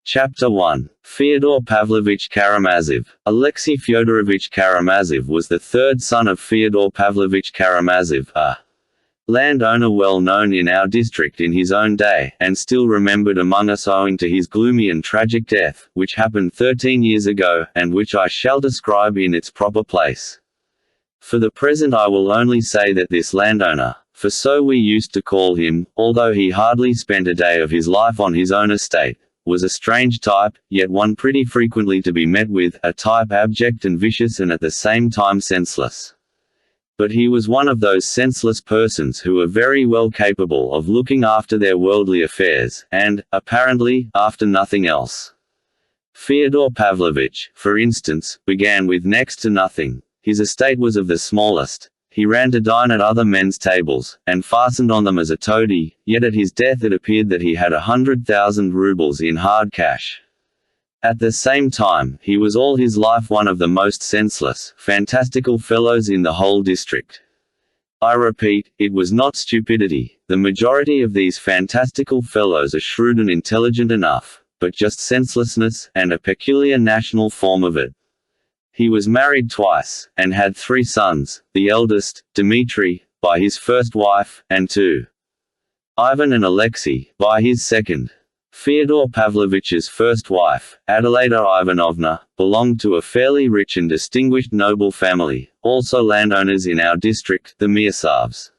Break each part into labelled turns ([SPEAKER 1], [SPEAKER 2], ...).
[SPEAKER 1] Chapter 1. Fyodor Pavlovich Karamazov. Alexei Fyodorovich Karamazov was the third son of Fyodor Pavlovich Karamazov, a landowner well known in our district in his own day, and still remembered among us owing to his gloomy and tragic death, which happened 13 years ago, and which I shall describe in its proper place. For the present I will only say that this landowner, for so we used to call him, although he hardly spent a day of his life on his own estate, was a strange type, yet one pretty frequently to be met with, a type abject and vicious and at the same time senseless. But he was one of those senseless persons who are very well capable of looking after their worldly affairs, and, apparently, after nothing else. Fyodor Pavlovich, for instance, began with next to nothing. His estate was of the smallest. He ran to dine at other men's tables, and fastened on them as a toady, yet at his death it appeared that he had 100,000 rubles in hard cash. At the same time, he was all his life one of the most senseless, fantastical fellows in the whole district. I repeat, it was not stupidity. The majority of these fantastical fellows are shrewd and intelligent enough, but just senselessness, and a peculiar national form of it. He was married twice, and had 3 sons, the eldest, Dmitri, by his first wife, and 2. Ivan and Alexei, by his second. Fyodor Pavlovich's first wife, Adelaida Ivanovna, belonged to a fairly rich and distinguished noble family, also landowners in our district, the Mirsavs.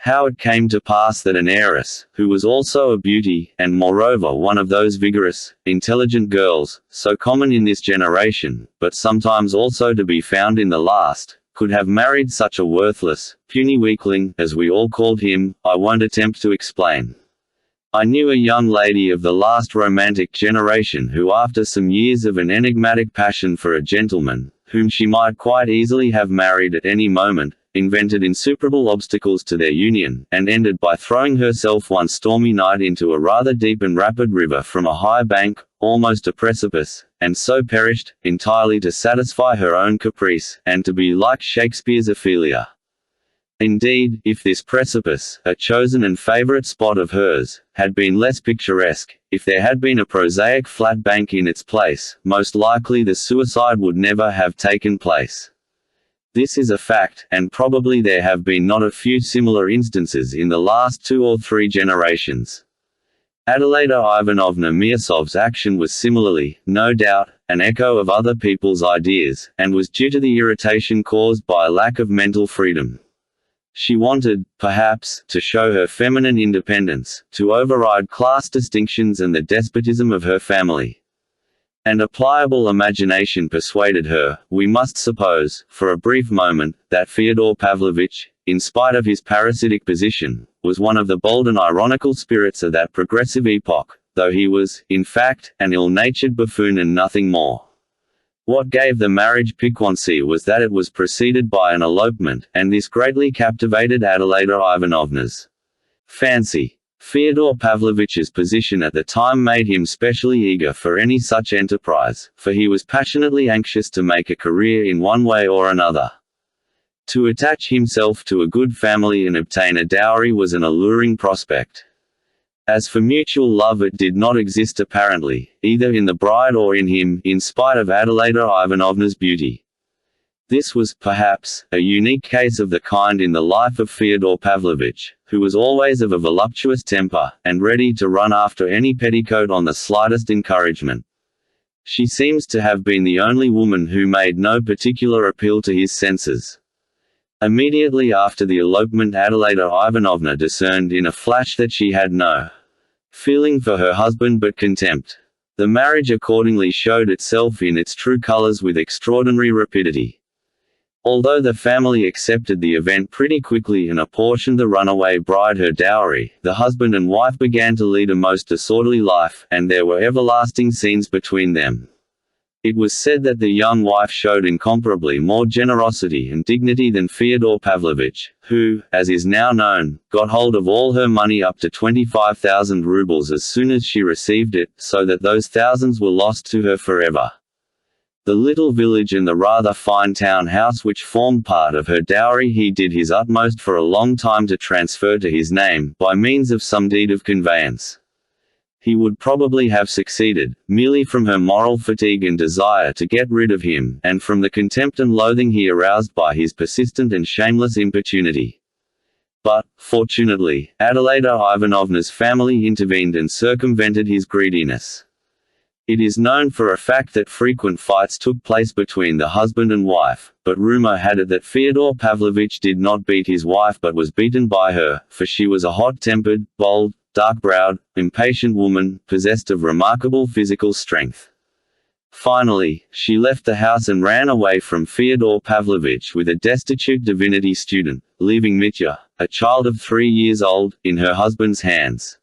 [SPEAKER 1] How it came to pass that an heiress, who was also a beauty, and moreover one of those vigorous, intelligent girls, so common in this generation, but sometimes also to be found in the last, could have married such a worthless, puny weakling, as we all called him, I won't attempt to explain. I knew a young lady of the last romantic generation who, after some years of an enigmatic passion for a gentleman, whom she might quite easily have married at any moment, invented insuperable obstacles to their union, and ended by throwing herself one stormy night into a rather deep and rapid river from a high bank, almost a precipice, and so perished, entirely to satisfy her own caprice, and to be like Shakespeare's Ophelia. Indeed, if this precipice, a chosen and favourite spot of hers, had been less picturesque, if there had been a prosaic flat bank in its place, most likely the suicide would never have taken place. This is a fact, and probably there have been not a few similar instances in the last 2 or 3 generations. Adelaida Ivanovna Mirsav's action was similarly, no doubt, an echo of other people's ideas, and was due to the irritation caused by a lack of mental freedom. She wanted, perhaps, to show her feminine independence, to override class distinctions and the despotism of her family. And a pliable imagination persuaded her, we must suppose, for a brief moment, that Fyodor Pavlovich, in spite of his parasitic position, was one of the bold and ironical spirits of that progressive epoch, though he was, in fact, an ill-natured buffoon and nothing more. What gave the marriage piquancy was that it was preceded by an elopement, and this greatly captivated Adelaida Ivanovna's fancy. Fyodor Pavlovich's position at the time made him specially eager for any such enterprise, for he was passionately anxious to make a career in one way or another. To attach himself to a good family and obtain a dowry was an alluring prospect. As for mutual love, it did not exist apparently, either in the bride or in him, in spite of Adelaida Ivanovna's beauty. This was, perhaps, a unique case of the kind in the life of Fyodor Pavlovich, who was always of a voluptuous temper, and ready to run after any petticoat on the slightest encouragement. She seems to have been the only woman who made no particular appeal to his senses. Immediately after the elopement, Adelaida Ivanovna discerned in a flash that she had no feeling for her husband but contempt. The marriage accordingly showed itself in its true colors with extraordinary rapidity. Although the family accepted the event pretty quickly and apportioned the runaway bride her dowry, the husband and wife began to lead a most disorderly life, and there were everlasting scenes between them. It was said that the young wife showed incomparably more generosity and dignity than Fyodor Pavlovich, who, as is now known, got hold of all her money up to 25,000 rubles as soon as she received it, so that those thousands were lost to her forever. The little village and the rather fine town house which formed part of her dowry he did his utmost for a long time to transfer to his name, by means of some deed of conveyance. He would probably have succeeded, merely from her moral fatigue and desire to get rid of him, and from the contempt and loathing he aroused by his persistent and shameless importunity. But, fortunately, Adelaida Ivanovna's family intervened and circumvented his greediness. It is known for a fact that frequent fights took place between the husband and wife, but rumor had it that Fyodor Pavlovich did not beat his wife but was beaten by her, for she was a hot-tempered, bold, dark-browed, impatient woman, possessed of remarkable physical strength. Finally, she left the house and ran away from Fyodor Pavlovich with a destitute divinity student, leaving Mitya, a child of 3 years old, in her husband's hands.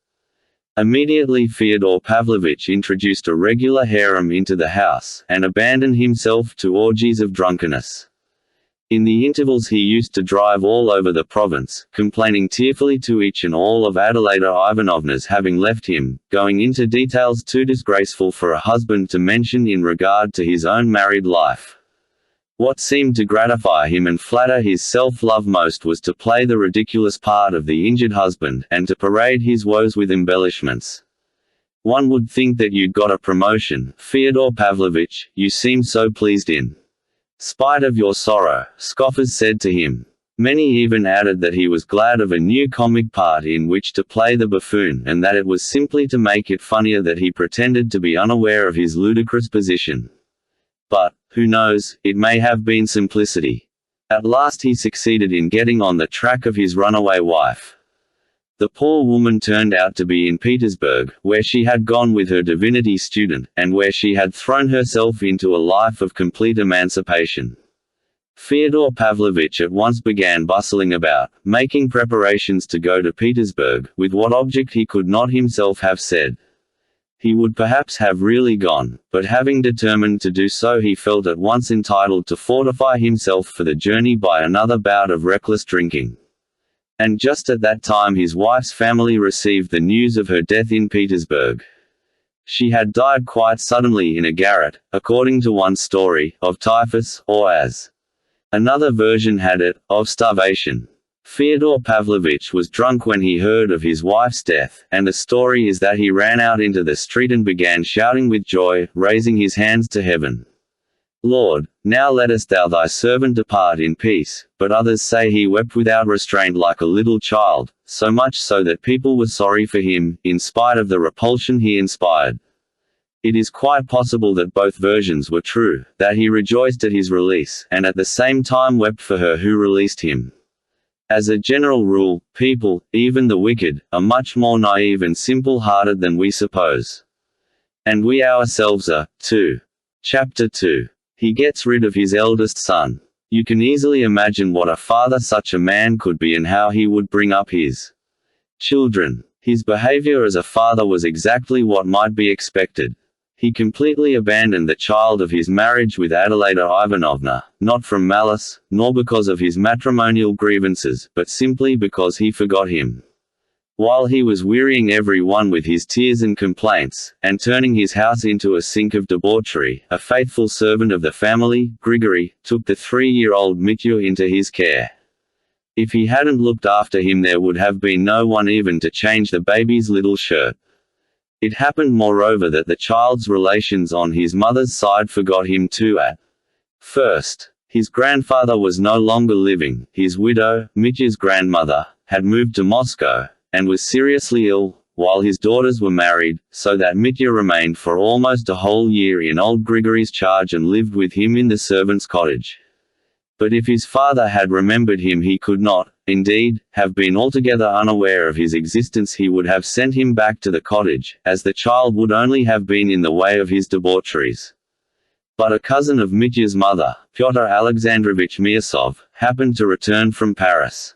[SPEAKER 1] Immediately Fyodor Pavlovich introduced a regular harem into the house, and abandoned himself to orgies of drunkenness. In the intervals he used to drive all over the province, complaining tearfully to each and all of Adelaida Ivanovna's having left him, going into details too disgraceful for a husband to mention in regard to his own married life. What seemed to gratify him and flatter his self-love most was to play the ridiculous part of the injured husband, and to parade his woes with embellishments. "One would think that you'd got a promotion, Fyodor Pavlovich, you seem so pleased in spite of your sorrow," scoffers said to him. Many even added that he was glad of a new comic part in which to play the buffoon, and that it was simply to make it funnier that he pretended to be unaware of his ludicrous position. But, who knows, it may have been simplicity. At last he succeeded in getting on the track of his runaway wife. The poor woman turned out to be in Petersburg, where she had gone with her divinity student, and where she had thrown herself into a life of complete emancipation. Fyodor Pavlovich at once began bustling about, making preparations to go to Petersburg, with what object he could not himself have said. He would perhaps have really gone, but having determined to do so he felt at once entitled to fortify himself for the journey by another bout of reckless drinking. And just at that time his wife's family received the news of her death in Petersburg. She had died quite suddenly in a garret, according to one story, of typhus, or as another version had it, of starvation. Fyodor Pavlovich was drunk when he heard of his wife's death, and the story is that he ran out into the street and began shouting with joy, raising his hands to heaven. "Lord, now lettest thou thy servant depart in peace," but others say he wept without restraint like a little child, so much so that people were sorry for him, in spite of the repulsion he inspired. It is quite possible that both versions were true, that he rejoiced at his release, and at the same time wept for her who released him. As a general rule, people, even the wicked, are much more naive and simple-hearted than we suppose. And we ourselves are, too. Chapter 2. He gets rid of his eldest son. You can easily imagine what a father such a man could be and how he would bring up his children. His behavior as a father was exactly what might be expected. He completely abandoned the child of his marriage with Adelaida Ivanovna, not from malice, nor because of his matrimonial grievances, but simply because he forgot him. While he was wearying every one with his tears and complaints, and turning his house into a sink of debauchery, a faithful servant of the family, Grigory, took the 3-year-old Mitya into his care. If he hadn't looked after him there would have been no one even to change the baby's little shirt. It happened moreover that the child's relations on his mother's side forgot him too at first. His grandfather was no longer living, his widow, Mitya's grandmother, had moved to Moscow, and was seriously ill, while his daughters were married, so that Mitya remained for almost a whole year in old Grigory's charge and lived with him in the servants' cottage. But if his father had remembered him he could not, indeed, have been altogether unaware of his existence. He would have sent him back to the cottage, as the child would only have been in the way of his debaucheries. But a cousin of Mitya's mother, Pyotr Alexandrovich Miasov, happened to return from Paris.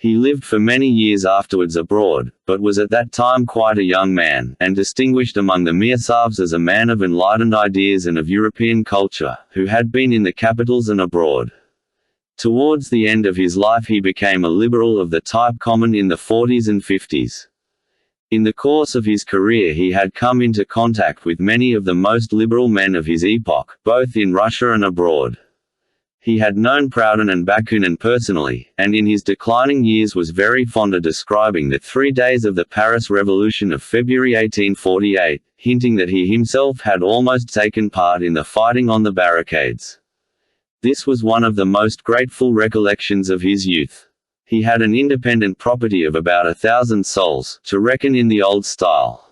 [SPEAKER 1] He lived for many years afterwards abroad, but was at that time quite a young man, and distinguished among the Miasovs as a man of enlightened ideas and of European culture, who had been in the capitals and abroad. Towards the end of his life he became a liberal of the type common in the 40s and 50s. In the course of his career he had come into contact with many of the most liberal men of his epoch, both in Russia and abroad. He had known Proudhon and Bakunin personally, and in his declining years was very fond of describing the 3 days of the Paris Revolution of February 1848, hinting that he himself had almost taken part in the fighting on the barricades. This was one of the most grateful recollections of his youth. He had an independent property of about 1,000 souls, to reckon in the old style.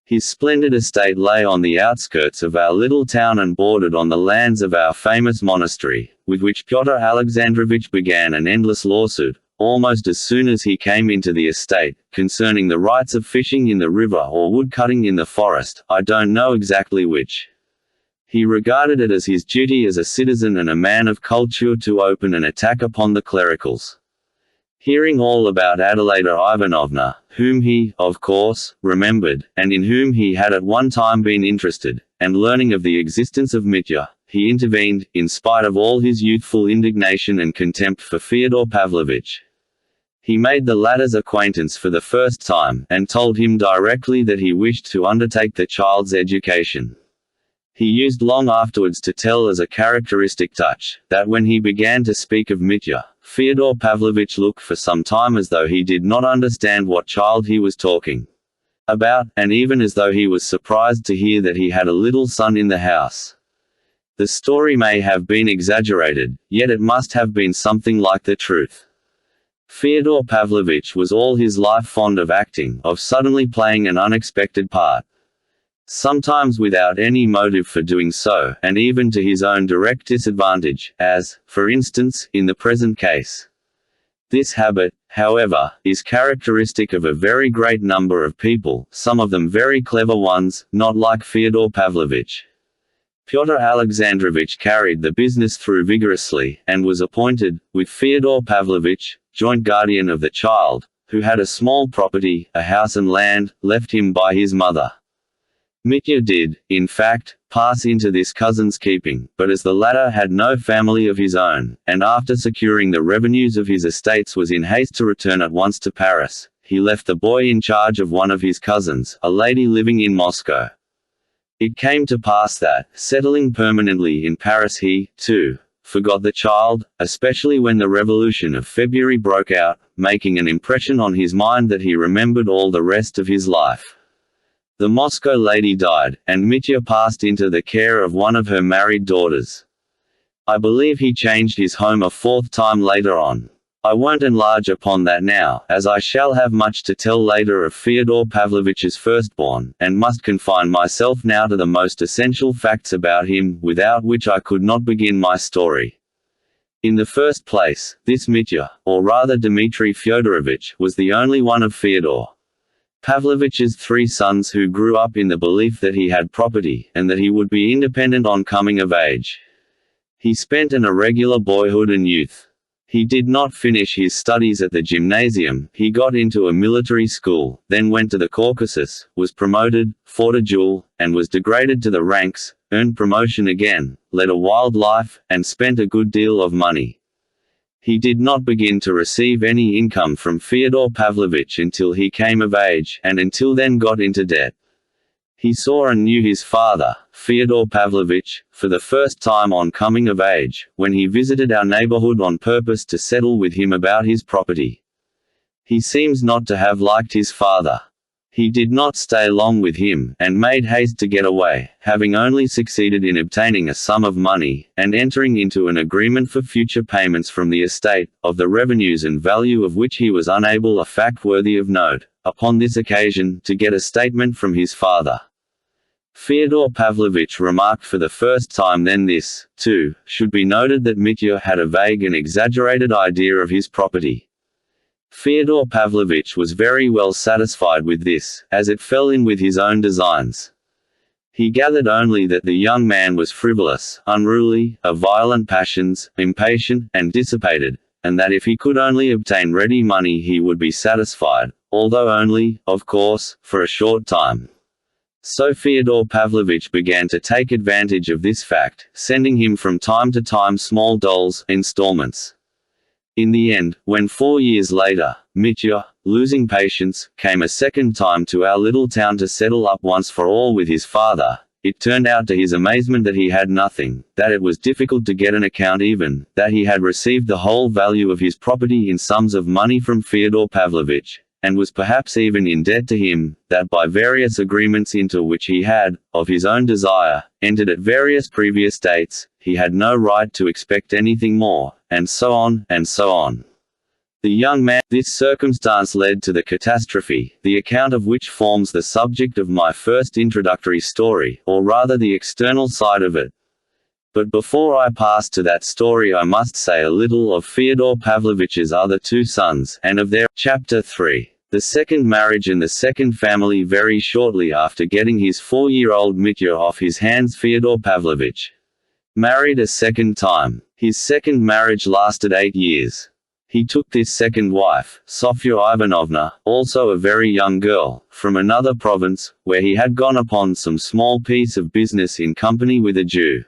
[SPEAKER 1] His splendid estate lay on the outskirts of our little town and bordered on the lands of our famous monastery, with which Pyotr Alexandrovich began an endless lawsuit, almost as soon as he came into the estate, concerning the rights of fishing in the river or woodcutting in the forest, I don't know exactly which. He regarded it as his duty as a citizen and a man of culture to open an attack upon the clericals. Hearing all about Adelaida Ivanovna, whom he, of course, remembered, and in whom he had at one time been interested, and learning of the existence of Mitya, he intervened, in spite of all his youthful indignation and contempt for Fyodor Pavlovitch. He made the latter's acquaintance for the first time, and told him directly that he wished to undertake the child's education. He used long afterwards to tell as a characteristic touch, that when he began to speak of Mitya, Fyodor Pavlovitch looked for some time as though he did not understand what child he was talking about, and even as though he was surprised to hear that he had a little son in the house. The story may have been exaggerated, yet it must have been something like the truth. Fyodor Pavlovitch was all his life fond of acting, of suddenly playing an unexpected part. Sometimes without any motive for doing so, and even to his own direct disadvantage, as, for instance, in the present case. This habit, however, is characteristic of a very great number of people, some of them very clever ones, not like Fyodor Pavlovitch. Pyotr Alexandrovich carried the business through vigorously, and was appointed, with Fyodor Pavlovitch, joint guardian of the child, who had a small property, a house and land, left him by his mother. Mitya did, in fact, pass into this cousin's keeping, but as the latter had no family of his own, and after securing the revenues of his estates was in haste to return at once to Paris, he left the boy in charge of one of his cousins, a lady living in Moscow. It came to pass that, settling permanently in Paris he, too, forgot the child, especially when the Revolution of February broke out, making an impression on his mind that he remembered all the rest of his life. The Moscow lady died, and Mitya passed into the care of one of her married daughters. I believe he changed his home a 4th time later on. I won't enlarge upon that now, as I shall have much to tell later of Fyodor Pavlovitch's firstborn, and must confine myself now to the most essential facts about him, without which I could not begin my story. In the first place, this Mitya, or rather Dmitry Fyodorovich, was the only one of Fyodor Pavlovitch's 3 sons who grew up in the belief that he had property, and that he would be independent on coming of age. He spent an irregular boyhood and youth. He did not finish his studies at the gymnasium, he got into a military school, then went to the Caucasus, was promoted, fought a duel, and was degraded to the ranks, earned promotion again, led a wild life, and spent a good deal of money. He did not begin to receive any income from Fyodor Pavlovitch until he came of age, and until then got into debt. He saw and knew his father, Fyodor Pavlovitch, for the first time on coming of age, when he visited our neighborhood on purpose to settle with him about his property. He seems not to have liked his father. He did not stay long with him, and made haste to get away, having only succeeded in obtaining a sum of money, and entering into an agreement for future payments from the estate, of the revenues and value of which he was unable, a fact worthy of note, upon this occasion, to get a statement from his father. Fyodor Pavlovitch remarked for the first time then this, too, should be noted that Mitya had a vague and exaggerated idea of his property. Fyodor Pavlovitch was very well satisfied with this, as it fell in with his own designs. He gathered only that the young man was frivolous, unruly, of violent passions, impatient, and dissipated, and that if he could only obtain ready money he would be satisfied, although only, of course, for a short time. So Fyodor Pavlovitch began to take advantage of this fact, sending him from time to time small doles, installments. In the end, when 4 years later, Mitya, losing patience, came a second time to our little town to settle up once for all with his father, It turned out to his amazement that he had nothing, that it was difficult to get an account even, that he had received the whole value of his property in sums of money from Fyodor Pavlovich, and was perhaps even in debt to him, that by various agreements into which he had, of his own desire, entered at various previous dates, he had no right to expect anything more, and so on, and so on. The young man. This circumstance led to the catastrophe, the account of which forms the subject of my first introductory story, or rather the external side of it. But before I pass to that story, I must say a little of Fyodor Pavlovich's other two sons, and of their Chapter 3. The second marriage and the second family. Very shortly after getting his 4-year-old Mitya off his hands, Fyodor Pavlovich married a second time. His second marriage lasted 8 years. He took this second wife, Sofya Ivanovna, also a very young girl, from another province, where he had gone upon some small piece of business in company with a Jew.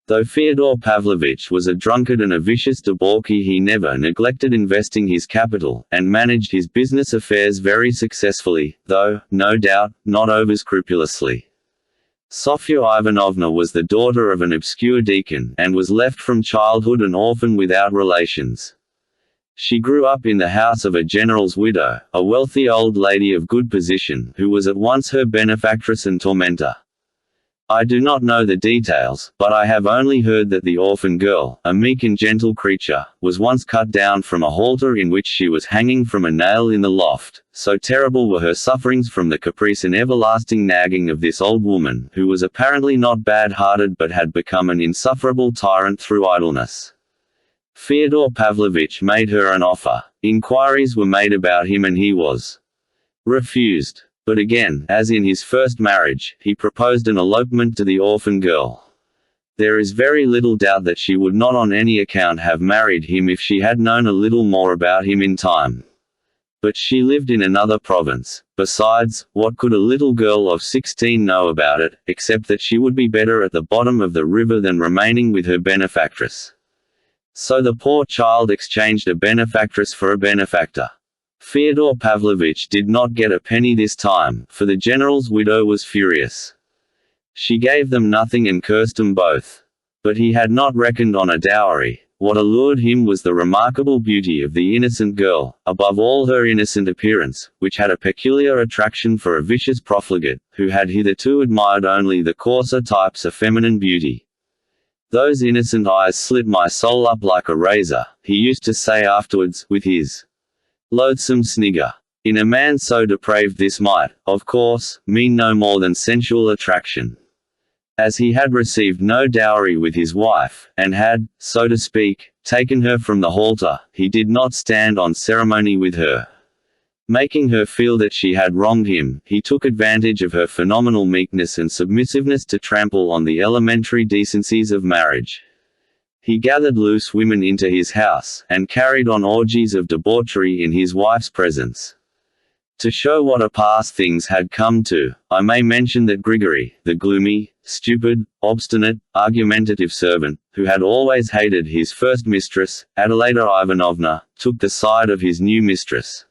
[SPEAKER 1] Though Fyodor Pavlovich was a drunkard and a vicious debauchee, he never neglected investing his capital, and managed his business affairs very successfully, though, no doubt, not over-scrupulously. Sofya Ivanovna was the daughter of an obscure deacon, and was left from childhood an orphan without relations. She grew up in the house of a general's widow, a wealthy old lady of good position, who was at once her benefactress and tormentor. I do not know the details, but I have only heard that the orphan girl, a meek and gentle creature, was once cut down from a halter in which she was hanging from a nail in the loft, so terrible were her sufferings from the caprice and everlasting nagging of this old woman, who was apparently not bad-hearted but had become an insufferable tyrant through idleness. Fyodor Pavlovich made her an offer. Inquiries were made about him and he was refused. But again, as in his first marriage, he proposed an elopement to the orphan girl. There is very little doubt that she would not on any account have married him if she had known a little more about him in time. But she lived in another province. Besides, what could a little girl of 16 know about it, except that she would be better at the bottom of the river than remaining with her benefactress? So the poor child exchanged a benefactress for a benefactor. Fyodor Pavlovich did not get a penny this time, for the general's widow was furious. She gave them nothing and cursed them both. But he had not reckoned on a dowry. What allured him was the remarkable beauty of the innocent girl, above all her innocent appearance, which had a peculiar attraction for a vicious profligate, who had hitherto admired only the coarser types of feminine beauty. "Those innocent eyes slit my soul up like a razor," he used to say afterwards, with his loathsome snigger. In a man so depraved this might, of course, mean no more than sensual attraction. As he had received no dowry with his wife, and had, so to speak, taken her from the halter, he did not stand on ceremony with her. Making her feel that she had wronged him, he took advantage of her phenomenal meekness and submissiveness to trample on the elementary decencies of marriage. He gathered loose women into his house, and carried on orgies of debauchery in his wife's presence. To show what a pass things had come to, I may mention that Grigory, the gloomy, stupid, obstinate, argumentative servant, who had always hated his first mistress, Adelaida Ivanovna, took the side of his new mistress.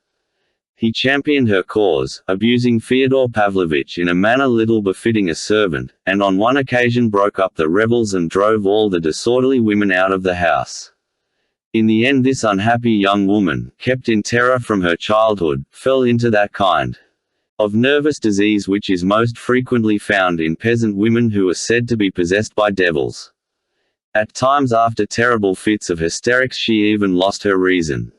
[SPEAKER 1] He championed her cause, abusing Fyodor Pavlovich in a manner little befitting a servant, and on one occasion broke up the revels and drove all the disorderly women out of the house. In the end this unhappy young woman, kept in terror from her childhood, fell into that kind of nervous disease which is most frequently found in peasant women who are said to be possessed by devils. At times after terrible fits of hysterics she even lost her reason.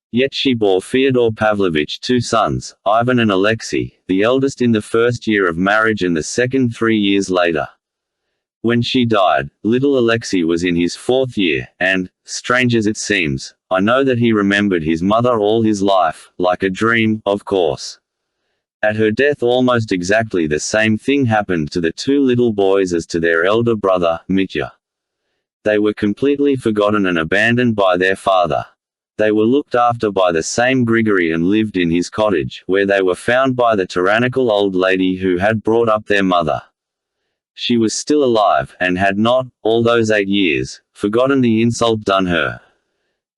[SPEAKER 1] Yet she bore Fyodor Pavlovich 2 sons, Ivan and Alexei, the eldest in the first year of marriage and the second 3 years later. When she died, little Alexei was in his 4th year, and, strange as it seems, I know that he remembered his mother all his life, like a dream, of course. At her death almost exactly the same thing happened to the 2 little boys as to their elder brother, Mitya. They were completely forgotten and abandoned by their father. They were looked after by the same Grigory and lived in his cottage, where they were found by the tyrannical old lady who had brought up their mother. She was still alive, and had not, all those 8 years, forgotten the insult done her.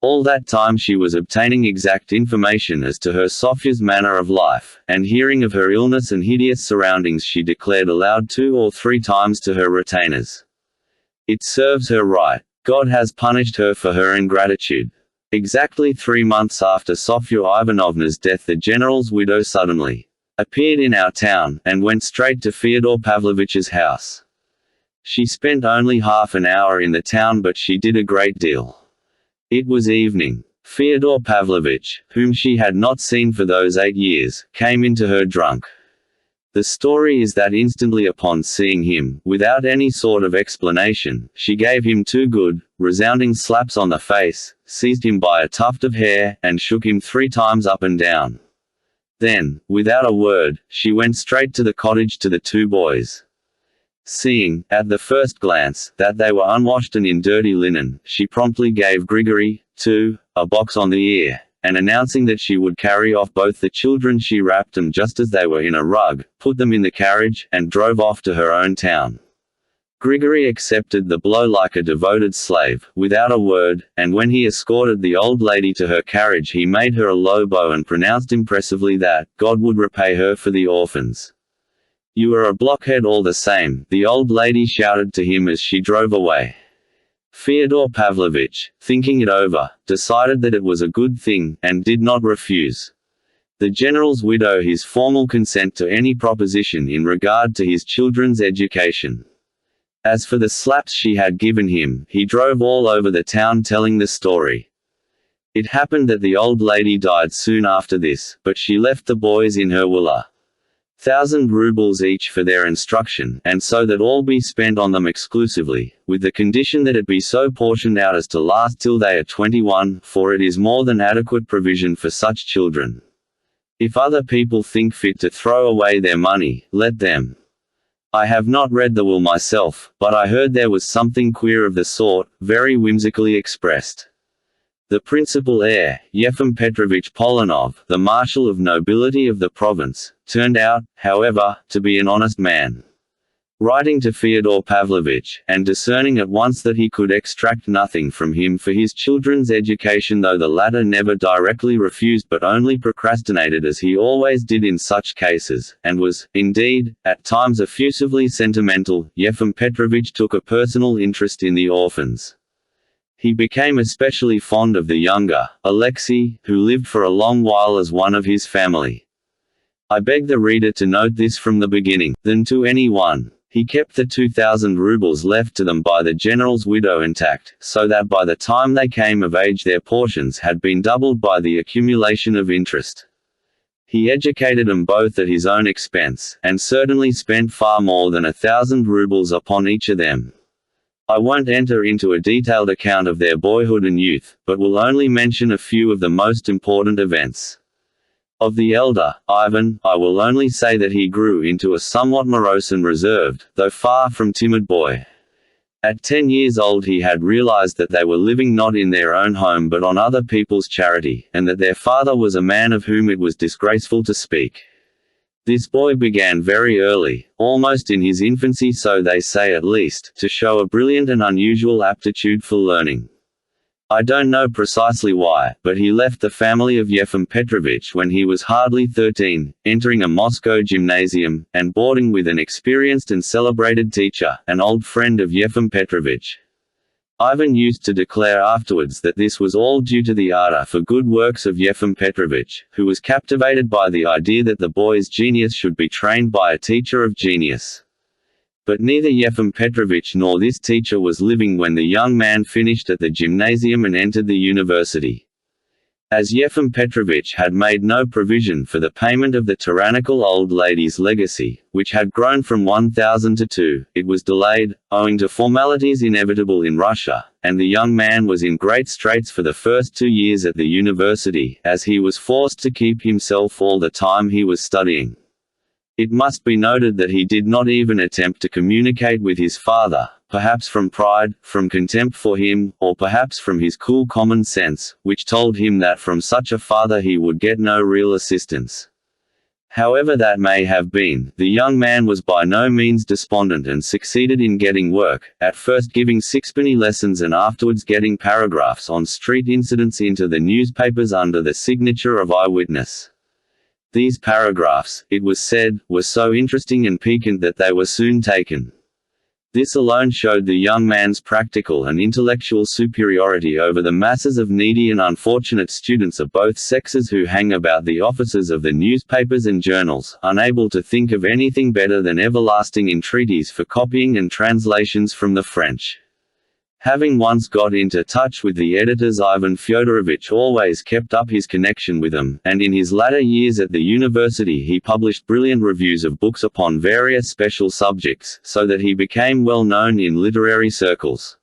[SPEAKER 1] All that time she was obtaining exact information as to her Sofya's manner of life, and hearing of her illness and hideous surroundings she declared aloud 2 or 3 times to her retainers. It serves her right. God has punished her for her ingratitude. Exactly 3 months after Sofya Ivanovna's death, the general's widow suddenly appeared in our town, and went straight to Fyodor Pavlovich's house. She spent only half an hour in the town, but she did a great deal. It was evening. Fyodor Pavlovich, whom she had not seen for those 8 years, came into her drunk. The story is that instantly upon seeing him, without any sort of explanation, she gave him 2 good, resounding slaps on the face, seized him by a tuft of hair, and shook him 3 times up and down. Then, without a word, she went straight to the cottage to the 2 boys. Seeing, at the first glance, that they were unwashed and in dirty linen, she promptly gave Grigory, too, a box on the ear, and announcing that she would carry off both the children, she wrapped them just as they were in a rug, put them in the carriage, and drove off to her own town. Grigory accepted the blow like a devoted slave, without a word, and when he escorted the old lady to her carriage he made her a low bow and pronounced impressively that God would repay her for the orphans. "You are a blockhead all the same," the old lady shouted to him as she drove away. Fyodor Pavlovich, thinking it over, decided that it was a good thing, and did not refuse the general's widow his formal consent to any proposition in regard to his children's education. As for the slaps she had given him, he drove all over the town telling the story. It happened that the old lady died soon after this, but she left the boys in her will 1,000 rubles each for their instruction, and so that all be spent on them exclusively, with the condition that it be so portioned out as to last till they are 21, for it is more than adequate provision for such children. If other people think fit to throw away their money, let them. I have not read the will myself, but I heard there was something queer of the sort, very whimsically expressed. The principal heir, Yefim Petrovich Polanov, the marshal of nobility of the province, turned out, however, to be an honest man. Writing to Fyodor Pavlovich, and discerning at once that he could extract nothing from him for his children's education, though the latter never directly refused but only procrastinated as he always did in such cases, and was, indeed, at times effusively sentimental, Yefim Petrovich took a personal interest in the orphans. He became especially fond of the younger, Alexei, who lived for a long while as one of his family. I beg the reader to note this from the beginning. Than to any one. He kept the 2,000 rubles left to them by the general's widow intact, so that by the time they came of age their portions had been doubled by the accumulation of interest. He educated them both at his own expense, and certainly spent far more than 1,000 rubles upon each of them. I won't enter into a detailed account of their boyhood and youth, but will only mention a few of the most important events. Of the elder, Ivan, I will only say that he grew into a somewhat morose and reserved, though far from timid boy. At 10 years old he had realized that they were living not in their own home but on other people's charity, and that their father was a man of whom it was disgraceful to speak. This boy began very early, almost in his infancy, so they say at least, to show a brilliant and unusual aptitude for learning. I don't know precisely why, but he left the family of Yefim Petrovich when he was hardly 13, entering a Moscow gymnasium, and boarding with an experienced and celebrated teacher, an old friend of Yefim Petrovich. Ivan used to declare afterwards that this was all due to the ardor for good works of Yefim Petrovich, who was captivated by the idea that the boy's genius should be trained by a teacher of genius. But neither Yefim Petrovich nor this teacher was living when the young man finished at the gymnasium and entered the university. As Yefim Petrovich had made no provision for the payment of the tyrannical old lady's legacy, which had grown from 1,000 to 2, it was delayed, owing to formalities inevitable in Russia, and the young man was in great straits for the first 2 years at the university, as he was forced to keep himself all the time he was studying. It must be noted that he did not even attempt to communicate with his father, perhaps from pride, from contempt for him, or perhaps from his cool common sense, which told him that from such a father he would get no real assistance. However that may have been, the young man was by no means despondent and succeeded in getting work, at first giving sixpenny lessons and afterwards getting paragraphs on street incidents into the newspapers under the signature of eyewitness. These paragraphs, it was said, were so interesting and piquant that they were soon taken. This alone showed the young man's practical and intellectual superiority over the masses of needy and unfortunate students of both sexes who hang about the offices of the newspapers and journals, unable to think of anything better than everlasting entreaties for copying and translations from the French. Having once got into touch with the editors, Ivan Fyodorovich always kept up his connection with them, and in his latter years at the university he published brilliant reviews of books upon various special subjects, so that he became well known in literary circles.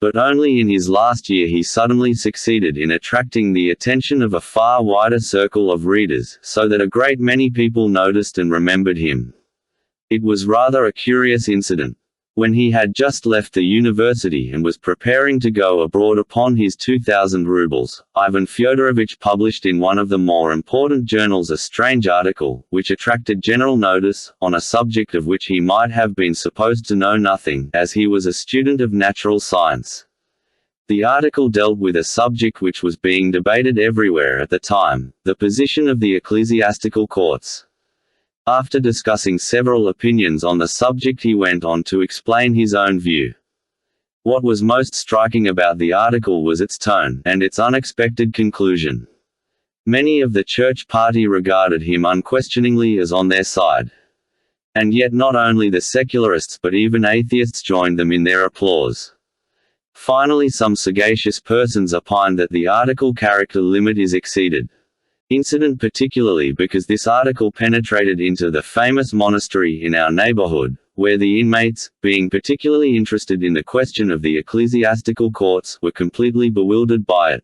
[SPEAKER 1] But only in his last year he suddenly succeeded in attracting the attention of a far wider circle of readers, so that a great many people noticed and remembered him. It was rather a curious incident. When he had just left the university and was preparing to go abroad upon his 2,000 rubles, Ivan Fyodorovich published in one of the more important journals a strange article, which attracted general notice, on a subject of which he might have been supposed to know nothing, as he was a student of natural science. The article dealt with a subject which was being debated everywhere at the time, the position of the ecclesiastical courts. After discussing several opinions on the subject, he went on to explain his own view. What was most striking about the article was its tone, and its unexpected conclusion. Many of the church party regarded him unquestioningly as on their side. And yet not only the secularists but even atheists joined them in their applause. Finally, some sagacious persons opined that the article character limit is exceeded. Incident particularly because this article penetrated into the famous monastery in our neighborhood, where the inmates, being particularly interested in the question of the ecclesiastical courts, were completely bewildered by it.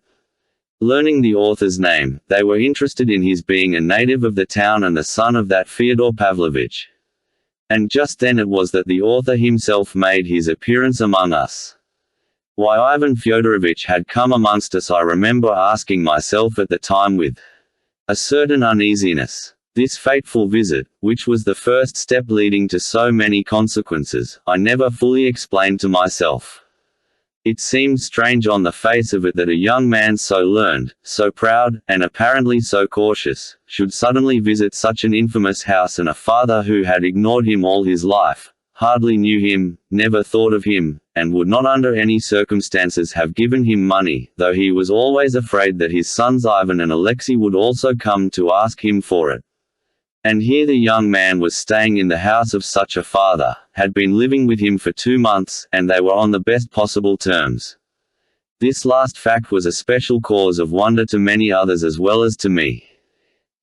[SPEAKER 1] Learning the author's name, they were interested in his being a native of the town and the son of that Fyodor Pavlovich. And just then it was that the author himself made his appearance among us. Why Ivan Fyodorovich had come amongst us I remember asking myself at the time with a certain uneasiness. This fateful visit, which was the first step leading to so many consequences, I never fully explained to myself. It seemed strange on the face of it that a young man so learned, so proud, and apparently so cautious, should suddenly visit such an infamous house, and a father who had ignored him all his life, hardly knew him, never thought of him, and would not under any circumstances have given him money, though he was always afraid that his sons Ivan and Alexei would also come to ask him for it. And here the young man was staying in the house of such a father, had been living with him for 2 months, and they were on the best possible terms. This last fact was a special cause of wonder to many others as well as to me.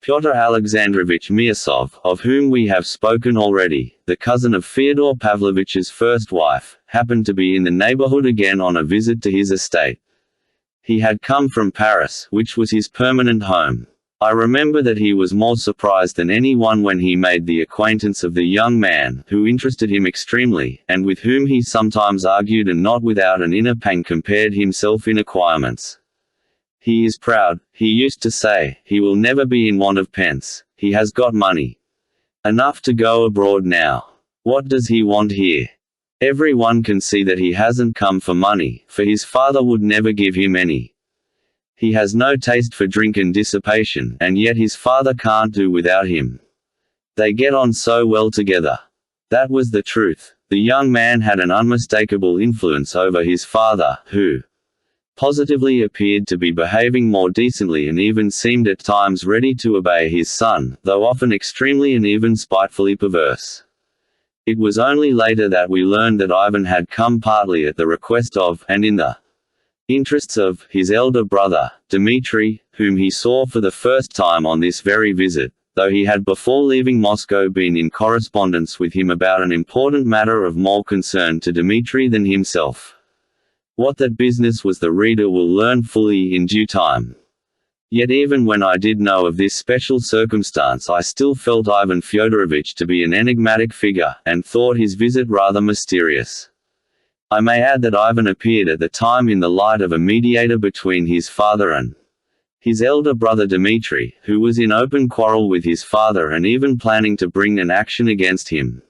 [SPEAKER 1] Pyotr Alexandrovich Miasov, of whom we have spoken already, the cousin of Fyodor Pavlovich's first wife, happened to be in the neighborhood again on a visit to his estate. He had come from Paris, which was his permanent home. I remember that he was more surprised than anyone when he made the acquaintance of the young man, who interested him extremely, and with whom he sometimes argued and not without an inner pang compared himself in acquirements. He is proud, he used to say, he will never be in want of pence, he has got money enough to go abroad now. What does he want here? Every one can see that he hasn't come for money, for his father would never give him any. He has no taste for drink and dissipation, and yet his father can't do without him. They get on so well together. That was the truth. The young man had an unmistakable influence over his father, who positively appeared to be behaving more decently and even seemed at times ready to obey his son, though often extremely and even spitefully perverse. It was only later that we learned that Ivan had come partly at the request of, and in the interests of, his elder brother, Dmitri, whom he saw for the first time on this very visit, though he had before leaving Moscow been in correspondence with him about an important matter of more concern to Dmitri than himself. What that business was the reader will learn fully in due time. Yet even when I did know of this special circumstance I still felt Ivan Fyodorovich to be an enigmatic figure, and thought his visit rather mysterious. I may add that Ivan appeared at the time in the light of a mediator between his father and His elder brother Dmitri, who was in open quarrel with his father and even planning to bring an action against him.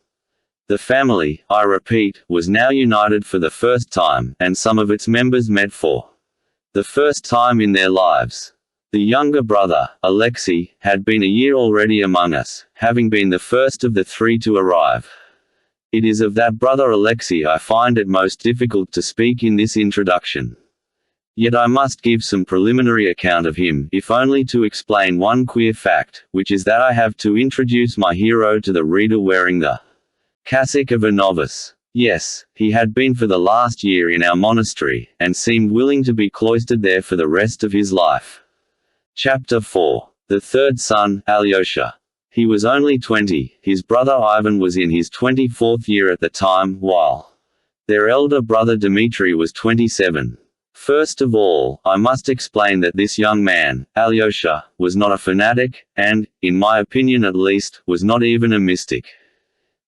[SPEAKER 1] The family, I repeat, was now united for the first time, and some of its members met for the first time in their lives. The younger brother, Alexei, had been a year already among us, having been the first of the three to arrive. It is of that brother Alexei I find it most difficult to speak in this introduction. Yet I must give some preliminary account of him, if only to explain one queer fact, which is that I have to introduce my hero to the reader wearing the cassock of a novice. Yes, he had been for the last year in our monastery, and seemed willing to be cloistered there for the rest of his life. Chapter 4. The third son, Alyosha. He was only 20, his brother Ivan was in his 24th year at the time, while their elder brother Dmitri was 27. First of all, I must explain that this young man, Alyosha, was not a fanatic, and, in my opinion at least, was not even a mystic.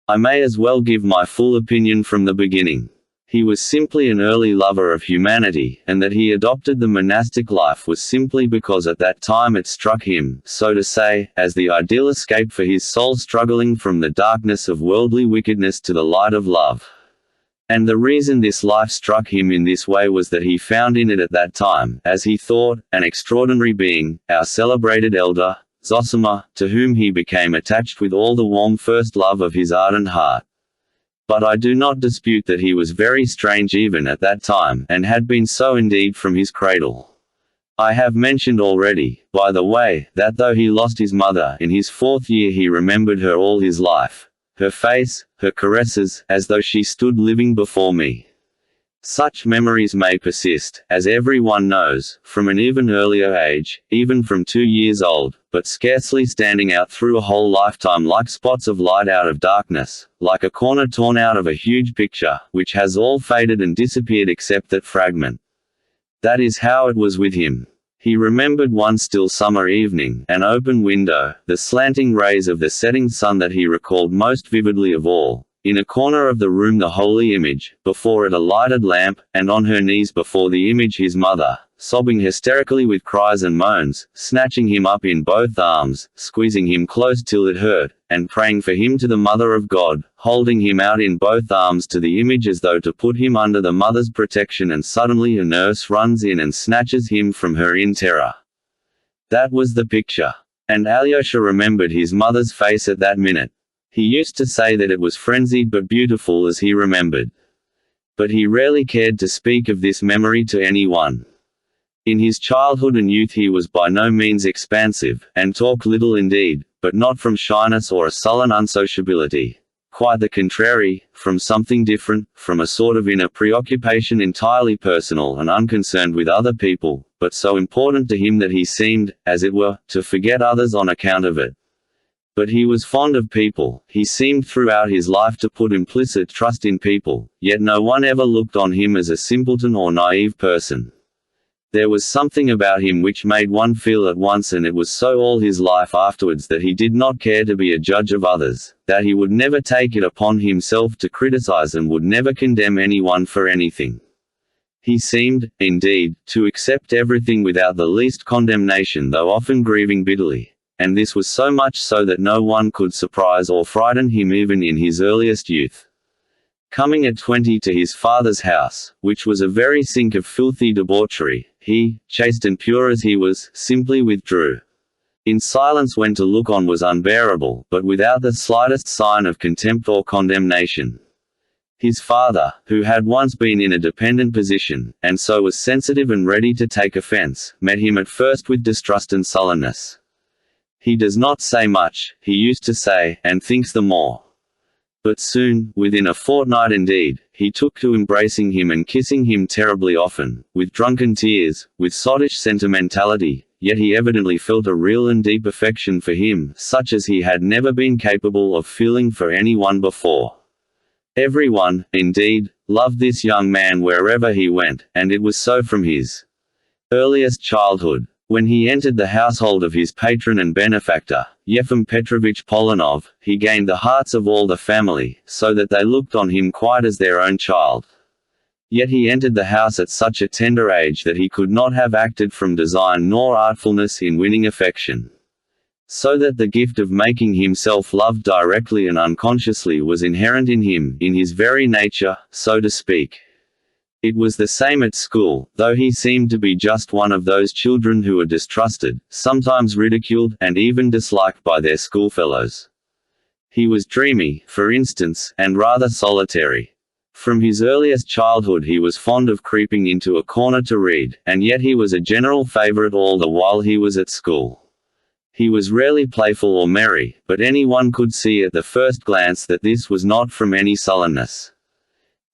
[SPEAKER 1] I may as well give my full opinion from the beginning. He was simply an early lover of humanity, and that he adopted the monastic life was simply because at that time it struck him, so to say, as the ideal escape for his soul struggling from the darkness of worldly wickedness to the light of love. And the reason this life struck him in this way was that he found in it at that time, as he thought, an extraordinary being, our celebrated elder, Zosima, to whom he became attached with all the warm first love of his ardent heart. But I do not dispute that he was very strange even at that time, and had been so indeed from his cradle. I have mentioned already, by the way, that though he lost his mother in his 4th year he remembered her all his life, her face, her caresses, as though she stood living before me. Such memories may persist, as everyone knows, from an even earlier age, even from 2 years old, but scarcely standing out through a whole lifetime like spots of light out of darkness, like a corner torn out of a huge picture, which has all faded and disappeared except that fragment. That is how it was with him. He remembered one still summer evening, an open window, the slanting rays of the setting sun that he recalled most vividly of all. In a corner of the room the holy image, before it a lighted lamp, and on her knees before the image his mother, sobbing hysterically with cries and moans, snatching him up in both arms, squeezing him close till it hurt, and praying for him to the Mother of God, holding him out in both arms to the image as though to put him under the mother's protection, and suddenly a nurse runs in and snatches him from her in terror. That was the picture. And Alyosha remembered his mother's face at that minute. He used to say that it was frenzied but beautiful as he remembered. But he rarely cared to speak of this memory to anyone. In his childhood and youth he was by no means expansive, and talked little indeed, but not from shyness or a sullen unsociability. Quite the contrary, from something different, from a sort of inner preoccupation entirely personal and unconcerned with other people, but so important to him that he seemed, as it were, to forget others on account of it. But he was fond of people, he seemed throughout his life to put implicit trust in people, yet no one ever looked on him as a simpleton or naive person. There was something about him which made one feel at once, and it was so all his life afterwards, that he did not care to be a judge of others, that he would never take it upon himself to criticize and would never condemn anyone for anything. He seemed, indeed, to accept everything without the least condemnation, though often grieving bitterly. And this was so much so that no one could surprise or frighten him even in his earliest youth. Coming at 20 to his father's house, which was a very sink of filthy debauchery, he, chaste and pure as he was, simply withdrew. In silence when to look on was unbearable, but without the slightest sign of contempt or condemnation. His father, who had once been in a dependent position, and so was sensitive and ready to take offense, met him at first with distrust and sullenness. "He does not say much," he used to say, "and thinks the more." But soon, within a fortnight indeed, he took to embracing him and kissing him terribly often, with drunken tears, with sottish sentimentality, yet he evidently felt a real and deep affection for him, such as he had never been capable of feeling for anyone before. Everyone, indeed, loved this young man wherever he went, and it was so from his earliest childhood. When he entered the household of his patron and benefactor, Yefim Petrovich Polanov, he gained the hearts of all the family, so that they looked on him quite as their own child. Yet he entered the house at such a tender age that he could not have acted from design nor artfulness in winning affection. So that the gift of making himself loved directly and unconsciously was inherent in him, in his very nature, so to speak. It was the same at school, though he seemed to be just one of those children who are distrusted, sometimes ridiculed, and even disliked by their schoolfellows. He was dreamy, for instance, and rather solitary. From his earliest childhood he was fond of creeping into a corner to read, and yet he was a general favorite all the while he was at school. He was rarely playful or merry, but anyone could see at the first glance that this was not from any sullenness.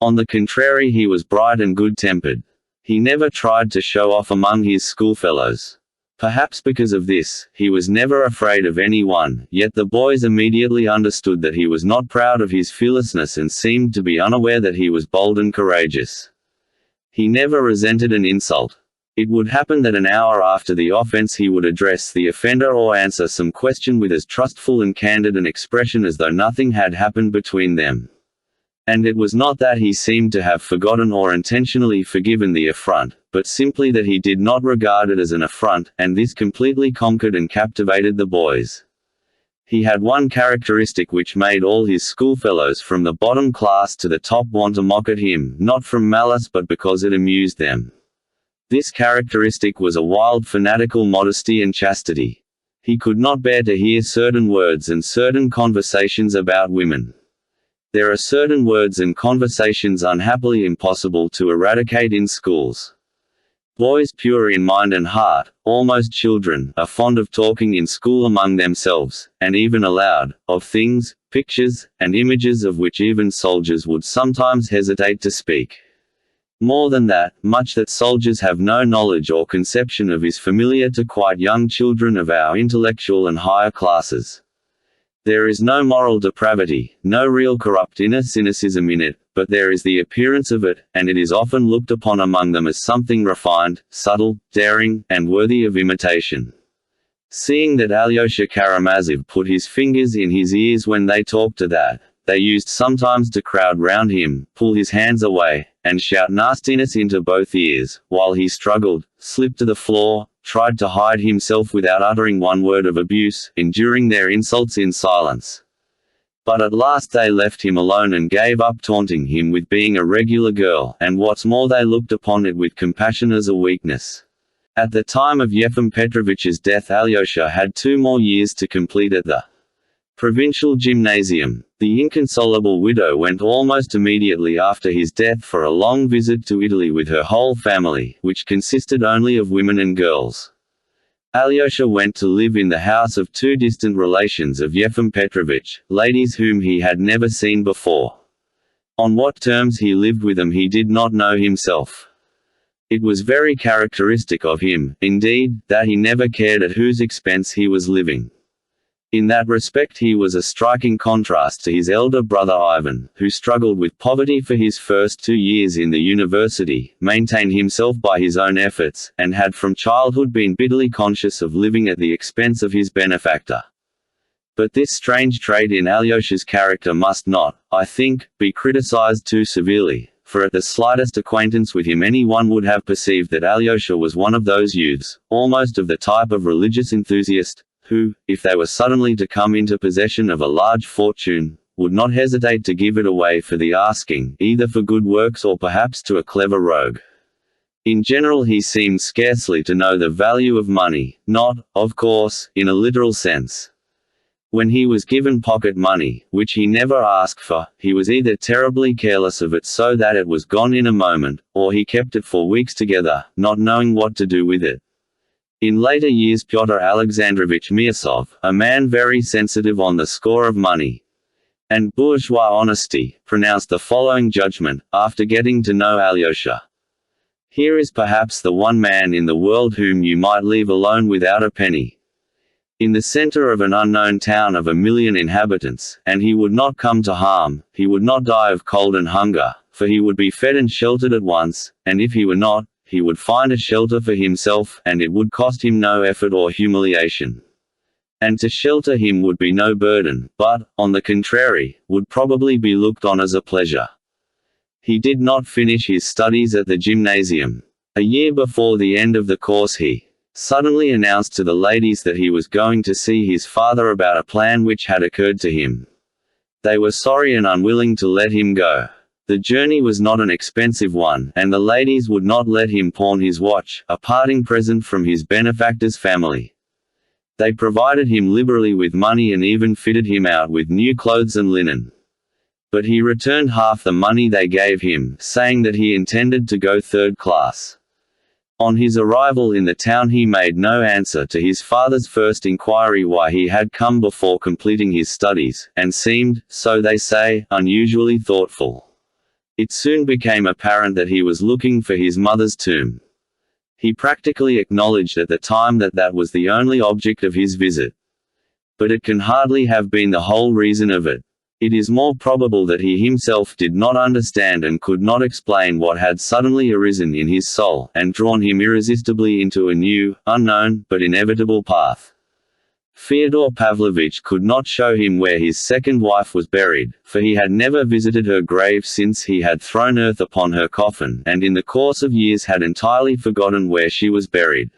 [SPEAKER 1] On the contrary, he was bright and good-tempered. He never tried to show off among his schoolfellows. Perhaps because of this, he was never afraid of anyone, yet the boys immediately understood that he was not proud of his fearlessness and seemed to be unaware that he was bold and courageous. He never resented an insult. It would happen that an hour after the offense he would address the offender or answer some question with as trustful and candid an expression as though nothing had happened between them. And it was not that he seemed to have forgotten or intentionally forgiven the affront, but simply that he did not regard it as an affront, and this completely conquered and captivated the boys. He had one characteristic which made all his schoolfellows from the bottom class to the top want to mock at him, not from malice but because it amused them. This characteristic was a wild fanatical modesty and chastity. He could not bear to hear certain words and certain conversations about women. There are certain words and conversations unhappily impossible to eradicate in schools. Boys pure in mind and heart, almost children, are fond of talking in school among themselves, and even aloud, of things, pictures, and images of which even soldiers would sometimes hesitate to speak. More than that, much that soldiers have no knowledge or conception of is familiar to quite young children of our intellectual and higher classes. There is no moral depravity, no real corrupt inner cynicism in it, but there is the appearance of it, and it is often looked upon among them as something refined, subtle, daring, and worthy of imitation. Seeing that Alyosha Karamazov put his fingers in his ears when they talked to that, they used sometimes to crowd round him, pull his hands away, and shout nastiness into both ears, while he struggled, slipped to the floor, tried to hide himself without uttering one word of abuse, enduring their insults in silence. But at last they left him alone and gave up taunting him with being a regular girl, and what's more they looked upon it with compassion as a weakness. At the time of Yefim Petrovich's death Alyosha had 2 more years to complete at the provincial gymnasium. The inconsolable widow went almost immediately after his death for a long visit to Italy with her whole family, which consisted only of women and girls. Alyosha went to live in the house of 2 distant relations of Yefim Petrovich, ladies whom he had never seen before. On what terms he lived with them he did not know himself. It was very characteristic of him, indeed, that he never cared at whose expense he was living. In that respect he was a striking contrast to his elder brother Ivan, who struggled with poverty for his first 2 years in the university, maintained himself by his own efforts, and had from childhood been bitterly conscious of living at the expense of his benefactor. But this strange trait in Alyosha's character must not, I think, be criticized too severely, for at the slightest acquaintance with him anyone would have perceived that Alyosha was one of those youths, almost of the type of religious enthusiast, who, if they were suddenly to come into possession of a large fortune, would not hesitate to give it away for the asking, either for good works or perhaps to a clever rogue. In general he seemed scarcely to know the value of money, not, of course, in a literal sense. When he was given pocket money, which he never asked for, he was either terribly careless of it so that it was gone in a moment, or he kept it for weeks together, not knowing what to do with it. In later years Pyotr Alexandrovich Mirsov, a man very sensitive on the score of money and bourgeois honesty, pronounced the following judgment, after getting to know Alyosha. Here is perhaps the one man in the world whom you might leave alone without a penny. In the center of an unknown town of 1 million inhabitants, and he would not come to harm, he would not die of cold and hunger, for he would be fed and sheltered at once, and if he were not, he would find a shelter for himself, and it would cost him no effort or humiliation. And to shelter him would be no burden, but, on the contrary, would probably be looked on as a pleasure. He did not finish his studies at the gymnasium. A year before the end of the course he suddenly announced to the ladies that he was going to see his father about a plan which had occurred to him. They were sorry and unwilling to let him go. The journey was not an expensive one, and the ladies would not let him pawn his watch, a parting present from his benefactor's family. They provided him liberally with money and even fitted him out with new clothes and linen. But he returned half the money they gave him, saying that he intended to go third class. On his arrival in the town he made no answer to his father's first inquiry why he had come before completing his studies, and seemed, so they say, unusually thoughtful. It soon became apparent that he was looking for his mother's tomb. He practically acknowledged at the time that that was the only object of his visit. But it can hardly have been the whole reason of it. It is more probable that he himself did not understand and could not explain what had suddenly arisen in his soul, and drawn him irresistibly into a new, unknown, but inevitable path. Fyodor Pavlovitch could not show him where his second wife was buried, for he had never visited her grave since he had thrown earth upon her coffin, and in the course of years had entirely forgotten where she was buried.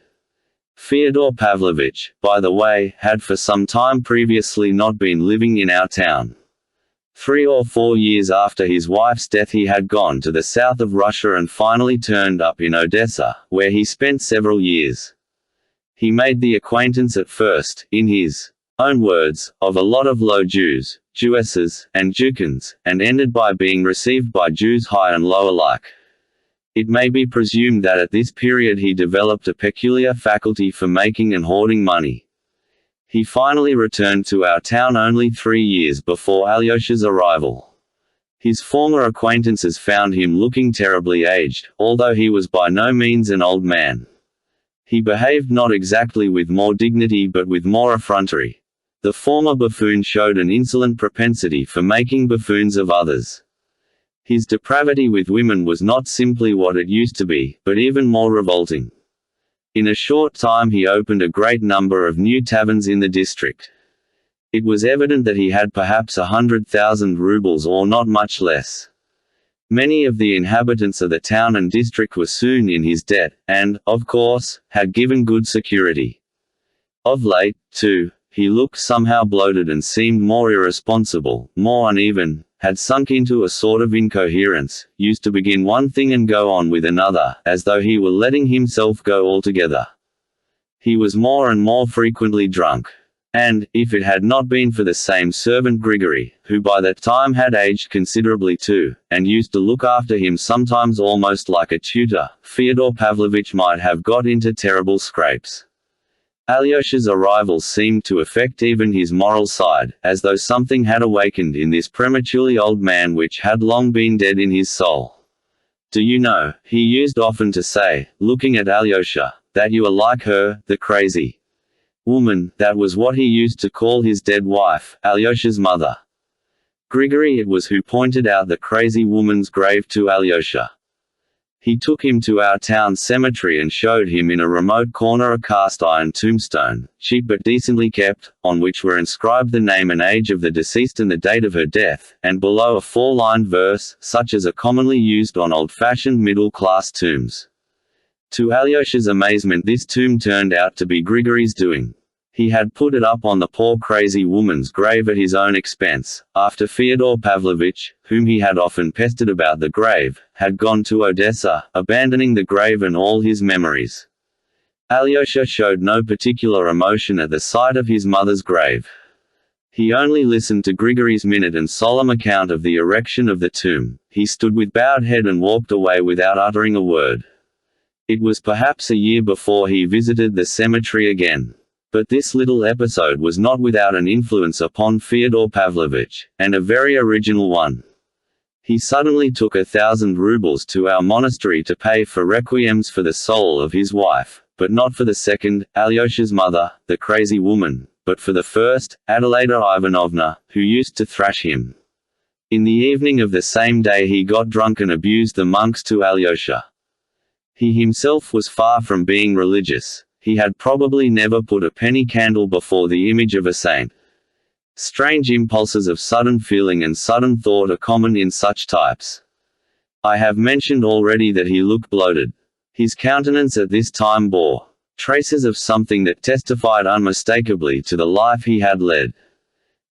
[SPEAKER 1] Fyodor Pavlovitch, by the way, had for some time previously not been living in our town. 3 or 4 years after his wife's death he had gone to the south of Russia and finally turned up in Odessa, where he spent several years. He made the acquaintance at first, in his own words, of a lot of low Jews, Jewesses, and Jukins, and ended by being received by Jews high and low alike. It may be presumed that at this period he developed a peculiar faculty for making and hoarding money. He finally returned to our town only 3 years before Alyosha's arrival. His former acquaintances found him looking terribly aged, although he was by no means an old man. He behaved not exactly with more dignity but with more effrontery. The former buffoon showed an insolent propensity for making buffoons of others. His depravity with women was not simply what it used to be, but even more revolting. In a short time he opened a great number of new taverns in the district. It was evident that he had perhaps 100,000 rubles or not much less. Many of the inhabitants of the town and district were soon in his debt, and, of course, had given good security. Of late, too, he looked somehow bloated and seemed more irresponsible, more uneven, had sunk into a sort of incoherence, used to begin one thing and go on with another, as though he were letting himself go altogether. He was more and more frequently drunk. And, if it had not been for the same servant Grigory, who by that time had aged considerably too, and used to look after him sometimes almost like a tutor, Fyodor Pavlovitch might have got into terrible scrapes. Alyosha's arrival seemed to affect even his moral side, as though something had awakened in this prematurely old man which had long been dead in his soul. "Do you know," he used often to say, looking at Alyosha, "that you are like her, the crazy woman." That was what he used to call his dead wife, Alyosha's mother. Grigory it was who pointed out the crazy woman's grave to Alyosha. He took him to our town cemetery and showed him in a remote corner a cast-iron tombstone, cheap but decently kept, on which were inscribed the name and age of the deceased and the date of her death, and below a 4-lined verse, such as are commonly used on old-fashioned middle-class tombs. To Alyosha's amazement this tomb turned out to be Grigory's doing. He had put it up on the poor crazy woman's grave at his own expense, after Fyodor Pavlovitch, whom he had often pestered about the grave, had gone to Odessa, abandoning the grave and all his memories. Alyosha showed no particular emotion at the sight of his mother's grave. He only listened to Grigory's minute and solemn account of the erection of the tomb. He stood with bowed head and walked away without uttering a word. It was perhaps a year before he visited the cemetery again. But this little episode was not without an influence upon Fyodor Pavlovitch, and a very original one. He suddenly took 1,000 rubles to our monastery to pay for requiems for the soul of his wife, but not for the second, Alyosha's mother, the crazy woman, but for the first, Adelaida Ivanovna, who used to thrash him. In the evening of the same day he got drunk and abused the monks to Alyosha. He himself was far from being religious. He had probably never put a penny candle before the image of a saint. Strange impulses of sudden feeling and sudden thought are common in such types. I have mentioned already that he looked bloated. His countenance at this time bore traces of something that testified unmistakably to the life he had led.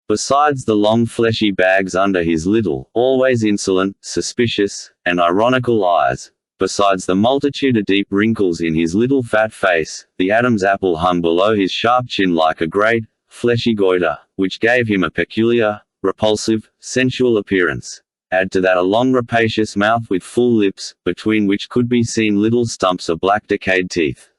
[SPEAKER 1] Besides the long fleshy bags under his little, always insolent, suspicious, and ironical eyes, besides the multitude of deep wrinkles in his little fat face, the Adam's apple hung below his sharp chin like a great, fleshy goiter, which gave him a peculiar, repulsive, sensual appearance. Add to that a long rapacious mouth with full lips, between which could be seen little stumps of black decayed teeth.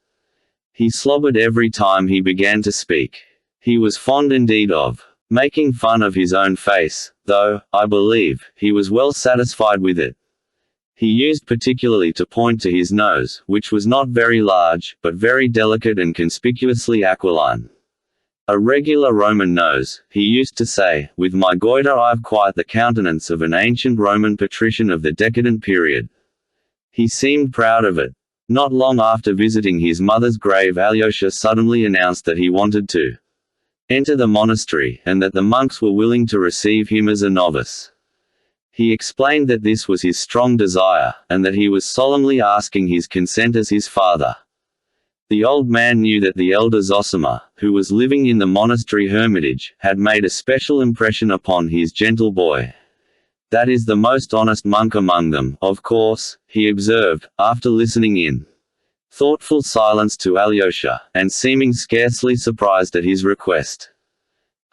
[SPEAKER 1] He slobbered every time he began to speak. He was fond indeed of making fun of his own face, though, I believe, he was well satisfied with it. He used particularly to point to his nose, which was not very large, but very delicate and conspicuously aquiline. A regular Roman nose, he used to say, with my goiter I've quite the countenance of an ancient Roman patrician of the decadent period. He seemed proud of it. Not long after visiting his mother's grave, Alyosha suddenly announced that he wanted to enter the monastery, and that the monks were willing to receive him as a novice. He explained that this was his strong desire, and that he was solemnly asking his consent as his father. The old man knew that the elder Zosima, who was living in the monastery hermitage, had made a special impression upon his gentle boy. That is the most honest monk among them, of course, he observed, after listening in thoughtful silence to Alyosha, and seeming scarcely surprised at his request.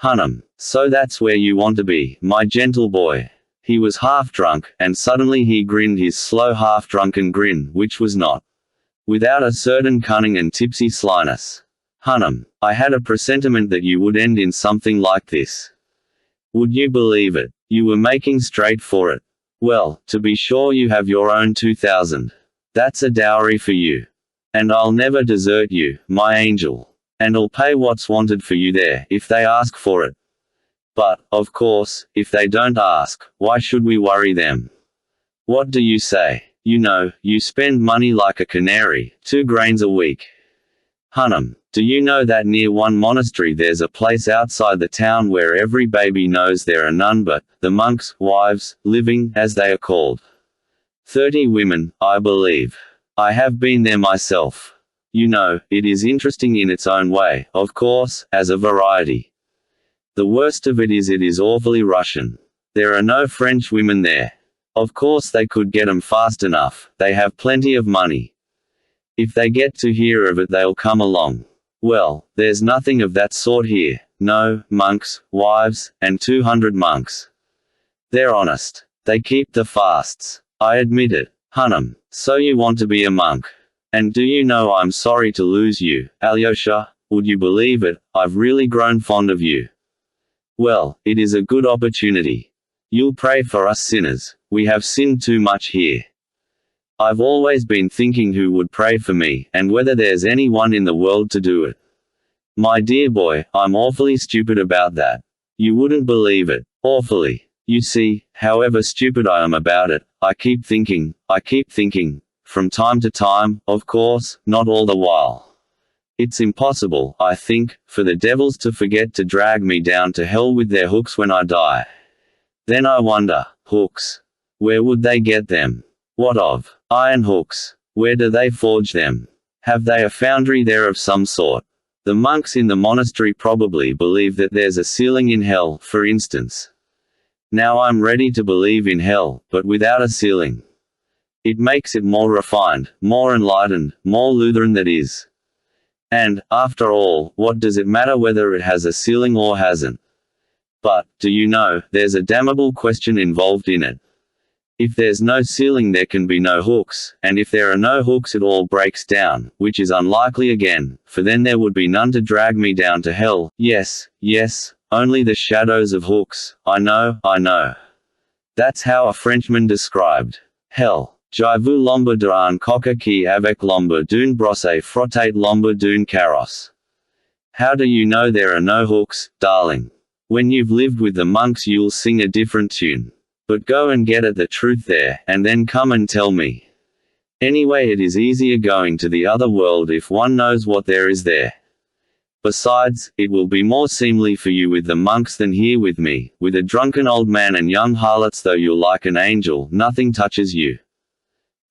[SPEAKER 1] Hunnam, so that's where you want to be, my gentle boy. He was half drunk, and suddenly he grinned his slow half-drunken grin, which was not without a certain cunning and tipsy slyness. Hunnam, I had a presentiment that you would end in something like this. Would you believe it? You were making straight for it. Well, to be sure you have your own 2,000. That's a dowry for you. And I'll never desert you, my angel. And I'll pay what's wanted for you there, if they ask for it. But, of course, if they don't ask, why should we worry them? What do you say? You know, you spend money like a canary, 2 grains a week. Hunnam, do you know that near one monastery there's a place outside the town where every baby knows there are none but the monks' wives, living, as they are called. 30 women, I believe. I have been there myself. You know, it is interesting in its own way, of course, as a variety. The worst of it is awfully Russian. There are no French women there. Of course they could get 'em fast enough, they have plenty of money. If they get to hear of it they'll come along. Well, there's nothing of that sort here. No, monks, wives, and 200 monks. They're honest. They keep the fasts. I admit it. Hunnam, so you want to be a monk. And do you know I'm sorry to lose you, Alyosha, would you believe it, I've really grown fond of you. Well, it is a good opportunity. You'll pray for us sinners. We have sinned too much here. I've always been thinking who would pray for me, and whether there's anyone in the world to do it. My dear boy, I'm awfully stupid about that. You wouldn't believe it. Awfully. You see, however stupid I am about it, I keep thinking, from time to time, of course, not all the while. It's impossible, I think, for the devils to forget to drag me down to hell with their hooks when I die. Then I wonder, hooks. Where would they get them? What of iron hooks? Where do they forge them? Have they a foundry there of some sort? The monks in the monastery probably believe that there's a ceiling in hell, for instance. Now I'm ready to believe in hell, but without a ceiling. It makes it more refined, more enlightened, more Lutheran, that is. And, after all, what does it matter whether it has a ceiling or hasn't? But, do you know, there's a damnable question involved in it. If there's no ceiling there can be no hooks, and if there are no hooks it all breaks down, which is unlikely again, for then there would be none to drag me down to hell. Yes, only the shadows of hooks, I know. That's how a Frenchman described hell. Je vous l'ombre d'un coq qui avec l'ombre d'une brosse frottate l'ombre d'une carrosse. How do you know there are no hooks, darling? When you've lived with the monks you'll sing a different tune. But go and get at the truth there, and then come and tell me. Anyway, it is easier going to the other world if one knows what there is there. Besides, it will be more seemly for you with the monks than here with me, with a drunken old man and young harlots. Though you're like an angel, nothing touches you.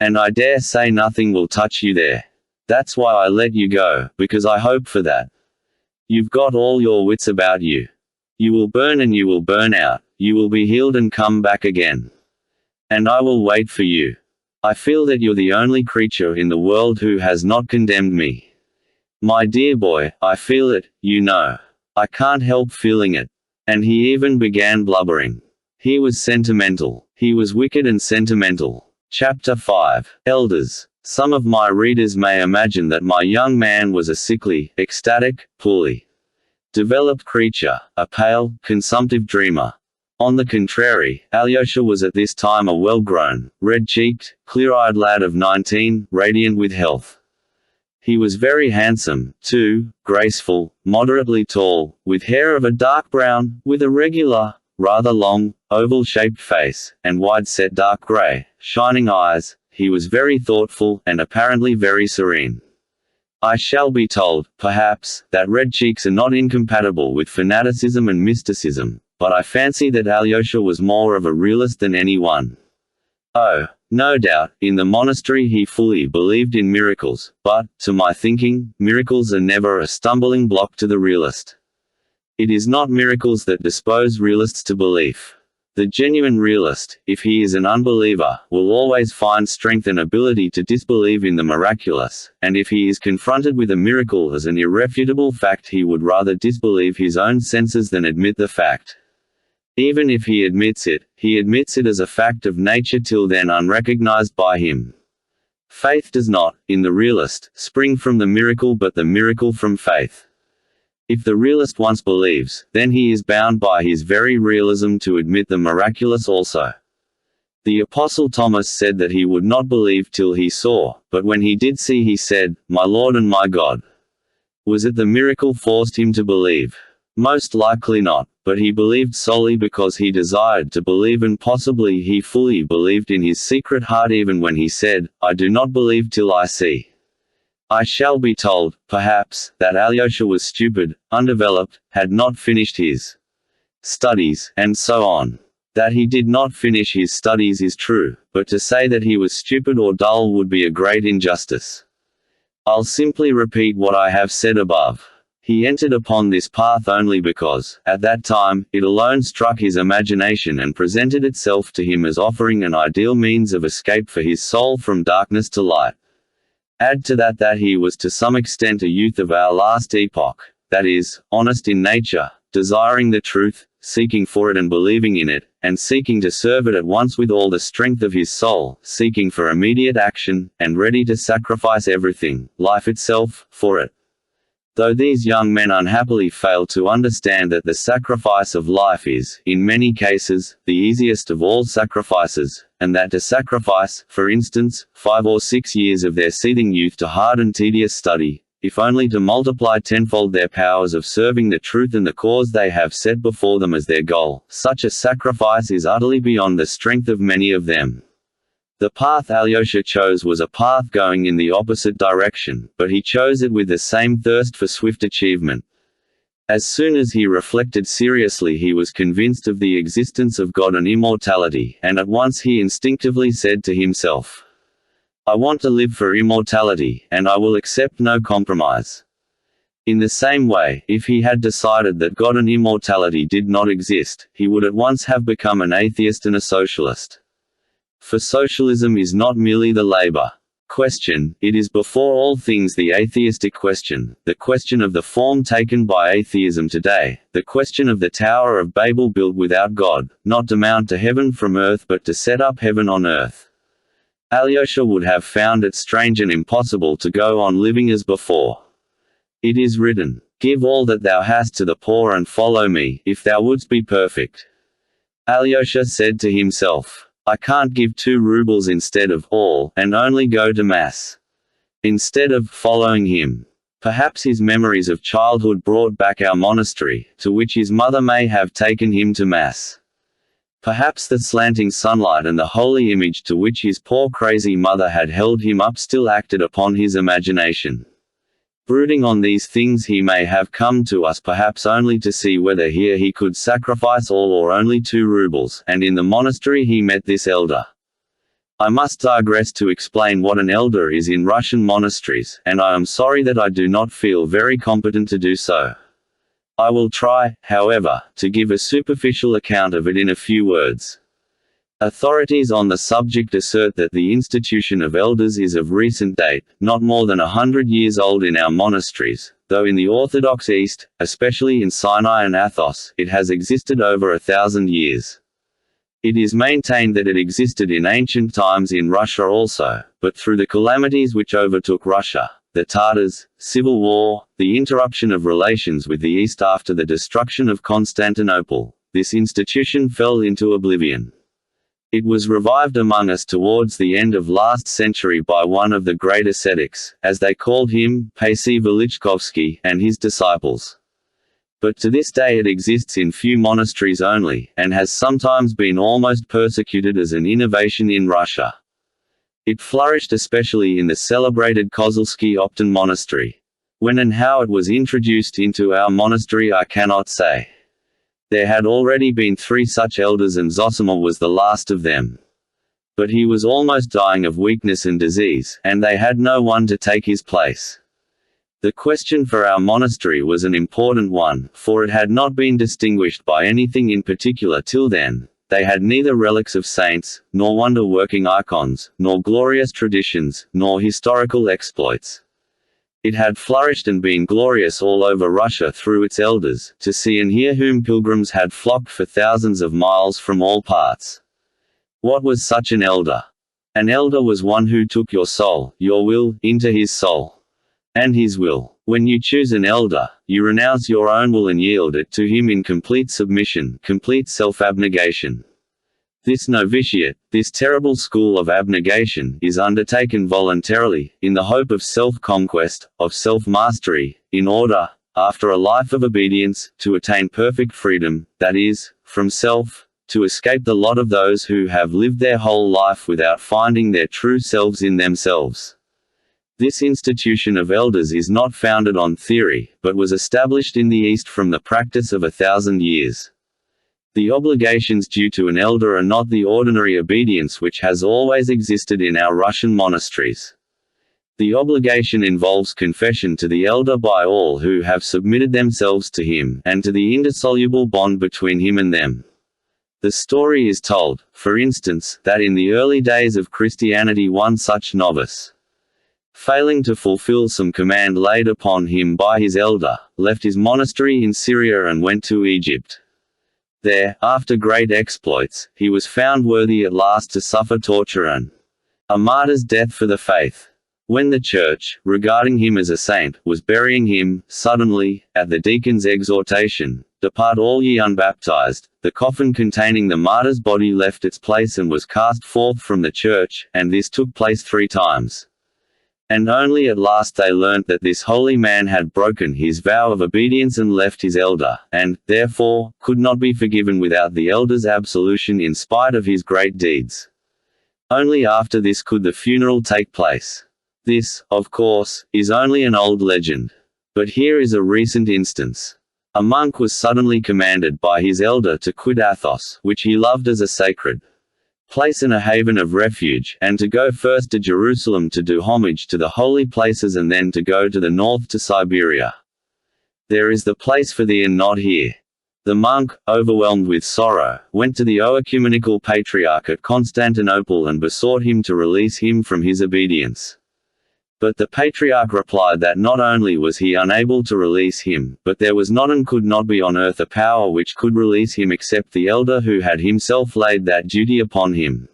[SPEAKER 1] And I dare say nothing will touch you there. That's why I let you go, because I hope for that. You've got all your wits about you. You will burn and you will burn out, you will be healed and come back again. And I will wait for you. I feel that you're the only creature in the world who has not condemned me. My dear boy, I feel it, you know. I can't help feeling it. And he even began blubbering. He was sentimental. He was wicked and sentimental. Chapter 5. Elders. Some of my readers may imagine that my young man was a sickly, ecstatic, poorly developed creature, a pale, consumptive dreamer. On the contrary, Alyosha was at this time a well-grown, red-cheeked, clear-eyed lad of 19, radiant with health. He was very handsome, too, graceful, moderately tall, with hair of a dark brown, with a regular, rather long, oval-shaped face, and wide-set dark grey, shining eyes. He was very thoughtful, and apparently very serene. I shall be told, perhaps, that red cheeks are not incompatible with fanaticism and mysticism, but I fancy that Alyosha was more of a realist than anyone. Oh, no doubt, in the monastery he fully believed in miracles, but, to my thinking, miracles are never a stumbling block to the realist. It is not miracles that dispose realists to belief. The genuine realist, if he is an unbeliever, will always find strength and ability to disbelieve in the miraculous, and if he is confronted with a miracle as an irrefutable fact, he would rather disbelieve his own senses than admit the fact. Even if he admits it as a fact of nature till then unrecognized by him. Faith does not, in the realist, spring from the miracle but the miracle from faith. If the realist once believes, then he is bound by his very realism to admit the miraculous also. The Apostle Thomas said that he would not believe till he saw, but when he did see he said, "My Lord and my God." Was it the miracle forced him to believe? Most likely not, but he believed solely because he desired to believe, and possibly he fully believed in his secret heart even when he said, "I do not believe till I see." I shall be told, perhaps, that Alyosha was stupid, undeveloped, had not finished his studies, and so on. That he did not finish his studies is true, but to say that he was stupid or dull would be a great injustice. I'll simply repeat what I have said above. He entered upon this path only because, at that time, it alone struck his imagination and presented itself to him as offering an ideal means of escape for his soul from darkness to light. Add to that he was to some extent a youth of our last epoch, that is, honest in nature, desiring the truth, seeking for it and believing in it, and seeking to serve it at once with all the strength of his soul, seeking for immediate action, and ready to sacrifice everything, life itself, for it. Though these young men unhappily fail to understand that the sacrifice of life is, in many cases, the easiest of all sacrifices, and that to sacrifice, for instance, 5 or 6 years of their seething youth to hard and tedious study, if only to multiply tenfold their powers of serving the truth and the cause they have set before them as their goal, such a sacrifice is utterly beyond the strength of many of them. The path Alyosha chose was a path going in the opposite direction, but he chose it with the same thirst for swift achievement. As soon as he reflected seriously he was convinced of the existence of God and immortality, and at once he instinctively said to himself, "I want to live for immortality, and I will accept no compromise." In the same way, if he had decided that God and immortality did not exist, he would at once have become an atheist and a socialist. For socialism is not merely the labor question, it is before all things the atheistic question, the question of the form taken by atheism today, the question of the Tower of Babel built without God, not to mount to heaven from earth but to set up heaven on earth. Alyosha would have found it strange and impossible to go on living as before. It is written, "Give all that thou hast to the poor and follow me, if thou wouldst be perfect." Alyosha said to himself, "I can't give 2 rubles instead of all, and only go to Mass." Instead of following him. Perhaps his memories of childhood brought back our monastery, to which his mother may have taken him to Mass. Perhaps the slanting sunlight and the holy image to which his poor crazy mother had held him up still acted upon his imagination. Brooding on these things he may have come to us perhaps only to see whether here he could sacrifice all or only 2 rubles, and in the monastery he met this elder. I must digress to explain what an elder is in Russian monasteries, and I am sorry that I do not feel very competent to do so. I will try, however, to give a superficial account of it in a few words. Authorities on the subject assert that the institution of elders is of recent date, not more than 100 years old in our monasteries, though in the Orthodox East, especially in Sinai and Athos, it has existed over 1,000 years. It is maintained that it existed in ancient times in Russia also, but through the calamities which overtook Russia, the Tatars, civil war, the interruption of relations with the East after the destruction of Constantinople, this institution fell into oblivion. It was revived among us towards the end of last century by one of the great ascetics, as they called him, Paisi Velichkovsky, and his disciples. But to this day it exists in few monasteries only, and has sometimes been almost persecuted as an innovation in Russia. It flourished especially in the celebrated Kozelsky Optin monastery. When and how it was introduced into our monastery I cannot say. There had already been 3 such elders and Zosima was the last of them. But he was almost dying of weakness and disease, and they had no one to take his place. The question for our monastery was an important one, for it had not been distinguished by anything in particular till then. They had neither relics of saints, nor wonder-working icons, nor glorious traditions, nor historical exploits. It had flourished and been glorious all over Russia through its elders, to see and hear whom pilgrims had flocked for thousands of miles from all parts. What was such an elder? An elder was one who took your soul, your will, into his soul. And his will. When you choose an elder, you renounce your own will and yield it to him in complete submission, complete self-abnegation. This novitiate, this terrible school of abnegation, is undertaken voluntarily, in the hope of self-conquest, of self-mastery, in order, after a life of obedience, to attain perfect freedom, that is, from self, to escape the lot of those who have lived their whole life without finding their true selves in themselves. This institution of elders is not founded on theory, but was established in the East from the practice of 1,000 years. The obligations due to an elder are not the ordinary obedience which has always existed in our Russian monasteries. The obligation involves confession to the elder by all who have submitted themselves to him, and to the indissoluble bond between him and them. The story is told, for instance, that in the early days of Christianity one such novice, failing to fulfill some command laid upon him by his elder, left his monastery in Syria and went to Egypt. There, after great exploits, he was found worthy at last to suffer torture and a martyr's death for the faith. When the Church, regarding him as a saint, was burying him, suddenly, at the deacon's exhortation, "Depart all ye unbaptized," the coffin containing the martyr's body left its place and was cast forth from the church, and this took place 3 times. And only at last they learnt that this holy man had broken his vow of obedience and left his elder, and, therefore, could not be forgiven without the elder's absolution in spite of his great deeds. Only after this could the funeral take place. This, of course, is only an old legend. But here is a recent instance. A monk was suddenly commanded by his elder to quit Athos, which he loved as a sacred place and a haven of refuge, and to go first to Jerusalem to do homage to the holy places and then to go to the north to Siberia. "There is the place for thee and not here." The monk, overwhelmed with sorrow, went to the oecumenical patriarch at Constantinople and besought him to release him from his obedience. But the patriarch replied that not only was he unable to release him, but there was not and could not be on earth a power which could release him except the elder who had himself laid that duty upon him.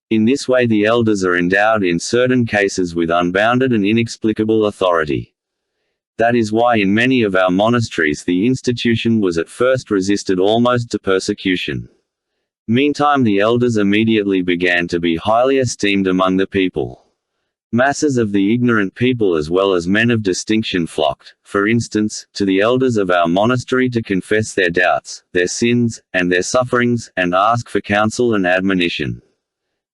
[SPEAKER 1] In this way the elders are endowed in certain cases with unbounded and inexplicable authority. That is why in many of our monasteries the institution was at first resisted almost to persecution. Meantime the elders immediately began to be highly esteemed among the people. Masses of the ignorant people as well as men of distinction flocked, for instance, to the elders of our monastery to confess their doubts, their sins, and their sufferings, and ask for counsel and admonition.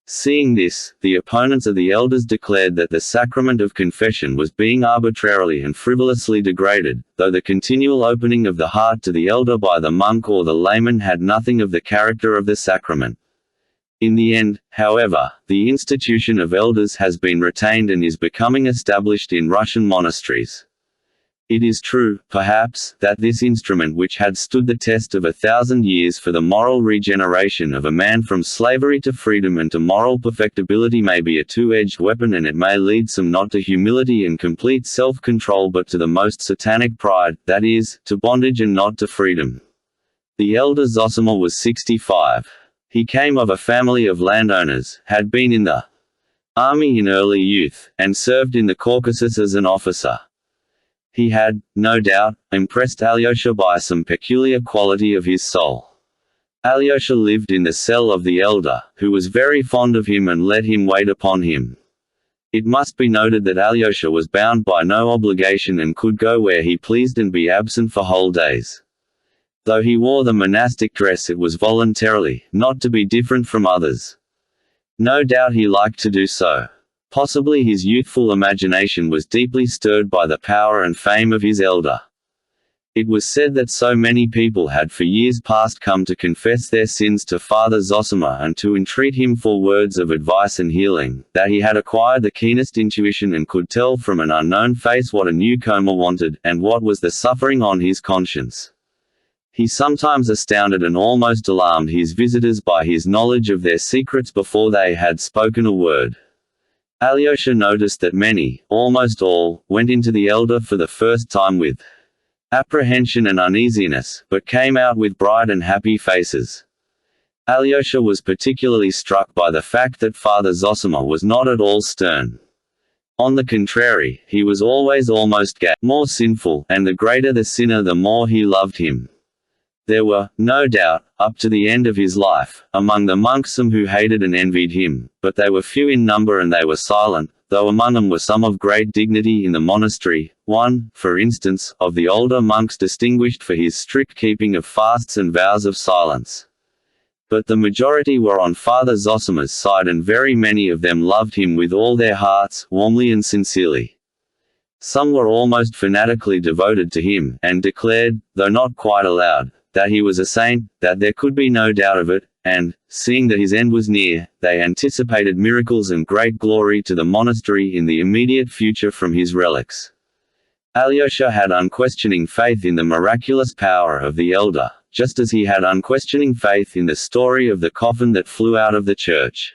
[SPEAKER 1] Seeing this, the opponents of the elders declared that the sacrament of confession was being arbitrarily and frivolously degraded, though the continual opening of the heart to the elder by the monk or the layman had nothing of the character of the sacrament. In the end, however, the institution of elders has been retained and is becoming established in Russian monasteries. It is true, perhaps, that this instrument, which had stood the test of 1,000 years for the moral regeneration of a man from slavery to freedom and to moral perfectibility, may be a two-edged weapon, and it may lead some not to humility and complete self-control but to the most satanic pride, that is, to bondage and not to freedom. The elder Zosima was 65. He came of a family of landowners, had been in the army in early youth, and served in the Caucasus as an officer. He had, no doubt, impressed Alyosha by some peculiar quality of his soul. Alyosha lived in the cell of the elder, who was very fond of him and let him wait upon him. It must be noted that Alyosha was bound by no obligation and could go where he pleased and be absent for whole days. Though he wore the monastic dress, it was voluntarily, not to be different from others. No doubt he liked to do so. Possibly his youthful imagination was deeply stirred by the power and fame of his elder. It was said that so many people had for years past come to confess their sins to Father Zosima and to entreat him for words of advice and healing, that he had acquired the keenest intuition and could tell from an unknown face what a newcomer wanted, and what was the suffering on his conscience. He sometimes astounded and almost alarmed his visitors by his knowledge of their secrets before they had spoken a word. Alyosha noticed that many, almost all, went into the elder for the first time with apprehension and uneasiness, but came out with bright and happy faces. Alyosha was particularly struck by the fact that Father Zosima was not at all stern. On the contrary, he was always almost gay, more sinful, and the greater the sinner the more he loved him. There were, no doubt, up to the end of his life, among the monks some who hated and envied him, but they were few in number and they were silent, though among them were some of great dignity in the monastery, one, for instance, of the older monks distinguished for his strict keeping of fasts and vows of silence. But the majority were on Father Zosima's side, and very many of them loved him with all their hearts, warmly and sincerely. Some were almost fanatically devoted to him, and declared, though not quite aloud, that he was a saint, that there could be no doubt of it, and, seeing that his end was near, they anticipated miracles and great glory to the monastery in the immediate future from his relics. Alyosha had unquestioning faith in the miraculous power of the elder, just as he had unquestioning faith in the story of the coffin that flew out of the church.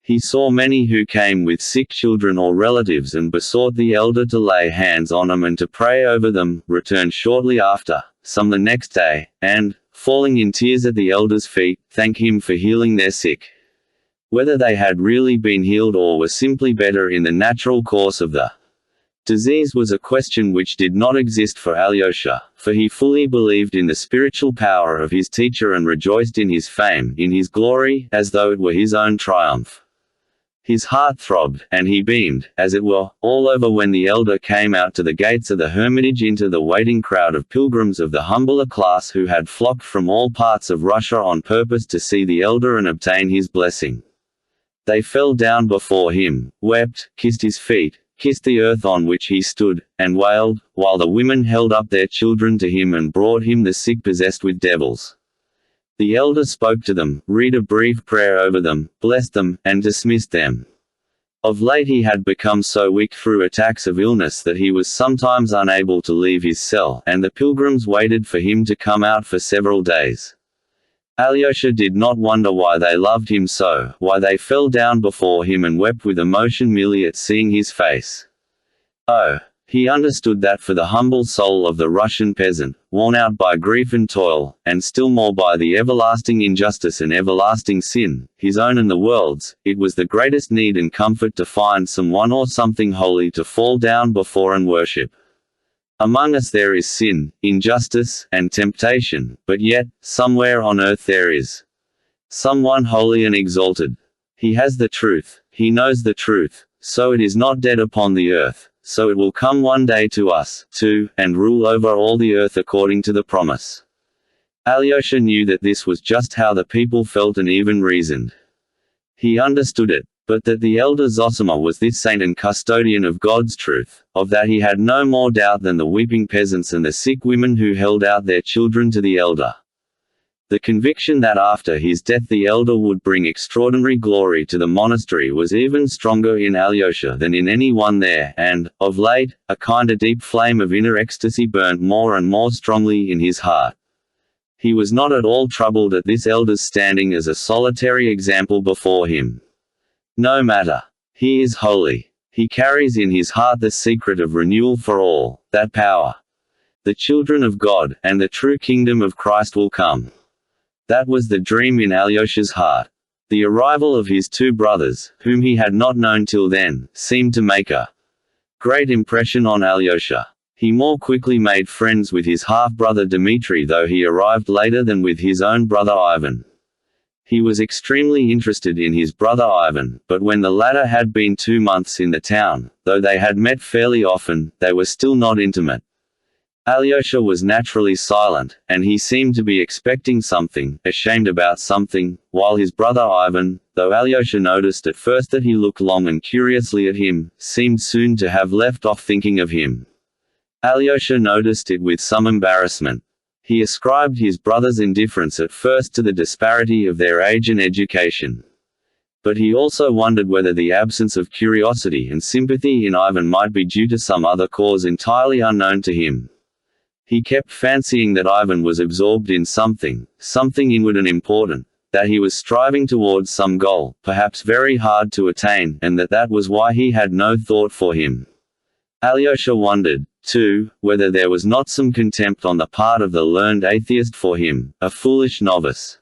[SPEAKER 1] He saw many who came with sick children or relatives and besought the elder to lay hands on them and to pray over them, return shortly after, some the next day, and, falling in tears at the elder's feet, thank him for healing their sick. Whether they had really been healed or were simply better in the natural course of the disease was a question which did not exist for Alyosha, for he fully believed in the spiritual power of his teacher and rejoiced in his fame, in his glory, as though it were his own triumph. His heart throbbed, and he beamed, as it were, all over when the elder came out to the gates of the hermitage into the waiting crowd of pilgrims of the humbler class who had flocked from all parts of Russia on purpose to see the elder and obtain his blessing. They fell down before him, wept, kissed his feet, kissed the earth on which he stood, and wailed, while the women held up their children to him and brought him the sick possessed with devils. The elder spoke to them, read a brief prayer over them, blessed them, and dismissed them. Of late he had become so weak through attacks of illness that he was sometimes unable to leave his cell, and the pilgrims waited for him to come out for several days. Alyosha did not wonder why they loved him so, why they fell down before him and wept with emotion merely at seeing his face. Oh! He understood that for the humble soul of the Russian peasant, worn out by grief and toil, and still more by the everlasting injustice and everlasting sin, his own and the world's, it was the greatest need and comfort to find someone or something holy to fall down before and worship. Among us there is sin, injustice, and temptation, but yet, somewhere on earth there is someone holy and exalted. He has the truth, he knows the truth, so it is not dead upon the earth. So it will come one day to us, too, and rule over all the earth according to the promise. Alyosha knew that this was just how the people felt and even reasoned. He understood it, but that the elder Zosima was this saint and custodian of God's truth, of that he had no more doubt than the weeping peasants and the sick women who held out their children to the elder. The conviction that after his death the elder would bring extraordinary glory to the monastery was even stronger in Alyosha than in anyone there, and, of late, a kind of deep flame of inner ecstasy burnt more and more strongly in his heart. He was not at all troubled at this elder's standing as a solitary example before him. No matter. He is holy. He carries in his heart the secret of renewal for all, that power. The children of God, and the true kingdom of Christ will come. That was the dream in Alyosha's heart. The arrival of his two brothers, whom he had not known till then, seemed to make a great impression on Alyosha. He more quickly made friends with his half-brother Dmitri, though he arrived later than with his own brother Ivan. He was extremely interested in his brother Ivan, but when the latter had been 2 months in the town, though they had met fairly often, they were still not intimate. Alyosha was naturally silent, and he seemed to be expecting something, ashamed about something, while his brother Ivan, though Alyosha noticed at first that he looked long and curiously at him, seemed soon to have left off thinking of him. Alyosha noticed it with some embarrassment. He ascribed his brother's indifference at first to the disparity of their age and education. But he also wondered whether the absence of curiosity and sympathy in Ivan might be due to some other cause entirely unknown to him. He kept fancying that Ivan was absorbed in something inward and important, that he was striving towards some goal, perhaps very hard to attain, and that was why he had no thought for him. Alyosha wondered, too, whether there was not some contempt on the part of the learned atheist for him, a foolish novice.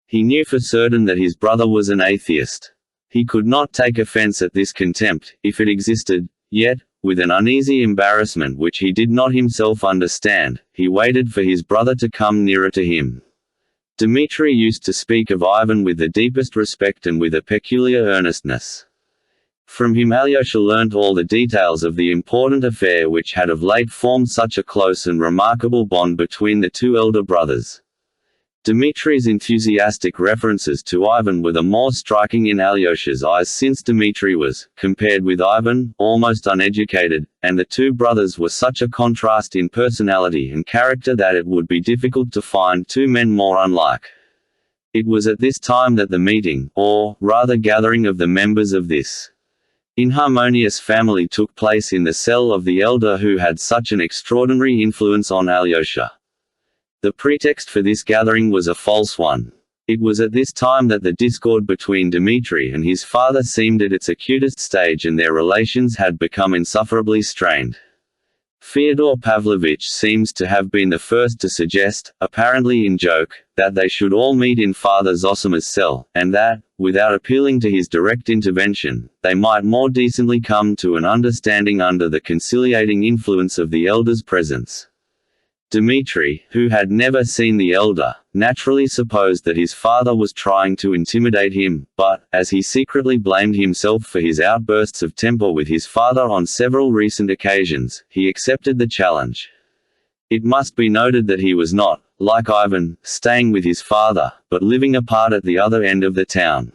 [SPEAKER 1] He knew for certain that his brother was an atheist. He could not take offense at this contempt, if it existed, yet, with an uneasy embarrassment which he did not himself understand, he waited for his brother to come nearer to him. Dmitri used to speak of Ivan with the deepest respect and with a peculiar earnestness. From him Alyosha learnt all the details of the important affair which had of late formed such a close and remarkable bond between the two elder brothers. Dmitri's enthusiastic references to Ivan were the more striking in Alyosha's eyes since Dmitri was, compared with Ivan, almost uneducated, and the two brothers were such a contrast in personality and character that it would be difficult to find two men more unlike. It was at this time that the meeting, or, rather gathering of the members of this inharmonious family took place in the cell of the elder who had such an extraordinary influence on Alyosha. The pretext for this gathering was a false one. It was at this time that the discord between Dmitri and his father seemed at its acutest stage and their relations had become insufferably strained. Fyodor Pavlovitch seems to have been the first to suggest, apparently in joke, that they should all meet in Father Zosima's cell, and that, without appealing to his direct intervention, they might more decently come to an understanding under the conciliating influence of the elder's presence. Dmitri, who had never seen the elder, naturally supposed that his father was trying to intimidate him, but, as he secretly blamed himself for his outbursts of temper with his father on several recent occasions, he accepted the challenge. It must be noted that he was not, like Ivan, staying with his father, but living apart at the other end of the town.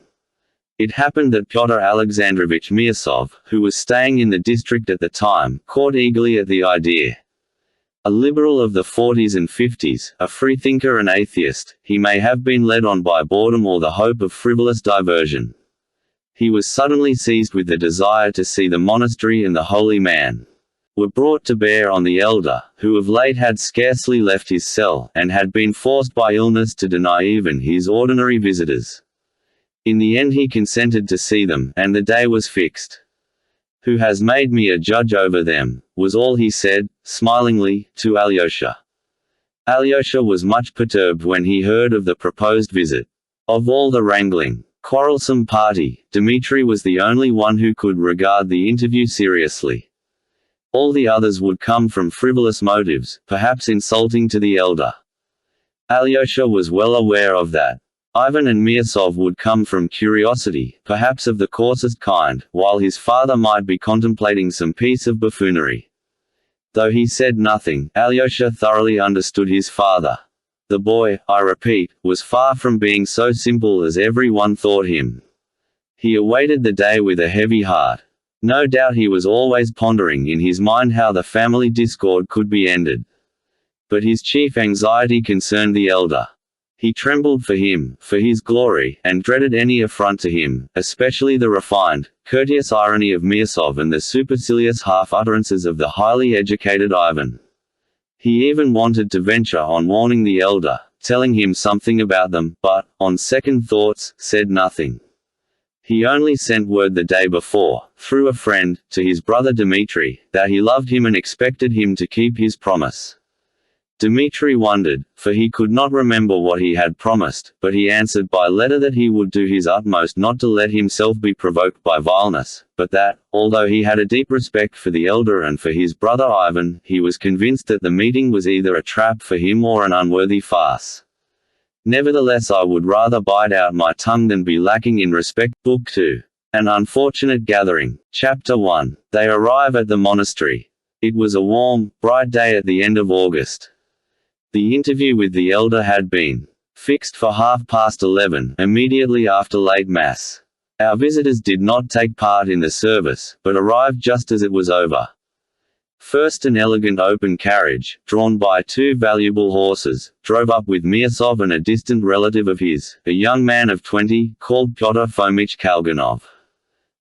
[SPEAKER 1] It happened that Pyotr Alexandrovich Miasov, who was staying in the district at the time, caught eagerly at the idea. A liberal of the 40s and 50s, a freethinker and atheist, he may have been led on by boredom or the hope of frivolous diversion. He was suddenly seized with the desire to see the monastery and the holy man. Were brought to bear on the elder, who of late had scarcely left his cell, and had been forced by illness to deny even his ordinary visitors. In the end he consented to see them, and the day was fixed. "Who has made me a judge over them," was all he said, smilingly, to Alyosha. Alyosha was much perturbed when he heard of the proposed visit. Of all the wrangling, quarrelsome party, Dmitri was the only one who could regard the interview seriously. All the others would come from frivolous motives, perhaps insulting to the elder. Alyosha was well aware of that. Ivan and Miasov would come from curiosity, perhaps of the coarsest kind, while his father might be contemplating some piece of buffoonery. Though he said nothing, Alyosha thoroughly understood his father. The boy, I repeat, was far from being so simple as everyone thought him. He awaited the day with a heavy heart. No doubt he was always pondering in his mind how the family discord could be ended. But his chief anxiety concerned the elder. He trembled for him, for his glory, and dreaded any affront to him, especially the refined, courteous irony of Miasov and the supercilious half-utterances of the highly educated Ivan. He even wanted to venture on warning the elder, telling him something about them, but, on second thoughts, said nothing. He only sent word the day before, through a friend, to his brother Dmitri, that he loved him and expected him to keep his promise. Dmitri wondered, for he could not remember what he had promised, but he answered by letter that he would do his utmost not to let himself be provoked by vileness, but that, although he had a deep respect for the elder and for his brother Ivan, he was convinced that the meeting was either a trap for him or an unworthy farce. Nevertheless, I would rather bite out my tongue than be lacking in respect. Book 2. An Unfortunate Gathering. Chapter 1. They arrive at the monastery. It was a warm, bright day at the end of August. The interview with the elder had been fixed for 11:30, immediately after late Mass. Our visitors did not take part in the service, but arrived just as it was over. First, an elegant open carriage, drawn by 2 valuable horses, drove up with Miasov and a distant relative of his, a young man of 20, called Pyotr Fomich Kalganov.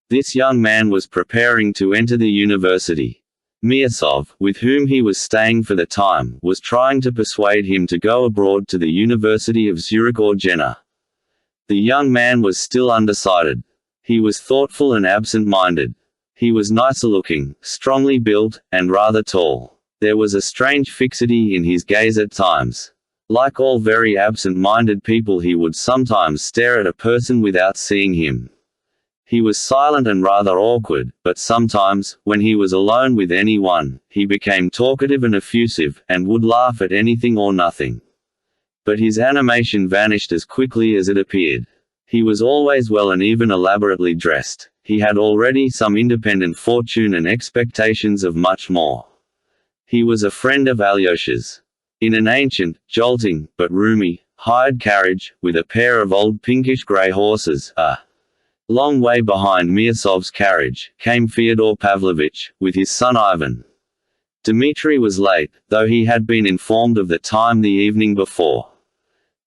[SPEAKER 1] This young man was preparing to enter the university. Miasov, with whom he was staying for the time, was trying to persuade him to go abroad to the University of Zurich or Jena. The young man was still undecided. He was thoughtful and absent-minded. He was nicer-looking, strongly built, and rather tall. There was a strange fixity in his gaze at times. Like all very absent-minded people, he would sometimes stare at a person without seeing him. He was silent and rather awkward, but sometimes, when he was alone with anyone, he became talkative and effusive, and would laugh at anything or nothing. But his animation vanished as quickly as it appeared. He was always well and even elaborately dressed. He had already some independent fortune and expectations of much more. He was a friend of Alyosha's. In an ancient, jolting, but roomy, hired carriage, with a pair of old pinkish-grey horses, long way behind Miasov's carriage, came Fyodor Pavlovitch, with his son Ivan. Dmitri was late, though he had been informed of the time the evening before.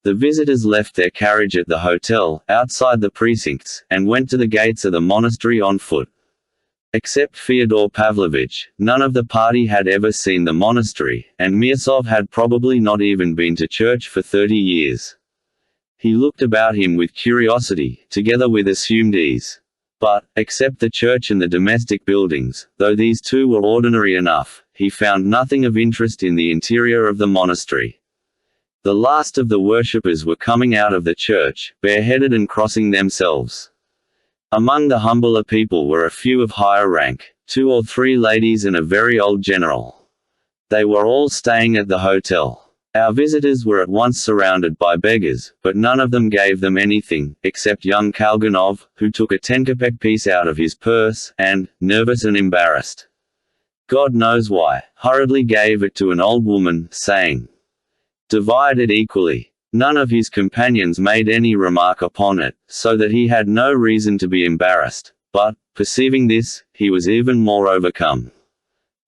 [SPEAKER 1] The visitors left their carriage at the hotel, outside the precincts, and went to the gates of the monastery on foot. Except Fyodor Pavlovitch, none of the party had ever seen the monastery, and Miasov had probably not even been to church for 30 years. He looked about him with curiosity, together with assumed ease. But, except the church and the domestic buildings, though these too were ordinary enough, he found nothing of interest in the interior of the monastery. The last of the worshippers were coming out of the church, bareheaded and crossing themselves. Among the humbler people were a few of higher rank, 2 or 3 ladies and a very old general. They were all staying at the hotel. Our visitors were at once surrounded by beggars, but none of them gave them anything, except young Kalganov, who took a 10-kopek piece out of his purse, and, nervous and embarrassed, God knows why, hurriedly gave it to an old woman, saying, "Divide it equally." None of his companions made any remark upon it, so that he had no reason to be embarrassed, but, perceiving this, he was even more overcome.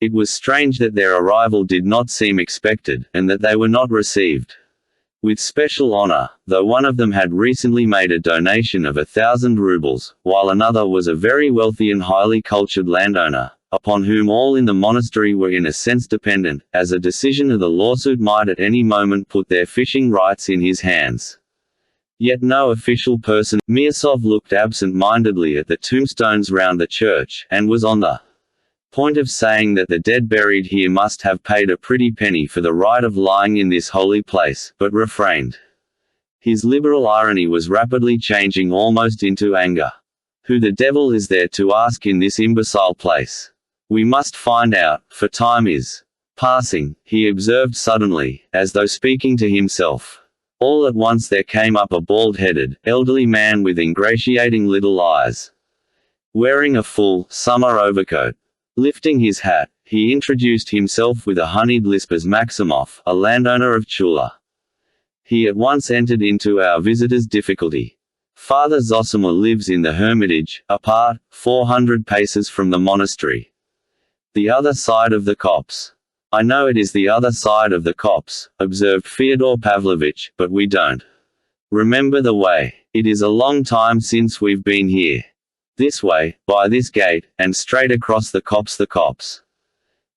[SPEAKER 1] It was strange that their arrival did not seem expected, and that they were not received with special honor, though one of them had recently made a donation of 1,000 rubles, while another was a very wealthy and highly cultured landowner, upon whom all in the monastery were in a sense dependent, as a decision of the lawsuit might at any moment put their fishing rights in his hands. Yet no official person. Miasov looked absent-mindedly at the tombstones round the church, and was on the point of saying that the dead buried here must have paid a pretty penny for the right of lying in this holy place, but refrained. His liberal irony was rapidly changing almost into anger. Who the devil is there to ask in this imbecile place? We must find out, for time is passing, he observed suddenly, as though speaking to himself. All at once there came up a bald-headed, elderly man with ingratiating little eyes, wearing a full, summer overcoat. Lifting his hat, he introduced himself with a honeyed lisp as Maximov, a landowner of Chula. He at once entered into our visitor's difficulty. Father Zosima lives in the hermitage, apart, 400 paces from the monastery. The other side of the copse. I know it is the other side of the copse, observed Fyodor Pavlovitch, but we don't Remember the way. It is a long time since we've been here. This way, by this gate, and straight across the copse.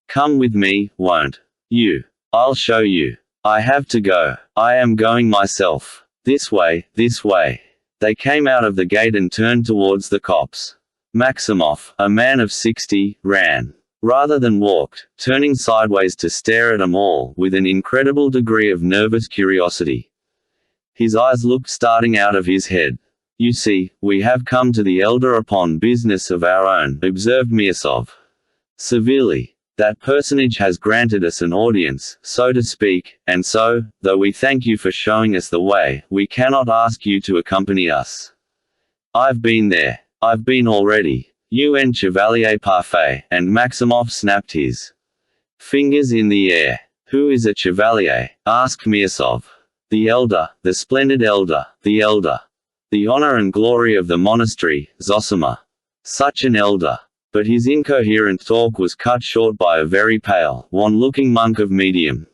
[SPEAKER 1] Come with me, won't you? I'll show you. I have to go. I am going myself. This way, this way. They came out of the gate and turned towards the copse. Maximov, a man of 60, ran. Rather than walked, turning sideways to stare at them all, with an incredible degree of nervous curiosity. His eyes looked starting out of his head. You see, we have come to the elder upon business of our own, observed Miasov severely. That personage has granted us an audience, so to speak, and so, though we thank you for showing us the way, we cannot ask you to accompany us. I've been there. I've been already. UN Chevalier Parfait, and Maximov snapped his fingers in the air. Who is a chevalier? Asked Miasov. The elder, the splendid elder, the elder. The honor and glory of the monastery, Zosima. Such an elder. But his incoherent talk was cut short by a very pale, wan-looking monk of medium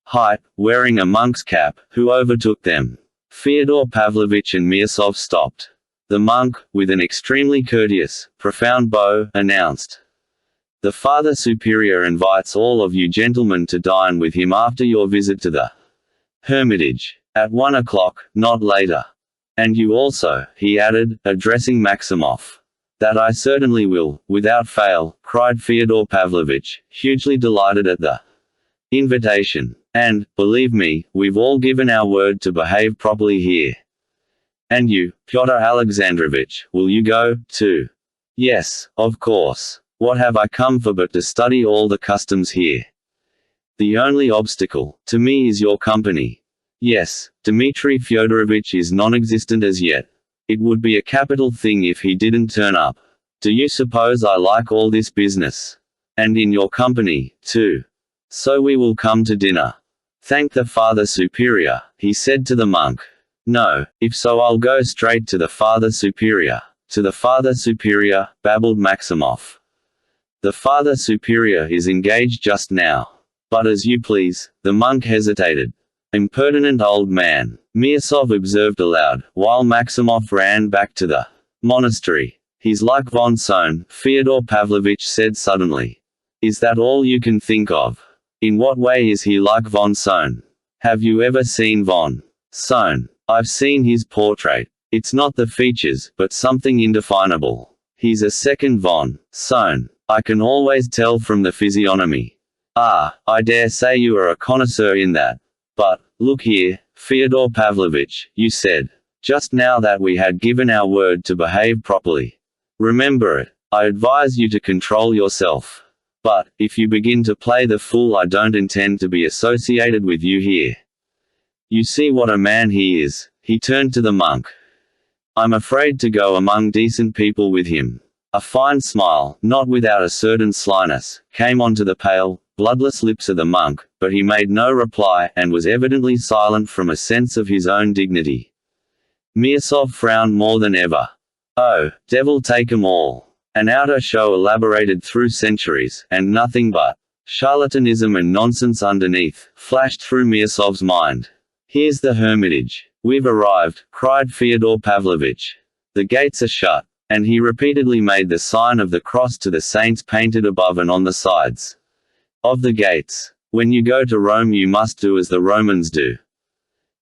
[SPEAKER 1] height, wearing a monk's cap, who overtook them. Fyodor Pavlovich and Miasov stopped. The monk, with an extremely courteous, profound bow, announced, "The Father Superior invites all of you gentlemen to dine with him after your visit to the hermitage. At 1 o'clock, not later. And you also," he added, addressing Maximov. "That I certainly will, without fail," cried Fyodor Pavlovich, hugely delighted at the invitation. "And, believe me, we've all given our word to behave properly here." "And you, Pyotr Alexandrovich, will you go, too?" "Yes, of course. What have I come for but to study all the customs here? The only obstacle, to me, is your company." "Yes, Dmitri Fyodorovich is non-existent as yet. It would be a capital thing if he didn't turn up. Do you suppose I like all this business? And in your company, too. So we will come to dinner." "Thank the Father Superior," he said to the monk. "No, if so I'll go straight to the Father Superior." "To the Father Superior," babbled Maximov. "The Father Superior is engaged just now." "But as you please." The monk hesitated. "Impertinent old man," Miasov observed aloud, while Maximov ran back to the monastery. "He's like von Sohn," Fyodor Pavlovich said suddenly. "Is that all you can think of? In what way is he like von Sohn? Have you ever seen von Sohn?" "I've seen his portrait. It's not the features, but something indefinable. He's a second von Sohn. I can always tell from the physiognomy." "Ah, I dare say you are a connoisseur in that. But, look here, Fyodor Pavlovich, you said just now that we had given our word to behave properly. Remember it. I advise you to control yourself. But, if you begin to play the fool, I don't intend to be associated with you here. You see what a man he is." He turned to the monk. "I'm afraid to go among decent people with him." A fine smile, not without a certain slyness, came onto the pale, bloodless lips of the monk, but he made no reply, and was evidently silent from a sense of his own dignity. Miasov frowned more than ever. Oh, devil take 'em all. An outer show elaborated through centuries, and nothing but charlatanism and nonsense underneath, flashed through Miasov's mind. "Here's the hermitage. We've arrived," cried Fyodor Pavlovich. "The gates are shut." And he repeatedly made the sign of the cross to the saints painted above and on the sides of the gates. "When you go to Rome you must do as the Romans do.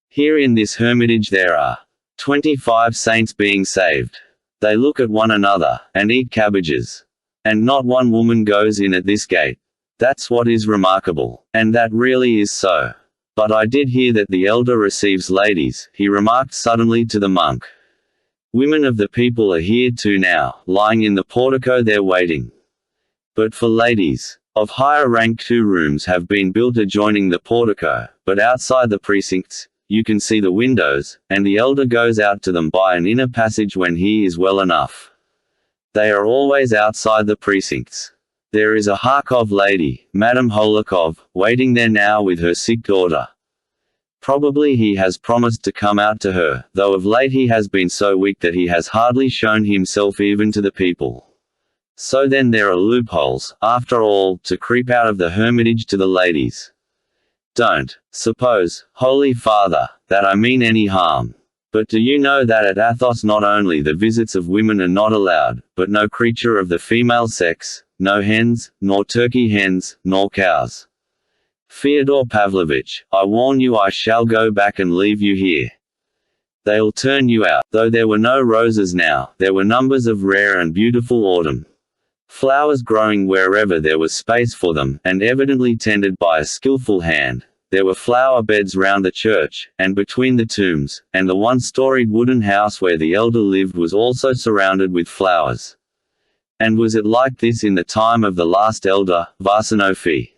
[SPEAKER 1] Here in this hermitage there are 25 saints being saved. They look at one another, and eat cabbages. And not one woman goes in at this gate. That's what is remarkable, and that really is so. But I did hear that the elder receives ladies," he remarked suddenly to the monk. "Women of the people are here too now, lying in the portico there waiting. But for ladies of higher rank 2 rooms have been built adjoining the portico, but outside the precincts. You can see the windows, and the elder goes out to them by an inner passage when he is well enough. They are always outside the precincts. There is a Kharkov lady, Madame Holikov, waiting there now with her sick daughter. Probably he has promised to come out to her, though of late he has been so weak that he has hardly shown himself even to the people. So then there are loopholes, after all, to creep out of the hermitage to the ladies. Don't suppose, Holy Father, that I mean any harm. But do you know that at Athos not only the visits of women are not allowed, but no creature of the female sex, no hens, nor turkey hens, nor cows. Fyodor Pavlovitch, I warn you I shall go back and leave you here. They'll turn you out. Though there were no roses now, there were numbers of rare and beautiful autumn flowers growing wherever there was space for them, and evidently tended by a skillful hand. There were flower beds round the church, and between the tombs, and the one-storied wooden house where the elder lived was also surrounded with flowers. And was it like this in the time of the last elder, Varsinofi?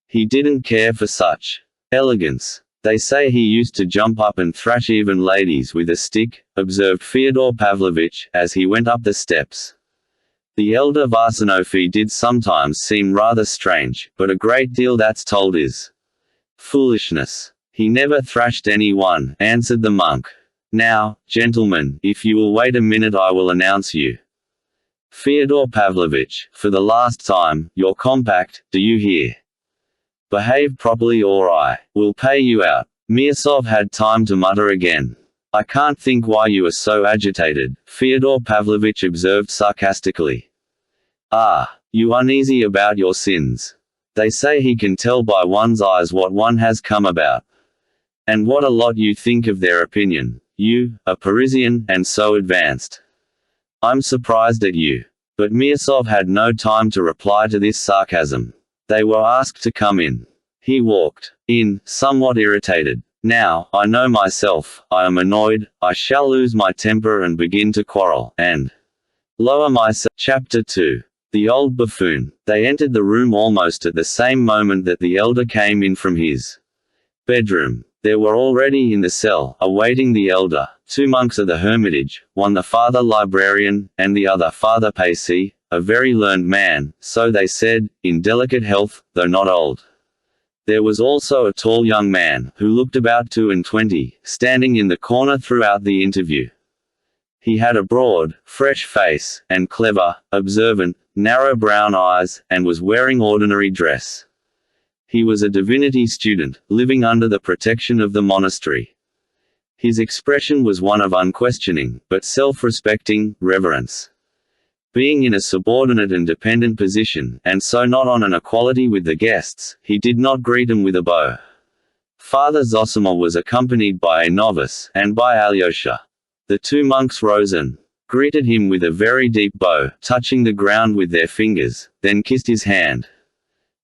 [SPEAKER 1] He didn't care for such elegance. They say he used to jump up and thrash even ladies with a stick, observed Fyodor Pavlovitch, as he went up the steps. The elder Varsinofi did sometimes seem rather strange, but a great deal that's told is foolishness. He never thrashed anyone, answered the monk. Now, gentlemen, if you will wait a minute I will announce you. Fyodor Pavlovitch, for the last time, your compact, do you hear? Behave properly or I will pay you out. Mirsov had time to mutter again. I can't think why you are so agitated, Fyodor Pavlovitch observed sarcastically. Ah, you uneasy about your sins. They say he can tell by one's eyes what one has come about. And what a lot you think of their opinion, you, a Parisian, and so advanced. I'm surprised at you. But Mirsov had no time to reply to this sarcasm. They were asked to come in. He walked in, somewhat irritated. Now, I know myself, I am annoyed, I shall lose my temper and begin to quarrel, and lower myself. Chapter 2. The old buffoon. They entered the room almost at the same moment that the elder came in from his bedroom. There were already in the cell, awaiting the elder, 2 monks of the hermitage, one the father librarian, and the other Father Pacy, a very learned man, so they said, in delicate health, though not old. There was also a tall young man, who looked about 22, standing in the corner throughout the interview. He had a broad, fresh face, and clever, observant, narrow brown eyes, and was wearing ordinary dress. He was a divinity student, living under the protection of the monastery. His expression was one of unquestioning, but self-respecting, reverence. Being in a subordinate and dependent position, and so not on an equality with the guests, he did not greet them with a bow. Father Zosima was accompanied by a novice, and by Alyosha. The 2 monks rose and greeted him with a very deep bow, touching the ground with their fingers, then kissed his hand.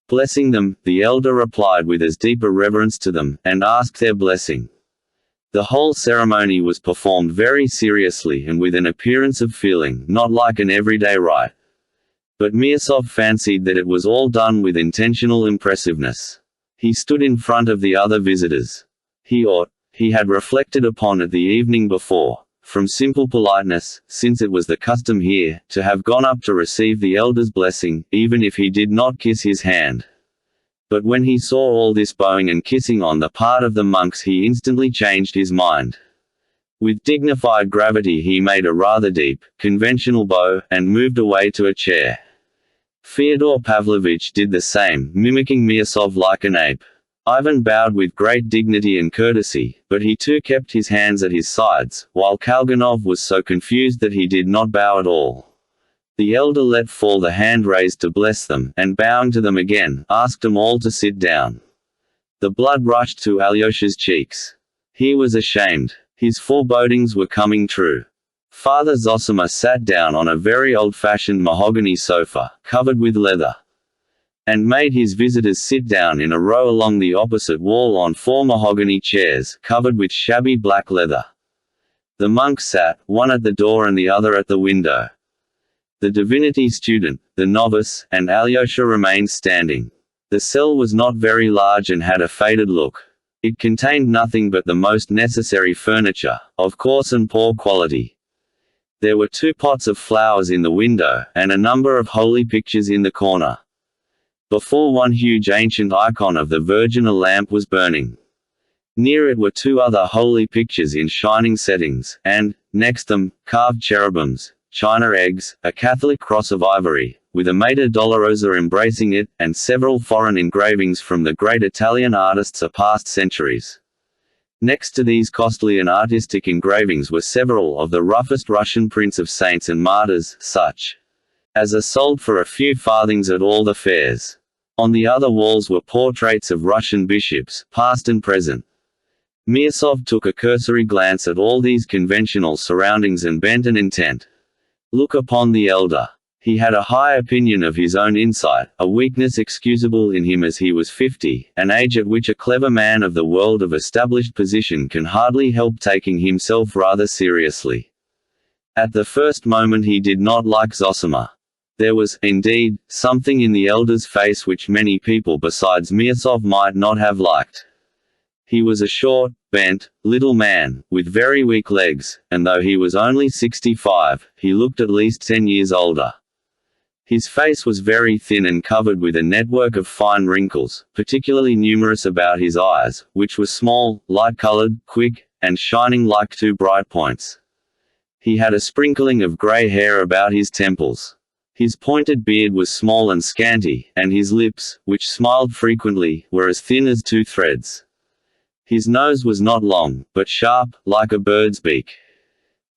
[SPEAKER 1] Blessing them, the elder replied with as deep a reverence to them, and asked their blessing. The whole ceremony was performed very seriously and with an appearance of feeling, not like an everyday rite. But Mirsov fancied that it was all done with intentional impressiveness. He stood in front of the other visitors. He had reflected upon it the evening before, from simple politeness, since it was the custom here, to have gone up to receive the elder's blessing, even if he did not kiss his hand. But when he saw all this bowing and kissing on the part of the monks he instantly changed his mind. With dignified gravity he made a rather deep, conventional bow, and moved away to a chair. Fyodor Pavlovitch did the same, mimicking Mirsov like an ape. Ivan bowed with great dignity and courtesy, but he too kept his hands at his sides, while Kalganov was so confused that he did not bow at all. The elder let fall the hand raised to bless them, and bowing to them again, asked them all to sit down. The blood rushed to Alyosha's cheeks. He was ashamed. His forebodings were coming true. Father Zosima sat down on a very old-fashioned mahogany sofa, covered with leather, and made his visitors sit down in a row along the opposite wall on 4 mahogany chairs, covered with shabby black leather. The monks sat, one at the door and the other at the window. The divinity student, the novice, and Alyosha remained standing. The cell was not very large and had a faded look. It contained nothing but the most necessary furniture, of coarse and poor quality. There were 2 pots of flowers in the window, and a number of holy pictures in the corner. Before one huge ancient icon of the Virgin a lamp was burning. Near it were 2 other holy pictures in shining settings, and, next them, carved cherubims, china eggs, a Catholic cross of ivory, with a Mater Dolorosa embracing it, and several foreign engravings from the great Italian artists of past centuries. Next to these costly and artistic engravings were several of the roughest Russian prints of saints and martyrs, such as are sold for a few farthings at all the fairs. On the other walls were portraits of Russian bishops, past and present. Miasov took a cursory glance at all these conventional surroundings and bent an intent look upon the elder. He had a high opinion of his own insight, a weakness excusable in him as he was 50, an age at which a clever man of the world of established position can hardly help taking himself rather seriously. At the first moment he did not like Zosima. There was, indeed, something in the elder's face which many people besides Miasov might not have liked. He was a short, bent, little man, with very weak legs, and though he was only 65, he looked at least 10 years older. His face was very thin and covered with a network of fine wrinkles, particularly numerous about his eyes, which were small, light-colored, quick, and shining like two bright points. He had a sprinkling of grey hair about his temples. His pointed beard was small and scanty, and his lips, which smiled frequently, were as thin as two threads. His nose was not long, but sharp, like a bird's beak.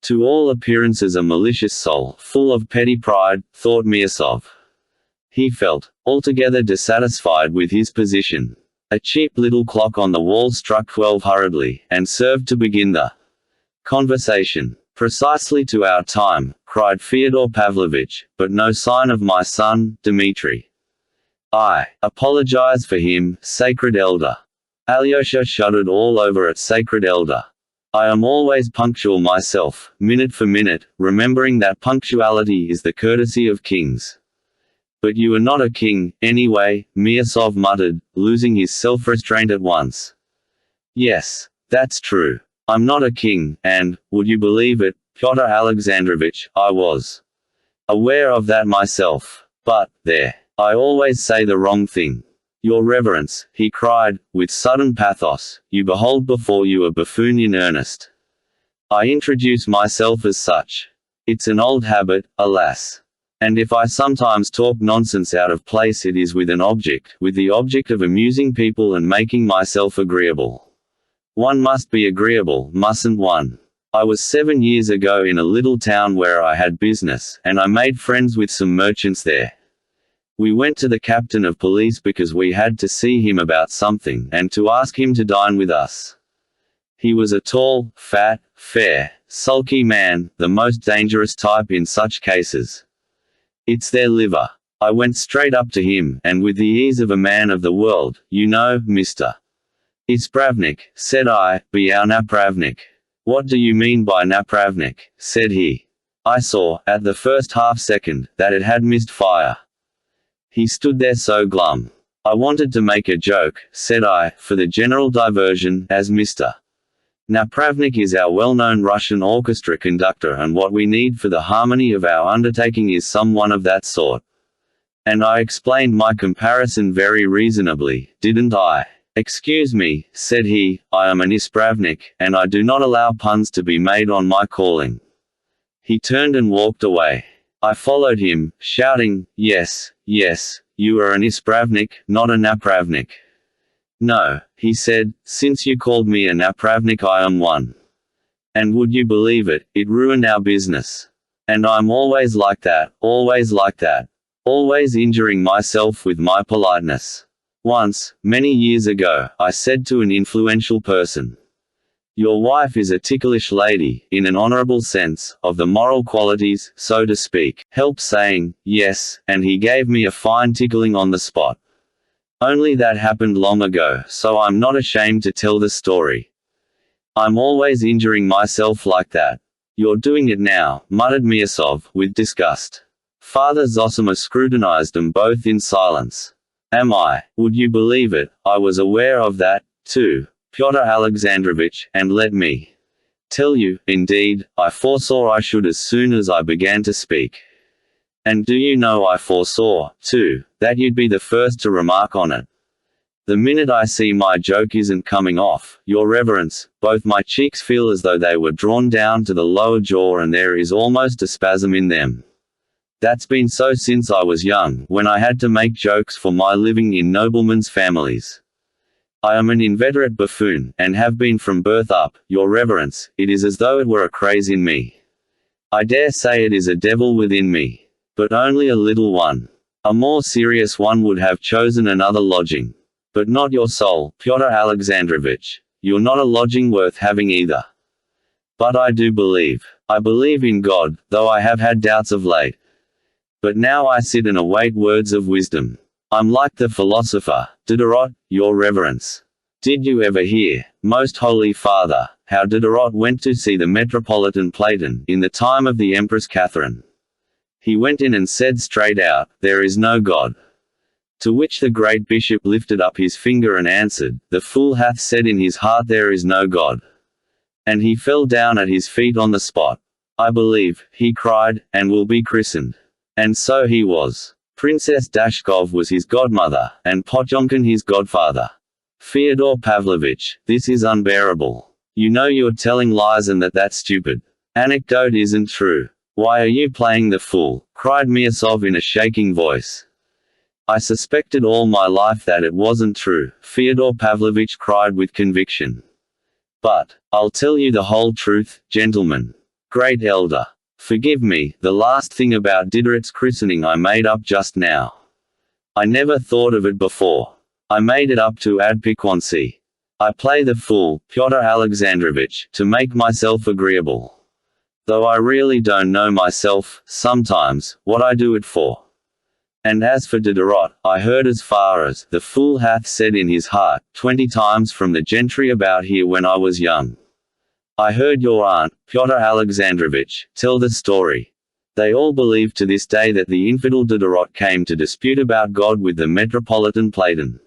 [SPEAKER 1] To all appearances a malicious soul, full of petty pride, thought Miasov. He felt altogether dissatisfied with his position. A cheap little clock on the wall struck 12 hurriedly, and served to begin the conversation. "Precisely to our time," cried Fyodor Pavlovitch, "but no sign of my son, Dmitri. I apologize for him, sacred elder." Alyosha shuddered all over at sacred elder. "I am always punctual myself, minute for minute, remembering that punctuality is the courtesy of kings." "But you are not a king, anyway," Miasov muttered, losing his self-restraint at once. "Yes, that's true. I'm not a king, and, would you believe it, Pyotr Alexandrovich, I was aware of that myself. But, there, I always say the wrong thing. Your Reverence," he cried, with sudden pathos, "you behold before you a buffoon in earnest. I introduce myself as such. It's an old habit, alas. And if I sometimes talk nonsense out of place it is with the object of amusing people and making myself agreeable. One must be agreeable, mustn't one? I was 7 years ago in a little town where I had business, and I made friends with some merchants there. We went to the captain of police because we had to see him about something and to ask him to dine with us. He was a tall, fat, fair, sulky man, the most dangerous type in such cases. It's their liver. I went straight up to him, and with the ease of a man of the world, "You know, Mr. Ispravnik," said I, "be our napravnik." "What do you mean by napravnik?" said he. I saw, at the first half-second, that it had missed fire. He stood there so glum. "I wanted to make a joke," said I, "for the general diversion, as Mr. Napravnik is our well-known Russian orchestra conductor and what we need for the harmony of our undertaking is someone of that sort." And I explained my comparison very reasonably, didn't I? "Excuse me," said he, "I am an ispravnik, and I do not allow puns to be made on my calling." He turned and walked away. I followed him, shouting, "Yes, yes, you are an ispravnik, not a napravnik." "No," he said, "since you called me a napravnik I am one. And would you believe it, it ruined our business. And I'm always like that, always like that. Always injuring myself with my politeness. Once, many years ago, I said to an influential person, 'Your wife is a ticklish lady, in an honorable sense, of the moral qualities, so to speak.' Help saying, 'Yes,' and he gave me a fine tickling on the spot. Only that happened long ago, so I'm not ashamed to tell the story. I'm always injuring myself like that." "You're doing it now," muttered Miasov, with disgust. Father Zosima scrutinized them both in silence. "Am I? Would you believe it, I was aware of that, too, Pyotr Alexandrovich, and let me tell you, indeed, I foresaw I should as soon as I began to speak. And do you know I foresaw, too, that you'd be the first to remark on it. The minute I see my joke isn't coming off, your reverence, both my cheeks feel as though they were drawn down to the lower jaw and there is almost a spasm in them. That's been so since I was young, when I had to make jokes for my living in noblemen's families. I am an inveterate buffoon, and have been from birth up, your reverence. It is as though it were a craze in me. I dare say it is a devil within me. But only a little one. A more serious one would have chosen another lodging. But not your soul, Pyotr Alexandrovich. You're not a lodging worth having either. But I do believe. I believe in God, though I have had doubts of late. But now I sit and await words of wisdom. I'm like the philosopher, Diderot, your reverence. Did you ever hear, most holy father, how Diderot went to see the Metropolitan Platon in the time of the Empress Catherine? He went in and said straight out, there is no God. To which the great bishop lifted up his finger and answered, the fool hath said in his heart there is no God. And he fell down at his feet on the spot. I believe, he cried, and will be christened. And so he was. Princess Dashkov was his godmother, and Potyomkin his godfather. Fyodor Pavlovitch, this is unbearable. You know you're telling lies and that's stupid. Anecdote isn't true. Why are you playing the fool? Cried Miasov in a shaking voice. I suspected all my life that it wasn't true, Fyodor Pavlovitch cried with conviction. But, I'll tell you the whole truth, gentlemen. Great elder. Forgive me, the last thing about Diderot's christening I made up just now. I never thought of it before. I made it up to add piquancy. I play the fool, Pyotr Alexandrovich, to make myself agreeable. Though I really don't know myself, sometimes, what I do it for. And as for Diderot, I heard as far as, the fool hath said in his heart, 20 times from the gentry about here when I was young. I heard your aunt, Pyotr Alexandrovich, tell the story. They all believe to this day that the infidel Diderot came to dispute about God with the Metropolitan Platon.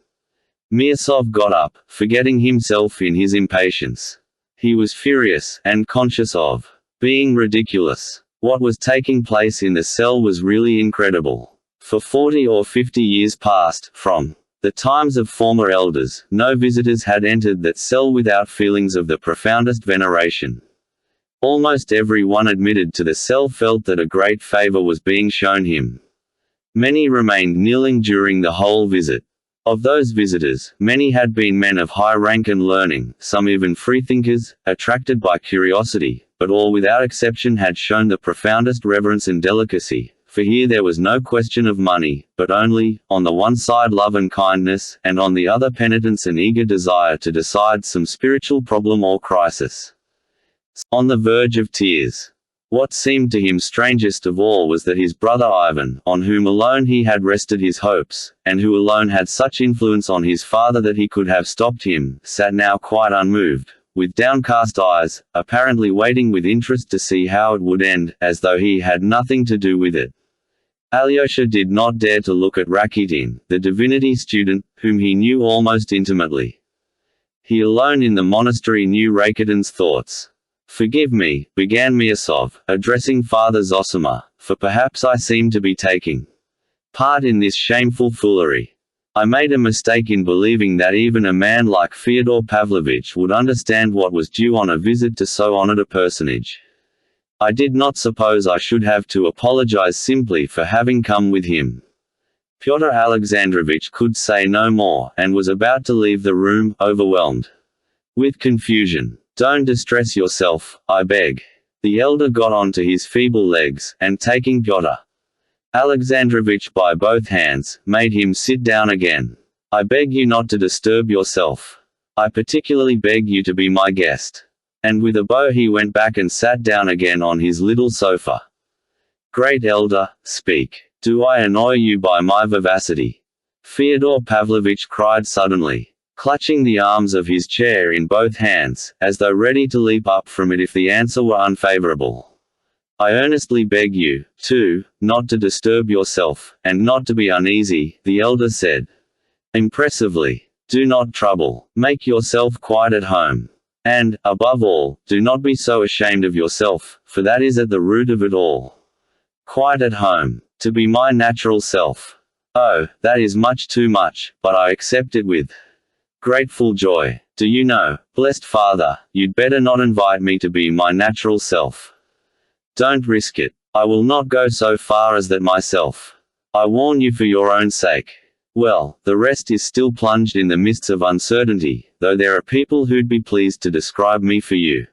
[SPEAKER 1] Miasov got up, forgetting himself in his impatience. He was furious, and conscious of being ridiculous. What was taking place in the cell was really incredible. For 40 or 50 years past, from the times of former elders, no visitors had entered that cell without feelings of the profoundest veneration. Almost every one admitted to the cell felt that a great favor was being shown him. Many remained kneeling during the whole visit. Of those visitors, many had been men of high rank and learning, some even freethinkers, attracted by curiosity, but all without exception had shown the profoundest reverence and delicacy. For here there was no question of money, but only, on the one side love and kindness, and on the other penitence and eager desire to decide some spiritual problem or crisis. On the verge of tears. What seemed to him strangest of all was that his brother Ivan, on whom alone he had rested his hopes, and who alone had such influence on his father that he could have stopped him, sat now quite unmoved, with downcast eyes, apparently waiting with interest to see how it would end, as though he had nothing to do with it. Alyosha did not dare to look at Rakitin, the divinity student, whom he knew almost intimately. He alone in the monastery knew Rakitin's thoughts. Forgive me, began Miasov, addressing Father Zosima, for perhaps I seem to be taking part in this shameful foolery. I made a mistake in believing that even a man like Fyodor Pavlovitch would understand what was due on a visit to so honored a personage. I did not suppose I should have to apologize simply for having come with him. Pyotr Alexandrovich could say no more, and was about to leave the room, overwhelmed with confusion. Don't distress yourself, I beg. The elder got on to his feeble legs, and taking Pyotr Alexandrovich by both hands, made him sit down again. I beg you not to disturb yourself. I particularly beg you to be my guest. And with a bow he went back and sat down again on his little sofa. Great elder, speak. Do I annoy you by my vivacity? Fyodor Pavlovitch cried suddenly, clutching the arms of his chair in both hands, as though ready to leap up from it if the answer were unfavorable. I earnestly beg you, too, not to disturb yourself, and not to be uneasy, the elder said impressively. Do not trouble, make yourself quite at home. And, above all, do not be so ashamed of yourself, for that is at the root of it all. Quite at home. To be my natural self. Oh, that is much too much, but I accept it with grateful joy. Do you know, blessed Father, you'd better not invite me to be my natural self. Don't risk it. I will not go so far as that myself. I warn you for your own sake. Well, the rest is still plunged in the mists of uncertainty, though there are people who'd be pleased to describe me for you.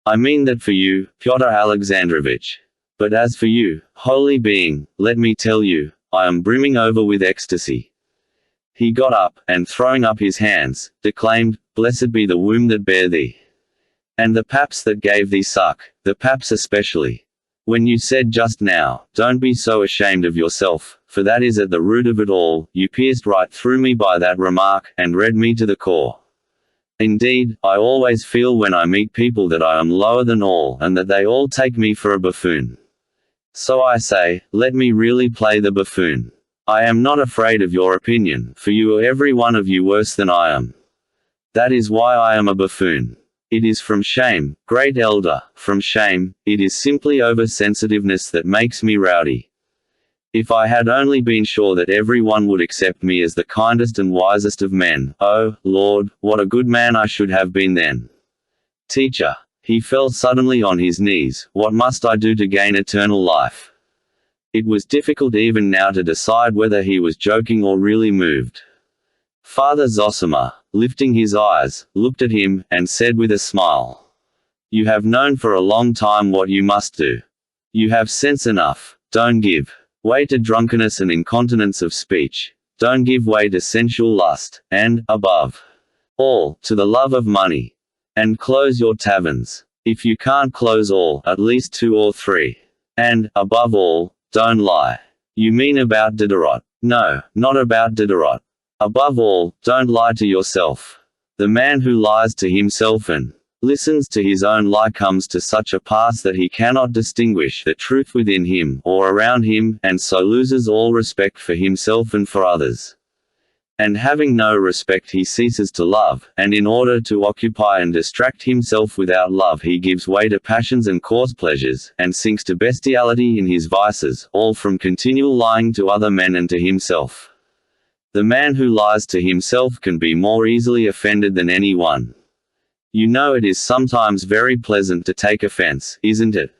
[SPEAKER 1] I mean that for you, Pyotr Alexandrovich. But as for you, holy being, let me tell you, I am brimming over with ecstasy." He got up, and throwing up his hands, declaimed, "Blessed be the womb that bare thee, and the paps that gave thee suck, the paps especially. When you said just now, 'Don't be so ashamed of yourself, for that is at the root of it all,' you pierced right through me by that remark, and read me to the core. Indeed, I always feel when I meet people that I am lower than all, and that they all take me for a buffoon. So I say, let me really play the buffoon. I am not afraid of your opinion, for you are every one of you worse than I am. That is why I am a buffoon. It is from shame, great elder, from shame. It is simply oversensitiveness that makes me rowdy. If I had only been sure that everyone would accept me as the kindest and wisest of men, oh, Lord, what a good man I should have been then. Teacher." He fell suddenly on his knees. "What must I do to gain eternal life?" It was difficult even now to decide whether he was joking or really moved. Father Zosima, lifting his eyes, looked at him, and said with a smile, "You have known for a long time what you must do. You have sense enough. Don't give way to drunkenness and incontinence of speech. Don't give way to sensual lust, and, above all, to the love of money. And close your taverns. If you can't close all, at least 2 or 3. And, above all, don't lie." "You mean about Diderot?" "No, not about Diderot. Above all, don't lie to yourself. The man who lies to himself and listens to his own lie comes to such a pass that he cannot distinguish the truth within him or around him, and so loses all respect for himself and for others. And having no respect he ceases to love, and in order to occupy and distract himself without love he gives way to passions and coarse pleasures, and sinks to bestiality in his vices, all from continual lying to other men and to himself. The man who lies to himself can be more easily offended than anyone. You know it is sometimes very pleasant to take offense, isn't it?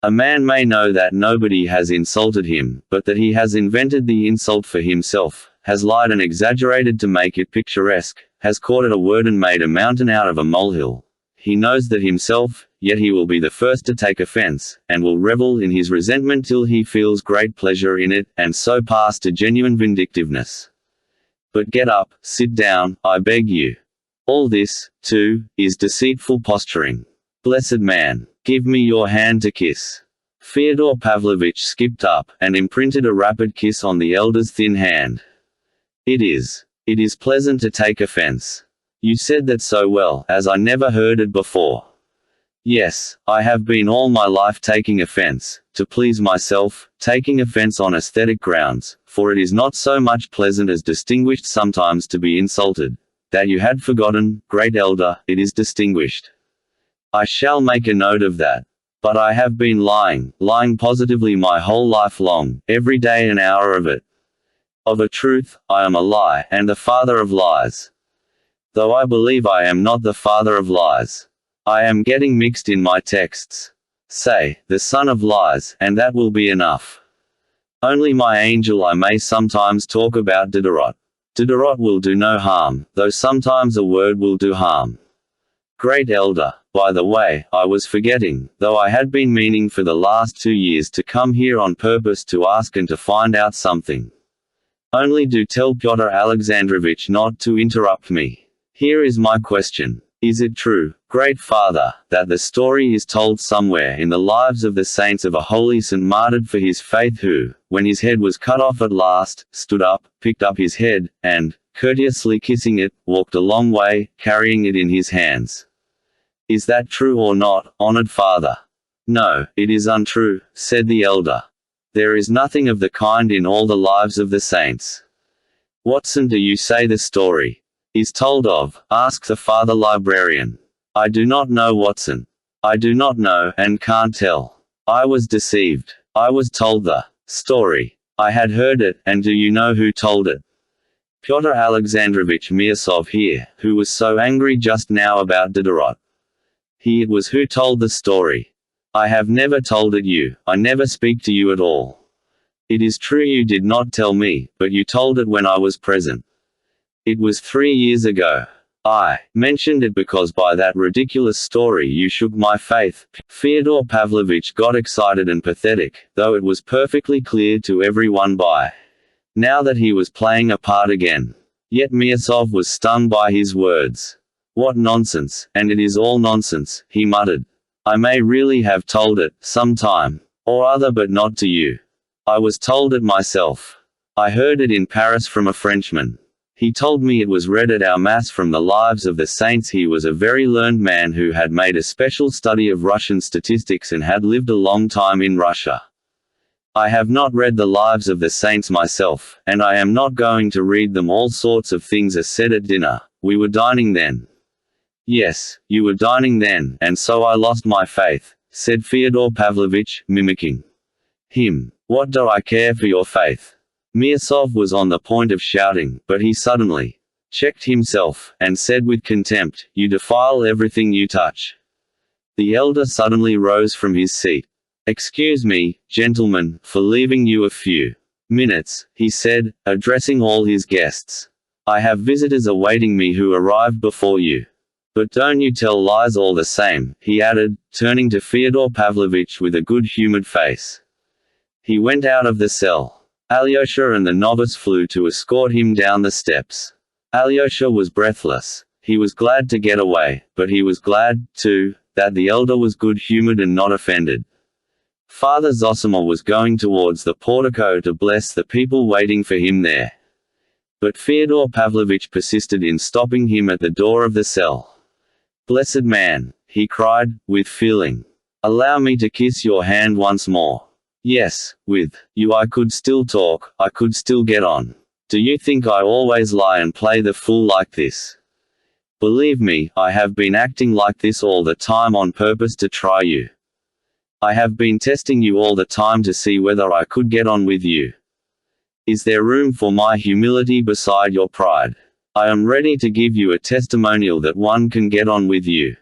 [SPEAKER 1] A man may know that nobody has insulted him, but that he has invented the insult for himself, has lied and exaggerated to make it picturesque, has caught at a word and made a mountain out of a molehill. He knows that himself, yet he will be the first to take offense, and will revel in his resentment till he feels great pleasure in it, and so pass to genuine vindictiveness. But get up, sit down, I beg you. All this, too, is deceitful posturing. Blessed man, give me your hand to kiss." Fyodor Pavlovitch skipped up, and imprinted a rapid kiss on the elder's thin hand. It is pleasant to take offense. You said that so well, as I never heard it before. Yes, I have been all my life taking offense, to please myself, taking offense on aesthetic grounds, for it is not so much pleasant as distinguished sometimes to be insulted. That you had forgotten, great elder, it is distinguished. I shall make a note of that. But I have been lying positively my whole life long, every day and hour of it. Of a truth, I am a lie, and the father of lies. Though I believe I am not the father of lies. I am getting mixed in my texts. Say, the son of lies, and that will be enough. Only my angel I may sometimes talk about Diderot. Diderot will do no harm, though sometimes a word will do harm. Great elder, by the way, I was forgetting, though I had been meaning for the last 2 years to come here on purpose to ask and to find out something. Only do tell Pyotr Alexandrovich not to interrupt me. Here is my question. Is it true, great father, that the story is told somewhere in the lives of the saints of a holy saint martyred for his faith who, when his head was cut off at last, stood up, picked up his head, and, courteously kissing it, walked a long way, carrying it in his hands? Is that true or not, honored father? No, it is untrue, said the elder. There is nothing of the kind in all the lives of the saints. What saint do you say the story is told of? Asked the father librarian. I do not know, Watson. I do not know, and can't tell. I was deceived. I was told the story. I had heard it, and do you know who told it? Pyotr Alexandrovich Mirsov here, who was so angry just now about Diderot. He it was who told the story. I have never told it you, I never speak to you at all. It is true you did not tell me, but you told it when I was present. It was 3 years ago. I mentioned it because by that ridiculous story you shook my faith. Fyodor Pavlovich got excited and pathetic, though it was perfectly clear to everyone by now that he was playing a part again. Yet Miasov was stung by his words. What nonsense, and it is all nonsense, he muttered. I may really have told it, some time or other, but not to you. I was told it myself. I heard it in Paris from a Frenchman. He told me it was read at our Mass from the Lives of the Saints. He was a very learned man who had made a special study of Russian statistics and had lived a long time in Russia. I have not read the Lives of the Saints myself, and I am not going to read them. All sorts of things are said at dinner. We were dining then. Yes, you were dining then, and so I lost my faith, said Fyodor Pavlovich, mimicking him. What do I care for your faith? Miasov was on the point of shouting, but he suddenly checked himself, and said with contempt, You defile everything you touch. The elder suddenly rose from his seat. Excuse me, gentlemen, for leaving you a few minutes, he said, addressing all his guests. I have visitors awaiting me who arrived before you. But don't you tell lies all the same, he added, turning to Fyodor Pavlovich with a good-humored face. He went out of the cell. Alyosha and the novice flew to escort him down the steps. Alyosha was breathless. He was glad to get away, but he was glad, too, that the elder was good-humored and not offended. Father Zosima was going towards the portico to bless the people waiting for him there. But Fyodor Pavlovich persisted in stopping him at the door of the cell. Blessed man, he cried, with feeling. Allow me to kiss your hand once more. Yes, with you I could still talk, I could still get on. Do you think I always lie and play the fool like this? Believe me, I have been acting like this all the time on purpose to try you. I have been testing you all the time to see whether I could get on with you. Is there room for my humility beside your pride? I am ready to give you a testimonial that one can get on with you.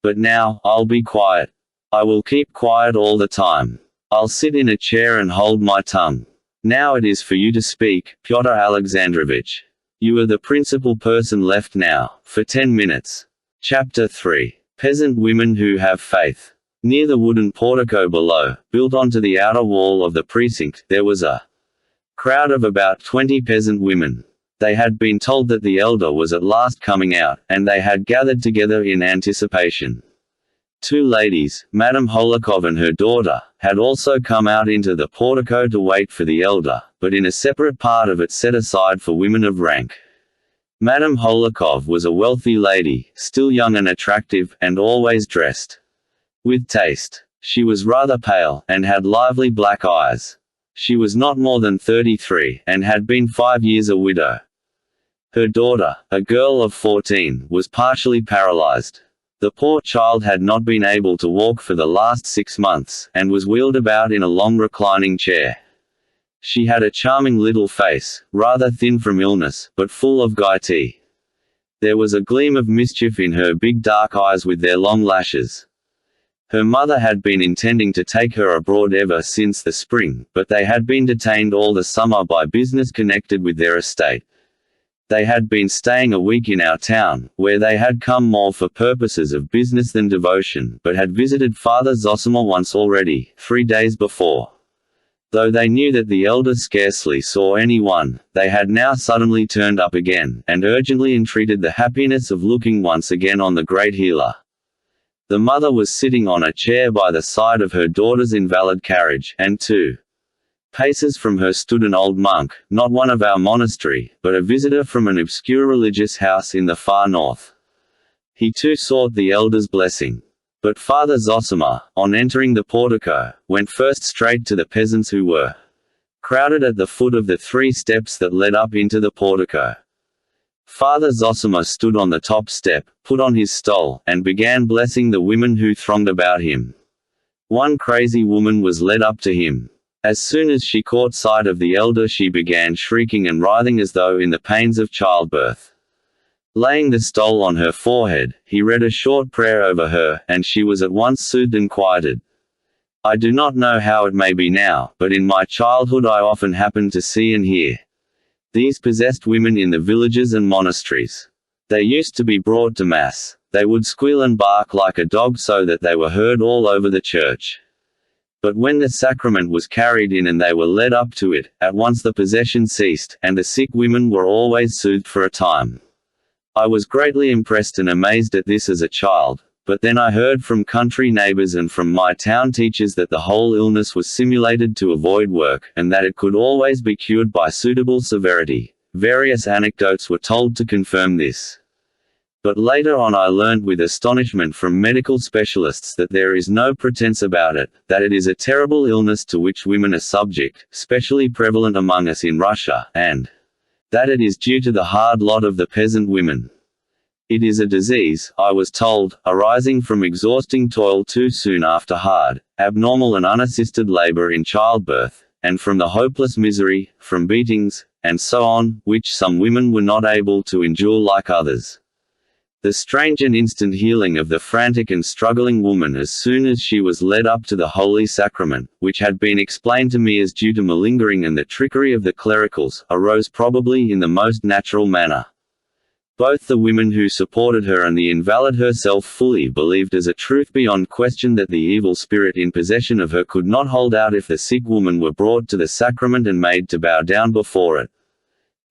[SPEAKER 1] But now, I'll be quiet. I will keep quiet all the time. I'll sit in a chair and hold my tongue. Now it is for you to speak, Pyotr Alexandrovich. You are the principal person left now, for 10 minutes. Chapter 3. Peasant women who have faith. Near the wooden portico below, built onto the outer wall of the precinct, there was a crowd of about 20 peasant women. They had been told that the elder was at last coming out, and they had gathered together in anticipation. Two ladies, Madame Holikov and her daughter, had also come out into the portico to wait for the elder, but in a separate part of it set aside for women of rank. Madame Holikov was a wealthy lady, still young and attractive, and always dressed with taste. She was rather pale, and had lively black eyes. She was not more than 33, and had been 5 years a widow. Her daughter, a girl of 14, was partially paralyzed. The poor child had not been able to walk for the last 6 months, and was wheeled about in a long reclining chair. She had a charming little face, rather thin from illness, but full of gaiety. There was a gleam of mischief in her big dark eyes with their long lashes. Her mother had been intending to take her abroad ever since the spring, but they had been detained all the summer by business connected with their estate. They had been staying a week in our town, where they had come more for purposes of business than devotion, but had visited Father Zosima once already, 3 days before. Though they knew that the elder scarcely saw anyone, they had now suddenly turned up again, and urgently entreated the happiness of looking once again on the great healer. The mother was sitting on a chair by the side of her daughter's invalid carriage, and 2 paces from her stood an old monk, not one of our monastery, but a visitor from an obscure religious house in the far north. He too sought the elder's blessing. But Father Zosima, on entering the portico, went first straight to the peasants who were crowded at the foot of the 3 steps that led up into the portico. Father Zosima stood on the top step, put on his stole, and began blessing the women who thronged about him. One crazy woman was led up to him. As soon as she caught sight of the elder, she began shrieking and writhing as though in the pains of childbirth. Laying the stole on her forehead, he read a short prayer over her, and she was at once soothed and quieted. I do not know how it may be now, but in my childhood I often happened to see and hear these possessed women in the villages and monasteries. They used to be brought to Mass. They would squeal and bark like a dog so that they were heard all over the church. But when the sacrament was carried in and they were led up to it, at once the possession ceased, and the sick women were always soothed for a time. I was greatly impressed and amazed at this as a child, but then I heard from country neighbors and from my town teachers that the whole illness was simulated to avoid work, and that it could always be cured by suitable severity. Various anecdotes were told to confirm this. But later on I learned with astonishment from medical specialists that there is no pretense about it, that it is a terrible illness to which women are subject, especially prevalent among us in Russia, and that it is due to the hard lot of the peasant women. It is a disease, I was told, arising from exhausting toil too soon after hard, abnormal and unassisted labor in childbirth, and from the hopeless misery, from beatings, and so on, which some women were not able to endure like others. The strange and instant healing of the frantic and struggling woman as soon as she was led up to the Holy Sacrament, which had been explained to me as due to malingering and the trickery of the clericals, arose probably in the most natural manner. Both the women who supported her and the invalid herself fully believed as a truth beyond question that the evil spirit in possession of her could not hold out if the sick woman were brought to the sacrament and made to bow down before it.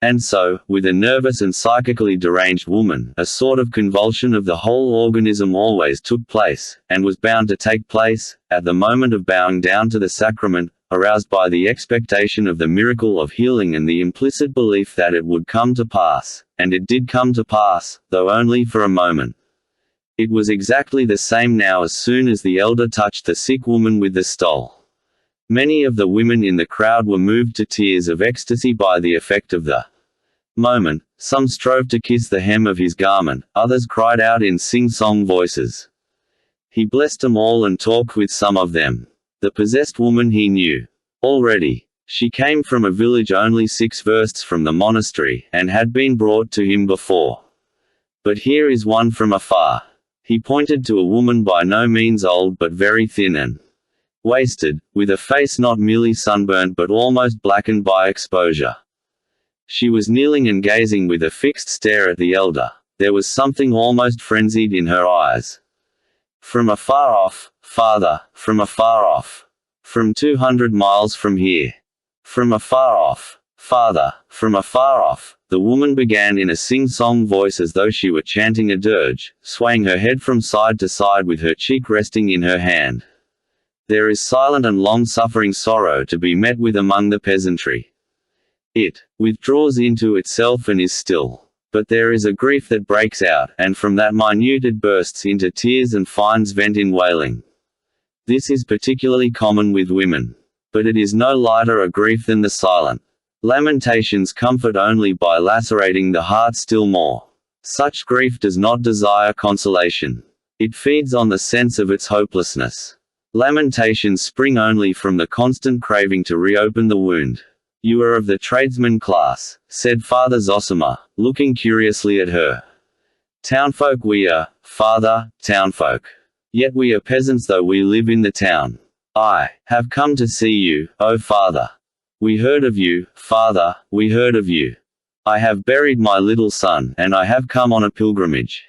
[SPEAKER 1] And so, with a nervous and psychically deranged woman, a sort of convulsion of the whole organism always took place, and was bound to take place, at the moment of bowing down to the sacrament, aroused by the expectation of the miracle of healing and the implicit belief that it would come to pass. And it did come to pass, though only for a moment. It was exactly the same now as soon as the elder touched the sick woman with the stole. Many of the women in the crowd were moved to tears of ecstasy by the effect of the moment. Some strove to kiss the hem of his garment, others cried out in sing-song voices. He blessed them all and talked with some of them. The possessed woman he knew already. She came from a village only 6 versts from the monastery, and had been brought to him before. But here is one from afar. He pointed to a woman by no means old but very thin and wasted, with a face not merely sunburnt but almost blackened by exposure. She was kneeling and gazing with a fixed stare at the elder. There was something almost frenzied in her eyes. From afar off, father, from afar off. From 200 miles from here. From afar off, father, from afar off, the woman began in a sing-song voice as though she were chanting a dirge, swaying her head from side to side with her cheek resting in her hand. There is silent and long-suffering sorrow to be met with among the peasantry. It withdraws into itself and is still. But there is a grief that breaks out, and from that minute it bursts into tears and finds vent in wailing. This is particularly common with women. But it is no lighter a grief than the silent. Lamentations comfort only by lacerating the heart still more. Such grief does not desire consolation. It feeds on the sense of its hopelessness. Lamentations spring only from the constant craving to reopen the wound. You are of the tradesman class, said Father Zosima, looking curiously at her. Townfolk we are, father, townfolk. Yet we are peasants though we live in the town. I have come to see you, O father. We heard of you, father, we heard of you. I have buried my little son, and I have come on a pilgrimage.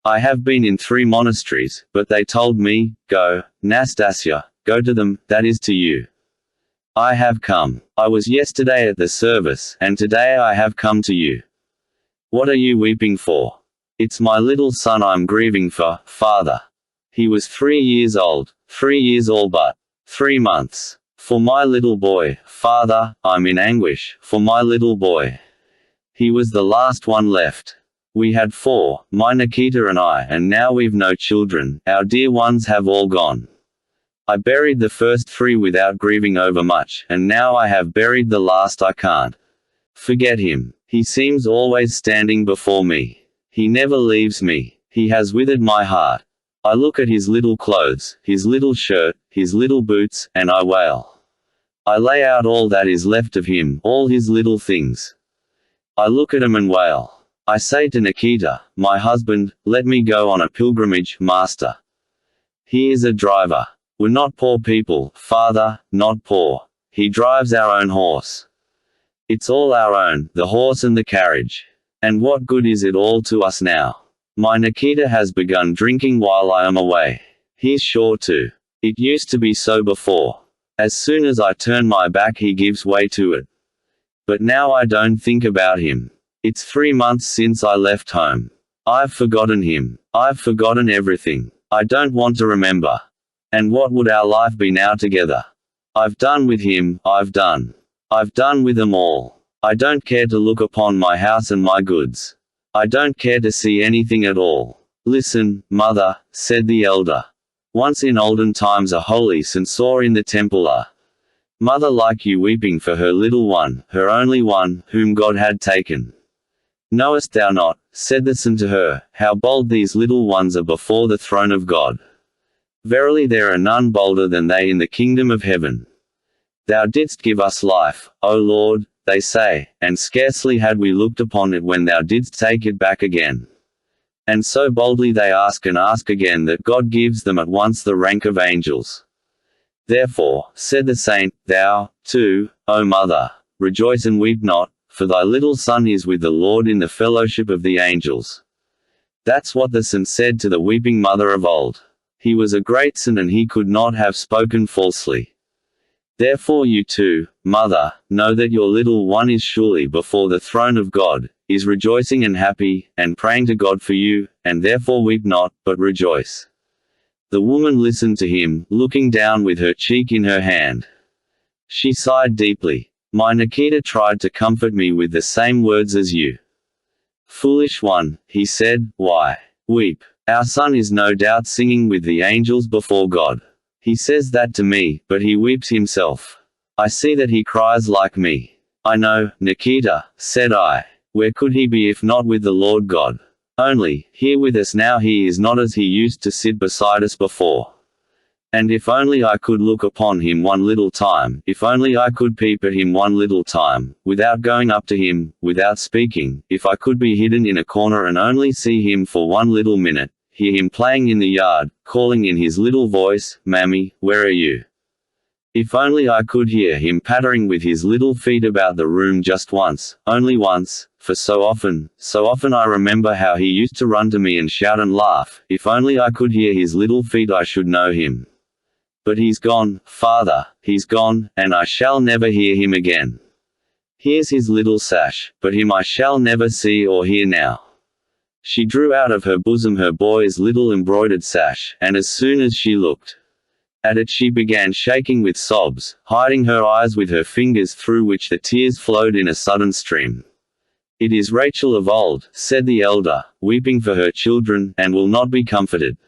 [SPEAKER 1] I have been in 3 monasteries, but they told me, go, Nastasia, go to them, that is to you. I have come. I was yesterday at the service, and today I have come to you. What are you weeping for? It's my little son I'm grieving for, father. He was 3 years old, 3 years all but 3 months. For my little boy, father, I'm in anguish, for my little boy. He was the last one left. We had 4, my Nikita and I, and now we've no children, our dear ones have all gone. I buried the first 3 without grieving over much, and now I have buried the last I can't forget him. He seems always standing before me. He never leaves me. He has withered my heart. I look at his little clothes, his little shirt, his little boots, and I wail. I lay out all that is left of him, all his little things. I look at him and wail. I say to Nikita, my husband, let me go on a pilgrimage, master. He is a driver. We're not poor people, father, not poor. He drives our own horse. It's all our own, the horse and the carriage. And what good is it all to us now? My Nikita has begun drinking while I am away. He's sure to. It used to be so before. As soon as I turn my back he gives way to it. But now I don't think about him. It's 3 months since I left home. I've forgotten him. I've forgotten everything. I don't want to remember. And what would our life be now together? I've done with him, I've done with them all. I don't care to look upon my house and my goods. I don't care to see anything at all. Listen, mother, said the elder. Once in olden times a holy saint saw in the temple a mother like you weeping for her little one, her only one, whom God had taken. Knowest thou not, said the saint to her, how bold these little ones are before the throne of God? Verily there are none bolder than they in the kingdom of heaven. Thou didst give us life, O Lord, they say, and scarcely had we looked upon it when thou didst take it back again. And so boldly they ask and ask again that God gives them at once the rank of angels. Therefore, said the saint, thou, too, O mother, rejoice and weep not, for thy little son is with the Lord in the fellowship of the angels. That's what the saint said to the weeping mother of old. He was a great saint and he could not have spoken falsely. Therefore you too, mother, know that your little one is surely before the throne of God, is rejoicing and happy, and praying to God for you, and therefore weep not, but rejoice. The woman listened to him, looking down with her cheek in her hand. She sighed deeply. My Nikita tried to comfort me with the same words as you. Foolish one, he said, why weep? Our son is no doubt singing with the angels before God. He says that to me, but he weeps himself. I see that he cries like me. I know, Nikita, said I. Where could he be if not with the Lord God? Only, here with us now he is not as he used to sit beside us before. And if only I could look upon him one little time, if only I could peep at him one little time, without going up to him, without speaking, if I could be hidden in a corner and only see him for one little minute, hear him playing in the yard, calling in his little voice, Mammy, where are you? If only I could hear him pattering with his little feet about the room just once, only once, for so often I remember how he used to run to me and shout and laugh. If only I could hear his little feet I should know him. But he's gone, father, he's gone, and I shall never hear him again. Here's his little sash, but him I shall never see or hear now. She drew out of her bosom her boy's little embroidered sash, and as soon as she looked at it she began shaking with sobs, hiding her eyes with her fingers through which the tears flowed in a sudden stream. It is Rachel of old, said the elder, weeping for her children, and will not be comforted.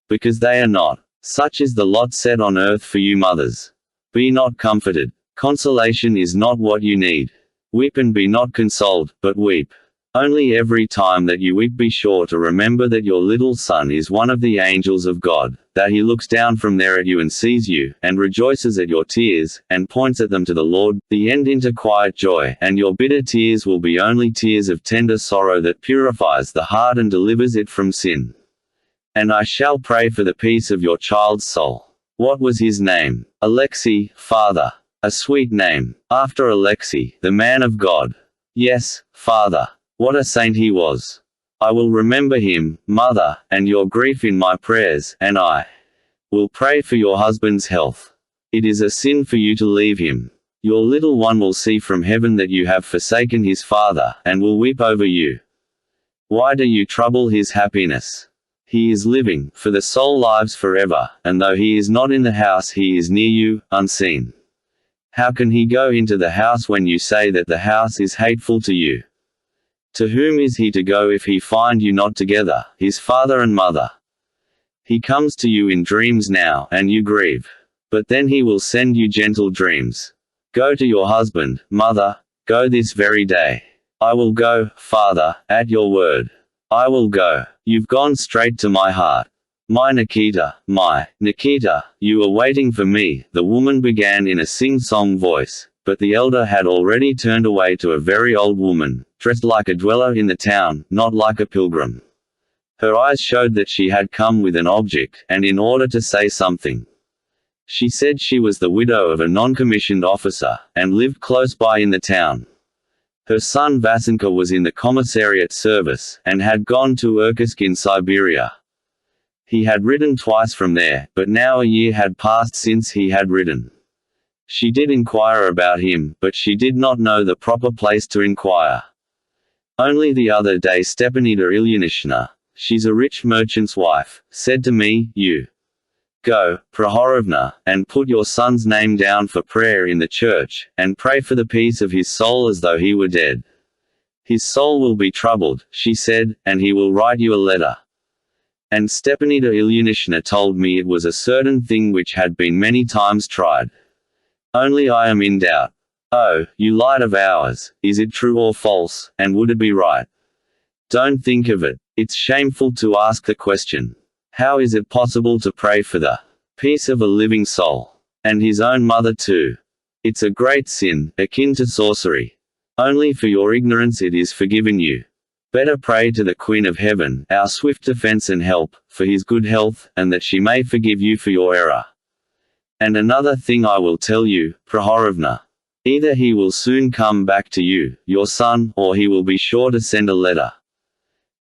[SPEAKER 1] Because they are not. Such is the lot set on earth for you mothers. Be not comforted. Consolation is not what you need. Weep and be not consoled, but weep. Only every time that you weep be sure to remember that your little son is one of the angels of God, that he looks down from there at you and sees you, and rejoices at your tears, and points at them to the Lord, the end into quiet joy, and your bitter tears will be only tears of tender sorrow that purifies the heart and delivers it from sin. And I shall pray for the peace of your child's soul. What was his name? Alexei, father. A sweet name. After Alexei, the man of God. Yes, father. What a saint he was. I will remember him, mother, and your grief in my prayers, and I will pray for your husband's health. It is a sin for you to leave him. Your little one will see from heaven that you have forsaken his father, and will weep over you. Why do you trouble his happiness? He is living, for the soul lives forever, and though he is not in the house he is near you, unseen. How can he go into the house when you say that the house is hateful to you? To whom is he to go if he find you not together, his father and mother? He comes to you in dreams now, and you grieve. But then he will send you gentle dreams. Go to your husband, mother, go this very day. I will go, father, at your word. I will go. You've gone straight to my heart. My Nikita, you are waiting for me, the woman began in a sing-song voice. But the elder had already turned away to a very old woman, dressed like a dweller in the town, not like a pilgrim. Her eyes showed that she had come with an object, and in order to say something. She said she was the widow of a non-commissioned officer, and lived close by in the town. Her son Vasenka was in the commissariat service, and had gone to Irkutsk in Siberia. He had written twice from there, but now a year had passed since he had written. She did inquire about him, but she did not know the proper place to inquire. Only the other day Stepanida Ilyinishna, she's a rich merchant's wife, said to me, "You go, Prohorovna, and put your son's name down for prayer in the church, and pray for the peace of his soul as though he were dead. His soul will be troubled," she said, "and he will write you a letter." And Stepanida Ilyinishna told me it was a certain thing which had been many times tried. Only I am in doubt. Oh, you light of ours, is it true or false, and would it be right? Don't think of it. It's shameful to ask the question. How is it possible to pray for the peace of a living soul? And his own mother too. It's a great sin, akin to sorcery. Only for your ignorance it is forgiven you. Better pray to the Queen of Heaven, our swift defense and help, for his good health, and that she may forgive you for your error. And another thing I will tell you, Prohorovna. Either he will soon come back to you, your son, or he will be sure to send a letter.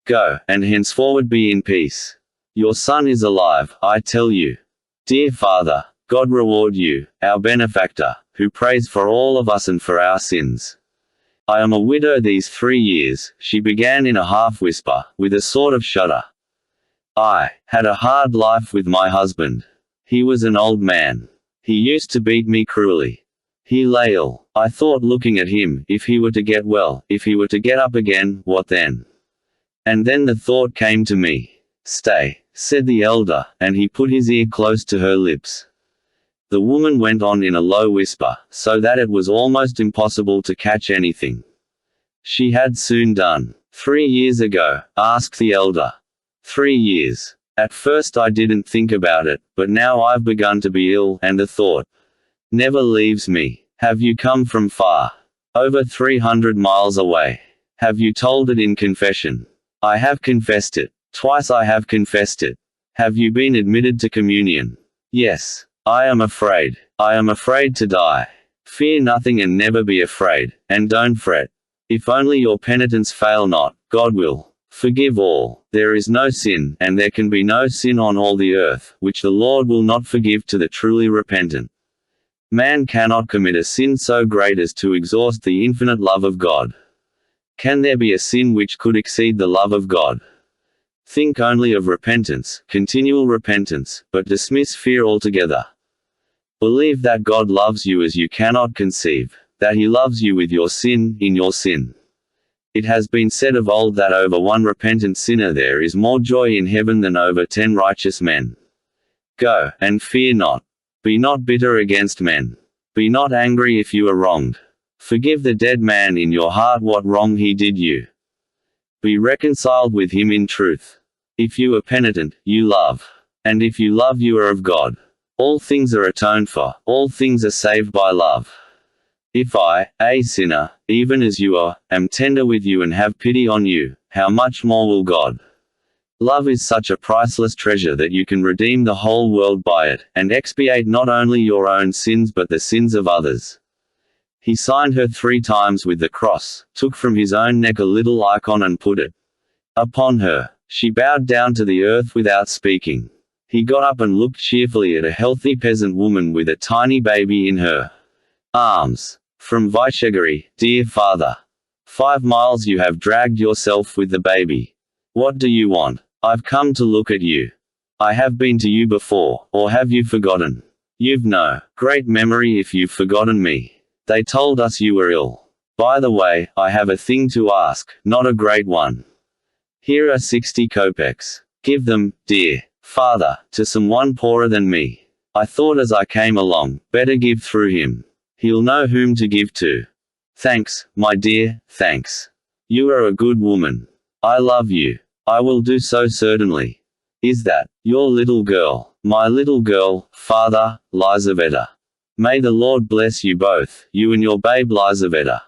[SPEAKER 1] Go, and henceforward be in peace. Your son is alive, I tell you. Dear father, God reward you, our benefactor, who prays for all of us and for our sins. I am a widow these 3 years, she began in a half-whisper, with a sort of shudder. I had a hard life with my husband. He was an old man. He used to beat me cruelly. He lay ill. I thought, looking at him, if he were to get well, if he were to get up again, what then? And then the thought came to me. Stay, said the elder, and he put his ear close to her lips. The woman went on in a low whisper, so that it was almost impossible to catch anything. She had soon done. 3 years ago, asked the elder. 3 years. At first I didn't think about it, but now I've begun to be ill, and the thought never leaves me. Have you come from far? Over 300 miles away. Have you told it in confession? I have confessed it. Twice I have confessed it. Have you been admitted to communion? Yes. I am afraid. I am afraid to die. Fear nothing and never be afraid, and don't fret. If only your penitence fail not, God will forgive all. There is no sin, and there can be no sin on all the earth, which the Lord will not forgive to the truly repentant. Man cannot commit a sin so great as to exhaust the infinite love of God. Can there be a sin which could exceed the love of God? Think only of repentance, continual repentance, but dismiss fear altogether. Believe that God loves you as you cannot conceive, that he loves you with your sin, in your sin. It has been said of old that over one repentant sinner there is more joy in heaven than over 10 righteous men. Go, and fear not. Be not bitter against men. Be not angry if you are wronged. Forgive the dead man in your heart what wrong he did you. Be reconciled with him in truth. If you are penitent, you love. And if you love, you are of God. All things are atoned for, all things are saved by love. If I, a sinner, even as you are, am tender with you and have pity on you, how much more will God? Love is such a priceless treasure that you can redeem the whole world by it, and expiate not only your own sins but the sins of others. He signed her 3 times with the cross, took from his own neck a little icon and put it upon her. She bowed down to the earth without speaking. He got up and looked cheerfully at a healthy peasant woman with a tiny baby in her arms. From Vyshegary, dear father. 5 miles you have dragged yourself with the baby. What do you want? I've come to look at you. I have been to you before, or have you forgotten? You've no great memory if you've forgotten me. They told us you were ill. By the way, I have a thing to ask, not a great one. Here are 60 kopecks. Give them, dear father, to someone poorer than me. I thought as I came along, better give through him. He'll know whom to give to. Thanks, my dear, thanks. You are a good woman. I love you. I will do so certainly. Is that your little girl? My little girl, father, Lizaveta. May the Lord bless you both, you and your babe Lizaveta.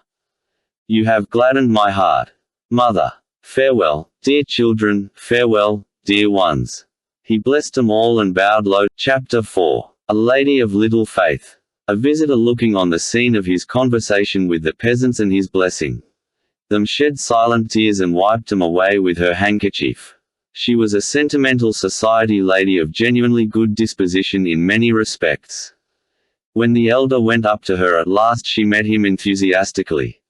[SPEAKER 1] You have gladdened my heart. Mother. Farewell, dear children, farewell, dear ones. He blessed them all and bowed low. Chapter 4. A lady of little faith. A visitor looking on the scene of his conversation with the peasants and his blessing. Them shed silent tears and wiped them away with her handkerchief. She was a sentimental society lady of genuinely good disposition in many respects. When the elder went up to her at last, she met him enthusiastically.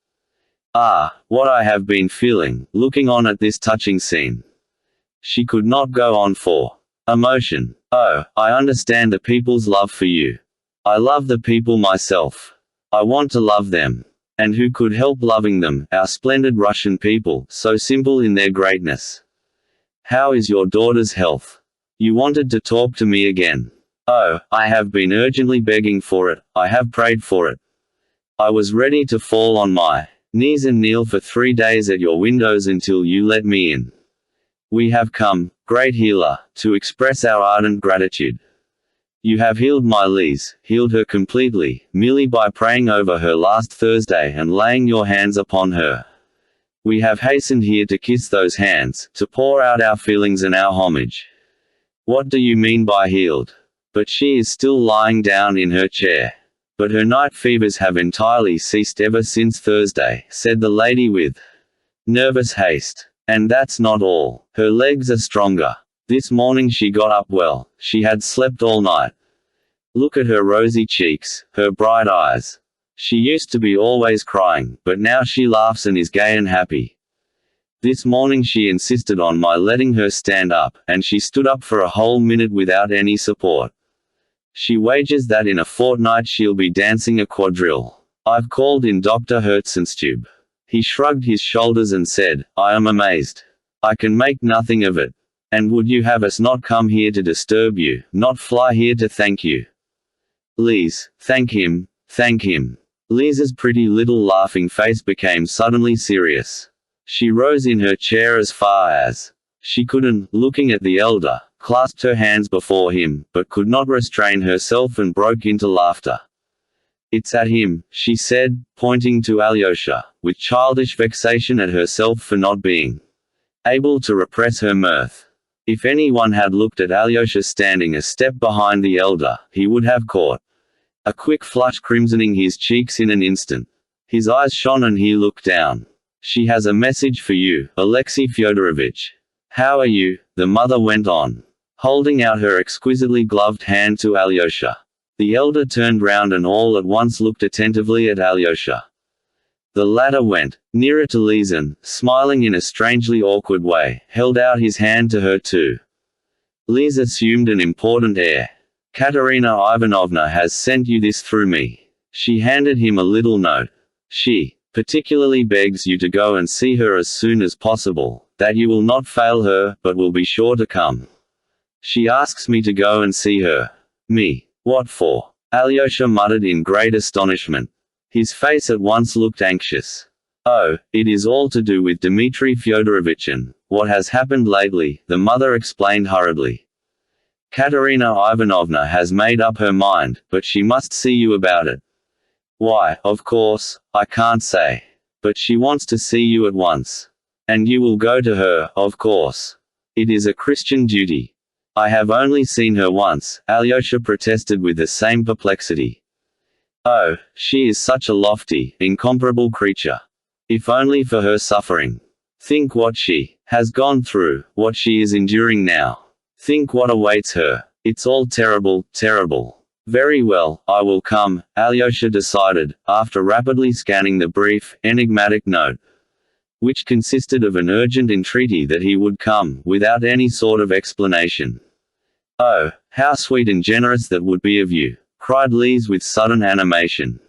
[SPEAKER 1] "Ah, what I have been feeling, looking on at this touching scene." She could not go on for emotion. "Oh, I understand the people's love for you. I love the people myself. I want to love them. And who could help loving them, our splendid Russian people, so simple in their greatness. How is your daughter's health? You wanted to talk to me again." "Oh, I have been urgently begging for it, I have prayed for it. I was ready to fall on my knees and kneel for 3 days at your windows until you let me in. We have come, great healer, to express our ardent gratitude. You have healed my Lise, healed her completely, merely by praying over her last Thursday and laying your hands upon her. We have hastened here to kiss those hands, to pour out our feelings and our homage." "What do you mean by healed?" "But she is still lying down in her chair. But her night fevers have entirely ceased ever since Thursday," said the lady with nervous haste. "And that's not all. Her legs are stronger. This morning she got up well, she had slept all night. Look at her rosy cheeks, her bright eyes. She used to be always crying, but now she laughs and is gay and happy. This morning she insisted on my letting her stand up, and she stood up for a whole minute without any support. She wagers that in a fortnight she'll be dancing a quadrille. I've called in Dr. Herzenstube. He shrugged his shoulders and said, I am amazed. I can make nothing of it. And would you have us not come here to disturb you, not fly here to thank you? Lise, thank him, thank him. Lise's pretty little laughing face became suddenly serious. She rose in her chair as far as she could and, looking at the elder, clasped her hands before him, but could not restrain herself and broke into laughter. It's at him, she said, pointing to Alyosha, with childish vexation at herself for not being able to repress her mirth. If anyone had looked at Alyosha standing a step behind the elder, he would have caught a quick flush crimsoning his cheeks in an instant. His eyes shone and he looked down. She has a message for you, Alexei Fyodorovich. How are you? The mother went on, holding out her exquisitely gloved hand to Alyosha. The elder turned round and all at once looked attentively at Alyosha. The latter went nearer to Lise and, smiling in a strangely awkward way, held out his hand to her too. Lise assumed an important air. Katerina Ivanovna has sent you this through me. She handed him a little note. She particularly begs you to go and see her as soon as possible, that you will not fail her, but will be sure to come. She asks me to go and see her. Me. What for? Alyosha muttered in great astonishment. His face at once looked anxious. Oh, it is all to do with Dmitri Fyodorovich and what has happened lately, the mother explained hurriedly. Katerina Ivanovna has made up her mind, but she must see you about it. Why, of course, I can't say. But she wants to see you at once. And you will go to her, of course. It is a Christian duty. I have only seen her once, Alyosha protested with the same perplexity. Oh, she is such a lofty, incomparable creature. If only for her suffering. Think what she has gone through, what she is enduring now. Think what awaits her. It's all terrible, terrible. Very well, I will come, Alyosha decided, after rapidly scanning the brief, enigmatic note, which consisted of an urgent entreaty that he would come, without any sort of explanation. Oh, how sweet and generous that would be of you, cried Lise with sudden animation.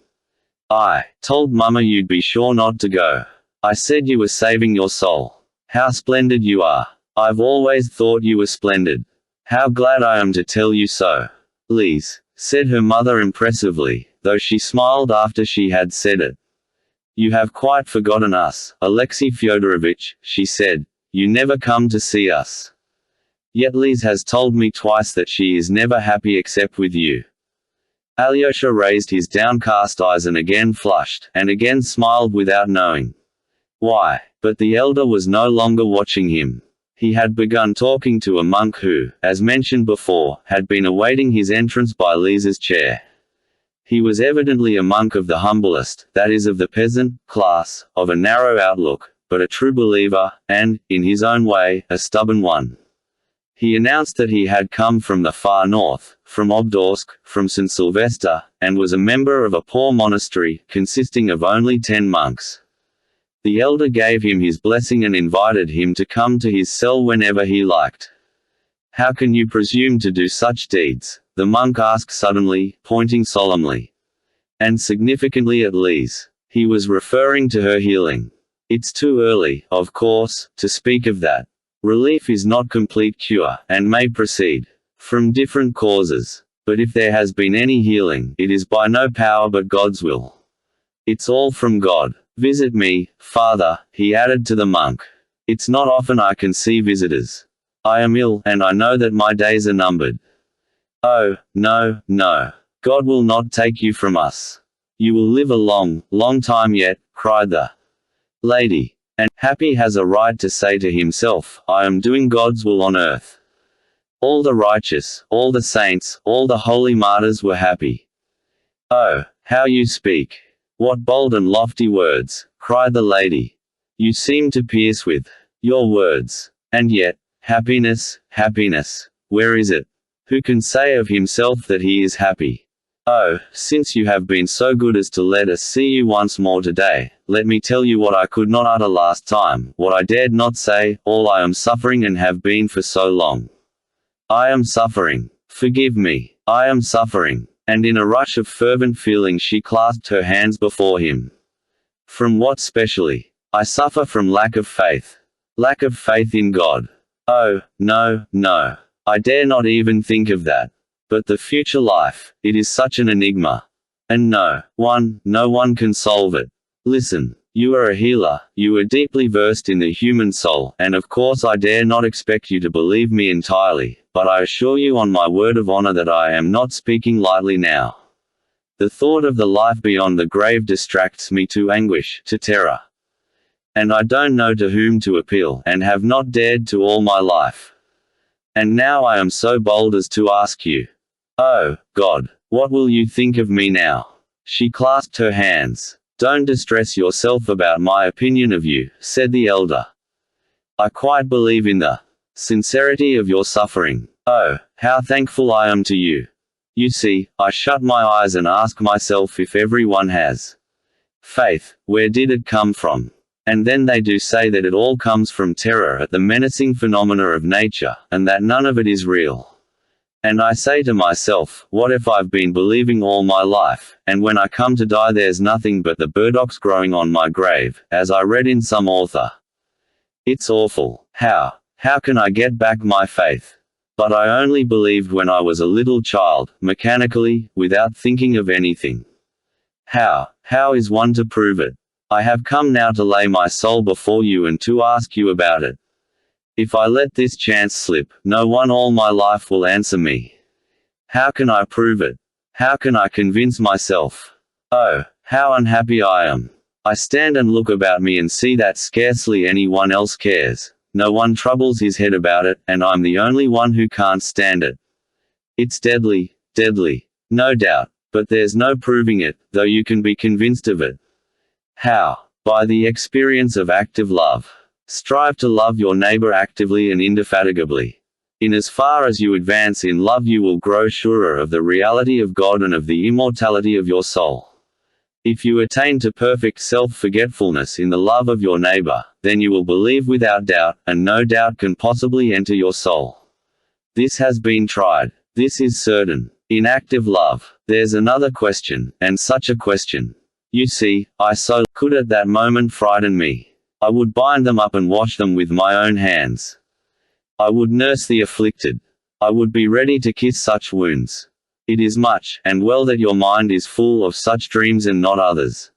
[SPEAKER 1] I told Mama you'd be sure not to go. I said you were saving your soul. How splendid you are. I've always thought you were splendid. How glad I am to tell you so. Lise, said her mother impressively, though she smiled after she had said it. You have quite forgotten us, Alexei Fyodorovich, she said. You never come to see us. Yet Lise has told me twice that she is never happy except with you. Alyosha raised his downcast eyes and again flushed, and again smiled without knowing why, but the elder was no longer watching him. He had begun talking to a monk who, as mentioned before, had been awaiting his entrance by Lisa's chair. He was evidently a monk of the humblest, that is of the peasant, class, of a narrow outlook, but a true believer, and, in his own way, a stubborn one. He announced that he had come from the far north, from Obdorsk, from St. Sylvester, and was a member of a poor monastery, consisting of only 10 monks. The elder gave him his blessing and invited him to come to his cell whenever he liked. "How can you presume to do such deeds?" the monk asked suddenly, pointing solemnly and significantly at Lise. He was referring to her healing. "It's too early, of course, to speak of that. Relief is not complete cure, and may proceed from different causes. But if there has been any healing, it is by no power but God's will. It's all from God. Visit me, Father," he added to the monk. "It's not often I can see visitors. I am ill, and I know that my days are numbered." "Oh, no, no. God will not take you from us. You will live a long, long time yet," cried the lady. "And happy has a right to say to himself, I am doing God's will on earth." All the righteous, all the saints, all the holy martyrs were happy. "Oh, how you speak! What bold and lofty words!" cried the lady. "You seem to pierce with your words. And yet, happiness, happiness, where is it? Who can say of himself that he is happy? Oh, since you have been so good as to let us see you once more today, let me tell you what I could not utter last time, what I dared not say, all I am suffering and have been for so long. I am suffering. Forgive me. I am suffering." And in a rush of fervent feeling she clasped her hands before him. "From what specially? I suffer from lack of faith. Lack of faith in God. Oh, no, no. I dare not even think of that. But the future life, it is such an enigma. And no one can solve it. Listen. You are a healer, you are deeply versed in the human soul, and of course I dare not expect you to believe me entirely, but I assure you on my word of honor that I am not speaking lightly now. The thought of the life beyond the grave distracts me to anguish, to terror. And I don't know to whom to appeal, and have not dared to all my life. And now I am so bold as to ask you. Oh, God, what will you think of me now?" She clasped her hands. "Don't distress yourself about my opinion of you," said the elder. "I quite believe in the sincerity of your suffering. Oh, how thankful I am to you. You see, I shut my eyes and ask myself if everyone has faith, where did it come from? And then they do say that it all comes from terror at the menacing phenomena of nature, and that none of it is real. And I say to myself, what if I've been believing all my life, and when I come to die there's nothing but the burdocks growing on my grave, as I read in some author. It's awful. How can I get back my faith? But I only believed when I was a little child, mechanically, without thinking of anything. How is one to prove it? I have come now to lay my soul before you and to ask you about it. If I let this chance slip, no one all my life will answer me. How can I prove it? How can I convince myself? Oh, how unhappy I am. I stand and look about me and see that scarcely anyone else cares. No one troubles his head about it, and I'm the only one who can't stand it. It's deadly, deadly, no doubt, but there's no proving it, though you can be convinced of it. How? By the experience of active love. Strive to love your neighbor actively and indefatigably. In as far as you advance in love you will grow surer of the reality of God and of the immortality of your soul. If you attain to perfect self-forgetfulness in the love of your neighbor, then you will believe without doubt, and no doubt can possibly enter your soul. This has been tried. This is certain. In active love, there's another question, and such a question. You see, I so could at that moment frighten me. I would bind them up and wash them with my own hands. I would nurse the afflicted. I would be ready to kiss such wounds. It is much, and well that your mind is full of such dreams and not others.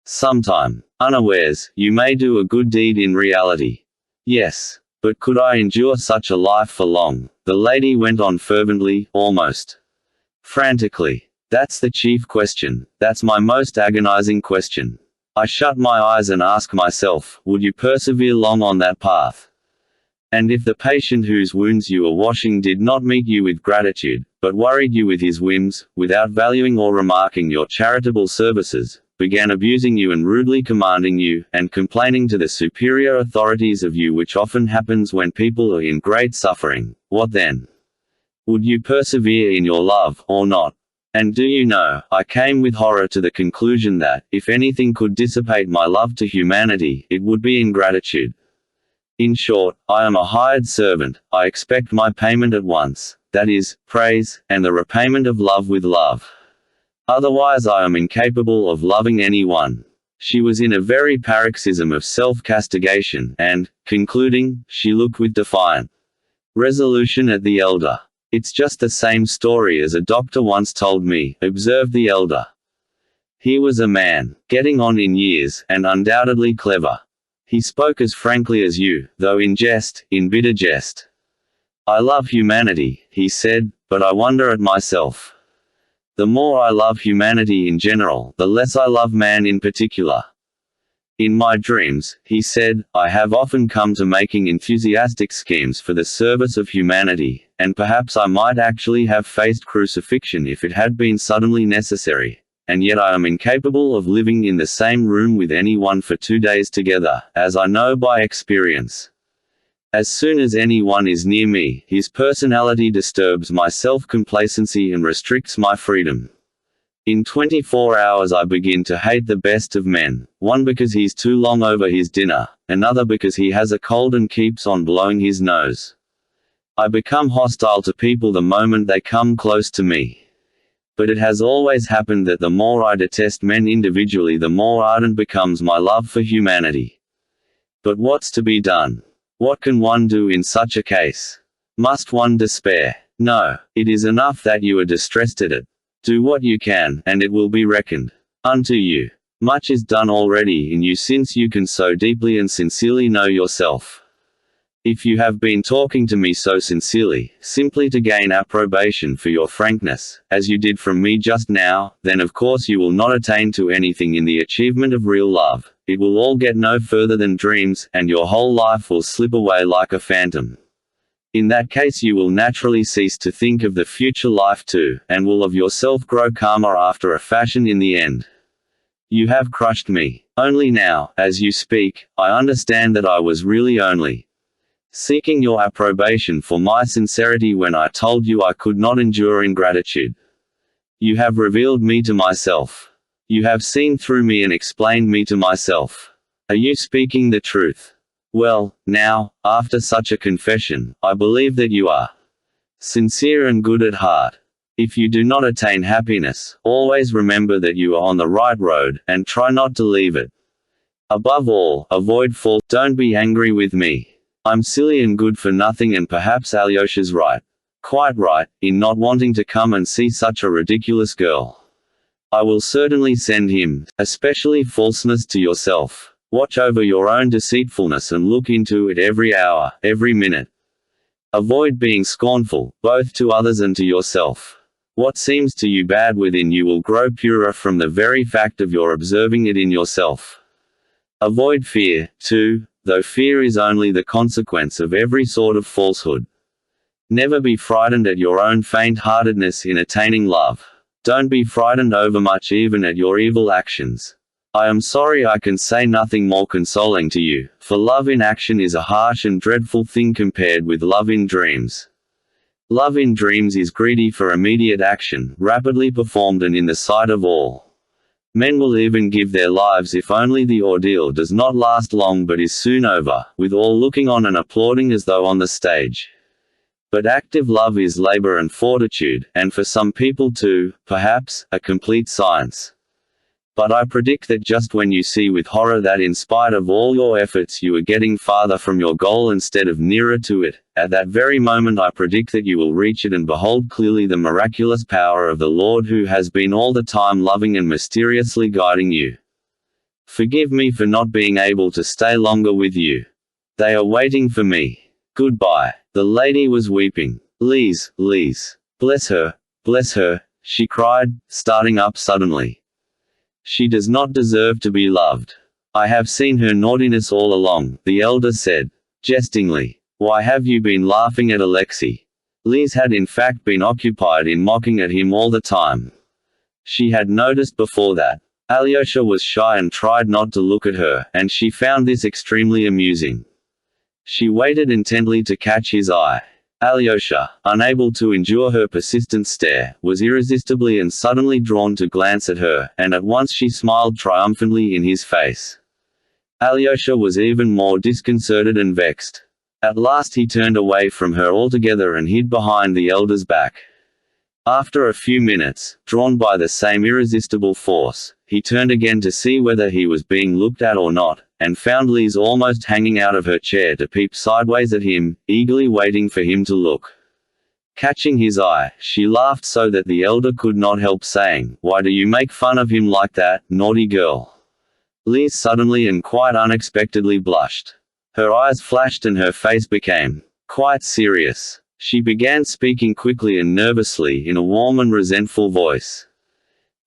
[SPEAKER 1] Sometime, unawares, you may do a good deed in reality. Yes, but could I endure such a life for long? The lady went on fervently, almost frantically. That's the chief question. That's my most agonizing question. I shut my eyes and ask myself, would you persevere long on that path? And if the patient whose wounds you were washing did not meet you with gratitude, but worried you with his whims, without valuing or remarking your charitable services, began abusing you and rudely commanding you, and complaining to the superior authorities of you, which often happens when people are in great suffering, what then? Would you persevere in your love, or not? And do you know, I came with horror to the conclusion that, if anything could dissipate my love to humanity, it would be ingratitude. In short, I am a hired servant, I expect my payment at once, that is, praise, and the repayment of love with love. Otherwise I am incapable of loving anyone. She was in a very paroxysm of self-castigation, and, concluding, she looked with defiant resolution at the elder. It's just the same story as a doctor once told me, observed the elder. He was a man, getting on in years, and undoubtedly clever. He spoke as frankly as you, though in jest, in bitter jest. I love humanity, he said, but I wonder at myself. The more I love humanity in general, the less I love man in particular. In my dreams, he said, I have often come to making enthusiastic schemes for the service of humanity, and perhaps I might actually have faced crucifixion if it had been suddenly necessary. And yet I am incapable of living in the same room with anyone for 2 days together, as I know by experience. As soon as anyone is near me, his personality disturbs my self-complacency and restricts my freedom. In 24 hours I begin to hate the best of men, one because he's too long over his dinner, another because he has a cold and keeps on blowing his nose. I become hostile to people the moment they come close to me. But it has always happened that the more I detest men individually, the more ardent becomes my love for humanity. But what's to be done? What can one do in such a case? Must one despair? No, it is enough that you are distressed at it. Do what you can, and it will be reckoned unto you. Much is done already in you, since you can so deeply and sincerely know yourself. If you have been talking to me so sincerely, simply to gain approbation for your frankness, as you did from me just now, then of course you will not attain to anything in the achievement of real love. It will all get no further than dreams, and your whole life will slip away like a phantom. In that case you will naturally cease to think of the future life too, and will of yourself grow calmer after a fashion in the end. You have crushed me. Only now, as you speak, I understand that I was really only seeking your approbation for my sincerity when I told you I could not endure ingratitude. You have revealed me to myself. You have seen through me and explained me to myself. Are you speaking the truth? Well, now, after such a confession, I believe that you are sincere and good at heart. If you do not attain happiness, always remember that you are on the right road, and try not to leave it. Above all, avoid fault. Don't be angry with me. I'm silly and good for nothing, and perhaps Alyosha's right. Quite right, in not wanting to come and see such a ridiculous girl. I will certainly send him, especially falseness to yourself. Watch over your own deceitfulness and look into it every hour, every minute. Avoid being scornful, both to others and to yourself. What seems to you bad within you will grow purer from the very fact of your observing it in yourself. Avoid fear, too, though fear is only the consequence of every sort of falsehood. Never be frightened at your own faint-heartedness in attaining love. Don't be frightened overmuch even at your evil actions. I am sorry I can say nothing more consoling to you, for love in action is a harsh and dreadful thing compared with love in dreams. Love in dreams is greedy for immediate action, rapidly performed and in the sight of all. Men will even give their lives if only the ordeal does not last long but is soon over, with all looking on and applauding as though on the stage. But active love is labor and fortitude, and for some people too, perhaps, a complete science. But I predict that just when you see with horror that in spite of all your efforts you are getting farther from your goal instead of nearer to it, at that very moment I predict that you will reach it and behold clearly the miraculous power of the Lord who has been all the time loving and mysteriously guiding you. Forgive me for not being able to stay longer with you. They are waiting for me. Goodbye. The lady was weeping. Lise, bless her, she cried, starting up suddenly. She does not deserve to be loved. I have seen her naughtiness all along, the elder said, jestingly. Why have you been laughing at Alexei? Liz had in fact been occupied in mocking at him all the time. She had noticed before that Alyosha was shy and tried not to look at her, and she found this extremely amusing. She waited intently to catch his eye. Alyosha, unable to endure her persistent stare, was irresistibly and suddenly drawn to glance at her, and at once she smiled triumphantly in his face. Alyosha was even more disconcerted and vexed. At last he turned away from her altogether and hid behind the elder's back. After a few minutes, drawn by the same irresistible force, he turned again to see whether he was being looked at or not, and found Liz almost hanging out of her chair to peep sideways at him, eagerly waiting for him to look. Catching his eye, she laughed so that the elder could not help saying, "Why do you make fun of him like that, naughty girl?" Liz suddenly and quite unexpectedly blushed. Her eyes flashed and her face became quite serious. She began speaking quickly and nervously in a warm and resentful voice.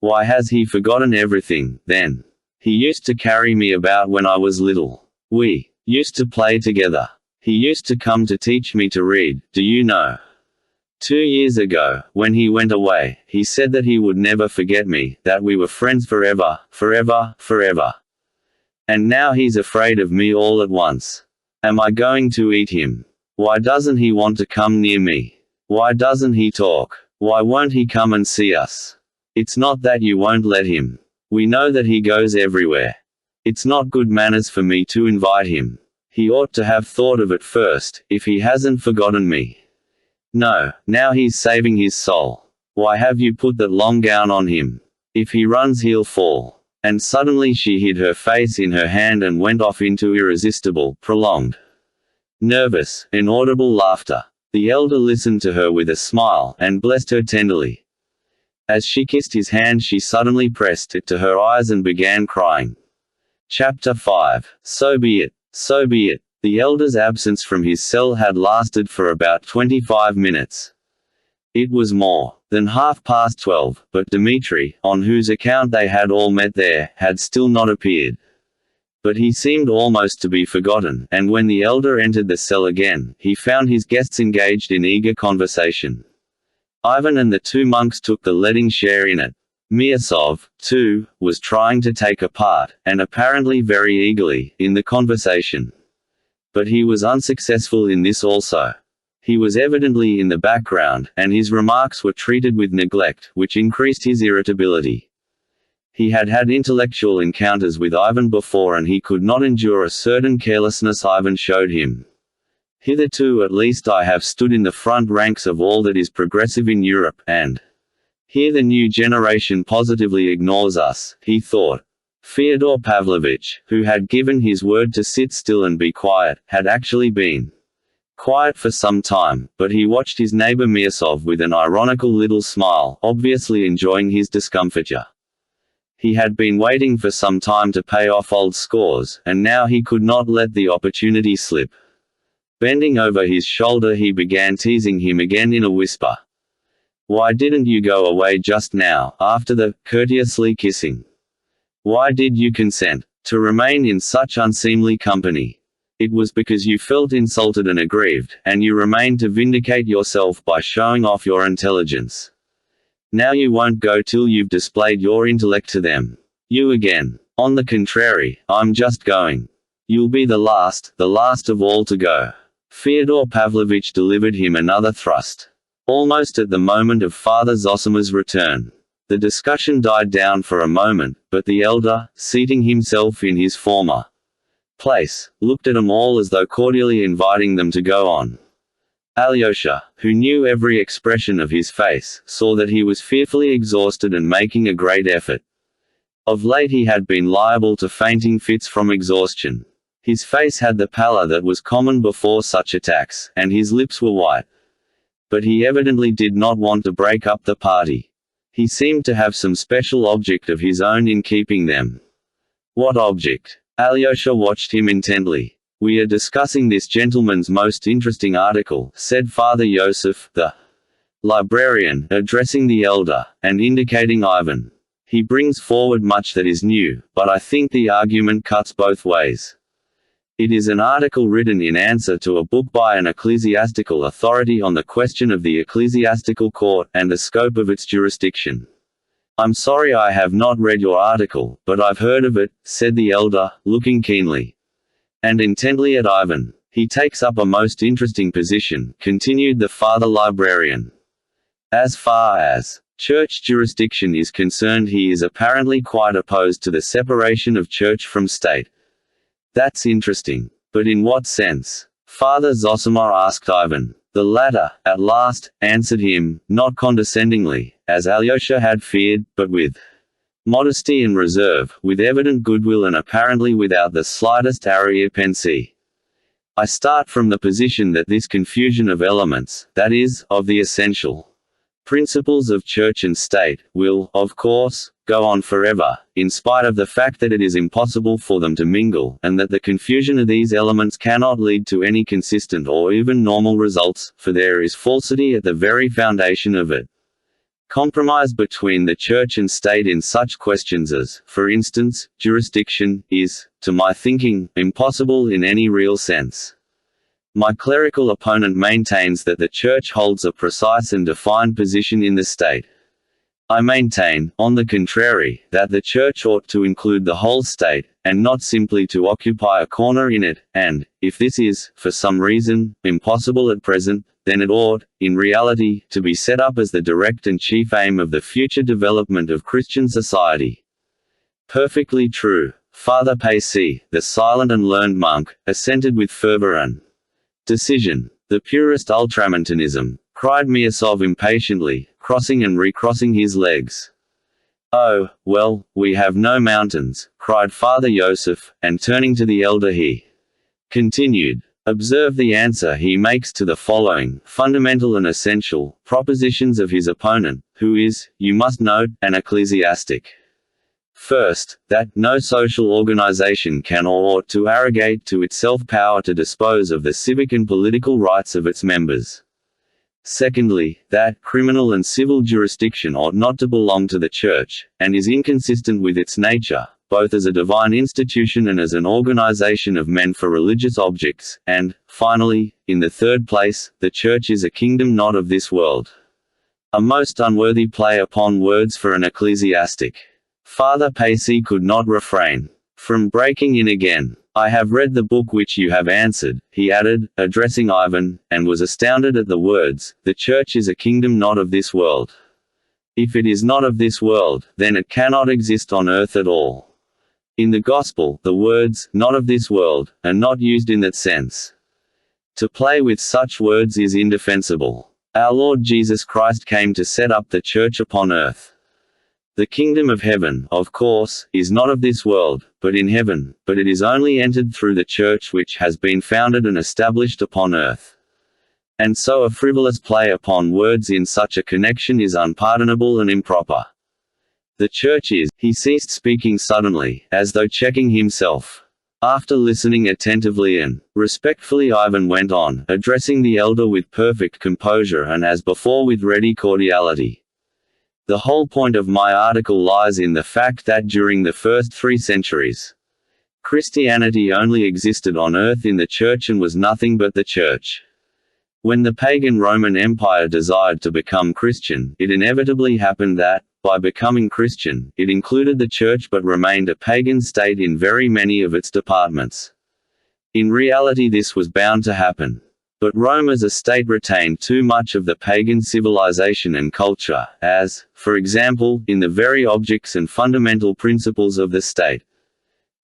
[SPEAKER 1] "Why has he forgotten everything, then? He used to carry me about when I was little. We used to play together. He used to come to teach me to read, do you know? 2 years ago, when he went away, he said that he would never forget me, that we were friends forever, forever, forever. And now he's afraid of me all at once. Am I going to eat him? Why doesn't he want to come near me? Why doesn't he talk? Why won't he come and see us? It's not that you won't let him. We know that he goes everywhere. It's not good manners for me to invite him. He ought to have thought of it first, if he hasn't forgotten me. No, now he's saving his soul. Why have you put that long gown on him? If he runs he'll fall." And suddenly she hid her face in her hand and went off into irresistible, prolonged, nervous, inaudible laughter. The elder listened to her with a smile, and blessed her tenderly. As she kissed his hand she suddenly pressed it to her eyes and began crying. Chapter 5. So be it. So be it. The elder's absence from his cell had lasted for about 25 minutes. It was more than 12:30, but Dmitri, on whose account they had all met there, had still not appeared. But he seemed almost to be forgotten, and when the elder entered the cell again, he found his guests engaged in eager conversation. Ivan and the two monks took the leading share in it. Miasov, too, was trying to take a part, and apparently very eagerly, in the conversation. But he was unsuccessful in this also. He was evidently in the background, and his remarks were treated with neglect, which increased his irritability. He had had intellectual encounters with Ivan before and he could not endure a certain carelessness Ivan showed him. Hitherto at least I have stood in the front ranks of all that is progressive in Europe, and here the new generation positively ignores us, he thought. Fyodor Pavlovitch, who had given his word to sit still and be quiet, had actually been quiet for some time, but he watched his neighbor Miasov with an ironical little smile, obviously enjoying his discomfiture. He had been waiting for some time to pay off old scores, and now he could not let the opportunity slip. Bending over his shoulder he began teasing him again in a whisper. "Why didn't you go away just now, after the courteously kissing? Why did you consent to remain in such unseemly company? It was because you felt insulted and aggrieved, and you remained to vindicate yourself by showing off your intelligence. Now you won't go till you've displayed your intellect to them. You again. On the contrary, I'm just going. You'll be the last of all to go." Fyodor Pavlovitch delivered him another thrust. Almost at the moment of Father Zosima's return. The discussion died down for a moment, but the elder, seating himself in his former place, looked at them all as though cordially inviting them to go on. Alyosha, who knew every expression of his face, saw that he was fearfully exhausted and making a great effort. Of late he had been liable to fainting fits from exhaustion. His face had the pallor that was common before such attacks, and his lips were white. But he evidently did not want to break up the party. He seemed to have some special object of his own in keeping them. What object? Alyosha watched him intently. "We are discussing this gentleman's most interesting article," said Father Yosef, the librarian, addressing the elder, and indicating Ivan. "He brings forward much that is new, but I think the argument cuts both ways. It is an article written in answer to a book by an ecclesiastical authority on the question of the ecclesiastical court and the scope of its jurisdiction. "I'm sorry I have not read your article, but I've heard of it," said the elder, looking keenly and intently at Ivan. "He takes up a most interesting position," continued the father librarian. "As far as church jurisdiction is concerned, he is apparently quite opposed to the separation of church from state." "That's interesting. But in what sense?" Father Zosima asked Ivan. The latter, at last, answered him, not condescendingly, as Alyosha had feared, but with modesty and reserve, with evident goodwill and apparently without the slightest arrière-pensée. "I start from the position that this confusion of elements, that is, of the essential principles of church and state, will, of course, go on forever, in spite of the fact that it is impossible for them to mingle, and that the confusion of these elements cannot lead to any consistent or even normal results, for there is falsity at the very foundation of it. Compromise between the church and state in such questions as, for instance, jurisdiction, is, to my thinking, impossible in any real sense. My clerical opponent maintains that the church holds a precise and defined position in the state. I maintain, on the contrary, that the church ought to include the whole state, and not simply to occupy a corner in it, and, if this is, for some reason, impossible at present, then it ought, in reality, to be set up as the direct and chief aim of the future development of Christian society." "Perfectly true." Father Pacy, the silent and learned monk, assented with fervor and decision. "The purest ultramontanism," cried Miasov impatiently, crossing and recrossing his legs. "Oh, well, we have no mountains," cried Father Joseph, and turning to the elder he continued, "Observe the answer he makes to the following fundamental and essential propositions of his opponent, who is, you must note, an ecclesiastic. First, that no social organization can or ought to arrogate to itself power to dispose of the civic and political rights of its members. Secondly, that criminal and civil jurisdiction ought not to belong to the Church, and is inconsistent with its nature, both as a divine institution and as an organization of men for religious objects, and, finally, in the third place, the Church is a kingdom not of this world." A most unworthy play upon words for an ecclesiastic. Father Pacy could not refrain from breaking in again. "I have read the book which you have answered," he added, addressing Ivan, and was astounded at the words, "The Church is a kingdom not of this world." If it is not of this world, then it cannot exist on earth at all. In the Gospel, the words, "not of this world," are not used in that sense. To play with such words is indefensible. Our Lord Jesus Christ came to set up the Church upon earth. The kingdom of heaven, of course, is not of this world, but in heaven, but it is only entered through the Church which has been founded and established upon earth. And so a frivolous play upon words in such a connection is unpardonable and improper. The Church is— He ceased speaking suddenly, as though checking himself. After listening attentively and respectfully, Ivan went on, addressing the elder with perfect composure and as before with ready cordiality. "The whole point of my article lies in the fact that during the first 3 centuries, Christianity only existed on earth in the Church and was nothing but the Church. When the pagan Roman Empire desired to become Christian, it inevitably happened that, by becoming Christian, it included the Church but remained a pagan state in very many of its departments. In reality this was bound to happen. But Rome as a state retained too much of the pagan civilization and culture, as, for example, in the very objects and fundamental principles of the state.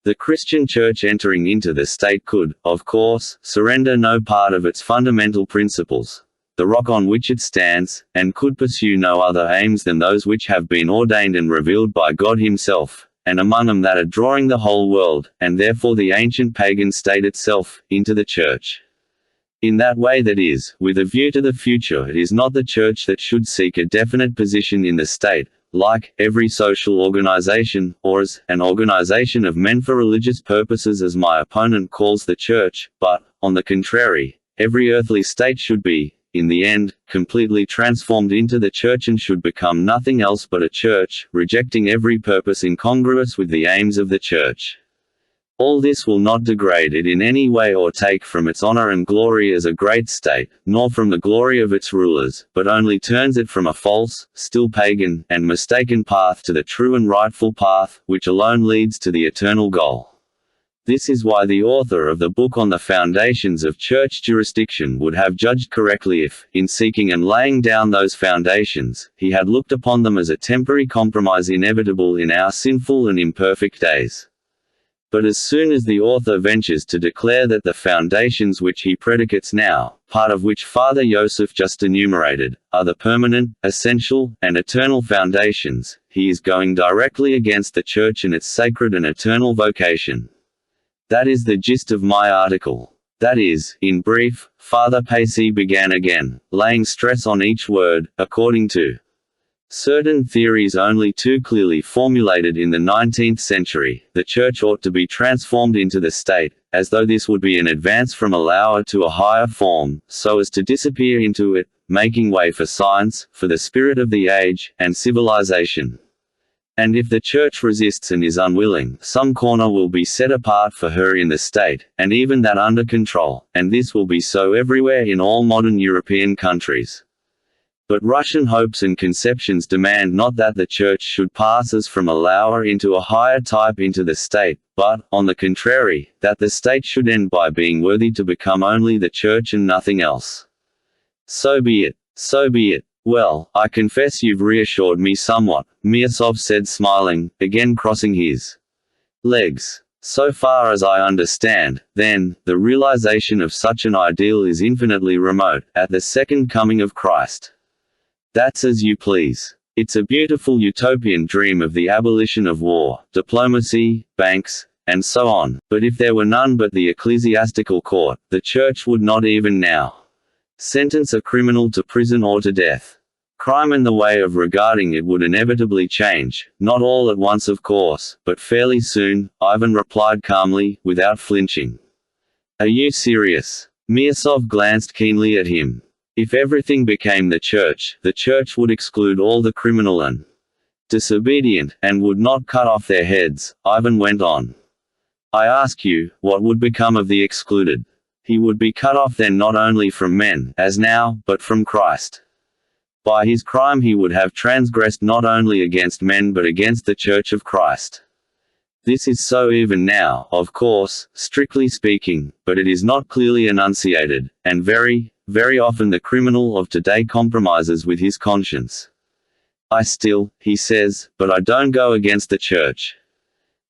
[SPEAKER 1] The Christian Church entering into the state could, of course, surrender no part of its fundamental principles, the rock on which it stands, and could pursue no other aims than those which have been ordained and revealed by God himself, and among them that of drawing the whole world, and therefore the ancient pagan state itself, into the Church. In that way, that is, with a view to the future, it is not the Church that should seek a definite position in the state, like every social organization, or as an organization of men for religious purposes as my opponent calls the Church, but, on the contrary, every earthly state should be, in the end, completely transformed into the Church and should become nothing else but a Church, rejecting every purpose incongruous with the aims of the Church. All this will not degrade it in any way or take from its honor and glory as a great state, nor from the glory of its rulers, but only turns it from a false, still pagan, and mistaken path to the true and rightful path, which alone leads to the eternal goal. This is why the author of the book on the foundations of church jurisdiction would have judged correctly if, in seeking and laying down those foundations, he had looked upon them as a temporary compromise inevitable in our sinful and imperfect days. But as soon as the author ventures to declare that the foundations which he predicates now, part of which Father Joseph just enumerated, are the permanent, essential, and eternal foundations, he is going directly against the Church and its sacred and eternal vocation. That is the gist of my article. That is, in brief, Father Pacey began again, laying stress on each word, according to certain theories only too clearly formulated in the 19th century, the Church ought to be transformed into the State, as though this would be an advance from a lower to a higher form, so as to disappear into it, making way for science, for the spirit of the age, and civilization. And if the Church resists and is unwilling, some corner will be set apart for her in the State, and even that under control, and this will be so everywhere in all modern European countries. But Russian hopes and conceptions demand not that the Church should pass as from a lower into a higher type into the State, but, on the contrary, that the State should end by being worthy to become only the Church and nothing else. So be it. So be it. Well, I confess you've reassured me somewhat, Miasov said smiling, again crossing his legs. So far as I understand, then, the realization of such an ideal is infinitely remote, at the second coming of Christ. That's as you please. It's a beautiful utopian dream of the abolition of war, diplomacy, banks, and so on, but if there were none but the ecclesiastical court, the Church would not even now sentence a criminal to prison or to death. Crime and the way of regarding it would inevitably change, not all at once of course, but fairly soon, Ivan replied calmly, without flinching. Are you serious? Miasov glanced keenly at him. If everything became the Church would exclude all the criminal and disobedient, and would not cut off their heads, Ivan went on. I ask you, what would become of the excluded? He would be cut off then not only from men, as now, but from Christ. By his crime he would have transgressed not only against men but against the Church of Christ. This is so even now, of course, strictly speaking, but it is not clearly enunciated, and very, very often the criminal of today compromises with his conscience. I still, he says, but I don't go against the Church.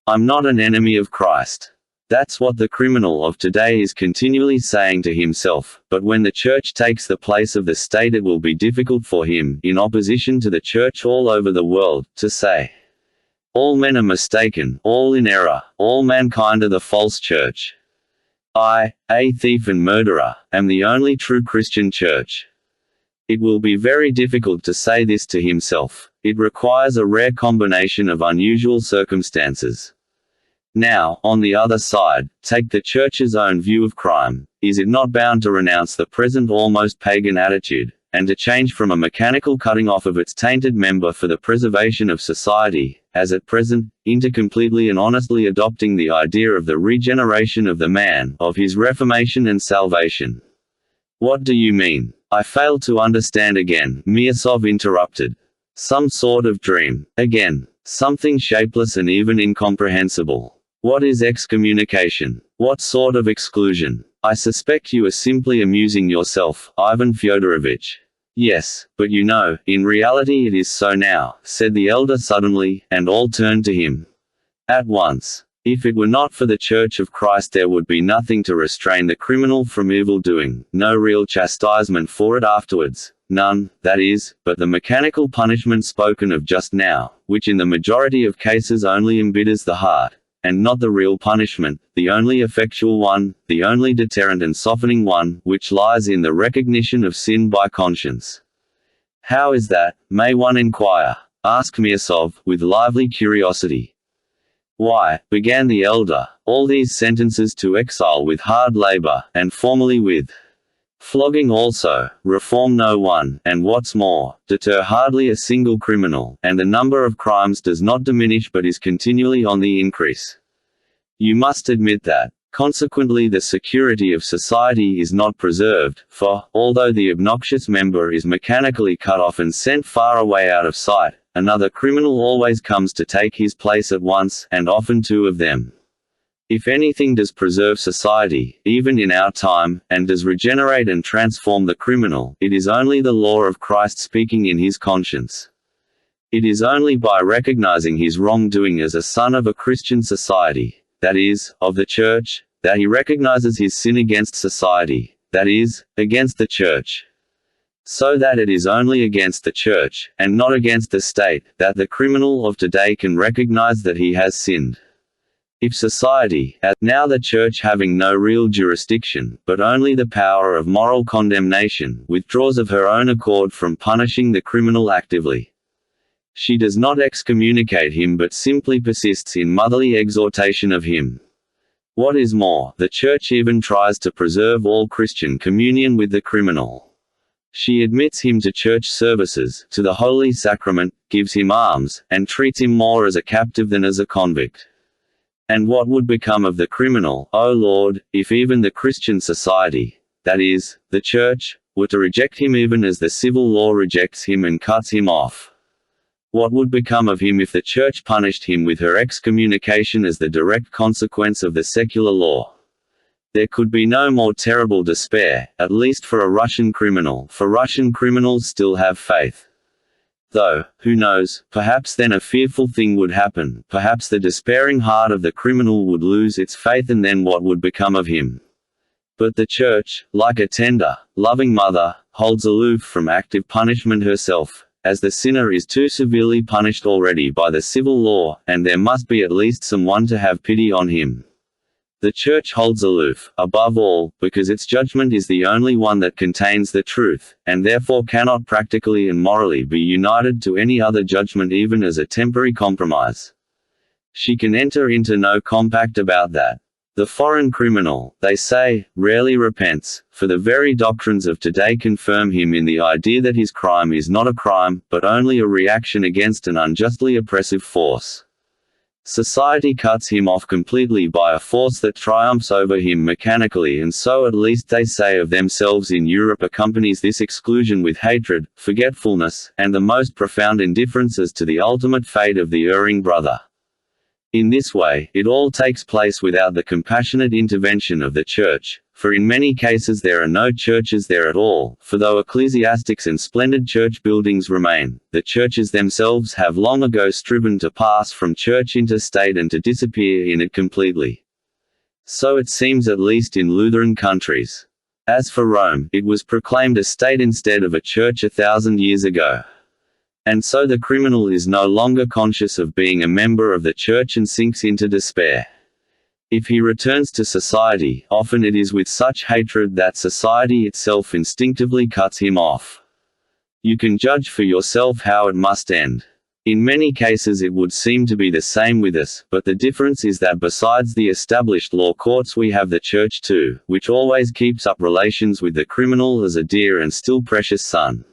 [SPEAKER 1] I'm not an enemy of Christ. That's what the criminal of today is continually saying to himself, but when the Church takes the place of the State it will be difficult for him, in opposition to the Church all over the world, to say, all men are mistaken, all in error, all mankind are the false Church. I, a thief and murderer, am the only true Christian Church. It will be very difficult to say this to himself. It requires a rare combination of unusual circumstances. Now, on the other side, take the Church's own view of crime. Is it not bound to renounce the present almost pagan attitude, and to change from a mechanical cutting off of its tainted member for the preservation of society, as at present, into completely and honestly adopting the idea of the regeneration of the man, of his reformation and salvation? What do you mean? I fail to understand again, Miasov interrupted. Some sort of dream, again. Something shapeless and even incomprehensible. What is excommunication? What sort of exclusion? I suspect you are simply amusing yourself, Ivan Fyodorovich. Yes, but you know, in reality it is so now, said the elder suddenly, and all turned to him at once. If it were not for the Church of Christ there would be nothing to restrain the criminal from evil doing, no real chastisement for it afterwards. None, that is, but the mechanical punishment spoken of just now, which in the majority of cases only embitters the heart, and not the real punishment, the only effectual one, the only deterrent and softening one, which lies in the recognition of sin by conscience. How is that, may one inquire? Asked Miasov, with lively curiosity. Why, began the elder, all these sentences to exile with hard labor, and formerly with flogging also, reform no one, and what's more, deter hardly a single criminal, and the number of crimes does not diminish but is continually on the increase. You must admit that. Consequently, the security of society is not preserved, for, although the obnoxious member is mechanically cut off and sent far away out of sight, another criminal always comes to take his place at once, and often two of them. If anything does preserve society, even in our time, and does regenerate and transform the criminal, it is only the law of Christ speaking in his conscience. It is only by recognizing his wrongdoing as a son of a Christian society, that is, of the Church, that he recognizes his sin against society, that is, against the Church. So that it is only against the Church, and not against the state, that the criminal of today can recognize that he has sinned. If society, as now the Church having no real jurisdiction, but only the power of moral condemnation, withdraws of her own accord from punishing the criminal actively, she does not excommunicate him but simply persists in motherly exhortation of him. What is more, the Church even tries to preserve all Christian communion with the criminal. She admits him to church services, to the Holy Sacrament, gives him alms, and treats him more as a captive than as a convict. And what would become of the criminal, O Lord, if even the Christian society, that is, the Church, were to reject him even as the civil law rejects him and cuts him off? What would become of him if the Church punished him with her excommunication as the direct consequence of the secular law? There could be no more terrible despair, at least for a Russian criminal, for Russian criminals still have faith. Though, who knows, perhaps then a fearful thing would happen, perhaps the despairing heart of the criminal would lose its faith, and then what would become of him? But the Church, like a tender, loving mother, holds aloof from active punishment herself, as the sinner is too severely punished already by the civil law, and there must be at least someone to have pity on him. The Church holds aloof, above all, because its judgment is the only one that contains the truth, and therefore cannot practically and morally be united to any other judgment even as a temporary compromise. She can enter into no compact about that. The foreign criminal, they say, rarely repents, for the very doctrines of today confirm him in the idea that his crime is not a crime, but only a reaction against an unjustly oppressive force. Society cuts him off completely by a force that triumphs over him mechanically, and so at least they say of themselves in Europe accompanies this exclusion with hatred, forgetfulness, and the most profound indifference as to the ultimate fate of the erring brother. In this way, it all takes place without the compassionate intervention of the Church, for in many cases there are no churches there at all, for though ecclesiastics and splendid church buildings remain, the churches themselves have long ago striven to pass from church into state and to disappear in it completely. So it seems, at least in Lutheran countries. As for Rome, it was proclaimed a state instead of a church 1,000 years ago. And so the criminal is no longer conscious of being a member of the Church and sinks into despair. If he returns to society, often it is with such hatred that society itself instinctively cuts him off. You can judge for yourself how it must end. In many cases it would seem to be the same with us, but the difference is that besides the established law courts we have the Church too, which always keeps up relations with the criminal as a dear and still precious son.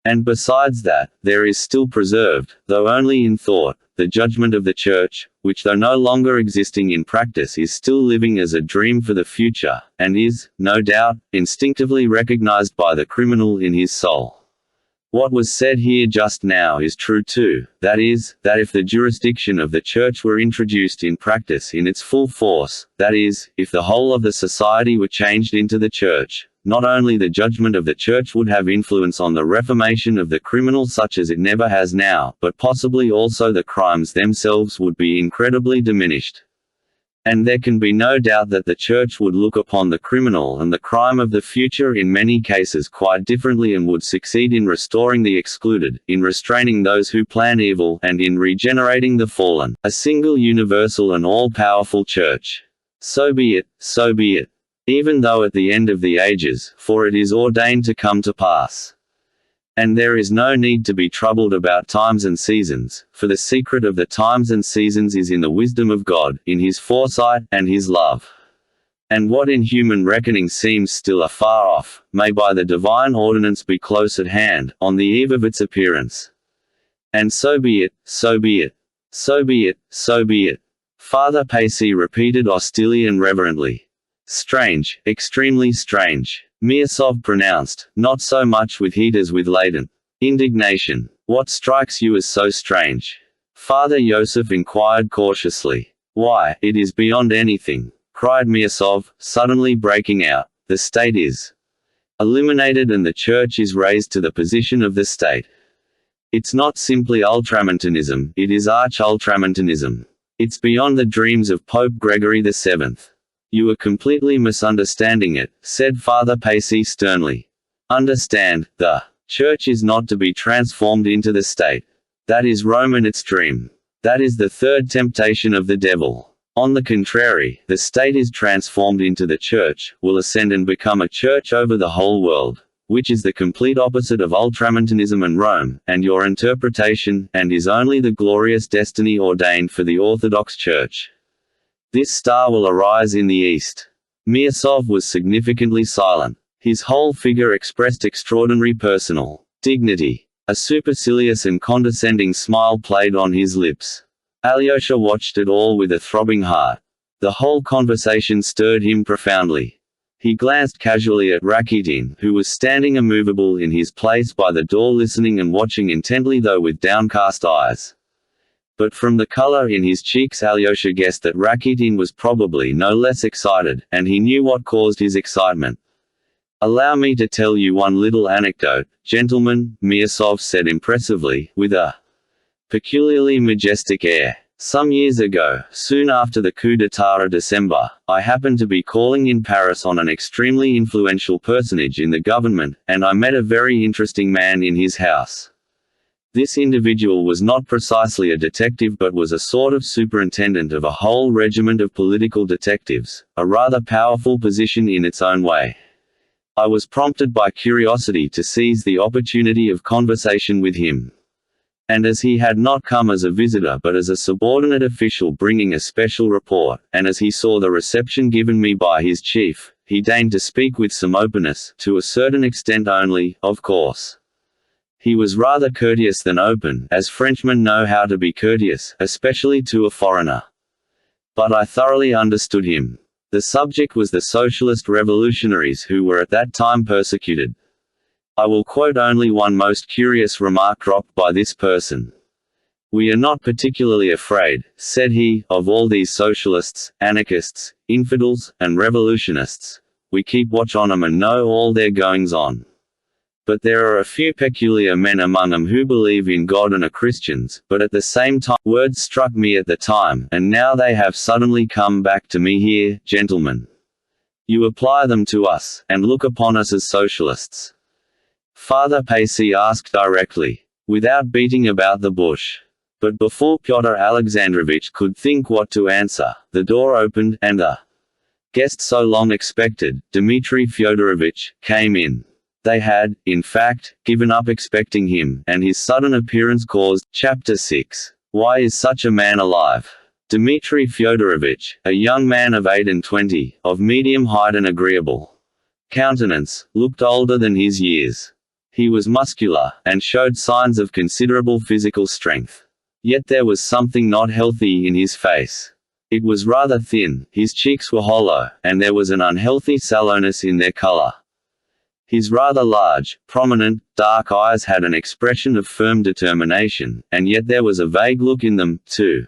[SPEAKER 1] And besides that, there is still preserved, though only in thought, the judgment of the Church, which though no longer existing in practice is still living as a dream for the future, and is, no doubt, instinctively recognized by the criminal in his soul. What was said here just now is true too, that is, that if the jurisdiction of the Church were introduced in practice in its full force, that is, if the whole of the society were changed into the Church, not only the judgment of the Church would have influence on the reformation of the criminal such as it never has now, but possibly also the crimes themselves would be incredibly diminished. And there can be no doubt that the Church would look upon the criminal and the crime of the future in many cases quite differently, and would succeed in restoring the excluded, in restraining those who plan evil, and in regenerating the fallen, a single universal and all-powerful Church. So be it, so be it. Even though at the end of the ages, for it is ordained to come to pass. And there is no need to be troubled about times and seasons, for the secret of the times and seasons is in the wisdom of God, in his foresight, and his love. And what in human reckoning seems still afar off, may by the divine ordinance be close at hand, on the eve of its appearance. And so be it, so be it. So be it, so be it. Father Pacey repeated austerely and reverently. Strange, extremely strange. Miasov pronounced, not so much with heat as with latent indignation. What strikes you as so strange? Father Yosef inquired cautiously. Why, it is beyond anything, cried Miasov, suddenly breaking out. The state is eliminated and the church is raised to the position of the state. It's not simply ultramontanism, it is arch-ultramontanism. It's beyond the dreams of Pope Gregory VII. You are completely misunderstanding it, said Father Pacey sternly. Understand, the church is not to be transformed into the state. That is Rome and its dream. That is the third temptation of the devil. On the contrary, the state is transformed into the church, will ascend and become a church over the whole world, which is the complete opposite of ultramontanism and Rome, and your interpretation, and is only the glorious destiny ordained for the Orthodox Church. This star will arise in the east. Miasov was significantly silent. His whole figure expressed extraordinary personal dignity. A supercilious and condescending smile played on his lips. Alyosha watched it all with a throbbing heart. The whole conversation stirred him profoundly. He glanced casually at Rakitin, who was standing immovable in his place by the door listening and watching intently though with downcast eyes. But from the color in his cheeks Alyosha guessed that Rakitin was probably no less excited, and he knew what caused his excitement. Allow me to tell you one little anecdote, gentlemen, Miasov said impressively, with a peculiarly majestic air. Some years ago, soon after the coup d'état of December, I happened to be calling in Paris on an extremely influential personage in the government, and I met a very interesting man in his house. This individual was not precisely a detective but was a sort of superintendent of a whole regiment of political detectives, a rather powerful position in its own way. I was prompted by curiosity to seize the opportunity of conversation with him. And as he had not come as a visitor but as a subordinate official bringing a special report, and as he saw the reception given me by his chief, he deigned to speak with some openness, to a certain extent only, of course. He was rather courteous than open, as Frenchmen know how to be courteous, especially to a foreigner. But I thoroughly understood him. The subject was the socialist revolutionaries who were at that time persecuted. I will quote only one most curious remark dropped by this person. We are not particularly afraid, said he, of all these socialists, anarchists, infidels, and revolutionists. We keep watch on 'em and know all their goings-on. But there are a few peculiar men among 'em who believe in God and are Christians, but at the same time, words struck me at the time, and now they have suddenly come back to me here, gentlemen. You apply them to us, and look upon us as socialists. Father Pacey asked directly, without beating about the bush. But before Pyotr Alexandrovich could think what to answer, the door opened, and the guest so long expected, Dmitry Fyodorovich, came in. They had, in fact, given up expecting him, and his sudden appearance caused. Chapter 6. Why is such a man alive? Dmitry Fyodorovich, a young man of 28, of medium height and agreeable countenance, looked older than his years. He was muscular, and showed signs of considerable physical strength. Yet there was something not healthy in his face. It was rather thin, his cheeks were hollow, and there was an unhealthy sallowness in their color. His rather large, prominent, dark eyes had an expression of firm determination, and yet there was a vague look in them, too.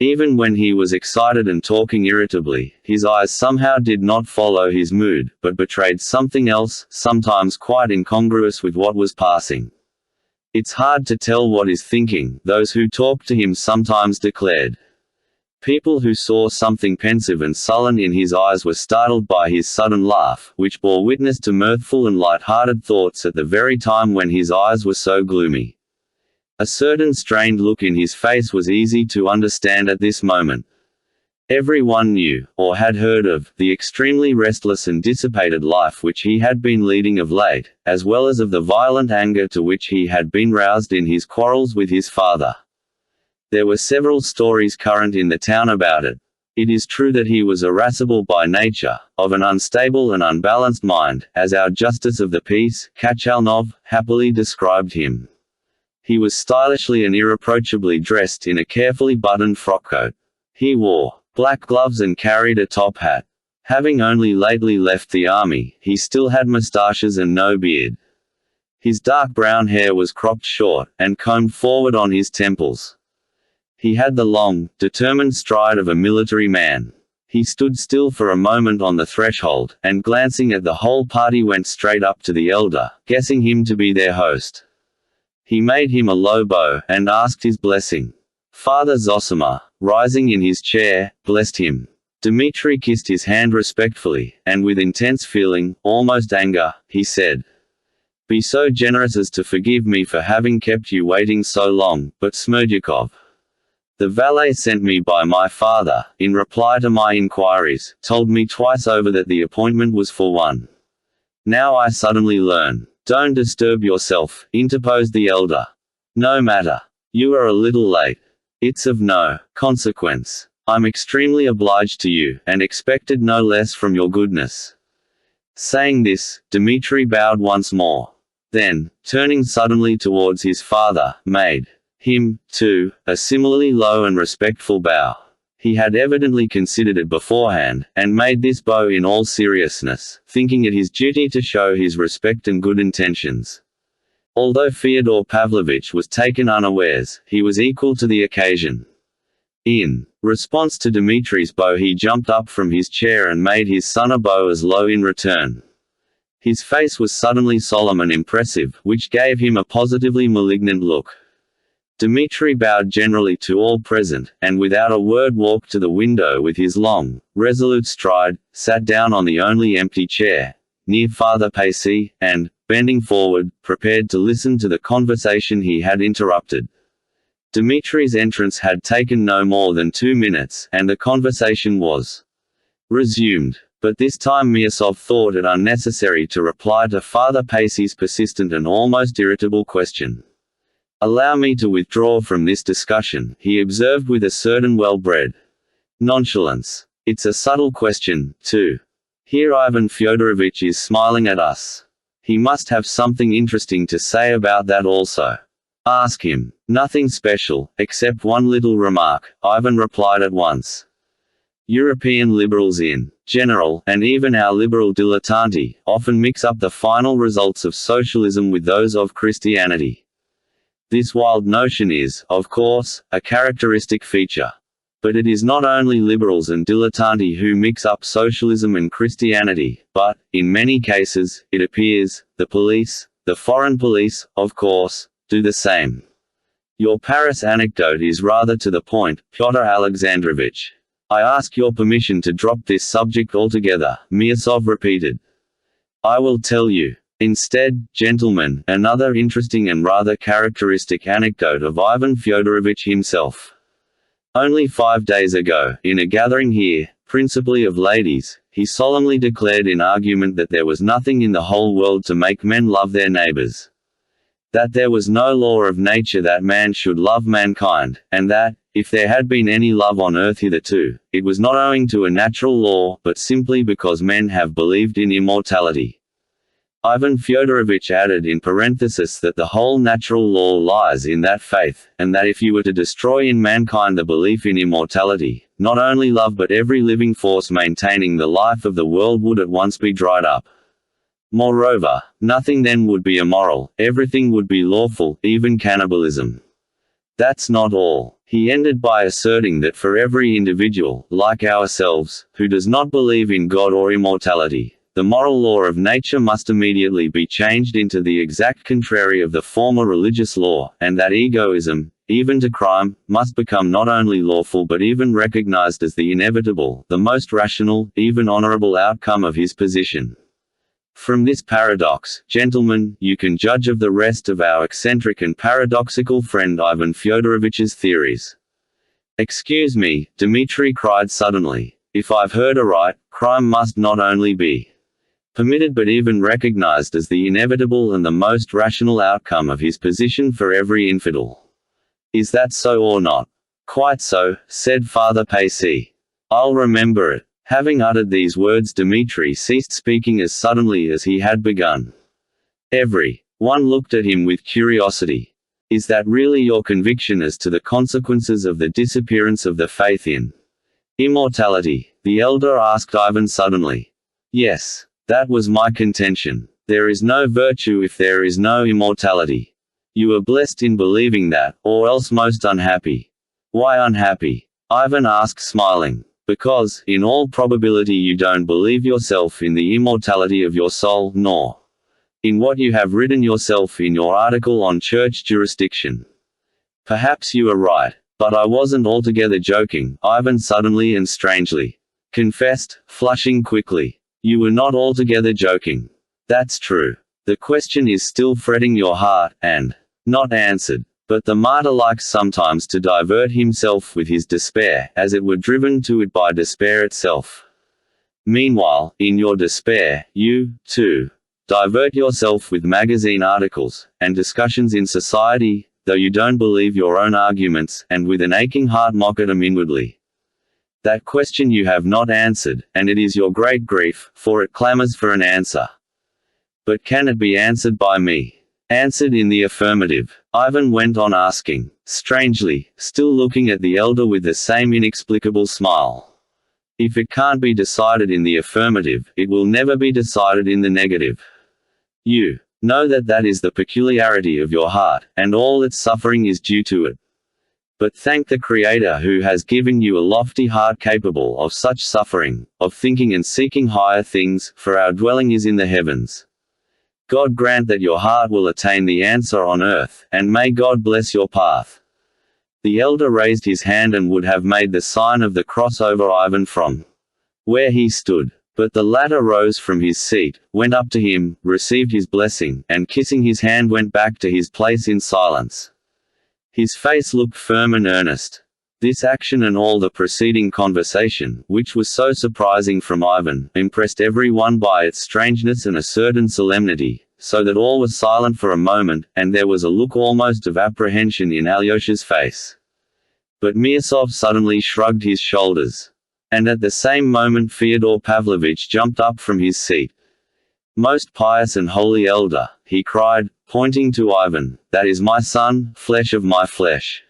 [SPEAKER 1] Even when he was excited and talking irritably, his eyes somehow did not follow his mood, but betrayed something else, sometimes quite incongruous with what was passing. It's hard to tell what he's thinking, those who talked to him sometimes declared. People who saw something pensive and sullen in his eyes were startled by his sudden laugh, which bore witness to mirthful and light-hearted thoughts at the very time when his eyes were so gloomy. A certain strained look in his face was easy to understand at this moment. Everyone knew, or had heard of, the extremely restless and dissipated life which he had been leading of late, as well as of the violent anger to which he had been roused in his quarrels with his father. There were several stories current in the town about it. It is true that he was irascible by nature, of an unstable and unbalanced mind, as our Justice of the Peace, Kachalnov, happily described him. He was stylishly and irreproachably dressed in a carefully buttoned frockcoat. He wore black gloves and carried a top hat. Having only lately left the army, he still had moustaches and no beard. His dark brown hair was cropped short, and combed forward on his temples. He had the long, determined stride of a military man. He stood still for a moment on the threshold, and glancing at the whole party went straight up to the elder, guessing him to be their host. He made him a low bow, and asked his blessing. Father Zosima, rising in his chair, blessed him. Dmitri kissed his hand respectfully, and with intense feeling, almost anger, he said, "Be so generous as to forgive me for having kept you waiting so long, but Smerdyakov. The valet sent me by my father, in reply to my inquiries, told me twice over that the appointment was for 1. Now I suddenly learn." "Don't disturb yourself," interposed the elder. "No matter. You are a little late. It's of no consequence. I'm extremely obliged to you, and expected no less from your goodness." Saying this, Dmitri bowed once more. Then, turning suddenly towards his father, made him, too, a similarly low and respectful bow. He had evidently considered it beforehand, and made this bow in all seriousness, thinking it his duty to show his respect and good intentions. Although Fyodor Pavlovitch was taken unawares, he was equal to the occasion. In response to Dmitri's bow, he jumped up from his chair and made his son a bow as low in return. His face was suddenly solemn and impressive, which gave him a positively malignant look. Dmitri bowed generally to all present, and without a word walked to the window with his long, resolute stride, sat down on the only empty chair, near Father Pacy, and, bending forward, prepared to listen to the conversation he had interrupted. Dmitri's entrance had taken no more than 2 minutes, and the conversation was resumed. But this time Miasov thought it unnecessary to reply to Father Pacy's persistent and almost irritable question. "Allow me to withdraw from this discussion," he observed with a certain well-bred nonchalance. "It's a subtle question, too. Here Ivan Fyodorovitch is smiling at us. He must have something interesting to say about that also. Ask him." "Nothing special, except one little remark," Ivan replied at once. "European liberals in general, and even our liberal dilettanti, often mix up the final results of socialism with those of Christianity. This wild notion is, of course, a characteristic feature. But it is not only liberals and dilettanti who mix up socialism and Christianity, but, in many cases, it appears, the police, the foreign police, of course, do the same. Your Paris anecdote is rather to the point, Pyotr Alexandrovich. I ask your permission to drop this subject altogether," Miasov repeated. "I will tell you. Instead, gentlemen, another interesting and rather characteristic anecdote of Ivan Fyodorovitch himself. Only 5 days ago, in a gathering here, principally of ladies, he solemnly declared in argument that there was nothing in the whole world to make men love their neighbors. That there was no law of nature that man should love mankind, and that, if there had been any love on earth hitherto, it was not owing to a natural law, but simply because men have believed in immortality. Ivan Fyodorovitch added in parenthesis that the whole natural law lies in that faith, and that if you were to destroy in mankind the belief in immortality, not only love but every living force maintaining the life of the world would at once be dried up. Moreover, nothing then would be immoral, everything would be lawful, even cannibalism. That's not all. He ended by asserting that for every individual, like ourselves, who does not believe in God or immortality, the moral law of nature must immediately be changed into the exact contrary of the former religious law, and that egoism, even to crime, must become not only lawful but even recognized as the inevitable, the most rational, even honorable outcome of his position. From this paradox, gentlemen, you can judge of the rest of our eccentric and paradoxical friend Ivan Fyodorovitch's theories." "Excuse me," Dmitri cried suddenly. "If I've heard aright, crime must not only be permitted but even recognized as the inevitable and the most rational outcome of his position for every infidel. Is that so or not?" "Quite so," said Father Pacy. "I'll remember it." Having uttered these words, Dmitri ceased speaking as suddenly as he had begun. Every one looked at him with curiosity. "Is that really your conviction as to the consequences of the disappearance of the faith in Immortality, the elder asked Ivan suddenly. Yes, that was my contention. There is no virtue if there is no immortality. You are blessed in believing that, or else most unhappy. Why unhappy? Ivan asked smiling. Because, in all probability you don't believe yourself in the immortality of your soul, nor in what you have written yourself in your article on church jurisdiction. Perhaps you are right, but I wasn't altogether joking, Ivan suddenly and strangely confessed, flushing quickly. You were not altogether joking. That's true. The question is still fretting your heart, and not answered. But the martyr likes sometimes to divert himself with his despair, as it were driven to it by despair itself. Meanwhile, in your despair, you, too, divert yourself with magazine articles, and discussions in society, though you don't believe your own arguments, and with an aching heart mock at them inwardly. That question you have not answered, and it is your great grief, for it clamors for an answer. But can it be answered by me? Answered in the affirmative. Ivan went on asking, strangely, still looking at the elder with the same inexplicable smile. If it can't be decided in the affirmative, it will never be decided in the negative. You know that that is the peculiarity of your heart, and all its suffering is due to it. But thank the Creator who has given you a lofty heart capable of such suffering, of thinking and seeking higher things, for our dwelling is in the heavens. God grant that your heart will attain the answer on earth, and may God bless your path. The elder raised his hand and would have made the sign of the cross over Ivan from where he stood. But the latter rose from his seat, went up to him, received his blessing, and kissing his hand went back to his place in silence. His face looked firm and earnest. This action and all the preceding conversation, which was so surprising from Ivan, impressed every one by its strangeness and a certain solemnity, so that all was silent for a moment, and there was a look almost of apprehension in Alyosha's face. But Miasov suddenly shrugged his shoulders. And at the same moment Fyodor Pavlovitch jumped up from his seat. Most pious and holy elder, he cried, pointing to Ivan, that is my son, flesh of my flesh.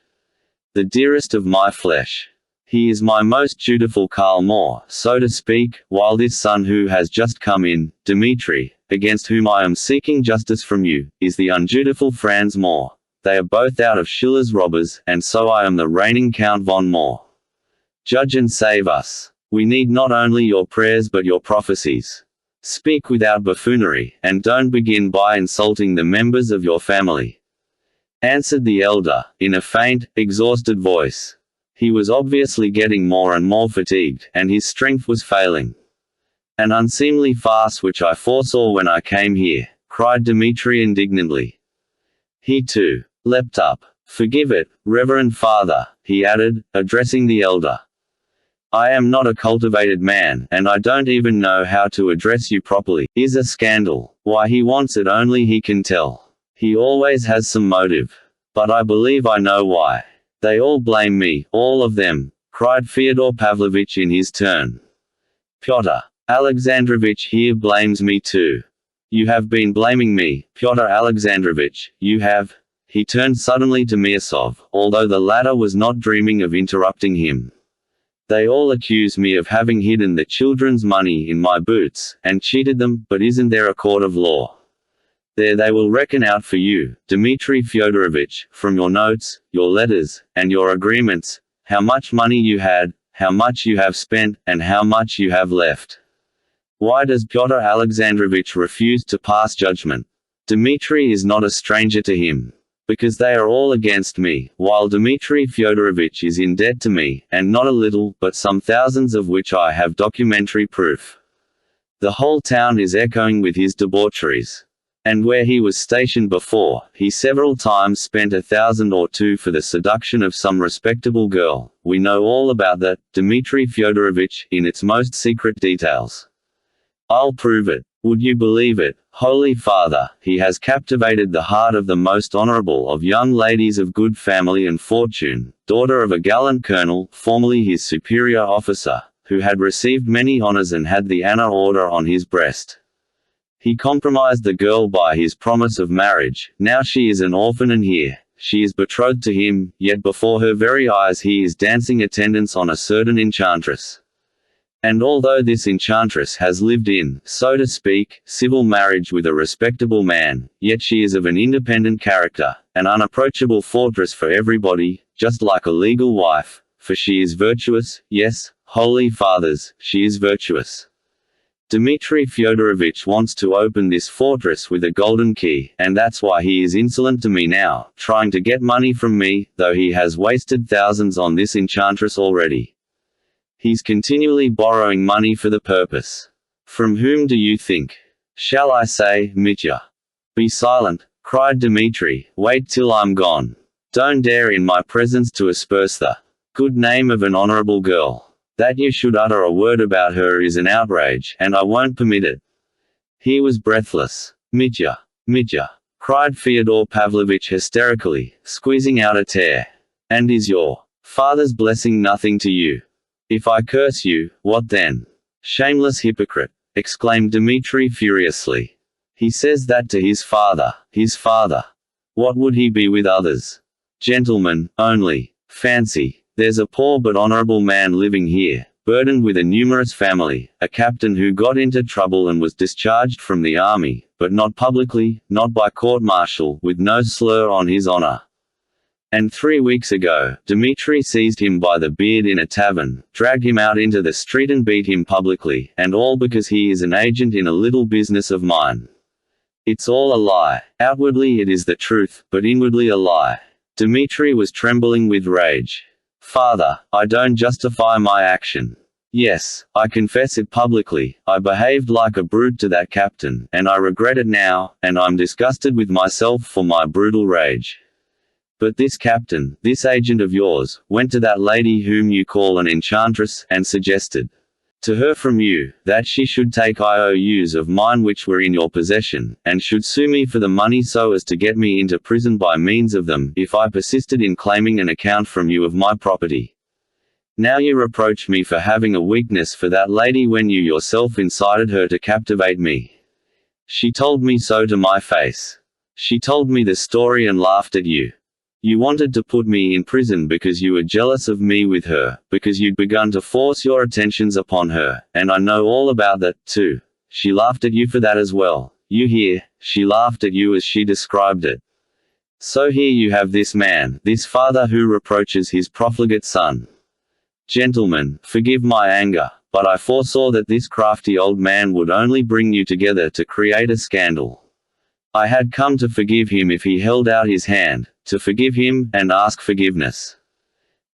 [SPEAKER 1] The dearest of my flesh. He is my most dutiful Karl Moor, so to speak, while this son who has just come in, Dmitri, against whom I am seeking justice from you, is the undutiful Franz Moor. They are both out of Schiller's robbers, and so I am the reigning Count von Moor. Judge and save us. We need not only your prayers but your prophecies. Speak without buffoonery, and don't begin by insulting the members of your family. Answered the elder, in a faint, exhausted voice. He was obviously getting more and more fatigued, and his strength was failing. An unseemly farce which I foresaw when I came here, cried Dmitri indignantly. He too leapt up. Forgive it, Reverend Father, he added, addressing the elder. I am not a cultivated man, and I don't even know how to address you properly. Is a scandal. Why he wants it only he can tell. He always has some motive. But I believe I know why. They all blame me, all of them, cried Fyodor Pavlovitch in his turn. Pyotr Alexandrovich here blames me too. You have been blaming me, Pyotr Alexandrovich, you have. He turned suddenly to Miasov, although the latter was not dreaming of interrupting him. They all accuse me of having hidden the children's money in my boots, and cheated them, but isn't there a court of law? There they will reckon out for you, Dmitri Fyodorovich, from your notes, your letters, and your agreements, how much money you had, how much you have spent, and how much you have left. Why does Pyotr Alexandrovich refuse to pass judgment? Dmitri is not a stranger to him. Because they are all against me, while Dmitri Fyodorovich is in debt to me, and not a little, but some thousands of which I have documentary proof. The whole town is echoing with his debaucheries. And where he was stationed before, he several times spent 1,000 or 2 for the seduction of some respectable girl. We know all about that, Dmitri Fyodorovich, in its most secret details. I'll prove it. Would you believe it, Holy Father, he has captivated the heart of the most honorable of young ladies of good family and fortune, daughter of a gallant colonel, formerly his superior officer, who had received many honors and had the Anna Order on his breast. He compromised the girl by his promise of marriage. Now she is an orphan, and here she is betrothed to him, yet before her very eyes he is dancing attendance on a certain enchantress. And although this enchantress has lived in, so to speak, civil marriage with a respectable man, yet she is of an independent character, an unapproachable fortress for everybody, just like a legal wife, for she is virtuous, yes, holy fathers, she is virtuous. Dmitri Fyodorovich wants to open this fortress with a golden key, and that's why he is insolent to me now, trying to get money from me, though he has wasted thousands on this enchantress already. He's continually borrowing money for the purpose. From whom do you think? Shall I say, Mitya? Be silent, cried Dmitri, wait till I'm gone. Don't dare in my presence to asperse the good name of an honorable girl. That you should utter a word about her is an outrage, and I won't permit it. He was breathless. Mitya, Mitya, cried Fyodor Pavlovitch hysterically, squeezing out a tear. And is your father's blessing nothing to you? If I curse you, what then? Shameless hypocrite, exclaimed Dmitri furiously. He says that to his father, his father. What would he be with others? Gentlemen, only. Fancy, there's a poor but honorable man living here, burdened with a numerous family, a captain who got into trouble and was discharged from the army, but not publicly, not by court-martial, with no slur on his honor. And 3 weeks ago, Dmitri seized him by the beard in a tavern, dragged him out into the street and beat him publicly, and all because he is an agent in a little business of mine. It's all a lie. Outwardly it is the truth, but inwardly a lie. Dmitri was trembling with rage. Father, I don't justify my action. Yes, I confess it publicly, I behaved like a brute to that captain, and I regret it now, and I'm disgusted with myself for my brutal rage. But this captain, this agent of yours, went to that lady whom you call an enchantress, and suggested to her from you, that she should take IOUs of mine which were in your possession, and should sue me for the money so as to get me into prison by means of them, if I persisted in claiming an account from you of my property. Now you reproach me for having a weakness for that lady when you yourself incited her to captivate me. She told me so to my face. She told me the story and laughed at you. You wanted to put me in prison because you were jealous of me with her, because you'd begun to force your attentions upon her, and I know all about that, too. She laughed at you for that as well. You hear, she laughed at you as she described it. So here you have this man, this father who reproaches his profligate son. Gentlemen, forgive my anger, but I foresaw that this crafty old man would only bring you together to create a scandal. I had come to forgive him if he held out his hand, to forgive him, and ask forgiveness.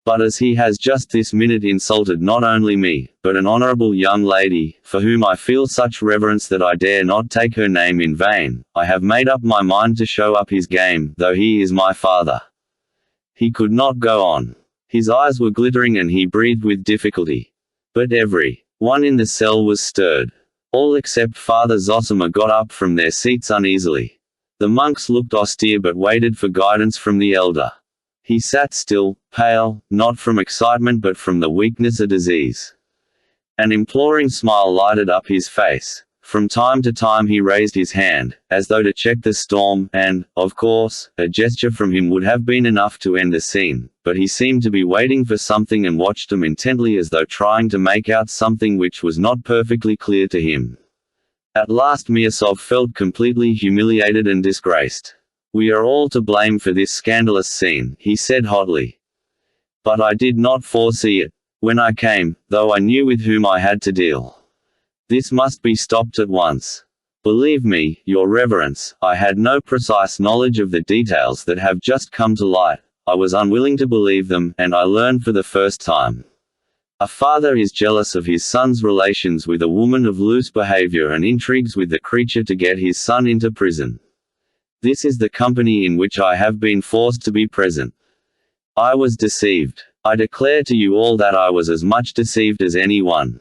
[SPEAKER 1] But as he has just this minute insulted not only me, but an honorable young lady, for whom I feel such reverence that I dare not take her name in vain, I have made up my mind to show up his game, though he is my father. He could not go on. His eyes were glittering and he breathed with difficulty. But every one in the cell was stirred. All except Father Zosima got up from their seats uneasily. The monks looked austere but waited for guidance from the elder. He sat still, pale, not from excitement but from the weakness of disease. An imploring smile lighted up his face. From time to time he raised his hand, as though to check the storm, and, of course, a gesture from him would have been enough to end the scene, but he seemed to be waiting for something and watched them intently as though trying to make out something which was not perfectly clear to him. At last Miasov felt completely humiliated and disgraced. "We are all to blame for this scandalous scene," he said hotly. "But I did not foresee it when I came, though I knew with whom I had to deal. This must be stopped at once. Believe me, Your Reverence, I had no precise knowledge of the details that have just come to light. I was unwilling to believe them, and I learned for the first time. A father is jealous of his son's relations with a woman of loose behavior and intrigues with the creature to get his son into prison. This is the company in which I have been forced to be present. I was deceived. I declare to you all that I was as much deceived as anyone."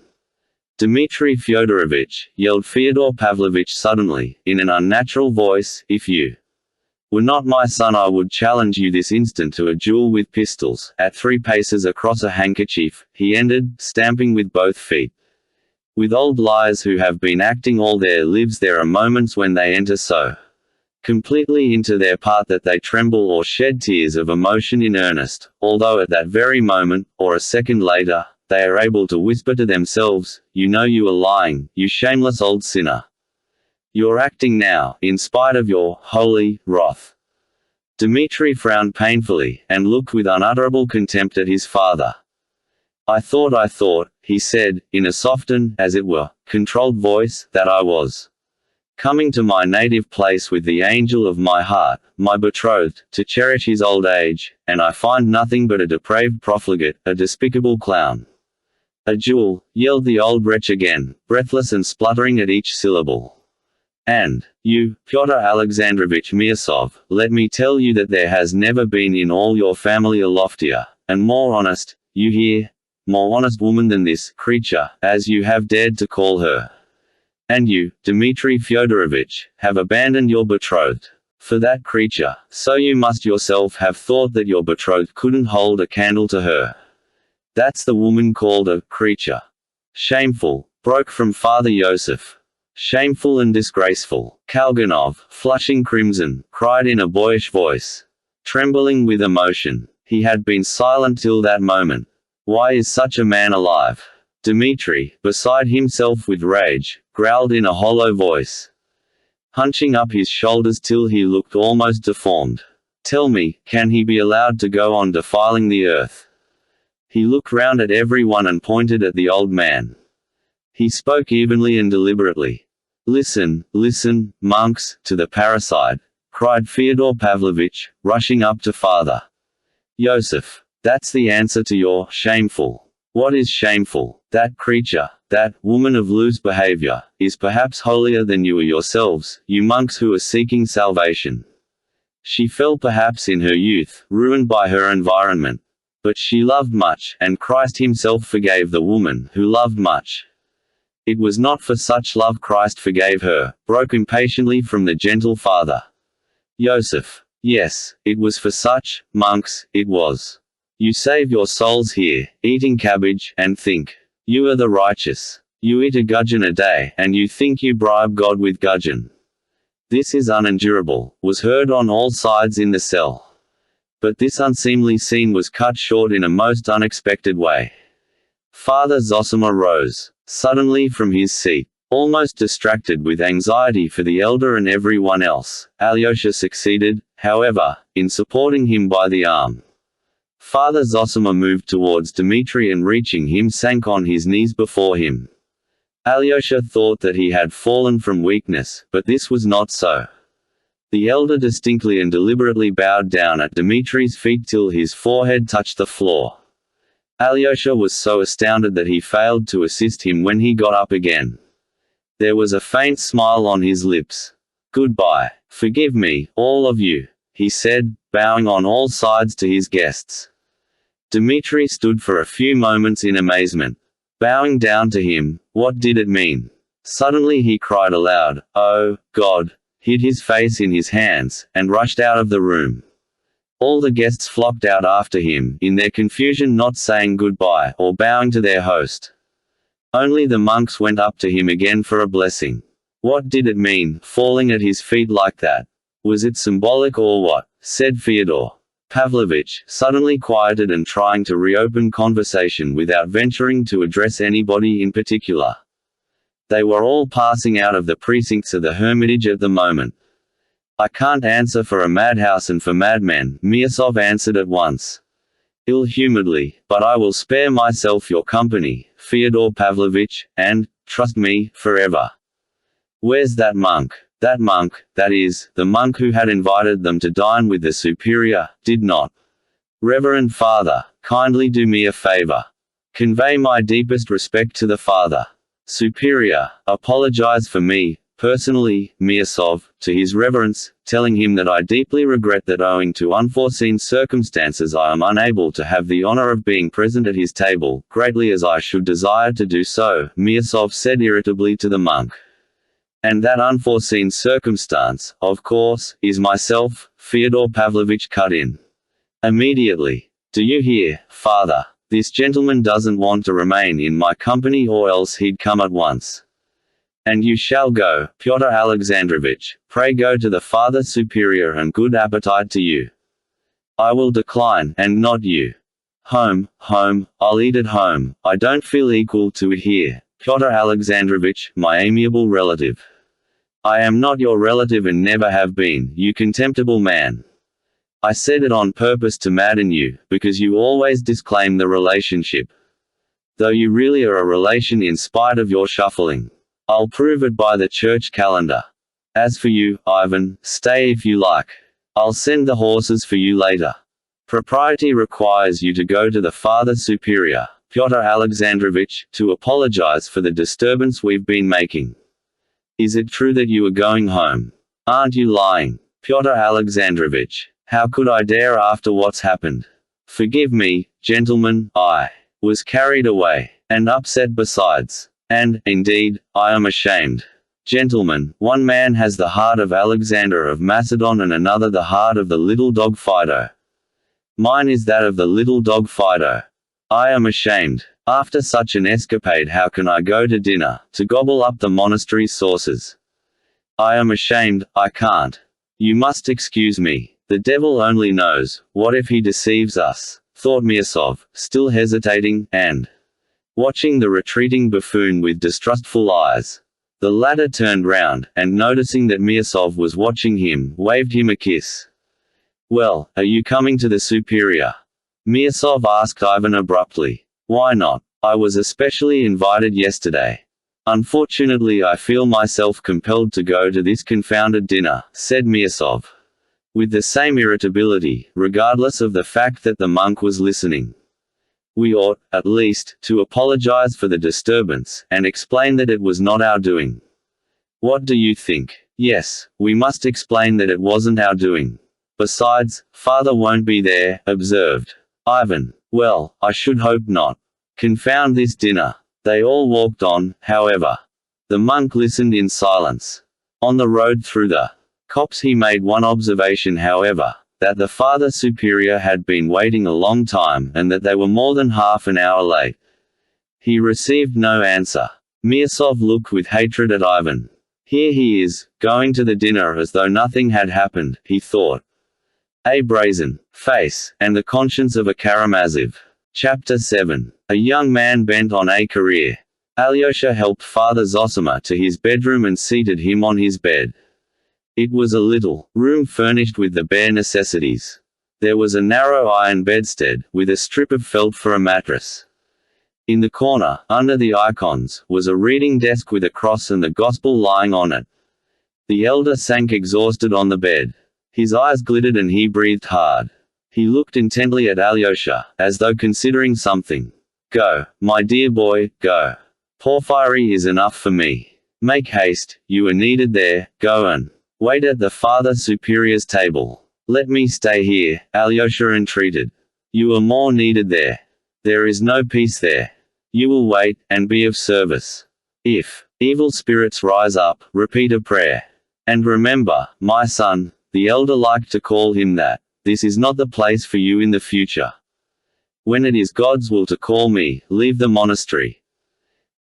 [SPEAKER 1] "Dmitri Fyodorovich," yelled Fyodor Pavlovitch suddenly, in an unnatural voice, "if you were not my son I would challenge you this instant to a duel with pistols, at 3 paces across a handkerchief," he ended, stamping with both feet. "With old liars who have been acting all their lives there are moments when they enter so completely into their part that they tremble or shed tears of emotion in earnest, although at that very moment, or a second later, they are able to whisper to themselves, "You know you are lying, you shameless old sinner. You're acting now, in spite of your holy wrath." Dmitri frowned painfully, and looked with unutterable contempt at his father. I thought, he said, in a softened, as it were, controlled voice, that I was coming to my native place with the angel of my heart, my betrothed, to cherish his old age, and I find nothing but a depraved profligate, a despicable clown. "A jewel," yelled the old wretch again, breathless and spluttering at each syllable. "And you, Pyotr Alexandrovich Miasov, let me tell you that there has never been in all your family a loftier, and more honest, you hear, more honest woman than this creature, as you have dared to call her. And you, Dmitri Fyodorovich, have abandoned your betrothed for that creature, so you must yourself have thought that your betrothed couldn't hold a candle to her. That's the woman called a creature. Shameful," broke from Father Yosef. "Shameful and disgraceful." Kalganov, flushing crimson, cried in a boyish voice, trembling with emotion. He had been silent till that moment. "Why is such a man alive?" Dmitri, beside himself with rage, growled in a hollow voice, hunching up his shoulders till he looked almost deformed. "Tell me, can he be allowed to go on defiling the earth?" He looked round at everyone and pointed at the old man. He spoke evenly and deliberately. "Listen, listen, monks, to the parricide," cried Fyodor Pavlovitch, rushing up to Father Yosef. "That's the answer to your shameful." "What is shameful?" "That creature, that woman of loose behavior, is perhaps holier than you are yourselves, you monks who are seeking salvation. She fell perhaps in her youth, ruined by her environment. But she loved much, and Christ himself forgave the woman who loved much. It was not for such love Christ forgave her," broke impatiently from the gentle Father Yosef. "Yes, it was for such, monks, it was. You save your souls here, eating cabbage, and think you are the righteous. You eat a gudgeon a day, and you think you bribe God with gudgeon. This is unendurable," was heard on all sides in the cell. But this unseemly scene was cut short in a most unexpected way. Father Zosima rose suddenly from his seat, almost distracted with anxiety for the elder and everyone else. Alyosha succeeded, however, in supporting him by the arm. Father Zosima moved towards Dmitri and reaching him sank on his knees before him. Alyosha thought that he had fallen from weakness, but this was not so. The elder distinctly and deliberately bowed down at Dmitri's feet till his forehead touched the floor. Alyosha was so astounded that he failed to assist him when he got up again. There was a faint smile on his lips. "Goodbye. Forgive me, all of you," he said, bowing on all sides to his guests. Dmitri stood for a few moments in amazement. Bowing down to him, what did it mean? Suddenly he cried aloud, "Oh, God!" hid his face in his hands, and rushed out of the room. All the guests flocked out after him, in their confusion not saying goodbye, or bowing to their host. Only the monks went up to him again for a blessing. What did it mean, falling at his feet like that? Was it symbolic or what? Said Fyodor Pavlovitch, suddenly quieted and trying to reopen conversation without venturing to address anybody in particular. They were all passing out of the precincts of the hermitage at the moment. "I can't answer for a madhouse and for madmen," Miasov answered at once, ill-humoredly, "but I will spare myself your company, Fyodor Pavlovitch, and, trust me, forever." "Where's that monk?" That monk, that is, the monk who had invited them to dine with the superior, did not. "Reverend Father, kindly do me a favor. Convey my deepest respect to the Father Superior, apologize for me, personally, Miasov, to his reverence, telling him that I deeply regret that owing to unforeseen circumstances I am unable to have the honor of being present at his table, greatly as I should desire to do so," Miasov said irritably to the monk. "And that unforeseen circumstance, of course, is myself," Fyodor Pavlovitch cut in immediately. "Do you hear, Father? This gentleman doesn't want to remain in my company or else he'd come at once. And you shall go, Pyotr Alexandrovich. Pray go to the Father Superior, and good appetite to you. I will decline, and not you. Home, home, I'll eat at home, I don't feel equal to it here, Pyotr Alexandrovich, my amiable relative. I am not your relative and never have been, you contemptible man. I said it on purpose to madden you, because you always disclaim the relationship. Though you really are a relation in spite of your shuffling. I'll prove it by the church calendar. As for you, Ivan, stay if you like. I'll send the horses for you later. Propriety requires you to go to the Father Superior, Pyotr Alexandrovich, to apologize for the disturbance we've been making. Is it true that you are going home? Aren't you lying, Pyotr Alexandrovich? How could I dare after what's happened? Forgive me, gentlemen, I was carried away, and upset besides. And, indeed, I am ashamed. Gentlemen, one man has the heart of Alexander of Macedon and another the heart of the little dog Fido. Mine is that of the little dog Fido. I am ashamed. After such an escapade, how can I go to dinner, to gobble up the monastery sauces? I am ashamed, I can't. You must excuse me. The devil only knows, what if he deceives us, thought Miasov, still hesitating, and watching the retreating buffoon with distrustful eyes. The latter turned round, and noticing that Miasov was watching him, waved him a kiss. Well, are you coming to the Superior? Miasov asked Ivan abruptly. Why not? I was especially invited yesterday. Unfortunately, I feel myself compelled to go to this confounded dinner, said Miasov, with the same irritability, regardless of the fact that the monk was listening. We ought, at least, to apologize for the disturbance, and explain that it was not our doing. What do you think? Yes, we must explain that it wasn't our doing. Besides, father won't be there, observed Ivan. Well, I should hope not. Confound this dinner. They all walked on, however. The monk listened in silence. On the road through the copse he made one observation, however, that the Father Superior had been waiting a long time, and that they were more than half an hour late. He received no answer. Miasov looked with hatred at Ivan. Here he is, going to the dinner as though nothing had happened, he thought. A brazen face, and the conscience of a Karamazov. Chapter 7. A young man bent on a career. Alyosha helped Father Zosima to his bedroom and seated him on his bed. It was a little room furnished with the bare necessities. There was a narrow iron bedstead, with a strip of felt for a mattress. In the corner, under the icons, was a reading desk with a cross and the Gospel lying on it. The elder sank exhausted on the bed. His eyes glittered and he breathed hard. He looked intently at Alyosha, as though considering something. Go, my dear boy, go. Porphyry is enough for me. Make haste, you are needed there, go and wait at the Father Superior's table. Let me stay here, Alyosha entreated. You are more needed there. There is no peace there. You will wait, and be of service. If evil spirits rise up, repeat a prayer. And remember, my son, the elder liked to call him that, this is not the place for you in the future. When it is God's will to call me, leave the monastery.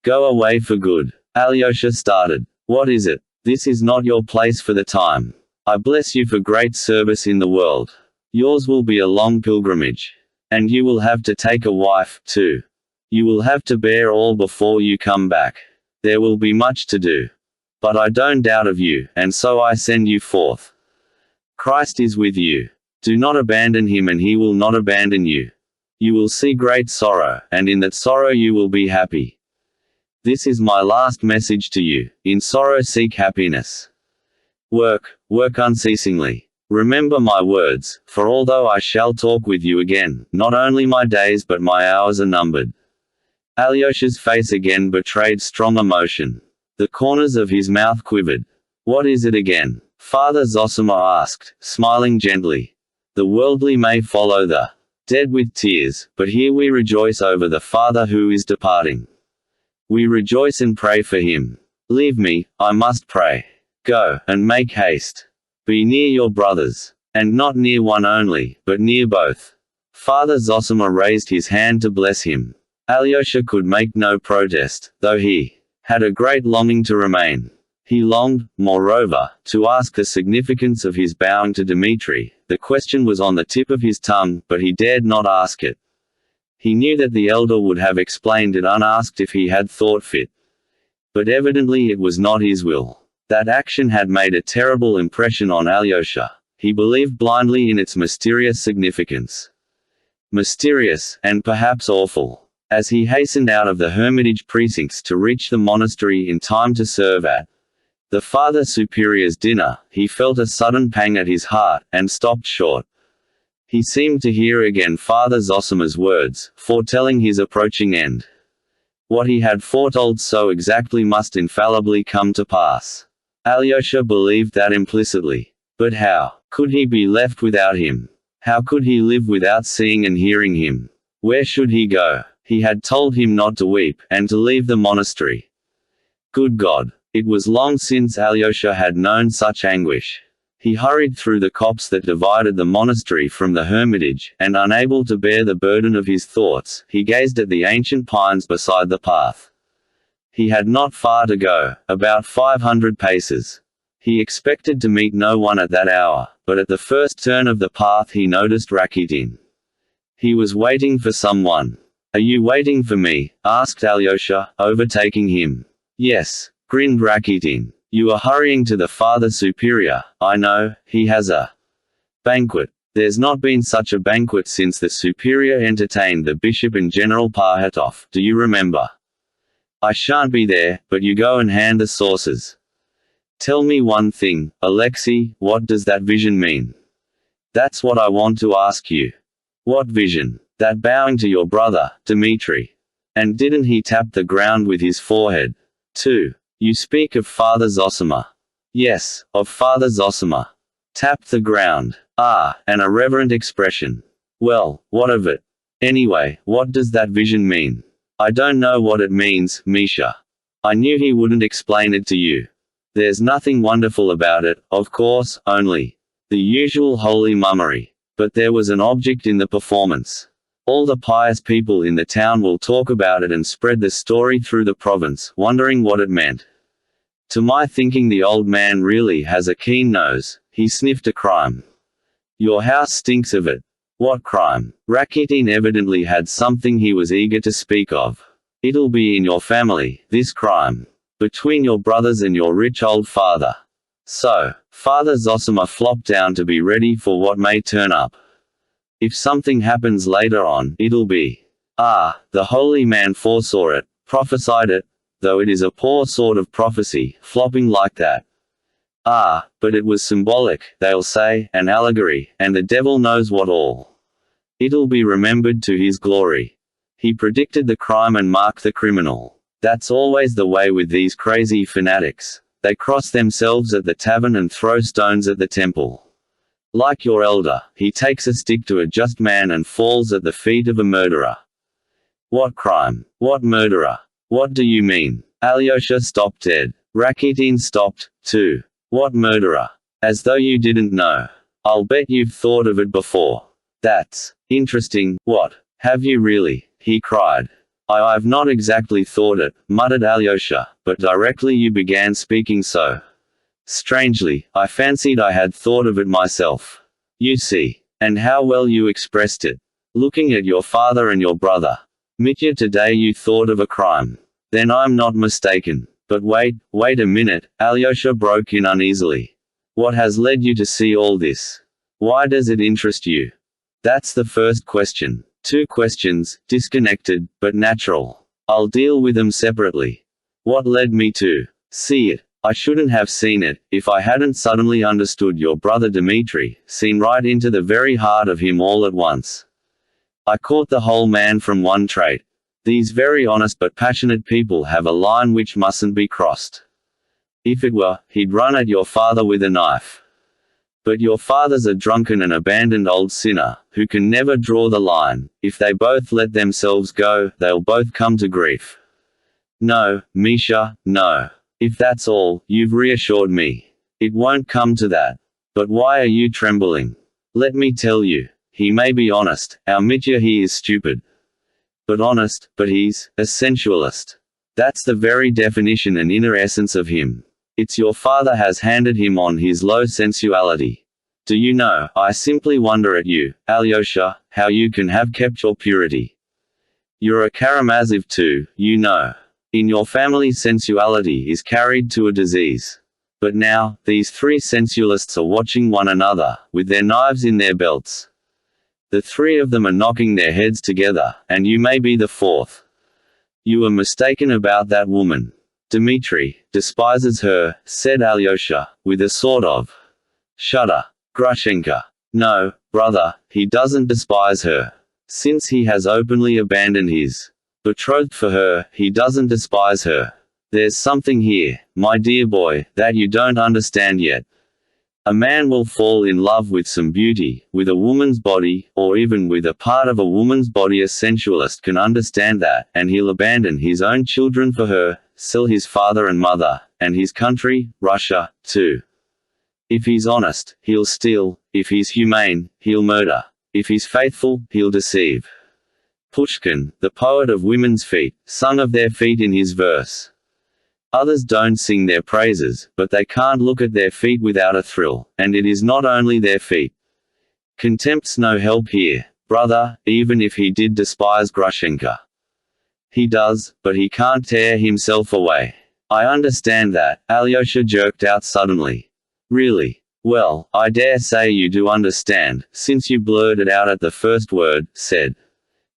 [SPEAKER 1] Go away for good. Alyosha started. What is it? This is not your place for the time. I bless you for great service in the world. Yours will be a long pilgrimage. And you will have to take a wife, too. You will have to bear all before you come back. There will be much to do. But I don't doubt of you, and so I send you forth. Christ is with you. Do not abandon him and he will not abandon you. You will see great sorrow, and in that sorrow you will be happy. This is my last message to you. In sorrow seek happiness. Work, work unceasingly. Remember my words, for although I shall talk with you again, not only my days but my hours are numbered. Alyosha's face again betrayed strong emotion. The corners of his mouth quivered. What is it again? Father Zosima asked, smiling gently. The worldly may follow the dead with tears, but here we rejoice over the Father who is departing. We rejoice and pray for him. Leave me, I must pray. Go, and make haste. Be near your brothers. And not near one only, but near both. Father Zosima raised his hand to bless him. Alyosha could make no protest, though he had a great longing to remain. He longed, moreover, to ask the significance of his bowing to Dmitri. The question was on the tip of his tongue, but he dared not ask it. He knew that the elder would have explained it unasked if he had thought fit. But evidently it was not his will. That action had made a terrible impression on Alyosha. He believed blindly in its mysterious significance. Mysterious, and perhaps awful. As he hastened out of the hermitage precincts to reach the monastery in time to serve at the Father Superior's dinner, he felt a sudden pang at his heart, and stopped short. He seemed to hear again Father Zosima's words, foretelling his approaching end. What he had foretold so exactly must infallibly come to pass. Alyosha believed that implicitly. But how could he be left without him? How could he live without seeing and hearing him? Where should he go? He had told him not to weep, and to leave the monastery. Good God! It was long since Alyosha had known such anguish. He hurried through the copse that divided the monastery from the hermitage, and unable to bear the burden of his thoughts, he gazed at the ancient pines beside the path. He had not far to go, about 500 paces. He expected to meet no one at that hour, but at the first turn of the path he noticed Rakitin. He was waiting for someone. "Are you waiting for me?" asked Alyosha, overtaking him. "Yes," grinned Rakitin. "You are hurrying to the Father Superior. I know, he has a banquet. There's not been such a banquet since the Superior entertained the Bishop and General Parhatov, do you remember? I shan't be there, but you go and hand the saucers. Tell me one thing, Alexei, what does that vision mean?" "That's what I want to ask you." "What vision?" "That bowing to your brother, Dmitri. And didn't he tap the ground with his forehead, too?" "You speak of Father Zosima." "Yes, of Father Zosima. Tapped the ground. Ah, an irreverent expression. Well, what of it? Anyway, what does that vision mean?" "I don't know what it means, Misha. I knew he wouldn't explain it to you. There's nothing wonderful about it, of course, only the usual holy mummery. But there was an object in the performance. All the pious people in the town will talk about it and spread the story through the province, wondering what it meant. To my thinking the old man really has a keen nose. He sniffed a crime. Your house stinks of it." "What crime?" Rakitin evidently had something he was eager to speak of. "It'll be in your family, this crime. Between your brothers and your rich old father. So, Father Zosima flopped down to be ready for what may turn up. If something happens later on, it'll be, ah, the holy man foresaw it, prophesied it, though it is a poor sort of prophecy, flopping like that. Ah, but it was symbolic, they'll say, an allegory, and the devil knows what all. It'll be remembered to his glory. He predicted the crime and marked the criminal. That's always the way with these crazy fanatics. They cross themselves at the tavern and throw stones at the temple. Like your elder, he takes a stick to a just man and falls at the feet of a murderer." "What crime? What murderer? What do you mean?" Alyosha stopped dead. Rakitin stopped, too. "What murderer? As though you didn't know. I'll bet you've thought of it before." "That's interesting. What? Have you really?" he cried. I've not exactly thought it," muttered Alyosha, "but directly you began speaking so strangely, I fancied I had thought of it myself. You see. And how well you expressed it. Looking at your father and your brother. Mitya, today you thought of a crime. Then I'm not mistaken. But wait a minute," Alyosha broke in uneasily. "What has led you to see all this? Why does it interest you?" "That's the first question. Two questions, disconnected, but natural. I'll deal with them separately. What led me to see it? I shouldn't have seen it, if I hadn't suddenly understood your brother Dmitri, seen right into the very heart of him all at once. I caught the whole man from one trait. These very honest but passionate people have a line which mustn't be crossed. If it were, he'd run at your father with a knife. But your father's a drunken and abandoned old sinner, who can never draw the line. If they both let themselves go, they'll both come to grief. No, Misha, no. If that's all, you've reassured me. It won't come to that. But why are you trembling? Let me tell you. He may be honest, our Mitya, he is stupid. But honest, but he's a sensualist. That's the very definition and inner essence of him. It's your father has handed him on his low sensuality. Do you know, I simply wonder at you, Alyosha, how you can have kept your purity. You're a Karamazov too, you know. In your family sensuality is carried to a disease. But now, these three sensualists are watching one another, with their knives in their belts. The three of them are knocking their heads together, and you may be the fourth. You were mistaken about that woman. Dmitri despises her, said Alyosha, with a sort of shudder. Grushenka. No, brother, he doesn't despise her. Since he has openly abandoned his betrothed for her, he doesn't despise her. There's something here, my dear boy, that you don't understand yet. A man will fall in love with some beauty, with a woman's body, or even with a part of a woman's body. A sensualist can understand that, and he'll abandon his own children for her, sell his father and mother, and his country, Russia, too. If he's honest, he'll steal. If he's humane, he'll murder. If he's faithful, he'll deceive. Pushkin, the poet of women's feet, sung of their feet in his verse. Others don't sing their praises, but they can't look at their feet without a thrill, and it is not only their feet. Contempt's no help here, brother, even if he did despise Grushenka. He does, but he can't tear himself away. I understand that, Alyosha jerked out suddenly. Really? Well, I dare say you do understand, since you blurted out at the first word, said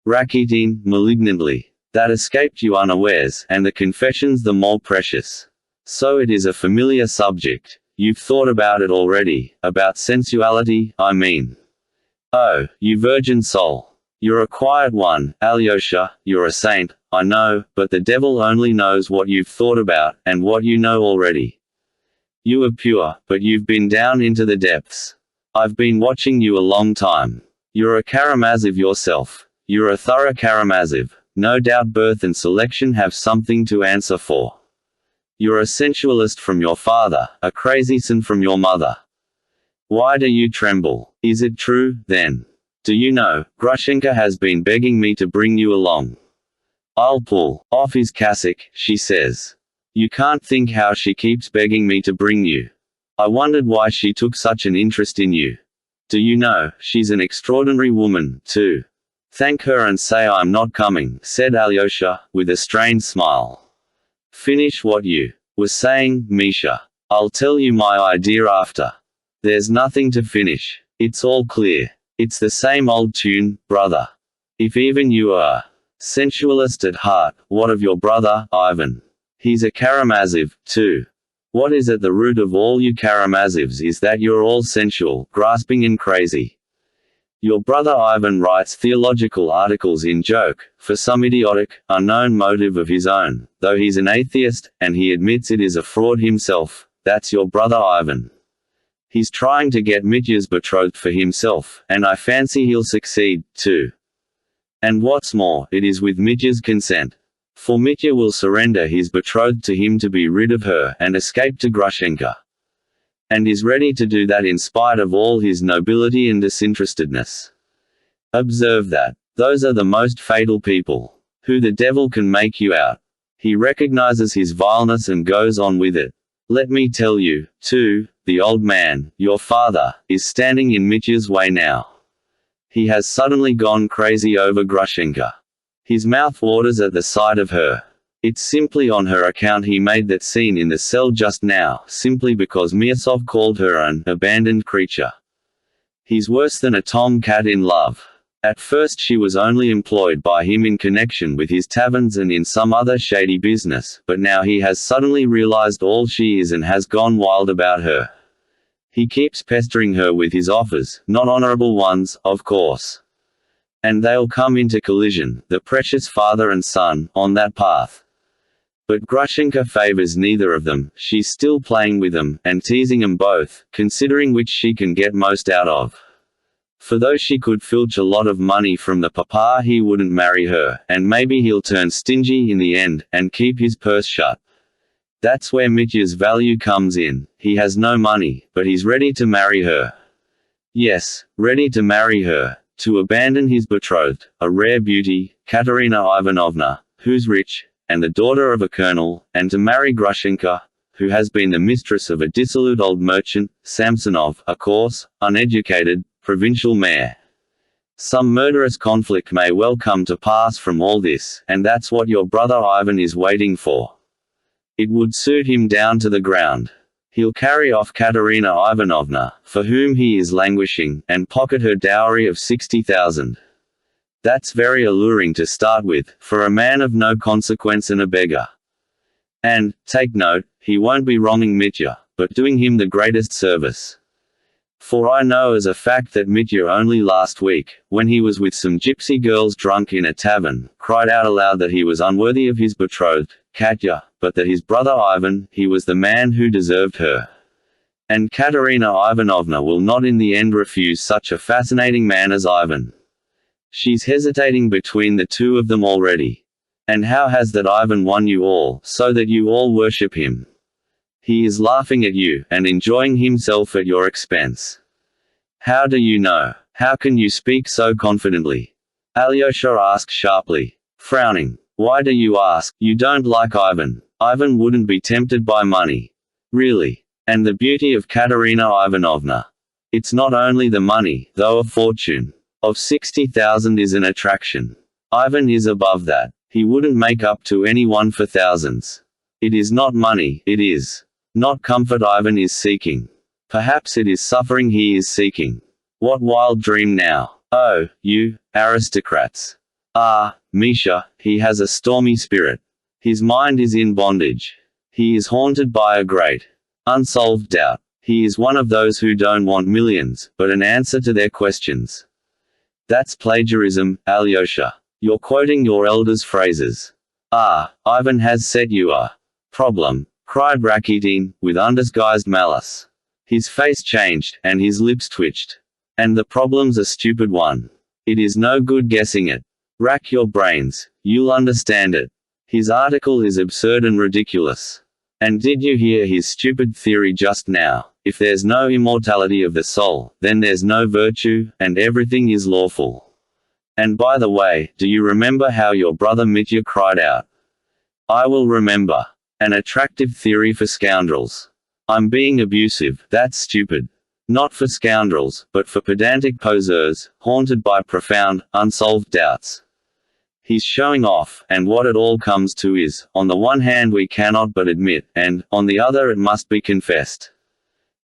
[SPEAKER 1] Rakitin, malignantly. That escaped you unawares, and the confession's the more precious. So it is a familiar subject. You've thought about it already, about sensuality, I mean. Oh, you virgin soul. You're a quiet one, Alyosha, you're a saint, I know, but the devil only knows what you've thought about, and what you know already. You are pure, but you've been down into the depths. I've been watching you a long time. You're a Karamazov yourself. You're a thorough Karamazov. No doubt birth and selection have something to answer for. You're a sensualist from your father, a crazy son from your mother. Why do you tremble? Is it true, then? Do you know, Grushenka has been begging me to bring you along. I'll pull off his cassock, she says. You can't think how she keeps begging me to bring you. I wondered why she took such an interest in you. Do you know, she's an extraordinary woman, too. Thank her and say I'm not coming, said Alyosha, with a strained smile. Finish what you were saying, Misha. I'll tell you my idea after. There's nothing to finish. It's all clear. It's the same old tune, brother. If even you are sensualist at heart, what of your brother, Ivan? He's a Karamazov, too. What is at the root of all you Karamazovs is that you're all sensual, grasping and crazy. Your brother Ivan writes theological articles in joke, for some idiotic, unknown motive of his own, though he's an atheist, and he admits it is a fraud himself. That's your brother Ivan. He's trying to get Mitya's betrothed for himself, and I fancy he'll succeed, too. And what's more, it is with Mitya's consent. For Mitya will surrender his betrothed to him to be rid of her and escape to Grushenka. And is ready to do that in spite of all his nobility and disinterestedness. Observe that. Those are the most fatal people. Who the devil can make you out. He recognizes his vileness and goes on with it. Let me tell you, too, the old man, your father, is standing in Mitya's way now. He has suddenly gone crazy over Grushenka. His mouth waters at the sight of her. It's simply on her account he made that scene in the cell just now, simply because Miasov called her an abandoned creature. He's worse than a tomcat in love. At first she was only employed by him in connection with his taverns and in some other shady business, but now he has suddenly realized all she is and has gone wild about her. He keeps pestering her with his offers, not honorable ones, of course. And they'll come into collision, the precious father and son, on that path. But Grushenka favors neither of them. She's still playing with them, and teasing them both, considering which she can get most out of. For though she could filch a lot of money from the papa, he wouldn't marry her, and maybe he'll turn stingy in the end, and keep his purse shut. That's where Mitya's value comes in. He has no money, but he's ready to marry her. Yes, ready to marry her. To abandon his betrothed, a rare beauty, Katerina Ivanovna, who's rich, and the daughter of a colonel, and to marry Grushenka, who has been the mistress of a dissolute old merchant, Samsonov, a coarse, uneducated, provincial mayor. Some murderous conflict may well come to pass from all this, and that's what your brother Ivan is waiting for. It would suit him down to the ground. He'll carry off Katerina Ivanovna, for whom he is languishing, and pocket her dowry of 60,000. That's very alluring to start with, for a man of no consequence and a beggar. And, take note, he won't be wronging Mitya, but doing him the greatest service. For I know as a fact that Mitya only last week, when he was with some gypsy girls drunk in a tavern, cried out aloud that he was unworthy of his betrothed, Katya, but that his brother Ivan, he was the man who deserved her. And Katerina Ivanovna will not in the end refuse such a fascinating man as Ivan. She's hesitating between the two of them already. And how has that Ivan won you all, so that you all worship him? He is laughing at you, and enjoying himself at your expense. How do you know? How can you speak so confidently? Alyosha asked sharply, frowning. Why do you ask? You don't like Ivan. Ivan wouldn't be tempted by money. Really. And the beauty of Katerina Ivanovna. It's not only the money, though a fortune of 60,000 is an attraction. Ivan is above that. He wouldn't make up to anyone for thousands. It is not money, it is not comfort Ivan is seeking. Perhaps it is suffering he is seeking. What wild dream now? Oh, you aristocrats. Ah, Misha, he has a stormy spirit. His mind is in bondage. He is haunted by a great, unsolved doubt. He is one of those who don't want millions, but an answer to their questions. That's plagiarism, Alyosha. You're quoting your elders' phrases. Ah, Ivan has set you a problem, cried Rakitin, with undisguised malice. His face changed, and his lips twitched. And the problem's a stupid one. It is no good guessing it. Rack your brains. You'll understand it. His article is absurd and ridiculous. And did you hear his stupid theory just now? If there's no immortality of the soul, then there's no virtue, and everything is lawful. And by the way, do you remember how your brother Mitya cried out? I will remember. An attractive theory for scoundrels. I'm being abusive, that's stupid. Not for scoundrels, but for pedantic poseurs, haunted by profound, unsolved doubts. He's showing off, and what it all comes to is, on the one hand we cannot but admit, and, on the other it must be confessed.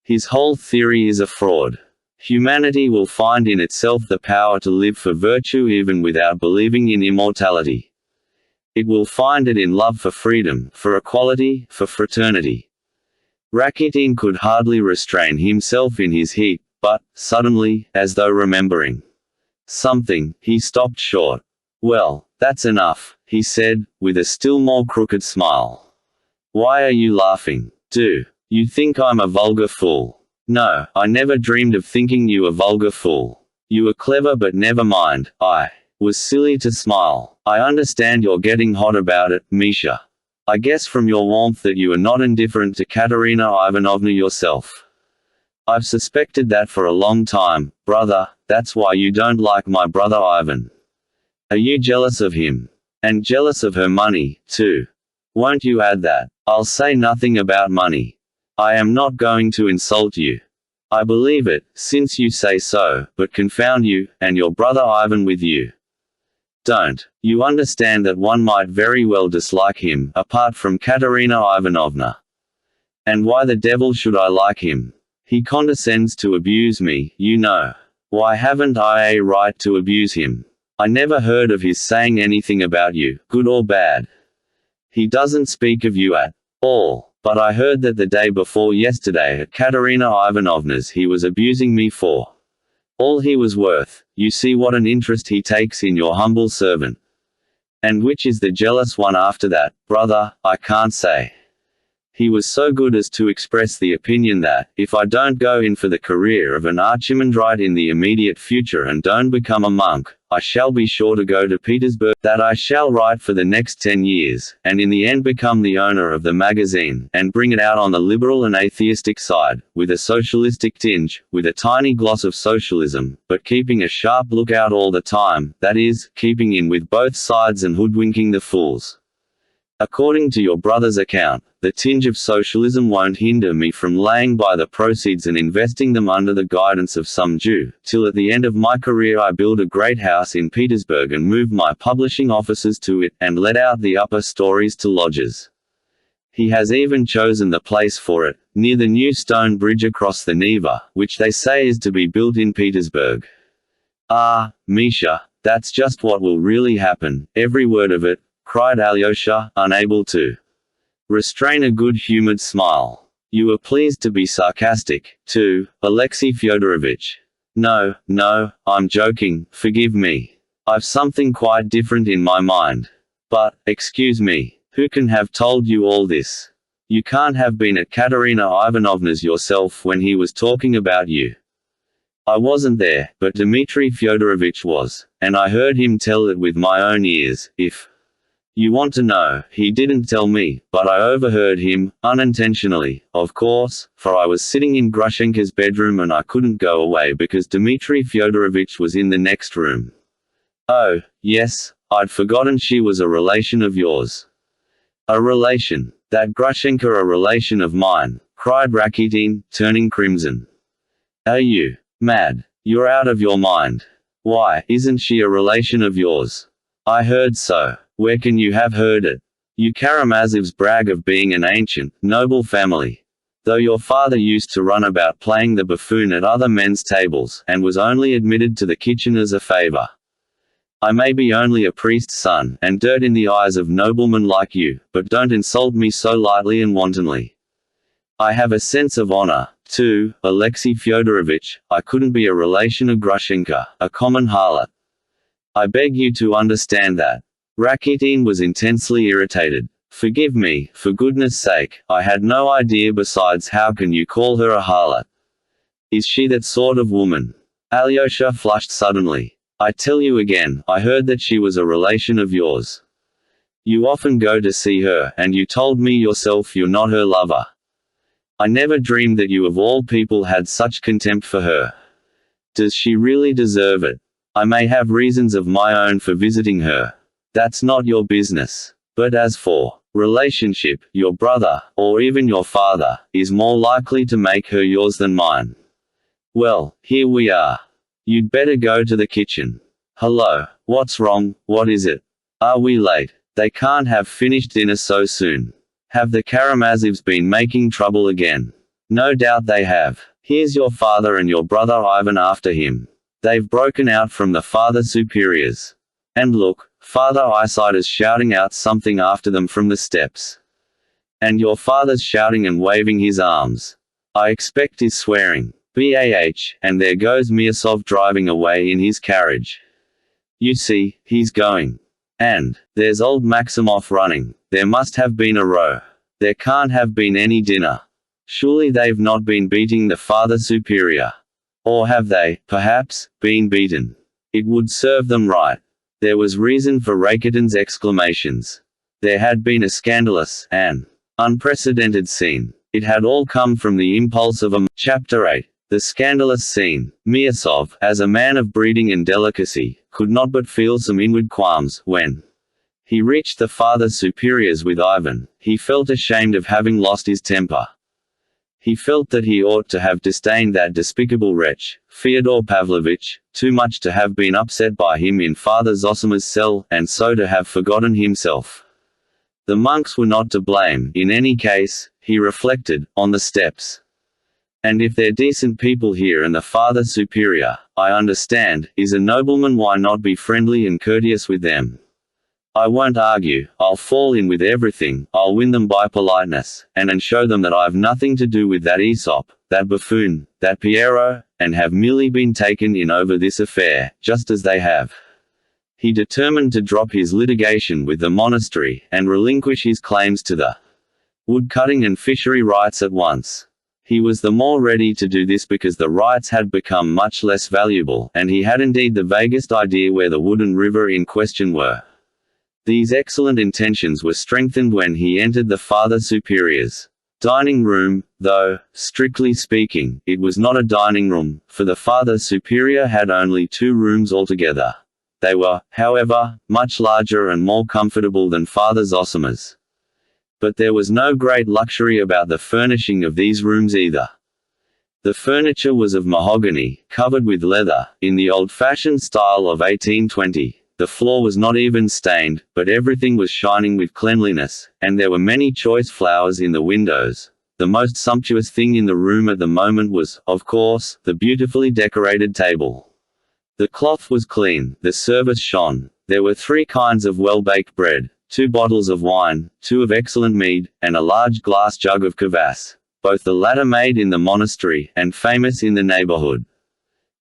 [SPEAKER 1] His whole theory is a fraud. Humanity will find in itself the power to live for virtue even without believing in immortality. It will find it in love for freedom, for equality, for fraternity. Rakitin could hardly restrain himself in his heat, but, suddenly, as though remembering something, he stopped short. Well, that's enough, he said, with a still more crooked smile. Why are you laughing? Do you think I'm a vulgar fool? No, I never dreamed of thinking you a vulgar fool. You were clever, but never mind, I was silly to smile. I understand you're getting hot about it, Misha. I guess from your warmth that you are not indifferent to Katerina Ivanovna yourself. I've suspected that for a long time, brother, that's why you don't like my brother Ivan. Are you jealous of him? And jealous of her money, too? Won't you add that? I'll say nothing about money. I am not going to insult you. I believe it, since you say so, but confound you, and your brother Ivan with you. Don't you understand that one might very well dislike him, apart from Katerina Ivanovna? And why the devil should I like him? He condescends to abuse me, you know. Why haven't I a right to abuse him? I never heard of his saying anything about you, good or bad. He doesn't speak of you at all, but I heard that the day before yesterday at Katerina Ivanovna's he was abusing me for all he was worth. You see what an interest he takes in your humble servant. And which is the jealous one after that, brother, I can't say. He was so good as to express the opinion that, if I don't go in for the career of an archimandrite in the immediate future and don't become a monk, I shall be sure to go to Petersburg, that I shall write for the next 10 years, and in the end become the owner of the magazine, and bring it out on the liberal and atheistic side, with a socialistic tinge, with a tiny gloss of socialism, but keeping a sharp lookout all the time, that is, keeping in with both sides and hoodwinking the fools. According to your brother's account, the tinge of socialism won't hinder me from laying by the proceeds and investing them under the guidance of some Jew, till at the end of my career I build a great house in Petersburg and move my publishing offices to it, and let out the upper stories to lodgers. He has even chosen the place for it, near the new stone bridge across the Neva, which they say is to be built in Petersburg. Ah, Misha, that's just what will really happen, every word of it, cried Alyosha, unable to restrain a good-humored smile. You were pleased to be sarcastic, too, Alexei Fyodorovich. No, I'm joking, forgive me. I've something quite different in my mind. But, excuse me, who can have told you all this? You can't have been at Katerina Ivanovna's yourself when he was talking about you. I wasn't there, but Dmitri Fyodorovich was, and I heard him tell it with my own ears. If you want to know, he didn't tell me, but I overheard him, unintentionally, of course, for I was sitting in Grushenka's bedroom and I couldn't go away because Dmitri Fyodorovich was in the next room. Oh, yes, I'd forgotten she was a relation of yours. A relation? That Grushenka a relation of mine, cried Rakitin, turning crimson. Are you mad? You're out of your mind. Why, isn't she a relation of yours? I heard so. Where can you have heard it? You Karamazovs brag of being an ancient, noble family. Though your father used to run about playing the buffoon at other men's tables, and was only admitted to the kitchen as a favor. I may be only a priest's son, and dirt in the eyes of noblemen like you, but don't insult me so lightly and wantonly. I have a sense of honor, too, Alexei Fyodorovich. I couldn't be a relation of Grushenka, a common harlot. I beg you to understand that. Rakitin was intensely irritated. Forgive me, for goodness sake, I had no idea. Besides, how can you call her a harlot? Is she that sort of woman? Alyosha flushed suddenly. I tell you again, I heard that she was a relation of yours. You often go to see her, and you told me yourself you're not her lover. I never dreamed that you of all people had such contempt for her. Does she really deserve it? I may have reasons of my own for visiting her. That's not your business. But as for relationship, your brother, or even your father, is more likely to make her yours than mine. Well, here we are. You'd better go to the kitchen. Hello, what's wrong, what is it? Are we late? They can't have finished dinner so soon. Have the Karamazovs been making trouble again? No doubt they have. Here's your father and your brother Ivan after him. They've broken out from the Father Superiors. And look, Father Isider's shouting out something after them from the steps. And your father's shouting and waving his arms. I expect he's swearing. BAH, and there goes Miasov driving away in his carriage. You see, he's going. And there's old Maximov running. There must have been a row. There can't have been any dinner. Surely they've not been beating the Father Superior. Or have they, perhaps, been beaten? It would serve them right. There was reason for Rakitin's exclamations. There had been a scandalous, and unprecedented scene. It had all come from the impulse of a Chapter 8. The scandalous scene. Miasov, as a man of breeding and delicacy, could not but feel some inward qualms, when he reached the Father Superiors with Ivan. He felt ashamed of having lost his temper. He felt that he ought to have disdained that despicable wretch, Fyodor Pavlovitch, too much to have been upset by him in Father Zosima's cell, and so to have forgotten himself. The monks were not to blame, in any case, he reflected, on the steps. And if they're decent people here and the Father Superior, I understand, is a nobleman, why not be friendly and courteous with them? I won't argue, I'll fall in with everything, I'll win them by politeness, and show them that I've nothing to do with that Aesop, that buffoon, that Piero, and have merely been taken in over this affair, just as they have. He determined to drop his litigation with the monastery, and relinquish his claims to the woodcutting and fishery rights at once. He was the more ready to do this because the rights had become much less valuable, and he had indeed the vaguest idea where the wood and river in question were. These excellent intentions were strengthened when he entered the Father Superior's dining room, though, strictly speaking, it was not a dining room, for the Father Superior had only 2 rooms altogether. They were, however, much larger and more comfortable than Father Zosima's. But there was no great luxury about the furnishing of these rooms either. The furniture was of mahogany, covered with leather, in the old-fashioned style of 1820. The floor was not even stained, but everything was shining with cleanliness, and there were many choice flowers in the windows. The most sumptuous thing in the room at the moment was, of course, the beautifully decorated table. The cloth was clean, the service shone. There were 3 kinds of well-baked bread, 2 bottles of wine, 2 of excellent mead, and a large glass jug of kvass, both the latter made in the monastery, and famous in the neighborhood.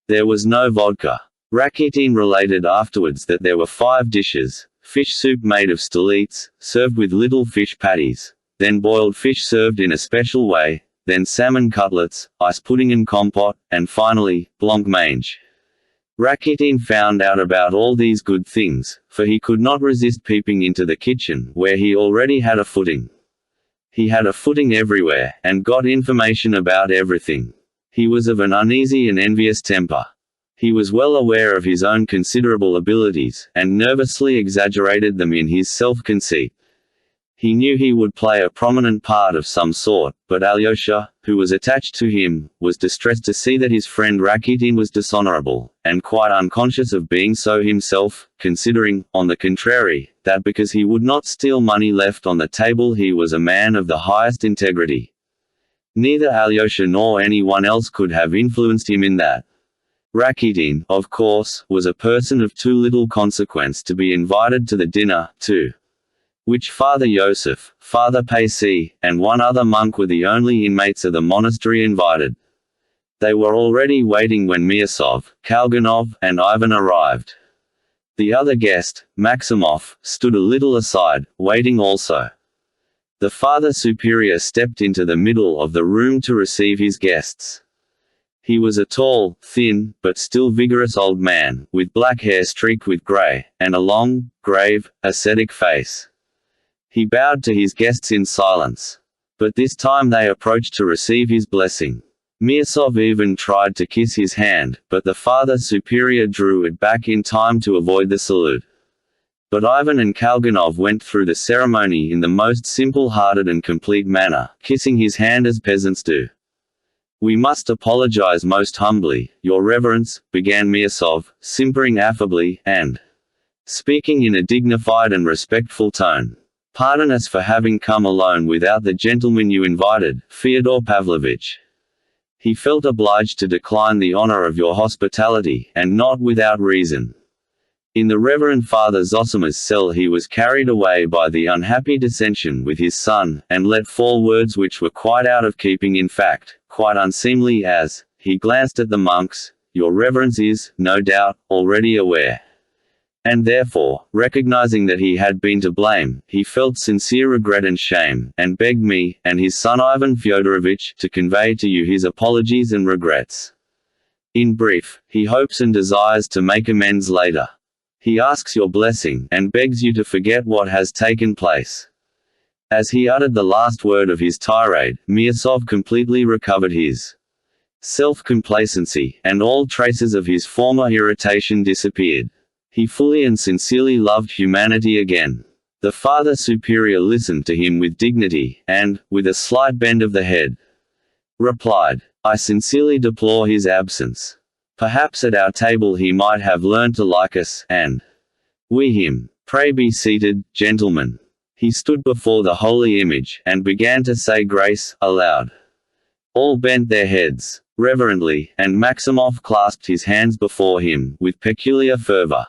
[SPEAKER 1] There was no vodka. Rakitin related afterwards that there were 5 dishes: fish soup made of stolets, served with little fish patties, then boiled fish served in a special way, then salmon cutlets, ice pudding and compote, and finally, blancmange. Rakitin found out about all these good things, for he could not resist peeping into the kitchen, where he already had a footing. He had a footing everywhere, and got information about everything. He was of an uneasy and envious temper. He was well aware of his own considerable abilities, and nervously exaggerated them in his self-conceit. He knew he would play a prominent part of some sort, but Alyosha, who was attached to him, was distressed to see that his friend Rakitin was dishonorable, and quite unconscious of being so himself, considering, on the contrary, that because he would not steal money left on the table he was a man of the highest integrity. Neither Alyosha nor anyone else could have influenced him in that. Rakitin, of course, was a person of too little consequence to be invited to the dinner, too, which Father Yosef, Father Paisi, and one other monk were the only inmates of the monastery invited. They were already waiting when Miasov, Kalganov, and Ivan arrived. The other guest, Maximov, stood a little aside, waiting also. The Father Superior stepped into the middle of the room to receive his guests. He was a tall, thin, but still vigorous old man, with black hair streaked with grey, and a long, grave, ascetic face. He bowed to his guests in silence. But this time they approached to receive his blessing. Miasov even tried to kiss his hand, but the Father Superior drew it back in time to avoid the salute. But Ivan and Kalganov went through the ceremony in the most simple-hearted and complete manner, kissing his hand as peasants do. "We must apologize most humbly, Your Reverence," began Miasov, simpering affably, and speaking in a dignified and respectful tone. "Pardon us for having come alone without the gentleman you invited, Fyodor Pavlovitch. He felt obliged to decline the honor of your hospitality, and not without reason. In the Reverend Father Zosima's cell he was carried away by the unhappy dissension with his son, and let fall words which were quite out of keeping, in fact, quite unseemly, as he glanced at the monks. Your Reverence is, no doubt, already aware." And therefore, recognizing that he had been to blame, he felt sincere regret and shame, and begged me, and his son Ivan Fyodorovich, to convey to you his apologies and regrets. In brief, he hopes and desires to make amends later. He asks your blessing, and begs you to forget what has taken place. As he uttered the last word of his tirade, Miasov completely recovered his self-complacency, and all traces of his former irritation disappeared. He fully and sincerely loved humanity again. The Father Superior listened to him with dignity, and, with a slight bend of the head, replied, "I sincerely deplore his absence. Perhaps at our table he might have learned to like us, and we him. Pray be seated, gentlemen." He stood before the holy image, and began to say grace, aloud. All bent their heads, reverently, and Maximov clasped his hands before him, with peculiar fervor.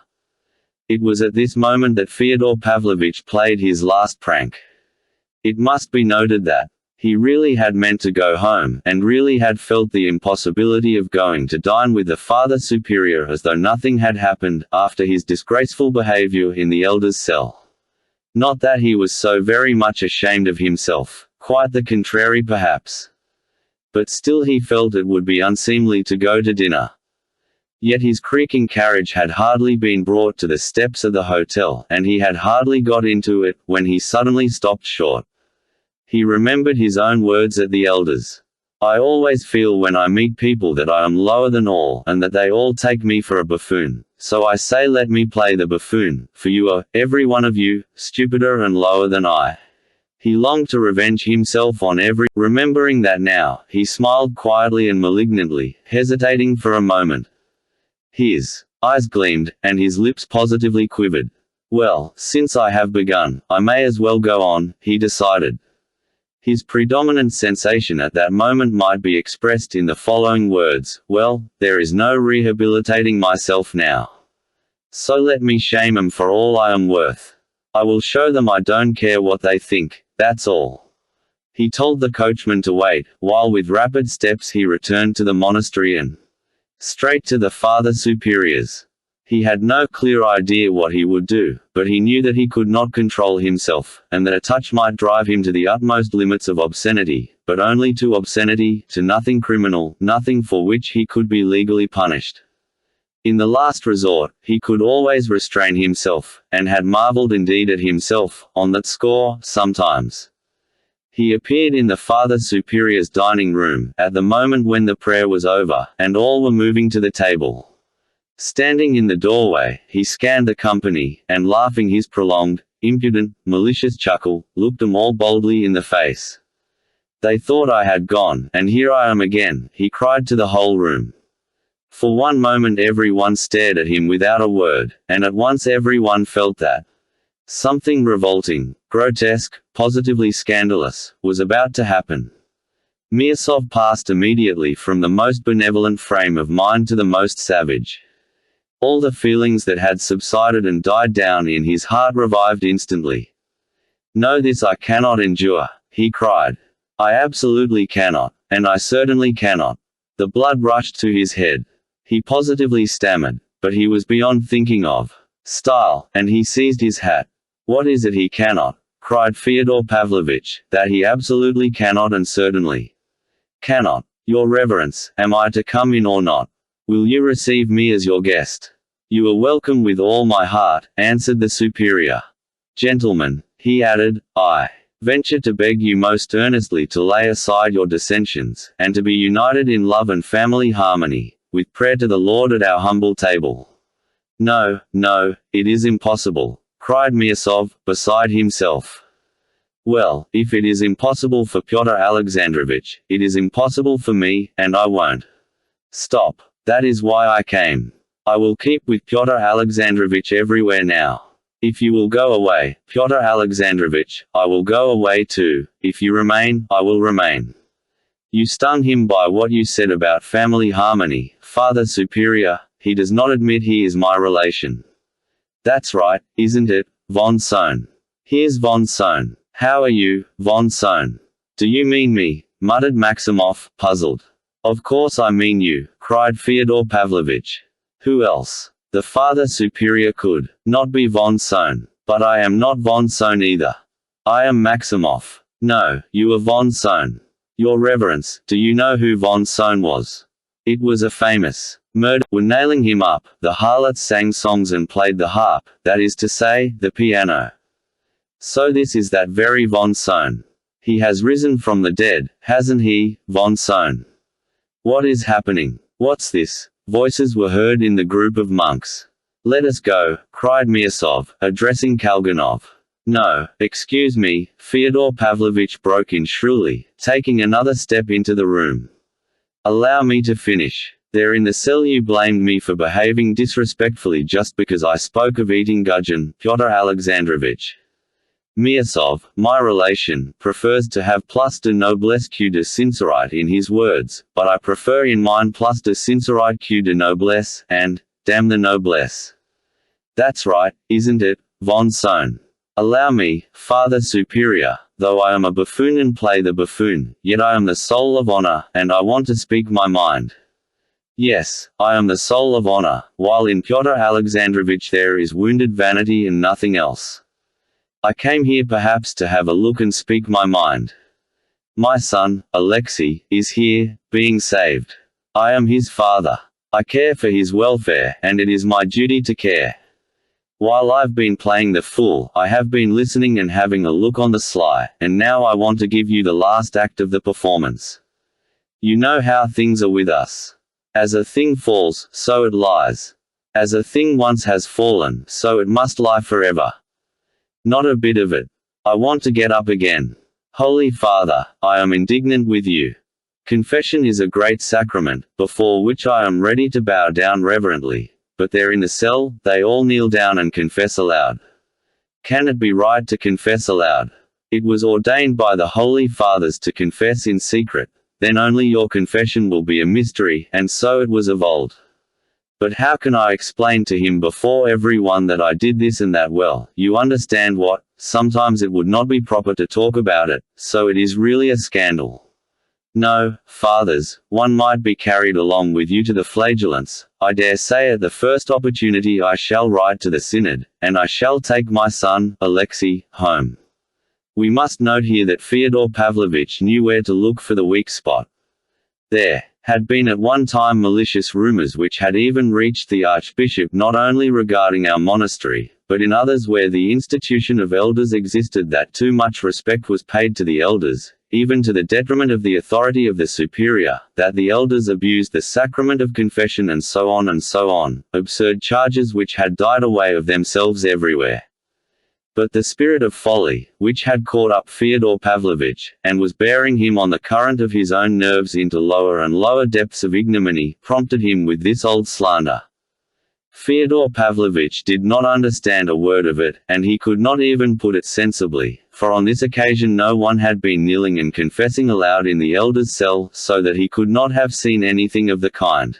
[SPEAKER 1] It was at this moment that Fyodor Pavlovitch played his last prank. It must be noted that he really had meant to go home, and really had felt the impossibility of going to dine with the Father Superior as though nothing had happened, after his disgraceful behavior in the elder's cell. Not that he was so very much ashamed of himself, quite the contrary perhaps. But still he felt it would be unseemly to go to dinner. Yet his creaking carriage had hardly been brought to the steps of the hotel, and he had hardly got into it, when he suddenly stopped short. He remembered his own words at the elders. "I always feel when I meet people that I am lower than all, and that they all take me for a buffoon. So I say let me play the buffoon, for you are, every one of you, stupider and lower than I." He longed to revenge himself on every. Remembering that now, he smiled quietly and malignantly, hesitating for a moment. His eyes gleamed, and his lips positively quivered. Well, since I have begun, I may as well go on, he decided. His predominant sensation at that moment might be expressed in the following words: well, there is no rehabilitating myself now. So let me shame 'em for all I am worth. I will show them I don't care what they think, that's all. He told the coachman to wait, while with rapid steps he returned to the monastery and straight to the Father Superior's. He had no clear idea what he would do, but he knew that he could not control himself, and that a touch might drive him to the utmost limits of obscenity, but only to obscenity, to nothing criminal, nothing for which he could be legally punished. In the last resort, he could always restrain himself, and had marveled indeed at himself, on that score, sometimes. He appeared in the Father Superior's dining room, at the moment when the prayer was over, and all were moving to the table. Standing in the doorway, he scanned the company, and laughing his prolonged, impudent, malicious chuckle, looked them all boldly in the face. They thought I had gone, and here I am again, he cried to the whole room. For one moment every one stared at him without a word, and at once every one felt that something revolting, grotesque, positively scandalous, was about to happen. Miasov passed immediately from the most benevolent frame of mind to the most savage. All the feelings that had subsided and died down in his heart revived instantly. "No, this I cannot endure," he cried. "I absolutely cannot, and I certainly cannot." The blood rushed to his head. He positively stammered, but he was beyond thinking of style, and he seized his hat. "What is it he cannot?" cried Fyodor Pavlovitch. "That he absolutely cannot and certainly cannot. Your Reverence, am I to come in or not? Will you receive me as your guest?" "You are welcome with all my heart," answered the superior. "Gentlemen," he added, "I venture to beg you most earnestly to lay aside your dissensions, and to be united in love and family harmony, with prayer to the Lord at our humble table." "No, no, it is impossible," cried Miasov, beside himself. "Well, if it is impossible for Pyotr Alexandrovich, it is impossible for me, and I won't stop. That is why I came. I will keep with Pyotr Alexandrovich everywhere now. If you will go away, Pyotr Alexandrovich, I will go away too. If you remain, I will remain." You stung him by what you said about family harmony, Father Superior. He does not admit he is my relation. That's right, isn't it, von Sohn? Here's von Sohn. How are you, von Sohn? Do you mean me? Muttered Maximov, puzzled. Of course I mean you, cried Fyodor Pavlovitch. Who else? The Father Superior could not be von Sohn, but I am not von Sohn either. I am Maximov. No, you are von Sohn. Your Reverence, do you know who von Sohn was? It was a famous murder. Were nailing him up, the harlots sang songs and played the harp, that is to say, the piano. So this is that very von Sohn. He has risen from the dead, hasn't he, von Sohn? What is happening? What's this? Voices were heard in the group of monks. Let us go, cried Miasov, addressing Kalganov. No, excuse me, Fyodor Pavlovitch broke in shrilly, taking another step into the room. Allow me to finish. There in the cell you blamed me for behaving disrespectfully just because I spoke of eating gudgeon, Pyotr Alexandrovich. Miasov, my relation, prefers to have plus de noblesse que de sincérité in his words, but I prefer in mine plus de sincérité que de noblesse, and, damn the noblesse. That's right, isn't it, von Sohn? Allow me, Father Superior, though I am a buffoon and play the buffoon, yet I am the soul of honor, and I want to speak my mind. Yes, I am the soul of honor, while in Pyotr Alexandrovich there is wounded vanity and nothing else. I came here perhaps to have a look and speak my mind. My son, Alexei, is here, being saved. I am his father. I care for his welfare, and it is my duty to care. While I've been playing the fool, I have been listening and having a look on the sly, and now I want to give you the last act of the performance. You know how things are with us. As a thing falls, so it lies. As a thing once has fallen, so it must lie forever. Not a bit of it. I want to get up again. Holy Father, I am indignant with you. Confession is a great sacrament, before which I am ready to bow down reverently, but there in the cell, they all kneel down and confess aloud. Can it be right to confess aloud? It was ordained by the Holy Fathers to confess in secret, then only your confession will be a mystery, and so it was of old. But how can I explain to him before everyone that I did this and that? Well, you understand what, sometimes it would not be proper to talk about it, so it is really a scandal. No, fathers, one might be carried along with you to the flagellants. I dare say at the first opportunity I shall write to the synod, and I shall take my son, Alexei, home. We must note here that Fyodor Pavlovitch knew where to look for the weak spot. There had been at one time malicious rumors which had even reached the archbishop, not only regarding our monastery, but in others where the institution of elders existed, that too much respect was paid to the elders, even to the detriment of the authority of the superior, that the elders abused the sacrament of confession, and so on, absurd charges which had died away of themselves everywhere. But the spirit of folly, which had caught up Fyodor Pavlovitch, and was bearing him on the current of his own nerves into lower and lower depths of ignominy, prompted him with this old slander. Fyodor Pavlovitch did not understand a word of it, and he could not even put it sensibly, for on this occasion no one had been kneeling and confessing aloud in the elder's cell, so that he could not have seen anything of the kind.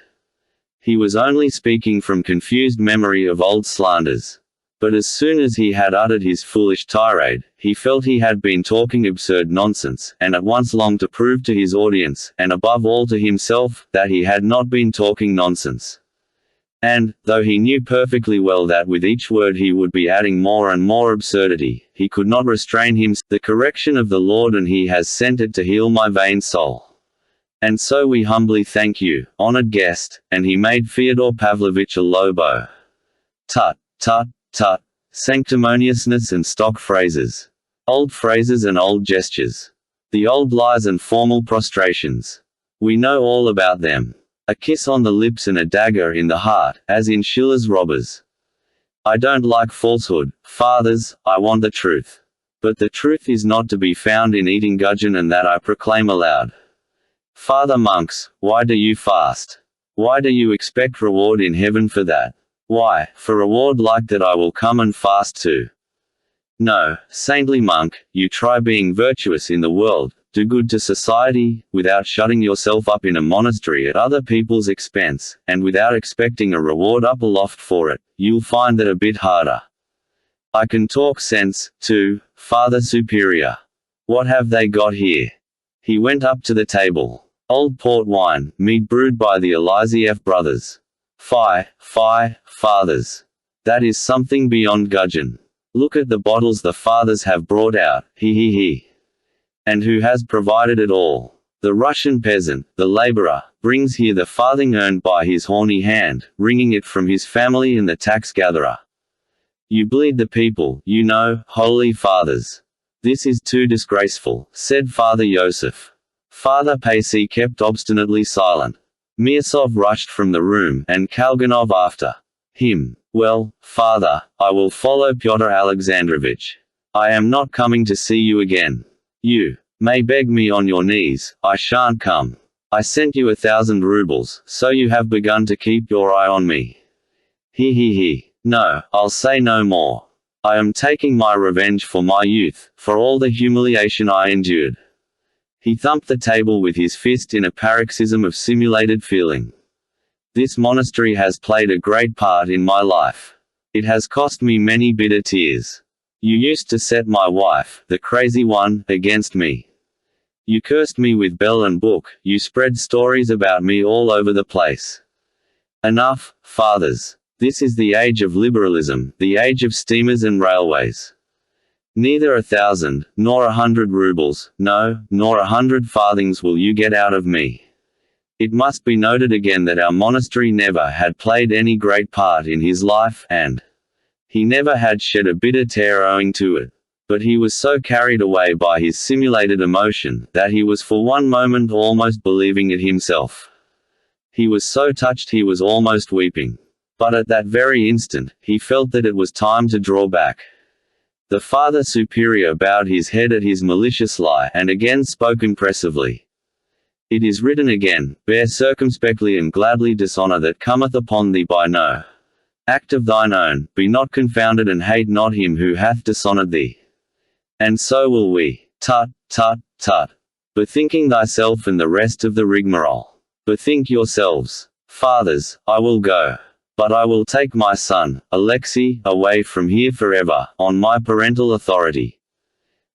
[SPEAKER 1] He was only speaking from confused memory of old slanders. But as soon as he had uttered his foolish tirade, he felt he had been talking absurd nonsense, and at once longed to prove to his audience, and above all to himself, that he had not been talking nonsense. And, though he knew perfectly well that with each word he would be adding more and more absurdity, he could not restrain himself. The correction of the Lord, and he has sent it to heal my vain soul. And so we humbly thank you, honored guest, and he made Fyodor Pavlovitch a low bow. Tut, tut, tut, sanctimoniousness and stock phrases. Old phrases and old gestures. The old lies and formal prostrations. We know all about them. A kiss on the lips and a dagger in the heart, as in Schiller's Robbers. I don't like falsehood, fathers, I want the truth. But the truth is not to be found in eating gudgeon, and that I proclaim aloud. Father monks, why do you fast? Why do you expect reward in heaven for that? Why, for reward like that I will come and fast too. No, saintly monk, you try being virtuous in the world, do good to society, without shutting yourself up in a monastery at other people's expense, and without expecting a reward up aloft for it, you'll find that a bit harder. I can talk sense, too, Father Superior. What have they got here? He went up to the table. Old port wine, mead brewed by the Eliziev brothers. Fie, fathers. That is something beyond gudgeon. Look at the bottles the fathers have brought out, he. And who has provided it all? The Russian peasant, the laborer, brings here the farthing earned by his horny hand, wringing it from his family and the tax-gatherer. You bleed the people, you know, holy fathers. This is too disgraceful, said Father Yosef. Father Pacy kept obstinately silent. Mirsov rushed from the room, and Kalganov after him. Well, father, I will follow Pyotr Alexandrovich. I am not coming to see you again. You may beg me on your knees, I shan't come. I sent you 1,000 rubles, so you have begun to keep your eye on me. He. No, I'll say no more. I am taking my revenge for my youth, for all the humiliation I endured. He thumped the table with his fist in a paroxysm of simulated feeling. This monastery has played a great part in my life. It has cost me many bitter tears. You used to set my wife, the crazy one, against me. You cursed me with bell and book, you spread stories about me all over the place. Enough, fathers. This is the age of liberalism, the age of steamers and railways. Neither 1,000, nor 100 rubles, no, nor 100 farthings will you get out of me. It must be noted again that our monastery never had played any great part in his life, and he never had shed a bitter tear owing to it. But he was so carried away by his simulated emotion, that he was for one moment almost believing it himself. He was so touched he was almost weeping. But at that very instant, he felt that it was time to draw back. The Father Superior bowed his head at his malicious lie, and again spoke impressively. It is written again, bear circumspectly and gladly dishonor that cometh upon thee by no act of thine own, be not confounded and hate not him who hath dishonored thee. And so will we. Tut, tut, tut. Bethinking thyself and the rest of the rigmarole. Bethink yourselves. Fathers, I will go. But I will take my son, Alexei, away from here forever, on my parental authority.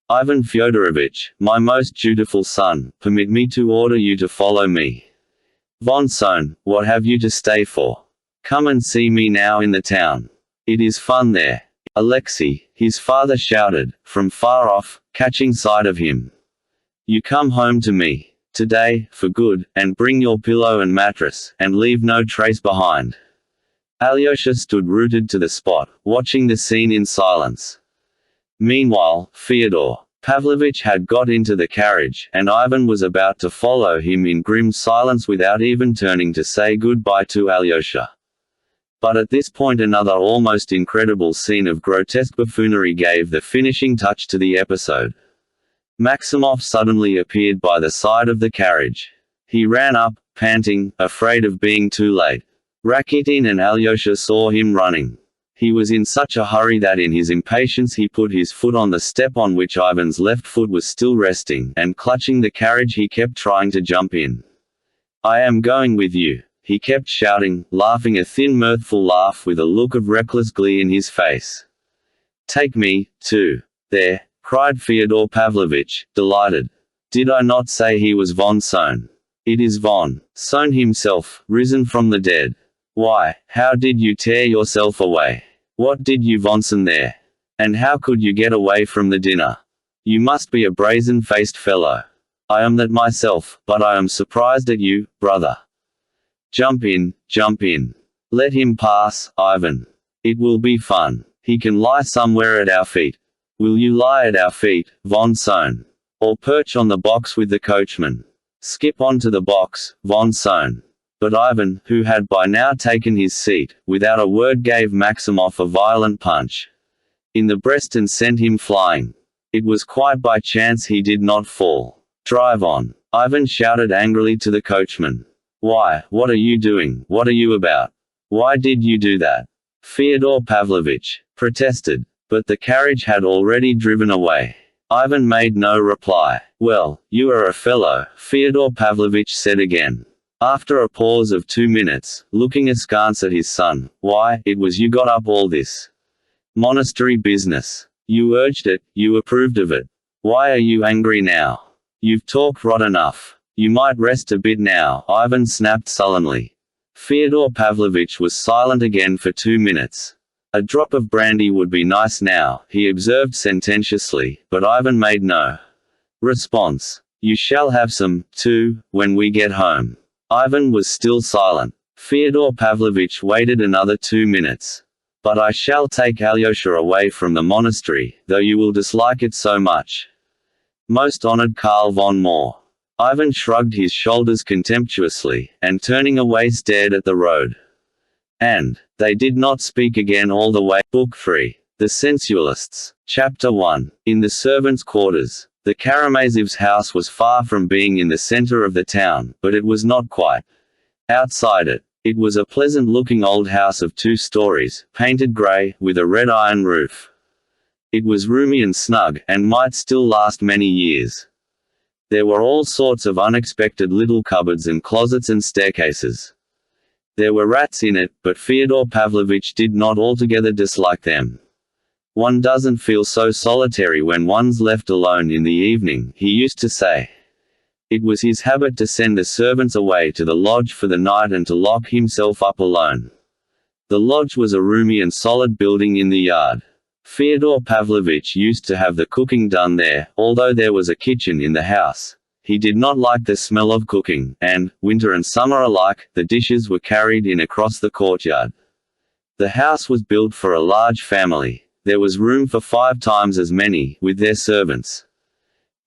[SPEAKER 1] Ivan Fyodorovich, my most dutiful son, permit me to order you to follow me. Von Sohn, what have you to stay for? Come and see me now in the town. It is fun there. Alexei, his father shouted, from far off, catching sight of him. You come home to me, today, for good, and bring your pillow and mattress, and leave no trace behind. Alyosha stood rooted to the spot, watching the scene in silence. Meanwhile, Fyodor Pavlovich had got into the carriage, and Ivan was about to follow him in grim silence without even turning to say goodbye to Alyosha. But at this point another almost incredible scene of grotesque buffoonery gave the finishing touch to the episode. Maximov suddenly appeared by the side of the carriage. He ran up, panting, afraid of being too late. Rakitin and Alyosha saw him running. He was in such a hurry that in his impatience he put his foot on the step on which Ivan's left foot was still resting, and clutching the carriage he kept trying to jump in. I am going with you, he kept shouting, laughing a thin mirthful laugh with a look of reckless glee in his face. Take me, too. There, cried Fyodor Pavlovich, delighted. Did I not say he was Von Sohn? It is Von Sohn himself, risen from the dead. Why, how did you tear yourself away? What did you Vonson there? And how could you get away from the dinner? You must be a brazen-faced fellow. I am that myself, but I am surprised at you, brother. Jump in, jump in. Let him pass, Ivan. It will be fun. He can lie somewhere at our feet. Will you lie at our feet, Von Sohn? Or perch on the box with the coachman? Skip onto the box, Von Sohn. But Ivan, who had by now taken his seat, without a word gave Maximov a violent punch in the breast and sent him flying. It was quite by chance he did not fall. Drive on, Ivan shouted angrily to the coachman. Why, what are you doing? What are you about? Why did you do that? Fyodor Pavlovich protested, but the carriage had already driven away. Ivan made no reply. Well, you are a fellow, Fyodor Pavlovich said again. After a pause of 2 minutes, looking askance at his son, why, it was you got up all this monastery business. You urged it, you approved of it. Why are you angry now? You've talked rot enough. You might rest a bit now, Ivan snapped sullenly. Fyodor Pavlovich was silent again for 2 minutes. A drop of brandy would be nice now, he observed sententiously, but Ivan made no response. You shall have some, too, when we get home. Ivan was still silent. Fyodor Pavlovich waited another 2 minutes. But I shall take Alyosha away from the monastery, though you will dislike it so much. Most honored Karl von Moore. Ivan shrugged his shoulders contemptuously, and turning away stared at the road. And they did not speak again all the way. Book 3. The Sensualists. Chapter 1. In the servants' quarters. The Karamazovs' house was far from being in the center of the town, but it was not quite outside it. It was a pleasant-looking old house of 2 stories, painted grey, with a red iron roof. It was roomy and snug, and might still last many years. There were all sorts of unexpected little cupboards and closets and staircases. There were rats in it, but Fyodor Pavlovich did not altogether dislike them. One doesn't feel so solitary when one's left alone in the evening, he used to say. It was his habit to send the servants away to the lodge for the night and to lock himself up alone. The lodge was a roomy and solid building in the yard. Fyodor Pavlovich used to have the cooking done there, although there was a kitchen in the house. He did not like the smell of cooking, and, winter and summer alike, the dishes were carried in across the courtyard. The house was built for a large family. There was room for 5 times as many, with their servants.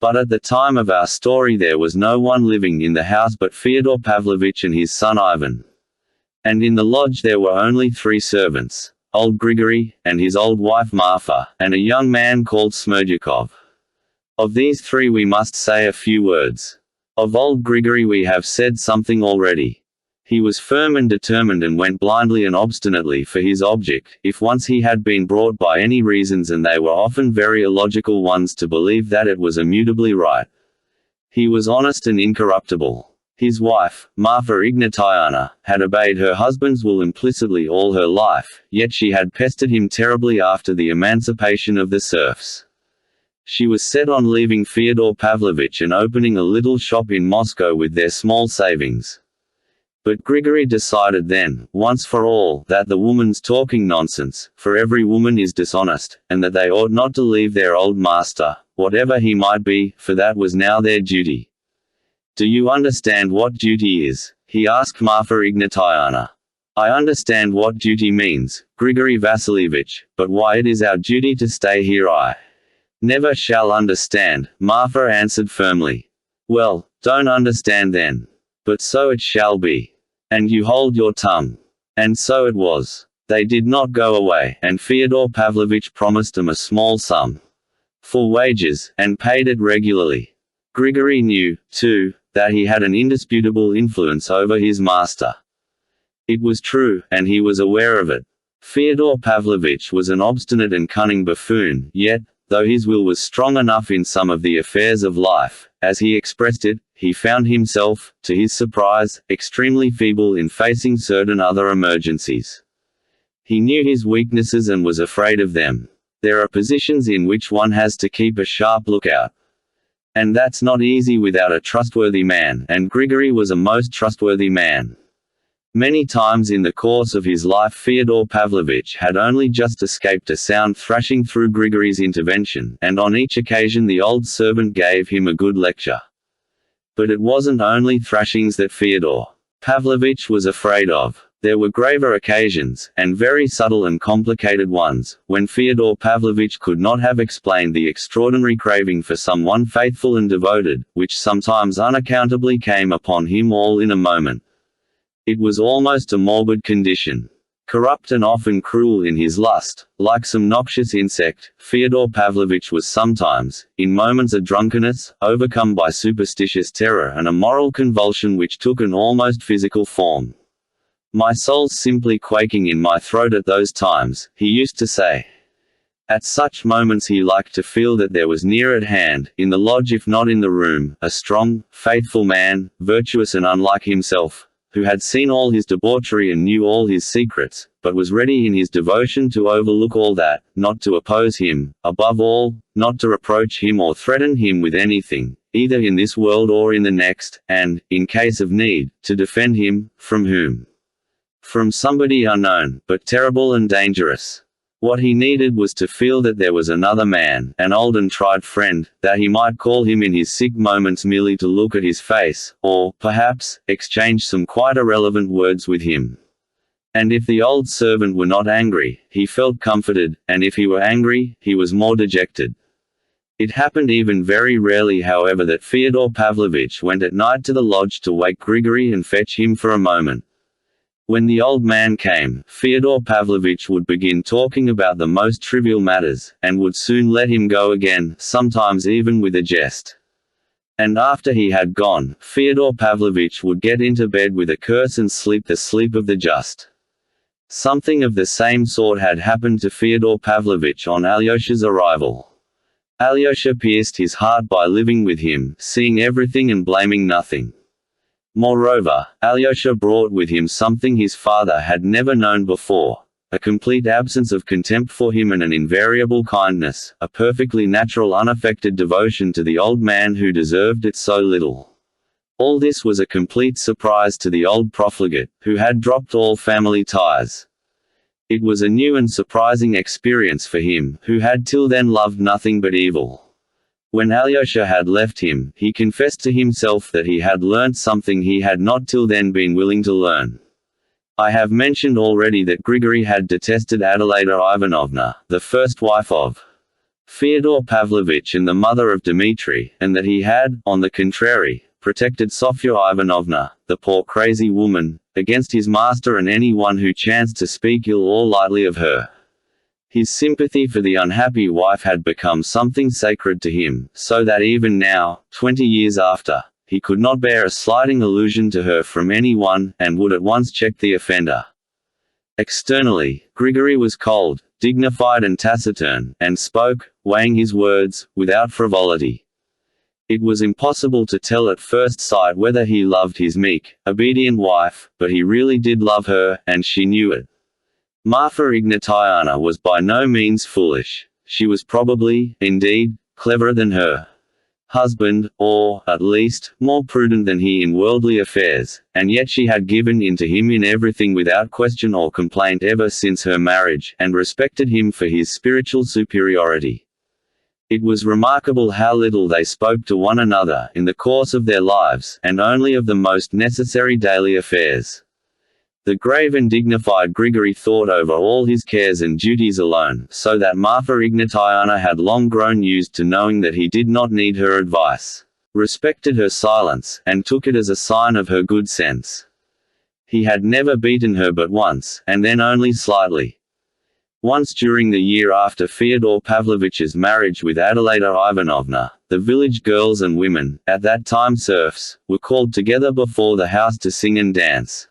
[SPEAKER 1] But at the time of our story there was no one living in the house but Fyodor Pavlovich and his son Ivan. And in the lodge there were only 3 servants. old Grigory, and his old wife Marfa, and a young man called Smerdyakov. Of these three we must say a few words. Of old Grigory we have said something already. He was firm and determined and went blindly and obstinately for his object, if once he had been brought by any reasons, and they were often very illogical ones, to believe that it was immutably right. He was honest and incorruptible. His wife, Marfa Ignatievna, had obeyed her husband's will implicitly all her life, yet she had pestered him terribly after the emancipation of the serfs. She was set on leaving Fyodor Pavlovitch and opening a little shop in Moscow with their small savings. But Grigory decided then, once for all, that the woman's talking nonsense, for every woman is dishonest, and that they ought not to leave their old master, whatever he might be, for that was now their duty. "Do you understand what duty is?" he asked Marfa Ignatievna. "I understand what duty means, Grigory Vasilievich, but why it is our duty to stay here I never shall understand," Marfa answered firmly. "Well, don't understand then. But so it shall be. And you hold your tongue." And so it was. They did not go away, and Fyodor Pavlovitch promised them a small sum for wages, and paid it regularly. Grigory knew, too, that he had an indisputable influence over his master. It was true, and he was aware of it. Fyodor Pavlovitch was an obstinate and cunning buffoon, yet, though his will was strong enough in some of the affairs of life, as he expressed it, he found himself, to his surprise, extremely feeble in facing certain other emergencies. He knew his weaknesses and was afraid of them. There are positions in which one has to keep a sharp lookout. And that's not easy without a trustworthy man, and Grigory was a most trustworthy man. Many times in the course of his life Fyodor Pavlovitch had only just escaped a sound thrashing through Grigory's intervention, and on each occasion the old servant gave him a good lecture. But it wasn't only thrashings that Fyodor Pavlovitch was afraid of. There were graver occasions, and very subtle and complicated ones, when Fyodor Pavlovitch could not have explained the extraordinary craving for someone faithful and devoted, which sometimes unaccountably came upon him all in a moment. It was almost a morbid condition. Corrupt and often cruel in his lust, like some noxious insect, Fyodor Pavlovitch was sometimes, in moments of drunkenness, overcome by superstitious terror and a moral convulsion which took an almost physical form. "My soul's simply quaking in my throat at those times," he used to say. At such moments he liked to feel that there was near at hand, in the lodge if not in the room, a strong, faithful man, virtuous and unlike himself, who had seen all his debauchery and knew all his secrets, but was ready in his devotion to overlook all that, not to oppose him, above all, not to reproach him or threaten him with anything, either in this world or in the next, and, in case of need, to defend him, from whom? From somebody unknown, but terrible and dangerous. What he needed was to feel that there was another man, an old and tried friend, that he might call him in his sick moments merely to look at his face, or, perhaps, exchange some quite irrelevant words with him. And if the old servant were not angry, he felt comforted, and if he were angry, he was more dejected. It happened even very rarely however that Fyodor Pavlovitch went at night to the lodge to wake Grigory and fetch him for a moment. When the old man came, Fyodor Pavlovitch would begin talking about the most trivial matters, and would soon let him go again, sometimes even with a jest. And after he had gone, Fyodor Pavlovitch would get into bed with a curse and sleep the sleep of the just. Something of the same sort had happened to Fyodor Pavlovitch on Alyosha's arrival. Alyosha pierced his heart by living with him, seeing everything and blaming nothing. Moreover, Alyosha brought with him something his father had never known before, a complete absence of contempt for him and an invariable kindness, a perfectly natural unaffected devotion to the old man who deserved it so little. All this was a complete surprise to the old profligate, who had dropped all family ties. It was a new and surprising experience for him, who had till then loved nothing but evil. When Alyosha had left him, he confessed to himself that he had learnt something he had not till then been willing to learn. I have mentioned already that Grigory had detested Adelaida Ivanovna, the first wife of Fyodor Pavlovitch and the mother of Dmitri, and that he had, on the contrary, protected Sofya Ivanovna, the poor crazy woman, against his master and anyone who chanced to speak ill or lightly of her. His sympathy for the unhappy wife had become something sacred to him, so that even now, 20 years after, he could not bear a slighting allusion to her from anyone, and would at once check the offender. Externally, Grigory was cold, dignified and taciturn, and spoke, weighing his words, without frivolity. It was impossible to tell at first sight whether he loved his meek, obedient wife, but he really did love her, and she knew it. Marfa Ignatievna was by no means foolish. She was probably, indeed, cleverer than her husband, or, at least, more prudent than he in worldly affairs, and yet she had given in to him in everything without question or complaint ever since her marriage, and respected him for his spiritual superiority. It was remarkable how little they spoke to one another in the course of their lives, and only of the most necessary daily affairs. The grave and dignified Grigory thought over all his cares and duties alone, so that Marfa Ignatievna had long grown used to knowing that he did not need her advice, respected her silence, and took it as a sign of her good sense. He had never beaten her but once, and then only slightly. Once during the year after Fyodor Pavlovich's marriage with Adelaida Ivanovna, the village girls and women, at that time serfs, were called together before the house to sing and dance.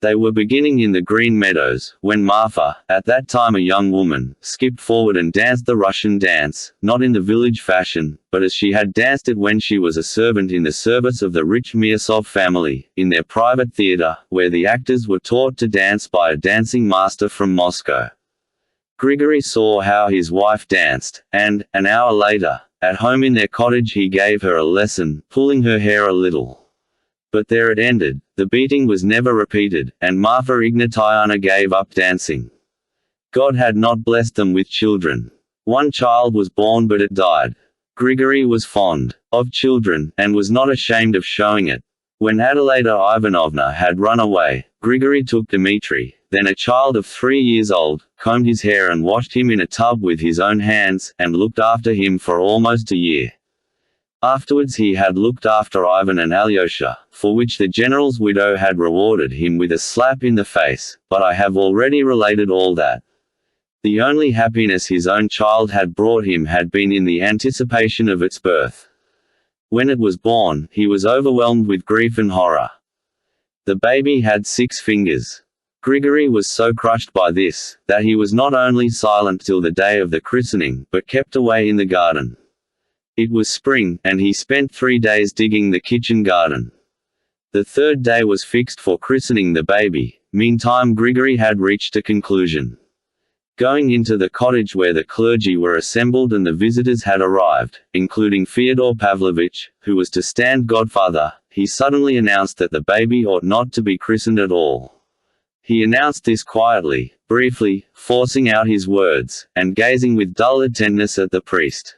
[SPEAKER 1] They were beginning in the green meadows, when Marfa, at that time a young woman, skipped forward and danced the Russian dance, not in the village fashion, but as she had danced it when she was a servant in the service of the rich Miasov family, in their private theatre, where the actors were taught to dance by a dancing master from Moscow. Grigory saw how his wife danced, and, an hour later, at home in their cottage he gave her a lesson, pulling her hair a little. But there it ended. The beating was never repeated, and Marfa Ignatievna gave up dancing. God had not blessed them with children. One child was born but it died. Grigory was fond of children, and was not ashamed of showing it. When Adelaida Ivanovna had run away, Grigory took Dmitri, then a child of 3 years old, combed his hair and washed him in a tub with his own hands, and looked after him for almost a year. Afterwards he had looked after Ivan and Alyosha, for which the general's widow had rewarded him with a slap in the face, but I have already related all that. The only happiness his own child had brought him had been in the anticipation of its birth. When it was born, he was overwhelmed with grief and horror. The baby had 6 fingers. Grigory was so crushed by this, that he was not only silent till the day of the christening, but kept away in the garden. It was spring, and he spent 3 days digging the kitchen garden. The 3rd day was fixed for christening the baby. Meantime Grigory had reached a conclusion. Going into the cottage where the clergy were assembled and the visitors had arrived, including Fyodor Pavlovich, who was to stand godfather, he suddenly announced that the baby ought not to be christened at all. He announced this quietly, briefly, forcing out his words, and gazing with dull intentness at the priest.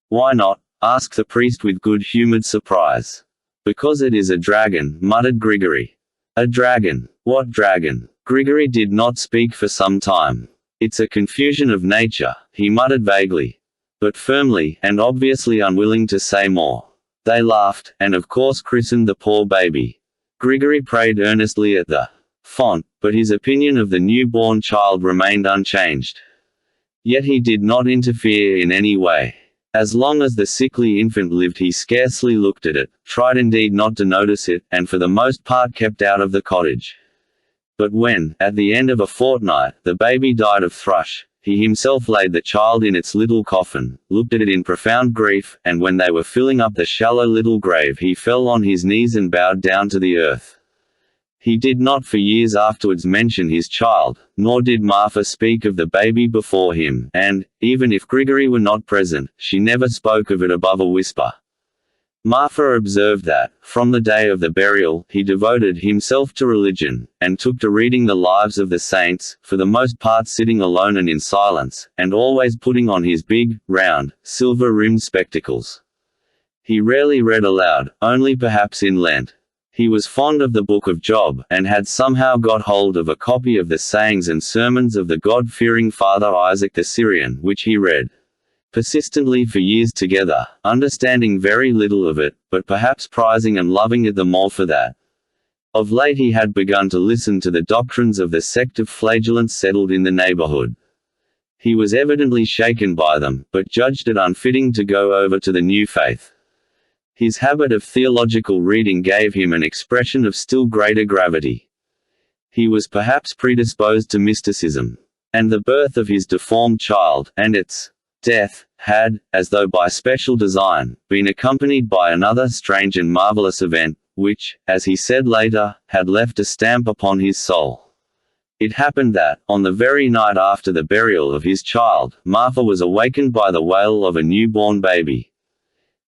[SPEAKER 1] "Why not?" asked the priest with good-humored surprise. "Because it is a dragon," muttered Grigory. "A dragon? What dragon?" Grigory did not speak for some time. "It's a confusion of nature," he muttered vaguely, but firmly, and obviously unwilling to say more. They laughed, and of course christened the poor baby. Grigory prayed earnestly at the font, but his opinion of the new-born child remained unchanged. Yet he did not interfere in any way. As long as the sickly infant lived he scarcely looked at it, tried indeed not to notice it, and for the most part kept out of the cottage. But when, at the end of a fortnight, the baby died of thrush, he himself laid the child in its little coffin, looked at it in profound grief, and when they were filling up the shallow little grave he fell on his knees and bowed down to the earth. He did not for years afterwards mention his child, nor did Marfa speak of the baby before him, and, even if Grigory were not present, she never spoke of it above a whisper. Marfa observed that, from the day of the burial, he devoted himself to religion, and took to reading the lives of the saints, for the most part sitting alone and in silence, and always putting on his big, round, silver-rimmed spectacles. He rarely read aloud, only perhaps in Lent. He was fond of the Book of Job, and had somehow got hold of a copy of the sayings and sermons of the God-fearing Father Isaac the Syrian, which he read. persistently for years together, understanding very little of it, but perhaps prizing and loving it the more for that. Of late he had begun to listen to the doctrines of the sect of flagellants settled in the neighborhood. He was evidently shaken by them, but judged it unfitting to go over to the new faith. His habit of theological reading gave him an expression of still greater gravity. He was perhaps predisposed to mysticism. And the birth of his deformed child, and its death, had, as though by special design, been accompanied by another strange and marvelous event, which, as he said later, had left a stamp upon his soul. It happened that, on the very night after the burial of his child, Martha was awakened by the wail of a newborn baby.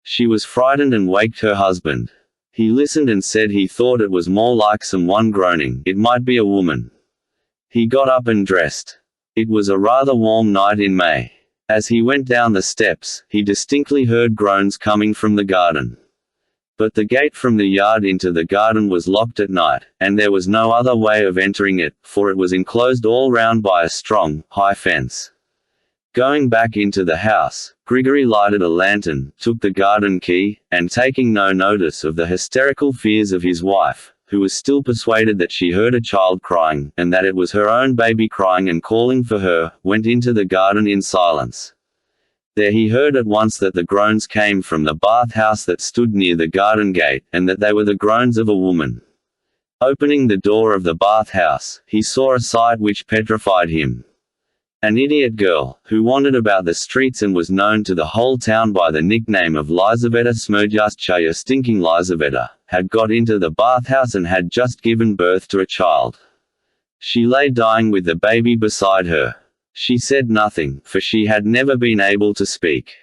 [SPEAKER 1] She was frightened and waked her husband. He listened and said he thought it was more like someone groaning. It might be a woman. He got up and dressed. It was a rather warm night in May. As he went down the steps, he distinctly heard groans coming from the garden. But the gate from the yard into the garden was locked at night, and there was no other way of entering it, for it was enclosed all round by a strong, high fence. Going back into the house, Grigory lighted a lantern, took the garden key, and taking no notice of the hysterical fears of his wife, who was still persuaded that she heard a child crying, and that it was her own baby crying and calling for her, went into the garden in silence. There he heard at once that the groans came from the bath-house that stood near the garden gate, and that they were the groans of a woman. Opening the door of the bath-house, he saw a sight which petrified him. An idiot girl, who wandered about the streets and was known to the whole town by the nickname of Lizaveta Smerdyaschaya Stinking Lizaveta, had got into the bath-house and had just given birth to a child. She lay dying with the baby beside her. She said nothing, for she had never been able to speak.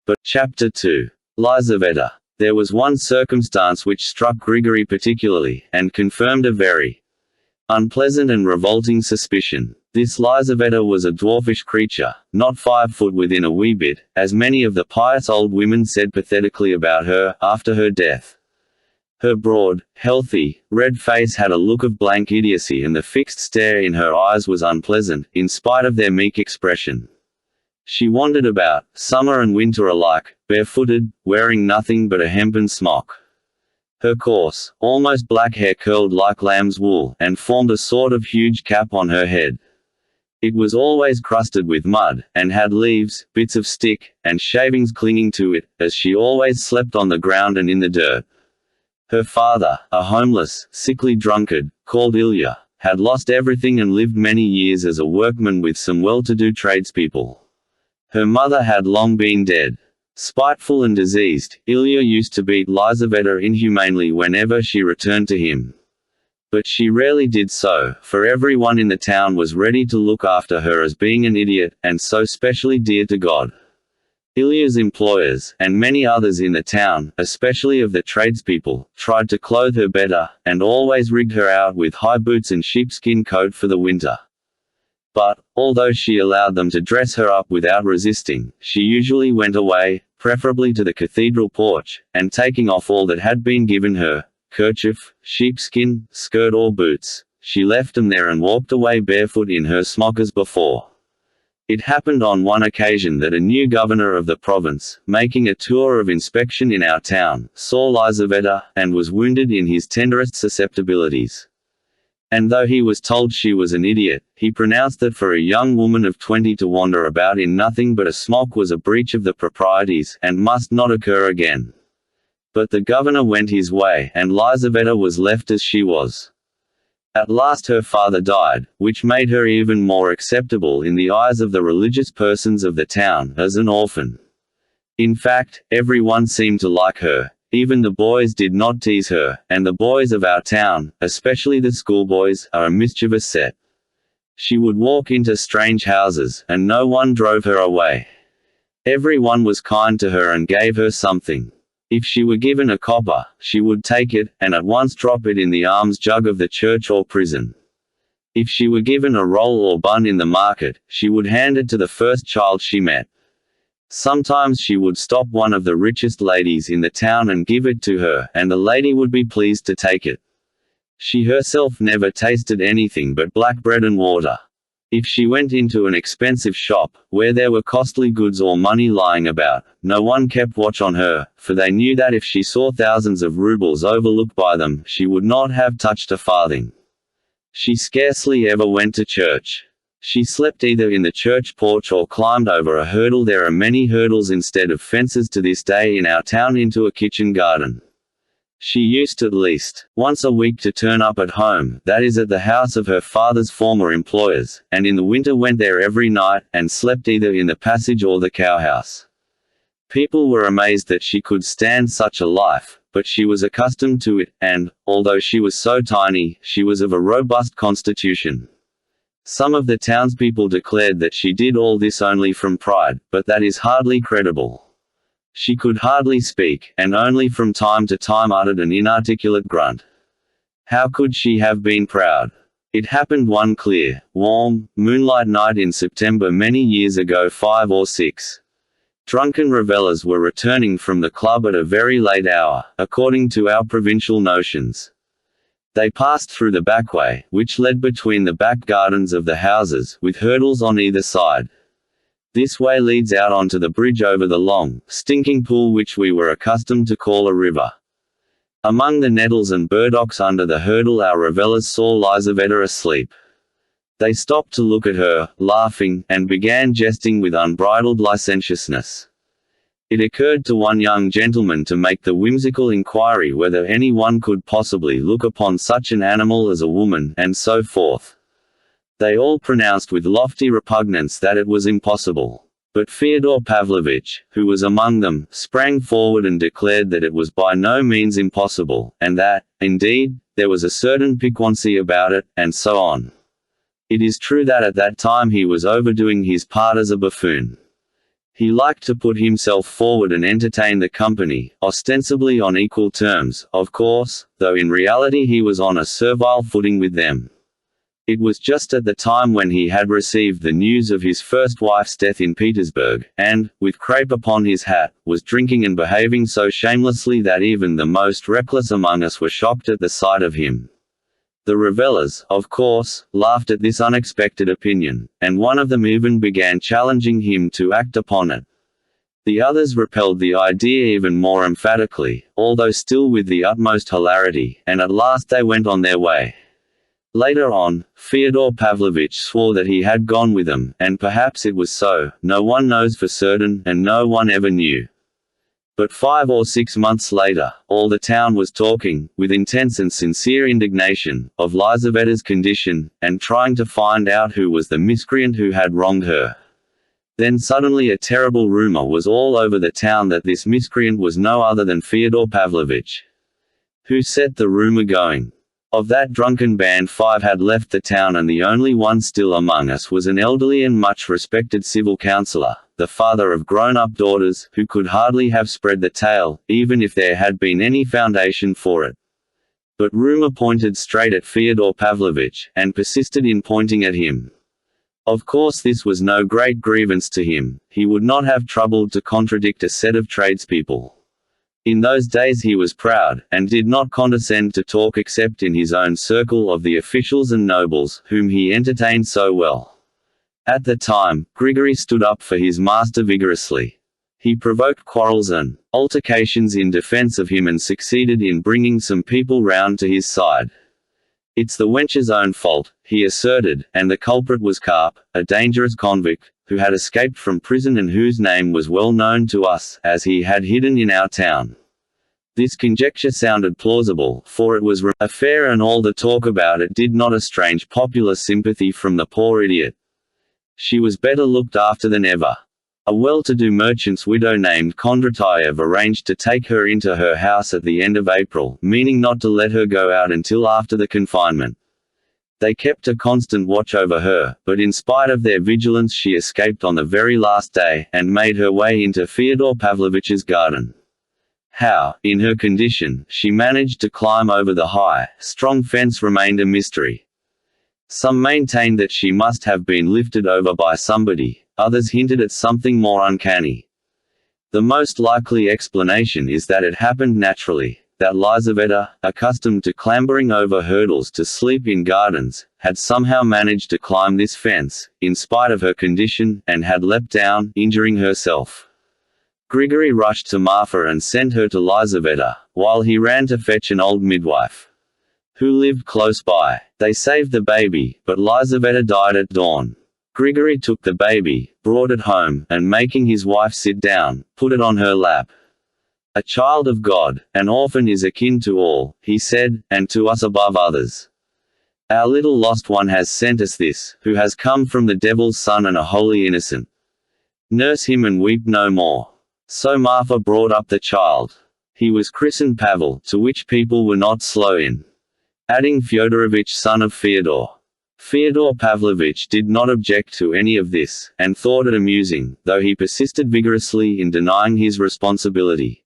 [SPEAKER 1] But, Chapter 2. Lizaveta. There was one circumstance which struck Grigory particularly, and confirmed a very unpleasant and revolting suspicion. This Lizaveta was a dwarfish creature, not 5 foot within a wee bit, as many of the pious old women said pathetically about her, after her death. Her broad, healthy, red face had a look of blank idiocy, and the fixed stare in her eyes was unpleasant, in spite of their meek expression. She wandered about, summer and winter alike, barefooted, wearing nothing but a hempen smock. Her coarse, almost black hair curled like lamb's wool, and formed a sort of huge cap on her head. It was always crusted with mud, and had leaves, bits of stick, and shavings clinging to it, as she always slept on the ground and in the dirt. Her father, a homeless, sickly drunkard, called Ilya, had lost everything and lived many years as a workman with some well-to-do tradespeople. Her mother had long been dead. Spiteful and diseased, Ilya used to beat Lizaveta inhumanely whenever she returned to him. But she rarely did so, for everyone in the town was ready to look after her as being an idiot, and so specially dear to God. Ilya's employers, and many others in the town, especially of the tradespeople, tried to clothe her better, and always rigged her out with high boots and sheepskin coat for the winter. But, although she allowed them to dress her up without resisting, she usually went away, preferably to the cathedral porch, and taking off all that had been given her, kerchief, sheepskin, skirt or boots, she left them there and walked away barefoot in her smock as before. It happened on one occasion that a new governor of the province, making a tour of inspection in our town, saw Lizaveta, and was wounded in his tenderest susceptibilities. And though he was told she was an idiot, he pronounced that for a young woman of 20 to wander about in nothing but a smock was a breach of the proprieties, and must not occur again. But the governor went his way, and Lizaveta was left as she was. At last her father died, which made her even more acceptable in the eyes of the religious persons of the town, as an orphan. In fact, everyone seemed to like her. Even the boys did not tease her, and the boys of our town, especially the schoolboys, are a mischievous set. She would walk into strange houses, and no one drove her away. Everyone was kind to her and gave her something. If she were given a copper, she would take it, and at once drop it in the alms jug of the church or prison. If she were given a roll or bun in the market, she would hand it to the first child she met. Sometimes she would stop one of the richest ladies in the town and give it to her, and the lady would be pleased to take it. She herself never tasted anything but black bread and water. If she went into an expensive shop, where there were costly goods or money lying about, no one kept watch on her, for they knew that if she saw thousands of rubles overlooked by them, she would not have touched a farthing. She scarcely ever went to church. She slept either in the church porch or climbed over a hurdle. There are many hurdles instead of fences to this day in our town into a kitchen garden. She used at least once a week to turn up at home, that is at the house of her father's former employers, and in the winter went there every night, and slept either in the passage or the cowhouse. People were amazed that she could stand such a life, but she was accustomed to it, and, although she was so tiny, she was of a robust constitution. Some of the townspeople declared that she did all this only from pride, but that is hardly credible. She could hardly speak, and only from time to time uttered an inarticulate grunt. How could she have been proud? It happened one clear, warm, moonlight night in September many years ago. 5 or 6 drunken revellers were returning from the club at a very late hour, according to our provincial notions. They passed through the back way, which led between the back gardens of the houses, with hurdles on either side. This way leads out onto the bridge over the long, stinking pool which we were accustomed to call a river. Among the nettles and burdocks under the hurdle our revellers saw Lizaveta asleep. They stopped to look at her, laughing, and began jesting with unbridled licentiousness. It occurred to one young gentleman to make the whimsical inquiry whether any one could possibly look upon such an animal as a woman, and so forth. They all pronounced with lofty repugnance that it was impossible. But Fyodor Pavlovitch, who was among them, sprang forward and declared that it was by no means impossible, and that, indeed, there was a certain piquancy about it, and so on. It is true that at that time he was overdoing his part as a buffoon. He liked to put himself forward and entertain the company, ostensibly on equal terms, of course, though in reality he was on a servile footing with them. It was just at the time when he had received the news of his first wife's death in Petersburg, and, with crape upon his hat, was drinking and behaving so shamelessly that even the most reckless among us were shocked at the sight of him. The revellers, of course, laughed at this unexpected opinion, and one of them even began challenging him to act upon it. The others repelled the idea even more emphatically, although still with the utmost hilarity, and at last they went on their way. Later on, Fyodor Pavlovitch swore that he had gone with them, and perhaps it was so, no one knows for certain, and no one ever knew. But 5 or 6 months later, all the town was talking, with intense and sincere indignation, of Lizaveta's condition, and trying to find out who was the miscreant who had wronged her. Then suddenly a terrible rumor was all over the town that this miscreant was no other than Fyodor Pavlovitch. Who set the rumor going? Of that drunken band 5 had left the town, and the only one still among us was an elderly and much respected civil councillor, the father of grown-up daughters, who could hardly have spread the tale, even if there had been any foundation for it. But rumor pointed straight at Fyodor Pavlovitch, and persisted in pointing at him. Of course this was no great grievance to him, he would not have troubled to contradict a set of tradespeople. In those days he was proud, and did not condescend to talk except in his own circle of the officials and nobles, whom he entertained so well. At the time, Grigory stood up for his master vigorously. He provoked quarrels and altercations in defense of him and succeeded in bringing some people round to his side. It's the wench's own fault, he asserted, and the culprit was Karp, a dangerous convict, who had escaped from prison and whose name was well known to us, as he had hidden in our town. This conjecture sounded plausible, for it was an affair, and all the talk about it did not estrange popular sympathy from the poor idiot. She was better looked after than ever. A well-to-do merchant's widow named Kondratayev arranged to take her into her house at the end of April, meaning not to let her go out until after the confinement. They kept a constant watch over her, but in spite of their vigilance she escaped on the very last day, and made her way into Fyodor Pavlovitch's garden. How, in her condition, she managed to climb over the high, strong fence remained a mystery. Some maintained that she must have been lifted over by somebody, others hinted at something more uncanny. The most likely explanation is that it happened naturally, that Lizaveta, accustomed to clambering over hurdles to sleep in gardens, had somehow managed to climb this fence, in spite of her condition, and had leapt down, injuring herself. Grigory rushed to Marfa and sent her to Lizaveta, while he ran to fetch an old midwife who lived close by. They saved the baby, but Lizaveta died at dawn. Grigory took the baby, brought it home, and making his wife sit down, put it on her lap. "A child of God, an orphan is akin to all," he said, "and to us above others. Our little lost one has sent us this, who has come from the devil's son and a holy innocent. Nurse him and weep no more." So Marfa brought up the child. He was christened Pavel, to which people were not slow in adding Fyodorovich, son of Fyodor. Fyodor Pavlovich did not object to any of this, and thought it amusing, though he persisted vigorously in denying his responsibility.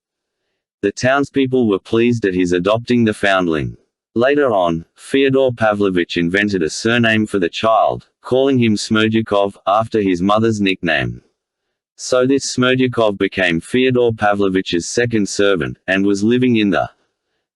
[SPEAKER 1] The townspeople were pleased at his adopting the foundling. Later on, Fyodor Pavlovich invented a surname for the child, calling him Smerdyakov, after his mother's nickname. So this Smerdyakov became Fyodor Pavlovich's second servant, and was living in the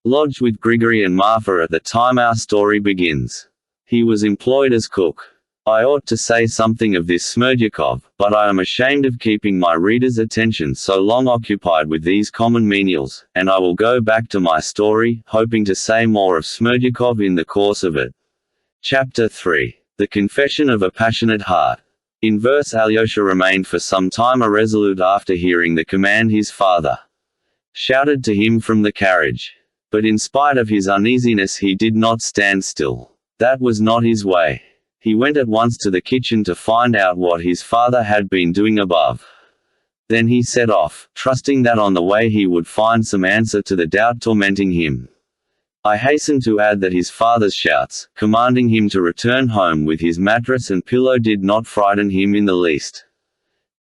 [SPEAKER 1] lodge with Grigory and Marfa at the time our story begins. He was employed as cook. I ought to say something of this Smerdyakov, but I am ashamed of keeping my readers' attention so long occupied with these common menials, and I will go back to my story, hoping to say more of Smerdyakov in the course of it. Chapter 3. The Confession of a Passionate Heart. In verse, Alyosha remained for some time irresolute after hearing the command his father shouted to him from the carriage. But in spite of his uneasiness he did not stand still. That was not his way. He went at once to the kitchen to find out what his father had been doing above. Then he set off, trusting that on the way he would find some answer to the doubt tormenting him. I hasten to add that his father's shouts, commanding him to return home with his mattress and pillow, did not frighten him in the least.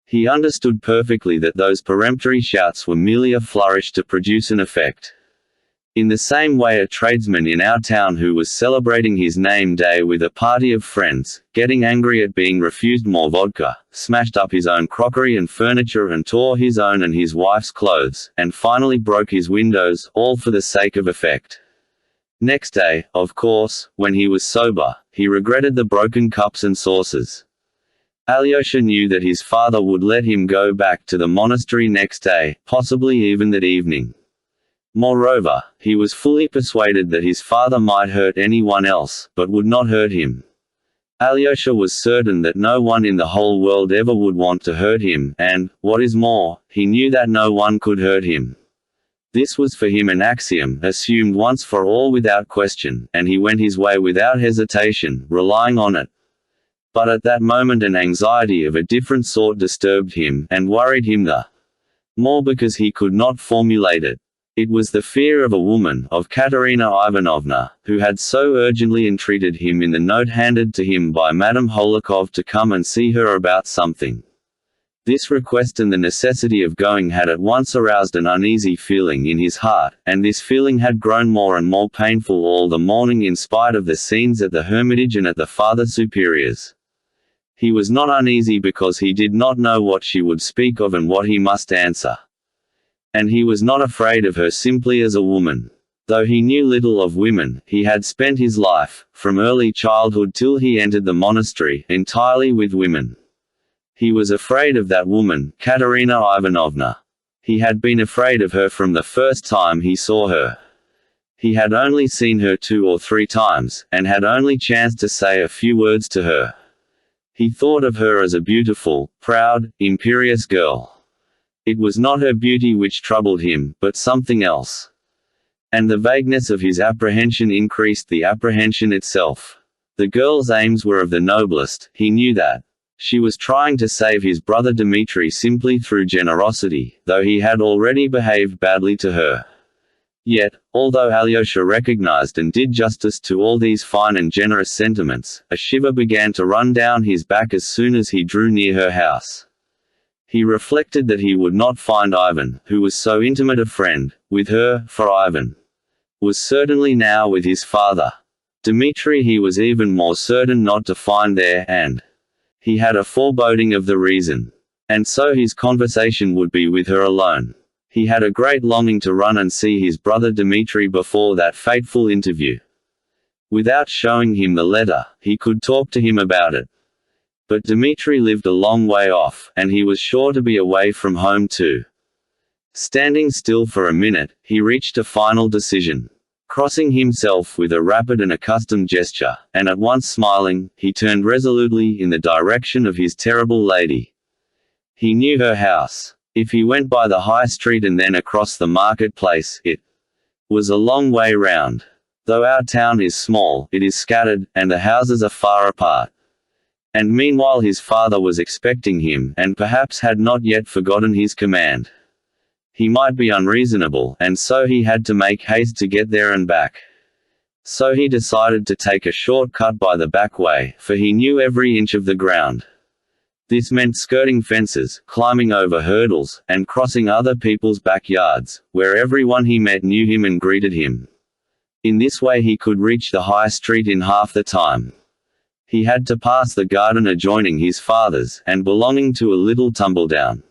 [SPEAKER 1] He understood perfectly that those peremptory shouts were merely a flourish to produce an effect. In the same way, a tradesman in our town who was celebrating his name day with a party of friends, getting angry at being refused more vodka, smashed up his own crockery and furniture and tore his own and his wife's clothes, and finally broke his windows, all for the sake of effect. Next day, of course, when he was sober, he regretted the broken cups and saucers. Alyosha knew that his father would let him go back to the monastery next day, possibly even that evening. Moreover, he was fully persuaded that his father might hurt anyone else, but would not hurt him. Alyosha was certain that no one in the whole world ever would want to hurt him, and, what is more, he knew that no one could hurt him. This was for him an axiom, assumed once for all without question, and he went his way without hesitation, relying on it. But at that moment an anxiety of a different sort disturbed him, and worried him the more because he could not formulate it. It was the fear of a woman, of Katerina Ivanovna, who had so urgently entreated him in the note handed to him by Madame Holikov to come and see her about something. This request and the necessity of going had at once aroused an uneasy feeling in his heart, and this feeling had grown more and more painful all the morning in spite of the scenes at the Hermitage and at the Father Superior's. He was not uneasy because he did not know what she would speak of and what he must answer. And he was not afraid of her simply as a woman. Though he knew little of women, he had spent his life, from early childhood till he entered the monastery, entirely with women. He was afraid of that woman, Katerina Ivanovna. He had been afraid of her from the first time he saw her. He had only seen her 2 or 3 times, and had only chanced to say a few words to her. He thought of her as a beautiful, proud, imperious girl. It was not her beauty which troubled him, but something else. And the vagueness of his apprehension increased the apprehension itself. The girl's aims were of the noblest, he knew that. She was trying to save his brother Dmitri simply through generosity, though he had already behaved badly to her. Yet, although Alyosha recognized and did justice to all these fine and generous sentiments, a shiver began to run down his back as soon as he drew near her house. He reflected that he would not find Ivan, who was so intimate a friend, with her, for Ivan was certainly now with his father. Dmitri he was even more certain not to find there, and he had a foreboding of the reason. And so his conversation would be with her alone. He had a great longing to run and see his brother Dmitri before that fateful interview. Without showing him the letter, he could talk to him about it. But Dmitri lived a long way off, and he was sure to be away from home too. Standing still for a minute, he reached a final decision. Crossing himself with a rapid and accustomed gesture, and at once smiling, he turned resolutely in the direction of his terrible lady. He knew her house. If he went by the high street and then across the marketplace, it was a long way round. Though our town is small, it is scattered, and the houses are far apart. And meanwhile his father was expecting him, and perhaps had not yet forgotten his command. He might be unreasonable, and so he had to make haste to get there and back. So he decided to take a short cut by the back way, for he knew every inch of the ground. This meant skirting fences, climbing over hurdles, and crossing other people's backyards, where everyone he met knew him and greeted him. In this way he could reach the high street in half the time. He had to pass the garden adjoining his father's, and belonging to a little tumbledown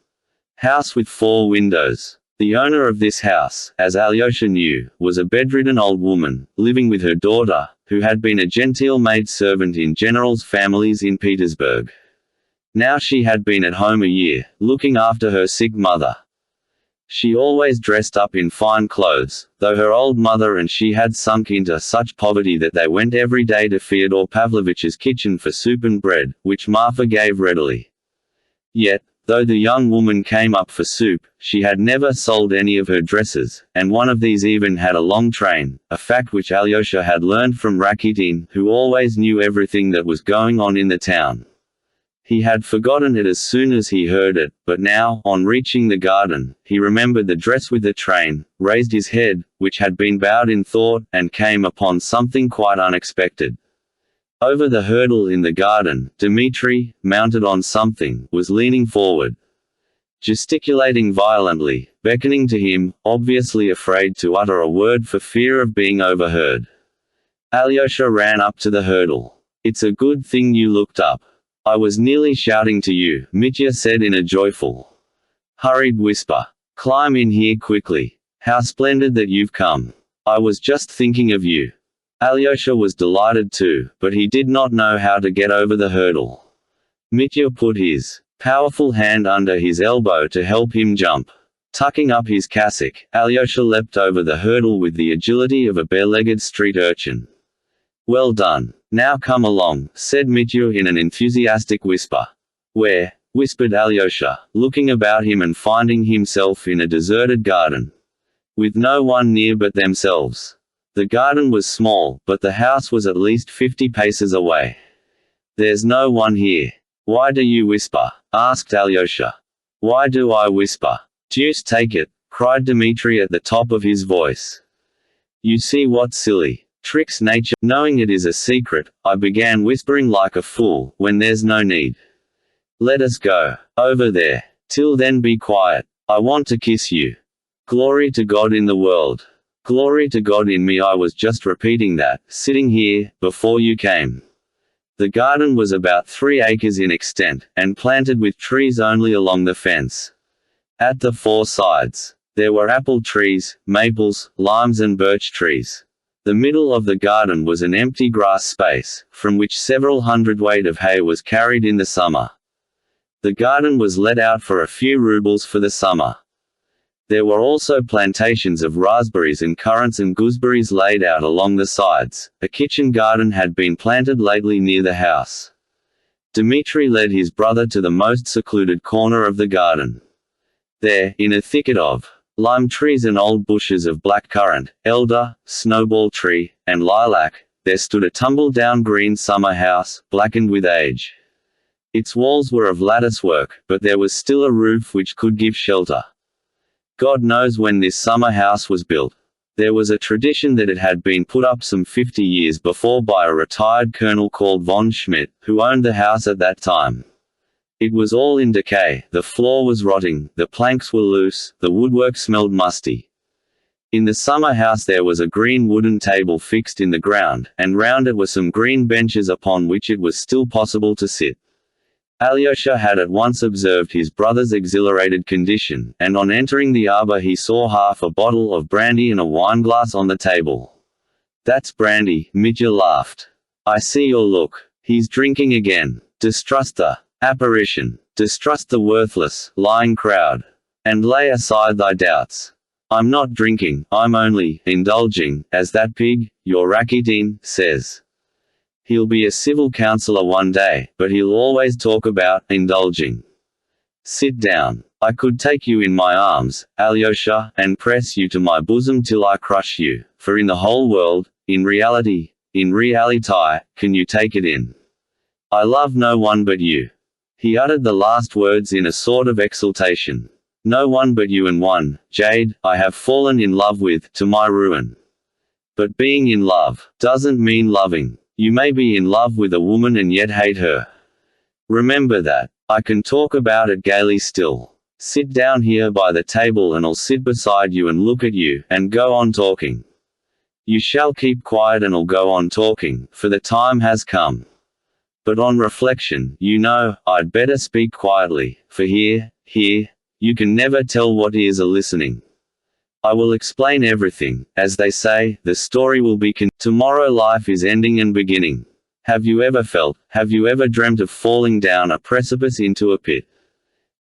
[SPEAKER 1] house with 4 windows. The owner of this house, as Alyosha knew, was a bedridden old woman, living with her daughter, who had been a genteel maid-servant in generals' families in Petersburg. Now she had been at home a year, looking after her sick mother. She always dressed up in fine clothes, though her old mother and she had sunk into such poverty that they went every day to Fyodor Pavlovitch's kitchen for soup and bread, which Marfa gave readily. Yet, though the young woman came up for soup, she had never sold any of her dresses, and one of these even had a long train, a fact which Alyosha had learned from Rakitin, who always knew everything that was going on in the town. He had forgotten it as soon as he heard it, but now, on reaching the garden, he remembered the dress with the train, raised his head, which had been bowed in thought, and came upon something quite unexpected. Over the hurdle in the garden, Dmitri, mounted on something, was leaning forward, gesticulating violently, beckoning to him, obviously afraid to utter a word for fear of being overheard. Alyosha ran up to the hurdle. "It's a good thing you looked up. I was nearly shouting to you," Mitya said in a joyful, hurried whisper. "Climb in here quickly. How splendid that you've come. I was just thinking of you." Alyosha was delighted too, but he did not know how to get over the hurdle. Mitya put his powerful hand under his elbow to help him jump. Tucking up his cassock, Alyosha leapt over the hurdle with the agility of a bare-legged street urchin. "Well done. Now come along," said Mitya in an enthusiastic whisper. "Where?" whispered Alyosha, looking about him and finding himself in a deserted garden, with no one near but themselves. The garden was small, but the house was at least 50 paces away. "There's no one here." "Why do you whisper?" asked Alyosha. "Why do I whisper? Deuce take it," cried Dmitri at the top of his voice. "You see what silly tricks nature. Knowing it is a secret, I began whispering like a fool, when there's no need. Let us go over there. Till then be quiet. I want to kiss you. Glory to God in the world. Glory to God in me." I was just repeating that, sitting here, before you came. The garden was about 3 acres in extent, and planted with trees only along the fence. At the 4 sides, there were apple trees, maples, limes and birch trees. The middle of the garden was an empty grass space, from which several hundredweight of hay was carried in the summer. The garden was let out for a few rubles for the summer. There were also plantations of raspberries and currants and gooseberries laid out along the sides. A kitchen garden had been planted lately near the house. Dmitri led his brother to the most secluded corner of the garden. There, in a thicket of lime trees and old bushes of blackcurrant, elder, snowball tree, and lilac, there stood a tumble-down green summer house, blackened with age. Its walls were of lattice-work, but there was still a roof which could give shelter. God knows when this summer house was built. There was a tradition that it had been put up some 50 years before by a retired colonel called von Schmidt, who owned the house at that time. It was all in decay, the floor was rotting, the planks were loose, the woodwork smelled musty. In the summer house there was a green wooden table fixed in the ground, and round it were some green benches upon which it was still possible to sit. Alyosha had at once observed his brother's exhilarated condition, and on entering the arbor he saw half a bottle of brandy and a wineglass on the table. "That's brandy," Mitya laughed. "I see your look. He's drinking again. Distrust the apparition. Distrust the worthless, lying crowd. And lay aside thy doubts. I'm not drinking, I'm only indulging, as that pig, your Rakitin, says. He'll be a civil councillor one day, but he'll always talk about indulging. Sit down. I could take you in my arms, Alyosha, and press you to my bosom till I crush you, for in the whole world, in reality, can you take it in? I love no one but you." He uttered the last words in a sort of exultation. "No one but you, and one, jade, I have fallen in love with, to my ruin. But being in love doesn't mean loving. You may be in love with a woman and yet hate her. Remember that. I can talk about it gaily still. Sit down here by the table and I'll sit beside you and look at you, and go on talking. You shall keep quiet and I'll go on talking, for the time has come. But on reflection, you know, I'd better speak quietly, for here, you can never tell what ears are listening. I will explain everything. As they say, the story will be tomorrow. Life is ending and beginning. Have you ever dreamt of falling down a precipice into a pit?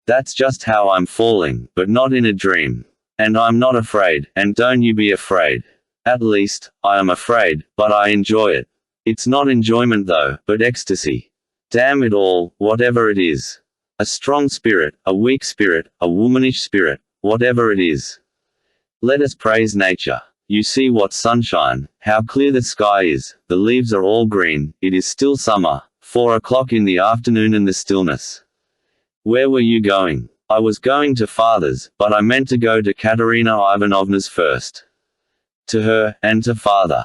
[SPEAKER 1] That's just how I'm falling, but not in a dream. And I'm not afraid, and don't you be afraid. At least, I am afraid, but I enjoy it. It's not enjoyment though, but ecstasy. Damn it all, whatever it is. A strong spirit, a weak spirit, a womanish spirit, whatever it is. Let us praise nature. You see what sunshine, how clear the sky is, the leaves are all green, it is still summer, 4 o'clock in the afternoon and the stillness. Where were you going? I was going to father's, but I meant to go to Katerina Ivanovna's first. To her, and to father.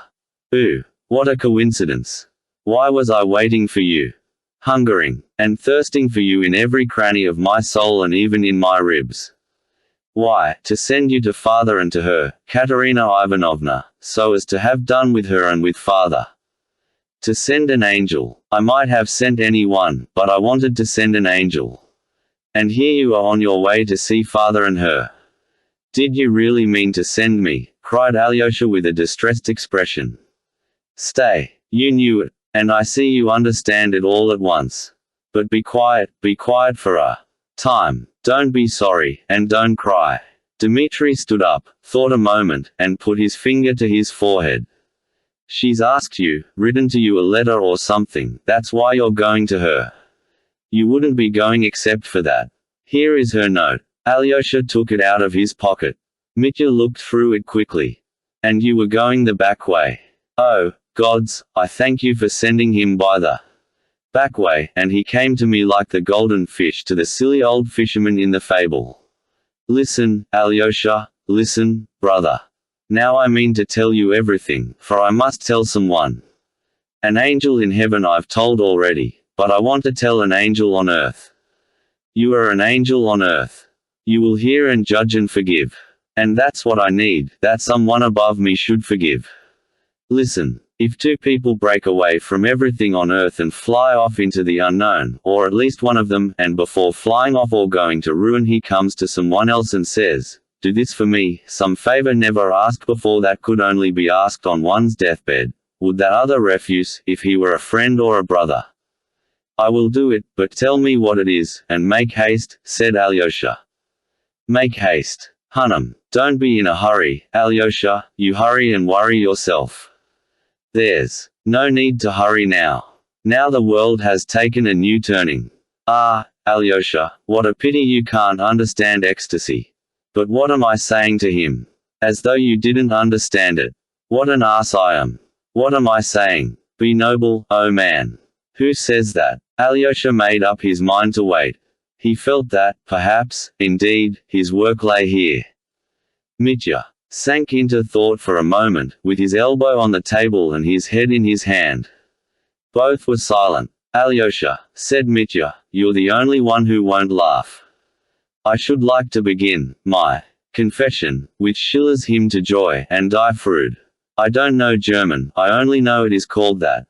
[SPEAKER 1] Ooh, what a coincidence. Why was I waiting for you? Hungering and thirsting for you in every cranny of my soul and even in my ribs. Why, to send you to father and to her, Katerina Ivanovna, so as to have done with her and with father. To send an angel. I might have sent any one, but I wanted to send an angel. And here you are on your way to see father and her. Did you really mean to send me? Cried Alyosha with a distressed expression. Stay. You knew it. And I see you understand it all at once. But be quiet for a time. Don't be sorry, and don't cry. Dmitri stood up, thought a moment, and put his finger to his forehead. She's asked you, written to you a letter or something, that's why you're going to her. You wouldn't be going except for that. Here is her note. Alyosha took it out of his pocket. Mitya looked through it quickly. And you were going the back way. Oh, gods, I thank you for sending him by the back way, and he came to me like the golden fish to the silly old fisherman in the fable. Listen, Alyosha, listen, brother. Now I mean to tell you everything, for I must tell someone. An angel in heaven I've told already, but I want to tell an angel on earth. You are an angel on earth. You will hear and judge and forgive. And that's what I need, that someone above me should forgive. Listen. If two people break away from everything on earth and fly off into the unknown, or at least one of them, and before flying off or going to ruin he comes to someone else and says, do this for me, some favor never asked before that could only be asked on one's deathbed, would that other refuse, if he were a friend or a brother? I will do it, but tell me what it is, and make haste, said Alyosha. Make haste. Hunnam, don't be in a hurry, Alyosha, you hurry and worry yourself. There's no need to hurry now. Now the world has taken a new turning. Ah, Alyosha, what a pity you can't understand ecstasy. But what am I saying to him? As though you didn't understand it. What an ass I am. What am I saying? Be noble, oh man. Who says that? Alyosha made up his mind to wait. He felt that, perhaps, indeed, his work lay here. Mitya sank into thought for a moment, with his elbow on the table and his head in his hand. Both were silent. Alyosha, said Mitya, you're the only one who won't laugh. I should like to begin my confession with Schiller's Hymn to Joy and Die Freude. I don't know German, I only know it is called that.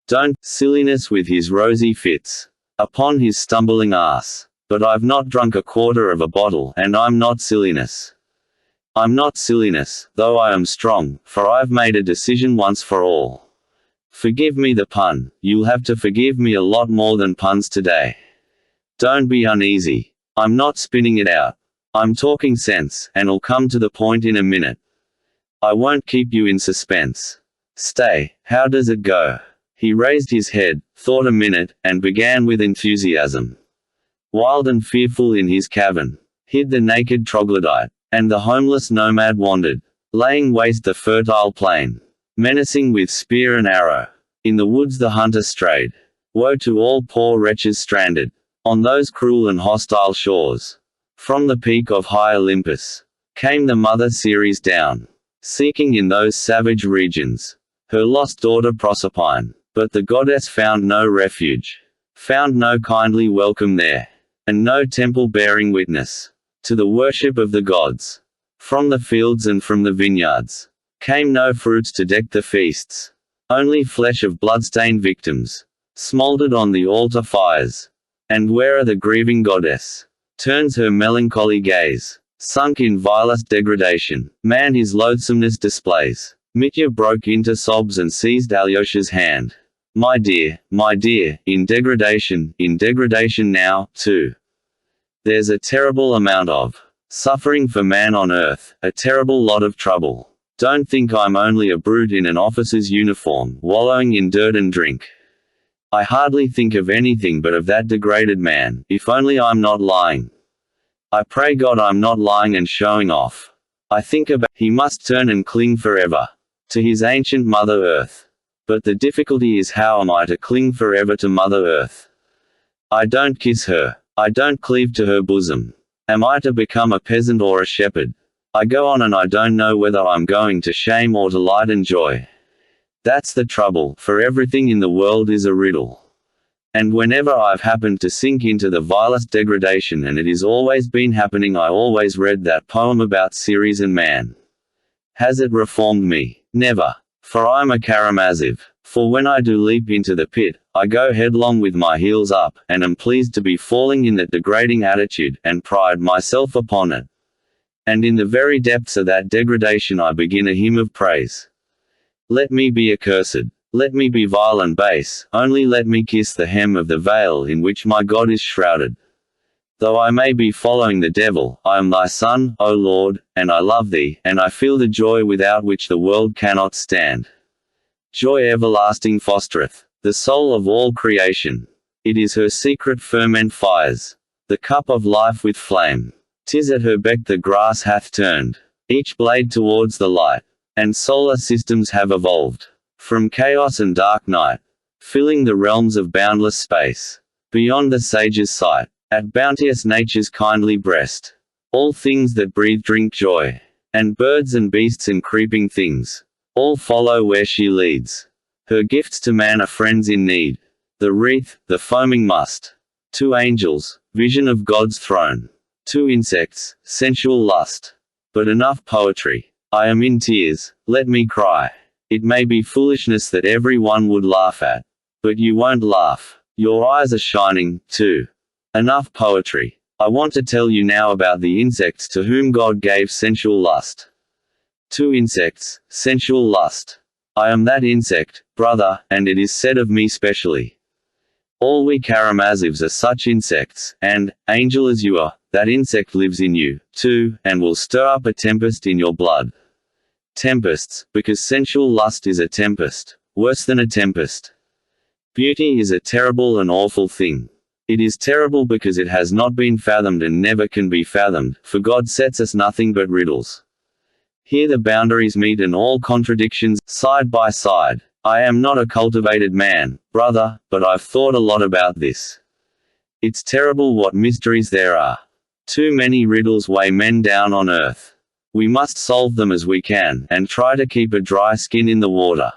[SPEAKER 1] Don't silliness with his rosy fits. Upon his stumbling ass. But I've not drunk a quarter of a bottle, and I'm not silliness. I'm not silliness, though I am strong, for I've made a decision once for all. Forgive me the pun, you'll have to forgive me a lot more than puns today. Don't be uneasy. I'm not spinning it out. I'm talking sense, and I'll come to the point in a minute. I won't keep you in suspense. Stay, how does it go? He raised his head, thought a minute, and began with enthusiasm. Wild and fearful in his cavern, hid the naked troglodyte, and the homeless nomad wandered, laying waste the fertile plain, menacing with spear and arrow. In the woods the hunter strayed. Woe to all poor wretches stranded on those cruel and hostile shores. From the peak of high Olympus came the mother Ceres down, seeking in those savage regions her lost daughter Proserpine. But the goddess found no refuge, found no kindly welcome there, and no temple bearing witness to the worship of the gods. From the fields and from the vineyards came no fruits to deck the feasts, only flesh of bloodstained victims, smoldered on the altar fires. And where the grieving goddess turns her melancholy gaze, sunk in vilest degradation, man his loathsomeness displays. Mitya broke into sobs and seized Alyosha's hand. My dear, in degradation now, too. There's a terrible amount of suffering for man on earth, a terrible lot of trouble. Don't think I'm only a brute in an officer's uniform, wallowing in dirt and drink. I hardly think of anything but of that degraded man, if only I'm not lying. I pray God I'm not lying and showing off. I think about he must turn and cling forever to his ancient Mother Earth. But the difficulty is, how am I to cling forever to Mother Earth? I don't kiss her. I don't cleave to her bosom. Am I to become a peasant or a shepherd? I go on and I don't know whether I'm going to shame or to light and joy. That's the trouble, for everything in the world is a riddle. And whenever I've happened to sink into the vilest degradation, and it is always been happening, I always read that poem about Ceres and man. Has it reformed me? Never. For I'm a Karamazov. For when I do leap into the pit, I go headlong with my heels up, and am pleased to be falling in that degrading attitude, and pride myself upon it. And in the very depths of that degradation I begin a hymn of praise. Let me be accursed. Let me be vile and base, only let me kiss the hem of the veil in which my God is shrouded. Though I may be following the devil, I am thy son, O Lord, and I love thee, and I feel the joy without which the world cannot stand. Joy everlasting fostereth the soul of all creation. It is her secret ferment fires the cup of life with flame. 'Tis at her beck the grass hath turned each blade towards the light, and solar systems have evolved from chaos and dark night, filling the realms of boundless space, beyond the sage's sight. At bounteous nature's kindly breast, all things that breathe drink joy, and birds and beasts and creeping things, all follow where she leads. Her gifts to man are friends in need, the wreath, the foaming must. 2 angels, vision of God's throne. 2 insects, sensual lust. But enough poetry. I am in tears, let me cry. It may be foolishness that every one would laugh at. But you won't laugh. Your eyes are shining, too. Enough poetry. I want to tell you now about the insects to whom God gave sensual lust. 2 insects, sensual lust. I am that insect, brother, and it is said of me specially. All we Karamazovs are such insects, and, angel as you are, that insect lives in you, too, and will stir up a tempest in your blood. Tempests, because sensual lust is a tempest, worse than a tempest. Beauty is a terrible and awful thing. It is terrible because it has not been fathomed and never can be fathomed, for God sets us nothing but riddles. Here the boundaries meet and all contradictions, side by side. I am not a cultivated man, brother, but I've thought a lot about this. It's terrible what mysteries there are. Too many riddles weigh men down on earth. We must solve them as we can, and try to keep a dry skin in the water.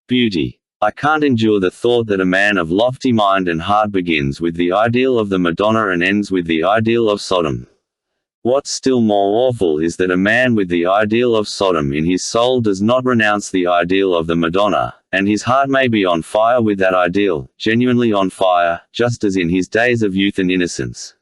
[SPEAKER 1] Beauty. I can't endure the thought that a man of lofty mind and heart begins with the ideal of the Madonna and ends with the ideal of Sodom. What's still more awful is that a man with the ideal of Sodom in his soul does not renounce the ideal of the Madonna, and his heart may be on fire with that ideal, genuinely on fire, just as in his days of youth and innocence.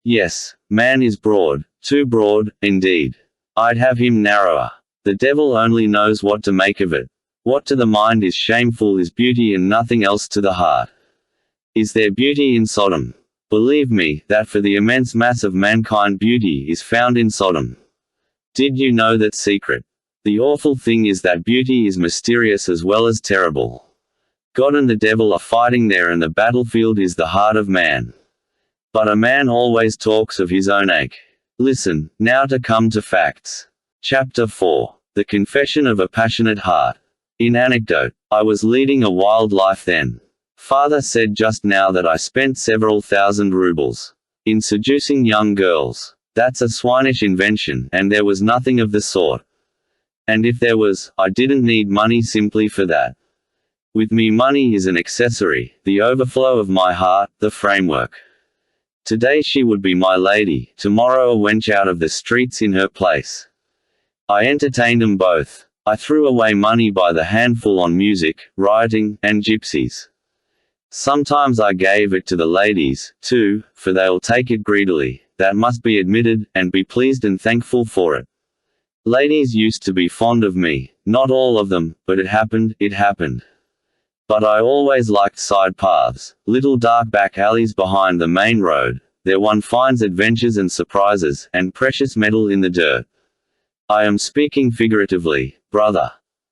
[SPEAKER 1] Yes, man is broad, too broad, indeed. I'd have him narrower. The devil only knows what to make of it. What to the mind is shameful is beauty and nothing else to the heart. Is there beauty in Sodom? Believe me, that for the immense mass of mankind beauty is found in Sodom. Did you know that secret? The awful thing is that beauty is mysterious as well as terrible. God and the devil are fighting there and the battlefield is the heart of man. But a man always talks of his own ache. Listen, now to come to facts. Chapter 4. The Confession of a Passionate Heart. In anecdote, I was leading a wild life then. Father said just now that I spent several thousand rubles in seducing young girls. That's a swinish invention, and there was nothing of the sort. And if there was, I didn't need money simply for that. With me money is an accessory, the overflow of my heart, the framework. Today she would be my lady, tomorrow a wench out of the streets in her place. I entertained them both. I threw away money by the handful on music, rioting, and gypsies. Sometimes I gave it to the ladies, too, for they'll take it greedily, that must be admitted, and be pleased and thankful for it. Ladies used to be fond of me, not all of them, but it happened. But I always liked side paths, little dark back alleys behind the main road. There one finds adventures and surprises, and precious metal in the dirt. I am speaking figuratively, brother.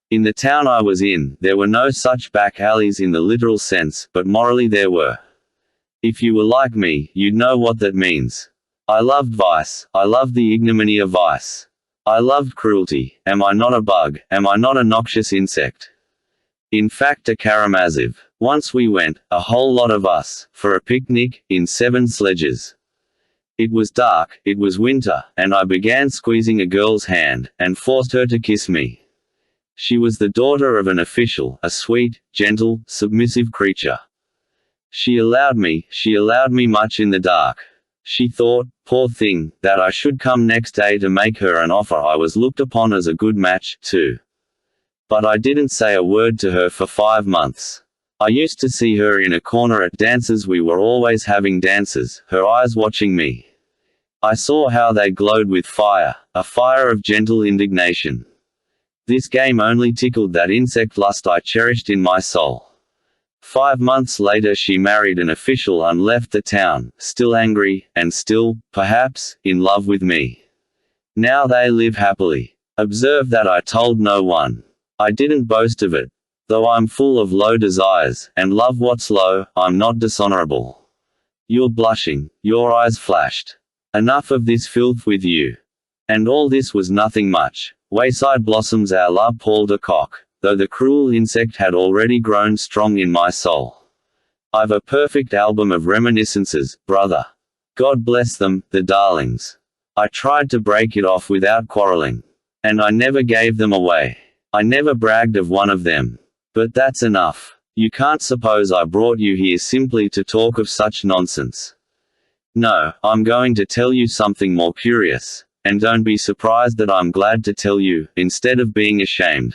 [SPEAKER 1] In the town I was in, there were no such back alleys in the literal sense, but morally there were. If you were like me, you'd know what that means. I loved vice, I loved the ignominy of vice. I loved cruelty. Am I not a bug? Am I not a noxious insect? In fact, to Karamazov. Once we went, a whole lot of us, for a picnic, in 7 sledges. It was dark, it was winter, and I began squeezing a girl's hand, and forced her to kiss me. She was the daughter of an official, a sweet, gentle, submissive creature. She allowed me much in the dark. She thought, poor thing, that I should come next day to make her an offer. I was looked upon as a good match, too. But I didn't say a word to her for 5 months. I used to see her in a corner at dances. We were always having dances, her eyes watching me. I saw how they glowed with fire, a fire of gentle indignation. This game only tickled that insect lust I cherished in my soul. 5 months later she married an official and left the town, still angry, and still, perhaps, in love with me. Now they live happily. Observe that I told no one. I didn't boast of it. Though I'm full of low desires, and love what's low, I'm not dishonorable. You're blushing, your eyes flashed. Enough of this filth with you. And all this was nothing much. Wayside blossoms à la Paul de Kock, though the cruel insect had already grown strong in my soul. I've a perfect album of reminiscences, brother. God bless them, the darlings. I tried to break it off without quarreling. And I never gave them away. I never bragged of one of them. But that's enough. You can't suppose I brought you here simply to talk of such nonsense. No, I'm going to tell you something more curious. And don't be surprised that I'm glad to tell you, instead of being ashamed.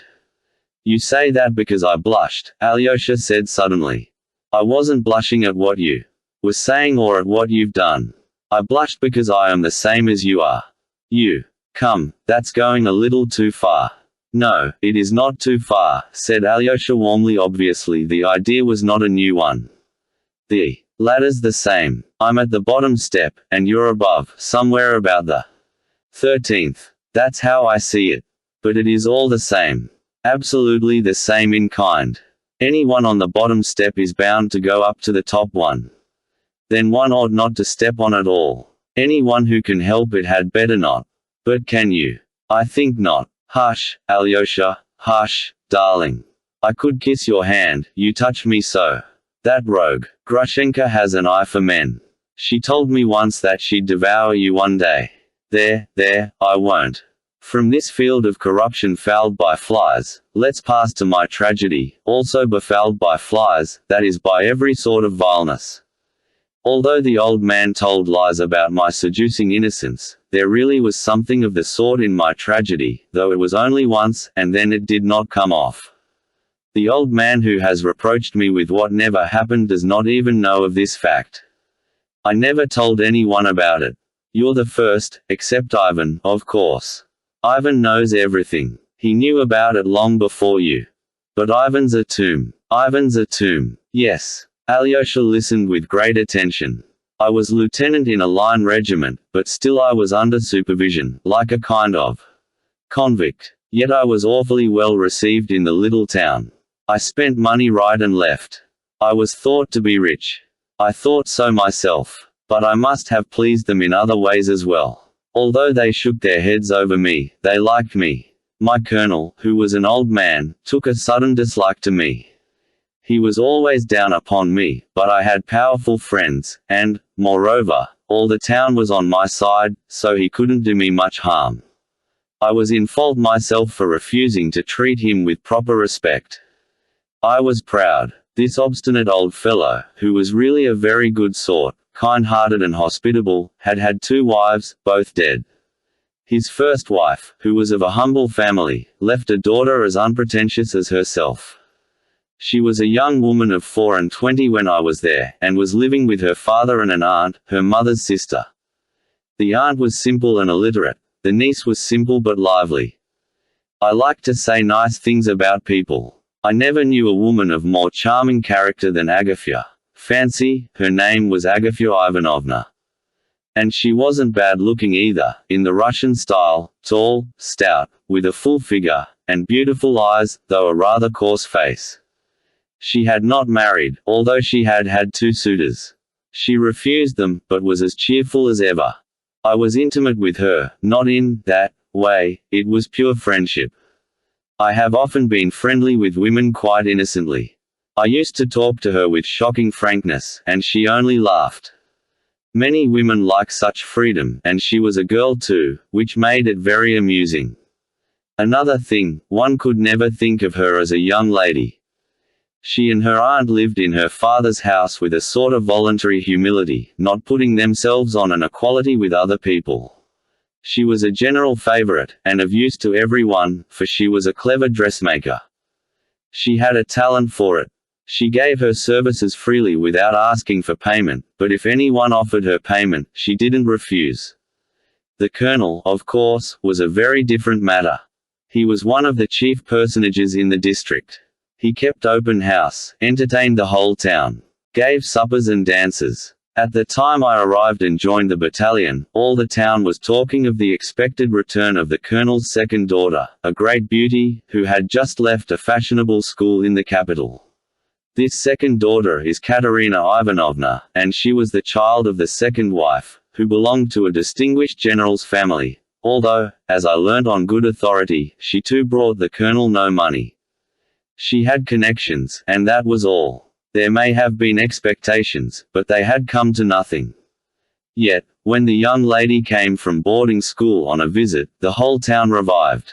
[SPEAKER 1] You say that because I blushed, Alyosha said suddenly. I wasn't blushing at what you were saying or at what you've done. I blushed because I am the same as you are. You. Come, that's going a little too far. No, it is not too far, said Alyosha warmly. Obviously the idea was not a new one. The ladder's the same. I'm at the bottom step, and you're above, somewhere about the 13th. That's how I see it. But it is all the same. Absolutely the same in kind. Anyone on the bottom step is bound to go up to the top one. Then one ought not to step on at all. Anyone who can help it had better not. But can you? I think not. Hush, Alyosha, hush, darling. I could kiss your hand, you touch me so. That rogue, Grushenka, has an eye for men. She told me once that she'd devour you one day. There, I won't. From this field of corruption fouled by flies, let's pass to my tragedy, also befouled by flies, that is by every sort of vileness. Although the old man told lies about my seducing innocence, there really was something of the sort in my tragedy, though it was only once, and then it did not come off. The old man who has reproached me with what never happened does not even know of this fact. I never told anyone about it. You're the first, except Ivan, of course. Ivan knows everything. He knew about it long before you. But Ivan's a tomb. Ivan's a tomb. Yes. Alyosha listened with great attention. I was lieutenant in a line regiment, but still I was under supervision, like a kind of convict. Yet I was awfully well received in the little town. I spent money right and left. I was thought to be rich. I thought so myself. But I must have pleased them in other ways as well. Although they shook their heads over me, they liked me. My colonel, who was an old man, took a sudden dislike to me. He was always down upon me, but I had powerful friends, and, moreover, all the town was on my side, so he couldn't do me much harm. I was in fault myself for refusing to treat him with proper respect. I was proud. This obstinate old fellow, who was really a very good sort, kind-hearted and hospitable, had had 2 wives, both dead. His first wife, who was of a humble family, left a daughter as unpretentious as herself. She was a young woman of 24 when I was there, and was living with her father and an aunt, her mother's sister. The aunt was simple and illiterate. The niece was simple but lively. I like to say nice things about people. I never knew a woman of more charming character than Agafya. Fancy, her name was Agafya Ivanovna. And she wasn't bad-looking either, in the Russian style, tall, stout, with a full figure, and beautiful eyes, though a rather coarse face. She had not married, although she had had 2 suitors. She refused them, but was as cheerful as ever. I was intimate with her, not in that way, it was pure friendship. I have often been friendly with women quite innocently. I used to talk to her with shocking frankness, and she only laughed. Many women like such freedom, and she was a girl too, which made it very amusing. Another thing, one could never think of her as a young lady. She and her aunt lived in her father's house with a sort of voluntary humility, not putting themselves on an equality with other people. She was a general favorite, and of use to everyone, for she was a clever dressmaker. She had a talent for it. She gave her services freely without asking for payment, but if anyone offered her payment, she didn't refuse. The colonel, of course, was a very different matter. He was one of the chief personages in the district. He kept open house, entertained the whole town, gave suppers and dances. At the time I arrived and joined the battalion, all the town was talking of the expected return of the colonel's second daughter, a great beauty, who had just left a fashionable school in the capital. This second daughter is Katerina Ivanovna, and she was the child of the second wife, who belonged to a distinguished general's family, although, as I learnt on good authority, she too brought the colonel no money. She had connections, and that was all. There may have been expectations, but they had come to nothing. Yet, when the young lady came from boarding school on a visit, the whole town revived.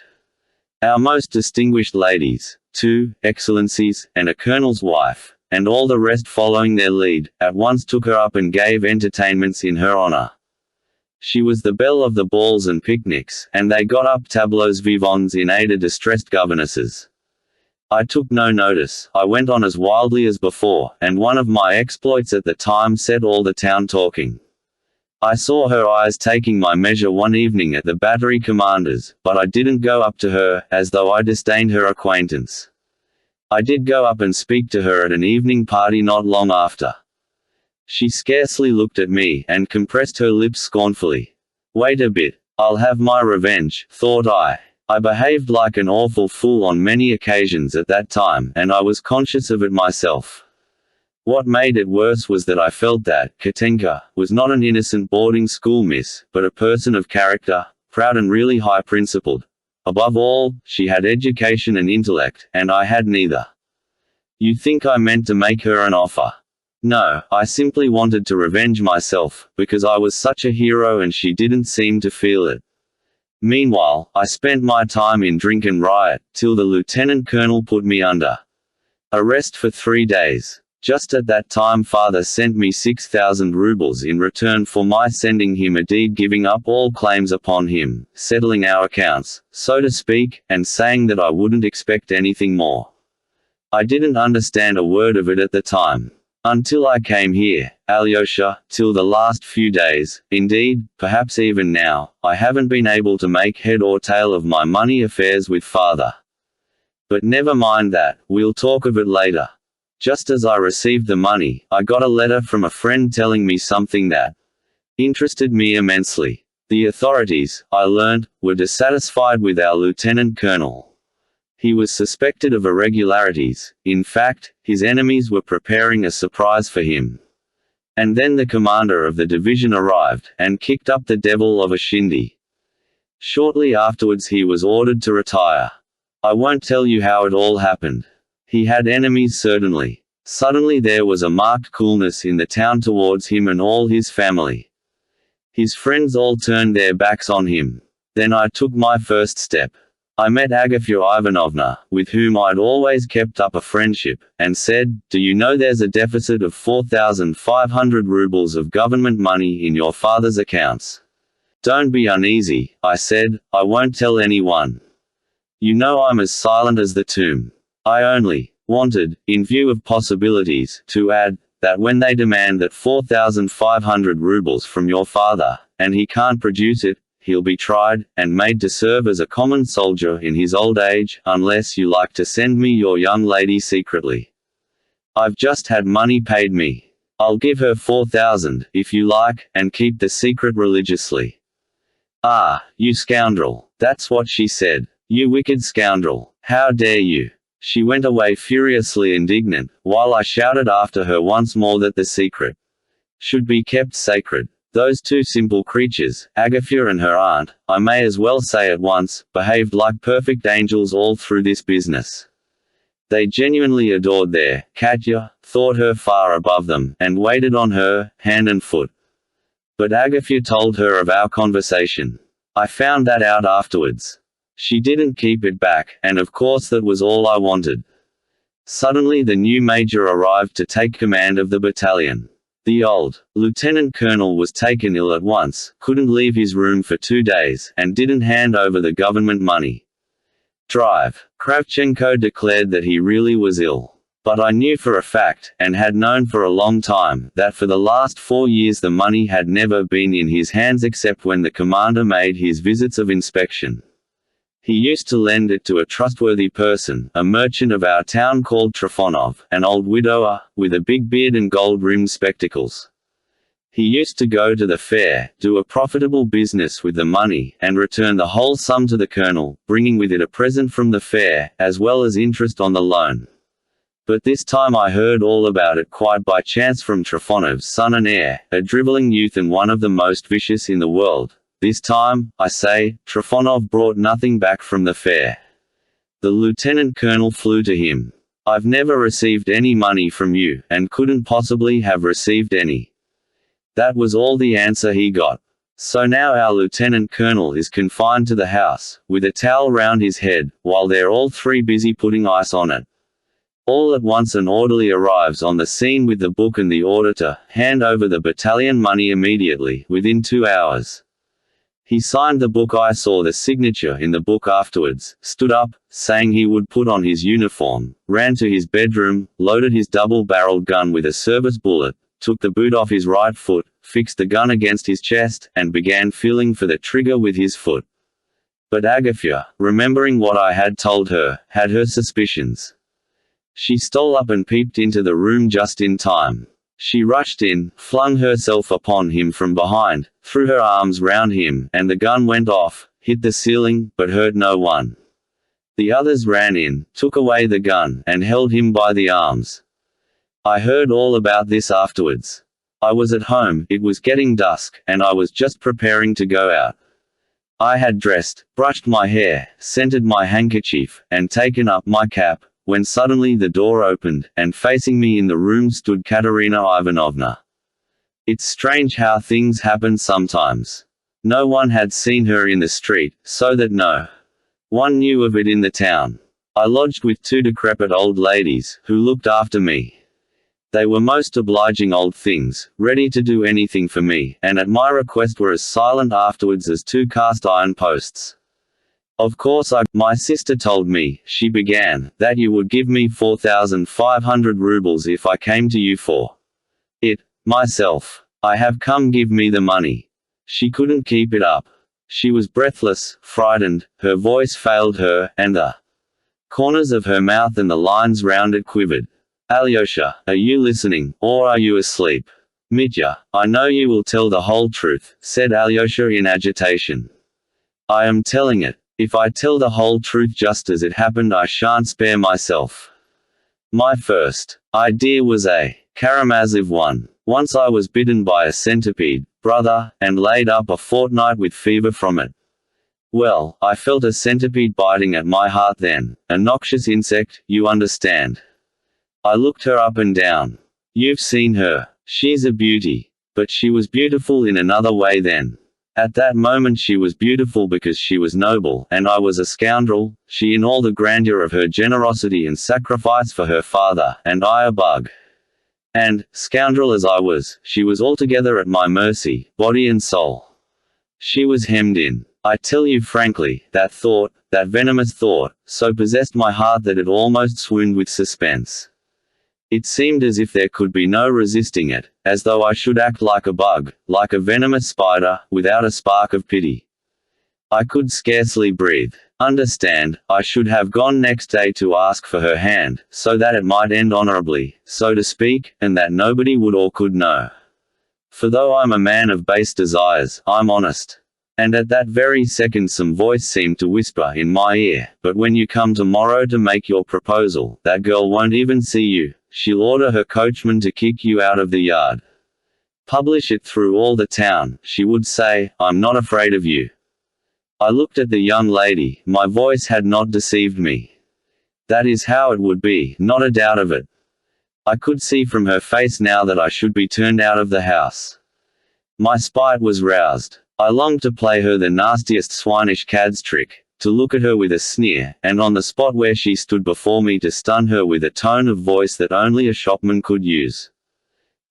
[SPEAKER 1] Our most distinguished ladies, 2 excellencies, and a colonel's wife, and all the rest following their lead, at once took her up and gave entertainments in her honor. She was the belle of the balls and picnics, and they got up tableaux vivants in aid of distressed governesses. I took no notice, I went on as wildly as before, and one of my exploits at the time set all the town talking. I saw her eyes taking my measure one evening at the battery commander's, but I didn't go up to her, as though I disdained her acquaintance. I did go up and speak to her at an evening party not long after. She scarcely looked at me, and compressed her lips scornfully. Wait a bit, I'll have my revenge, thought I. I behaved like an awful fool on many occasions at that time, and I was conscious of it myself. What made it worse was that I felt that Katenka was not an innocent boarding school miss, but a person of character, proud and really high-principled. Above all, she had education and intellect, and I had neither. You think I meant to make her an offer? No, I simply wanted to revenge myself, because I was such a hero and she didn't seem to feel it. Meanwhile, I spent my time in drink and riot, till the lieutenant colonel put me under arrest for 3 days. Just at that time father sent me 6,000 rubles in return for my sending him a deed giving up all claims upon him, settling our accounts, so to speak, and saying that I wouldn't expect anything more. I didn't understand a word of it at the time. Until I came here, Alyosha, till the last few days, indeed, perhaps even now, I haven't been able to make head or tail of my money affairs with father. But never mind that, we'll talk of it later. Just as I received the money, I got a letter from a friend telling me something that interested me immensely. The authorities, I learned, were dissatisfied with our lieutenant colonel. He was suspected of irregularities. In fact, his enemies were preparing a surprise for him. And then the commander of the division arrived, and kicked up the devil of a shindy. Shortly afterwards he was ordered to retire. I won't tell you how it all happened. He had enemies certainly. Suddenly there was a marked coolness in the town towards him and all his family. His friends all turned their backs on him. Then I took my first step. I met Agafya Ivanovna, with whom I'd always kept up a friendship, and said, "Do you know there's a deficit of 4,500 rubles of government money in your father's accounts?" "Don't be uneasy," I said, "I won't tell anyone. You know I'm as silent as the tomb. I only wanted, in view of possibilities, to add, that when they demand that 4,500 rubles from your father, and he can't produce it, he'll be tried, and made to serve as a common soldier in his old age, unless you like to send me your young lady secretly. I've just had money paid me. I'll give her 4,000, if you like, and keep the secret religiously." "Ah, you scoundrel," that's what she said. "You wicked scoundrel, how dare you?" She went away furiously indignant, while I shouted after her once more that the secret should be kept sacred. Those two simple creatures, Agafya and her aunt, I may as well say at once, behaved like perfect angels all through this business. They genuinely adored their Katya, thought her far above them, and waited on her, hand and foot. But Agafya told her of our conversation. I found that out afterwards. She didn't keep it back, and of course that was all I wanted. Suddenly the new major arrived to take command of the battalion. The old lieutenant colonel was taken ill at once, couldn't leave his room for 2 days, and didn't hand over the government money. Kravchenko declared that he really was ill. But I knew for a fact, and had known for a long time, that for the last 4 years the money had never been in his hands except when the commander made his visits of inspection. He used to lend it to a trustworthy person, a merchant of our town called Trifonov, an old widower, with a big beard and gold-rimmed spectacles. He used to go to the fair, do a profitable business with the money, and return the whole sum to the colonel, bringing with it a present from the fair, as well as interest on the loan. But this time I heard all about it quite by chance from Trifonov's son and heir, a drivelling youth and one of the most vicious in the world. This time, I say, Trifonov brought nothing back from the fair. The lieutenant colonel flew to him. "I've never received any money from you, and couldn't possibly have received any." That was all the answer he got. So now our lieutenant colonel is confined to the house, with a towel round his head, while they're all three busy putting ice on it. All at once an orderly arrives on the scene with the book and the order to hand over the battalion money immediately, within 2 hours. He signed the book. I saw the signature in the book afterwards, stood up, saying he would put on his uniform, ran to his bedroom, loaded his double-barreled gun with a service bullet, took the boot off his right foot, fixed the gun against his chest, and began feeling for the trigger with his foot. But Agafya, remembering what I had told her, had her suspicions. She stole up and peeped into the room just in time. She rushed in, flung herself upon him from behind, threw her arms round him, and the gun went off, hit the ceiling, but hurt no one. The others ran in, took away the gun, and held him by the arms. I heard all about this afterwards. I was at home, it was getting dusk, and I was just preparing to go out. I had dressed, brushed my hair, scented my handkerchief, and taken up my cap, when suddenly the door opened, and facing me in the room stood Katerina Ivanovna. It's strange how things happen sometimes. No one had seen her in the street, so that no one knew of it in the town. I lodged with 2 decrepit old ladies, who looked after me. They were most obliging old things, ready to do anything for me, and at my request were as silent afterwards as two cast iron posts. Of course my sister told me, she began, that you would give me 4,500 rubles if I came to you for it. Myself. I have come, give me the money. She couldn't keep it up. She was breathless, frightened, her voice failed her, and the corners of her mouth and the lines round it quivered. Alyosha, are you listening, or are you asleep? Mitya, I know you will tell the whole truth, said Alyosha in agitation. I am telling it. If I tell the whole truth just as it happened, I shan't spare myself. My first idea was a Karamazov one. Once I was bitten by a centipede, brother, and laid up a fortnight with fever from it. Well, I felt a centipede biting at my heart then, a noxious insect, you understand. I looked her up and down. You've seen her. She's a beauty. But she was beautiful in another way then. At that moment she was beautiful because she was noble, and I was a scoundrel, she in all the grandeur of her generosity and sacrifice for her father, and I a bug. And, scoundrel as I was, she was altogether at my mercy, body and soul. She was hemmed in. I tell you frankly, that thought, that venomous thought, so possessed my heart that it almost swooned with suspense. It seemed as if there could be no resisting it, as though I should act like a bug, like a venomous spider, without a spark of pity. I could scarcely breathe. Understand, I should have gone next day to ask for her hand, so that it might end honorably, so to speak, and that nobody would or could know. For though I'm a man of base desires, I'm honest. And at that very second some voice seemed to whisper in my ear, but when you come tomorrow to make your proposal, that girl won't even see you. She'll order her coachman to kick you out of the yard. Publish it through all the town, she would say, I'm not afraid of you. I looked at the young lady, my voice had not deceived me. That is how it would be, not a doubt of it. I could see from her face now that I should be turned out of the house. My spite was roused. I longed to play her the nastiest swinish cad's trick, to look at her with a sneer, and on the spot where she stood before me to stun her with a tone of voice that only a shopman could use.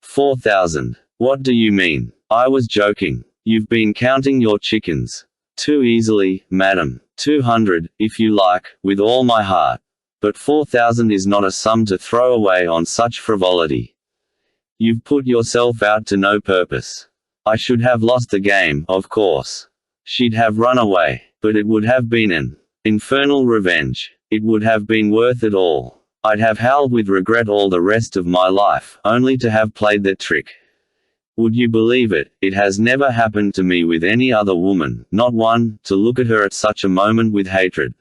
[SPEAKER 1] 4,000. What do you mean? I was joking. You've been counting your chickens. Too easily, madam. 200, if you like, with all my heart. But 4,000 is not a sum to throw away on such frivolity. You've put yourself out to no purpose. I should have lost the game, of course. She'd have run away, but it would have been an infernal revenge. It would have been worth it all. I'd have howled with regret all the rest of my life, only to have played that trick. Would you believe it, it has never happened to me with any other woman, not one, to look at her at such a moment with hatred.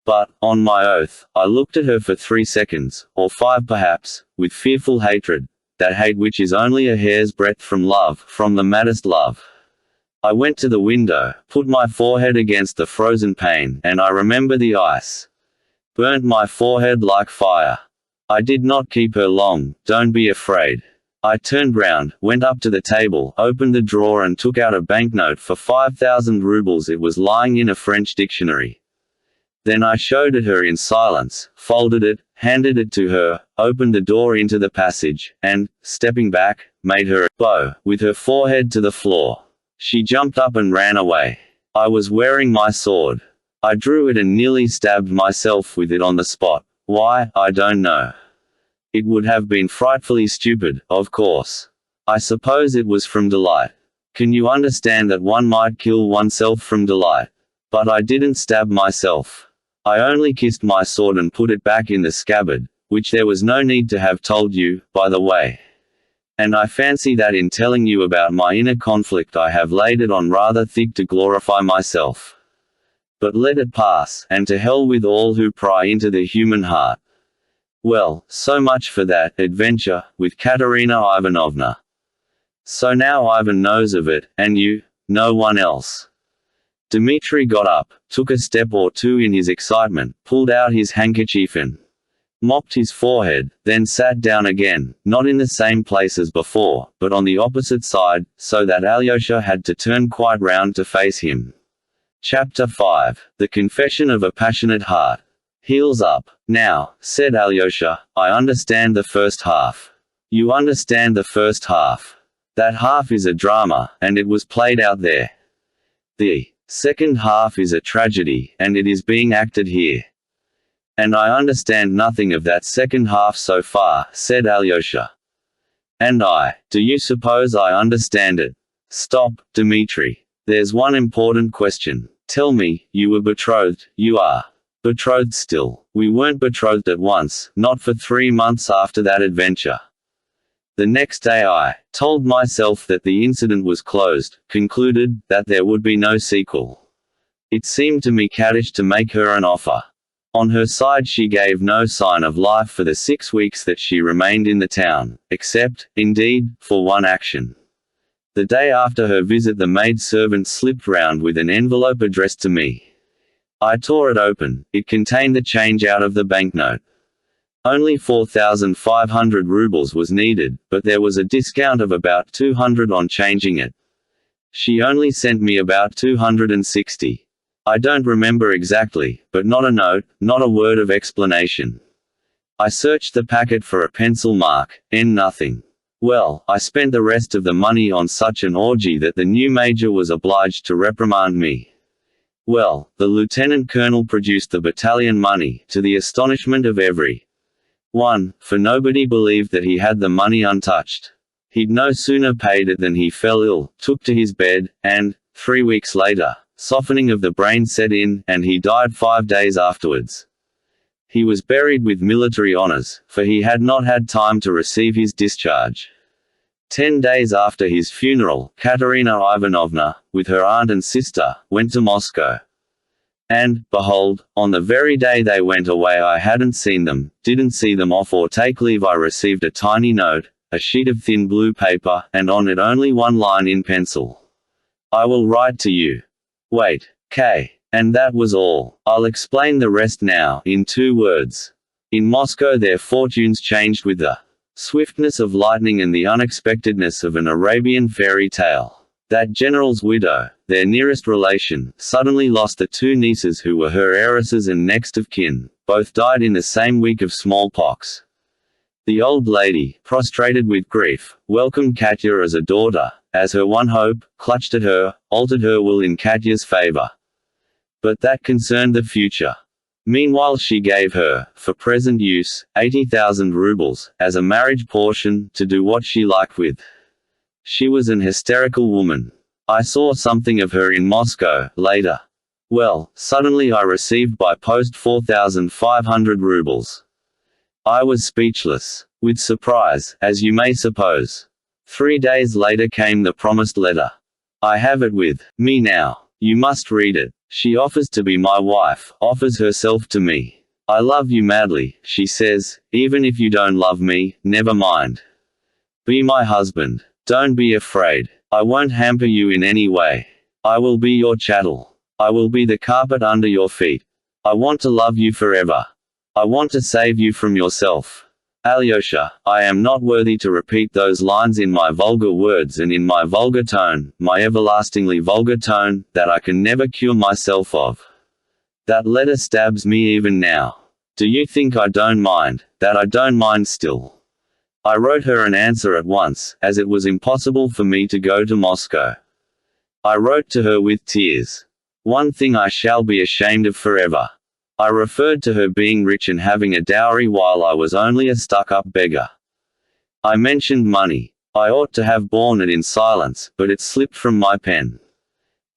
[SPEAKER 1] But, on my oath, I looked at her for 3 seconds, or 5 perhaps, with fearful hatred. That hate which is only a hair's breadth from love, from the maddest love. I went to the window, put my forehead against the frozen pane, and I remember the ice burnt my forehead like fire. I did not keep her long, don't be afraid. I turned round, went up to the table, opened the drawer and took out a banknote for 5,000 rubles. It was lying in a French dictionary. Then I showed it her in silence, folded it, handed it to her, opened the door into the passage, and, stepping back, made her a bow, with her forehead to the floor. She jumped up and ran away. I was wearing my sword. I drew it and nearly stabbed myself with it on the spot. Why, I don't know. It would have been frightfully stupid, of course. I suppose it was from delight. Can you understand that one might kill oneself from delight? But I didn't stab myself. I only kissed my sword and put it back in the scabbard, which there was no need to have told you, by the way. And I fancy that in telling you about my inner conflict I have laid it on rather thick to glorify myself. But let it pass, and to hell with all who pry into the human heart. Well, so much for that adventure with Katerina Ivanovna. So now Ivan knows of it, and you, no one else. Dmitri got up, took a step or two in his excitement, pulled out his handkerchief and mopped his forehead, then sat down again, not in the same place as before, but on the opposite side, so that Alyosha had to turn quite round to face him. Chapter 5. The Confession of a Passionate Heart. Heels up. Now, said Alyosha, I understand the first half. You understand the first half. That half is a drama, and it was played out there. The second half is a tragedy, and it is being acted here. And I understand nothing of that second half so far, said Alyosha. And do you suppose I understand it? Stop, Dmitri. There's one important question. Tell me, you were betrothed, you are betrothed still. We weren't betrothed at once, not for 3 months after that adventure. The next day I told myself that the incident was closed, concluded that there would be no sequel. It seemed to me caddish to make her an offer. On her side she gave no sign of life for the 6 weeks that she remained in the town, except, indeed, for one action. The day after her visit the maid-servant slipped round with an envelope addressed to me. I tore it open. It contained the change out of the banknote. Only 4,500 rubles was needed, but there was a discount of about 200 on changing it. She only sent me about 260. I don't remember exactly, but not a note, not a word of explanation. I searched the packet for a pencil mark, and nothing. Well, I spent the rest of the money on such an orgy that the new major was obliged to reprimand me. Well, the lieutenant colonel produced the battalion money, to the astonishment of every one, for nobody believed that he had the money untouched. He'd no sooner paid it than he fell ill, took to his bed, and, 3 weeks later, softening of the brain set in, and he died 5 days afterwards. He was buried with military honors, for he had not had time to receive his discharge. 10 days after his funeral, Katerina Ivanovna, with her aunt and sister, went to Moscow. And, behold, on the very day they went away I hadn't seen them, didn't see them off or take leave. I received a tiny note, a sheet of thin blue paper, and on it only one line in pencil. I will write to you. Wait, K. And that was all. I'll explain the rest now, in 2 words. In Moscow their fortunes changed with the swiftness of lightning and the unexpectedness of an Arabian fairy tale. That general's widow, their nearest relation, suddenly lost the 2 nieces who were her heiresses and next of kin. Both died in the same week of smallpox. The old lady, prostrated with grief, welcomed Katya as a daughter, as her one hope, clutched at her, altered her will in Katya's favor. But that concerned the future. Meanwhile she gave her, for present use, 80,000 rubles, as a marriage portion, to do what she liked with. She was an hysterical woman. I saw something of her in Moscow, later. Well, suddenly I received by post 4,500 rubles. I was speechless, with surprise, as you may suppose. 3 days later came the promised letter. I have it with me now. You must read it. She offers to be my wife, offers herself to me. I love you madly, she says, even if you don't love me, never mind. Be my husband. Don't be afraid. I won't hamper you in any way. I will be your chattel. I will be the carpet under your feet. I want to love you forever. I want to save you from yourself. Alyosha, I am not worthy to repeat those lines in my vulgar words and in my vulgar tone, my everlastingly vulgar tone, that I can never cure myself of. That letter stabs me even now. Do you think I don't mind, that I don't mind still? I wrote her an answer at once, as it was impossible for me to go to Moscow. I wrote to her with tears. One thing I shall be ashamed of forever. I referred to her being rich and having a dowry while I was only a stuck-up beggar. I mentioned money. I ought to have borne it in silence, but it slipped from my pen.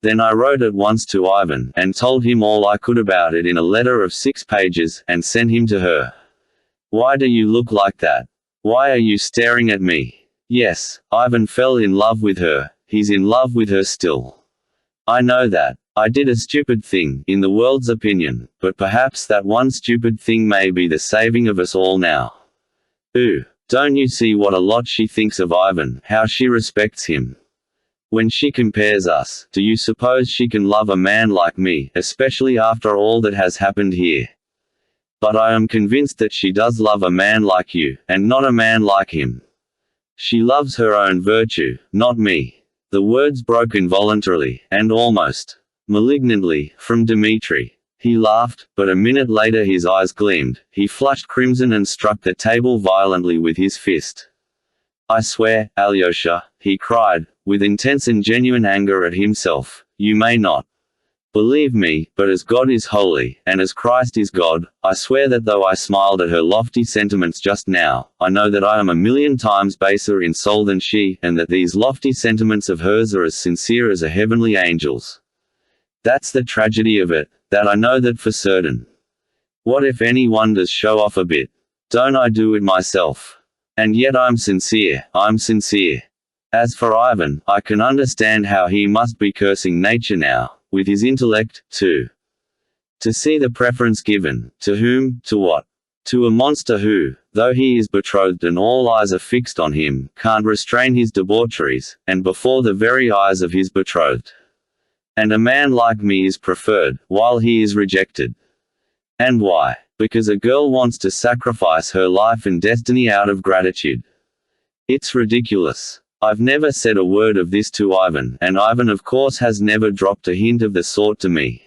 [SPEAKER 1] Then I wrote at once to Ivan, and told him all I could about it in a letter of 6 pages, and sent him to her. Why do you look like that? Why are you staring at me? Yes, Ivan fell in love with her. He's in love with her still. I know that. I did a stupid thing, in the world's opinion, but perhaps that one stupid thing may be the saving of us all now. Ooh, don't you see what a lot she thinks of Ivan, how she respects him? When she compares us, do you suppose she can love a man like me, especially after all that has happened here? But I am convinced that she does love a man like you, and not a man like him. She loves her own virtue, not me. The words broke involuntarily, and almost malignantly, from Dmitri. He laughed, but a minute later his eyes gleamed, he flushed crimson and struck the table violently with his fist. I swear, Alyosha, he cried, with intense and genuine anger at himself, you may not believe me, but as God is holy, and as Christ is God, I swear that though I smiled at her lofty sentiments just now, I know that I am a million times baser in soul than she, and that these lofty sentiments of hers are as sincere as a heavenly angel's. That's the tragedy of it, that I know that for certain. What if anyone does show off a bit? Don't I do it myself? And yet I'm sincere, I'm sincere. As for Ivan, I can understand how he must be cursing nature now, with his intellect, too. To see the preference given, to whom, to what? To a monster who, though he is betrothed and all eyes are fixed on him, can't restrain his debaucheries, and before the very eyes of his betrothed. And a man like me is preferred, while he is rejected. And why? Because a girl wants to sacrifice her life and destiny out of gratitude. It's ridiculous. I've never said a word of this to Ivan, and Ivan of course has never dropped a hint of the sort to me.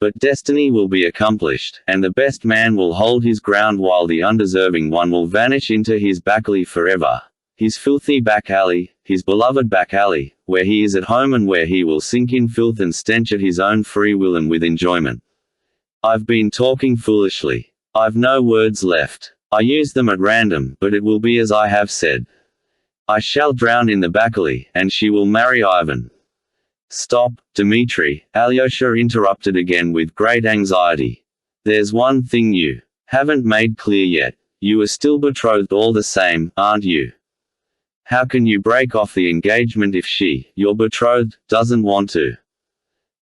[SPEAKER 1] But destiny will be accomplished, and the best man will hold his ground while the undeserving one will vanish into his back alley forever. His filthy back alley, his beloved back alley, where he is at home and where he will sink in filth and stench at his own free will and with enjoyment. I've been talking foolishly. I've no words left. I use them at random, but it will be as I have said. I shall drown in the back alley, and she will marry Ivan. Stop, Dmitri, Alyosha interrupted again with great anxiety. There's one thing you haven't made clear yet. You are still betrothed all the same, aren't you? How can you break off the engagement if she, your betrothed, doesn't want to?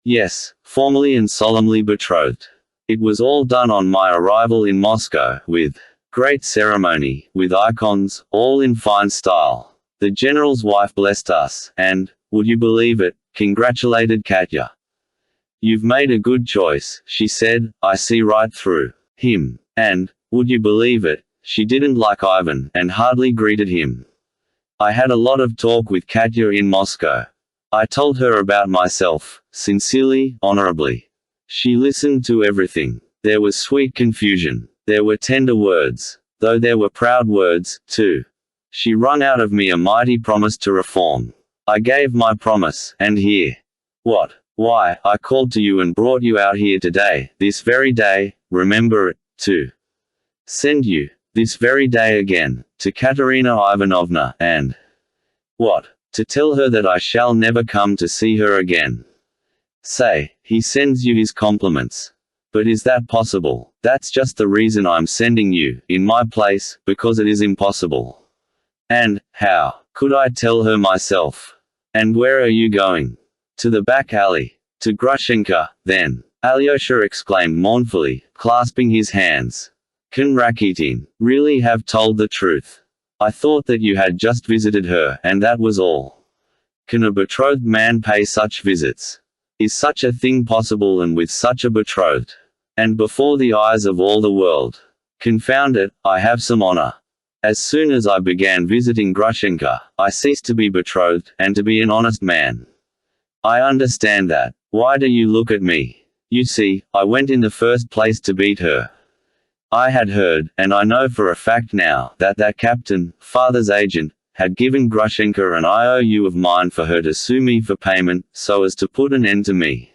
[SPEAKER 1] Yes, formally and solemnly betrothed. It was all done on my arrival in Moscow, with great ceremony, with icons, all in fine style. The general's wife blessed us, and, would you believe it, congratulated Katya. You've made a good choice, she said, I see right through him. And, would you believe it, she didn't like Ivan, and hardly greeted him. I had a lot of talk with Katya in Moscow. I told her about myself, sincerely, honorably. She listened to everything. There was sweet confusion. There were tender words, though there were proud words, too. She wrung out of me a mighty promise to reform. I gave my promise, and here. What? Why, I called to you and brought you out here today, this very day, remember it, to send you, this very day again, to Katerina Ivanovna, and what? To tell her that I shall never come to see her again. Say, he sends you his compliments. But is that possible? That's just the reason I'm sending you, in my place, because it is impossible. And, how could I tell her myself? And where are you going? To the back alley. To Grushenka, then. Alyosha exclaimed mournfully, clasping his hands. Can Rakitin really have told the truth? I thought that you had just visited her, and that was all. Can a betrothed man pay such visits? Is such a thing possible, and with such a betrothed? And before the eyes of all the world? Confound it, I have some honor. As soon as I began visiting Grushenka, I ceased to be betrothed, and to be an honest man. I understand that. Why do you look at me? You see, I went in the first place to beat her. I had heard, and I know for a fact now, that that captain, father's agent, had given Grushenka an IOU of mine for her to sue me for payment, so as to put an end to me.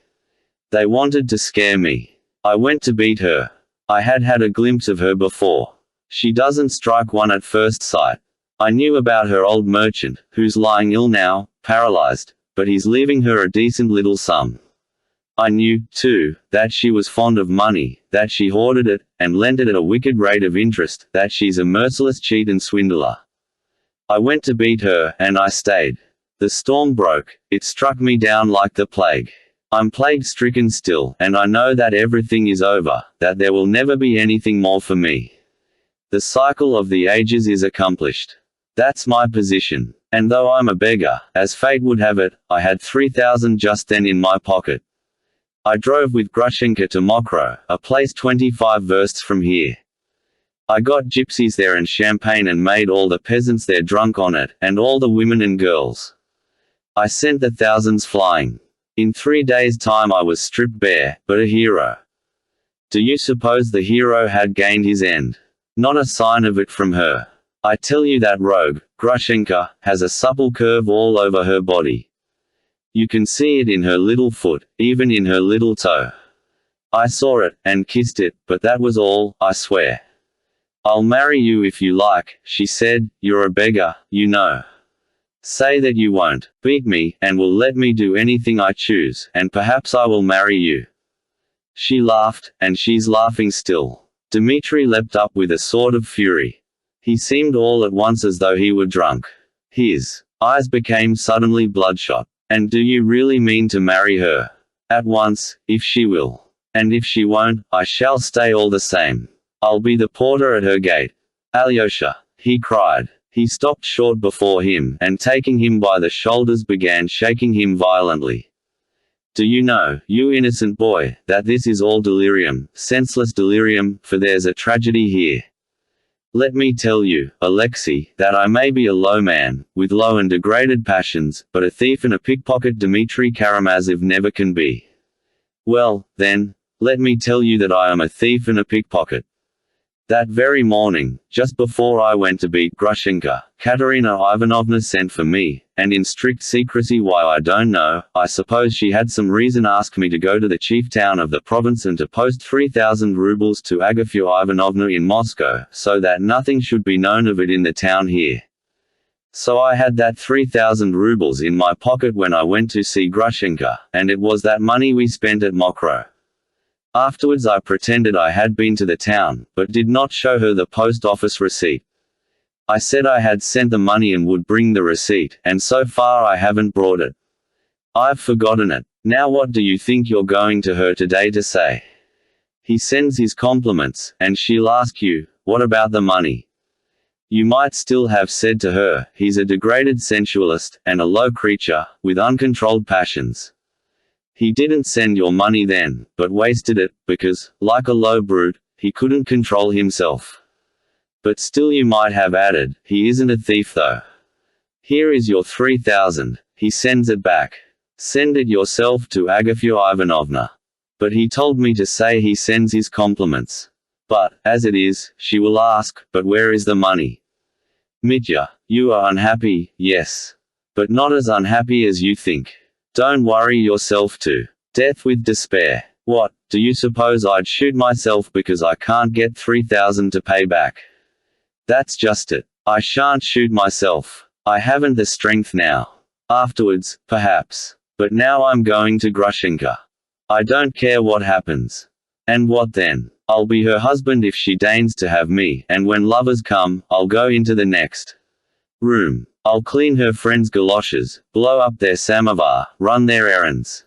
[SPEAKER 1] They wanted to scare me. I went to beat her. I had had a glimpse of her before. She doesn't strike one at first sight. I knew about her old merchant, who's lying ill now, paralyzed, but he's leaving her a decent little sum. I knew, too, that she was fond of money, that she hoarded it, and lent it at a wicked rate of interest, that she's a merciless cheat and swindler. I went to beat her, and I stayed. The storm broke. It struck me down like the plague. I'm plague-stricken still, and I know that everything is over, that there will never be anything more for me. The cycle of the ages is accomplished. That's my position. And though I'm a beggar, as fate would have it, I had 3,000 just then in my pocket. I drove with Grushenka to Mokro, a place 25 versts from here. I got gypsies there and champagne and made all the peasants there drunk on it, and all the women and girls. I sent the thousands flying. In 3 days' time I was stripped bare, but a hero. Do you suppose the hero had gained his end? Not a sign of it from her. I tell you that rogue, Grushenka, has a supple curve all over her body. You can see it in her little foot, even in her little toe. I saw it, and kissed it, but that was all, I swear. I'll marry you if you like, she said, you're a beggar, you know. Say that you won't beat me, and will let me do anything I choose, and perhaps I will marry you. She laughed, and she's laughing still. Dmitri leapt up with a sort of fury. He seemed all at once as though he were drunk. His eyes became suddenly bloodshot. And do you really mean to marry her? At once, if she will. And if she won't, I shall stay all the same. I'll be the porter at her gate. Alyosha, he cried. He stopped short before him, and taking him by the shoulders began shaking him violently. Do you know, you innocent boy, that this is all delirium, senseless delirium, for there's a tragedy here. Let me tell you, Alexei, that I may be a low man, with low and degraded passions, but a thief and a pickpocket Dmitri Karamazov never can be. Well, then, let me tell you that I am a thief and a pickpocket. That very morning, just before I went to beat Grushenka, Katerina Ivanovna sent for me, and in strict secrecy, why I don't know, I suppose she had some reason, asked me to go to the chief town of the province and to post 3,000 rubles to Agafya Ivanovna in Moscow, so that nothing should be known of it in the town here. So I had that 3,000 rubles in my pocket when I went to see Grushenka, and it was that money we spent at Mokro. Afterwards I pretended I had been to the town, but did not show her the post office receipt. I said I had sent the money and would bring the receipt, and so far I haven't brought it. I've forgotten it. Now what do you think you're going to her today to say? He sends his compliments, and she'll ask you, what about the money? You might still have said to her, he's a degraded sensualist, and a low creature, with uncontrolled passions. He didn't send your money then, but wasted it, because, like a low brute, he couldn't control himself. But still you might have added, he isn't a thief though. Here is your 3,000, he sends it back. Send it yourself to Agafya Ivanovna. But he told me to say he sends his compliments. But, as it is, she will ask, but where is the money? Mitya, you are unhappy, yes. But not as unhappy as you think. Don't worry yourself to death with despair. What, do you suppose I'd shoot myself because I can't get 3,000 to pay back? That's just it. I shan't shoot myself. I haven't the strength now. Afterwards, perhaps. But now I'm going to Grushenka. I don't care what happens. And what then? I'll be her husband if she deigns to have me, and when lovers come, I'll go into the next room. I'll clean her friends' galoshes, blow up their samovar, run their errands.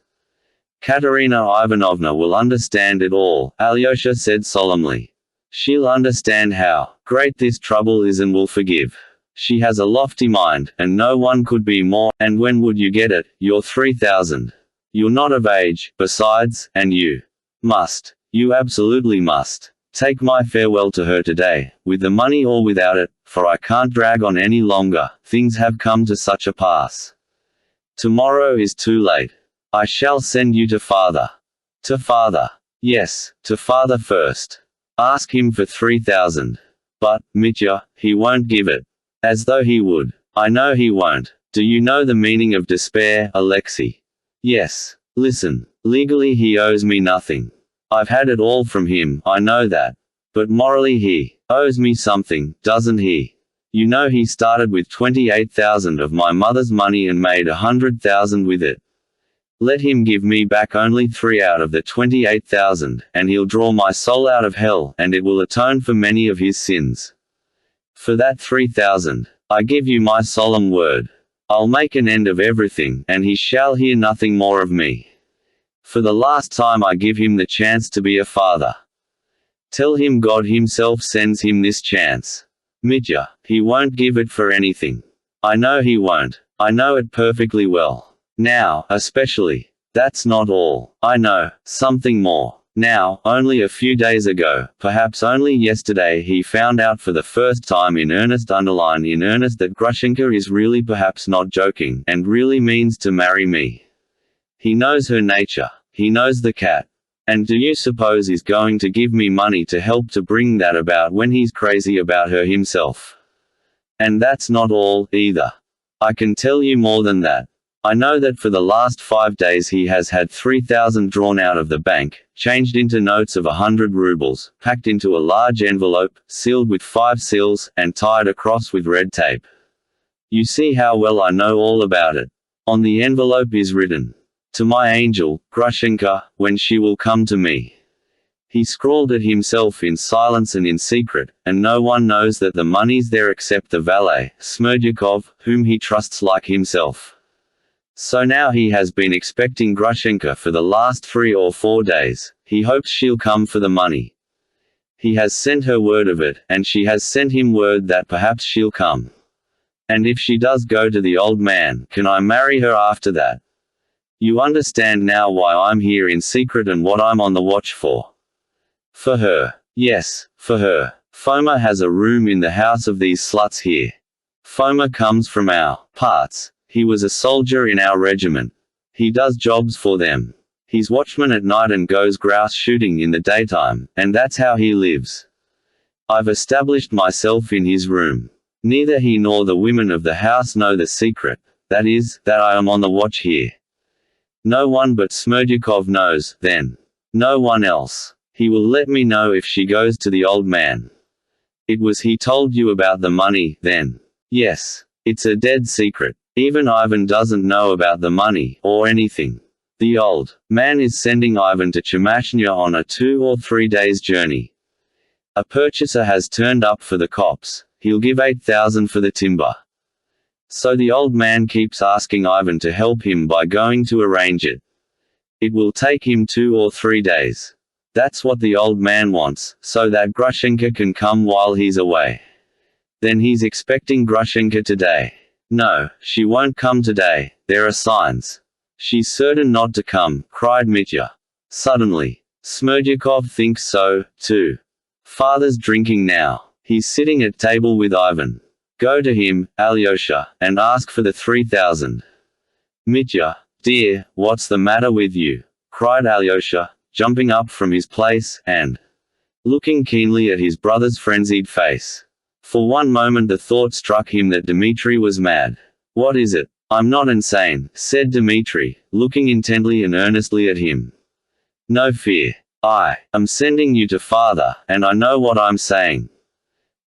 [SPEAKER 1] Katerina Ivanovna will understand it all, Alyosha said solemnly. She'll understand how great this trouble is and will forgive. She has a lofty mind, and no one could be more. And when would you get it, your 3,000? You're not of age, besides, and you must. You absolutely must. Take my farewell to her today, with the money or without it, for I can't drag on any longer, things have come to such a pass. Tomorrow is too late. I shall send you to father. To father. Yes, to father first. Ask him for 3,000. But, Mitya, he won't give it. As though he would. I know he won't. Do you know the meaning of despair, Alexei? Yes. Listen. Legally he owes me nothing. I've had it all from him, I know that. But morally he owes me something, doesn't he? You know he started with 28,000 of my mother's money and made 100,000 with it. Let him give me back only 3 out of the 28,000, and he'll draw my soul out of hell, and it will atone for many of his sins. For that 3,000, I give you my solemn word. I'll make an end of everything, and he shall hear nothing more of me. For the last time I give him the chance to be a father. Tell him God himself sends him this chance. Mitya, he won't give it for anything. I know he won't. I know it perfectly well. Now, especially. That's not all. I know something more. Now, only a few days ago, perhaps only yesterday, he found out for the first time in earnest, underline in earnest, that Grushenka is really perhaps not joking, and really means to marry me. He knows her nature. He knows the cat. And do you suppose he's going to give me money to help to bring that about when he's crazy about her himself? And that's not all, either. I can tell you more than that. I know that for the last 5 days he has had 3,000 drawn out of the bank, changed into notes of 100 rubles, packed into a large envelope, sealed with 5 seals, and tied across with red tape. You see how well I know all about it. On the envelope is written, "To my angel, Grushenka, when she will come to me." He scrawled it himself in silence and in secret, and no one knows that the money's there except the valet, Smerdyakov, whom he trusts like himself. So now he has been expecting Grushenka for the last 3 or 4 days. He hopes she'll come for the money. He has sent her word of it, and she has sent him word that perhaps she'll come. And if she does go to the old man, can I marry her after that? You understand now why I'm here in secret and what I'm on the watch for. For her. Yes, for her. Foma has a room in the house of these sluts here. Foma comes from our parts. He was a soldier in our regiment. He does jobs for them. He's watchman at night and goes grouse shooting in the daytime, and that's how he lives. I've established myself in his room. Neither he nor the women of the house know the secret, that is, that I am on the watch here. No one but Smerdyakov knows, then. No one else. He will let me know if she goes to the old man. It was he told you about the money, then? Yes. It's a dead secret. Even Ivan doesn't know about the money, or anything. The old man is sending Ivan to Chemashnya on a 2 or 3 days journey. A purchaser has turned up for the copse. He'll give 8,000 for the timber. So the old man keeps asking Ivan to help him by going to arrange it. It will take him 2 or 3 days. That's what the old man wants, so that Grushenka can come while he's away. Then he's expecting Grushenka today. No, she won't come today, there are signs. She's certain not to come, cried Mitya. Suddenly. Smerdyakov thinks so, too. Father's drinking now. He's sitting at table with Ivan. Go to him, Alyosha, and ask for the 3,000. Mitya, dear, what's the matter with you? Cried Alyosha, jumping up from his place, and looking keenly at his brother's frenzied face. For one moment the thought struck him that Dmitri was mad. What is it? I'm not insane, said Dmitri, looking intently and earnestly at him. No fear. I am sending you to father, and I know what I'm saying.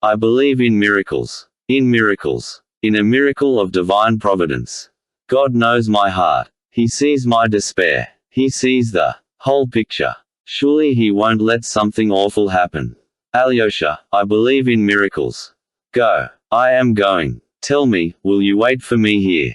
[SPEAKER 1] I believe in miracles. In miracles. In a miracle of divine providence. God knows my heart. He sees my despair. He sees the whole picture. Surely he won't let something awful happen. Alyosha, I believe in miracles. Go. I am going. Tell me, will you wait for me here?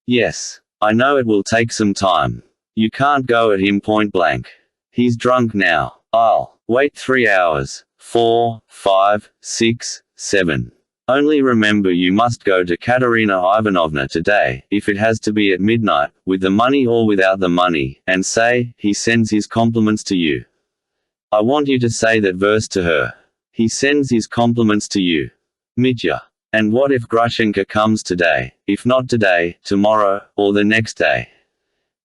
[SPEAKER 1] Yes. I know it will take some time. You can't go at him point blank. He's drunk now. I'll wait 3 hours. 4, 5, 6, 7. Only remember you must go to Katerina Ivanovna today, if it has to be at midnight, with the money or without the money, and say, he sends his compliments to you. I want you to say that verse to her. He sends his compliments to you. Mitya. And what if Grushenka comes today, if not today, tomorrow, or the next day?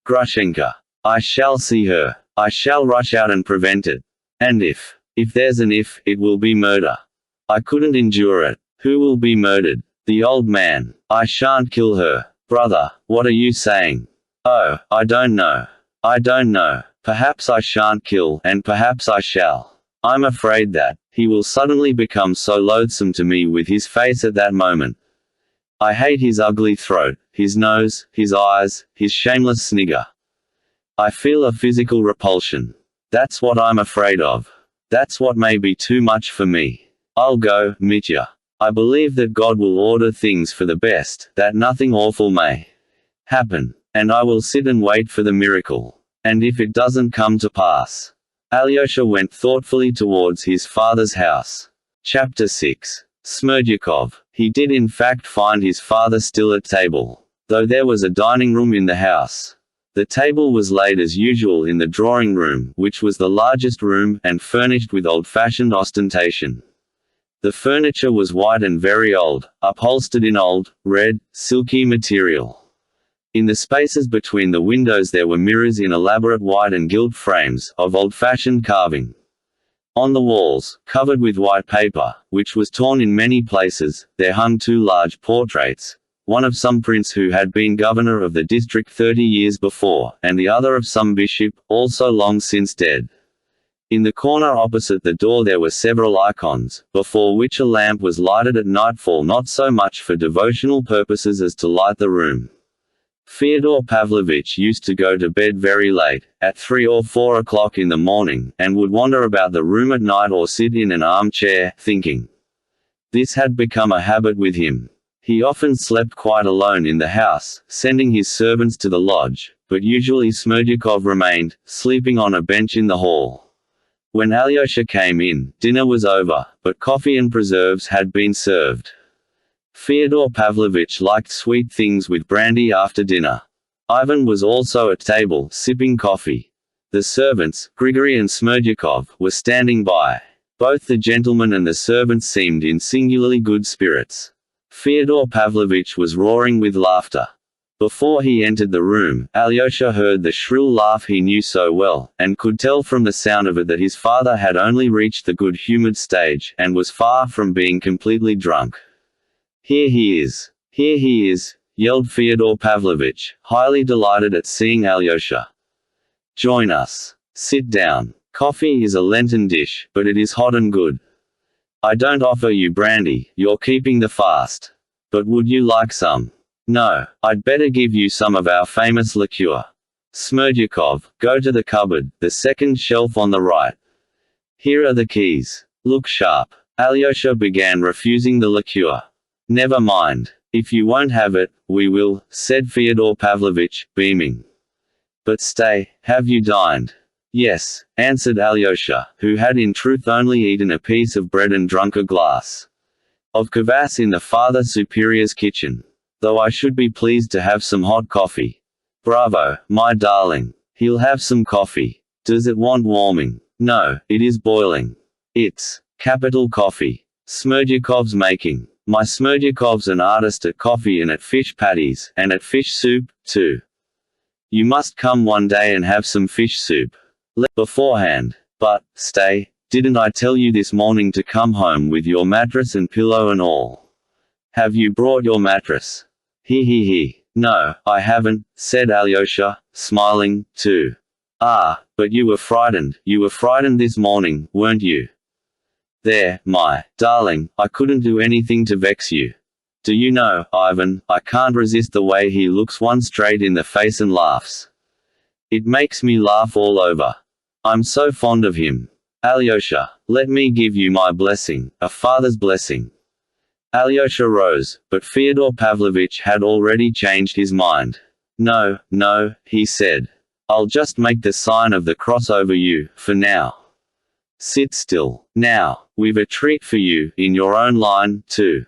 [SPEAKER 1] Grushenka. I shall see her. I shall rush out and prevent it. And if there's an if, it will be murder. I couldn't endure it. Who will be murdered? The old man. I shan't kill her. Brother, what are you saying? Oh, I don't know. I don't know. Perhaps I shan't kill, and perhaps I shall. I'm afraid that he will suddenly become so loathsome to me with his face at that moment. I hate his ugly throat, his nose, his eyes, his shameless snigger. I feel a physical repulsion. That's what I'm afraid of. That's what may be too much for me. I'll go, Mitya. I believe that God will order things for the best, that nothing awful may happen. And I will sit and wait for the miracle. And if it doesn't come to pass. Alyosha went thoughtfully towards his father's house. Chapter 6. Smerdyakov. He did in fact find his father still at table. Though there was a dining room in the house. The table was laid as usual in the drawing room, which was the largest room, and furnished with old-fashioned ostentation. The furniture was white and very old, upholstered in old, red, silky material. In the spaces between the windows there were mirrors in elaborate white and gilt frames, of old-fashioned carving. On the walls, covered with white paper, which was torn in many places, there hung two large portraits, one of some prince who had been governor of the district 30 years before, and the other of some bishop, also long since dead. In the corner opposite the door there were several icons, before which a lamp was lighted at nightfall, not so much for devotional purposes as to light the room. Fyodor Pavlovitch used to go to bed very late, at 3 or 4 o'clock in the morning, and would wander about the room at night or sit in an armchair, thinking. This had become a habit with him. He often slept quite alone in the house, sending his servants to the lodge, but usually Smerdyakov remained, sleeping on a bench in the hall. When Alyosha came in, dinner was over, but coffee and preserves had been served. Fyodor Pavlovitch liked sweet things with brandy after dinner. Ivan was also at table, sipping coffee. The servants, Grigory and Smerdyakov, were standing by. Both the gentleman and the servants seemed in singularly good spirits. Fyodor Pavlovitch was roaring with laughter. Before he entered the room, Alyosha heard the shrill laugh he knew so well, and could tell from the sound of it that his father had only reached the good-humored stage, and was far from being completely drunk. "Here he is! Here he is!" yelled Fyodor Pavlovitch, highly delighted at seeing Alyosha. "Join us. Sit down. Coffee is a Lenten dish, but it is hot and good. I don't offer you brandy, you're keeping the fast. But would you like some? No, I'd better give you some of our famous liqueur. Smerdyakov, go to the cupboard, the second shelf on the right. Here are the keys. Look sharp." Alyosha began refusing the liqueur. "Never mind. If you won't have it, we will," said Fyodor Pavlovitch, beaming. "But stay, have you dined?" "Yes," answered Alyosha, who had in truth only eaten a piece of bread and drunk a glass of kvass in the Father Superior's kitchen. "Though I should be pleased to have some hot coffee." "Bravo, my darling. He'll have some coffee. Does it want warming?" "No, it is boiling. It's capital coffee. Smerdyakov's making. My Smerdyakov's an artist at coffee and at fish patties, and at fish soup, too. You must come one day and have some fish soup. Beforehand. But, stay, didn't I tell you this morning to come home with your mattress and pillow and all? Have you brought your mattress?" He. "No, I haven't," said Alyosha, smiling, too. "Ah, but you were frightened this morning, weren't you? There, my darling, I couldn't do anything to vex you. Do you know, Ivan, I can't resist the way he looks one straight in the face and laughs. It makes me laugh all over. I'm so fond of him. Alyosha, let me give you my blessing, a father's blessing." Alyosha rose, but Fyodor Pavlovitch had already changed his mind. No, he said. "I'll just make the sign of the cross over you, for now. Sit still. Now, we've a treat for you, in your own line, too.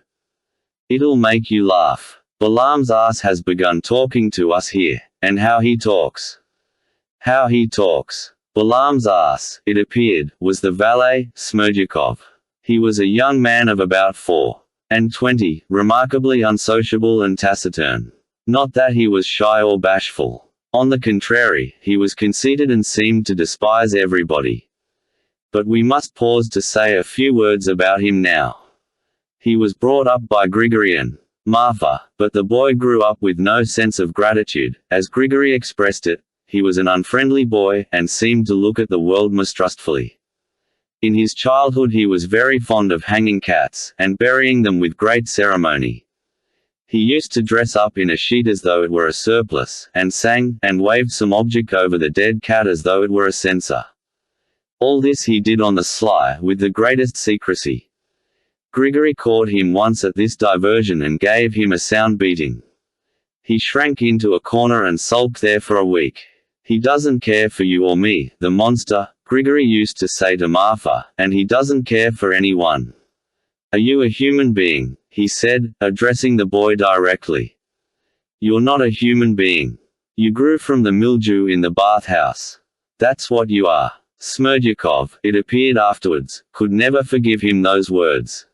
[SPEAKER 1] It'll make you laugh. Balaam's ass has begun talking to us here, and how he talks. How he talks. Balaam's ass, it appeared, was the valet, Smerdyakov. He was a young man of about 24, remarkably unsociable and taciturn. Not that he was shy or bashful. On the contrary, he was conceited and seemed to despise everybody. But we must pause to say a few words about him now. He was brought up by Grigory and Marfa, but the boy grew up with no sense of gratitude. As Grigory expressed it, he was an unfriendly boy, and seemed to look at the world mistrustfully. In his childhood he was very fond of hanging cats, and burying them with great ceremony. He used to dress up in a sheet as though it were a surplice, and sang, and waved some object over the dead cat as though it were a censer. All this he did on the sly, with the greatest secrecy. Grigory caught him once at this diversion and gave him a sound beating. He shrank into a corner and sulked there for a week. "He doesn't care for you or me, the monster," Grigory used to say to Marfa, "and he doesn't care for anyone. Are you a human being?" he said, addressing the boy directly. "You're not a human being. You grew from the mildew in the bathhouse. That's what you are." Smerdyakov, it appeared afterwards, could never forgive him those words.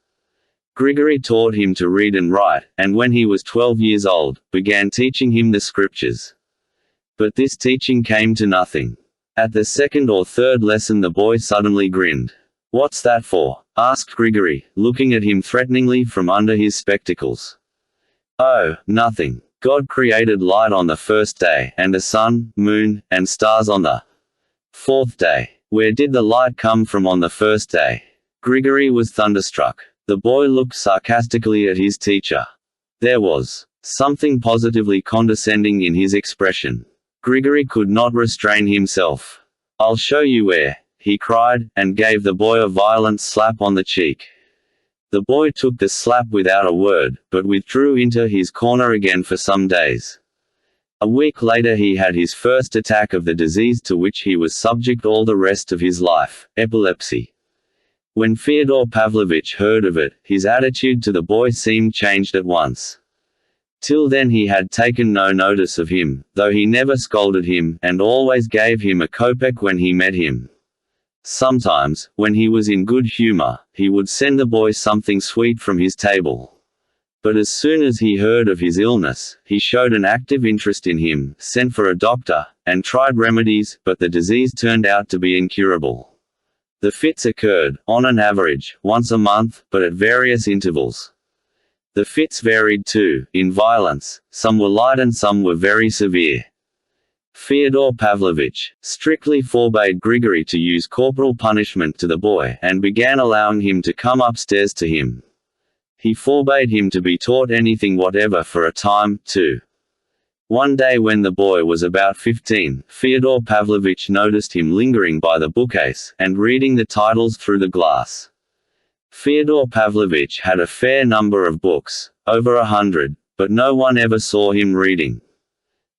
[SPEAKER 1] Grigory taught him to read and write, and when he was 12 years old, began teaching him the scriptures. But this teaching came to nothing. At the second or third lesson the boy suddenly grinned. "What's that for?" asked Grigory, looking at him threateningly from under his spectacles. "Oh, nothing. God created light on the first day, and the sun, moon, and stars on the fourth day. Where did the light come from on the first day?" Grigory was thunderstruck. The boy looked sarcastically at his teacher. There was something positively condescending in his expression. Grigory could not restrain himself. "I'll show you where," he cried, and gave the boy a violent slap on the cheek. The boy took the slap without a word, but withdrew into his corner again for some days. A week later he had his first attack of the disease to which he was subject all the rest of his life, epilepsy. When Fyodor Pavlovitch heard of it, his attitude to the boy seemed changed at once. Till then he had taken no notice of him, though he never scolded him, and always gave him a kopeck when he met him. Sometimes, when he was in good humor, he would send the boy something sweet from his table. But as soon as he heard of his illness, he showed an active interest in him, sent for a doctor, and tried remedies, but the disease turned out to be incurable. The fits occurred, on an average, once a month, but at various intervals. The fits varied too, in violence, some were light and some were very severe. Fyodor Pavlovitch strictly forbade Grigory to use corporal punishment to the boy, and began allowing him to come upstairs to him. He forbade him to be taught anything whatever for a time, too. One day when the boy was about 15, Fyodor Pavlovitch noticed him lingering by the bookcase, and reading the titles through the glass. Fyodor Pavlovitch had a fair number of books, over 100, but no one ever saw him reading.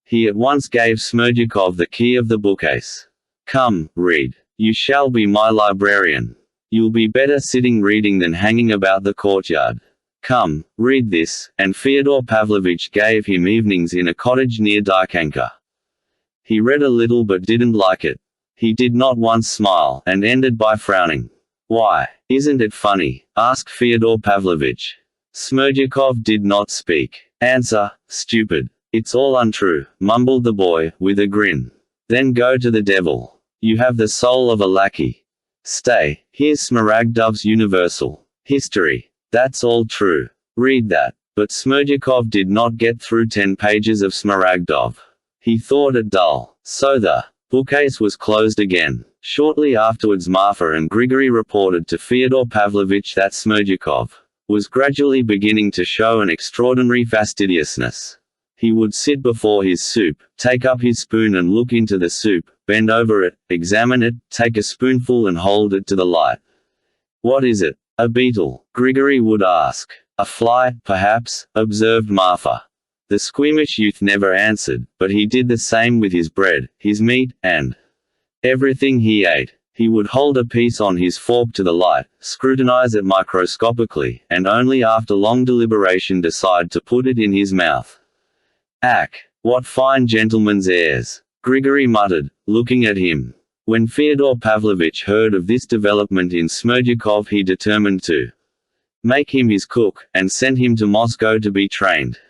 [SPEAKER 1] He at once gave Smerdyakov the key of the bookcase. "Come, read. You shall be my librarian. You'll be better sitting reading than hanging about the courtyard. Come, read this," and Fyodor Pavlovitch gave him evenings in a cottage near Dikanka. He read a little but didn't like it. He did not once smile, and ended by frowning. "Why, isn't it funny?" asked Fyodor Pavlovitch. Smerdyakov did not speak. "Answer, stupid. It's all untrue," mumbled the boy, with a grin. "Then go to the devil. You have the soul of a lackey. Stay, here's Smaragdov's Universal History. That's all true. Read that." But Smerdyakov did not get through 10 pages of Smaragdov. He thought it dull. So the bookcase was closed again. Shortly afterwards Marfa and Grigory reported to Fyodor Pavlovitch that Smerdyakov was gradually beginning to show an extraordinary fastidiousness. He would sit before his soup, take up his spoon and look into the soup, bend over it, examine it, take a spoonful and hold it to the light. "What is it? A beetle?" Grigory would ask. "A fly, perhaps," observed Marfa. The squeamish youth never answered, but he did the same with his bread, his meat, and everything he ate. He would hold a piece on his fork to the light, scrutinize it microscopically, and only after long deliberation decide to put it in his mouth. "Ack, what fine gentleman's airs," Grigory muttered, looking at him. When Fyodor Pavlovitch heard of this development in Smerdyakov he determined to make him his cook, and sent him to Moscow to be trained.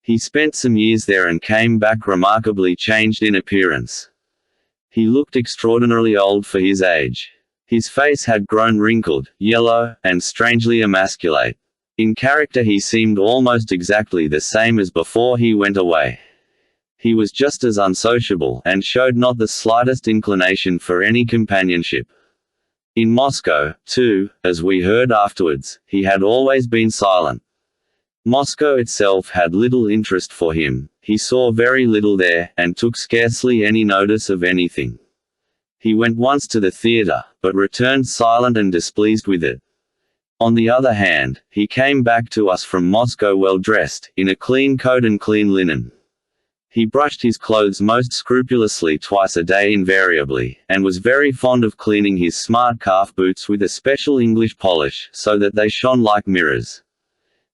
[SPEAKER 1] He spent some years there and came back remarkably changed in appearance. He looked extraordinarily old for his age. His face had grown wrinkled, yellow, and strangely emasculate. In character he seemed almost exactly the same as before he went away. He was just as unsociable, and showed not the slightest inclination for any companionship. In Moscow, too, as we heard afterwards, he had always been silent. Moscow itself had little interest for him. He saw very little there, and took scarcely any notice of anything. He went once to the theatre, but returned silent and displeased with it. On the other hand, he came back to us from Moscow well dressed, in a clean coat and clean linen. He brushed his clothes most scrupulously twice a day invariably, and was very fond of cleaning his smart calf boots with a special English polish, so that they shone like mirrors.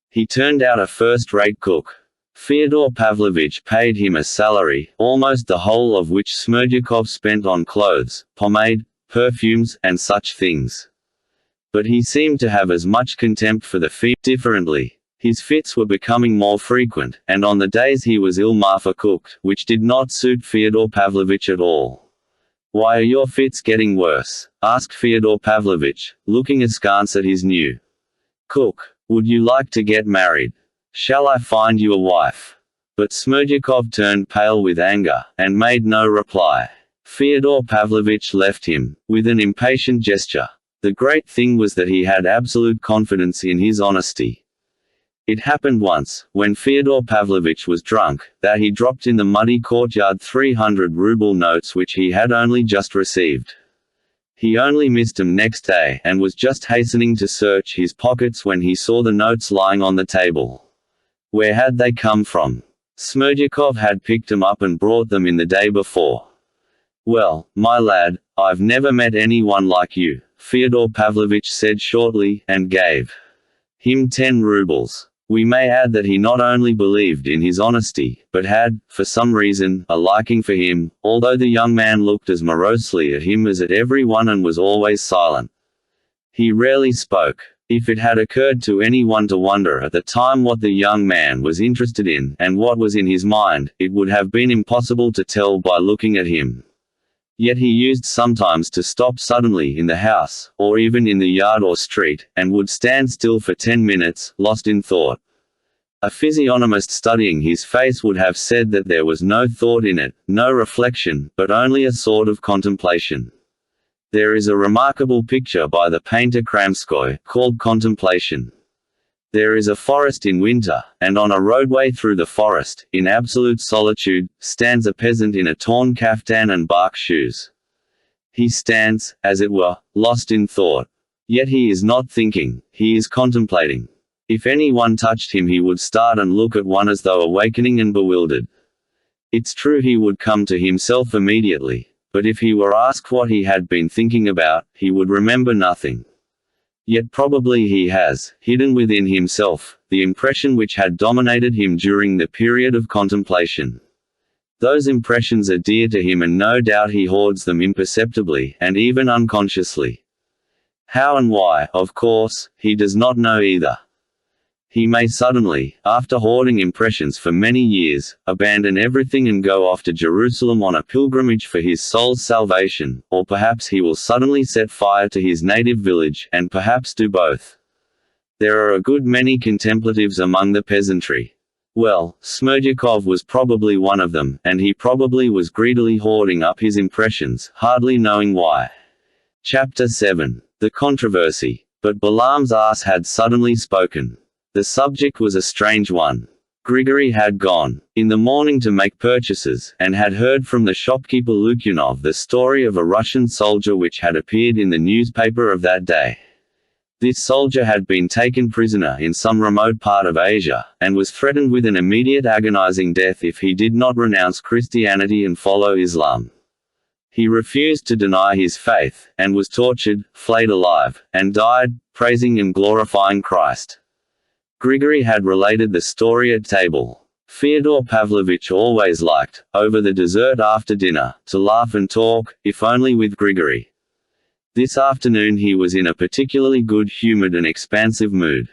[SPEAKER 1] He turned out a first-rate cook. Fyodor Pavlovitch paid him a salary, almost the whole of which Smerdyakov spent on clothes, pomade, perfumes, and such things. But he seemed to have as much contempt for the female. Differently, his fits were becoming more frequent, and on the days he was ill Marfa cooked, which did not suit Fyodor Pavlovitch at all. "Why are your fits getting worse?" asked Fyodor Pavlovich, looking askance at his new cook. "Would you like to get married? Shall I find you a wife?" But Smerdyakov turned pale with anger, and made no reply. Fyodor Pavlovich left him, with an impatient gesture. The great thing was that he had absolute confidence in his honesty. It happened once, when Fyodor Pavlovich was drunk, that he dropped in the muddy courtyard 300-ruble notes which he had only just received. He only missed them next day, and was just hastening to search his pockets when he saw the notes lying on the table. Where had they come from? Smerdyakov had picked them up and brought them in the day before. "Well, my lad, I've never met anyone like you," Fyodor Pavlovich said shortly, and gave him 10 rubles. We may add that he not only believed in his honesty, but had, for some reason, a liking for him, although the young man looked as morosely at him as at everyone and was always silent. He rarely spoke. If it had occurred to anyone to wonder at the time what the young man was interested in, and what was in his mind, it would have been impossible to tell by looking at him. Yet he used sometimes to stop suddenly in the house, or even in the yard or street, and would stand still for 10 minutes, lost in thought. A physiognomist studying his face would have said that there was no thought in it, no reflection, but only a sort of contemplation. There is a remarkable picture by the painter Kramskoy, called Contemplation. There is a forest in winter, and on a roadway through the forest, in absolute solitude, stands a peasant in a torn kaftan and bark shoes. He stands, as it were, lost in thought. Yet he is not thinking, he is contemplating. If anyone touched him he would start and look at one as though awakening and bewildered. It's true he would come to himself immediately, but if he were asked what he had been thinking about, he would remember nothing. Yet probably he has, hidden within himself, the impression which had dominated him during the period of contemplation. Those impressions are dear to him and no doubt he hoards them imperceptibly, and even unconsciously. How and why, of course, he does not know either. He may suddenly, after hoarding impressions for many years, abandon everything and go off to Jerusalem on a pilgrimage for his soul's salvation, or perhaps he will suddenly set fire to his native village, and perhaps do both. There are a good many contemplatives among the peasantry. Well, Smerdyakov was probably one of them, and he probably was greedily hoarding up his impressions, hardly knowing why. Chapter 7. The Controversy. But Balaam's ass had suddenly spoken. The subject was a strange one. Grigory had gone in the morning to make purchases, and had heard from the shopkeeper Lukyunov the story of a Russian soldier which had appeared in the newspaper of that day. This soldier had been taken prisoner in some remote part of Asia, and was threatened with an immediate agonizing death if he did not renounce Christianity and follow Islam. He refused to deny his faith, and was tortured, flayed alive, and died, praising and glorifying Christ. Grigory had related the story at table. Fyodor Pavlovich always liked, over the dessert after dinner, to laugh and talk, if only with Grigory. This afternoon he was in a particularly good-humored and expansive mood.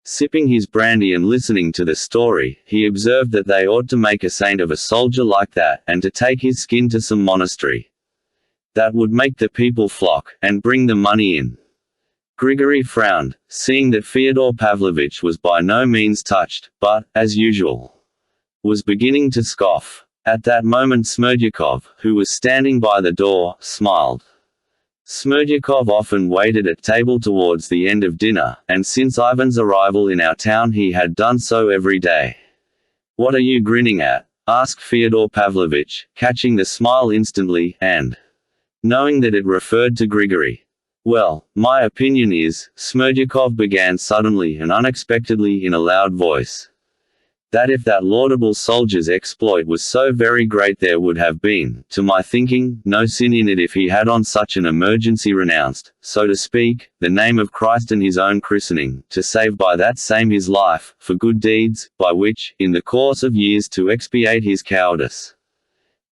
[SPEAKER 1] Sipping his brandy and listening to the story, he observed that they ought to make a saint of a soldier like that, and to take his skin to some monastery. That would make the people flock, and bring the money in. Grigory frowned, seeing that Fyodor Pavlovich was by no means touched, but, as usual, was beginning to scoff. At that moment Smerdyakov, who was standing by the door, smiled. Smerdyakov often waited at table towards the end of dinner, and since Ivan's arrival in our town he had done so every day. "What are you grinning at?" asked Fyodor Pavlovich, catching the smile instantly, and knowing that it referred to Grigory. "Well, my opinion is," Smerdyakov began suddenly and unexpectedly in a loud voice, "that if that laudable soldier's exploit was so very great there would have been, to my thinking, no sin in it if he had on such an emergency renounced, so to speak, the name of Christ and his own christening, to save by that same his life, for good deeds, by which, in the course of years to expiate his cowardice.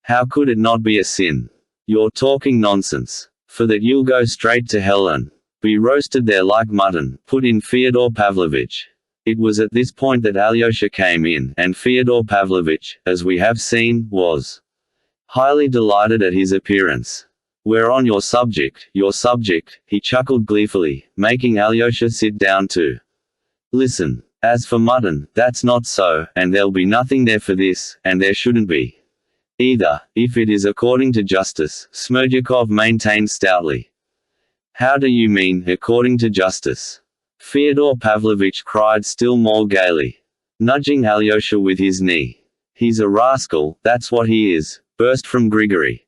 [SPEAKER 1] How could it not be a sin? You're talking nonsense. For that you'll go straight to hell and be roasted there like mutton," put in Fyodor Pavlovich. It was at this point that Alyosha came in, and Fyodor Pavlovich, as we have seen, was highly delighted at his appearance. "We're on your subject, he chuckled gleefully, making Alyosha sit down too. "Listen. As for mutton, that's not so, and there'll be nothing there for this, and there shouldn't be either, if it is according to justice," Smerdyakov maintained stoutly. "How do you mean, according to justice?" Fyodor Pavlovitch cried still more gaily, nudging Alyosha with his knee. "He's a rascal, that's what he is," burst from Grigory.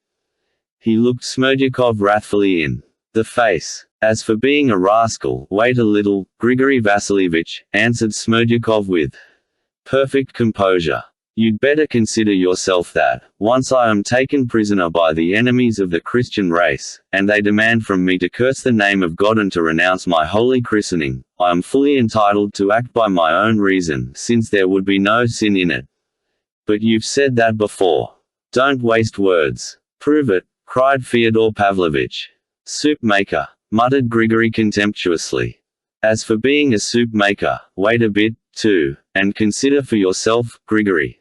[SPEAKER 1] He looked Smerdyakov wrathfully in the face. "As for being a rascal, wait a little, Grigory Vasilievich," answered Smerdyakov with perfect composure. "You'd better consider yourself that, once I am taken prisoner by the enemies of the Christian race, and they demand from me to curse the name of God and to renounce my holy christening, I am fully entitled to act by my own reason, since there would be no sin in it." "But you've said that before." "Don't waste words. Prove it," cried Fyodor Pavlovitch. "Soup maker," muttered Grigory contemptuously. "As for being a soup maker, wait a bit, too, and consider for yourself, Grigory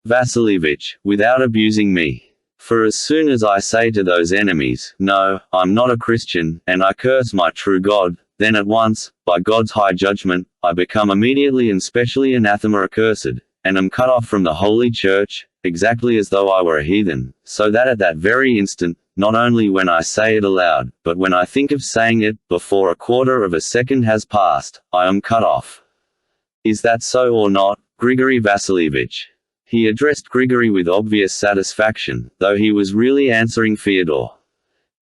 [SPEAKER 1] Vasilievich, without abusing me. For as soon as I say to those enemies, 'No, I'm not a Christian,' and I curse my true God, then at once, by God's high judgment, I become immediately and specially anathema accursed, and am cut off from the Holy Church, exactly as though I were a heathen, so that at that very instant, not only when I say it aloud, but when I think of saying it, before a quarter of a second has passed, I am cut off. Is that so or not, Grigory Vasilievich?" He addressed Grigory with obvious satisfaction, though he was really answering Fyodor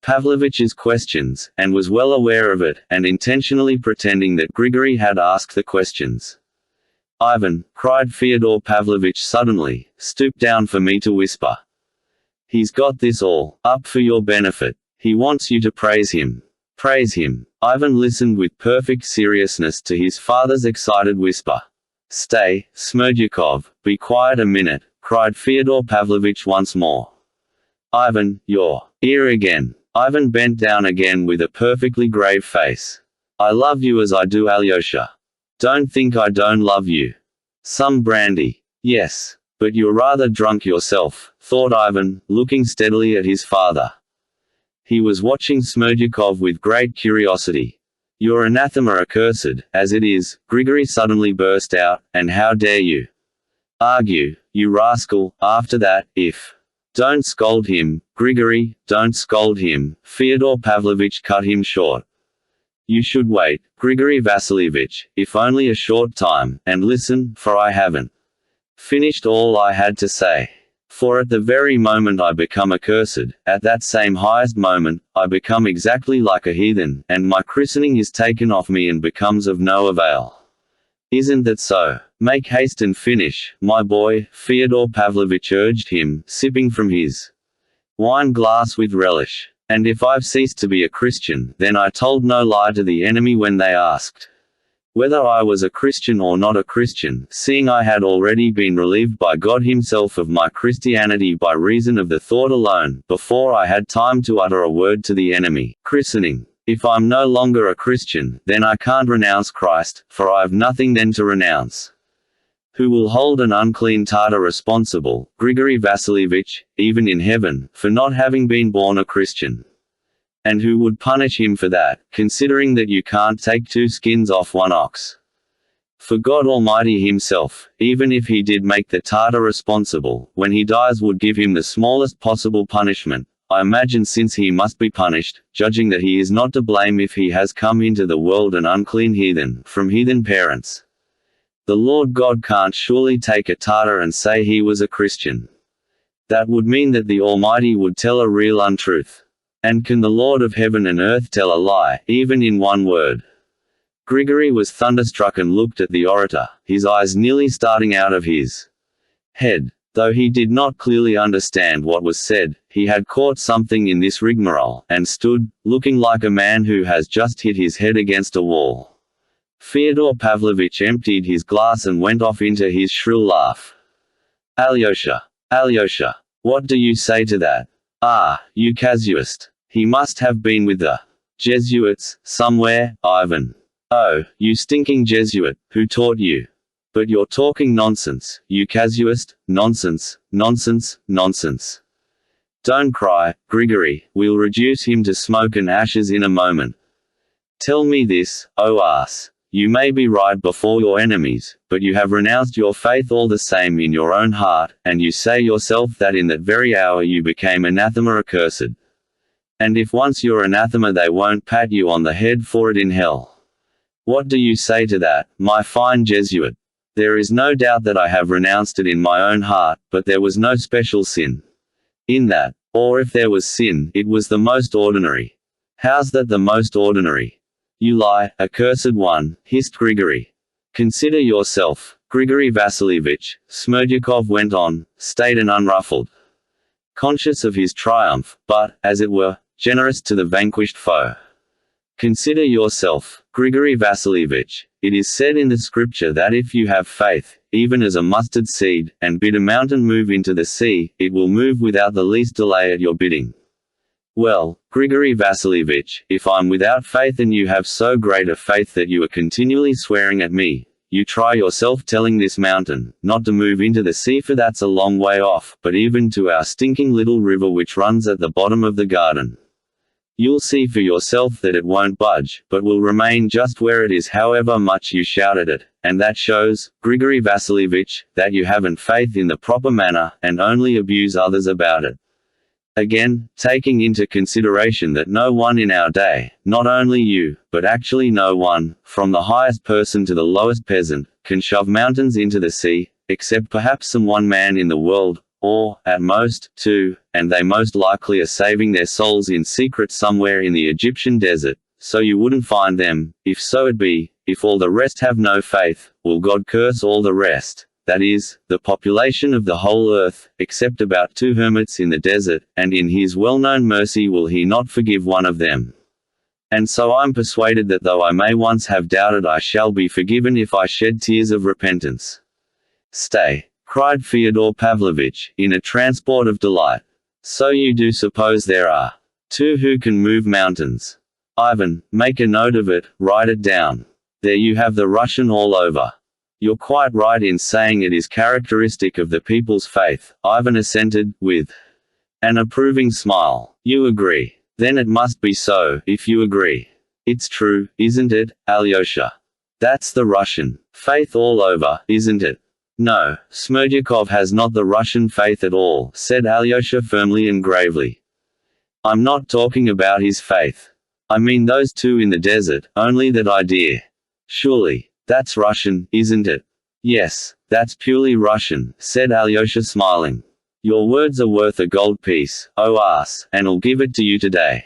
[SPEAKER 1] Pavlovitch's questions, and was well aware of it, and intentionally pretending that Grigory had asked the questions. "Ivan," cried Fyodor Pavlovitch suddenly, "stoop down for me to whisper. He's got this all up for your benefit. He wants you to praise him. Praise him." Ivan listened with perfect seriousness to his father's excited whisper. "Stay, Smerdyakov, be quiet a minute," cried Fyodor Pavlovitch once more. "Ivan, your ear again." Ivan bent down again with a perfectly grave face. "I love you as I do Alyosha. Don't think I don't love you. Some brandy." "Yes. But you're rather drunk yourself," thought Ivan, looking steadily at his father. He was watching Smerdyakov with great curiosity. "You're anathema accursed, as it is," Grigory suddenly burst out, "and how dare you argue, you rascal, after that, if—" "Don't scold him, Grigory, don't scold him," Fyodor Pavlovitch cut him short. "You should wait, Grigory Vasilievich, if only a short time, and listen, for I haven't finished all I had to say. For at the very moment I become accursed, at that same highest moment, I become exactly like a heathen, and my christening is taken off me and becomes of no avail. Isn't that so? Make haste and finish, my boy," Fyodor Pavlovitch urged him, sipping from his wine glass with relish. "And if I've ceased to be a Christian, then I told no lie to the enemy when they asked whether I was a Christian or not a Christian, seeing I had already been relieved by God himself of my Christianity by reason of the thought alone, before I had time to utter a word to the enemy. Christening. If I'm no longer a Christian, then I can't renounce Christ, for I've nothing then to renounce. Who will hold an unclean Tatar responsible, Grigory Vasilievich, even in heaven, for not having been born a Christian? And who would punish him for that, considering that you can't take two skins off one ox? For God Almighty himself, even if he did make the Tatar responsible, when he dies would give him the smallest possible punishment, I imagine, since he must be punished, judging that he is not to blame if he has come into the world an unclean heathen, from heathen parents. The Lord God can't surely take a Tatar and say he was a Christian. That would mean that the Almighty would tell a real untruth. And can the Lord of heaven and earth tell a lie, even in one word?" Grigory was thunderstruck and looked at the orator, his eyes nearly starting out of his head. Though he did not clearly understand what was said, he had caught something in this rigmarole, and stood, looking like a man who has just hit his head against a wall. Fyodor Pavlovitch emptied his glass and went off into his shrill laugh. "Alyosha! Alyosha! What do you say to that? Ah, you casuist! He must have been with the Jesuits, somewhere, Ivan. Oh, you stinking Jesuit, who taught you? But you're talking nonsense, you casuist, nonsense, nonsense, nonsense. Don't cry, Grigory, we'll reduce him to smoke and ashes in a moment. Tell me this, O ass. You may be right before your enemies, but you have renounced your faith all the same in your own heart, and you say yourself that in that very hour you became anathema accursed. And if once you're anathema they won't pat you on the head for it in hell. What do you say to that, my fine Jesuit? There is no doubt that I have renounced it in my own heart, but there was no special sin in that. Or if there was sin, it was the most ordinary. How's that the most ordinary? You lie, accursed one, hissed Grigory. Consider yourself, Grigory Vasilievich, Smerdyakov went on, staid and unruffled. Conscious of his triumph, but, as it were, generous to the vanquished foe. Consider yourself, Grigory Vasilievich. It is said in the scripture that if you have faith, even as a mustard seed, and bid a mountain move into the sea, it will move without the least delay at your bidding. Well, Grigory Vasilievich, if I'm without faith and you have so great a faith that you are continually swearing at me, you try yourself telling this mountain, not to move into the sea for that's a long way off, but even to our stinking little river which runs at the bottom of the garden. You'll see for yourself that it won't budge, but will remain just where it is however much you shout at it, and that shows, Grigory Vasilievich, that you haven't faith in the proper manner, and only abuse others about it. Again, taking into consideration that no one in our day, not only you, but actually no one, from the highest person to the lowest peasant, can shove mountains into the sea, except perhaps some one man in the world, or, at most, two, and they most likely are saving their souls in secret somewhere in the Egyptian desert, so you wouldn't find them, if so it be, if all the rest have no faith, will God curse all the rest, that is, the population of the whole earth, except about 2 hermits in the desert, and in his well-known mercy will he not forgive one of them. And so I'm persuaded that though I may once have doubted I shall be forgiven if I shed tears of repentance. Stay, cried Fyodor Pavlovitch, in a transport of delight. So you do suppose there are 2 who can move mountains? Ivan, make a note of it, write it down. There you have the Russian all over. You're quite right in saying it is characteristic of the people's faith, Ivan assented, with an approving smile. You agree. Then it must be so, if you agree. It's true, isn't it, Alyosha? That's the Russian faith all over, isn't it? No, Smerdyakov has not the Russian faith at all, said Alyosha firmly and gravely. I'm not talking about his faith. I mean those 2 in the desert, only that idea. Surely. That's Russian, isn't it? Yes, that's purely Russian, said Alyosha smiling. Your words are worth a gold piece, oh ass, and I'll give it to you today.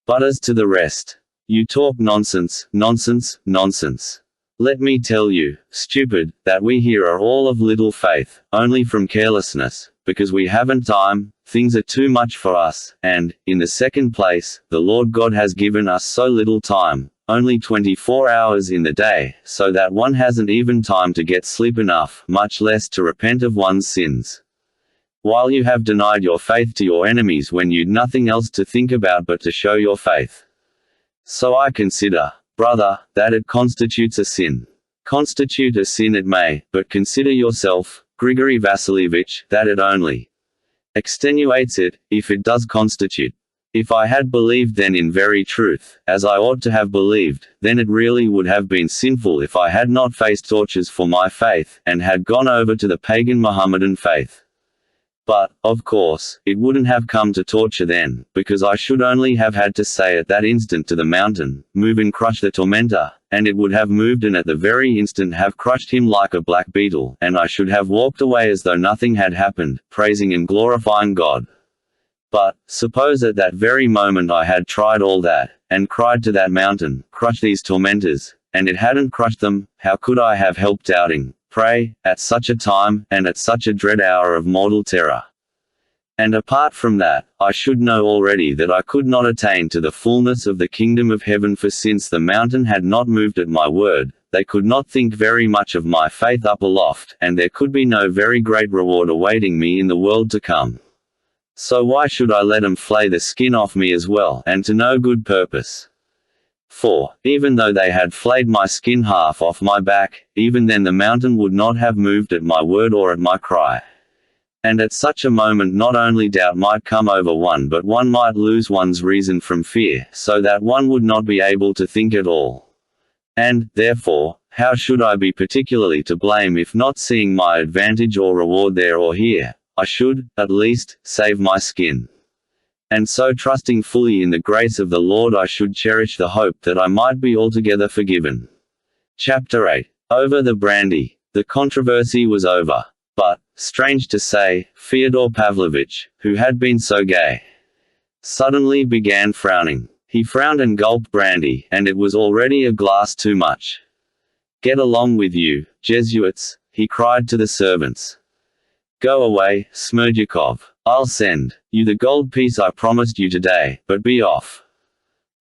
[SPEAKER 1] But as to the rest, you talk nonsense, nonsense, nonsense. Let me tell you, stupid, that we here are all of little faith, only from carelessness, because we haven't time, things are too much for us, and, in the second place, the Lord God has given us so little time, only 24 hours in the day, so that one hasn't even time to get sleep enough, much less to repent of one's sins. While you have denied your faith to your enemies when you'd nothing else to think about but to show your faith. So I consider, brother, that it constitutes a sin. Constitute a sin it may, but consider yourself, Grigory Vasilievich, that it only extenuates it, if it does constitute. If I had believed then in very truth, as I ought to have believed, then it really would have been sinful if I had not faced tortures for my faith, and had gone over to the pagan Mohammedan faith. But, of course, it wouldn't have come to torture then, because I should only have had to say at that instant to the mountain, move and crush the tormentor, and it would have moved and at the very instant have crushed him like a black beetle, and I should have walked away as though nothing had happened, praising and glorifying God. But, suppose at that very moment I had tried all that, and cried to that mountain, crush these tormentors, and it hadn't crushed them, how could I have helped doubting, pray, at such a time, and at such a dread hour of mortal terror? And apart from that, I should know already that I could not attain to the fullness of the kingdom of heaven, for since the mountain had not moved at my word, they could not think very much of my faith up aloft, and there could be no very great reward awaiting me in the world to come. So why should I let 'em flay the skin off me as well, and to no good purpose? For, even though they had flayed my skin half off my back, even then the mountain would not have moved at my word or at my cry. And at such a moment not only doubt might come over one, but one might lose one's reason from fear, so that one would not be able to think at all. And, therefore, how should I be particularly to blame if not seeing my advantage or reward there or here, I should, at least, save my skin. And so trusting fully in the grace of the Lord I should cherish the hope that I might be altogether forgiven. Chapter 8. Over the brandy. The controversy was over. But, strange to say, Fyodor Pavlovitch, who had been so gay, suddenly began frowning. He frowned and gulped brandy, and it was already a glass too much. "Get along with you, Jesuits," he cried to the servants. "Go away, Smerdyakov. I'll send you the gold piece I promised you today, but be off.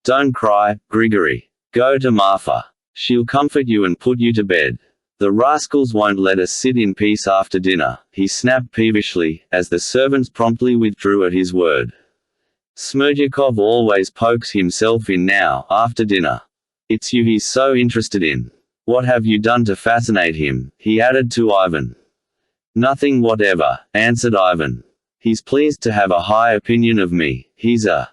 [SPEAKER 1] Don't cry, Grigory. Go to Marfa. She'll comfort you and put you to bed. The rascals won't let us sit in peace after dinner," he snapped peevishly, as the servants promptly withdrew at his word. "Smerdyakov always pokes himself in now, after dinner. It's you he's so interested in. What have you done to fascinate him?" he added to Ivan. "Nothing whatever," answered Ivan. "He's pleased to have a high opinion of me. He's a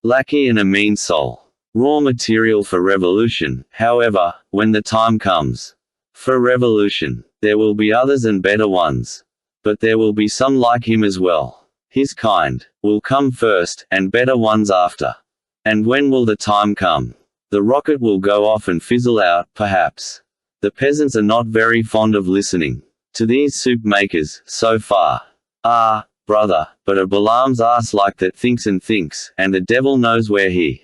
[SPEAKER 1] lackey and a mean soul. Raw material for revolution, however, when the time comes. For revolution. There will be others and better ones. But there will be some like him as well. His kind will come first, and better ones after. And when will the time come? The rocket will go off and fizzle out, perhaps. The peasants are not very fond of listening to these soup makers, so far. Ah, brother, but a Balaam's ass like that thinks and thinks, and the devil knows where he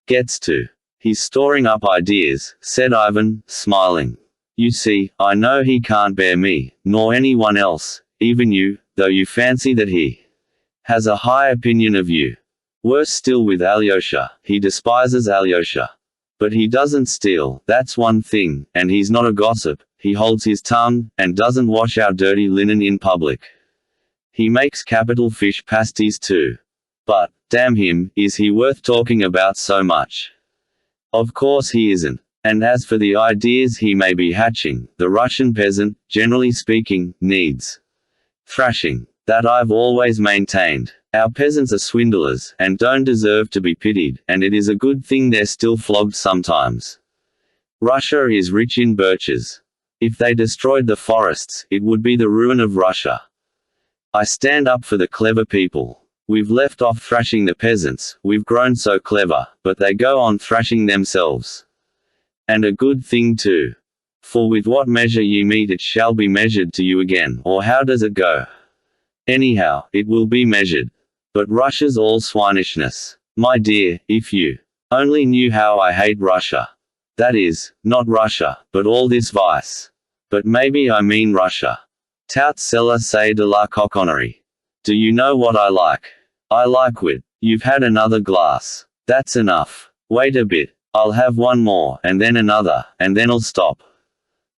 [SPEAKER 1] gets to. He's storing up ideas," said Ivan, smiling. "You see, I know he can't bear me, nor anyone else, even you, though you fancy that he has a high opinion of you. Worse still with Alyosha, he despises Alyosha. But he doesn't steal, that's one thing, and he's not a gossip, he holds his tongue, and doesn't wash our dirty linen in public. He makes capital fish pasties too. But, damn him, is he worth talking about so much? Of course he isn't. And as for the ideas he may be hatching, the Russian peasant, generally speaking, needs thrashing. That I've always maintained. Our peasants are swindlers, and don't deserve to be pitied, and it is a good thing they're still flogged sometimes. Russia is rich in birches. If they destroyed the forests, it would be the ruin of Russia. I stand up for the clever people. We've left off thrashing the peasants, we've grown so clever, but they go on thrashing themselves. And a good thing too. For with what measure ye mete it shall be measured to you again, or how does it go? Anyhow, it will be measured. But Russia's all swinishness. My dear, if you only knew how I hate Russia. That is, not Russia, but all this vice. But maybe I mean Russia. Tout cela c'est de la cochonnerie. Do you know what I like? I like wit. You've had another glass. That's enough. Wait a bit. I'll have one more, and then another, and then I'll stop.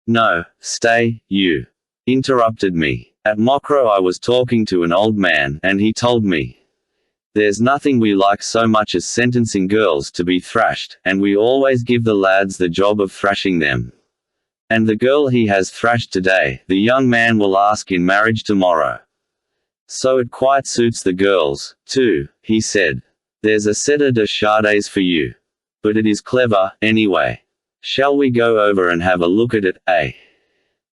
[SPEAKER 1] No, stay, you interrupted me. At Mokroe I was talking to an old man, and he told me, there's nothing we like so much as sentencing girls to be thrashed, and we always give the lads the job of thrashing them. And the girl he has thrashed today, the young man will ask in marriage tomorrow. So it quite suits the girls, too, he said. There's a setter de charades for you. But it is clever, anyway. Shall we go over and have a look at it, eh?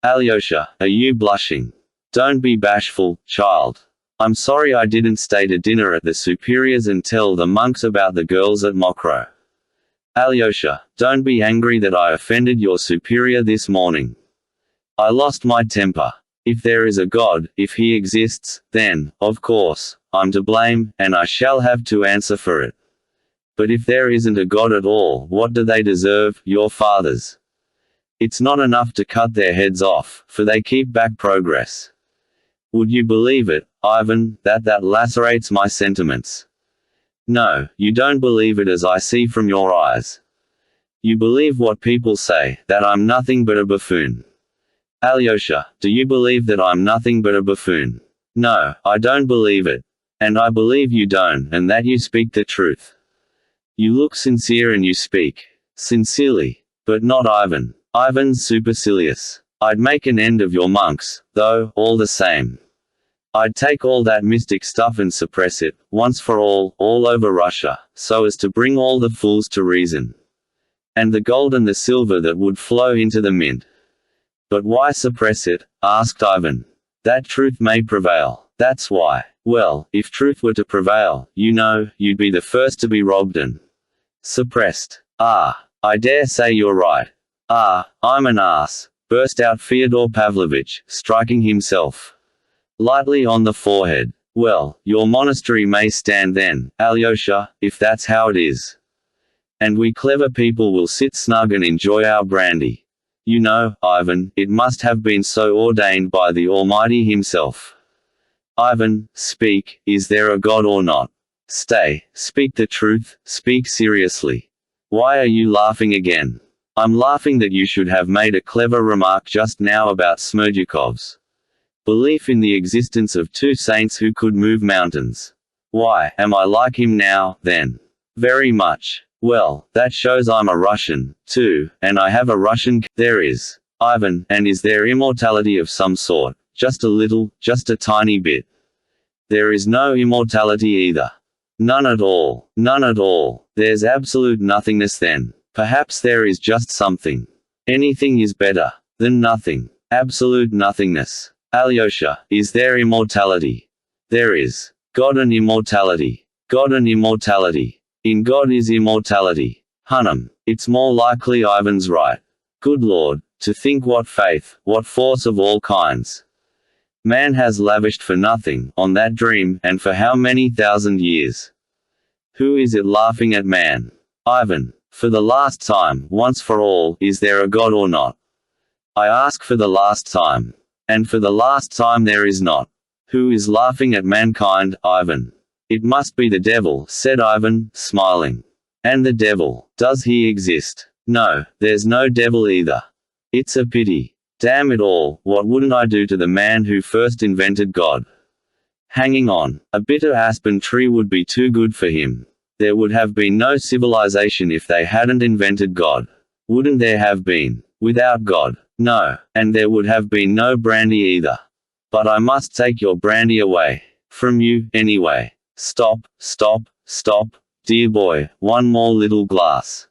[SPEAKER 1] Alyosha, are you blushing? Don't be bashful, child. I'm sorry I didn't stay to dinner at the superior's and tell the monks about the girls at Mokroe. Alyosha, don't be angry that I offended your superior this morning. I lost my temper. If there is a God, if he exists, then, of course, I'm to blame, and I shall have to answer for it. But if there isn't a God at all, what do they deserve, your fathers? It's not enough to cut their heads off, for they keep back progress. Would you believe it, Ivan, that lacerates my sentiments? No, you don't believe it as I see from your eyes. You believe what people say, that I'm nothing but a buffoon. Alyosha, do you believe that I'm nothing but a buffoon? No, I don't believe it. And I believe you don't, and that you speak the truth. You look sincere and you speak sincerely. But not Ivan. Ivan's supercilious. I'd make an end of your monks, though, all the same. I'd take all that mystic stuff and suppress it, once for all over Russia, so as to bring all the fools to reason. And the gold and the silver that would flow into the mint. But why suppress it? Asked Ivan. That truth may prevail, that's why. Well, if truth were to prevail, you'd be the first to be robbed and suppressed. Ah, I dare say you're right. Ah, I'm an ass, burst out Fyodor Pavlovitch, striking himself lightly on the forehead. Well, your monastery may stand then, Alyosha, if that's how it is. And we clever people will sit snug and enjoy our brandy. You know, Ivan, it must have been so ordained by the Almighty himself. Ivan, speak, is there a God or not? Stay, speak the truth, speak seriously. Why are you laughing again? I'm laughing that you should have made a clever remark just now about Smerdykov's belief in the existence of two saints who could move mountains. Why, am I like him now, then? Very much. Well, that shows I'm a Russian, too, and I have a Russian there is. Ivan, and is there immortality of some sort? Just a little, just a tiny bit. There is no immortality either. None at all, none at all. There's absolute nothingness then. Perhaps there is just something. Anything is better than nothing. Absolute nothingness. Alyosha, is there immortality? There is. God and immortality. God and immortality. In God is immortality. It's more likely Ivan's right. Good Lord, to think what faith, what force of all kinds man has lavished for nothing, on that dream, and for how many thousand years. Who is it laughing at man? Ivan, for the last time, once for all, is there a God or not? I ask for the last time. And for the last time there is not. Who is laughing at mankind, Ivan? It must be the devil, said Ivan, smiling. And the devil, does he exist? No, there's no devil either. It's a pity. Damn it all, what wouldn't I do to the man who first invented God? Hanging on, a bitter aspen tree would be too good for him. There would have been no civilization if they hadn't invented God. Wouldn't there have been? Without God? No, and there would have been no brandy either. But I must take your brandy away. From you, anyway. Stop, stop, stop, dear boy, one more little glass.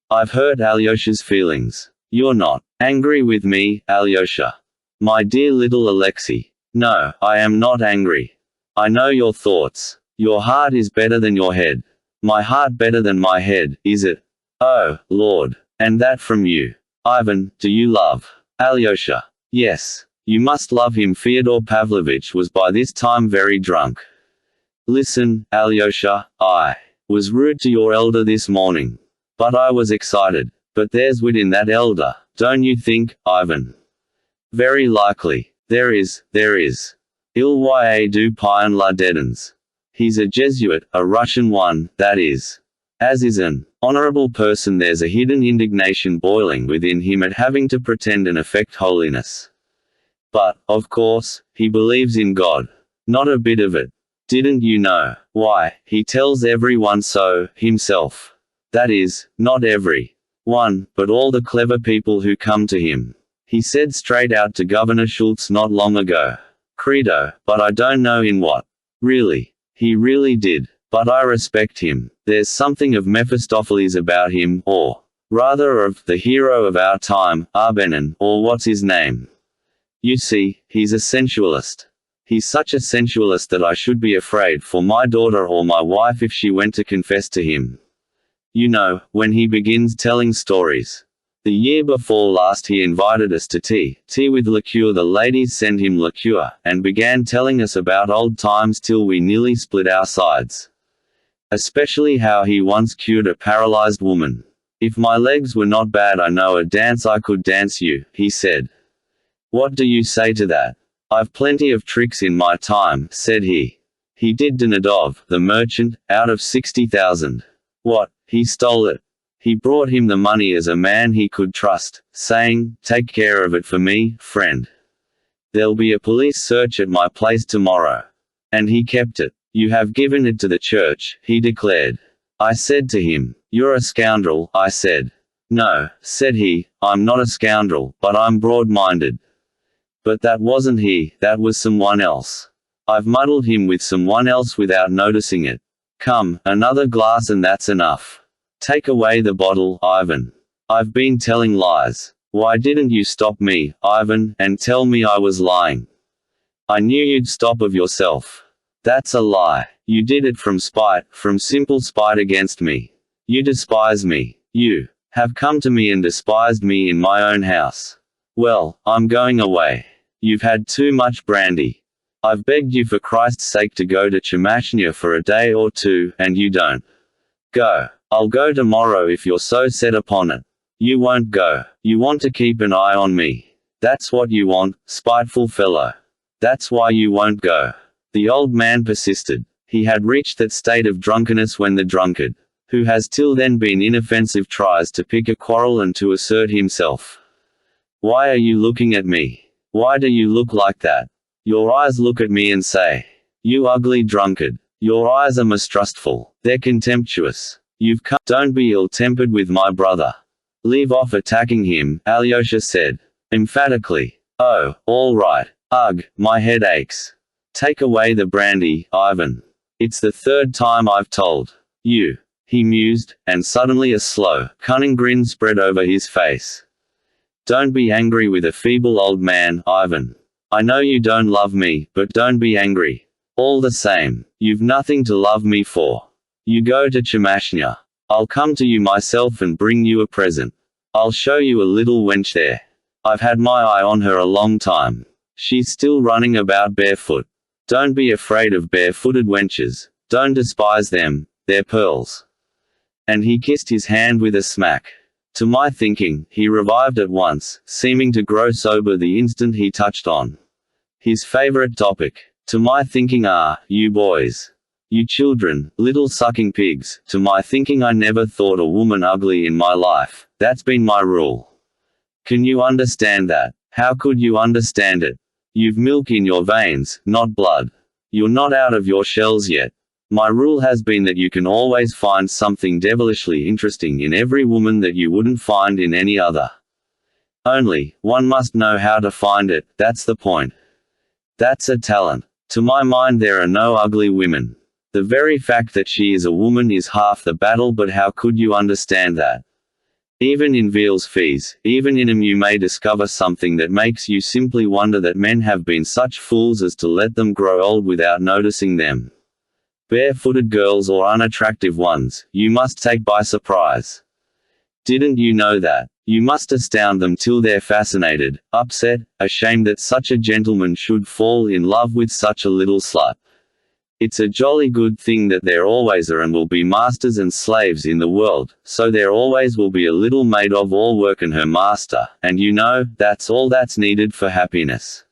[SPEAKER 1] I've hurt Alyosha's feelings. You're not angry with me, Alyosha? My dear little Alexei. No, I am not angry. I know your thoughts. Your heart is better than your head. My heart better than my head, is it? Oh, Lord. And that from you. Ivan, do you love Alyosha? Yes. You must love him. Fyodor Pavlovitch was by this time very drunk. Listen, Alyosha, I was rude to your elder this morning. But I was excited. But there's wit in that elder, don't you think, Ivan? Very likely. There is. Il y a du pain la dedans. He's a Jesuit, a Russian one, that is. As is an honorable person, there's a hidden indignation boiling within him at having to pretend and affect holiness. But, of course, he believes in God. Not a bit of it. Didn't you know? Why, he tells everyone so, himself. That is, not every one, but all the clever people who come to him. He said straight out to Governor Schultz not long ago. Credo, but I don't know in what. Really. He really did. But I respect him. There's something of Mephistopheles about him, or rather of the hero of our time, Arbenin, or what's his name. You see, he's a sensualist. He's such a sensualist that I should be afraid for my daughter or my wife if she went to confess to him. You know, when he begins telling stories. The year before last he invited us to tea with liqueur. The ladies sent him liqueur, and began telling us about old times till we nearly split our sides. Especially how he once cured a paralyzed woman. If my legs were not bad I know a dance I could dance you, he said. What do you say to that? I've plenty of tricks in my time, said he. He did Donadov, the merchant, out of 60,000. What, he stole it. He brought him the money as a man he could trust, saying, take care of it for me, friend. There'll be a police search at my place tomorrow. And he kept it. You have given it to the church, he declared. I said to him, you're a scoundrel, I said. No, said he, I'm not a scoundrel, but I'm broad-minded. But that wasn't he, that was someone else. I've muddled him with someone else without noticing it. Come, another glass and that's enough. Take away the bottle, Ivan. I've been telling lies. Why didn't you stop me, Ivan, and tell me I was lying? I knew you'd stop of yourself. That's a lie. You did it from spite, from simple spite against me. You despise me. You have come to me and despised me in my own house. Well, I'm going away. You've had too much brandy. I've begged you for Christ's sake to go to Chemashnya for a day or two, and you don't. Go. I'll go tomorrow if you're so set upon it. You won't go. You want to keep an eye on me. That's what you want, spiteful fellow. That's why you won't go. The old man persisted. He had reached that state of drunkenness when the drunkard, who has till then been inoffensive, tries to pick a quarrel and to assert himself. Why are you looking at me? Why do you look like that? Your eyes look at me and say, "You ugly drunkard." Your eyes are mistrustful. They're contemptuous. You've come. Don't be ill-tempered with my brother. Leave off attacking him, Alyosha said emphatically. Oh, all right. Ugh, my head aches. Take away the brandy, Ivan. It's the third time I've told you. He mused, and suddenly a slow, cunning grin spread over his face. Don't be angry with a feeble old man, Ivan. I know you don't love me, but don't be angry. All the same, you've nothing to love me for. You go to Chemashnya. I'll come to you myself and bring you a present. I'll show you a little wench there. I've had my eye on her a long time. She's still running about barefoot. Don't be afraid of barefooted wenches. Don't despise them, they're pearls. And he kissed his hand with a smack. To my thinking, he revived at once, seeming to grow sober the instant he touched on his favorite topic. To my thinking you boys. You children, little sucking pigs. To my thinking I never thought a woman ugly in my life. That's been my rule. Can you understand that? How could you understand it? You've milk in your veins, not blood. You're not out of your shells yet. My rule has been that you can always find something devilishly interesting in every woman that you wouldn't find in any other. Only, one must know how to find it, that's the point. That's a talent. To my mind there are no ugly women. The very fact that she is a woman is half the battle, but how could you understand that? Even in Veal's fees, even in 'em you may discover something that makes you simply wonder that men have been such fools as to let them grow old without noticing them. Barefooted girls or unattractive ones, you must take by surprise. Didn't you know that? You must astound them till they're fascinated, upset, ashamed that such a gentleman should fall in love with such a little slut. It's a jolly good thing that there always are and will be masters and slaves in the world, so there always will be a little maid of all work and her master, and you know, that's all that's needed for happiness.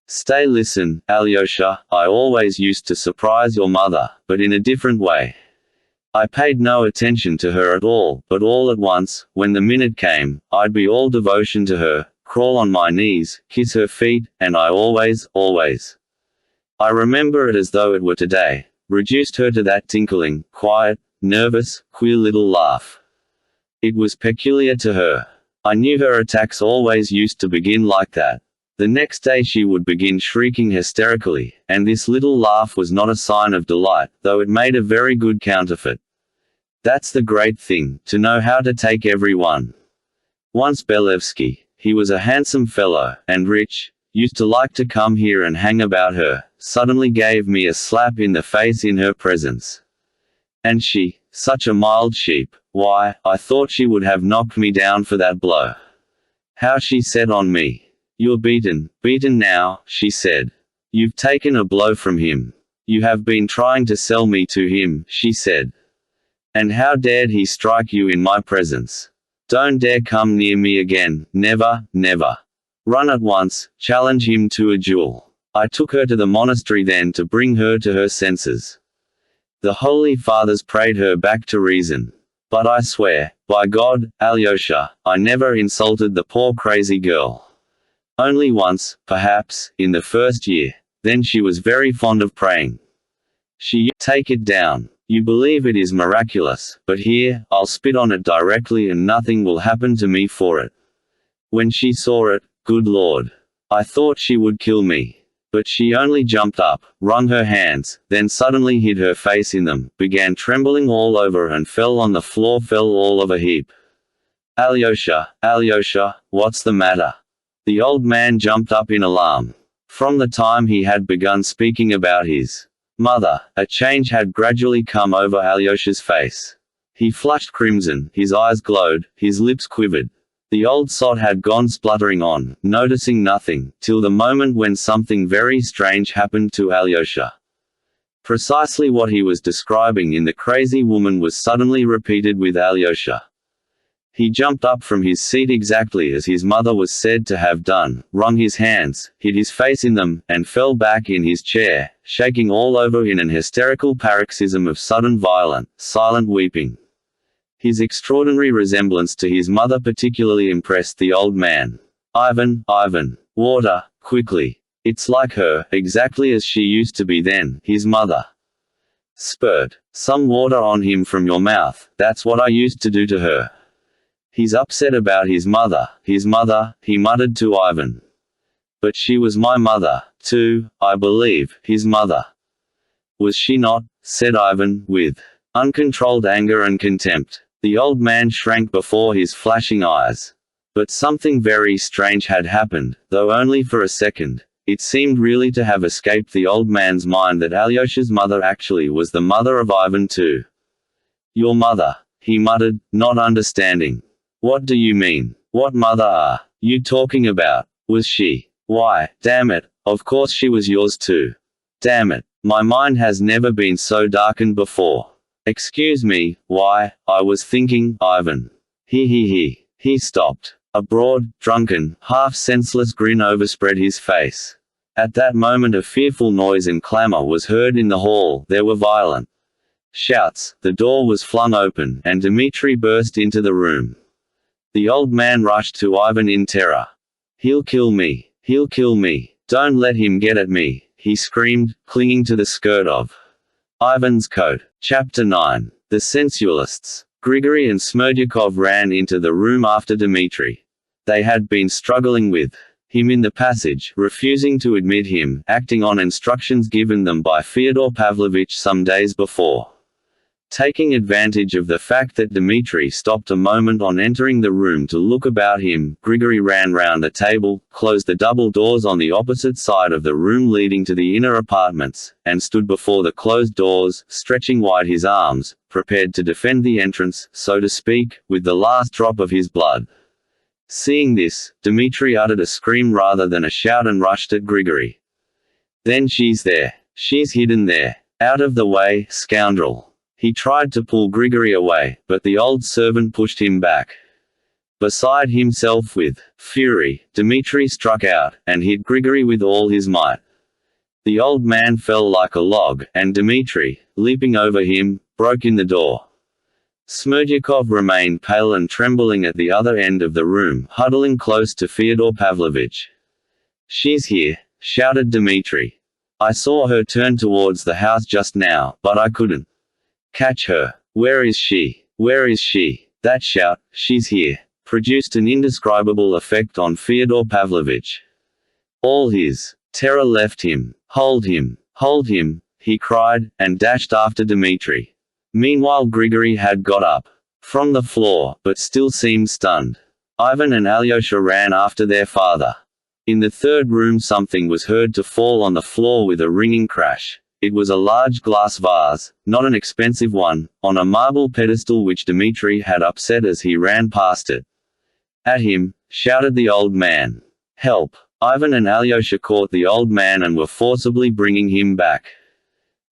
[SPEAKER 1] Stay, listen, Alyosha, I always used to surprise your mother, but in a different way. I paid no attention to her at all, but all at once, when the minute came, I'd be all devotion to her, crawl on my knees, kiss her feet, and I always. I remember it as though it were today, reduced her to that tinkling, quiet, nervous, queer little laugh. It was peculiar to her. I knew her attacks always used to begin like that. The next day she would begin shrieking hysterically, and this little laugh was not a sign of delight, though it made a very good counterfeit. That's the great thing, to know how to take every one. Once Belevsky, he was a handsome fellow, and rich, used to like to come here and hang about her, suddenly gave me a slap in the face in her presence. And she, such a mild sheep, why, I thought she would have knocked me down for that blow. How she set on me. You're beaten now, she said. You've taken a blow from him. You have been trying to sell me to him, she said. And how dared he strike you in my presence? Don't dare come near me again, never, never. Run at once, challenge him to a duel. I took her to the monastery then to bring her to her senses. The Holy Fathers prayed her back to reason. But I swear, by God, Alyosha, I never insulted the poor crazy girl. Only once, perhaps, in the first year. Then she was very fond of praying. Take it down. You believe it is miraculous, but here, I'll spit on it directly and nothing will happen to me for it. When she saw it, good Lord. I thought she would kill me. But she only jumped up, wrung her hands, then suddenly hid her face in them, began trembling all over and fell on the floor, fell all of a heap. "Alyosha, Alyosha, what's the matter?" The old man jumped up in alarm. From the time he had begun speaking about his mother, a change had gradually come over Alyosha's face. He flushed crimson, his eyes glowed, his lips quivered. The old sot had gone spluttering on, noticing nothing, till the moment when something very strange happened to Alyosha. Precisely what he was describing in The Crazy Woman was suddenly repeated with Alyosha. He jumped up from his seat exactly as his mother was said to have done, wrung his hands, hid his face in them, and fell back in his chair, shaking all over in an hysterical paroxysm of sudden violent, silent weeping. His extraordinary resemblance to his mother particularly impressed the old man. "Ivan, Ivan, water, quickly. It's like her, exactly as she used to be then, his mother. Spurt some water on him from your mouth, that's what I used to do to her. He's upset about his mother, he muttered to Ivan. But she was my mother, too, I believe, his mother. Was she not?" said Ivan, with uncontrolled anger and contempt. The old man shrank before his flashing eyes. But something very strange had happened, though only for a second. It seemed really to have escaped the old man's mind that Alyosha's mother actually was the mother of Ivan too. "Your mother," he muttered, not understanding. "What do you mean? What mother are you talking about? Was she? Why, damn it, of course she was yours too. Damn it, my mind has never been so darkened before. Excuse me, why, I was thinking, Ivan." He stopped. A broad, drunken, half-senseless grin overspread his face. At that moment a fearful noise and clamor was heard in the hall, there were violent shouts, the door was flung open, and Dmitri burst into the room. The old man rushed to Ivan in terror. He'll kill me, don't let him get at me," he screamed, clinging to the skirt of Ivan's coat. Chapter 9. The Sensualists. Grigory and Smerdyakov ran into the room after Dmitri. They had been struggling with him in the passage, refusing to admit him, acting on instructions given them by Fyodor Pavlovitch some days before. Taking advantage of the fact that Dmitri stopped a moment on entering the room to look about him, Grigory ran round the table, closed the double doors on the opposite side of the room leading to the inner apartments, and stood before the closed doors, stretching wide his arms, prepared to defend the entrance, so to speak, with the last drop of his blood. Seeing this, Dmitri uttered a scream rather than a shout and rushed at Grigory. "Then she's there. She's hidden there. Out of the way, scoundrel." He tried to pull Grigory away, but the old servant pushed him back. Beside himself with fury, Dmitri struck out, and hit Grigory with all his might. The old man fell like a log, and Dmitri, leaping over him, broke in the door. Smerdyakov remained pale and trembling at the other end of the room, huddling close to Fyodor Pavlovitch. "She's here," shouted Dmitri. "I saw her turn towards the house just now, but I couldn't catch her. Where is she? Where is she?" That shout, "She's here," produced an indescribable effect on Fyodor Pavlovitch. All his terror left him. Hold him," he cried, and dashed after Dmitri. Meanwhile Grigory had got up from the floor, but still seemed stunned. Ivan and Alyosha ran after their father. In the third room something was heard to fall on the floor with a ringing crash. It was a large glass vase, not an expensive one, on a marble pedestal which Dmitri had upset as he ran past it. "At him!" shouted the old man. "Help!" Ivan and Alyosha caught the old man and were forcibly bringing him back.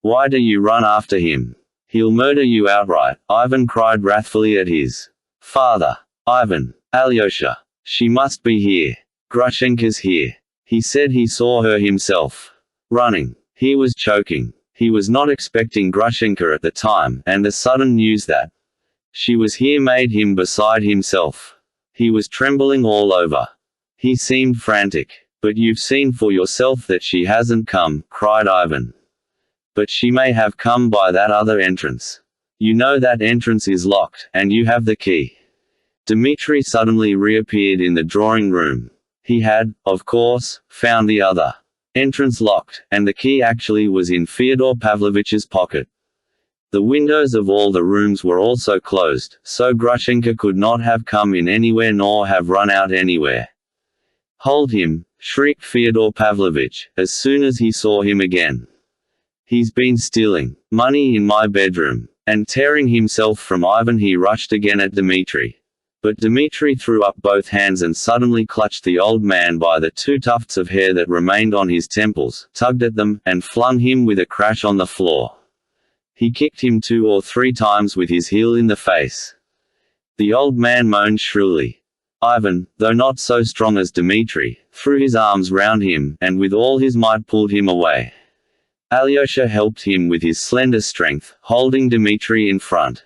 [SPEAKER 1] "Why do you run after him? He'll murder you outright," Ivan cried wrathfully at his father. "Ivan, Alyosha, she must be here. Grushenka's here." He said he saw her himself running. He was choking. He was not expecting Grushenka at the time, and the sudden news that she was here made him beside himself. He was trembling all over. He seemed frantic. "But you've seen for yourself that she hasn't come," cried Ivan. "But she may have come by that other entrance. You know that entrance is locked, and you have the key." Dmitri suddenly reappeared in the drawing room. He had, of course, found the other Entrance locked, and the key actually was in Fyodor Pavlovich's pocket. The windows of all the rooms were also closed, so Grushenka could not have come in anywhere nor have run out anywhere. "Hold him!" shrieked Fyodor Pavlovich, as soon as he saw him again. "He's been stealing money in my bedroom." And tearing himself from Ivan, he rushed again at Dmitri. But Dmitri threw up both hands and suddenly clutched the old man by the 2 tufts of hair that remained on his temples, tugged at them, and flung him with a crash on the floor. He kicked him 2 or 3 times with his heel in the face. The old man moaned shrilly. Ivan, though not so strong as Dmitri, threw his arms round him, and with all his might pulled him away. Alyosha helped him with his slender strength, holding Dmitri in front.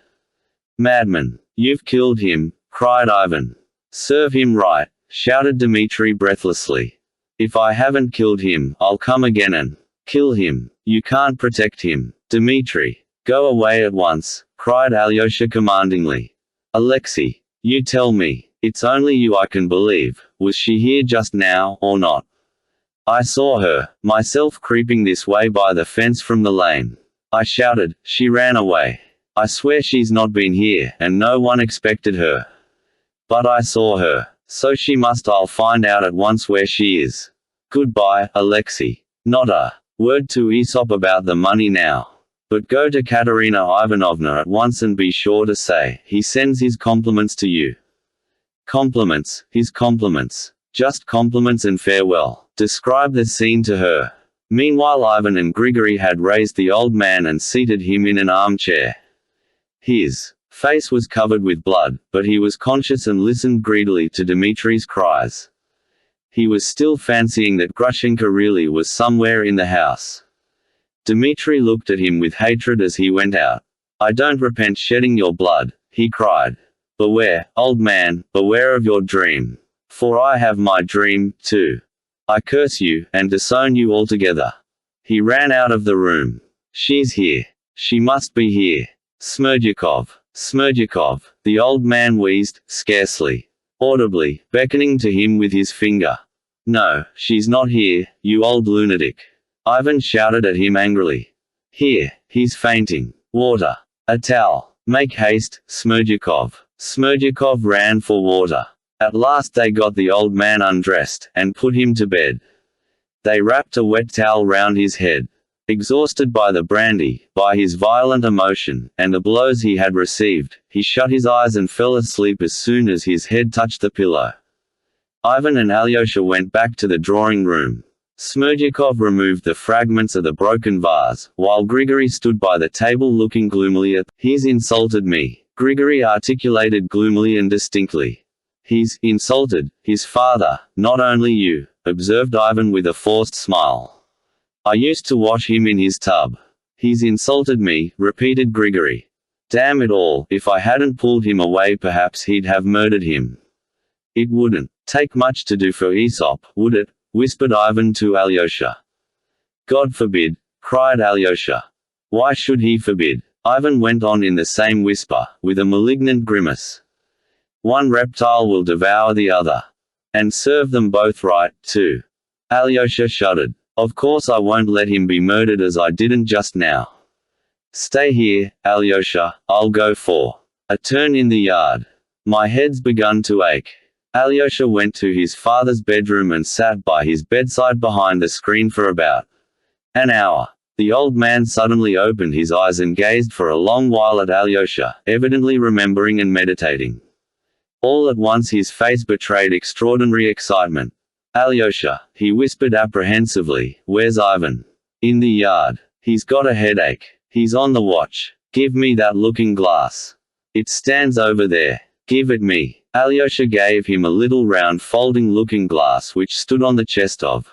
[SPEAKER 1] "Madman! You've killed him!" cried Ivan. "Serve him right!" shouted Dmitri breathlessly. "If I haven't killed him, I'll come again and kill him. You can't protect him. Dmitri, go away at once!" cried Alyosha commandingly. "Alexei, you tell me, it's only you I can believe, was she here just now, or not? I saw her, myself, creeping this way by the fence from the lane. I shouted, she ran away. I swear she's not been here, and no one expected her. But I saw her, so she must. I'll find out at once where she is. Goodbye, Alexei. Not a word to Aesop about the money now. But go to Katerina Ivanovna at once and be sure to say, he sends his compliments to you." Compliments, his compliments. Just compliments and farewell. Describe the scene to her. Meanwhile Ivan and Grigory had raised the old man and seated him in an armchair. His face was covered with blood, but he was conscious and listened greedily to Dmitri's cries. He was still fancying that Grushenka really was somewhere in the house. Dmitri looked at him with hatred as he went out. "I don't repent shedding your blood," he cried. "Beware, old man, beware of your dream. For I have my dream, too. I curse you, and disown you altogether." He ran out of the room. "She's here. She must be here. Smerdyakov, Smerdyakov," the old man wheezed, scarcely audibly, beckoning to him with his finger. "No, she's not here, you old lunatic." Ivan shouted at him angrily. "Here, he's fainting. Water. A towel. Make haste, Smerdyakov." Smerdyakov ran for water. At last they got the old man undressed, and put him to bed. They wrapped a wet towel round his head. Exhausted by the brandy, by his violent emotion, and the blows he had received, he shut his eyes and fell asleep as soon as his head touched the pillow. Ivan and Alyosha went back to the drawing room. Smerdyakov removed the fragments of the broken vase, while Grigory stood by the table looking gloomily at. "He's insulted me," Grigory articulated gloomily and distinctly. "He's insulted his father, not only you," observed Ivan with a forced smile. "I used to wash him in his tub." "He's insulted me," repeated Grigory. "Damn it all, if I hadn't pulled him away perhaps he'd have murdered him." "It wouldn't take much to do for Aesop, would it?" whispered Ivan to Alyosha. "God forbid," cried Alyosha. "Why should he forbid?" Ivan went on in the same whisper, with a malignant grimace. "One reptile will devour the other. And serve them both right, too." Alyosha shuddered. "Of course I won't let him be murdered as I didn't just now. Stay here, Alyosha, I'll go for a turn in the yard. My head's begun to ache." Alyosha went to his father's bedroom and sat by his bedside behind the screen for about an hour. The old man suddenly opened his eyes and gazed for a long while at Alyosha, evidently remembering and meditating. All at once his face betrayed extraordinary excitement. "Alyosha," he whispered apprehensively, "where's Ivan?" "In the yard. He's got a headache. He's on the watch. Give me that looking glass. It stands over there. Give it me." Alyosha gave him a little round folding looking glass which stood on the chest of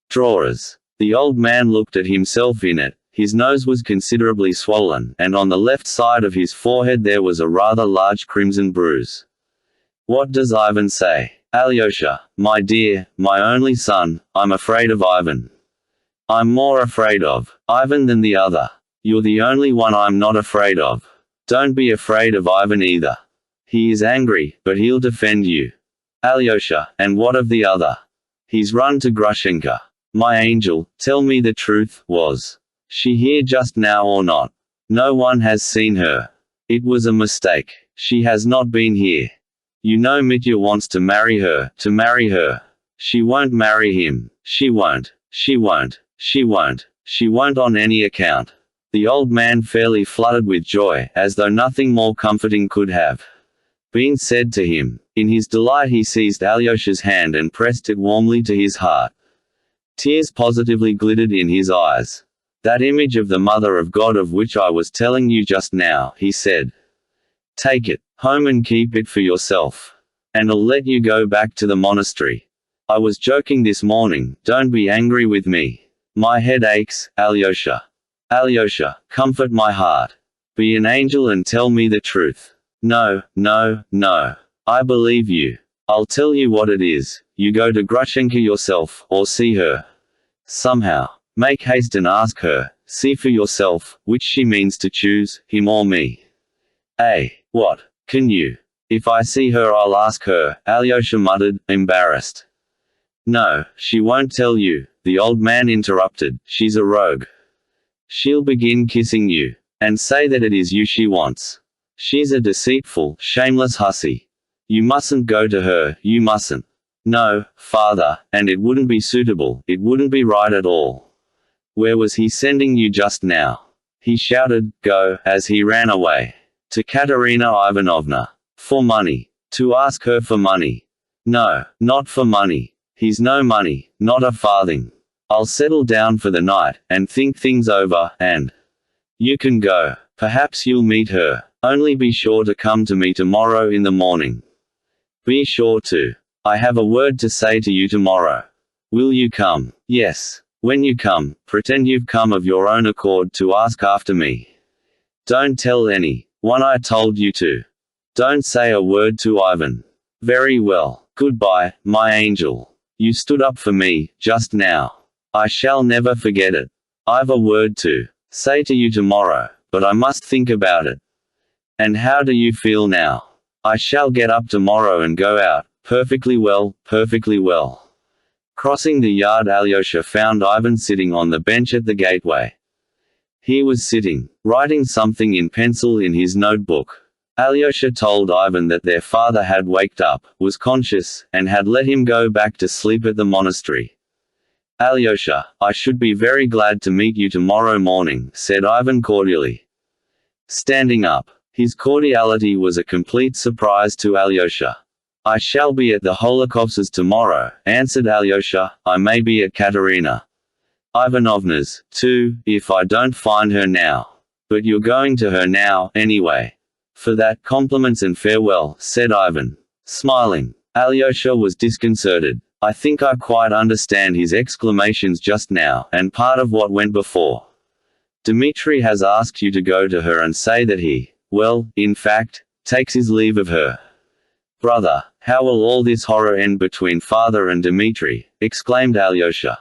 [SPEAKER 1] drawers. The old man looked at himself in it. His nose was considerably swollen, and on the left side of his forehead there was a rather large crimson bruise. "What does Ivan say?" "Alyosha, my dear, my only son, I'm afraid of Ivan. I'm more afraid of Ivan than the other. You're the only one I'm not afraid of. Don't be afraid of Ivan either. He is angry, but he'll defend you." "Alyosha, and what of the other?" "He's run to Grushenka." My angel, tell me the truth, was she here just now or not? No one has seen her. It was a mistake. She has not been here. You know Mitya wants to marry her, She won't marry him. She won't. She won't. She won't. She won't on any account. The old man fairly fluttered with joy, as though nothing more comforting could have been said to him. In his delight he seized Alyosha's hand and pressed it warmly to his heart. Tears positively glittered in his eyes. That image of the Mother of God of which I was telling you just now, he said. Take it home and keep it for yourself. And I'll let you go back to the monastery. I was joking this morning, don't be angry with me. My head aches, Alyosha. Alyosha, comfort my heart. Be an angel and tell me the truth. No, no, no. I believe you. I'll tell you what it is. You go to Grushenka yourself, or see her. Somehow. Make haste and ask her, see for yourself, which she means to choose, him or me. What? Can you? If I see her I'll ask her, Alyosha muttered, embarrassed. No, she won't tell you, the old man interrupted, she's a rogue. She'll begin kissing you. And say that it is you she wants. She's a deceitful, shameless hussy. You mustn't go to her, you mustn't. No, father, and it wouldn't be suitable, it wouldn't be right at all. Where was he sending you just now? He shouted, go, as he ran away. To Katerina Ivanovna. For money. To ask her for money. No, not for money. He's no money, not a farthing. I'll settle down for the night, and think things over, and you can go. Perhaps you'll meet her. Only be sure to come to me tomorrow in the morning. Be sure to. I have a word to say to you tomorrow. Will you come? Yes. When you come, pretend you've come of your own accord to ask after me. Don't tell anyone I told you to. Don't say a word to Ivan. Very well. Goodbye, my angel. You stood up for me, just now. I shall never forget it. I've a word to say to you tomorrow, but I must think about it. And how do you feel now? I shall get up tomorrow and go out. Perfectly well, perfectly well. Crossing the yard, Alyosha found Ivan sitting on the bench at the gateway. He was sitting, writing something in pencil in his notebook. Alyosha told Ivan that their father had waked up, was conscious, and had let him go back to sleep at the monastery. Alyosha, I should be very glad to meet you tomorrow morning, said Ivan cordially. Standing up. His cordiality was a complete surprise to Alyosha. I shall be at the Holokovs's tomorrow, answered Alyosha. I may be at Katerina Ivanovna's, too, if I don't find her now. But you're going to her now, anyway. For that, compliments and farewell, said Ivan. Smiling. Alyosha was disconcerted. I think I quite understand his exclamations just now, and part of what went before. Dmitri has asked you to go to her and say that he, well, in fact, takes his leave of her. Brother, how will all this horror end between father and Dmitri? Exclaimed Alyosha.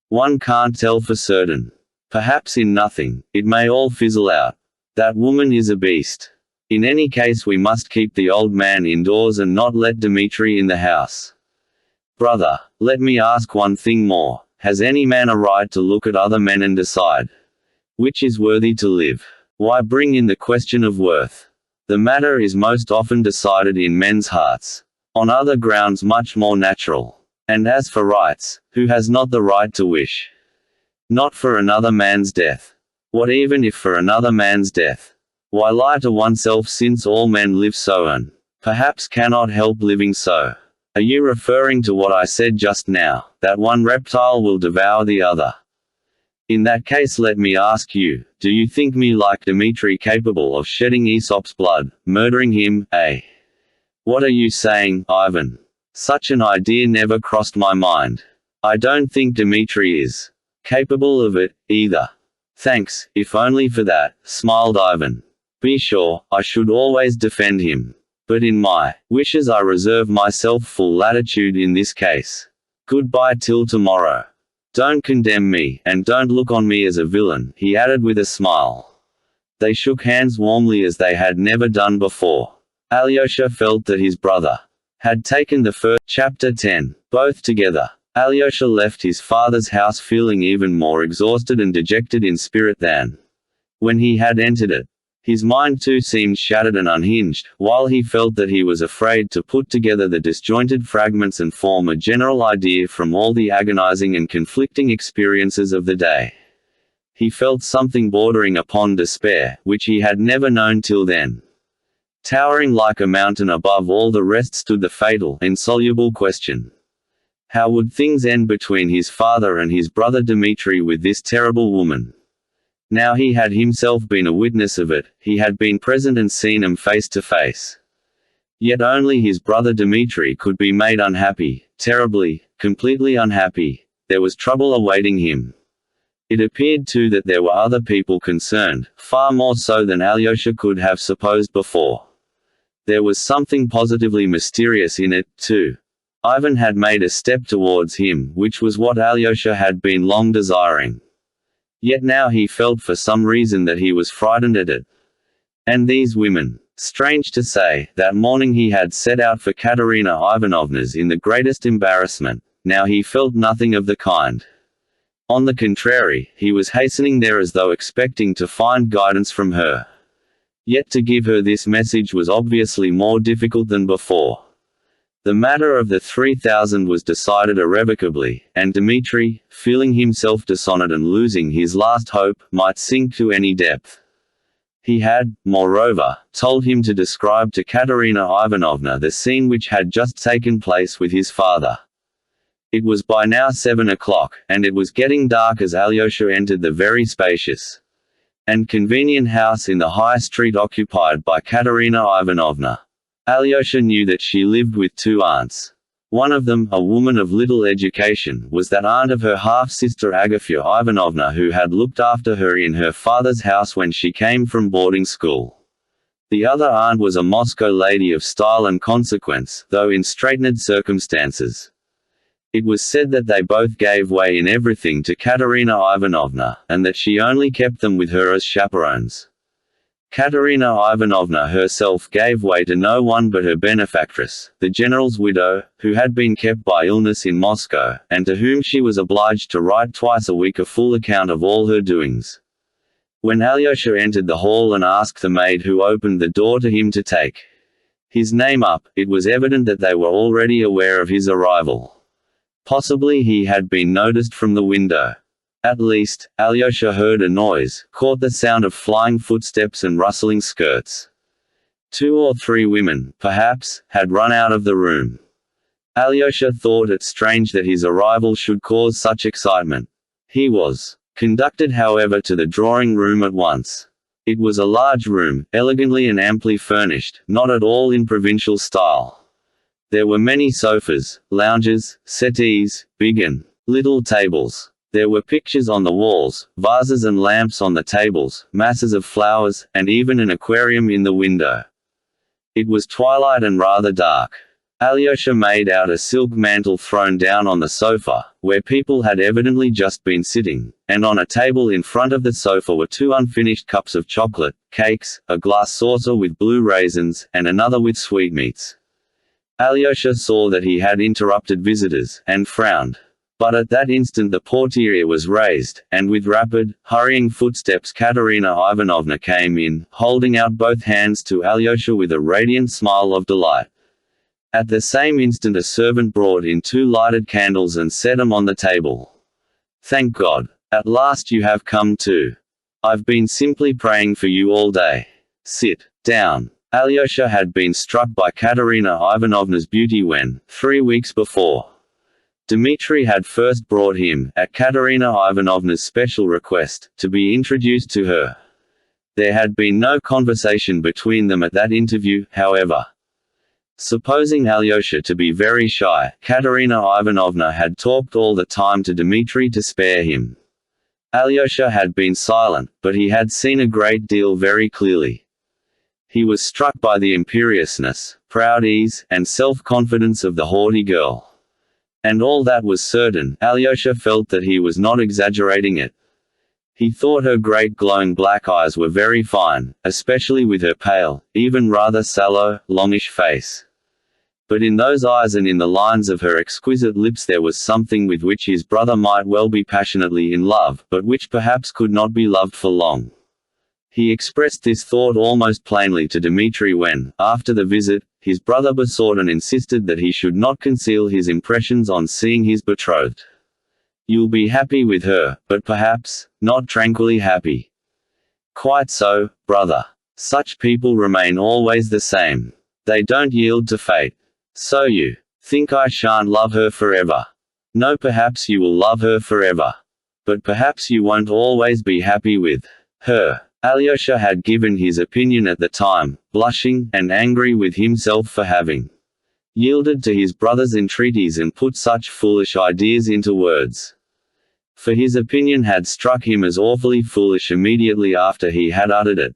[SPEAKER 1] One can't tell for certain. Perhaps in nothing, it may all fizzle out. That woman is a beast. In any case we must keep the old man indoors and not let Dmitri in the house. Brother, let me ask one thing more. Has any man a right to look at other men and decide which is worthy to live? Why bring in the question of worth? The matter is most often decided in men's hearts. On other grounds much more natural. And as for rights, who has not the right to wish? Not for another man's death. What even if for another man's death? Why lie to oneself since all men live so and perhaps cannot help living so? Are you referring to what I said just now, that one reptile will devour the other? In that case let me ask you, do you think me like Dmitri capable of shedding Aesop's blood, murdering him, eh? What are you saying, Ivan? Such an idea never crossed my mind. I don't think Dmitri is capable of it, either. Thanks, if only for that, smiled Ivan. Be sure, I should always defend him. But in my wishes I reserve myself full latitude in this case. Goodbye till tomorrow. Don't condemn me, and don't look on me as a villain, he added with a smile. They shook hands warmly as they had never done before. Alyosha felt that his brother had taken the first. Chapter 10. Both together. Alyosha left his father's house feeling even more exhausted and dejected in spirit than when he had entered it. His mind too seemed shattered and unhinged, while he felt that he was afraid to put together the disjointed fragments and form a general idea from all the agonizing and conflicting experiences of the day. He felt something bordering upon despair, which he had never known till then. Towering like a mountain above all the rest stood the fatal, insoluble question. How would things end between his father and his brother Dmitri with this terrible woman? Now he had himself been a witness of it, he had been present and seen them face to face. Yet only his brother Dmitri could be made unhappy, terribly, completely unhappy. There was trouble awaiting him. It appeared too that there were other people concerned, far more so than Alyosha could have supposed before. There was something positively mysterious in it, too. Ivan had made a step towards him, which was what Alyosha had been long desiring. Yet now he felt for some reason that he was frightened at it. And these women. Strange to say, that morning he had set out for Katerina Ivanovna's in the greatest embarrassment. Now he felt nothing of the kind. On the contrary, he was hastening there as though expecting to find guidance from her. Yet to give her this message was obviously more difficult than before. The matter of the 3,000 was decided irrevocably, and Dmitri, feeling himself dishonored and losing his last hope, might sink to any depth. He had, moreover, told him to describe to Katerina Ivanovna the scene which had just taken place with his father. It was by now 7 o'clock, and it was getting dark as Alyosha entered the very spacious and convenient house in the high street occupied by Katerina Ivanovna. Alyosha knew that she lived with two aunts. One of them, a woman of little education, was that aunt of her half-sister Agafya Ivanovna who had looked after her in her father's house when she came from boarding school. The other aunt was a Moscow lady of style and consequence, though in straitened circumstances. It was said that they both gave way in everything to Katerina Ivanovna, and that she only kept them with her as chaperones. Katerina Ivanovna herself gave way to no one but her benefactress, the general's widow, who had been kept by illness in Moscow, and to whom she was obliged to write twice a week a full account of all her doings. When Alyosha entered the hall and asked the maid who opened the door to him to take his name up, it was evident that they were already aware of his arrival. Possibly he had been noticed from the window. At least, Alyosha heard a noise, caught the sound of flying footsteps and rustling skirts. 2 or 3 women, perhaps, had run out of the room. Alyosha thought it strange that his arrival should cause such excitement. He was conducted, however, to the drawing-room at once. It was a large room, elegantly and amply furnished, not at all in provincial style. There were many sofas, lounges, settees, big and little tables. There were pictures on the walls, vases and lamps on the tables, masses of flowers, and even an aquarium in the window. It was twilight and rather dark. Alyosha made out a silk mantle thrown down on the sofa, where people had evidently just been sitting, and on a table in front of the sofa were 2 unfinished cups of chocolate, cakes, a glass saucer with blue raisins, and another with sweetmeats. Alyosha saw that he had interrupted visitors, and frowned. But at that instant the portiere was raised, and with rapid, hurrying footsteps Katerina Ivanovna came in, holding out both hands to Alyosha with a radiant smile of delight. At the same instant a servant brought in 2 lighted candles and set them on the table. "Thank God. At last you have come too. I've been simply praying for you all day. Sit down." Alyosha had been struck by Katerina Ivanovna's beauty when, 3 weeks before, Dmitri had first brought him, at Katerina Ivanovna's special request, to be introduced to her. There had been no conversation between them at that interview, however. Supposing Alyosha to be very shy, Katerina Ivanovna had talked all the time to Dmitri to spare him. Alyosha had been silent, but he had seen a great deal very clearly. He was struck by the imperiousness, proud ease, and self-confidence of the haughty girl. And all that was certain, Alyosha felt that he was not exaggerating it. He thought her great glowing black eyes were very fine, especially with her pale, even rather sallow, longish face. But in those eyes and in the lines of her exquisite lips there was something with which his brother might well be passionately in love, but which perhaps could not be loved for long. He expressed this thought almost plainly to Dmitri when, after the visit, his brother besought and insisted that he should not conceal his impressions on seeing his betrothed. "You'll be happy with her, but perhaps, not tranquilly happy." "Quite so, brother. Such people remain always the same. They don't yield to fate. So you think I shan't love her forever?" "No, perhaps you will love her forever. But perhaps you won't always be happy with her." Alyosha had given his opinion at the time, blushing, and angry with himself for having yielded to his brother's entreaties and put such foolish ideas into words. For his opinion had struck him as awfully foolish immediately after he had uttered it.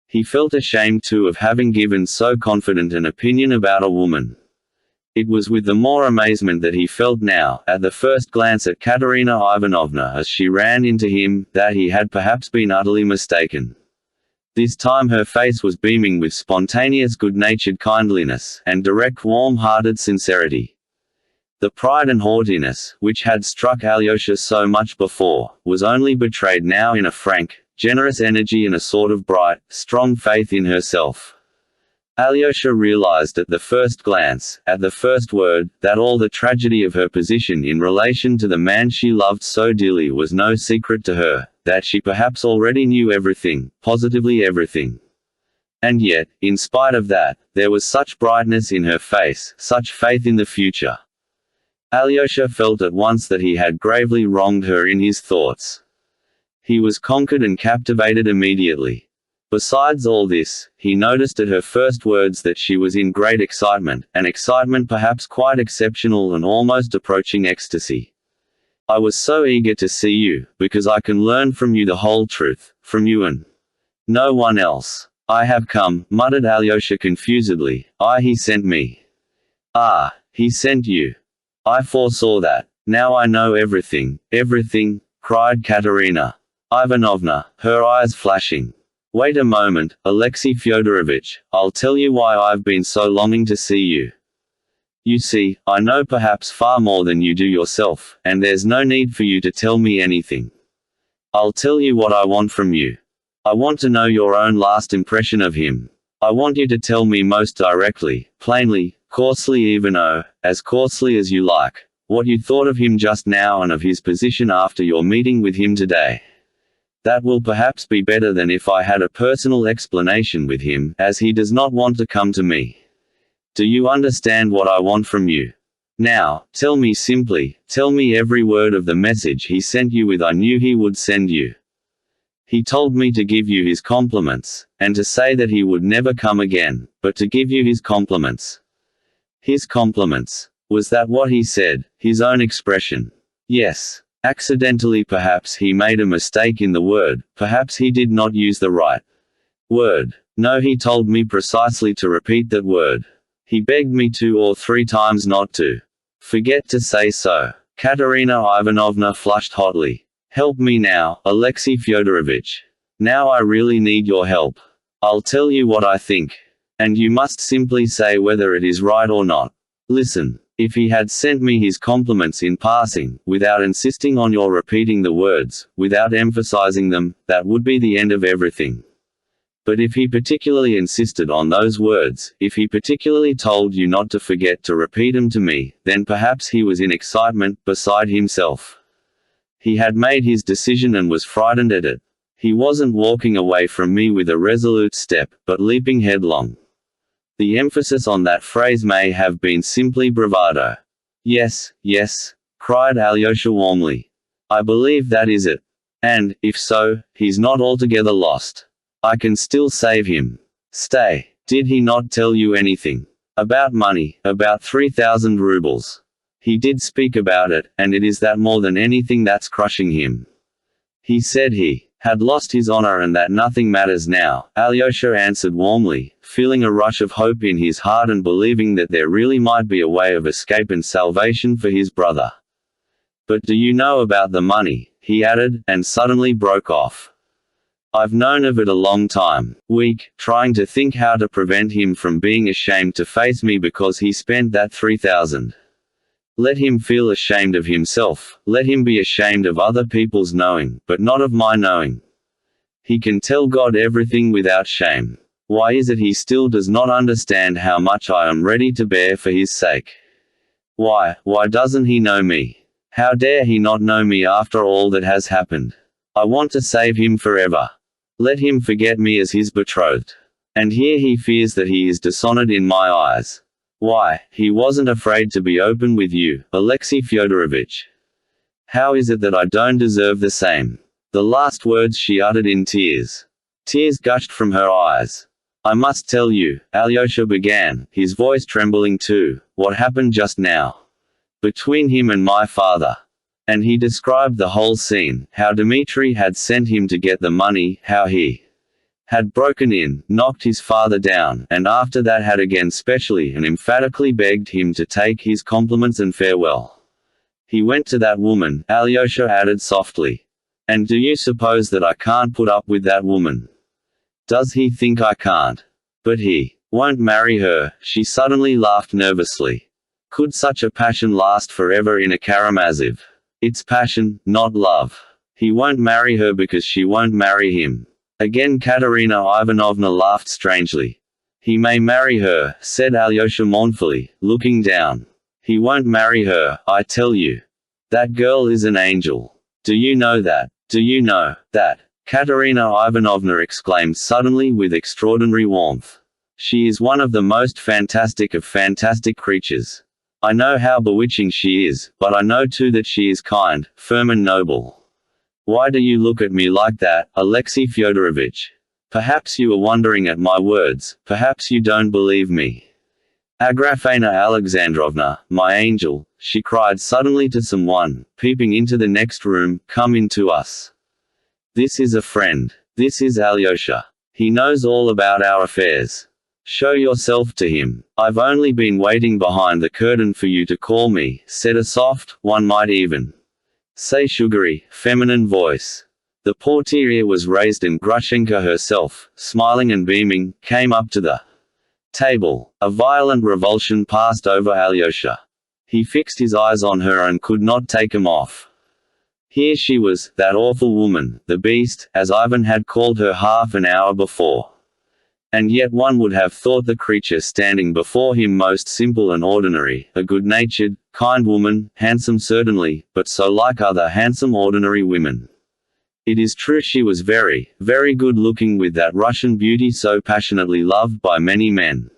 [SPEAKER 1] He felt ashamed too of having given so confident an opinion about a woman. It was with the more amazement that he felt now, at the first glance at Katerina Ivanovna as she ran into him, that he had perhaps been utterly mistaken. This time her face was beaming with spontaneous good-natured kindliness, and direct warm-hearted sincerity. The pride and haughtiness, which had struck Alyosha so much before, was only betrayed now in a frank, generous energy and a sort of bright, strong faith in herself. Alyosha realized at the first glance, at the first word, that all the tragedy of her position in relation to the man she loved so dearly was no secret to her, that she perhaps already knew everything, positively everything. And yet, in spite of that, there was such brightness in her face, such faith in the future. Alyosha felt at once that he had gravely wronged her in his thoughts. He was conquered and captivated immediately. Besides all this, he noticed at her first words that she was in great excitement, an excitement perhaps quite exceptional and almost approaching ecstasy. "I was so eager to see you, because I can learn from you the whole truth, from you and no one else. I have come," muttered Alyosha confusedly. He sent me." "Ah, he sent you. I foresaw that. Now I know everything, everything," cried Katerina Ivanovna, her eyes flashing. "Wait a moment, Alexei Fyodorovich, I'll tell you why I've been so longing to see you. You see, I know perhaps far more than you do yourself, and there's no need for you to tell me anything. I'll tell you what I want from you. I want to know your own last impression of him. I want you to tell me most directly, plainly, coarsely even as coarsely as you like, what you thought of him just now and of his position after your meeting with him today. That will perhaps be better than if I had a personal explanation with him, as he does not want to come to me. Do you understand what I want from you? Now, tell me simply, tell me every word of the message he sent you with. I knew he would send you. He told me to give you his compliments, and to say that he would never come again, but to give you his compliments." His compliments. Was that what he said, his own expression? Yes. Accidentally perhaps he made a mistake in the word, perhaps he did not use the right word. No, he told me precisely to repeat that word. He begged me 2 or 3 times not to forget to say so. Katerina Ivanovna flushed hotly. "Help me now, Alexei Fyodorovich. Now I really need your help. I'll tell you what I think. And you must simply say whether it is right or not. Listen. If he had sent me his compliments in passing, without insisting on your repeating the words, without emphasizing them, that would be the end of everything. But if he particularly insisted on those words, if he particularly told you not to forget to repeat them to me, then perhaps he was in excitement, beside himself. He had made his decision and was frightened at it. He wasn't walking away from me with a resolute step, but leaping headlong." The emphasis on that phrase may have been simply bravado. "Yes, yes," cried Alyosha warmly. "I believe that is it. And, if so, he's not altogether lost. I can still save him. Stay, did he not tell you anything about money, about 3,000 rubles? He did speak about it, and it is that more than anything that's crushing him. He said he had lost his honor and that nothing matters now," Alyosha answered warmly, feeling a rush of hope in his heart and believing that there really might be a way of escape and salvation for his brother. "But do you know about the money?" he added, and suddenly broke off. I've known of it a long time. Weak, trying to think how to prevent him from being ashamed to face me because he spent that 3,000. Let him feel ashamed of himself, let him be ashamed of other people's knowing, but not of my knowing. He can tell God everything without shame. Why is it he still does not understand how much I am ready to bear for his sake? Why doesn't he know me? How dare he not know me after all that has happened? I want to save him forever. Let him forget me as his betrothed. And here he fears that he is dishonored in my eyes. Why, he wasn't afraid to be open with you, Alexei Fyodorovich. How is it that I don't deserve the same? The last words she uttered in tears. Tears gushed from her eyes. I must tell you, Alyosha began, his voice trembling too, what happened just now. Between him and my father. And he described the whole scene, how Dmitri had sent him to get the money, how he had broken in, knocked his father down, and after that had again specially and emphatically begged him to take his compliments and farewell. He went to that woman, Alyosha added softly. And do you suppose that I can't put up with that woman? Does he think I can't? But he won't marry her, she suddenly laughed nervously. Could such a passion last forever in a Karamazov? It's passion, not love. He won't marry her because she won't marry him. Again Katerina Ivanovna laughed strangely. He may marry her, said Alyosha mournfully, looking down. He won't marry her, I tell you. That girl is an angel. Do you know that? Do you know that? Katerina Ivanovna exclaimed suddenly with extraordinary warmth. She is one of the most fantastic of fantastic creatures. I know how bewitching she is, but I know too that she is kind, firm and noble. Why do you look at me like that, Alexei Fyodorovich? Perhaps you are wondering at my words, perhaps you don't believe me. Agrafena Alexandrovna, my angel, she cried suddenly to someone, peeping into the next room, come in to us. This is a friend. This is Alyosha. He knows all about our affairs. Show yourself to him. I've only been waiting behind the curtain for you to call me, said a soft, one might even say sugary, feminine voice. The portiere was raised and Grushenka herself, smiling and beaming, came up to the table. A violent revulsion passed over Alyosha. He fixed his eyes on her and could not take them off. Here she was, that awful woman, the beast, as Ivan had called her half an hour before. And yet one would have thought the creature standing before him most simple and ordinary, a good-natured, kind woman, handsome certainly, but so like other handsome ordinary women. It is true she was very, very good-looking with that Russian beauty so passionately loved by many men.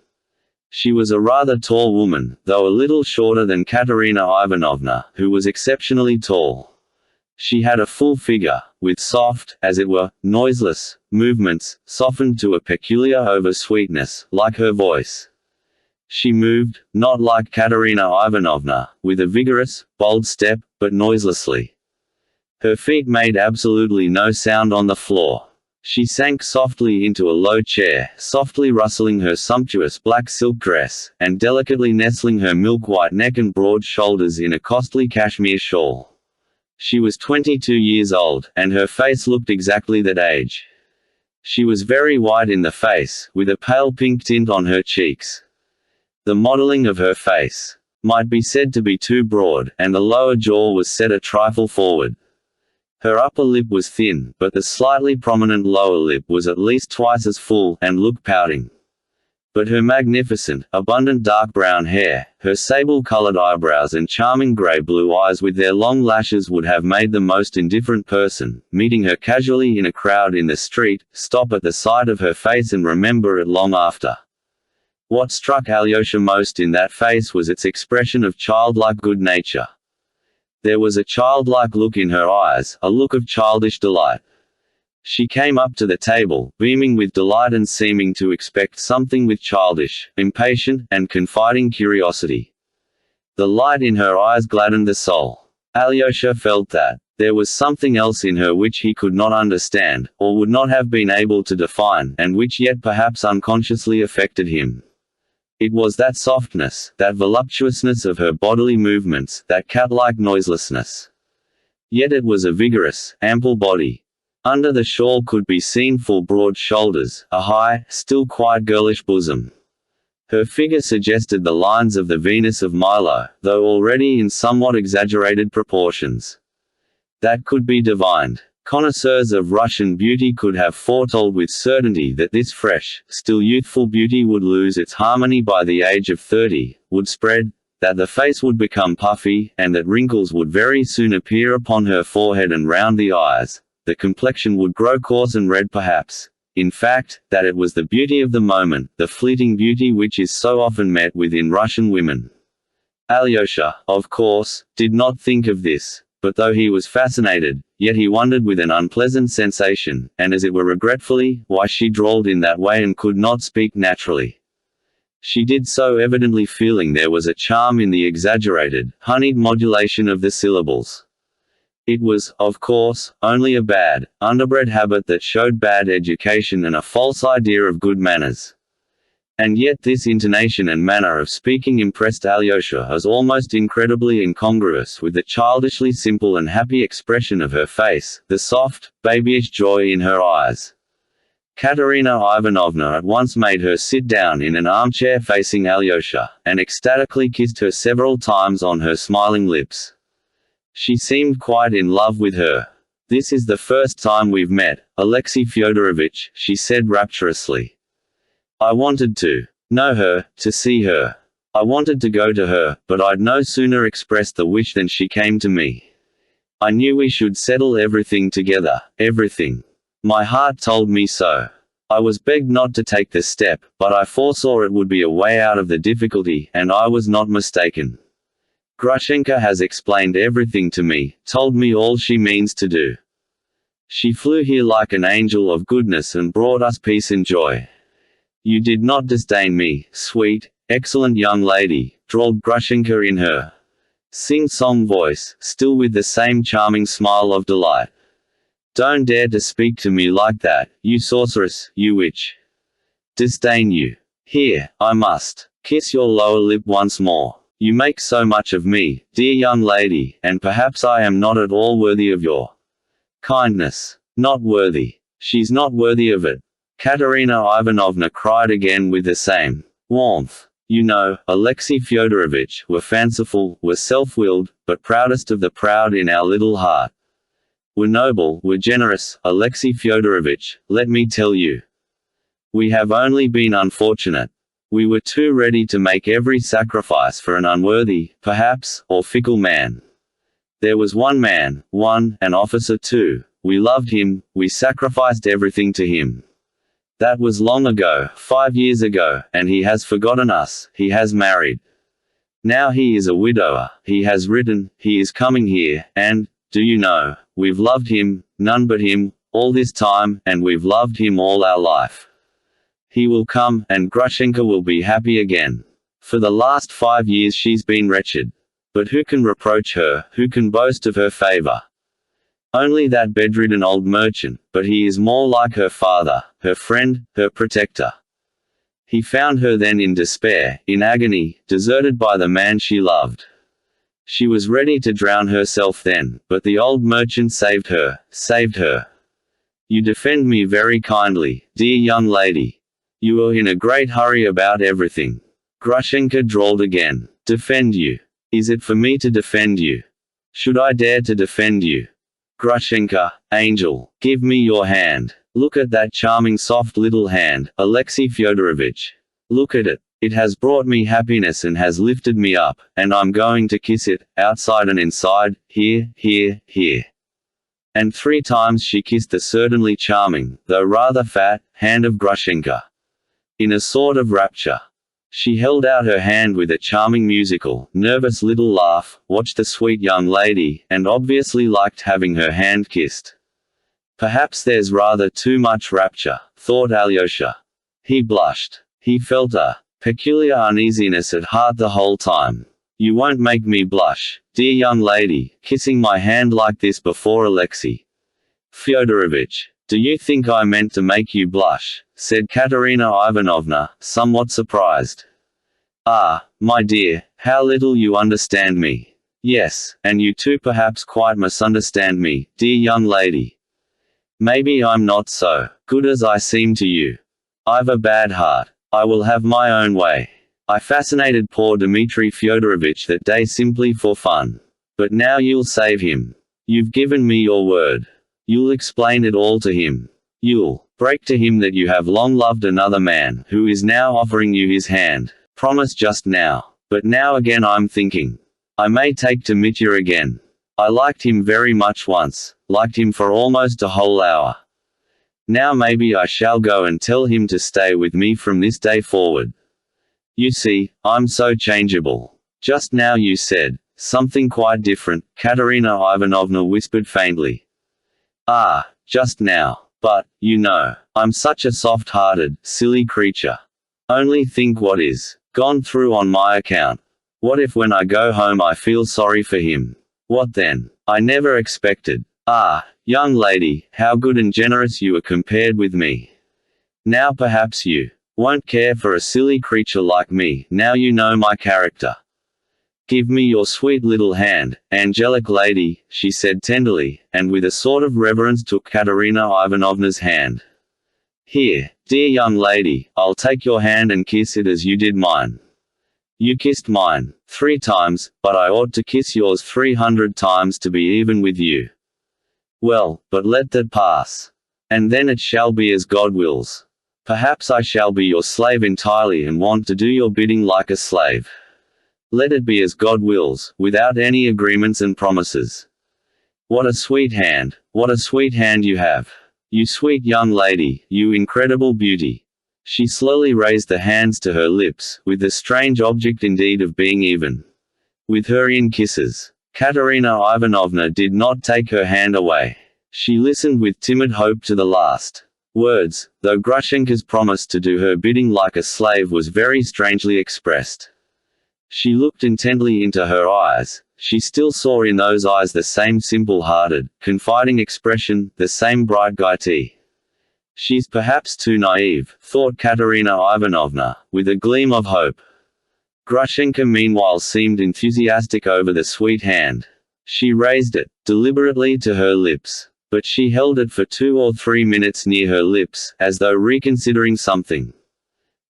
[SPEAKER 1] She was a rather tall woman, though a little shorter than Katerina Ivanovna, who was exceptionally tall. She had a full figure, with soft, as it were, noiseless, movements, softened to a peculiar over-sweetness, like her voice. She moved, not like Katerina Ivanovna, with a vigorous, bold step, but noiselessly. Her feet made absolutely no sound on the floor. She sank softly into a low chair, softly rustling her sumptuous black silk dress, and delicately nestling her milk-white neck and broad shoulders in a costly cashmere shawl. She was 22 years old, and her face looked exactly that age. She was very white in the face, with a pale pink tint on her cheeks. The modeling of her face might be said to be too broad, and the lower jaw was set a trifle forward. Her upper lip was thin, but the slightly prominent lower lip was at least twice as full, and looked pouting. But her magnificent, abundant dark brown hair, her sable-colored eyebrows and charming grey-blue eyes with their long lashes would have made the most indifferent person, meeting her casually in a crowd in the street, stop at the sight of her face and remember it long after. What struck Alyosha most in that face was its expression of childlike good nature. There was a childlike look in her eyes, a look of childish delight. She came up to the table, beaming with delight and seeming to expect something with childish, impatient, and confiding curiosity. The light in her eyes gladdened the soul. Alyosha felt that there was something else in her which he could not understand, or would not have been able to define, and which yet perhaps unconsciously affected him. It was that softness, that voluptuousness of her bodily movements, that cat-like noiselessness. Yet it was a vigorous, ample body. Under the shawl could be seen full broad shoulders, a high, still quite girlish bosom. Her figure suggested the lines of the Venus of Milo, though already in somewhat exaggerated proportions. That could be divined. Connoisseurs of Russian beauty could have foretold with certainty that this fresh, still youthful beauty would lose its harmony by the age of 30, would spread, that the face would become puffy, and that wrinkles would very soon appear upon her forehead and round the eyes. The complexion would grow coarse and red perhaps. In fact, that it was the beauty of the moment, the fleeting beauty which is so often met with in Russian women. Alyosha, of course, did not think of this, but though he was fascinated, yet he wondered with an unpleasant sensation, and as it were regretfully, why she drawled in that way and could not speak naturally. She did so evidently feeling there was a charm in the exaggerated, honeyed modulation of the syllables. It was, of course, only a bad, underbred habit that showed bad education and a false idea of good manners. And yet this intonation and manner of speaking impressed Alyosha as almost incredibly incongruous with the childishly simple and happy expression of her face, the soft, babyish joy in her eyes. Katerina Ivanovna at once made her sit down in an armchair facing Alyosha, and ecstatically kissed her several times on her smiling lips. She seemed quite in love with her. "This is the first time we've met, Alexei Fyodorovich," she said rapturously. "I wanted to know her, to see her. I wanted to go to her, but I'd no sooner expressed the wish than she came to me. I knew we should settle everything together, everything. My heart told me so. I was begged not to take the step, but I foresaw it would be a way out of the difficulty, and I was not mistaken. Grushenka has explained everything to me, told me all she means to do. She flew here like an angel of goodness and brought us peace and joy. You did not disdain me, sweet, excellent young lady," drawled Grushenka in her sing-song voice, still with the same charming smile of delight. "Don't dare to speak to me like that, you sorceress, you witch. Disdain you. Here, I must kiss your lower lip once more. You make so much of me, dear young lady, and perhaps I am not at all worthy of your kindness. Not worthy. She's not worthy of it," Katerina Ivanovna cried again with the same warmth. "You know, Alexei Fyodorovich, we're fanciful, we're self-willed, but proudest of the proud in our little heart. We're noble, we're generous, Alexei Fyodorovich, let me tell you. We have only been unfortunate. We were too ready to make every sacrifice for an unworthy, perhaps, or fickle man. There was one man, an officer too. We loved him, we sacrificed everything to him. That was long ago, 5 years ago, and he has forgotten us, he has married. Now he is a widower, he has written, he is coming here, and, do you know, we've loved him, none but him, all this time, and we've loved him all our life. He will come, and Grushenka will be happy again. For the last 5 years she's been wretched. But who can reproach her, who can boast of her favor? Only that bedridden old merchant, but he is more like her father, her friend, her protector. He found her then in despair, in agony, deserted by the man she loved. She was ready to drown herself then, but the old merchant saved her, saved her. You defend me very kindly, dear young lady. You are in a great hurry about everything." Grushenka drawled again. "Defend you? Is it for me to defend you? Should I dare to defend you? Grushenka, angel, give me your hand. Look at that charming soft little hand, Alexei Fyodorovich. Look at it. It has brought me happiness and has lifted me up, and I'm going to kiss it, outside and inside, here, here, here." And 3 times she kissed the certainly charming, though rather fat, hand of Grushenka. In a sort of rapture. She held out her hand with a charming musical, nervous little laugh, watched the sweet young lady, and obviously liked having her hand kissed. "Perhaps there's rather too much rapture," thought Alyosha. He blushed. He felt a peculiar uneasiness at heart the whole time. "You won't make me blush, dear young lady, kissing my hand like this before Alexei Fyodorovich. Do you think I meant to make you blush?" said Katerina Ivanovna, somewhat surprised. "Ah, my dear, how little you understand me. Yes, and you too perhaps quite misunderstand me, dear young lady. Maybe I'm not so good as I seem to you. I've a bad heart. I will have my own way. I fascinated poor Dmitri Fyodorovich that day simply for fun. But now you'll save him. You've given me your word. You'll explain it all to him. You'll break to him that you have long loved another man, who is now offering you his hand. Promise just now. But now again I'm thinking. I may take to Mitya again. I liked him very much once, liked him for almost a whole hour. Now maybe I shall go and tell him to stay with me from this day forward. You see, I'm so changeable. Just now you said something quite different, Katerina Ivanovna whispered faintly. Ah, just now. But, you know, I'm such a soft-hearted, silly creature. Only think what is gone through on my account. What if when I go home I feel sorry for him? What then? I never expected. Ah, young lady, how good and generous you are compared with me. Now perhaps you won't care for a silly creature like me, now you know my character. Give me your sweet little hand, angelic lady, she said tenderly, and with a sort of reverence took Katerina Ivanovna's hand. Here, dear young lady, I'll take your hand and kiss it as you did mine. You kissed mine 3 times, but I ought to kiss yours 300 times to be even with you. Well, but let that pass. And then it shall be as God wills. Perhaps I shall be your slave entirely and want to do your bidding like a slave. Let it be as God wills, without any agreements and promises. What a sweet hand you have. You sweet young lady, you incredible beauty. She slowly raised the hands to her lips, with the strange object indeed of being even with her in kisses. Katerina Ivanovna did not take her hand away. She listened with timid hope to the last words, though Grushenka's promise to do her bidding like a slave was very strangely expressed. She looked intently into her eyes. She still saw in those eyes the same simple-hearted, confiding expression, the same bright gaiety. She's perhaps too naive, thought Katerina Ivanovna, with a gleam of hope. Grushenka meanwhile seemed enthusiastic over the sweet hand. She raised it, deliberately to her lips. But she held it for 2 or 3 minutes near her lips, as though reconsidering something.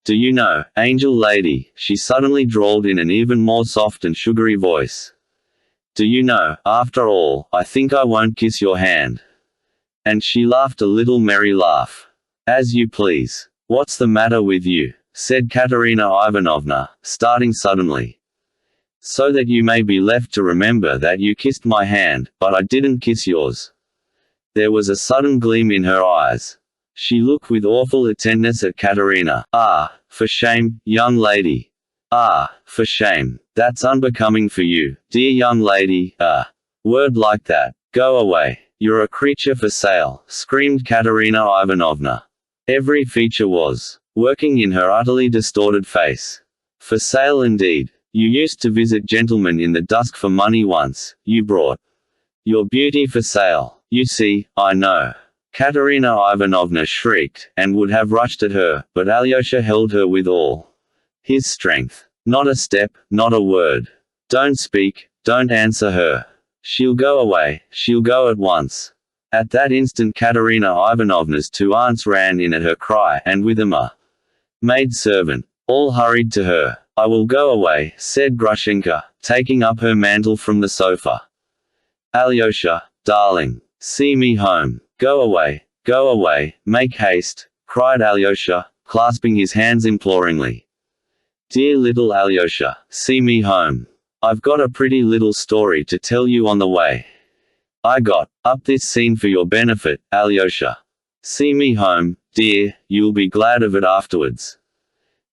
[SPEAKER 1] Do you know, angel lady, she suddenly drawled in an even more soft and sugary voice. Do you know, after all, I think I won't kiss your hand. And she laughed a little merry laugh. As you please. What's the matter with you? Said Katerina Ivanovna, starting suddenly. So that you may be left to remember that you kissed my hand, but I didn't kiss yours. There was a sudden gleam in her eyes. She looked with awful intentness at Katerina. Ah, for shame, young lady. Ah, for shame. That's unbecoming for you, dear young lady. Word like that. Go away. You're a creature for sale, screamed Katerina Ivanovna. Every feature was working in her utterly distorted face. For sale indeed. You used to visit gentlemen in the dusk for money once. You brought your beauty for sale. You see, I know. Katerina Ivanovna shrieked, and would have rushed at her, but Alyosha held her with all his strength. Not a step, not a word. Don't speak, don't answer her. She'll go away, she'll go at once. At that instant Katerina Ivanovna's 2 aunts ran in at her cry, and with them a maid-servant. All hurried to her. I will go away, said Grushenka, taking up her mantle from the sofa. Alyosha, darling, see me home. Go away, make haste, cried Alyosha, clasping his hands imploringly. Dear little Alyosha, see me home. I've got a pretty little story to tell you on the way. I got up this scene for your benefit, Alyosha. See me home, dear, you'll be glad of it afterwards.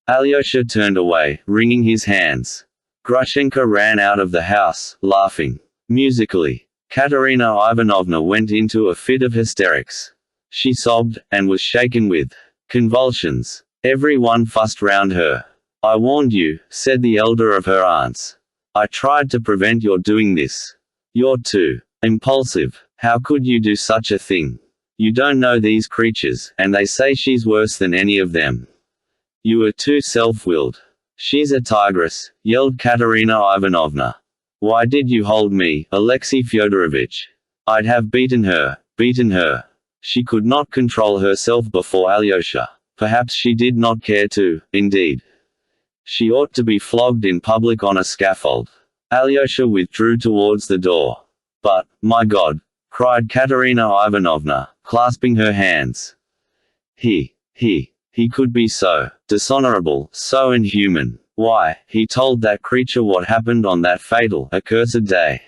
[SPEAKER 1] Alyosha turned away, wringing his hands. Grushenka ran out of the house, laughing musically. Katerina Ivanovna went into a fit of hysterics. She sobbed, and was shaken with convulsions. Every one fussed round her. I warned you, said the elder of her aunts. I tried to prevent your doing this. You're too impulsive. How could you do such a thing? You don't know these creatures, and they say she's worse than any of them. You are too self-willed. She's a tigress, yelled Katerina Ivanovna. Why did you hold me, Alexei Fyodorovich? I'd have beaten her. She could not control herself before Alyosha. Perhaps she did not care to, indeed. She ought to be flogged in public on a scaffold. Alyosha withdrew towards the door. But, my God! Cried Katerina Ivanovna, clasping her hands. He could be so dishonorable, so inhuman. Why, he told that creature what happened on that fatal, accursed day.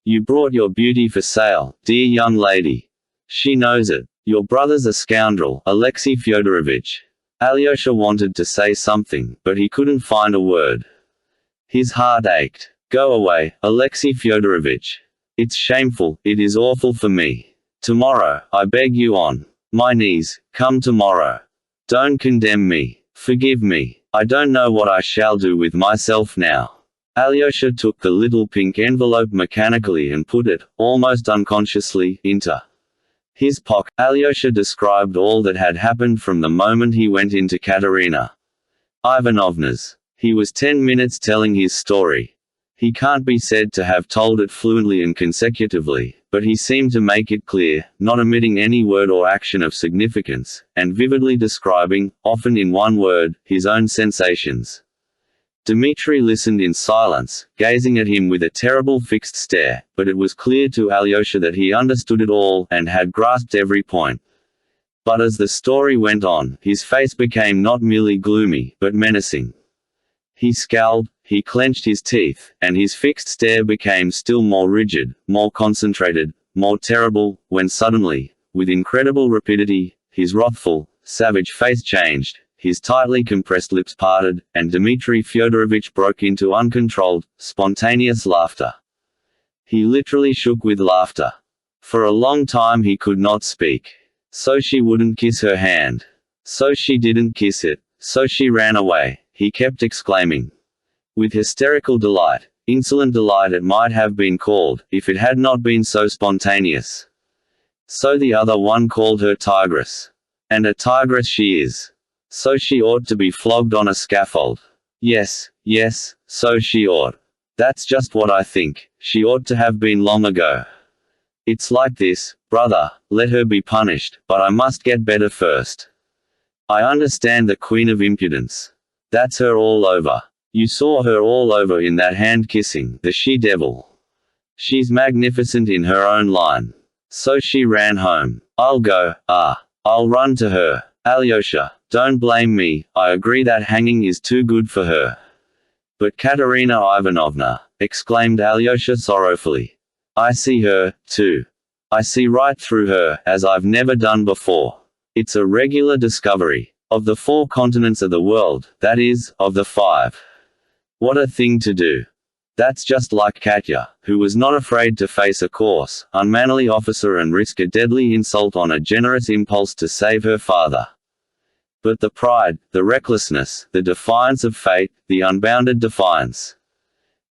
[SPEAKER 1] You brought your beauty for sale, dear young lady. She knows it. Your brother's a scoundrel, Alexei Fyodorovitch. Alyosha wanted to say something, but he couldn't find a word. His heart ached. Go away, Alexei Fyodorovitch. It's shameful, it is awful for me. Tomorrow, I beg you on my knees, come tomorrow. Don't condemn me. Forgive me. I don't know what I shall do with myself now. Alyosha took the little pink envelope mechanically and put it, almost unconsciously, into his pocket. Alyosha described all that had happened from the moment he went into Katerina Ivanovna's. He was 10 minutes telling his story. He can't be said to have told it fluently and consecutively, but he seemed to make it clear, not omitting any word or action of significance, and vividly describing, often in one word, his own sensations. Dmitri listened in silence, gazing at him with a terrible fixed stare, but it was clear to Alyosha that he understood it all, and had grasped every point. But as the story went on, his face became not merely gloomy, but menacing. He scowled, he clenched his teeth, and his fixed stare became still more rigid, more concentrated, more terrible, when suddenly, with incredible rapidity, his wrathful, savage face changed, his tightly compressed lips parted, and Dmitri Fyodorovitch broke into uncontrolled, spontaneous laughter. He literally shook with laughter. For a long time he could not speak. So she wouldn't kiss her hand. So she didn't kiss it. So she ran away, he kept exclaiming. With hysterical delight, insolent delight it might have been called, if it had not been so spontaneous. So the other one called her tigress. And a tigress she is. So she ought to be flogged on a scaffold. Yes, so she ought. That's just what I think, she ought to have been long ago. It's like this, brother, let her be punished, but I must get better first. I understand the queen of impudence. That's her all over. You saw her all over in that hand-kissing, the she-devil. She's magnificent in her own line. So she ran home. I'll go, I'll run to her. Alyosha, don't blame me, I agree that hanging is too good for her. But Katerina Ivanovna, exclaimed Alyosha sorrowfully. I see her, too. I see right through her, as I've never done before. It's a regular discovery. Of the 4 continents of the world, that is, of the 5. What a thing to do. That's just like Katya, who was not afraid to face a coarse, unmanly officer and risk a deadly insult on a generous impulse to save her father. But the pride, the recklessness, the defiance of fate, the unbounded defiance.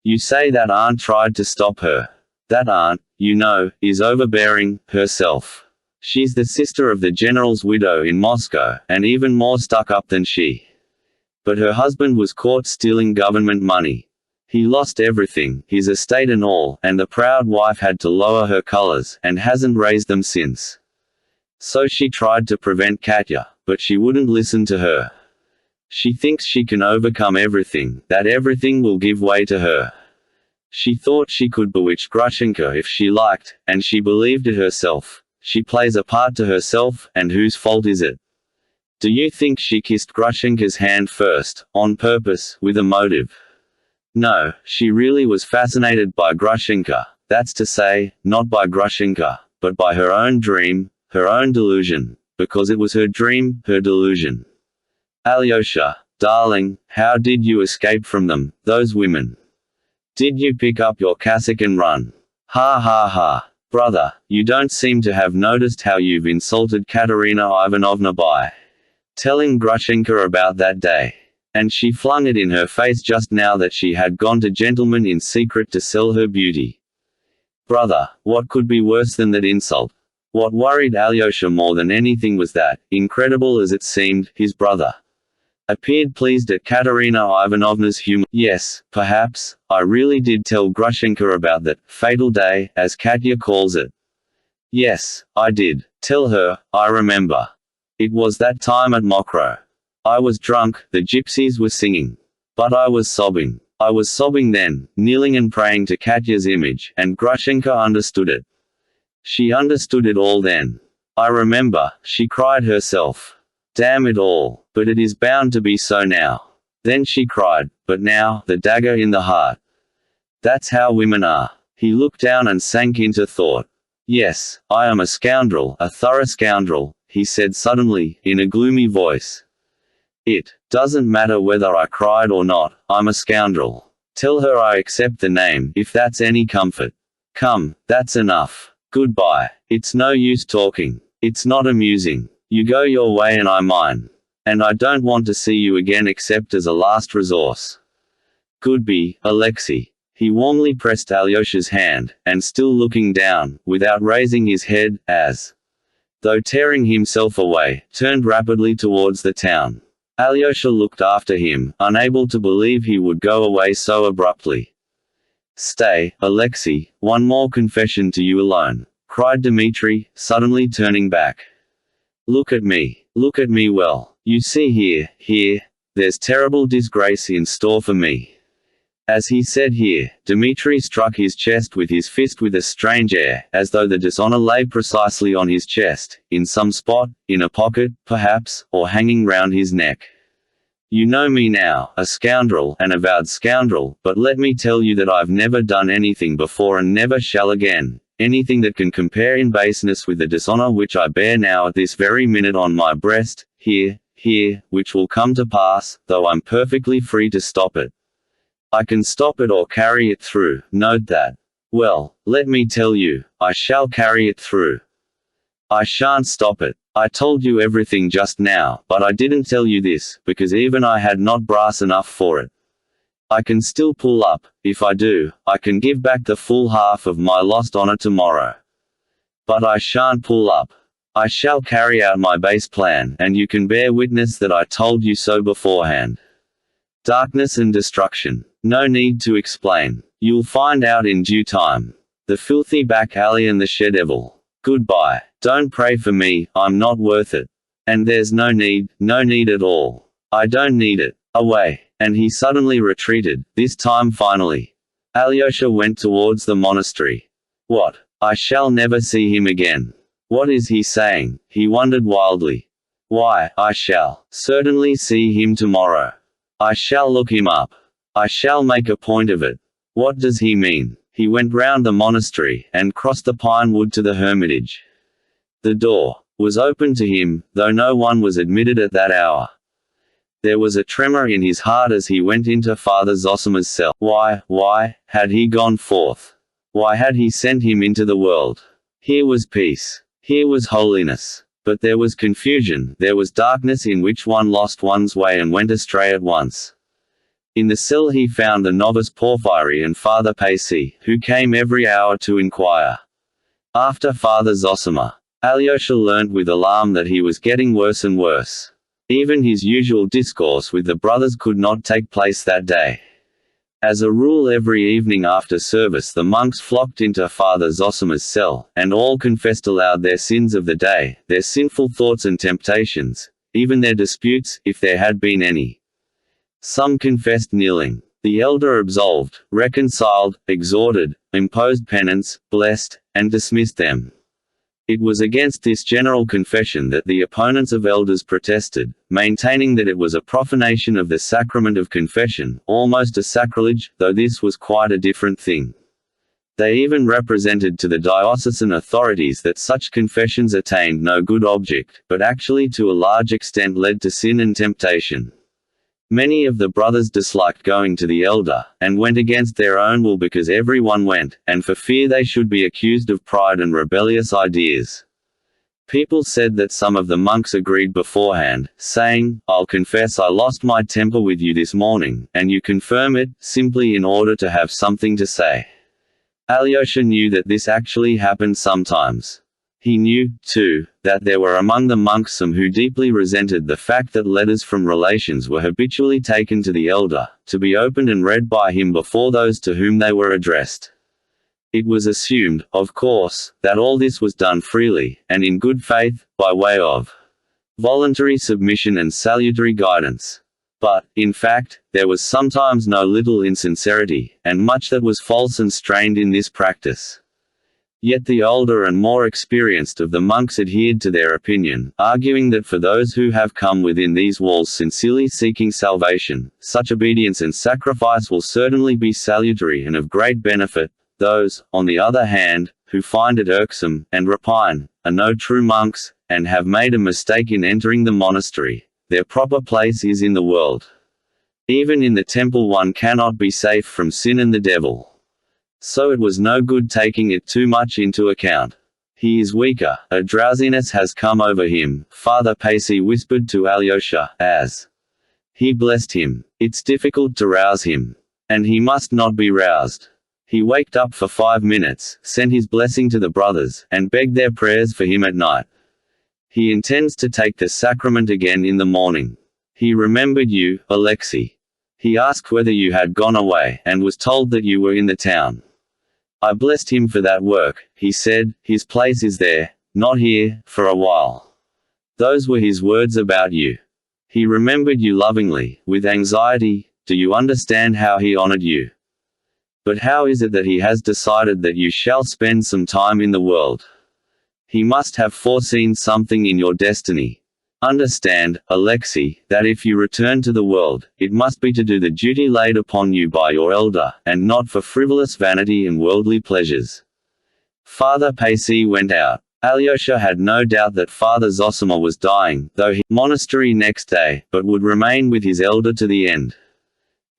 [SPEAKER 1] You say that aunt tried to stop her. That aunt, you know, is overbearing, herself. She's the sister of the general's widow in Moscow, and even more stuck-up than she. But her husband was caught stealing government money. He lost everything, his estate and all, and the proud wife had to lower her colors, and hasn't raised them since. So she tried to prevent Katya, but she wouldn't listen to her. She thinks she can overcome everything, that everything will give way to her. She thought she could bewitch Grushenka if she liked, and she believed it herself. She plays a part to herself, and whose fault is it? Do you think she kissed Grushenka's hand first, on purpose, with a motive? No, she really was fascinated by Grushenka, that's to say, not by Grushenka, but by her own dream, her own delusion, because it was her dream, her delusion. Alyosha, darling, how did you escape from them, those women? Did you pick up your cassock and run? Ha ha ha. Brother, you don't seem to have noticed how you've insulted Katerina Ivanovna by telling Grushenka about that day. And she flung it in her face just now that she had gone to gentlemen in secret to sell her beauty. Brother, what could be worse than that insult? What worried Alyosha more than anything was that, incredible as it seemed, his brother appeared pleased at Katerina Ivanovna's humor. Yes, perhaps, I really did tell Grushenka about that fatal day, as Katya calls it. Yes, I did. Tell her, I remember. It was that time at Mokro. I was drunk, the gypsies were singing. But I was sobbing. I was sobbing then, kneeling and praying to Katya's image, and Grushenka understood it. She understood it all then. I remember, she cried herself. Damn it all, but it is bound to be so now. Then she cried, but now, the dagger in the heart. That's how women are. He looked down and sank into thought. Yes, I am a scoundrel, a thorough scoundrel, he said suddenly, in a gloomy voice. It doesn't matter whether I cried or not, I'm a scoundrel. Tell her I accept the name, if that's any comfort. Come, that's enough. Goodbye. It's no use talking. It's not amusing. You go your way and I mine. And I don't want to see you again except as a last resource. Goodbye, Alexei. He warmly pressed Alyosha's hand, and still looking down, without raising his head, as though tearing himself away, turned rapidly towards the town. Alyosha looked after him, unable to believe he would go away so abruptly. Stay, Alexei, one more confession to you alone, cried Dmitri, suddenly turning back. Look at me well. You see here, there's terrible disgrace in store for me. As he said here, Dmitri struck his chest with his fist with a strange air, as though the dishonor lay precisely on his chest, in some spot, in a pocket, perhaps, or hanging round his neck. You know me now, a scoundrel, an avowed scoundrel, but let me tell you that I've never done anything before and never shall again, anything that can compare in baseness with the dishonor which I bear now at this very minute on my breast, here, which will come to pass, though I'm perfectly free to stop it. I can stop it or carry it through, note that. Well, let me tell you, I shall carry it through. I shan't stop it. I told you everything just now, but I didn't tell you this, because even I had not brass enough for it. I can still pull up. If I do, I can give back the full half of my lost honor tomorrow. But I shan't pull up. I shall carry out my base plan, and you can bear witness that I told you so beforehand. Darkness and destruction. No need to explain. You'll find out in due time. The filthy back alley and the shedevil. Goodbye. Don't pray for me, I'm not worth it. And there's no need at all. I don't need it. Away. And he suddenly retreated, this time finally. Alyosha went towards the monastery. What? I shall never see him again. What is he saying? He wondered wildly. Why, I shall certainly see him tomorrow. I shall look him up. I shall make a point of it. What does he mean? He went round the monastery, and crossed the pine wood to the hermitage. The door was open to him, though no one was admitted at that hour. There was a tremor in his heart as he went into Father Zosima's cell. Why had he gone forth? Why had he sent him into the world? Here was peace. Here was holiness. But there was confusion, there was darkness in which one lost one's way and went astray at once. In the cell he found the novice Porphyry and Father Pacy, who came every hour to inquire after Father Zosima. Alyosha learnt with alarm that he was getting worse and worse. Even his usual discourse with the brothers could not take place that day. As a rule, every evening after service the monks flocked into Father Zosima's cell, and all confessed aloud their sins of the day, their sinful thoughts and temptations, even their disputes, if there had been any. Some confessed kneeling. The elder absolved, reconciled, exhorted, imposed penance, blessed, and dismissed them. It was against this general confession that the opponents of elders protested, maintaining that it was a profanation of the sacrament of confession, almost a sacrilege, though this was quite a different thing. They even represented to the diocesan authorities that such confessions attained no good object, but actually to a large extent led to sin and temptation. Many of the brothers disliked going to the elder, and went against their own will because everyone went, and for fear they should be accused of pride and rebellious ideas. People said that some of the monks agreed beforehand, saying, "I'll confess I lost my temper with you this morning, and you confirm it," simply in order to have something to say. Alyosha knew that this actually happened sometimes. He knew, too, that there were among the monks some who deeply resented the fact that letters from relations were habitually taken to the elder, to be opened and read by him before those to whom they were addressed. It was assumed, of course, that all this was done freely, and in good faith, by way of voluntary submission and salutary guidance. But, in fact, there was sometimes no little insincerity, and much that was false and strained in this practice. Yet the older and more experienced of the monks adhered to their opinion, arguing that for those who have come within these walls sincerely seeking salvation, such obedience and sacrifice will certainly be salutary and of great benefit. Those, on the other hand, who find it irksome, and repine, are no true monks, and have made a mistake in entering the monastery. Their proper place is in the world. Even in the temple one cannot be safe from sin and the devil. So it was no good taking it too much into account. He is weaker, a drowsiness has come over him, Father Pacey whispered to Alyosha, as he blessed him. It's difficult to rouse him. And he must not be roused. He waked up for 5 minutes, sent his blessing to the brothers, and begged their prayers for him at night. He intends to take the sacrament again in the morning. He remembered you, Alexei. He asked whether you had gone away, and was told that you were in the town. I blessed him for that work, he said. His place is there, not here, for a while. Those were his words about you. He remembered you lovingly, with anxiety. Do you understand how he honored you? But how is it that he has decided that you shall spend some time in the world? He must have foreseen something in your destiny. Understand, Alexei, that if you return to the world, it must be to do the duty laid upon you by your elder, and not for frivolous vanity and worldly pleasures. Father Pacey went out. Alyosha had no doubt that Father Zosima was dying, though he monastery next day, but would remain with his elder to the end.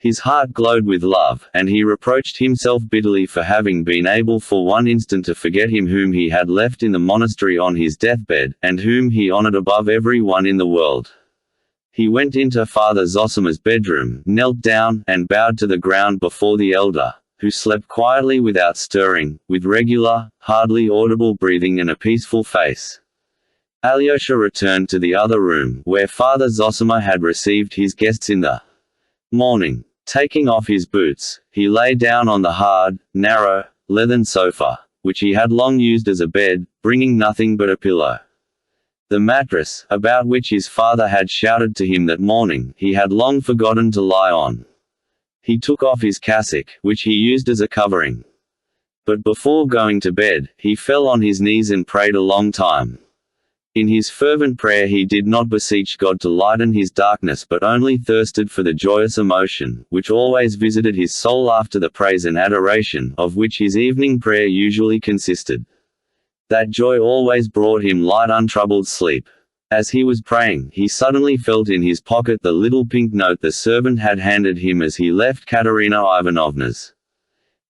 [SPEAKER 1] His heart glowed with love, and he reproached himself bitterly for having been able for one instant to forget him whom he had left in the monastery on his deathbed, and whom he honored above every one in the world. He went into Father Zosima's bedroom, knelt down, and bowed to the ground before the elder, who slept quietly without stirring, with regular, hardly audible breathing and a peaceful face. Alyosha returned to the other room, where Father Zosima had received his guests in the morning. Taking off his boots, he lay down on the hard, narrow, leathern sofa, which he had long used as a bed, bringing nothing but a pillow. The mattress, about which his father had shouted to him that morning, he had long forgotten to lie on. He took off his cassock, which he used as a covering. But before going to bed, he fell on his knees and prayed a long time. In his fervent prayer he did not beseech God to lighten his darkness but only thirsted for the joyous emotion, which always visited his soul after the praise and adoration, of which his evening prayer usually consisted. That joy always brought him light untroubled sleep. As he was praying, he suddenly felt in his pocket the little pink note the servant had handed him as he left Katerina Ivanovna's.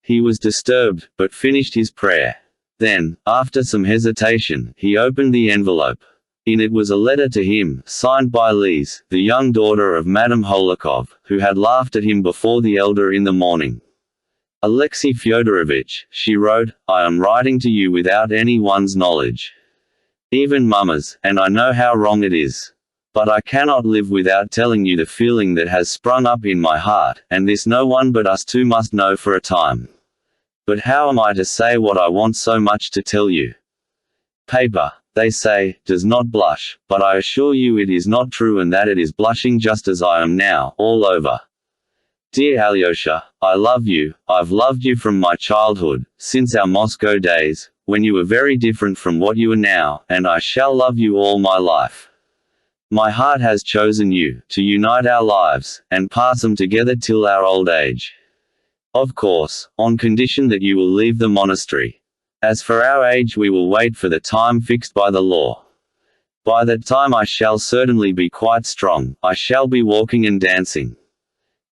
[SPEAKER 1] He was disturbed, but finished his prayer. Then, after some hesitation, he opened the envelope. In it was a letter to him, signed by Lise, the young daughter of Madame Holikov, who had laughed at him before the elder in the morning. Alexei Fyodorovich, she wrote, I am writing to you without anyone's knowledge. Even Mama's, and I know how wrong it is. But I cannot live without telling you the feeling that has sprung up in my heart, and this no one but us two must know for a time. But how am I to say what I want so much to tell you? Paper, they say, does not blush, but I assure you it is not true and that it is blushing just as I am now, all over. Dear Alyosha, I love you, I've loved you from my childhood, since our Moscow days, when you were very different from what you are now, and I shall love you all my life. My heart has chosen you, to unite our lives, and pass them together till our old age. Of course, on condition that you will leave the monastery. As for our age we will wait for the time fixed by the law. By that time I shall certainly be quite strong, I shall be walking and dancing.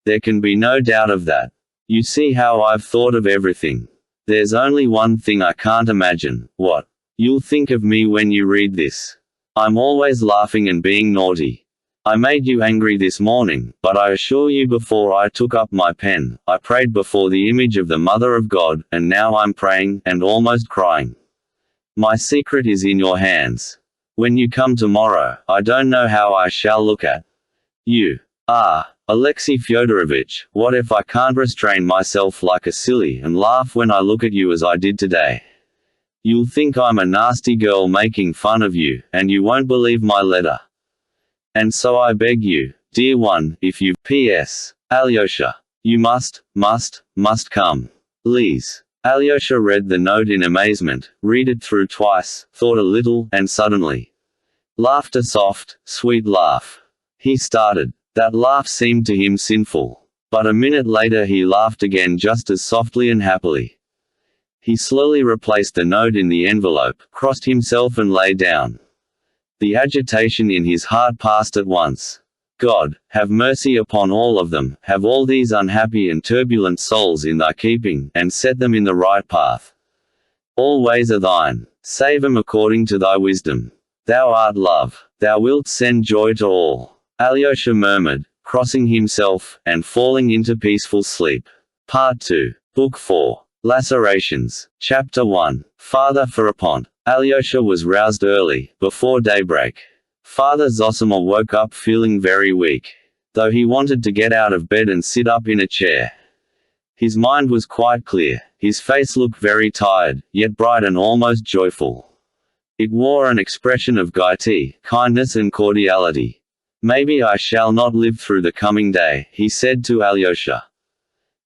[SPEAKER 1] There can be no doubt of that. You see how I've thought of everything. There's only one thing I can't imagine, what you'll think of me when you read this. I'm always laughing and being naughty. I made you angry this morning, but I assure you before I took up my pen, I prayed before the image of the Mother of God, and now I'm praying, and almost crying. My secret is in your hands. When you come tomorrow, I don't know how I shall look at you. Ah, Alexey Fyodorovitch, what if I can't restrain myself like a silly and laugh when I look at you as I did today? You'll think I'm a nasty girl making fun of you, and you won't believe my letter. And so I beg you, dear one, if you P.S. Alyosha, you must come. Please. Alyosha read the note in amazement, read it through twice, thought a little, and suddenly laughed a soft, sweet laugh. He started. That laugh seemed to him sinful. But a minute later he laughed again just as softly and happily. He slowly replaced the note in the envelope, crossed himself and lay down. The agitation in his heart passed at once. God, have mercy upon all of them, have all these unhappy and turbulent souls in thy keeping, and set them in the right path. All ways are thine. Save them according to thy wisdom. Thou art love. Thou wilt send joy to all. Alyosha murmured, crossing himself, and falling into peaceful sleep. Part 2. Book 4. Lacerations. Chapter 1. Father Ferapont. Alyosha was roused early, before daybreak. Father Zosima woke up feeling very weak, though he wanted to get out of bed and sit up in a chair. His mind was quite clear, his face looked very tired, yet bright and almost joyful. It wore an expression of gaiety, kindness and cordiality. Maybe I shall not live through the coming day, he said to Alyosha.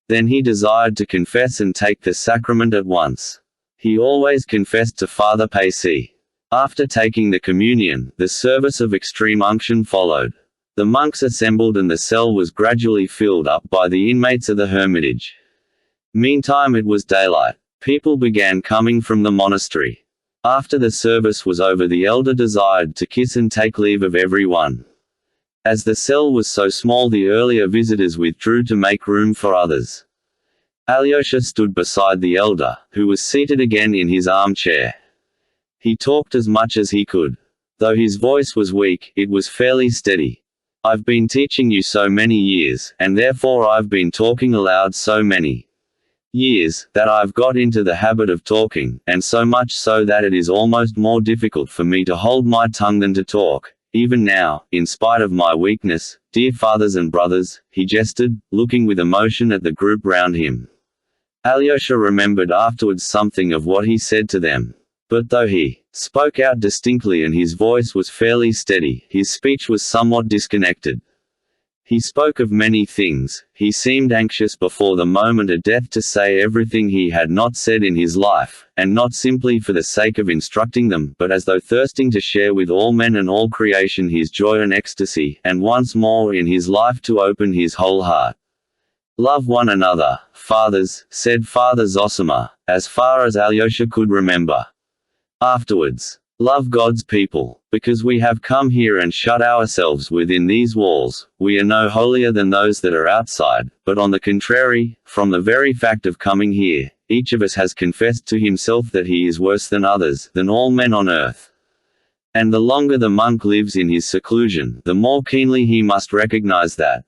[SPEAKER 1] Then he desired to confess and take the sacrament at once. He always confessed to Father Pacy. After taking the communion, the service of extreme unction followed. The monks assembled and the cell was gradually filled up by the inmates of the hermitage. Meantime it was daylight. People began coming from the monastery. After the service was over the elder desired to kiss and take leave of everyone. As the cell was so small the earlier visitors withdrew to make room for others. Alyosha stood beside the elder, who was seated again in his armchair. He talked as much as he could. Though his voice was weak, it was fairly steady. I've been teaching you so many years, and therefore I've been talking aloud so many years, that I've got into the habit of talking, and so much so that it is almost more difficult for me to hold my tongue than to talk. Even now, in spite of my weakness, dear fathers and brothers, he jested, looking with emotion at the group round him. Alyosha remembered afterwards something of what he said to them. But though he spoke out distinctly and his voice was fairly steady, his speech was somewhat disconnected. He spoke of many things. He seemed anxious before the moment of death to say everything he had not said in his life, and not simply for the sake of instructing them, but as though thirsting to share with all men and all creation his joy and ecstasy, and once more in his life to open his whole heart. Love one another, fathers, said Father Zosima, as far as Alyosha could remember. Afterwards, love God's people, because we have come here and shut ourselves within these walls. We are no holier than those that are outside, but on the contrary, from the very fact of coming here, each of us has confessed to himself that he is worse than others, than all men on earth. And the longer the monk lives in his seclusion, the more keenly he must recognize that.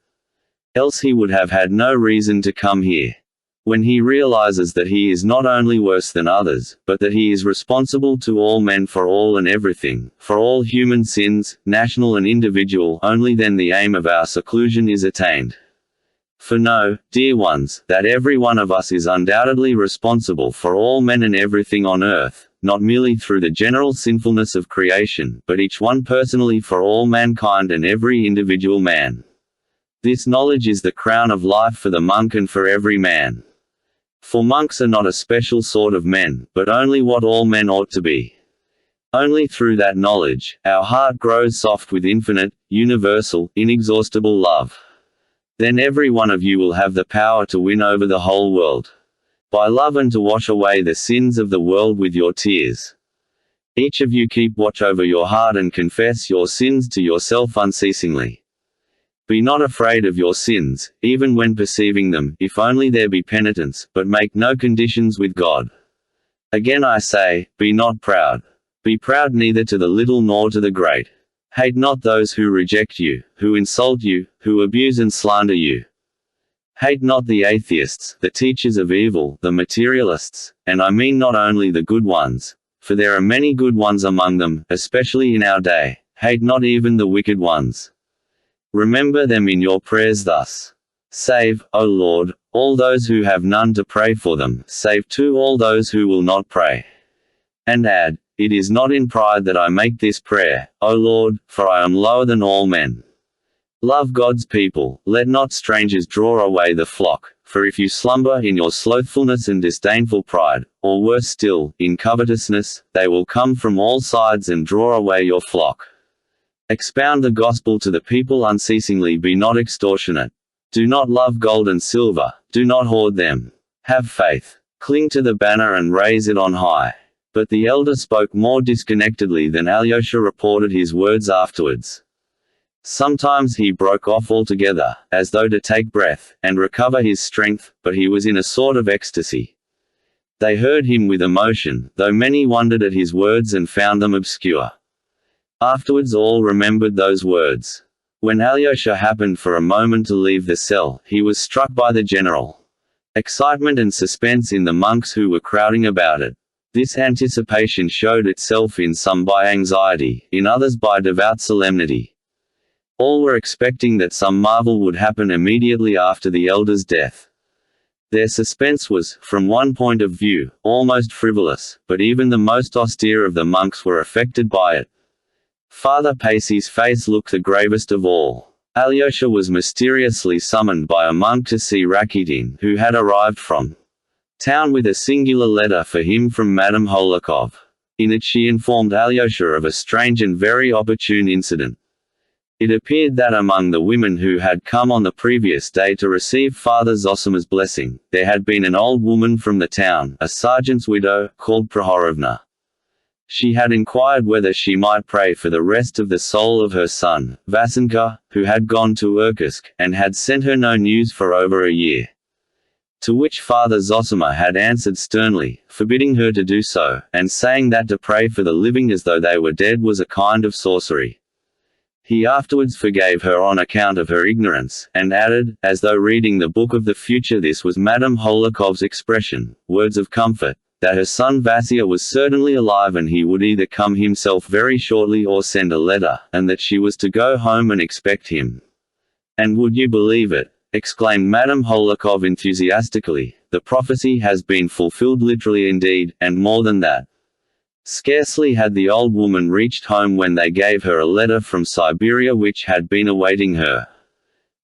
[SPEAKER 1] Else he would have had no reason to come here. When he realizes that he is not only worse than others, but that he is responsible to all men for all and everything, for all human sins, national and individual, only then the aim of our seclusion is attained. For know, dear ones, that every one of us is undoubtedly responsible for all men and everything on earth, not merely through the general sinfulness of creation, but each one personally for all mankind and every individual man. This knowledge is the crown of life for the monk and for every man. For monks are not a special sort of men, but only what all men ought to be. Only through that knowledge, our heart grows soft with infinite, universal, inexhaustible love. Then every one of you will have the power to win over the whole world. By love and to wash away the sins of the world with your tears. Each of you keep watch over your heart and confess your sins to yourself unceasingly. Be not afraid of your sins, even when perceiving them, if only there be penitence, but make no conditions with God. Again I say, be not proud. Be proud neither to the little nor to the great. Hate not those who reject you, who insult you, who abuse and slander you. Hate not the atheists, the teachers of evil, the materialists, and I mean not only the good ones, for there are many good ones among them, especially in our day. Hate not even the wicked ones. Remember them in your prayers thus. Save, O Lord, all those who have none to pray for them, save too all those who will not pray. And add, it is not in pride that I make this prayer, O Lord, for I am lower than all men. Love God's people, let not strangers draw away the flock, for if you slumber in your slothfulness and disdainful pride, or worse still, in covetousness, they will come from all sides and draw away your flock. Expound the gospel to the people unceasingly, be not extortionate. Do not love gold and silver, do not hoard them. Have faith. Cling to the banner and raise it on high. But the elder spoke more disconnectedly than Alyosha reported his words afterwards. Sometimes he broke off altogether, as though to take breath, and recover his strength, but he was in a sort of ecstasy. They heard him with emotion, though many wondered at his words and found them obscure. Afterwards all remembered those words. When Alyosha happened for a moment to leave the cell, he was struck by the general excitement and suspense in the monks who were crowding about it. This anticipation showed itself in some by anxiety, in others by devout solemnity. All were expecting that some marvel would happen immediately after the elder's death. Their suspense was, from one point of view, almost frivolous, but even the most austere of the monks were affected by it. Father Pacey's face looked the gravest of all. Alyosha was mysteriously summoned by a monk to see Rakitin, who had arrived from town with a singular letter for him from Madame Holikov. In it she informed Alyosha of a strange and very opportune incident. It appeared that among the women who had come on the previous day to receive Father Zosima's blessing, there had been an old woman from the town, a sergeant's widow, called Prohorovna. She had inquired whether she might pray for the rest of the soul of her son, Vasenka, who had gone to Irkutsk, and had sent her no news for over a year. To which Father Zosima had answered sternly, forbidding her to do so, and saying that to pray for the living as though they were dead was a kind of sorcery. He afterwards forgave her on account of her ignorance, and added, as though reading the book of the future, this was Madame Holikov's expression, words of comfort, that her son Vasya was certainly alive and he would either come himself very shortly or send a letter, and that she was to go home and expect him. And would you believe it? Exclaimed Madame Holikov enthusiastically, the prophecy has been fulfilled literally indeed, and more than that. Scarcely had the old woman reached home when they gave her a letter from Siberia which had been awaiting her.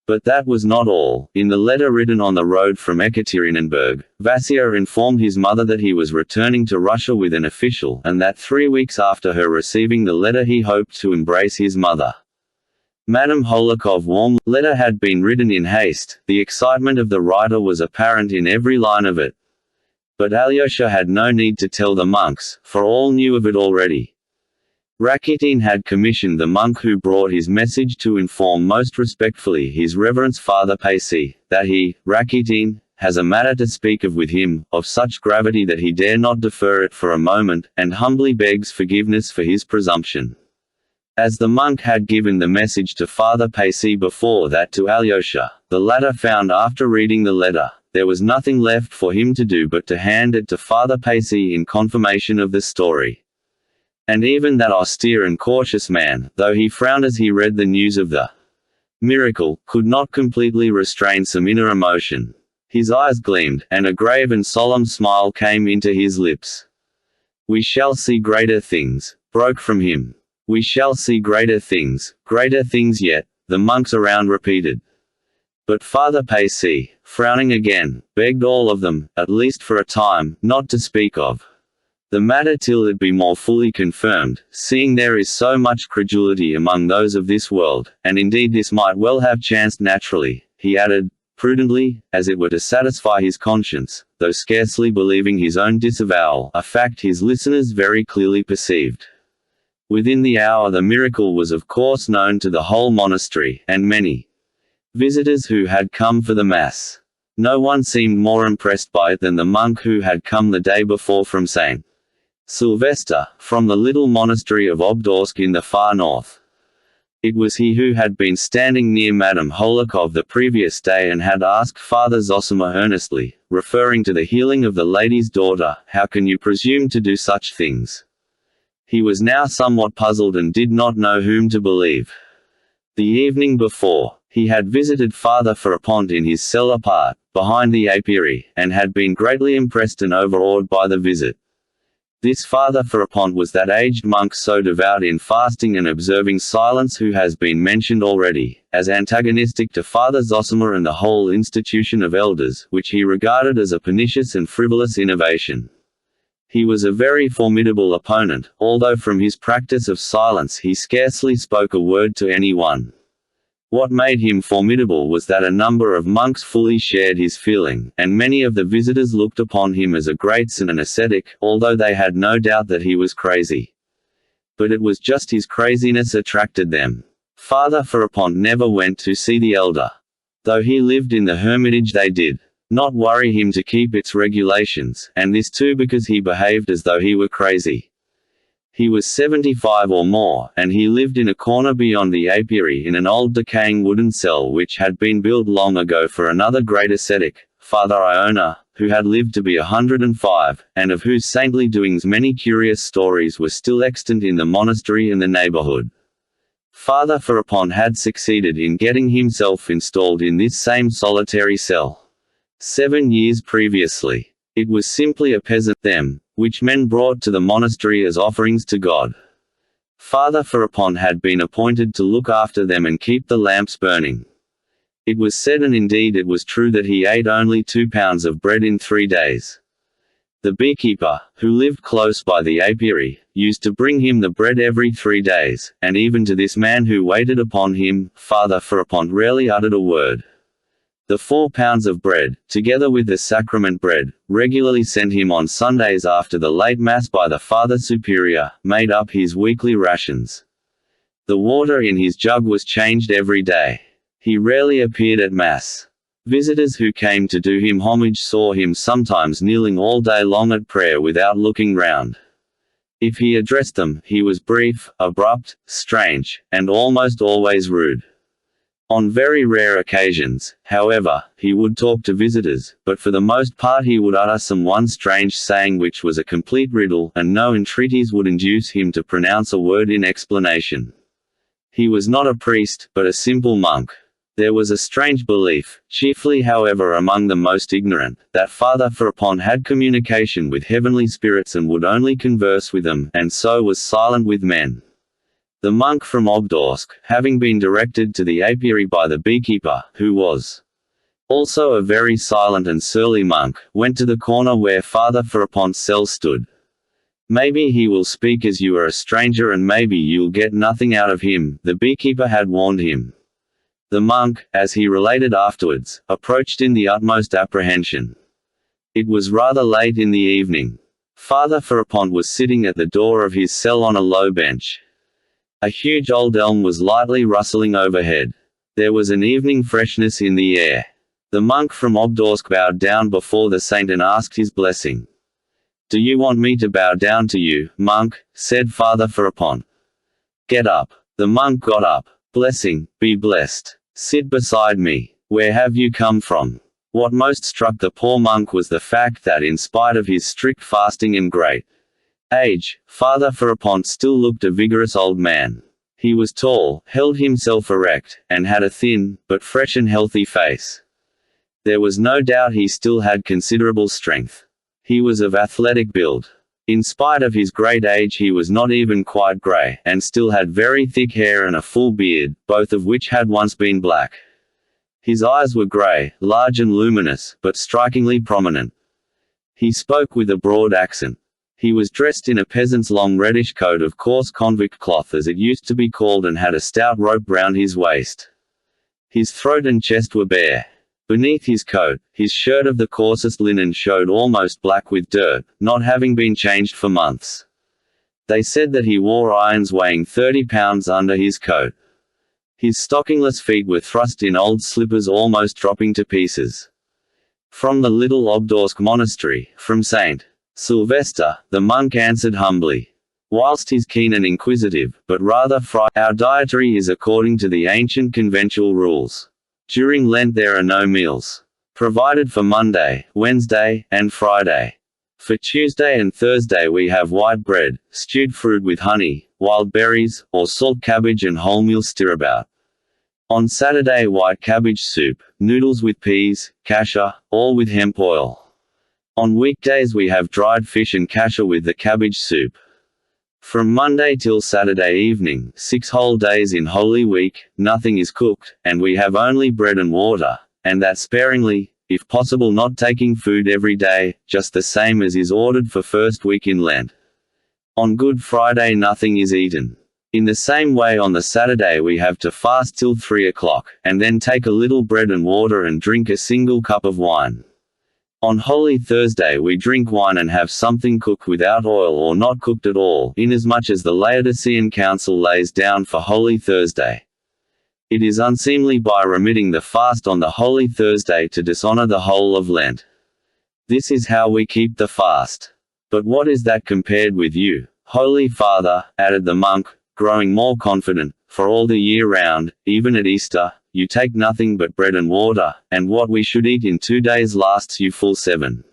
[SPEAKER 1] But that was not all. In the letter written on the road from Ekaterinenburg, Vasya informed his mother that he was returning to Russia with an official, and that 3 weeks after her receiving the letter he hoped to embrace his mother. Madame Holikov's warm letter had been written in haste. The excitement of the writer was apparent in every line of it. But Alyosha had no need to tell the monks, for all knew of it already. Rakitin had commissioned the monk who brought his message to inform most respectfully his reverence Father Pacey, that he, Rakitin, has a matter to speak of with him, of such gravity that he dare not defer it for a moment, and humbly begs forgiveness for his presumption. As the monk had given the message to Father Pacey before that to Alyosha, the latter found after reading the letter, there was nothing left for him to do but to hand it to Father Pacey in confirmation of the story. And even that austere and cautious man, though he frowned as he read the news of the miracle, could not completely restrain some inner emotion. His eyes gleamed, and a grave and solemn smile came into his lips. "We shall see greater things," broke from him. "We shall see greater things yet," the monks around repeated. But Father Pacey, frowning again, begged all of them, at least for a time, not to speak of the matter till it be more fully confirmed, seeing there is so much credulity among those of this world, and indeed this might well have chanced naturally, he added, prudently, as it were to satisfy his conscience, though scarcely believing his own disavowal, a fact his listeners very clearly perceived. Within the hour the miracle was of course known to the whole monastery, and many visitors who had come for the Mass. No one seemed more impressed by it than the monk who had come the day before from St. Sylvester, from the little monastery of Obdorsk in the far north. It was he who had been standing near Madame Holikov the previous day and had asked Father Zosima earnestly, referring to the healing of the lady's daughter, "How can you presume to do such things?" He was now somewhat puzzled and did not know whom to believe. The evening before, he had visited Father Ferapont in his cell apart, behind the apiary, and had been greatly impressed and overawed by the visit. This Father Ferapont was that aged monk so devout in fasting and observing silence who has been mentioned already, as antagonistic to Father Zosima and the whole institution of elders, which he regarded as a pernicious and frivolous innovation. He was a very formidable opponent, although from his practice of silence he scarcely spoke a word to anyone. What made him formidable was that a number of monks fully shared his feeling, and many of the visitors looked upon him as a great saint and ascetic, although they had no doubt that he was crazy. But it was just his craziness attracted them. Father Ferapont never went to see the elder. Though he lived in the hermitage, they did not worry him to keep its regulations, and this too because he behaved as though he were crazy. He was 75 or more, and he lived in a corner beyond the apiary in an old decaying wooden cell which had been built long ago for another great ascetic, Father Iona, who had lived to be 105, and of whose saintly doings many curious stories were still extant in the monastery and the neighborhood. Father Ferapont had succeeded in getting himself installed in this same solitary cell 7 years previously. It was simply a peasant them, which men brought to the monastery as offerings to God. Father Ferapont had been appointed to look after them and keep the lamps burning. It was said, and indeed it was true, that he ate only 2 pounds of bread in 3 days. The beekeeper, who lived close by the apiary, used to bring him the bread every 3 days, and even to this man who waited upon him, Father Ferapont rarely uttered a word. The 4 pounds of bread, together with the sacrament bread, regularly sent him on Sundays after the late Mass by the Father Superior, made up his weekly rations. The water in his jug was changed every day. He rarely appeared at Mass. Visitors who came to do him homage saw him sometimes kneeling all day long at prayer without looking round. If he addressed them, he was brief, abrupt, strange, and almost always rude. On very rare occasions, however, he would talk to visitors, but for the most part he would utter some one strange saying which was a complete riddle, and no entreaties would induce him to pronounce a word in explanation. He was not a priest, but a simple monk. There was a strange belief, chiefly however among the most ignorant, that Father Ferapont had communication with heavenly spirits and would only converse with them, and so was silent with men. The monk from Obdorsk, having been directed to the apiary by the beekeeper, who was also a very silent and surly monk, went to the corner where Father Ferapont's cell stood. "Maybe he will speak as you are a stranger, and maybe you'll get nothing out of him," the beekeeper had warned him. The monk, as he related afterwards, approached in the utmost apprehension. It was rather late in the evening. Father Ferapont was sitting at the door of his cell on a low bench. A huge old elm was lightly rustling overhead. There was an evening freshness in the air. The monk from Obdorsk bowed down before the saint and asked his blessing. "Do you want me to bow down to you, monk?" said Father Ferapont. "Get up." The monk got up. "Blessing, be blessed. Sit beside me. Where have you come from?" What most struck the poor monk was the fact that in spite of his strict fasting and great age, Father Ferapont still looked a vigorous old man. He was tall, held himself erect, and had a thin, but fresh and healthy face. There was no doubt he still had considerable strength. He was of athletic build. In spite of his great age he was not even quite grey, and still had very thick hair and a full beard, both of which had once been black. His eyes were grey, large and luminous, but strikingly prominent. He spoke with a broad accent. He was dressed in a peasant's long reddish coat of coarse convict cloth, as it used to be called, and had a stout rope round his waist. His throat and chest were bare. Beneath his coat, his shirt of the coarsest linen showed almost black with dirt, not having been changed for months. They said that he wore irons weighing 30 pounds under his coat. His stockingless feet were thrust in old slippers almost dropping to pieces. "From the little Obdorsk monastery, from St. Sylvester," the monk answered humbly. Whilst he's keen and inquisitive, but rather our dietary is according to the ancient conventual rules. During Lent there are no meals. Provided for Monday, Wednesday, and Friday. For Tuesday and Thursday we have white bread, stewed fruit with honey, wild berries, or salt cabbage and wholemeal stirabout. On Saturday, white cabbage soup, noodles with peas, kasha, all with hemp oil. On weekdays we have dried fish and kasha with the cabbage soup. From Monday till Saturday evening, 6 whole days in Holy Week, nothing is cooked, and we have only bread and water, and that sparingly, if possible not taking food every day, just the same as is ordered for first week in Lent. On Good Friday nothing is eaten. In the same way on the Saturday we have to fast till 3 o'clock, and then take a little bread and water and drink a single cup of wine. On Holy Thursday we drink wine and have something cooked without oil or not cooked at all, inasmuch as the Laodicean Council lays down for Holy Thursday. It is unseemly by remitting the fast on the Holy Thursday to dishonor the whole of Lent. This is how we keep the fast. But what is that compared with you, Holy Father, added the monk, growing more confident, for all the year round, even at Easter, you take nothing but bread and water, and what we should eat in 2 days lasts you full 7.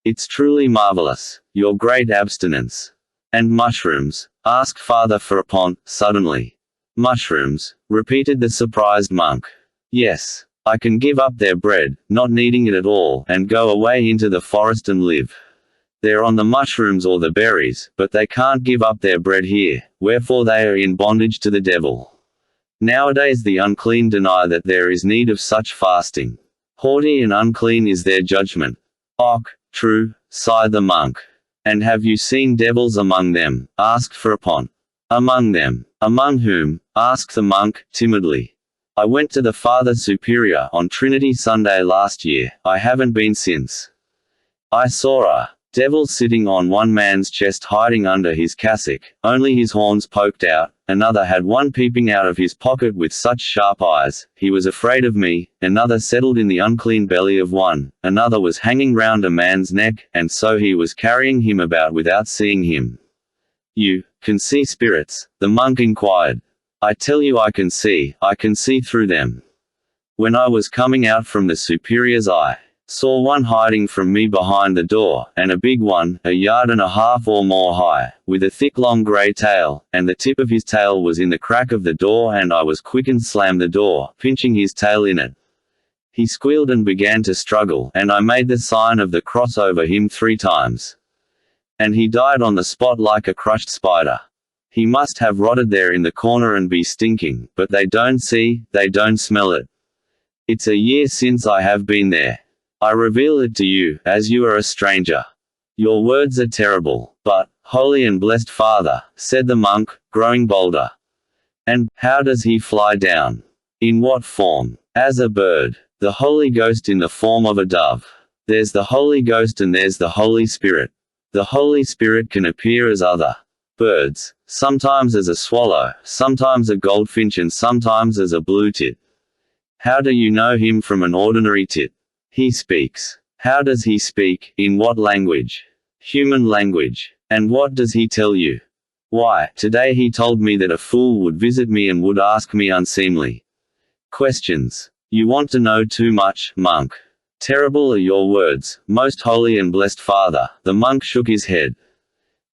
[SPEAKER 1] It's truly marvelous, your great abstinence. And mushrooms? Asked Father Ferapont, suddenly. Mushrooms? Repeated the surprised monk. Yes. I can give up their bread, not needing it at all, and go away into the forest and live. They're on the mushrooms or the berries, but they can't give up their bread here, wherefore they are in bondage to the devil. Nowadays the unclean deny that there is need of such fasting. Haughty and unclean is their judgment. Och, true, sighed the monk. And have you seen devils among them? Asked Ferapont. Among them? Among whom? Asked the monk, timidly. I went to the Father Superior on Trinity Sunday last year, I haven't been since. I saw a devil sitting on one man's chest hiding under his cassock, only his horns poked out, another had one peeping out of his pocket with such sharp eyes, he was afraid of me, another settled in the unclean belly of one, another was hanging round a man's neck, and so he was carrying him about without seeing him. You can see spirits? The monk inquired. I tell you I can see through them. When I was coming out from the Superior's I saw one hiding from me behind the door, and a big one, 1.5 yards or more high, with a thick long grey tail, and the tip of his tail was in the crack of the door, and I was quick and slammed the door, pinching his tail in it. He squealed and began to struggle, and I made the sign of the cross over him 3 times. And he died on the spot like a crushed spider. He must have rotted there in the corner and be stinking, but they don't see, they don't smell it. It's a year since I have been there. I reveal it to you, as you are a stranger. Your words are terrible, but, Holy and Blessed Father, said the monk, growing bolder. And, how does he fly down? In what form? As a bird. The Holy Ghost in the form of a dove. There's the Holy Ghost and there's the Holy Spirit. The Holy Spirit can appear as other birds, sometimes as a swallow, sometimes a goldfinch and sometimes as a blue tit. How do you know him from an ordinary tit? He speaks. How does he speak? In what language? Human language. And what does he tell you? Why, today he told me that a fool would visit me and would ask me unseemly questions. You want to know too much, monk. Terrible are your words, most holy and blessed Father. The monk shook his head.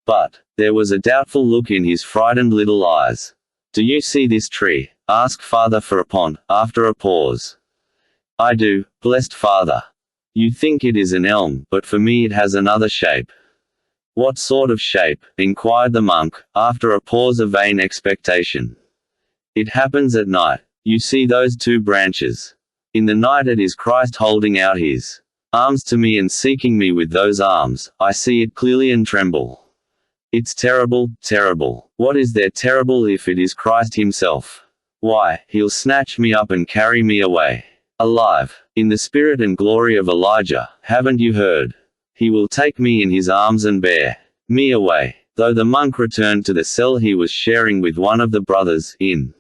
[SPEAKER 1] But there was a doubtful look in his frightened little eyes. Do you see this tree? Asked Father Ferapont, after a pause. I do, blessed Father. You think it is an elm, but for me it has another shape. What sort of shape? Inquired the monk, after a pause of vain expectation. It happens at night. You see those 2 branches. In the night it is Christ holding out his arms to me and seeking me with those arms. I see it clearly and tremble. It's terrible, terrible. What is there terrible if it is Christ himself? Why, he'll snatch me up and carry me away. Alive, in the spirit and glory of Elijah, haven't you heard? He will take me in his arms and bear me away. Though the monk returned to the cell he was sharing with one of the brothers, in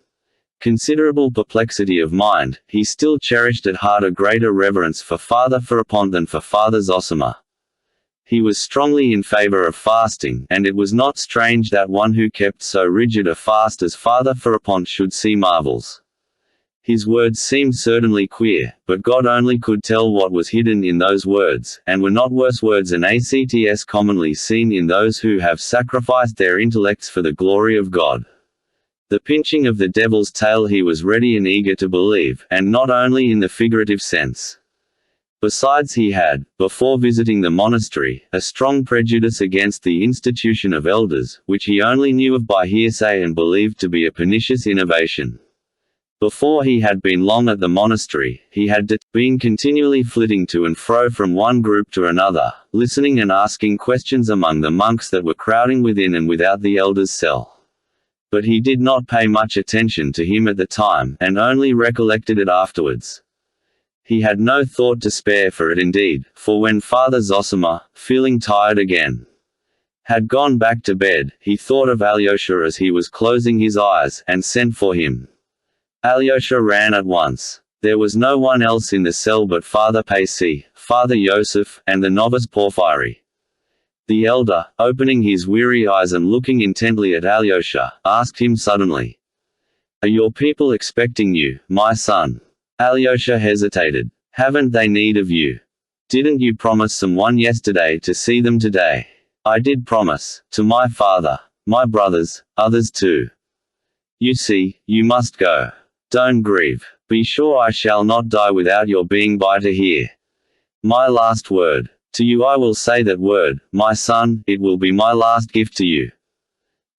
[SPEAKER 1] considerable perplexity of mind, he still cherished at heart a greater reverence for Father Ferapont than for Father Zosima. He was strongly in favor of fasting, and it was not strange that one who kept so rigid a fast as Father Ferapont should see marvels. His words seemed certainly queer, but God only could tell what was hidden in those words, and were not worse words than acts commonly seen in those who have sacrificed their intellects for the glory of God. The pinching of the devil's tail he was ready and eager to believe, and not only in the figurative sense. Besides he had, before visiting the monastery, a strong prejudice against the institution of elders, which he only knew of by hearsay and believed to be a pernicious innovation. Before he had been long at the monastery, he had been continually flitting to and fro from one group to another, listening and asking questions among the monks that were crowding within and without the elder's cell. But he did not pay much attention to him at the time, and only recollected it afterwards. He had no thought to spare for it indeed, for when Father Zosima, feeling tired again, had gone back to bed, he thought of Alyosha as he was closing his eyes, and sent for him. Alyosha ran at once. There was no one else in the cell but Father Paisi, Father Yosef, and the novice Porphyry. The elder, opening his weary eyes and looking intently at Alyosha, asked him suddenly, "Are your people expecting you, my son?" Alyosha hesitated. "Haven't they need of you? Didn't you promise someone yesterday to see them today?" "I did promise, to my father, my brothers, others too. You see, you must go. Don't grieve. Be sure I shall not die without your being by to hear my last word. To you I will say that word, my son, it will be my last gift to you.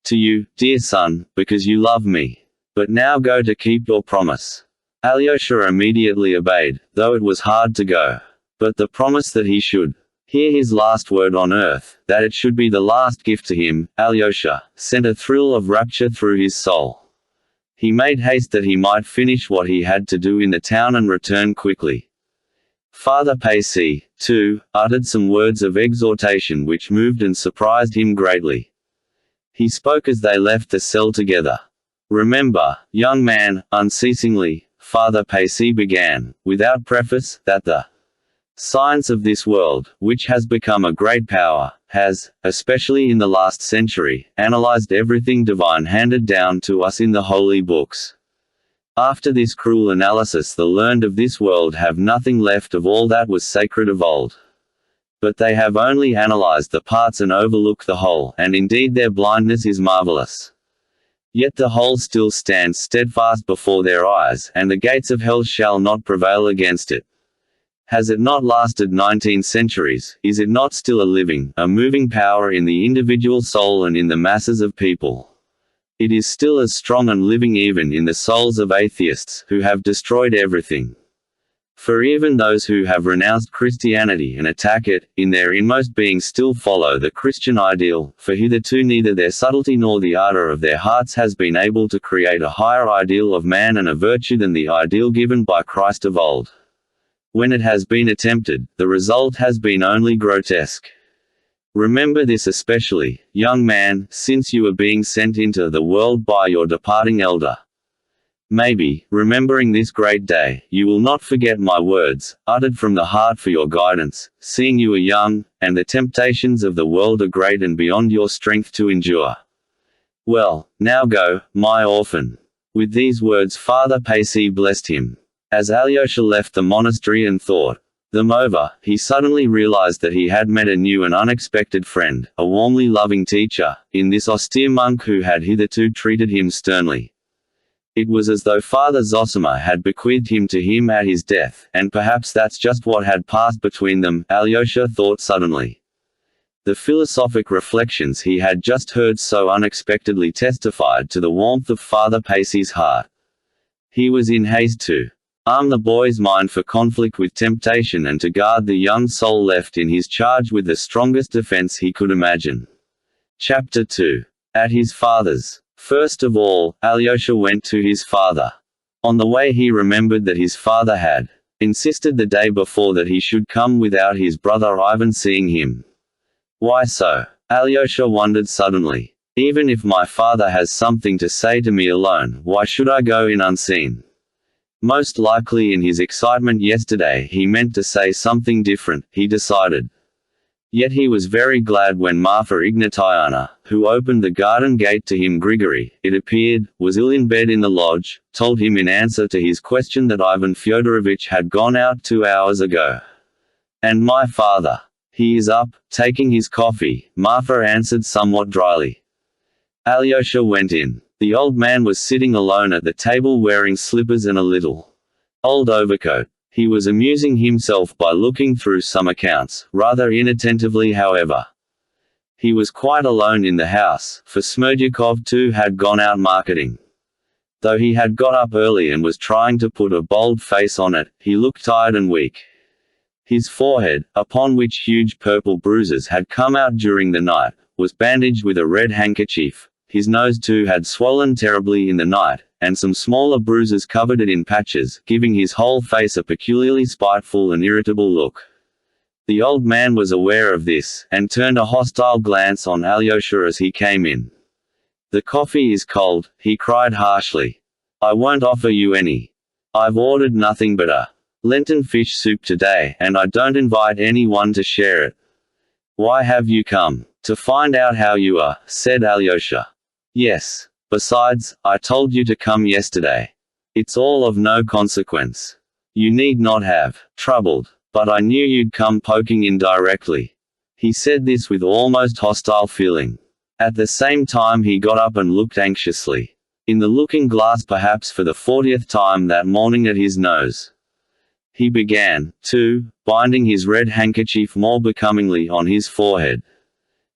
[SPEAKER 1] To you, dear son, because you love me. But now go to keep your promise." Alyosha immediately obeyed, though it was hard to go. But the promise that he should hear his last word on earth, that it should be the last gift to him, Alyosha, sent a thrill of rapture through his soul. He made haste that he might finish what he had to do in the town and return quickly. Father Paisi, too, uttered some words of exhortation which moved and surprised him greatly. He spoke as they left the cell together. "Remember, young man," unceasingly, Father Paisi began, without preface, "that the science of this world, which has become a great power, has, especially in the last century, analyzed everything divine handed down to us in the holy books. After this cruel analysis the learned of this world have nothing left of all that was sacred of old. But they have only analyzed the parts and overlooked the whole, and indeed their blindness is marvelous. Yet the whole still stands steadfast before their eyes, and the gates of hell shall not prevail against it. Has it not lasted 19 centuries, is it not still a living, a moving power in the individual soul and in the masses of people? It is still as strong and living even in the souls of atheists, who have destroyed everything. For even those who have renounced Christianity and attack it, in their inmost being still follow the Christian ideal, for hitherto neither their subtlety nor the ardor of their hearts has been able to create a higher ideal of man and a virtue than the ideal given by Christ of old. When it has been attempted, the result has been only grotesque. Remember this especially, young man, since you are being sent into the world by your departing elder. Maybe, remembering this great day, you will not forget my words, uttered from the heart for your guidance, seeing you are young, and the temptations of the world are great and beyond your strength to endure. Well, now go, my orphan." With these words Father Paisi blessed him. As Alyosha left the monastery and thought them over, he suddenly realized that he had met a new and unexpected friend, a warmly loving teacher, in this austere monk who had hitherto treated him sternly. It was as though Father Zosima had bequeathed him to him at his death, and perhaps that's just what had passed between them, Alyosha thought suddenly. The philosophic reflections he had just heard so unexpectedly testified to the warmth of Father Paisi's heart. He was in haste to arm the boy's mind for conflict with temptation and to guard the young soul left in his charge with the strongest defense he could imagine. Chapter 2. At his father's. First of all, Alyosha went to his father. On the way he remembered that his father had insisted the day before that he should come without his brother Ivan seeing him. Why so? Alyosha wondered suddenly. Even if my father has something to say to me alone, why should I go in unseen? Most likely in his excitement yesterday he meant to say something different, he decided. Yet he was very glad when Marfa Ignatievna, who opened the garden gate to him Grigory, it appeared, was ill in bed in the lodge, told him in answer to his question that Ivan Fyodorovich had gone out 2 hours ago. "And my father? He is up, taking his coffee," Marfa answered somewhat dryly. Alyosha went in. The old man was sitting alone at the table wearing slippers and a little old overcoat. He was amusing himself by looking through some accounts, rather inattentively however. He was quite alone in the house, for Smerdyakov too had gone out marketing. Though he had got up early and was trying to put a bold face on it, he looked tired and weak. His forehead, upon which huge purple bruises had come out during the night, was bandaged with a red handkerchief. His nose too had swollen terribly in the night, and some smaller bruises covered it in patches, giving his whole face a peculiarly spiteful and irritable look. The old man was aware of this, and turned a hostile glance on Alyosha as he came in. "The coffee is cold," he cried harshly. "I won't offer you any. I've ordered nothing but a Lenten fish soup today, and I don't invite anyone to share it." "Why have you come?" "To find out how you are," said Alyosha. "Yes. Besides, I told you to come yesterday. It's all of no consequence. You need not have troubled. But I knew you'd come poking in directly." He said this with almost hostile feeling. At the same time he got up and looked anxiously in the looking-glass perhaps for the 40th time that morning at his nose. He began, too, binding his red handkerchief more becomingly on his forehead.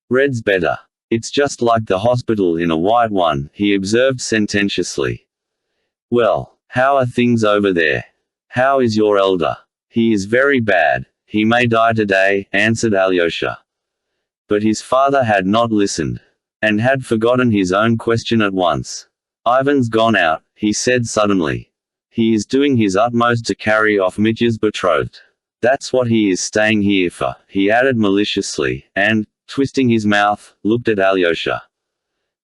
[SPEAKER 1] "Red's better. It's just like the hospital in a white one," he observed sententiously. "Well, how are things over there? How is your elder?" "He is very bad. He may die today," answered Alyosha. But his father had not listened, and had forgotten his own question at once. "Ivan's gone out," he said suddenly. "He is doing his utmost to carry off Mitya's betrothed. That's what he is staying here for," he added maliciously, and, twisting his mouth, looked at Alyosha.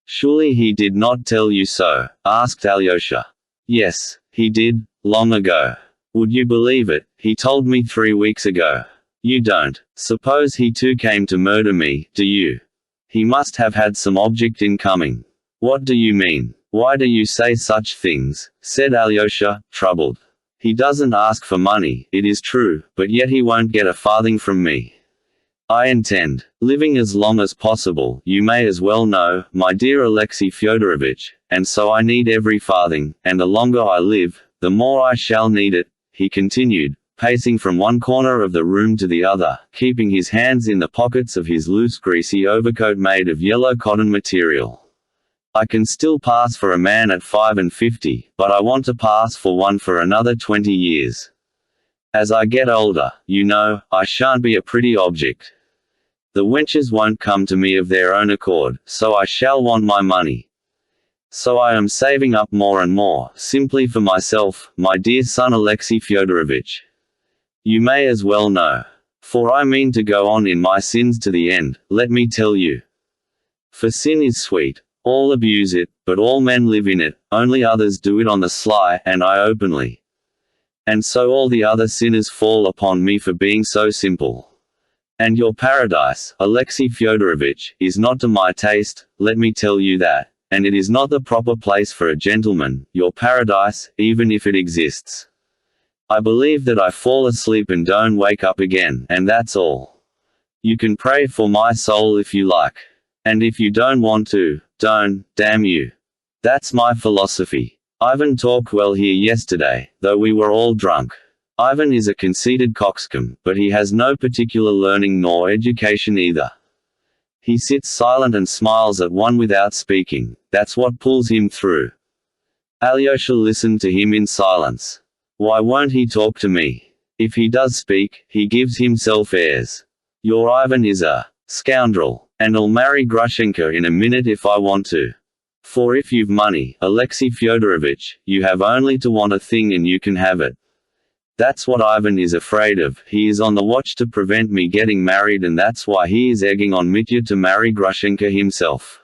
[SPEAKER 1] "Surely he did not tell you so?" asked Alyosha. "Yes, he did, long ago. Would you believe it? He told me 3 weeks ago." "You don't suppose he too came to murder me, do you? He must have had some object in coming." "What do you mean? Why do you say such things?" said Alyosha, troubled. "He doesn't ask for money, it is true, but yet he won't get a farthing from me. I intend living as long as possible, you may as well know, my dear Alexey Fyodorovitch, and so I need every farthing, and the longer I live, the more I shall need it," he continued, pacing from one corner of the room to the other, keeping his hands in the pockets of his loose greasy overcoat made of yellow cotton material. "I can still pass for a man at 55, but I want to pass for one for another 20 years. As I get older, you know, I shan't be a pretty object. The wenches won't come to me of their own accord, so I shall want my money. So I am saving up more and more, simply for myself, my dear son Alexey Fyodorovitch. You may as well know. For I mean to go on in my sins to the end, let me tell you. For sin is sweet. All abuse it, but all men live in it, only others do it on the sly, and I openly. And so all the other sinners fall upon me for being so simple. And your paradise, Alexey Fyodorovitch, is not to my taste, let me tell you that. And it is not the proper place for a gentleman, your paradise, even if it exists. I believe that I fall asleep and don't wake up again, and that's all. You can pray for my soul if you like. And if you don't want to, don't, damn you. That's my philosophy. Ivan talked well here yesterday, though we were all drunk. Ivan is a conceited coxcomb, but he has no particular learning nor education either. He sits silent and smiles at one without speaking, that's what pulls him through." Alyosha listened to him in silence. "Why won't he talk to me? If he does speak, he gives himself airs. Your Ivan is a scoundrel, and I'll marry Grushenka in a minute if I want to. For if you've money, Alexey Fyodorovitch, you have only to want a thing and you can have it. That's what Ivan is afraid of. He is on the watch to prevent me getting married, and that's why he is egging on Mitya to marry Grushenka himself.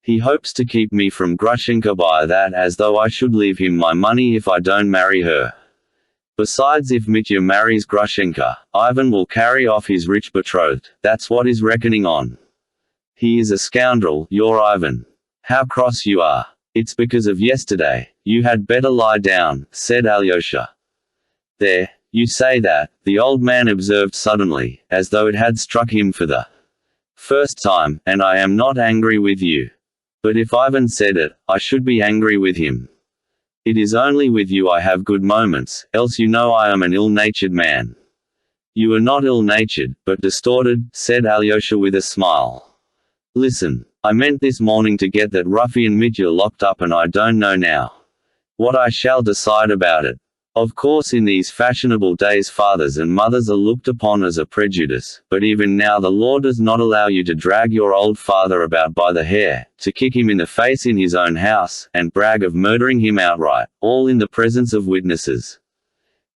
[SPEAKER 1] He hopes to keep me from Grushenka by that, as though I should leave him my money if I don't marry her. Besides, if Mitya marries Grushenka, Ivan will carry off his rich betrothed, that's what he's reckoning on. He is a scoundrel, your Ivan. How cross you are. It's because of yesterday. You had better lie down," said Alyosha. "There, you say that," the old man observed suddenly, as though it had struck him for the first time, "and I am not angry with you. But if Ivan said it, I should be angry with him. It is only with you I have good moments, else you know I am an ill-natured man. You are not ill-natured, but distorted, said Alyosha with a smile. Listen, I meant this morning to get that ruffian Mitya locked up and I don't know now what I shall decide about it. Of course in these fashionable days fathers and mothers are looked upon as a prejudice, but even now the law does not allow you to drag your old father about by the hair, to kick him in the face in his own house, and brag of murdering him outright, all in the presence of witnesses.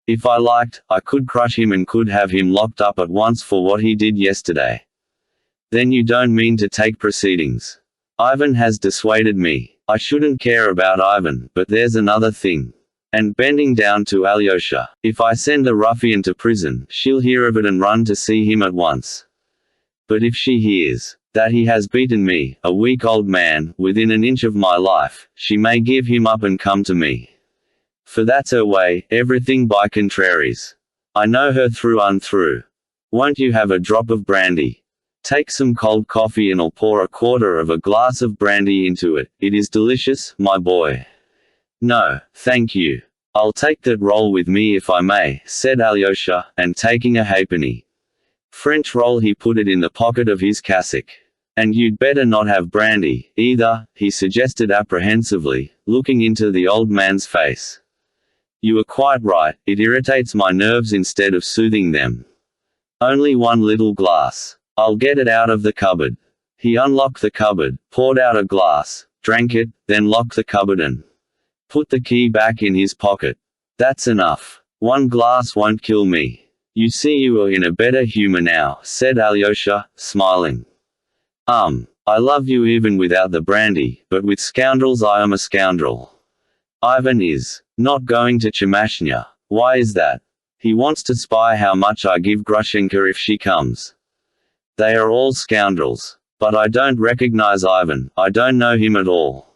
[SPEAKER 1] If I liked, I could crush him and could have him locked up at once for what he did yesterday. Then you don't mean to take proceedings. Ivan has dissuaded me. I shouldn't care about Ivan, but there's another thing. And bending down to Alyosha, if I send the ruffian to prison, she'll hear of it and run to see him at once. But if she hears that he has beaten me, a weak old man, within an inch of my life, she may give him up and come to me. For that's her way, everything by contraries. I know her through and through. Won't you have a drop of brandy? Take some cold coffee and I'll pour a quarter of a glass of brandy into it. It is delicious, my boy. No, thank you. I'll take that roll with me if I may, said Alyosha, and taking a halfpenny French roll he put it in the pocket of his cassock. And you'd better not have brandy, either, he suggested apprehensively, looking into the old man's face. You are quite right, it irritates my nerves instead of soothing them. Only one little glass. I'll get it out of the cupboard. He unlocked the cupboard, poured out a glass, drank it, then locked the cupboard and put the key back in his pocket. That's enough. One glass won't kill me. You see you are in a better humor now, said Alyosha, smiling. I love you even without the brandy, but with scoundrels I am a scoundrel. Ivan is not going to Chemashnya. Why is that? He wants to spy how much I give Grushenka if she comes. They are all scoundrels. But I don't recognize Ivan, I don't know him at all.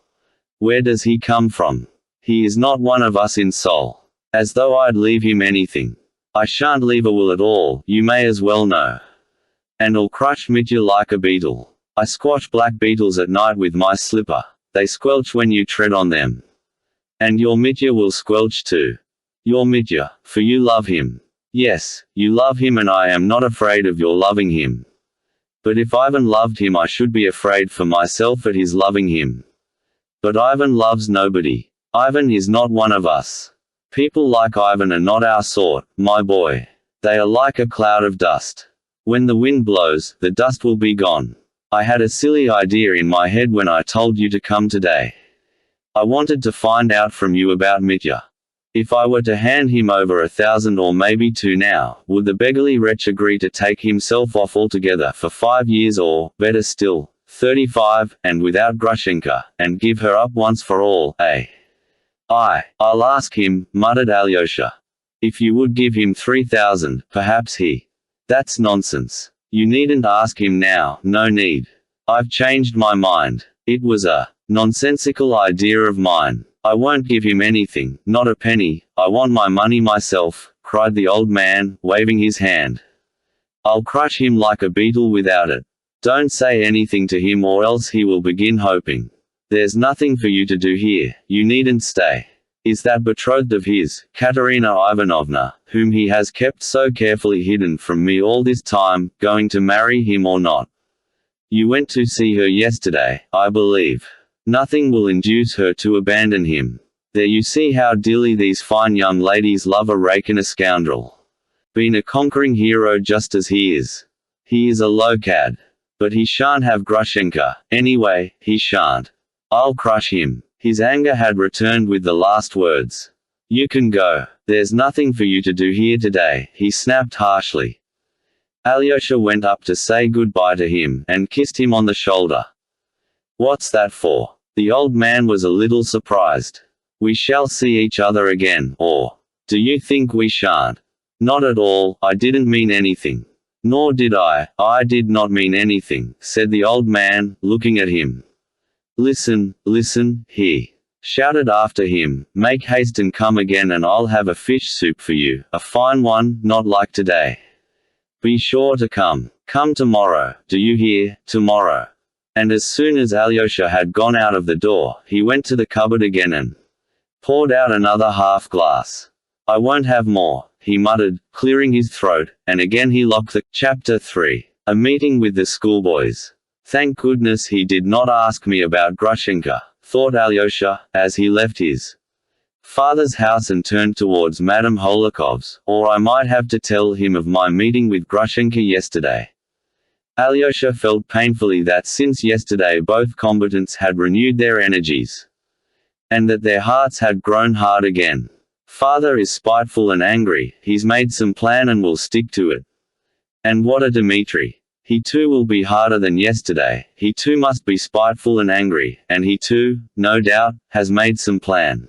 [SPEAKER 1] Where does he come from? He is not one of us in soul. As though I'd leave him anything. I shan't leave a will at all, you may as well know. And I'll crush Mitya like a beetle. I squash black beetles at night with my slipper. They squelch when you tread on them. And your Mitya will squelch too. Your Mitya, for you love him. Yes, you love him and I am not afraid of your loving him. But if Ivan loved him I should be afraid for myself at his loving him. But Ivan loves nobody. Ivan is not one of us. People like Ivan are not our sort, my boy. They are like a cloud of dust. When the wind blows, the dust will be gone. I had a silly idea in my head when I told you to come today. I wanted to find out from you about Mitya. If I were to hand him over 1,000 or maybe 2 now, would the beggarly wretch agree to take himself off altogether for 5 years or, better still, 35, and without Grushenka, and give her up once for all, eh? I'll ask him, muttered Alyosha. If you would give him 3,000, perhaps he. That's nonsense. You needn't ask him now, no need. I've changed my mind. It was a nonsensical idea of mine. I won't give him anything, not a penny, I want my money myself, cried the old man, waving his hand. I'll crush him like a beetle without it. Don't say anything to him or else he will begin hoping. There's nothing for you to do here, you needn't stay. Is that betrothed of his, Katerina Ivanovna, whom he has kept so carefully hidden from me all this time, going to marry him or not? You went to see her yesterday, I believe. Nothing will induce her to abandon him. There you see how dearly these fine young ladies love a rake and a scoundrel. Been a conquering hero just as he is. He is a low cad. But he shan't have Grushenka, anyway, he shan't. I'll crush him. His anger had returned with the last words. You can go. There's nothing for you to do here today, he snapped harshly. Alyosha went up to say goodbye to him, and kissed him on the shoulder. What's that for? The old man was a little surprised. We shall see each other again, or do you think we shan't? Not at all, I didn't mean anything. Nor did I did not mean anything, said the old man, looking at him. Listen, listen, he shouted after him, make haste and come again and I'll have a fish soup for you, a fine one, not like today. Be sure to come. Come tomorrow, do you hear, tomorrow. And as soon as Alyosha had gone out of the door, he went to the cupboard again and poured out another half glass. "I won't have more," he muttered, clearing his throat, and again he locked the Chapter 3. A meeting with the schoolboys. "Thank goodness he did not ask me about Grushenka," thought Alyosha, as he left his father's house and turned towards Madame Holokov's, "or I might have to tell him of my meeting with Grushenka yesterday." Alyosha felt painfully that since yesterday both combatants had renewed their energies, and that their hearts had grown hard again. Father is spiteful and angry, he's made some plan and will stick to it. And what a Dmitri! He too will be harder than yesterday, he too must be spiteful and angry, and he too, no doubt, has made some plan.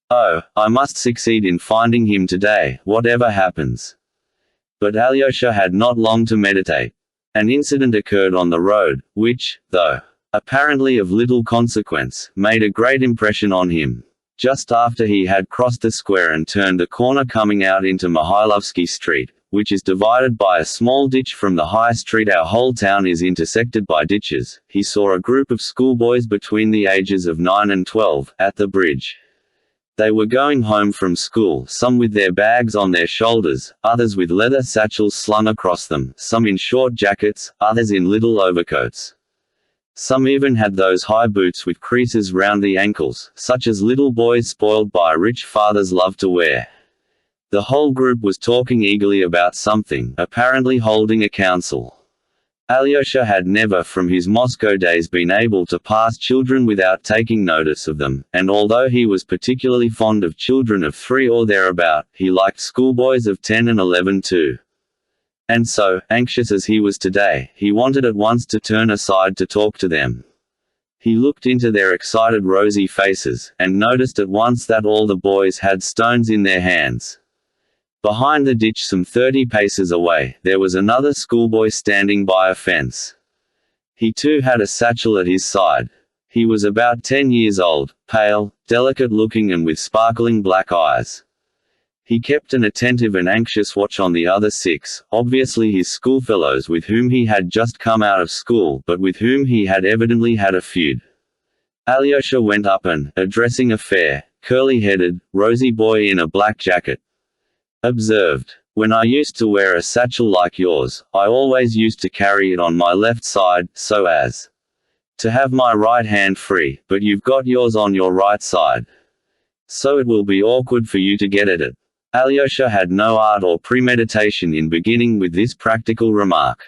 [SPEAKER 1] Oh, I must succeed in finding him today, whatever happens. But Alyosha had not long to meditate. An incident occurred on the road, which, though apparently of little consequence, made a great impression on him. Just after he had crossed the square and turned the corner coming out into Mihailovsky Street, which is divided by a small ditch from the high street, our whole town is intersected by ditches, he saw a group of schoolboys between the ages of 9 and 12, at the bridge. They were going home from school, some with their bags on their shoulders, others with leather satchels slung across them, some in short jackets, others in little overcoats. Some even had those high boots with creases round the ankles, such as little boys spoiled by rich fathers love to wear. The whole group was talking eagerly about something, apparently holding a council. Alyosha had never from his Moscow days been able to pass children without taking notice of them, and although he was particularly fond of children of 3 or thereabout, he liked schoolboys of 10 and 11 too. And so, anxious as he was today, he wanted at once to turn aside to talk to them. He looked into their excited rosy faces, and noticed at once that all the boys had stones in their hands. Behind the ditch some 30 paces away, there was another schoolboy standing by a fence. He too had a satchel at his side. He was about 10 years old, pale, delicate-looking and with sparkling black eyes. He kept an attentive and anxious watch on the other 6, obviously his schoolfellows with whom he had just come out of school, but with whom he had evidently had a feud. Alyosha went up and, addressing a fair, curly-headed, rosy boy in a black jacket, observed, "When I used to wear a satchel like yours, I always used to carry it on my left side, so as to have my right hand free, but you've got yours on your right side. So it will be awkward for you to get at it." Alyosha had no art or premeditation in beginning with this practical remark.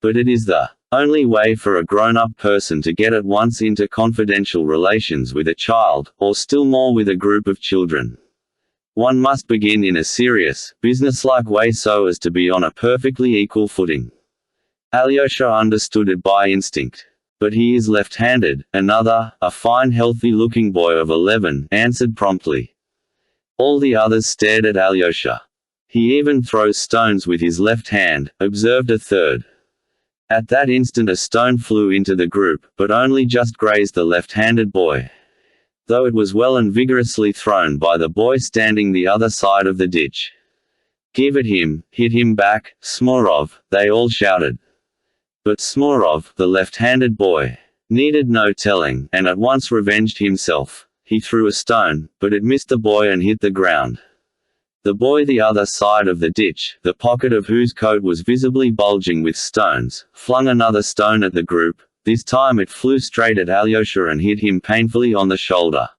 [SPEAKER 1] But it is the only way for a grown-up person to get at once into confidential relations with a child, or still more with a group of children. One must begin in a serious, businesslike way so as to be on a perfectly equal footing. Alyosha understood it by instinct. "But he is left-handed," another, a fine healthy-looking boy of 11, answered promptly. All the others stared at Alyosha. "He even throws stones with his left hand," observed a third. At that instant a stone flew into the group, but only just grazed the left-handed boy, though it was well and vigorously thrown by the boy standing the other side of the ditch. "Give it him, hit him back, Smorov," they all shouted. But Smorov, the left-handed boy, needed no telling, and at once revenged himself. He threw a stone, but it missed the boy and hit the ground. The boy the other side of the ditch, the pocket of whose coat was visibly bulging with stones, flung another stone at the group. This time it flew straight at Alyosha and hit him painfully on the shoulder.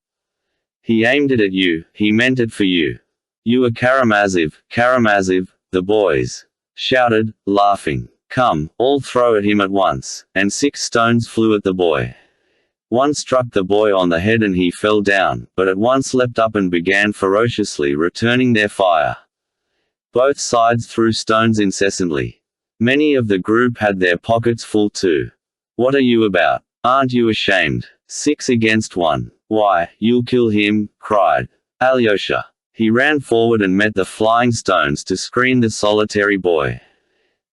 [SPEAKER 1] "He aimed it at you, he meant it for you. You are Karamazov, Karamazov," the boys shouted, laughing. "Come, all throw at him at once," and 6 stones flew at the boy. One struck the boy on the head and he fell down, but at once leapt up and began ferociously returning their fire. Both sides threw stones incessantly. Many of the group had their pockets full too. "What are you about? Aren't you ashamed? 6 against 1. Why, you'll kill him," cried Alyosha. He ran forward and met the flying stones to screen the solitary boy.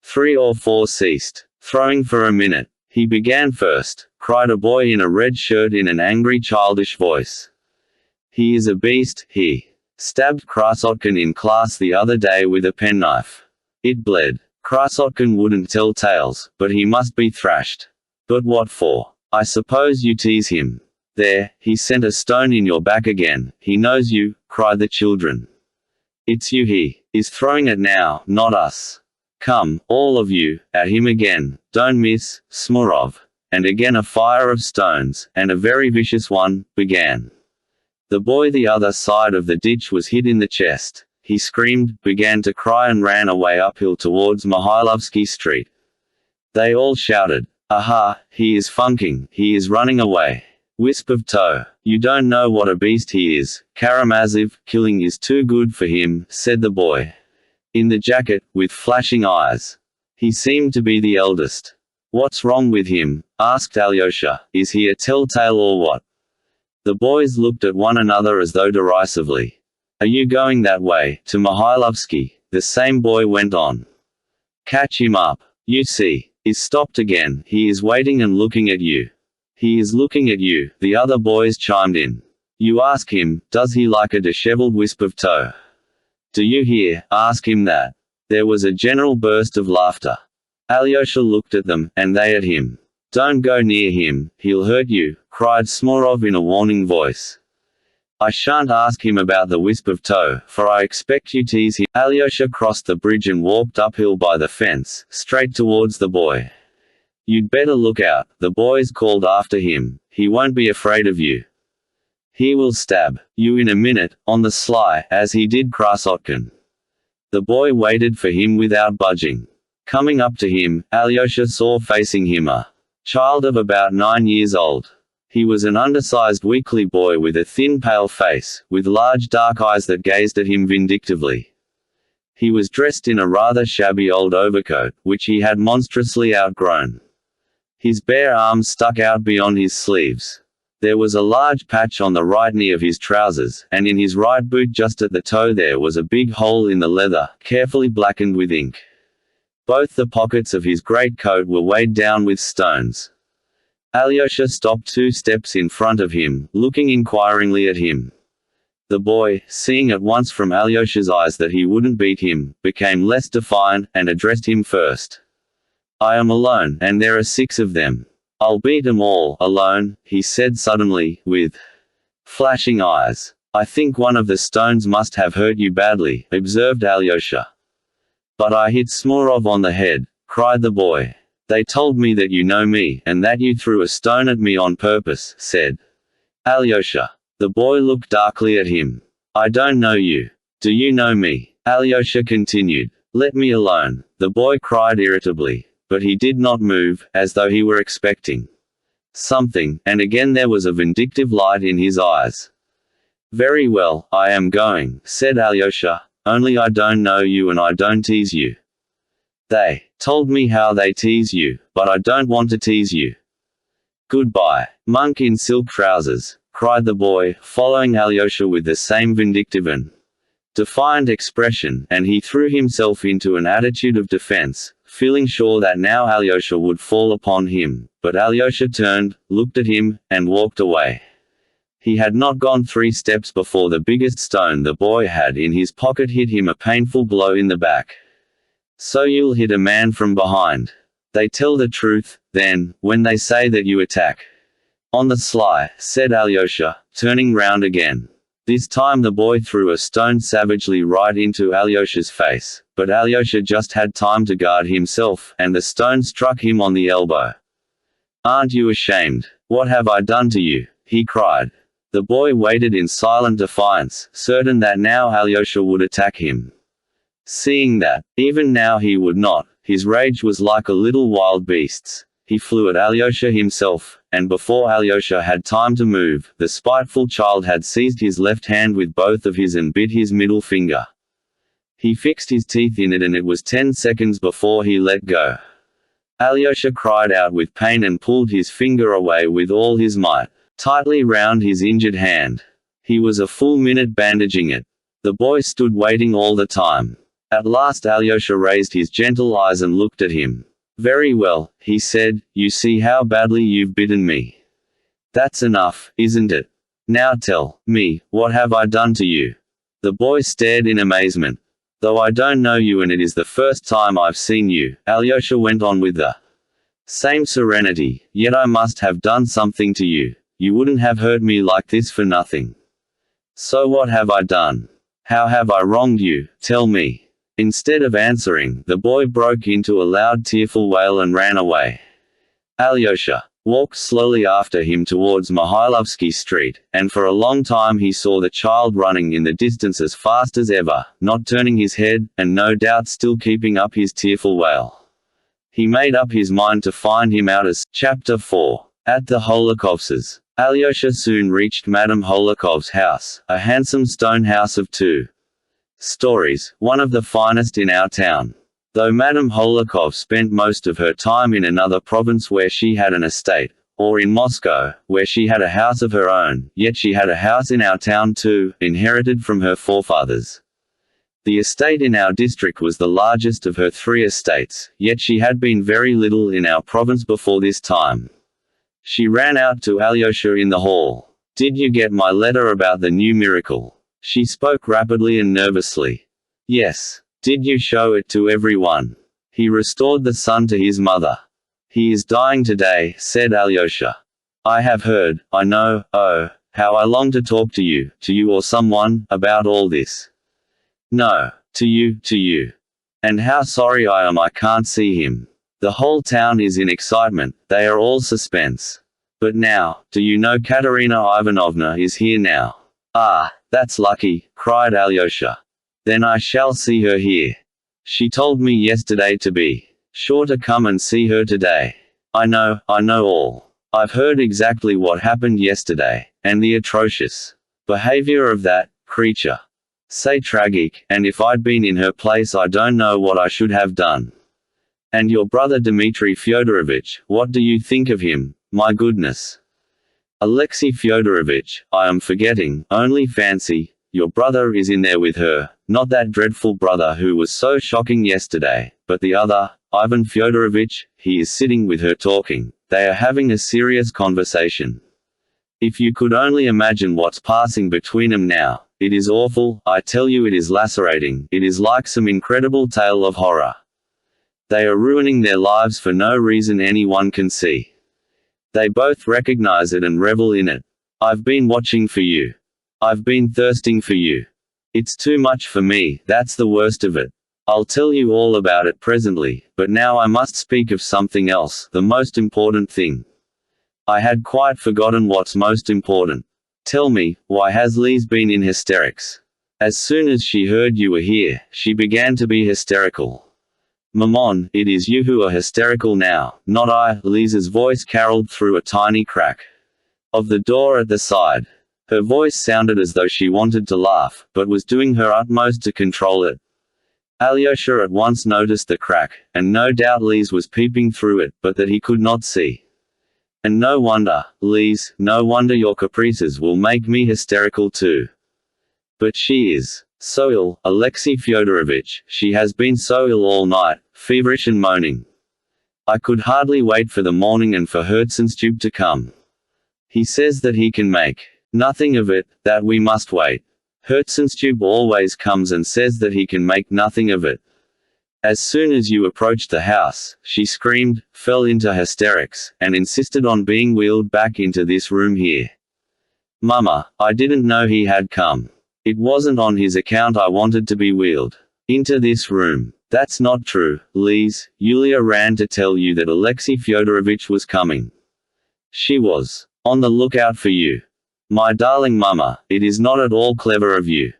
[SPEAKER 1] 3 or 4 ceased throwing for a minute. "He began first," cried a boy in a red shirt in an angry childish voice. "He is a beast, he stabbed Krasotkin in class the other day with a penknife. It bled. Krasotkin wouldn't tell tales, but he must be thrashed. But what for? I suppose you tease him. There, he sent a stone in your back again. He knows you, cried the children. It's you he is throwing it now, not us. Come, all of you, at him again, don't miss, Smurov. And again a fire of stones, and a very vicious one, began. The boy the other side of the ditch was hit in the chest. He screamed, began to cry and ran away uphill towards Mihailovsky Street. They all shouted, "Aha, he is funking, he is running away. Wisp of tow, you don't know what a beast he is, Karamazov, killing is too good for him," said the boy in the jacket, with flashing eyes. He seemed to be the eldest. "What's wrong with him?" asked Alyosha. "Is he a telltale or what?" The boys looked at one another as though derisively. "Are you going that way, to Mihailovsky?" the same boy went on. "Catch him up. You see, he's stopped again, he is waiting and looking at you." "He is looking at you," the other boys chimed in. "You ask him, does he like a disheveled wisp of tow? Do you hear? Ask him that." There was a general burst of laughter. Alyosha looked at them, and they at him. "Don't go near him, he'll hurt you," cried Smurov in a warning voice. "I shan't ask him about the wisp of tow, for I expect you tease him." Alyosha crossed the bridge and walked uphill by the fence, straight towards the boy. "You'd better look out," the boys called after him. "He won't be afraid of you. He will stab you in a minute, on the sly, as he did Krasotkin." The boy waited for him without budging. Coming up to him, Alyosha saw facing him a child of about 9 years old. He was an undersized weakly boy with a thin pale face, with large dark eyes that gazed at him vindictively. He was dressed in a rather shabby old overcoat, which he had monstrously outgrown. His bare arms stuck out beyond his sleeves. There was a large patch on the right knee of his trousers, and in his right boot just at the toe there was a big hole in the leather, carefully blackened with ink. Both the pockets of his greatcoat were weighed down with stones. Alyosha stopped 2 steps in front of him, looking inquiringly at him. The boy, seeing at once from Alyosha's eyes that he wouldn't beat him, became less defiant, and addressed him first. "I am alone, and there are 6 of them. I'll beat 'em all, alone," he said suddenly, with flashing eyes. "I think one of the stones must have hurt you badly," observed Alyosha. "But I hit Smurov on the head," cried the boy. "They told me that you know me, and that you threw a stone at me on purpose," said Alyosha. The boy looked darkly at him. "I don't know you. Do you know me?" Alyosha continued. "Let me alone," the boy cried irritably. But he did not move, as though he were expecting something, and again there was a vindictive light in his eyes. "Very well, I am going," said Alyosha, "only I don't know you and I don't tease you. They told me how they tease you, but I don't want to tease you. Goodbye, monk in silk trousers," cried the boy, following Alyosha with the same vindictive and defiant expression, and he threw himself into an attitude of defense, feeling sure that now Alyosha would fall upon him. But Alyosha turned, looked at him, and walked away. He had not gone 3 steps before the biggest stone the boy had in his pocket hit him a painful blow in the back. "So you'll hit a man from behind. They tell the truth, then, when they say that you attack on the sly," said Alyosha, turning round again. This time the boy threw a stone savagely right into Alyosha's face, but Alyosha just had time to guard himself, and the stone struck him on the elbow. "Aren't you ashamed? What have I done to you?" he cried. The boy waited in silent defiance, certain that now Alyosha would attack him. Seeing that, even now he would not, his rage was like a little wild beast's. He flew at Alyosha himself, and before Alyosha had time to move, the spiteful child had seized his left hand with both of his and bit his middle finger. He fixed his teeth in it and it was 10 seconds before he let go. Alyosha cried out with pain and pulled his finger away with all his might, tightly round his injured hand. He was a full minute bandaging it. The boy stood waiting all the time. At last Alyosha raised his gentle eyes and looked at him. "Very well," he said, "you see how badly you've bitten me. That's enough, isn't it? Now tell me, what have I done to you?" The boy stared in amazement. "Though I don't know you and it is the first time I've seen you," Alyosha went on with the Same serenity, yet I must have done something to you. You wouldn't have hurt me like this for nothing. So what have I done? How have I wronged you? Tell me. Instead of answering, the boy broke into a loud tearful wail and ran away. Alyosha walked slowly after him towards Mihailovsky Street, and for a long time he saw the child running in the distance as fast as ever, not turning his head, and no doubt still keeping up his tearful wail. He made up his mind to find him out as Chapter 4. At the Holokovs'. Alyosha soon reached Madame Holokov's house, a handsome stone house of 2 stories, one of the finest in our town. Though Madame Holokov spent most of her time in another province where she had an estate, or in Moscow, where she had a house of her own, yet she had a house in our town too, inherited from her forefathers. The estate in our district was the largest of her 3 estates, yet she had been very little in our province before this time. She ran out to Alyosha in the hall. "Did you get my letter about the new miracle?" She spoke rapidly and nervously. "Yes. Did you show it to everyone?" "He restored the son to his mother." "He is dying today," said Alyosha. "I have heard, I know, oh, how I long to talk to you or someone, about all this." "No, to you. And how sorry I am I can't see him. The whole town is in excitement, they are all suspense. But now, do you know Katerina Ivanovna is here now?" "Ah, that's lucky," cried Alyosha. "Then I shall see her here. She told me yesterday to be sure to come and see her today. I know all. I've heard exactly what happened yesterday, and the atrocious behavior of that creature. Say tragic, and if I'd been in her place I don't know what I should have done. And your brother Dmitri Fyodorovich, what do you think of him? My goodness. Alexei Fyodorovich, I am forgetting, only fancy, your brother is in there with her, not that dreadful brother who was so shocking yesterday, but the other, Ivan Fyodorovich, he is sitting with her talking, they are having a serious conversation. If you could only imagine what's passing between them now, it is awful, I tell you it is lacerating, it is like some incredible tale of horror. They are ruining their lives for no reason anyone can see. They both recognize it and revel in it. I've been watching for you. I've been thirsting for you. It's too much for me, that's the worst of it. I'll tell you all about it presently, but now I must speak of something else, the most important thing. I had quite forgotten what's most important. Tell me, why has Lise been in hysterics? As soon as she heard you were here, she began to be hysterical. Maman, it is you who are hysterical now, not I. Lise's voice caroled through a tiny crack of the door at the side. Her voice sounded as though she wanted to laugh, but was doing her utmost to control it. Alyosha at once noticed the crack, and no doubt Lise was peeping through it, but that he could not see. And no wonder, Lise, no wonder your caprices will make me hysterical too. But she is so ill, Alexei Fyodorovich, she has been so ill all night, feverish and moaning. I could hardly wait for the morning and for Herzenstube to come. He says that he can make nothing of it, that we must wait. Herzenstube always comes and says that he can make nothing of it. As soon as you approached the house, she screamed, fell into hysterics, and insisted on being wheeled back into this room here. Mama, I didn't know he had come. It wasn't on his account I wanted to be wheeled into this room. That's not true, Lise. Yulia ran to tell you that Alexei Fyodorovich was coming. She was on the lookout for you. My darling Mama, it is not at all clever of you.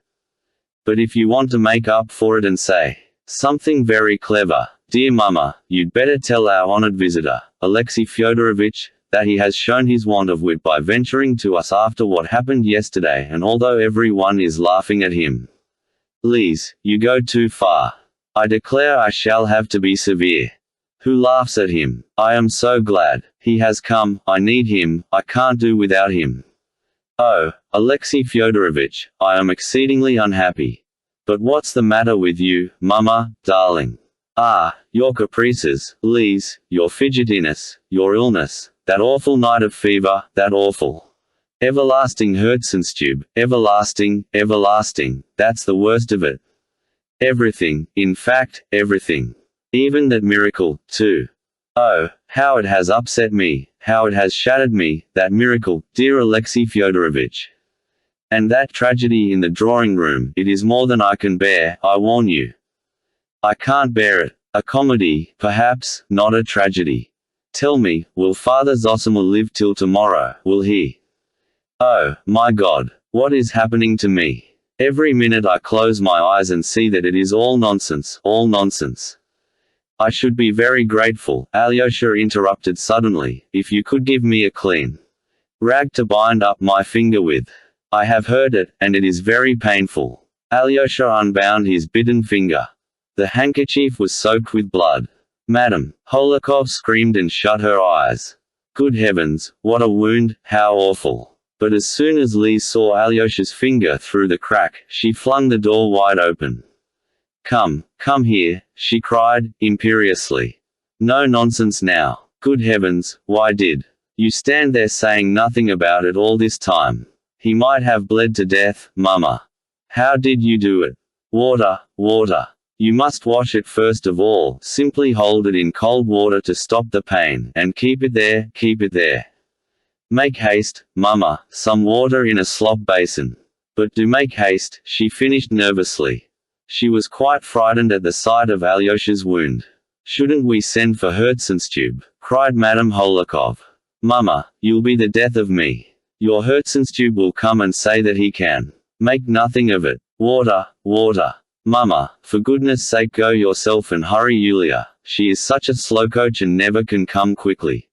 [SPEAKER 1] But if you want to make up for it and say something very clever, dear Mama, you'd better tell our honored visitor, Alexei Fyodorovich, that he has shown his want of wit by venturing to us after what happened yesterday, and although everyone is laughing at him. Lise, you go too far. I declare I shall have to be severe. Who laughs at him? I am so glad he has come, I need him, I can't do without him. Oh, Alexei Fyodorovich, I am exceedingly unhappy. But what's the matter with you, Mama, darling? Ah, your caprices, Lise, your fidgetiness, your illness, that awful night of fever, that awful everlasting Herzenstube, everlasting, that's the worst of it. Everything, in fact, everything. Even that miracle, too. Oh, How it has upset me, how it has shattered me, that miracle, dear Alexei Fyodorovich. And that tragedy in the drawing room, it is more than I can bear, I warn you. I can't bear it. A comedy, perhaps, not a tragedy. Tell me, will Father Zosima live till tomorrow, will he? Oh, my God, what is happening to me? Every minute I close my eyes and see that it is all nonsense, all nonsense. I should be very grateful, Alyosha interrupted suddenly, if you could give me a clean rag to bind up my finger with. I have heard it, and it is very painful. Alyosha unbound his bitten finger. The handkerchief was soaked with blood. Madam, Holikov screamed and shut her eyes. Good heavens, what a wound, how awful. But as soon as Lise saw Alyosha's finger through the crack, she flung the door wide open. Come, come here, she cried, imperiously. No nonsense now. Good heavens, why did you stand there saying nothing about it all this time? He might have bled to death, Mama. How did you do it? Water, water. You must wash it first of all, simply hold it in cold water to stop the pain, and keep it there, keep it there. Make haste, Mama, some water in a slop basin. But do make haste, she finished nervously. She was quite frightened at the sight of Alyosha's wound. Shouldn't we send for Herzenstube? Cried Madame Holikov. Mama, you'll be the death of me. Your Herzenstube will come and say that he can make nothing of it. Water, water. Mama, for goodness sake go yourself and hurry Yulia, she is such a slow coach and never can come quickly.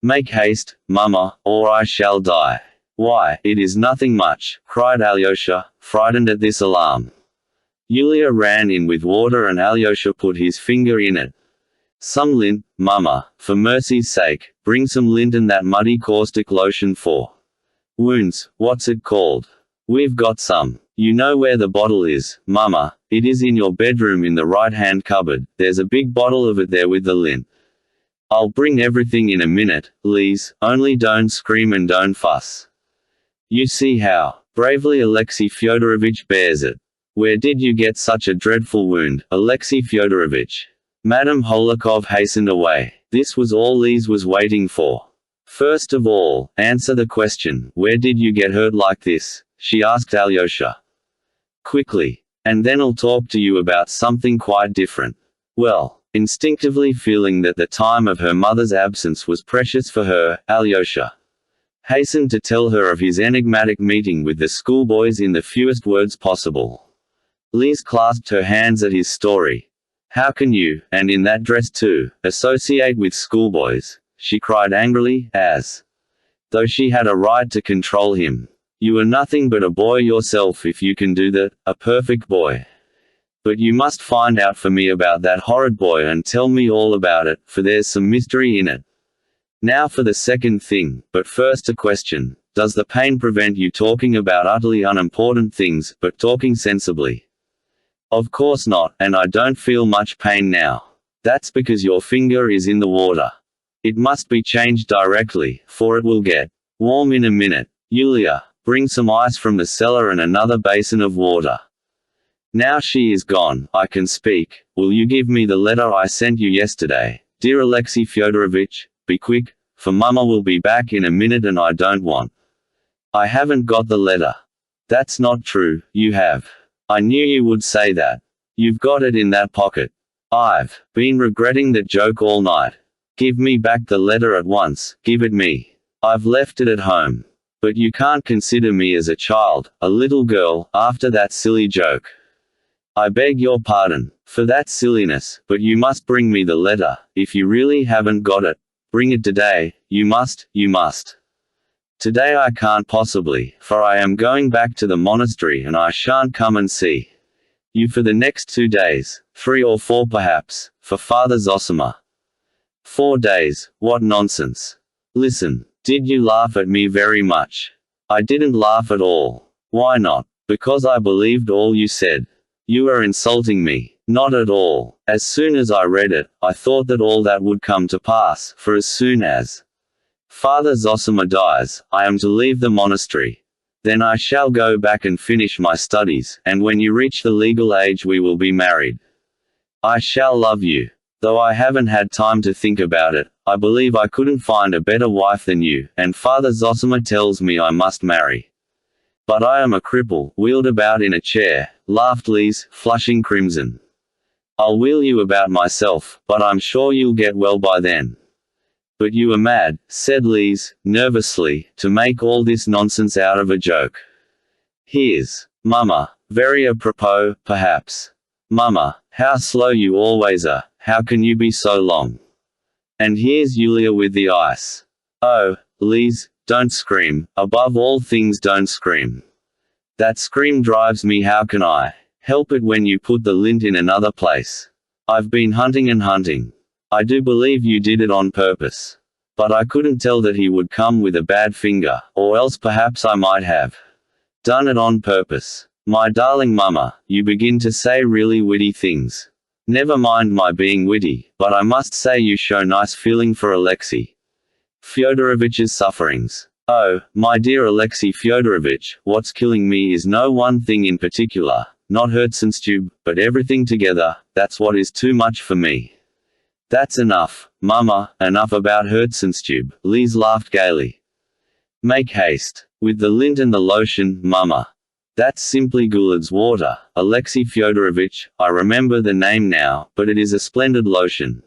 [SPEAKER 1] Make haste, Mama, or I shall die. Why, it is nothing much, cried Alyosha, frightened at this alarm. Yulia ran in with water and Alyosha put his finger in it. Some lint, Mama, for mercy's sake, bring some lint and that muddy caustic lotion for wounds, what's it called? We've got some. You know where the bottle is, Mama, it is in your bedroom in the right-hand cupboard, there's a big bottle of it there with the lint. I'll bring everything in a minute, Lise, only don't scream and don't fuss. You see how bravely Alexei Fyodorovich bears it. Where did you get such a dreadful wound, Alexei Fyodorovich? Madame Holikov hastened away. This was all Lise was waiting for. First of all, answer the question, where did you get hurt like this? She asked Alyosha. Quickly. And then I'll talk to you about something quite different. Well, instinctively feeling that the time of her mother's absence was precious for her, Alyosha hastened to tell her of his enigmatic meeting with the schoolboys in the fewest words possible. Lise clasped her hands at his story. How can you, and in that dress too, associate with schoolboys? She cried angrily, as though she had a right to control him. You are nothing but a boy yourself if you can do that, a perfect boy. But you must find out for me about that horrid boy and tell me all about it, for there's some mystery in it. Now for the second thing, but first a question. Does the pain prevent you talking about utterly unimportant things, but talking sensibly? Of course not, and I don't feel much pain now. That's because your finger is in the water. It must be changed directly, for it will get warm in a minute. Yulia, bring some ice from the cellar and another basin of water. Now she is gone, I can speak. Will you give me the letter I sent you yesterday? Dear Alexei Fyodorovich, be quick, for Mama will be back in a minute and I don't want. I haven't got the letter. That's not true, you have. I knew you would say that. You've got it in that pocket. I've been regretting that joke all night. Give me back the letter at once, give it me. I've left it at home. But you can't consider me as a child, a little girl, after that silly joke. I beg your pardon for that silliness, but you must bring me the letter. If you really haven't got it, bring it today. You must, you must. Today I can't possibly, for I am going back to the monastery and I shan't come and see you for the next 2 days, 3 or 4 perhaps, for Father Zosima. 4 days, what nonsense. Listen, did you laugh at me very much? I didn't laugh at all. Why not? Because I believed all you said. You are insulting me. Not at all. As soon as I read it, I thought that all that would come to pass, for as soon as Father Zosima dies, I am to leave the monastery. Then I shall go back and finish my studies, and when you reach the legal age we will be married. I shall love you. Though I haven't had time to think about it, I believe I couldn't find a better wife than you, and Father Zosima tells me I must marry. But I am a cripple, wheeled about in a chair, laughed Lise, flushing crimson. I'll wheel you about myself, but I'm sure you'll get well by then. But you are mad, said Lise, nervously, to make all this nonsense out of a joke. Here's Mama, very apropos, perhaps. Mama, how slow you always are, how can you be so long? And here's Yulia with the ice. Oh, Lise, don't scream, above all things don't scream. That scream drives me. How can I help it when you put the lint in another place? I've been hunting and hunting. I do believe you did it on purpose. But I couldn't tell that he would come with a bad finger, or else perhaps I might have done it on purpose. My darling Mama, you begin to say really witty things. Never mind my being witty, but I must say you show nice feeling for Alexei Fyodorovich's sufferings. Oh, my dear Alexei Fyodorovich, what's killing me is no one thing in particular, not Herzenstube, but everything together. That's what is too much for me. That's enough, Mama, enough about Herzenstube, Lise laughed gaily. Make haste with the lint and the lotion, Mama. That's simply Goulard's water, Alexei Fyodorovich, I remember the name now, but it is a splendid lotion.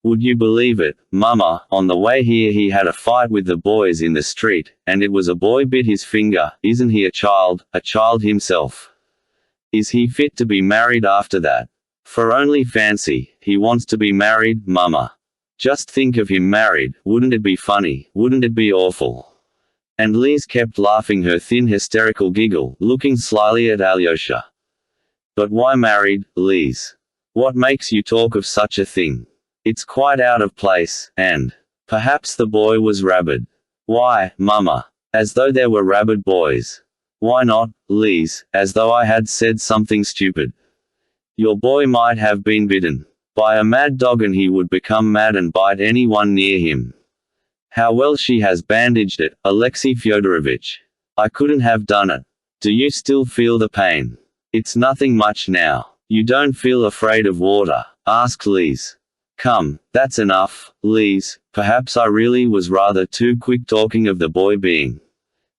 [SPEAKER 1] Would you believe it, Mama, on the way here he had a fight with the boys in the street, and it was a boy bit his finger. Isn't he a child himself? Is he fit to be married after that? For only fancy, he wants to be married, Mama. Just think of him married, wouldn't it be funny, wouldn't it be awful? And Lise kept laughing her thin hysterical giggle, looking slyly at Alyosha. But why married, Lise? What makes you talk of such a thing? It's quite out of place, and perhaps the boy was rabid. Why, Mama? As though there were rabid boys. Why not, Lise, as though I had said something stupid? Your boy might have been bitten by a mad dog and he would become mad and bite anyone near him. How well she has bandaged it, Alexei Fyodorovich. I couldn't have done it. Do you still feel the pain? It's nothing much now. You don't feel afraid of water? Asked Lise. Come, that's enough, Lise. Perhaps I really was rather too quick talking of the boy being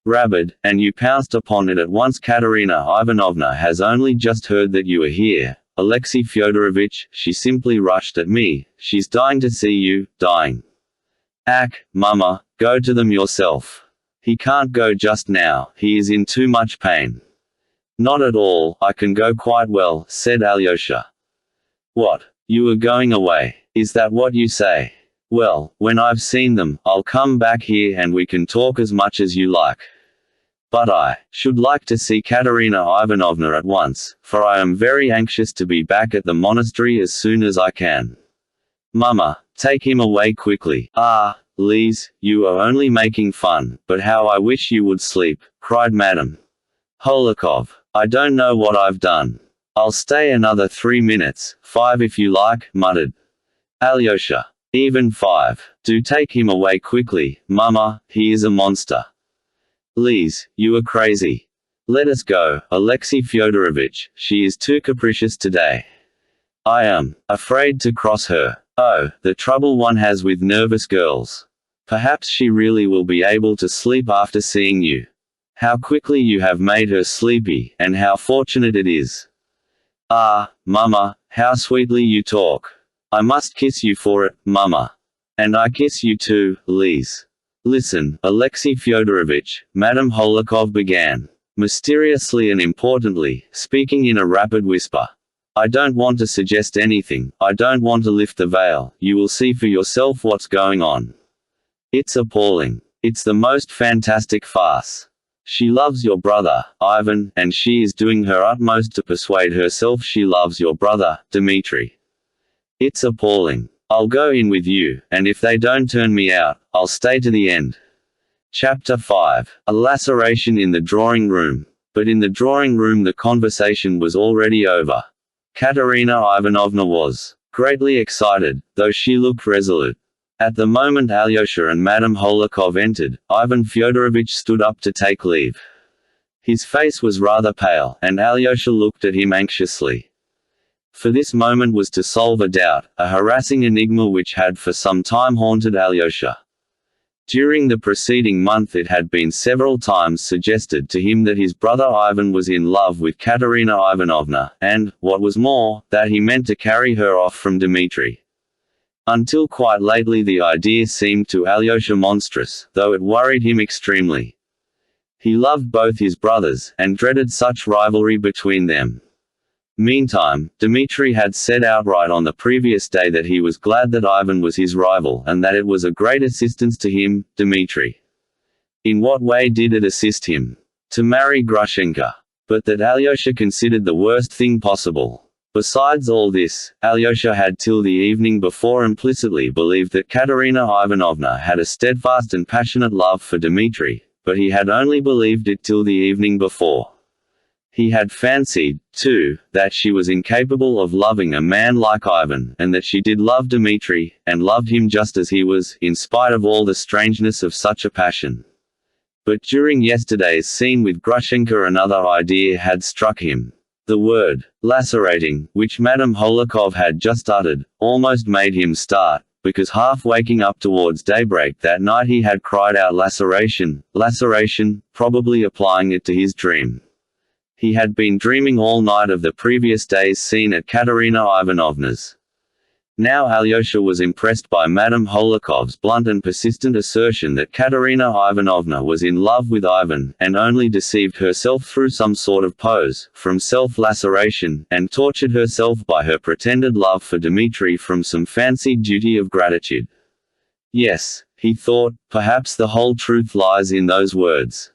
[SPEAKER 1] rabid, and you pounced upon it at once. Katerina Ivanovna has only just heard that you are here, Alexei Fyodorovich. She simply rushed at me. She's dying to see you, dying. Ack, Mama, go to them yourself. He can't go just now, he is in too much pain. Not at all, I can go quite well, said Alyosha. What? You are going away? Is that what you say? Well, when I've seen them, I'll come back here and we can talk as much as you like. But I should like to see Katerina Ivanovna at once, for I am very anxious to be back at the monastery as soon as I can. Mama, take him away quickly. Ah, Lise, you are only making fun, but how I wish you would sleep, cried Madame Holikov. I don't know what I've done. I'll stay another 3 minutes, 5 if you like, muttered Alyosha. Even 5. Do take him away quickly, Mama, he is a monster. Lise, you are crazy. Let us go, Alexei Fyodorovich, she is too capricious today. I am afraid to cross her. Oh, the trouble one has with nervous girls. Perhaps she really will be able to sleep after seeing you. How quickly you have made her sleepy, and how fortunate it is. Ah, Mama, how sweetly you talk. I must kiss you for it, Mama. And I kiss you too, Lise. Listen, Alexei Fyodorovich, Madame Holikov began, mysteriously and importantly, speaking in a rapid whisper. I don't want to suggest anything, I don't want to lift the veil, you will see for yourself what's going on. It's appalling. It's the most fantastic farce. She loves your brother, Ivan, and she is doing her utmost to persuade herself she loves your brother, Dmitri. It's appalling. I'll go in with you, and if they don't turn me out, I'll stay to the end. Chapter 5. A laceration in the drawing room. But in the drawing room the conversation was already over. Katerina Ivanovna was greatly excited, though she looked resolute. At the moment Alyosha and Madame Holikov entered, Ivan Fyodorovich stood up to take leave. His face was rather pale, and Alyosha looked at him anxiously. For this moment was to solve a doubt, a harassing enigma which had for some time haunted Alyosha. During the preceding month it had been several times suggested to him that his brother Ivan was in love with Katerina Ivanovna, and, what was more, that he meant to carry her off from Dmitri. Until quite lately the idea seemed to Alyosha monstrous, though it worried him extremely. He loved both his brothers, and dreaded such rivalry between them. Meantime, Dmitri had said outright on the previous day that he was glad that Ivan was his rival and that it was a great assistance to him, Dmitri. In what way did it assist him? To marry Grushenka. But that Alyosha considered the worst thing possible. Besides all this, Alyosha had till the evening before implicitly believed that Katerina Ivanovna had a steadfast and passionate love for Dmitri, but he had only believed it till the evening before. He had fancied, too, that she was incapable of loving a man like Ivan, and that she did love Dmitri, and loved him just as he was, in spite of all the strangeness of such a passion. But during yesterday's scene with Grushenka another idea had struck him. The word, lacerating, which Madame Holikov had just uttered, almost made him start, because half waking up towards daybreak that night he had cried out laceration, laceration, probably applying it to his dream. He had been dreaming all night of the previous day's scene at Katerina Ivanovna's. Now Alyosha was impressed by Madame Holikov's blunt and persistent assertion that Katerina Ivanovna was in love with Ivan, and only deceived herself through some sort of pose, from self-laceration, and tortured herself by her pretended love for Dmitri from some fancied duty of gratitude. Yes, he thought, perhaps the whole truth lies in those words.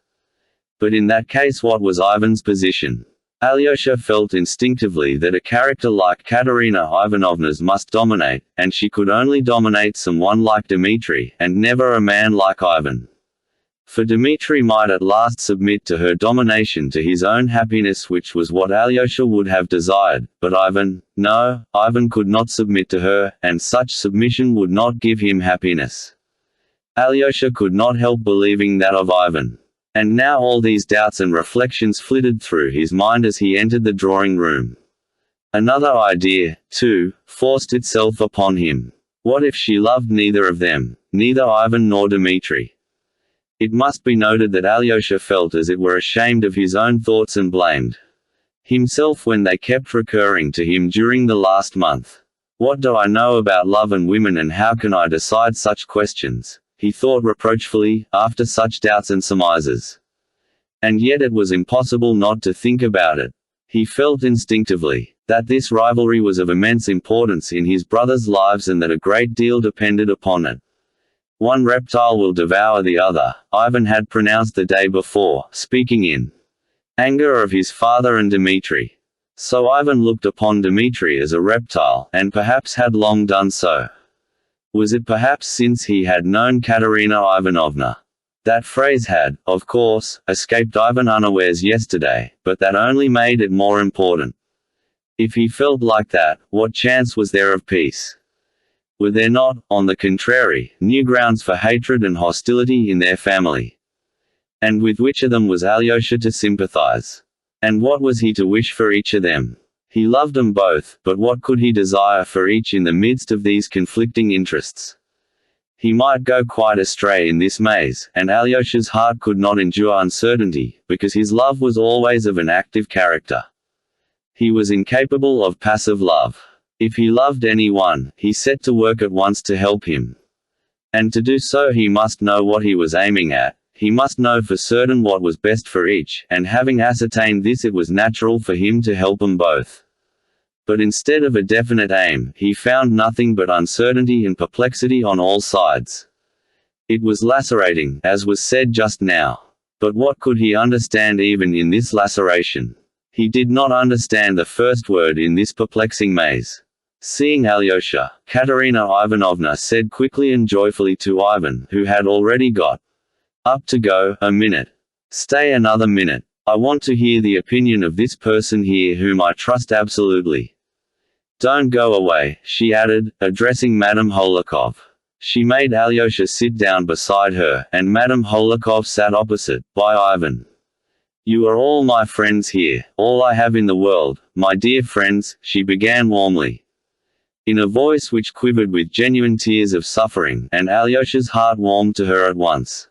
[SPEAKER 1] But in that case what was Ivan's position? Alyosha felt instinctively that a character like Katerina Ivanovna's must dominate, and she could only dominate someone like Dmitri, and never a man like Ivan. For Dmitri might at last submit to her domination to his own happiness, which was what Alyosha would have desired, but Ivan, no, Ivan could not submit to her, and such submission would not give him happiness. Alyosha could not help believing that of Ivan. And now all these doubts and reflections flitted through his mind as he entered the drawing room. Another idea, too, forced itself upon him. What if she loved neither of them, neither Ivan nor Dmitri? It must be noted that Alyosha felt as it were ashamed of his own thoughts and blamed himself when they kept recurring to him during the last month. What do I know about love and women, and how can I decide such questions? He thought reproachfully, after such doubts and surmises. And yet it was impossible not to think about it. He felt instinctively that this rivalry was of immense importance in his brothers' lives and that a great deal depended upon it. One reptile will devour the other, Ivan had pronounced the day before, speaking in anger of his father and Dmitri. So Ivan looked upon Dmitri as a reptile, and perhaps had long done so. Was it perhaps since he had known Katerina Ivanovna? That phrase had, of course, escaped Ivan unawares yesterday, but that only made it more important. If he felt like that, what chance was there of peace? Were there not, on the contrary, new grounds for hatred and hostility in their family? And with which of them was Alyosha to sympathize? And what was he to wish for each of them? He loved them both, but what could he desire for each in the midst of these conflicting interests? He might go quite astray in this maze, and Alyosha's heart could not endure uncertainty, because his love was always of an active character. He was incapable of passive love. If he loved anyone, he set to work at once to help him. And to do so he must know what he was aiming at. He must know for certain what was best for each, and having ascertained this it was natural for him to help them both. But instead of a definite aim, he found nothing but uncertainty and perplexity on all sides. It was lacerating, as was said just now. But what could he understand even in this laceration? He did not understand the first word in this perplexing maze. Seeing Alyosha, Katerina Ivanovna said quickly and joyfully to Ivan, who had already got up to go, "A minute. Stay another minute. I want to hear the opinion of this person here whom I trust absolutely. Don't go away," she added, addressing Madame Holikov. She made Alyosha sit down beside her, and Madame Holikov sat opposite, by Ivan. You are all my friends here, all I have in the world, my dear friends, she began warmly, in a voice which quivered with genuine tears of suffering, and Alyosha's heart warmed to her at once.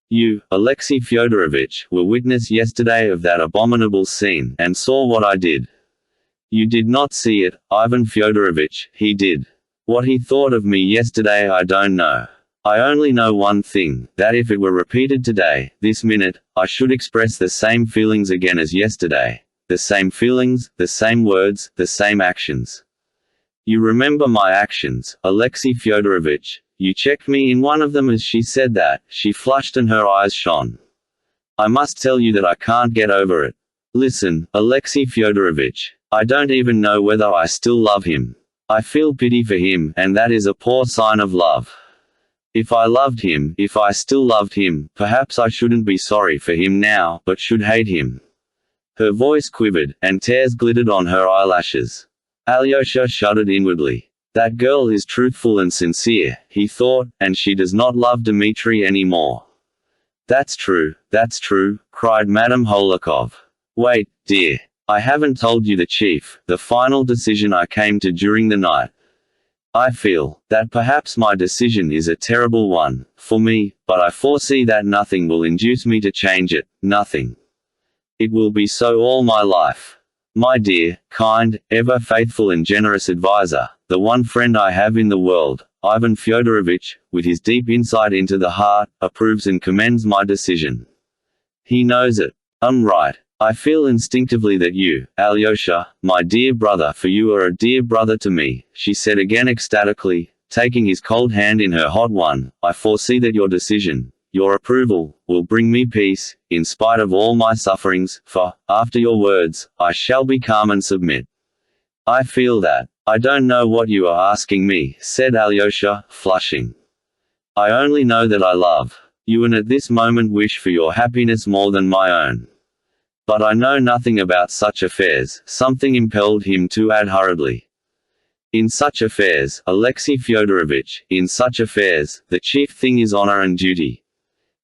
[SPEAKER 1] You, Alexei Fyodorovich, were witness yesterday of that abominable scene, and saw what I did. You did not see it, Ivan Fyodorovich, he did. What he thought of me yesterday I don't know. I only know one thing, that if it were repeated today, this minute, I should express the same feelings again as yesterday. The same feelings, the same words, the same actions. You remember my actions, Alexei Fyodorovich. You checked me in one of them as she said that. She flushed and her eyes shone. I must tell you that I can't get over it. Listen, Alexei Fyodorovich. I don't even know whether I still love him. I feel pity for him, and that is a poor sign of love. If I loved him, if I still loved him, perhaps I shouldn't be sorry for him now, but should hate him. Her voice quivered, and tears glittered on her eyelashes. Alyosha shuddered inwardly. That girl is truthful and sincere, he thought, and she does not love Dmitri anymore. That's true, cried Madame Holikov. Wait, dear. I haven't told you the chief, the final decision I came to during the night. I feel that perhaps my decision is a terrible one, for me, but I foresee that nothing will induce me to change it, nothing. It will be so all my life. My dear, kind, ever faithful and generous advisor, the one friend I have in the world, Ivan Fyodorovich, with his deep insight into the heart, approves and commends my decision. He knows it. I'm right. I feel instinctively that you, Alyosha, my dear brother, for you are a dear brother to me, she said again ecstatically, taking his cold hand in her hot one. I foresee that your decision, your approval, will bring me peace, in spite of all my sufferings, for, after your words, I shall be calm and submit. I feel that. I don't know what you are asking me, said Alyosha, flushing. I only know that I love you and at this moment wish for your happiness more than my own. But I know nothing about such affairs, something impelled him to add hurriedly. In such affairs, Alexei Fyodorovich, in such affairs, the chief thing is honor and duty.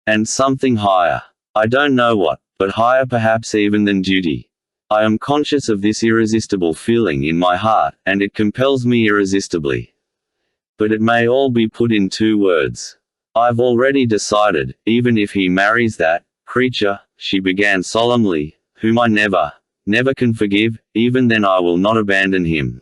[SPEAKER 1] And something higher. I don't know what, but higher perhaps even than duty. I am conscious of this irresistible feeling in my heart, and it compels me irresistibly. But it may all be put in 2 words. I've already decided, even if he marries that creature, she began solemnly, whom I never can forgive, even then I will not abandon him.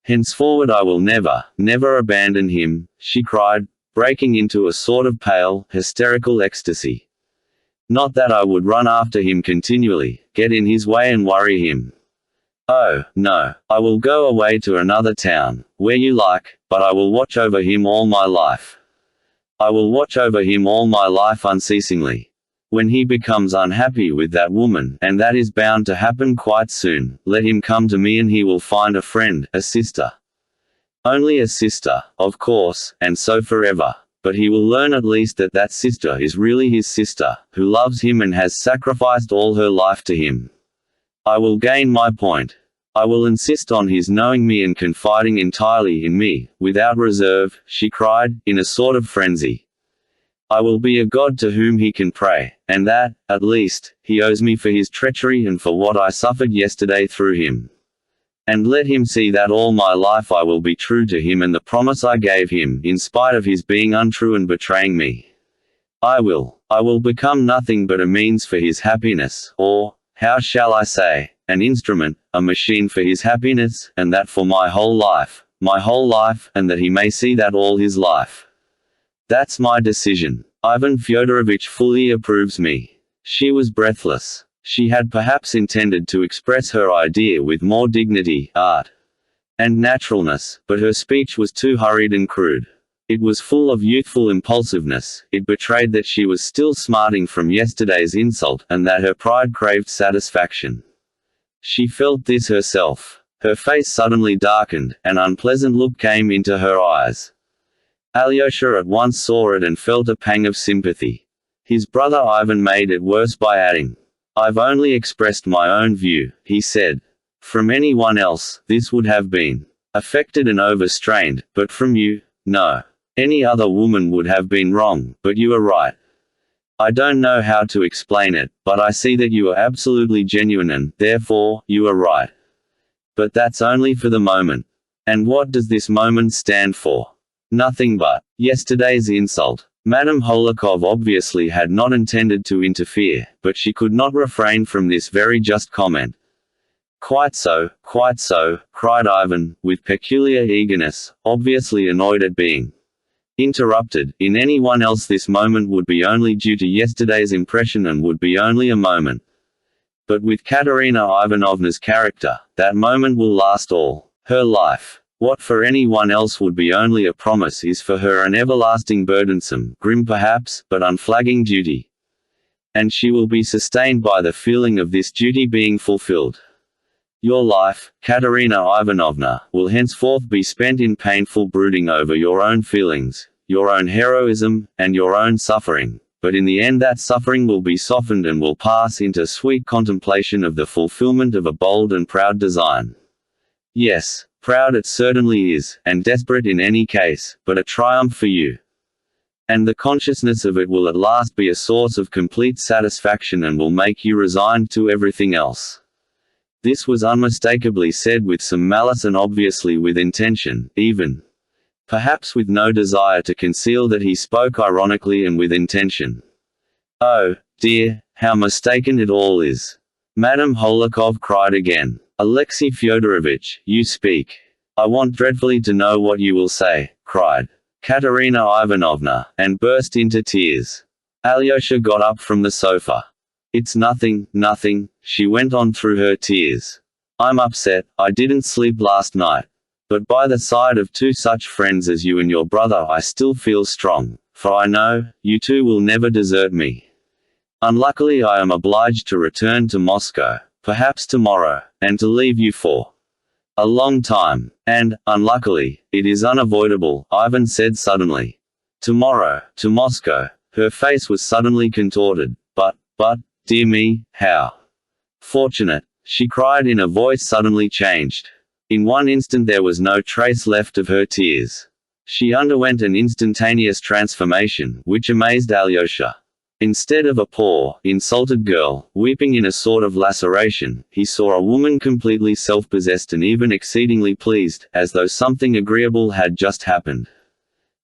[SPEAKER 1] Henceforward I will never abandon him, she cried, breaking into a sort of pale, hysterical ecstasy. Not that I would run after him continually, get in his way and worry him. Oh, no, I will go away to another town, where you like, but I will watch over him all my life. I will watch over him all my life unceasingly. When he becomes unhappy with that woman, and that is bound to happen quite soon, let him come to me and he will find a friend, a sister. Only a sister, of course, and so forever. But he will learn at least that that sister is really his sister, who loves him and has sacrificed all her life to him. I will gain my point. I will insist on his knowing me and confiding entirely in me, without reserve, she cried, in a sort of frenzy. I will be a god to whom he can pray, and that, at least, he owes me for his treachery and for what I suffered yesterday through him. And let him see that all my life I will be true to him and the promise I gave him, in spite of his being untrue and betraying me. I will become nothing but a means for his happiness, or, how shall I say, an instrument, a machine for his happiness, and that for my whole life, and that he may see that all his life. That's my decision. Ivan Fyodorovich fully approves me. She was breathless. She had perhaps intended to express her idea with more dignity, art, and naturalness, but her speech was too hurried and crude. It was full of youthful impulsiveness, it betrayed that she was still smarting from yesterday's insult, and that her pride craved satisfaction. She felt this herself. Her face suddenly darkened, an unpleasant look came into her eyes. Alyosha at once saw it and felt a pang of sympathy. His brother Ivan made it worse by adding, "I've only expressed my own view," he said. "From anyone else, this would have been affected and overstrained, but from you, no. Any other woman would have been wrong, but you are right. I don't know how to explain it, but I see that you are absolutely genuine and, therefore, you are right. But that's only for the moment. And what does this moment stand for? Nothing but yesterday's insult. Madame Holikov obviously had not intended to interfere, but she could not refrain from this very just comment. Quite so, cried Ivan, with peculiar eagerness, obviously annoyed at being interrupted. In anyone else this moment would be only due to yesterday's impression and would be only a moment. But with Katerina Ivanovna's character, that moment will last all her life. What for anyone else would be only a promise is for her an everlasting burdensome, grim perhaps, but unflagging duty. And she will be sustained by the feeling of this duty being fulfilled. Your life, Katerina Ivanovna, will henceforth be spent in painful brooding over your own feelings, your own heroism, and your own suffering, but in the end that suffering will be softened and will pass into sweet contemplation of the fulfillment of a bold and proud design. Yes, proud it certainly is, and desperate in any case, but a triumph for you. And the consciousness of it will at last be a source of complete satisfaction and will make you resigned to everything else. This was unmistakably said with some malice and obviously with intention, even. Perhaps with no desire to conceal that he spoke ironically and with intention. Oh, dear, how mistaken it all is! Madame Holikov cried again. Alexei Fyodorovitch, you speak. I want dreadfully to know what you will say, cried Katerina Ivanovna, and burst into tears. Alyosha got up from the sofa. It's nothing, she went on through her tears. I'm upset, I didn't sleep last night. But by the side of two such friends as you and your brother I still feel strong, for I know, you two will never desert me. Unluckily I am obliged to return to Moscow, perhaps tomorrow, and to leave you for a long time. And, unluckily, it is unavoidable, Ivan said suddenly. Tomorrow, to Moscow. Her face was suddenly contorted. But, dear me, how fortunate, she cried in a voice suddenly changed. In one instant there was no trace left of her tears. She underwent an instantaneous transformation, which amazed Alyosha. Instead of a poor, insulted girl, weeping in a sort of laceration, he saw a woman completely self-possessed and even exceedingly pleased, as though something agreeable had just happened.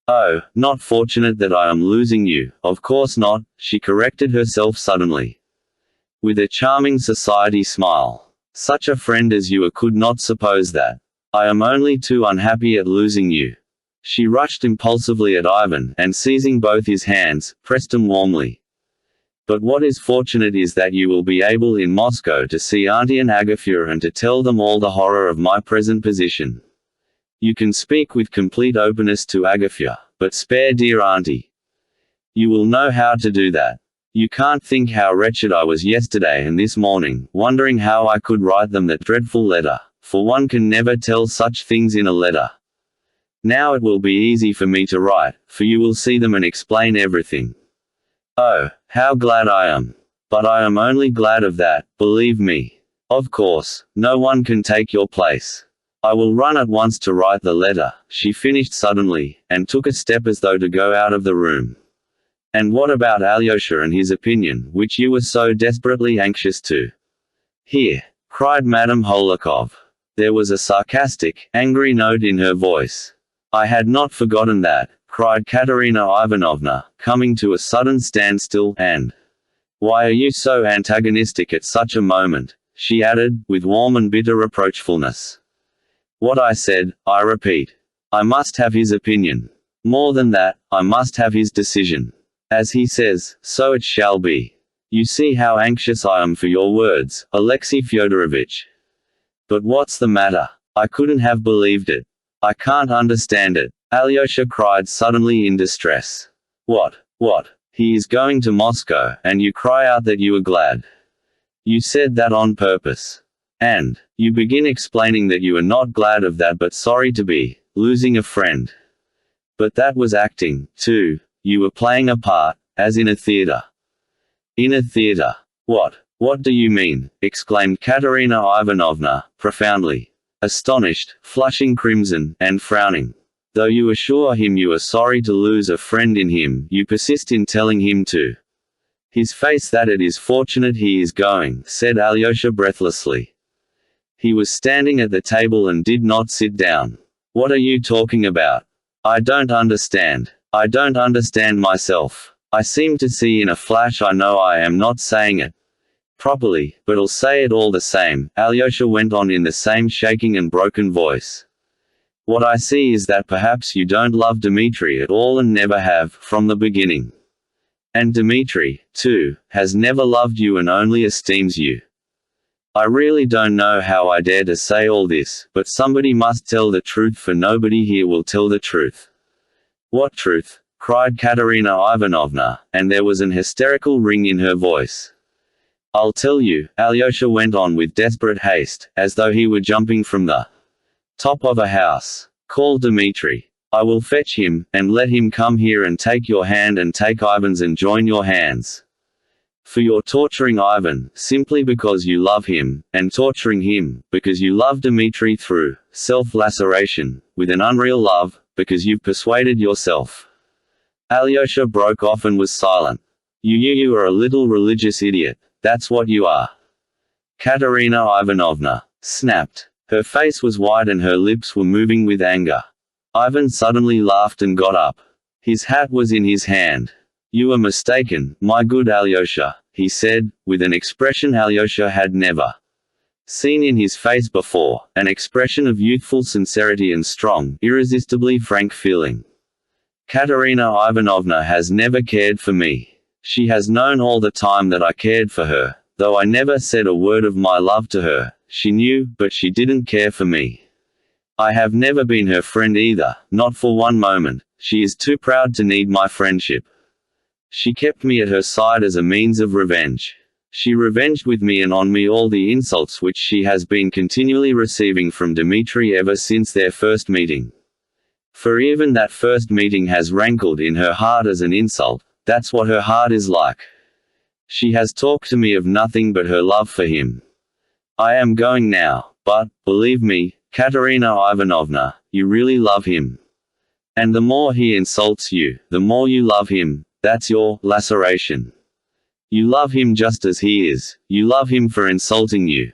[SPEAKER 1] Oh, not fortunate that I am losing you, of course not, she corrected herself suddenly. With a charming society smile. Such a friend as you are could not suppose that. I am only too unhappy at losing you. She rushed impulsively at Ivan, and seizing both his hands, pressed him warmly. But what is fortunate is that you will be able in Moscow to see Auntie and Agafya and to tell them all the horror of my present position. You can speak with complete openness to Agafya, but spare dear Auntie. You will know how to do that. You can't think how wretched I was yesterday and this morning, wondering how I could write them that dreadful letter, for one can never tell such things in a letter. Now it will be easy for me to write, for you will see them and explain everything. Oh, how glad I am! But I am only glad of that, believe me. Of course, no one can take your place. I will run at once to write the letter, she finished suddenly, and took a step as though to go out of the room. And what about Alyosha and his opinion, which you were so desperately anxious to hear? Cried Madame Holikov. There was a sarcastic, angry note in her voice. I had not forgotten that, cried Katerina Ivanovna, coming to a sudden standstill, and why are you so antagonistic at such a moment? She added, with warm and bitter reproachfulness. What I said, I repeat. I must have his opinion. More than that, I must have his decision. As he says, so it shall be. You see how anxious I am for your words, Alexei Fyodorovitch. But what's the matter? I couldn't have believed it. I can't understand it. Alyosha cried suddenly in distress. What? He is going to Moscow, and you cry out that you are glad. You said that on purpose. And you begin explaining that you are not glad of that but sorry to be losing a friend. But that was acting, too. You were playing a part, as in a theater. In a theater. What do you mean? Exclaimed Katerina Ivanovna, profoundly astonished, flushing crimson, and frowning. Though you assure him you are sorry to lose a friend in him, you persist in telling him to His face that it is fortunate he is going, said Alyosha breathlessly. He was standing at the table and did not sit down. What are you talking about? I don't understand. I don't understand myself. I seem to see in a flash. I know I am not saying it properly, but I'll say it all the same, Alyosha went on in the same shaking and broken voice. What I see is that perhaps you don't love Dmitri at all and never have, from the beginning. And Dmitri, too, has never loved you and only esteems you. I really don't know how I dare to say all this, but somebody must tell the truth, for nobody here will tell the truth. What truth? Cried Katerina Ivanovna, and there was an hysterical ring in her voice. I'll tell you, Alyosha went on with desperate haste, as though he were jumping from the top of a house. Call Dmitri. I will fetch him, and let him come here and take your hand and take Ivan's and join your hands. For you're torturing Ivan, simply because you love him, and torturing him, because you love Dmitri through self-laceration, with an unreal love, because you've persuaded yourself. Alyosha broke off and was silent. You are a little religious idiot. That's what you are. Katerina Ivanovna snapped. Her face was white and her lips were moving with anger. Ivan suddenly laughed and got up. His hat was in his hand. You are mistaken, my good Alyosha, he said, with an expression Alyosha had never seen in his face before, an expression of youthful sincerity and strong, irresistibly frank feeling. Katerina Ivanovna has never cared for me. She has known all the time that I cared for her, though I never said a word of my love to her. She knew, but she didn't care for me. I have never been her friend either, not for one moment. She is too proud to need my friendship. She kept me at her side as a means of revenge. She revenged with me and on me all the insults which she has been continually receiving from Dmitri ever since their first meeting. For even that first meeting has rankled in her heart as an insult. That's what her heart is like. She has talked to me of nothing but her love for him. I am going now, but, believe me, Katerina Ivanovna, you really love him. And the more he insults you, the more you love him. That's your laceration. You love him just as he is. You love him for insulting you.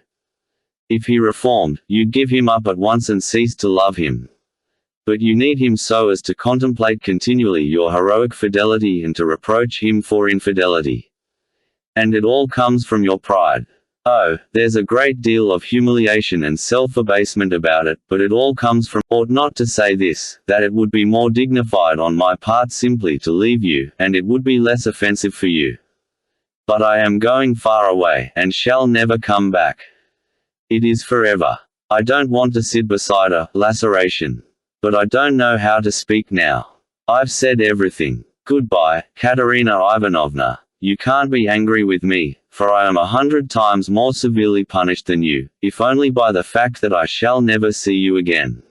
[SPEAKER 1] If he reformed, you'd give him up at once and cease to love him. But you need him so as to contemplate continually your heroic fidelity and to reproach him for infidelity. And it all comes from your pride. Oh, there's a great deal of humiliation and self-abasement about it, but it all comes from, ought not to say this, that it would be more dignified on my part simply to leave you, and it would be less offensive for you. But I am going far away, and shall never come back. It is forever. I don't want to sit beside a laceration. But I don't know how to speak now. I've said everything. Goodbye, Katerina Ivanovna. You can't be angry with me, for I am 100 times more severely punished than you, if only by the fact that I shall never see you again.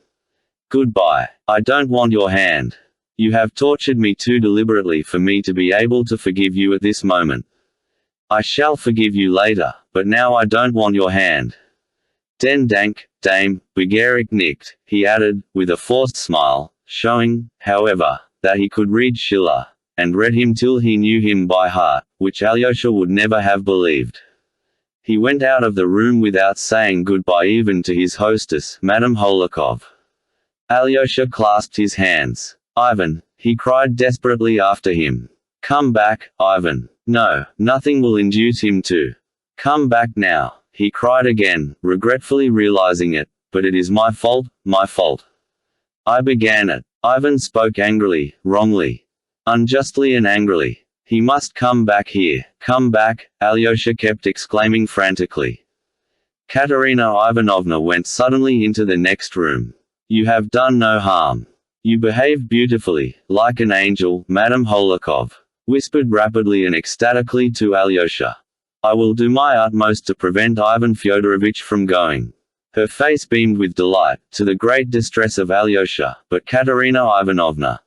[SPEAKER 1] Goodbye. I don't want your hand. You have tortured me too deliberately for me to be able to forgive you at this moment. I shall forgive you later, but now I don't want your hand. Den Dank, Dame, Begerig nicht, he added, with a forced smile, showing, however, that he could read Schiller, and read him till he knew him by heart, which Alyosha would never have believed. He went out of the room without saying goodbye even to his hostess, Madame Holikov. Alyosha clasped his hands. Ivan, he cried desperately after him. Come back, Ivan. No, nothing will induce him to. Come back now. He cried again, regretfully realizing it, but it is my fault, my fault. I began it. Ivan spoke angrily, wrongly. Unjustly and angrily. He must come back here. Come back, Alyosha kept exclaiming frantically. Katerina Ivanovna went suddenly into the next room. You have done no harm. You behaved beautifully, like an angel, Madame Holikov whispered rapidly and ecstatically to Alyosha. I will do my utmost to prevent Ivan Fyodorovich from going. Her face beamed with delight, to the great distress of Alyosha, but Katerina Ivanovna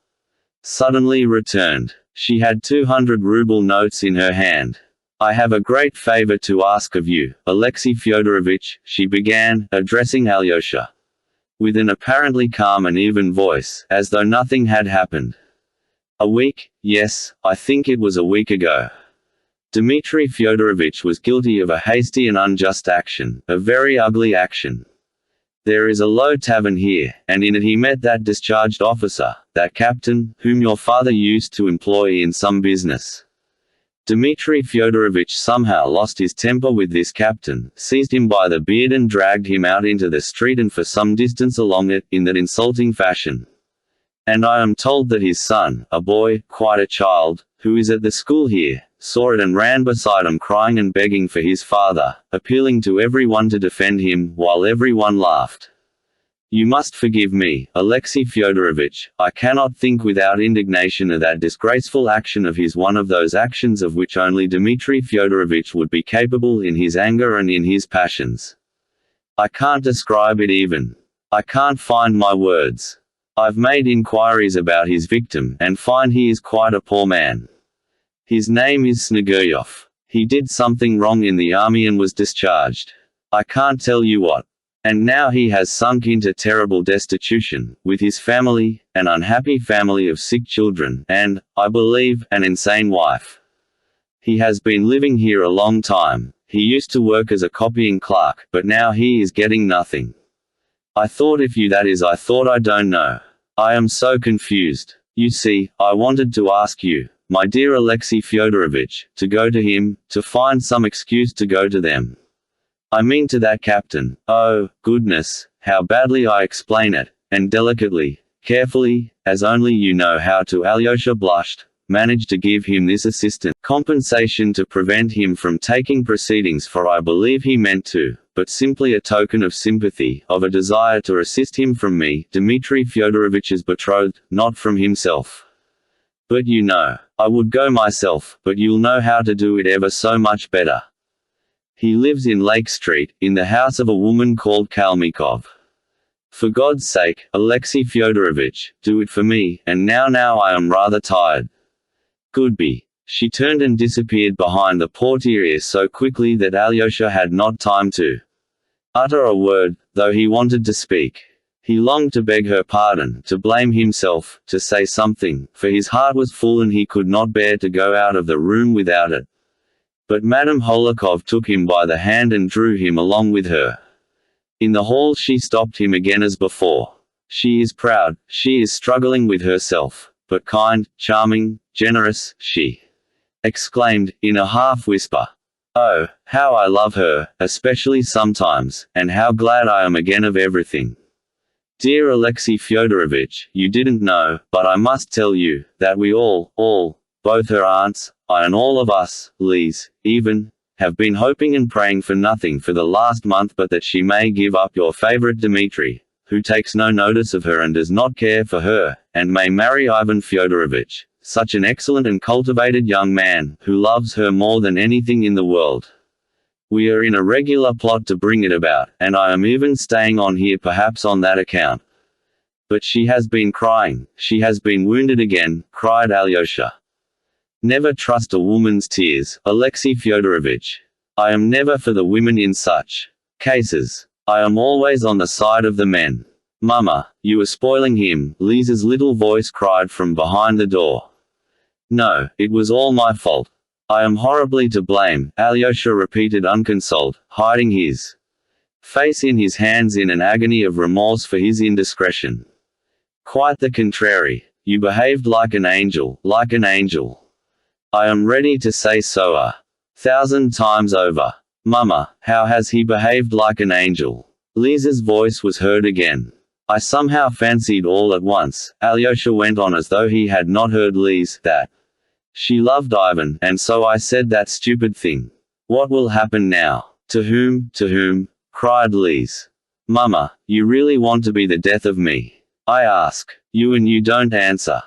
[SPEAKER 1] suddenly returned. She had 200-ruble notes in her hand. I have a great favor to ask of you, Alexei Fyodorovich, she began, addressing Alyosha. With an apparently calm and even voice, as though nothing had happened. A week? Yes, I think it was a week ago. Dmitry Fyodorovich was guilty of a hasty and unjust action, a very ugly action. There is a low tavern here, and in it he met that discharged officer, that captain, whom your father used to employ in some business. Dmitry Fyodorovich somehow lost his temper with this captain, seized him by the beard and dragged him out into the street and for some distance along it, in that insulting fashion. And I am told that his son, a boy, quite a child, who is at the school here, saw it and ran beside him crying and begging for his father, appealing to everyone to defend him, while everyone laughed. You must forgive me, Alexei Fyodorovich, I cannot think without indignation of that disgraceful action of his, one of those actions of which only Dmitry Fyodorovich would be capable in his anger and in his passions. I can't describe it even. I can't find my words. I've made inquiries about his victim, and find he is quite a poor man. His name is Sneguryov. He did something wrong in the army and was discharged. I can't tell you what. And now he has sunk into terrible destitution, with his family, an unhappy family of sick children, and, I believe, an insane wife. He has been living here a long time. He used to work as a copying clerk, but now he is getting nothing. I thought if you that is I thought I don't know. I am so confused. You see, I wanted to ask you, my dear Alexei Fyodorovich, to go to him, to find some excuse to go to them. I mean to that captain. Oh, goodness, how badly I explain it, and delicately, carefully, as only you know how to. Alyosha blushed, managed to give him this assistance, compensation to prevent him from taking proceedings, for I believe he meant to, but simply a token of sympathy, of a desire to assist him from me, Dmitry Fyodorovich's betrothed, not from himself. But you know, I would go myself, but you'll know how to do it ever so much better. He lives in Lake Street, in the house of a woman called Kalmykov. For God's sake, Alexei Fyodorovich, do it for me, and now I am rather tired. Goodbye. She turned and disappeared behind the portiere so quickly that Alyosha had not time to utter a word, though he wanted to speak. He longed to beg her pardon, to blame himself, to say something, for his heart was full and he could not bear to go out of the room without it. But Madame Holikov took him by the hand and drew him along with her. In the hall she stopped him again as before. She is proud, she is struggling with herself, but kind, charming, generous, she exclaimed, in a half-whisper. Oh, how I love her, especially sometimes, and how glad I am again of everything. Dear Alexei Fyodorovich, you didn't know, but I must tell you, that we all, both her aunts, I and all of us, Lise, even, have been hoping and praying for nothing for the last month but that she may give up your favorite Dmitri, who takes no notice of her and does not care for her, and may marry Ivan Fyodorovich, such an excellent and cultivated young man, who loves her more than anything in the world. We are in a regular plot to bring it about, and I am even staying on here perhaps on that account. But she has been crying, she has been wounded again, cried Alyosha. Never trust a woman's tears, Alexei Fyodorovich. I am never for the women in such cases. I am always on the side of the men. Mama, you are spoiling him, Lisa's little voice cried from behind the door. No, it was all my fault. I am horribly to blame, Alyosha repeated unconsoled, hiding his face in his hands in an agony of remorse for his indiscretion. Quite the contrary. You behaved like an angel, like an angel. I am ready to say so 1,000 times over. Mama, how has he behaved like an angel? Lisa's voice was heard again. I somehow fancied all at once, Alyosha went on as though he had not heard Lise, that she loved Ivan, and so I said that stupid thing. What will happen now? To whom, cried Lise. Mama, you really want to be the death of me? I ask you and you don't answer.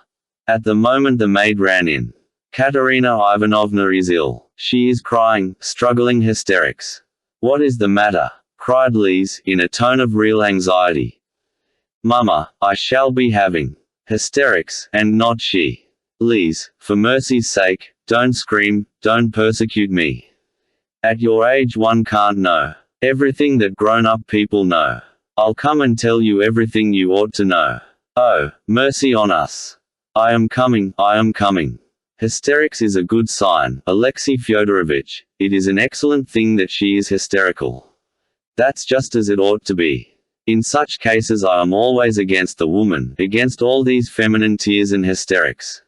[SPEAKER 1] At the moment the maid ran in. Katerina Ivanovna is ill. She is crying, struggling hysterics. What is the matter? Cried Lise, in a tone of real anxiety. Mama, I shall be having hysterics, and not she. Lise, for mercy's sake, don't scream, don't persecute me. At your age one can't know everything that grown-up people know. I'll come and tell you everything you ought to know. Oh, mercy on us. I am coming, I am coming. Hysterics is a good sign, Alexei Fyodorovich. It is an excellent thing that she is hysterical. That's just as it ought to be. In such cases I am always against the woman, against all these feminine tears and hysterics.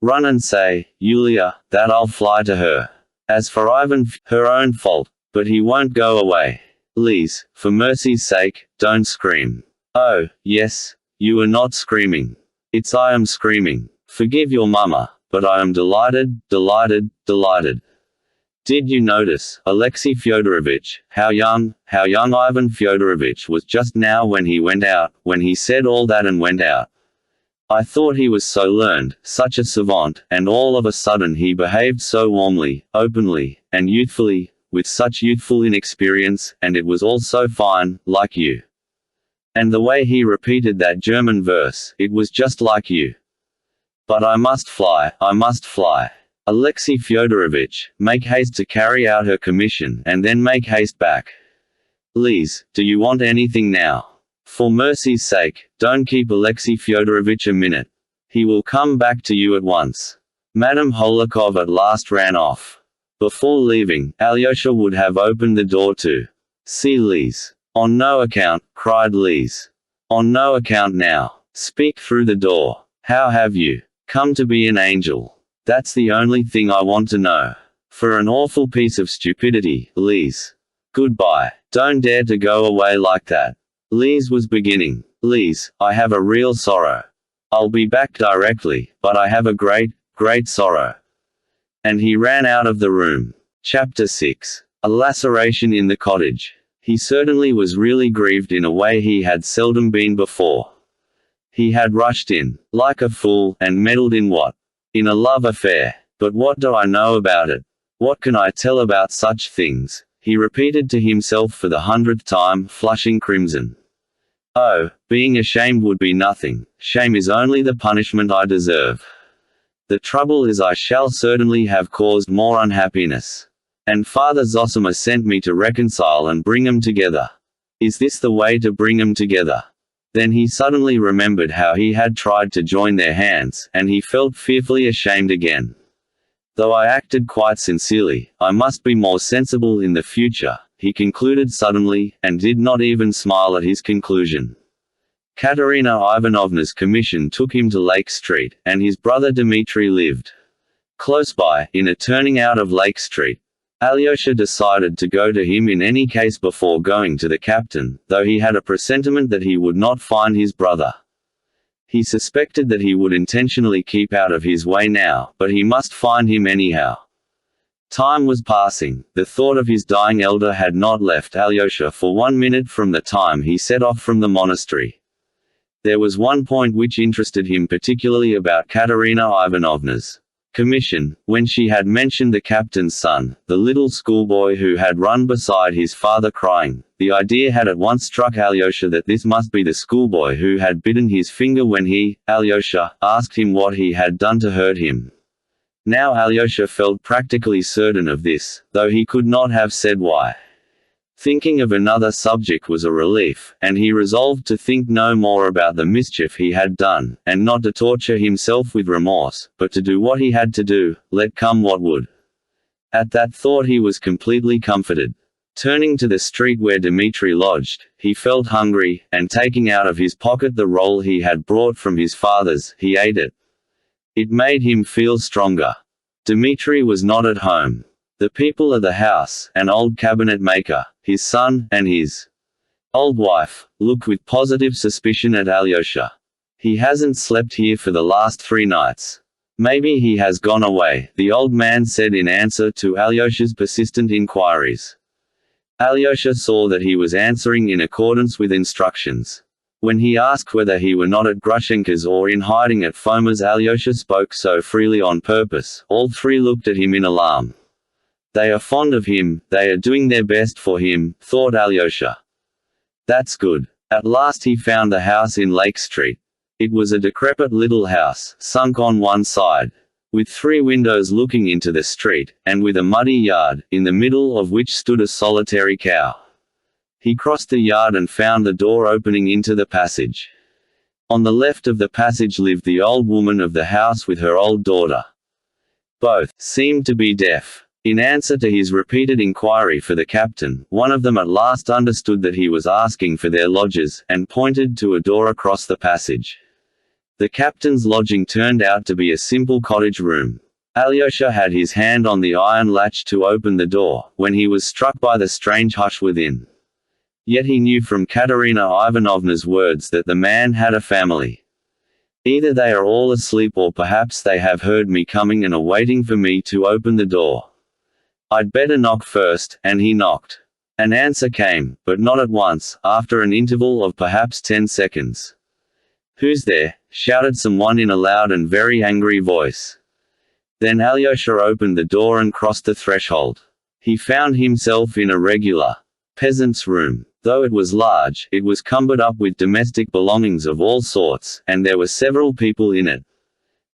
[SPEAKER 1] Run and say, Yulia, that I'll fly to her. As for Ivan, her own fault, but he won't go away. Lise, for mercy's sake, don't scream. Oh, yes, you are not screaming. It's I am screaming. Forgive your mama, but I am delighted, delighted, delighted. Did you notice, Alexei Fyodorovich, how young Ivan Fyodorovich was just now when he went out, when he said all that and went out? I thought he was so learned, such a savant, and all of a sudden he behaved so warmly, openly, and youthfully, with such youthful inexperience, and it was all so fine, like you. And the way he repeated that German verse, it was just like you. But I must fly, I must fly. Alexei Fyodorovich, make haste to carry out her commission, and then make haste back. Lise, do you want anything now? For mercy's sake, don't keep Alexei Fyodorovich a minute. He will come back to you at once. Madame Holikov at last ran off. Before leaving, Alyosha would have opened the door to see Lise. On no account, cried Lise. On no account now. Speak through the door. How have you come to be an angel? That's the only thing I want to know. For an awful piece of stupidity, Lise. Goodbye. Don't dare to go away like that. Lise was beginning. Lise, I have a real sorrow. I'll be back directly, but I have a great, great sorrow. And he ran out of the room. Chapter 6. A laceration in the cottage. He certainly was really grieved in a way he had seldom been before. He had rushed in, like a fool, and meddled in what? In a love affair. But what do I know about it? What can I tell about such things? He repeated to himself for the 100th time, flushing crimson. Oh, being ashamed would be nothing. Shame is only the punishment I deserve. The trouble is I shall certainly have caused more unhappiness. And Father Zosima sent me to reconcile and bring 'em together. Is this the way to bring 'em together? Then he suddenly remembered how he had tried to join their hands, and he felt fearfully ashamed again. Though I acted quite sincerely, I must be more sensible in the future, he concluded suddenly, and did not even smile at his conclusion. Katerina Ivanovna's commission took him to Lake Street, and his brother Dmitri lived close by, in a turning out of Lake Street. Alyosha decided to go to him in any case before going to the captain, though he had a presentiment that he would not find his brother. He suspected that he would intentionally keep out of his way now, but he must find him anyhow. Time was passing. The thought of his dying elder had not left Alyosha for 1 minute from the time he set off from the monastery. There was one point which interested him particularly about Katerina Ivanovna's commission, when she had mentioned the captain's son, the little schoolboy who had run beside his father crying. The idea had at once struck Alyosha that this must be the schoolboy who had bitten his finger when he, Alyosha, asked him what he had done to hurt him. Now Alyosha felt practically certain of this, though he could not have said why. Thinking of another subject was a relief, and he resolved to think no more about the mischief he had done, and not to torture himself with remorse, but to do what he had to do, let come what would. At that thought he was completely comforted. Turning to the street where Dmitri lodged, he felt hungry, and taking out of his pocket the roll he had brought from his father's, he ate it. It made him feel stronger. Dmitri was not at home. The people of the house, an old cabinet maker, his son, and his old wife, looked with positive suspicion at Alyosha. He hasn't slept here for the last 3 nights. Maybe he has gone away, the old man said in answer to Alyosha's persistent inquiries. Alyosha saw that he was answering in accordance with instructions. When he asked whether he were not at Grushenka's or in hiding at Foma's, Alyosha spoke so freely on purpose, all 3 looked at him in alarm. They are fond of him, they are doing their best for him, thought Alyosha. That's good. At last he found the house in Lake Street. It was a decrepit little house, sunk on one side, with 3 windows looking into the street, and with a muddy yard, in the middle of which stood a solitary cow. He crossed the yard and found the door opening into the passage. On the left of the passage lived the old woman of the house with her old daughter. Both seemed to be deaf. In answer to his repeated inquiry for the captain, one of them at last understood that he was asking for their lodgers, and pointed to a door across the passage. The captain's lodging turned out to be a simple cottage room. Alyosha had his hand on the iron latch to open the door, when he was struck by the strange hush within. Yet he knew from Katerina Ivanovna's words that the man had a family. Either they are all asleep or perhaps they have heard me coming and are waiting for me to open the door. I'd better knock first, and he knocked. An answer came, but not at once, after an interval of perhaps 10 seconds. "Who's there?" shouted someone in a loud and very angry voice. Then Alyosha opened the door and crossed the threshold. He found himself in a regular peasant's room. Though it was large, it was cumbered up with domestic belongings of all sorts, and there were several people in it.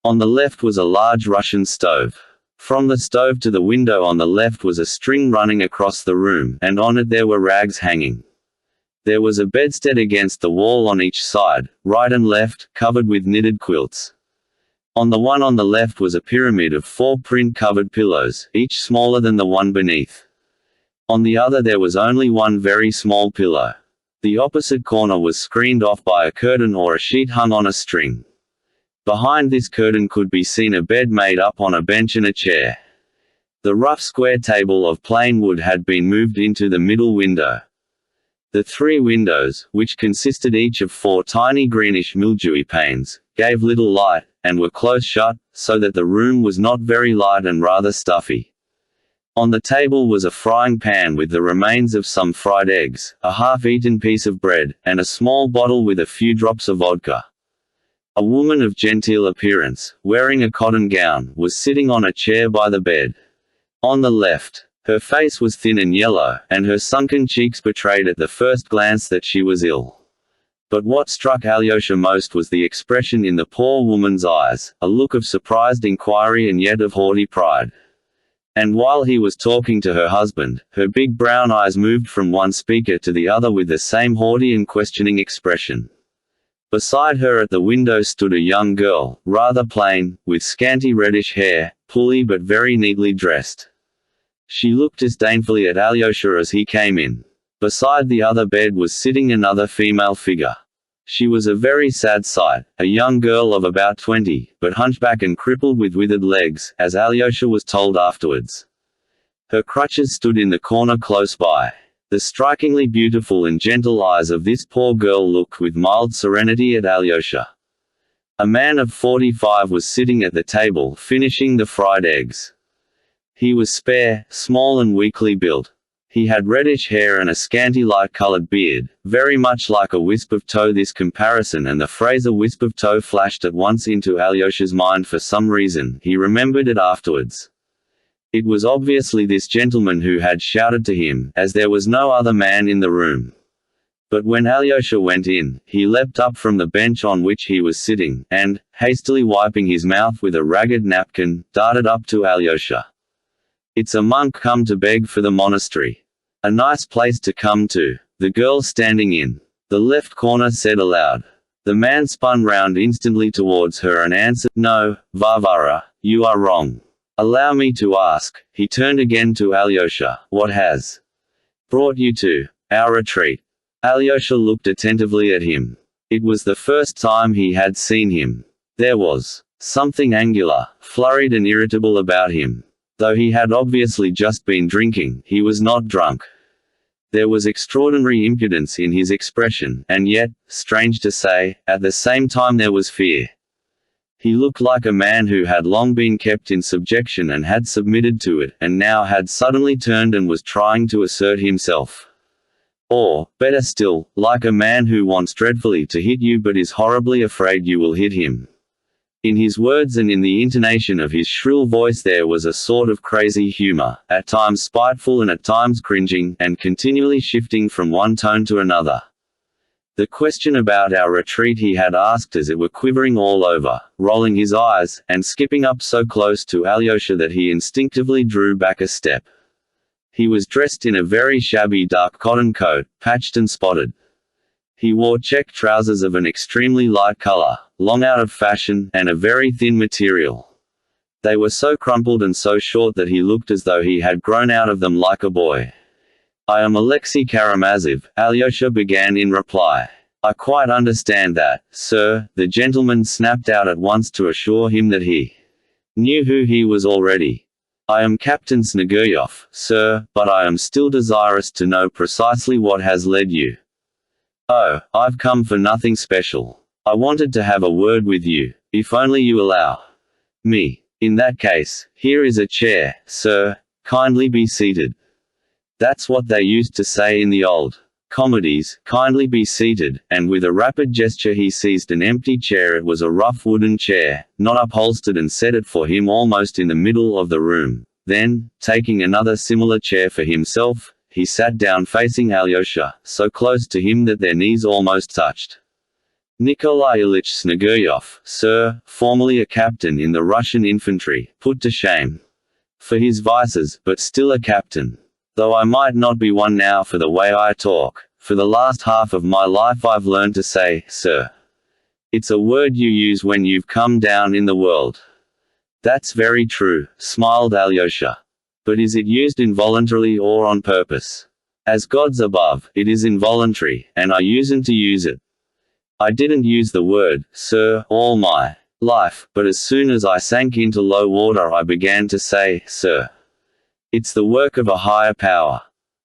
[SPEAKER 1] On the left was a large Russian stove. From the stove to the window on the left was a string running across the room, and on it there were rags hanging. There was a bedstead against the wall on each side, right and left, covered with knitted quilts. On the one on the left was a pyramid of 4 print-covered pillows, each smaller than the one beneath. On the other there was only one very small pillow. The opposite corner was screened off by a curtain or a sheet hung on a string. Behind this curtain could be seen a bed made up on a bench and a chair. The rough square table of plain wood had been moved into the middle window. The 3 windows, which consisted each of 4 tiny greenish mildewy panes, gave little light, and were close shut, so that the room was not very light and rather stuffy. On the table was a frying pan with the remains of some fried eggs, a half-eaten piece of bread, and a small bottle with a few drops of vodka. A woman of genteel appearance, wearing a cotton gown, was sitting on a chair by the bed. On the left, her face was thin and yellow, and her sunken cheeks betrayed at the first glance that she was ill. But what struck Alyosha most was the expression in the poor woman's eyes, a look of surprised inquiry and yet of haughty pride. And while he was talking to her husband, her big brown eyes moved from one speaker to the other with the same haughty and questioning expression. Beside her at the window stood a young girl, rather plain, with scanty reddish hair, pulley but very neatly dressed. She looked disdainfully at Alyosha as he came in. Beside the other bed was sitting another female figure. She was a very sad sight, a young girl of about 20, but hunchback and crippled with withered legs, as Alyosha was told afterwards. Her crutches stood in the corner close by. The strikingly beautiful and gentle eyes of this poor girl looked with mild serenity at Alyosha. A man of 45 was sitting at the table, finishing the fried eggs. He was spare, small and weakly built. He had reddish hair and a scanty light-colored beard, very much like a wisp of tow. This comparison and the phrase "a wisp of tow" flashed at once into Alyosha's mind for some reason. He remembered it afterwards. It was obviously this gentleman who had shouted to him, as there was no other man in the room. But when Alyosha went in, he leapt up from the bench on which he was sitting, and, hastily wiping his mouth with a ragged napkin, darted up to Alyosha. "It's a monk come to beg for the monastery. A nice place to come to," the girl standing in the left corner said aloud. The man spun round instantly towards her and answered, "No, Varvara, you are wrong. Allow me to ask," he turned again to Alyosha, "what has brought you to our retreat?" Alyosha looked attentively at him. It was the first time he had seen him. There was something angular, flurried and irritable about him. Though he had obviously just been drinking, he was not drunk. There was extraordinary impudence in his expression, and yet, strange to say, at the same time there was fear. He looked like a man who had long been kept in subjection and had submitted to it, and now had suddenly turned and was trying to assert himself. Or, better still, like a man who wants dreadfully to hit you but is horribly afraid you will hit him. In his words and in the intonation of his shrill voice there was a sort of crazy humor, at times spiteful and at times cringing, and continually shifting from one tone to another. The question about our retreat he had asked as it were quivering all over, rolling his eyes, and skipping up so close to Alyosha that he instinctively drew back a step. He was dressed in a very shabby dark cotton coat, patched and spotted. He wore check trousers of an extremely light color, long out of fashion, and a very thin material. They were so crumpled and so short that he looked as though he had grown out of them like a boy. "I am Alexei Karamazov," Alyosha began in reply. "I quite understand that, sir," the gentleman snapped out at once to assure him that he knew who he was already. "I am Captain Sneguryov, sir, but I am still desirous to know precisely what has led you." "Oh, I've come for nothing special. I wanted to have a word with you, if only you allow me. In that case, here is a chair, sir. Kindly be seated." That's what they used to say in the old comedies, "Kindly be seated," and with a rapid gesture he seized an empty chair. It was a rough wooden chair, not upholstered, and set it for him almost in the middle of the room. Then, taking another similar chair for himself, he sat down facing Alyosha, so close to him that their knees almost touched. "Nikolai Ilyich Sneguryov, sir, formerly a captain in the Russian infantry, put to shame for his vices, but still a captain. Though I might not be one now for the way I talk. For the last half of my life I've learned to say, sir. It's a word you use when you've come down in the world." "That's very true," smiled Alyosha. "But is it used involuntarily or on purpose?" "As God's above, it is involuntary, and I usen't to use it. I didn't use the word, sir, all my life, but as soon as I sank into low water I began to say, sir. It's the work of a higher power.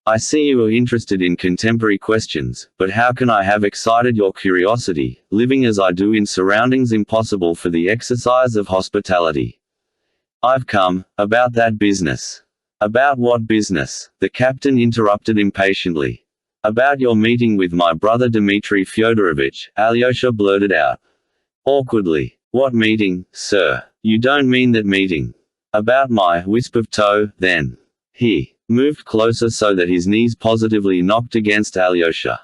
[SPEAKER 1] I see you are interested in contemporary questions, but how can I have excited your curiosity, living as I do in surroundings impossible for the exercise of hospitality?" "I've come about that business." "About what business?" the captain interrupted impatiently. "About your meeting with my brother Dmitri Fyodorovich," Alyosha blurted out awkwardly. "What meeting, sir? You don't mean that meeting?" "About my wisp of tow, then." He moved closer so that his knees positively knocked against Alyosha.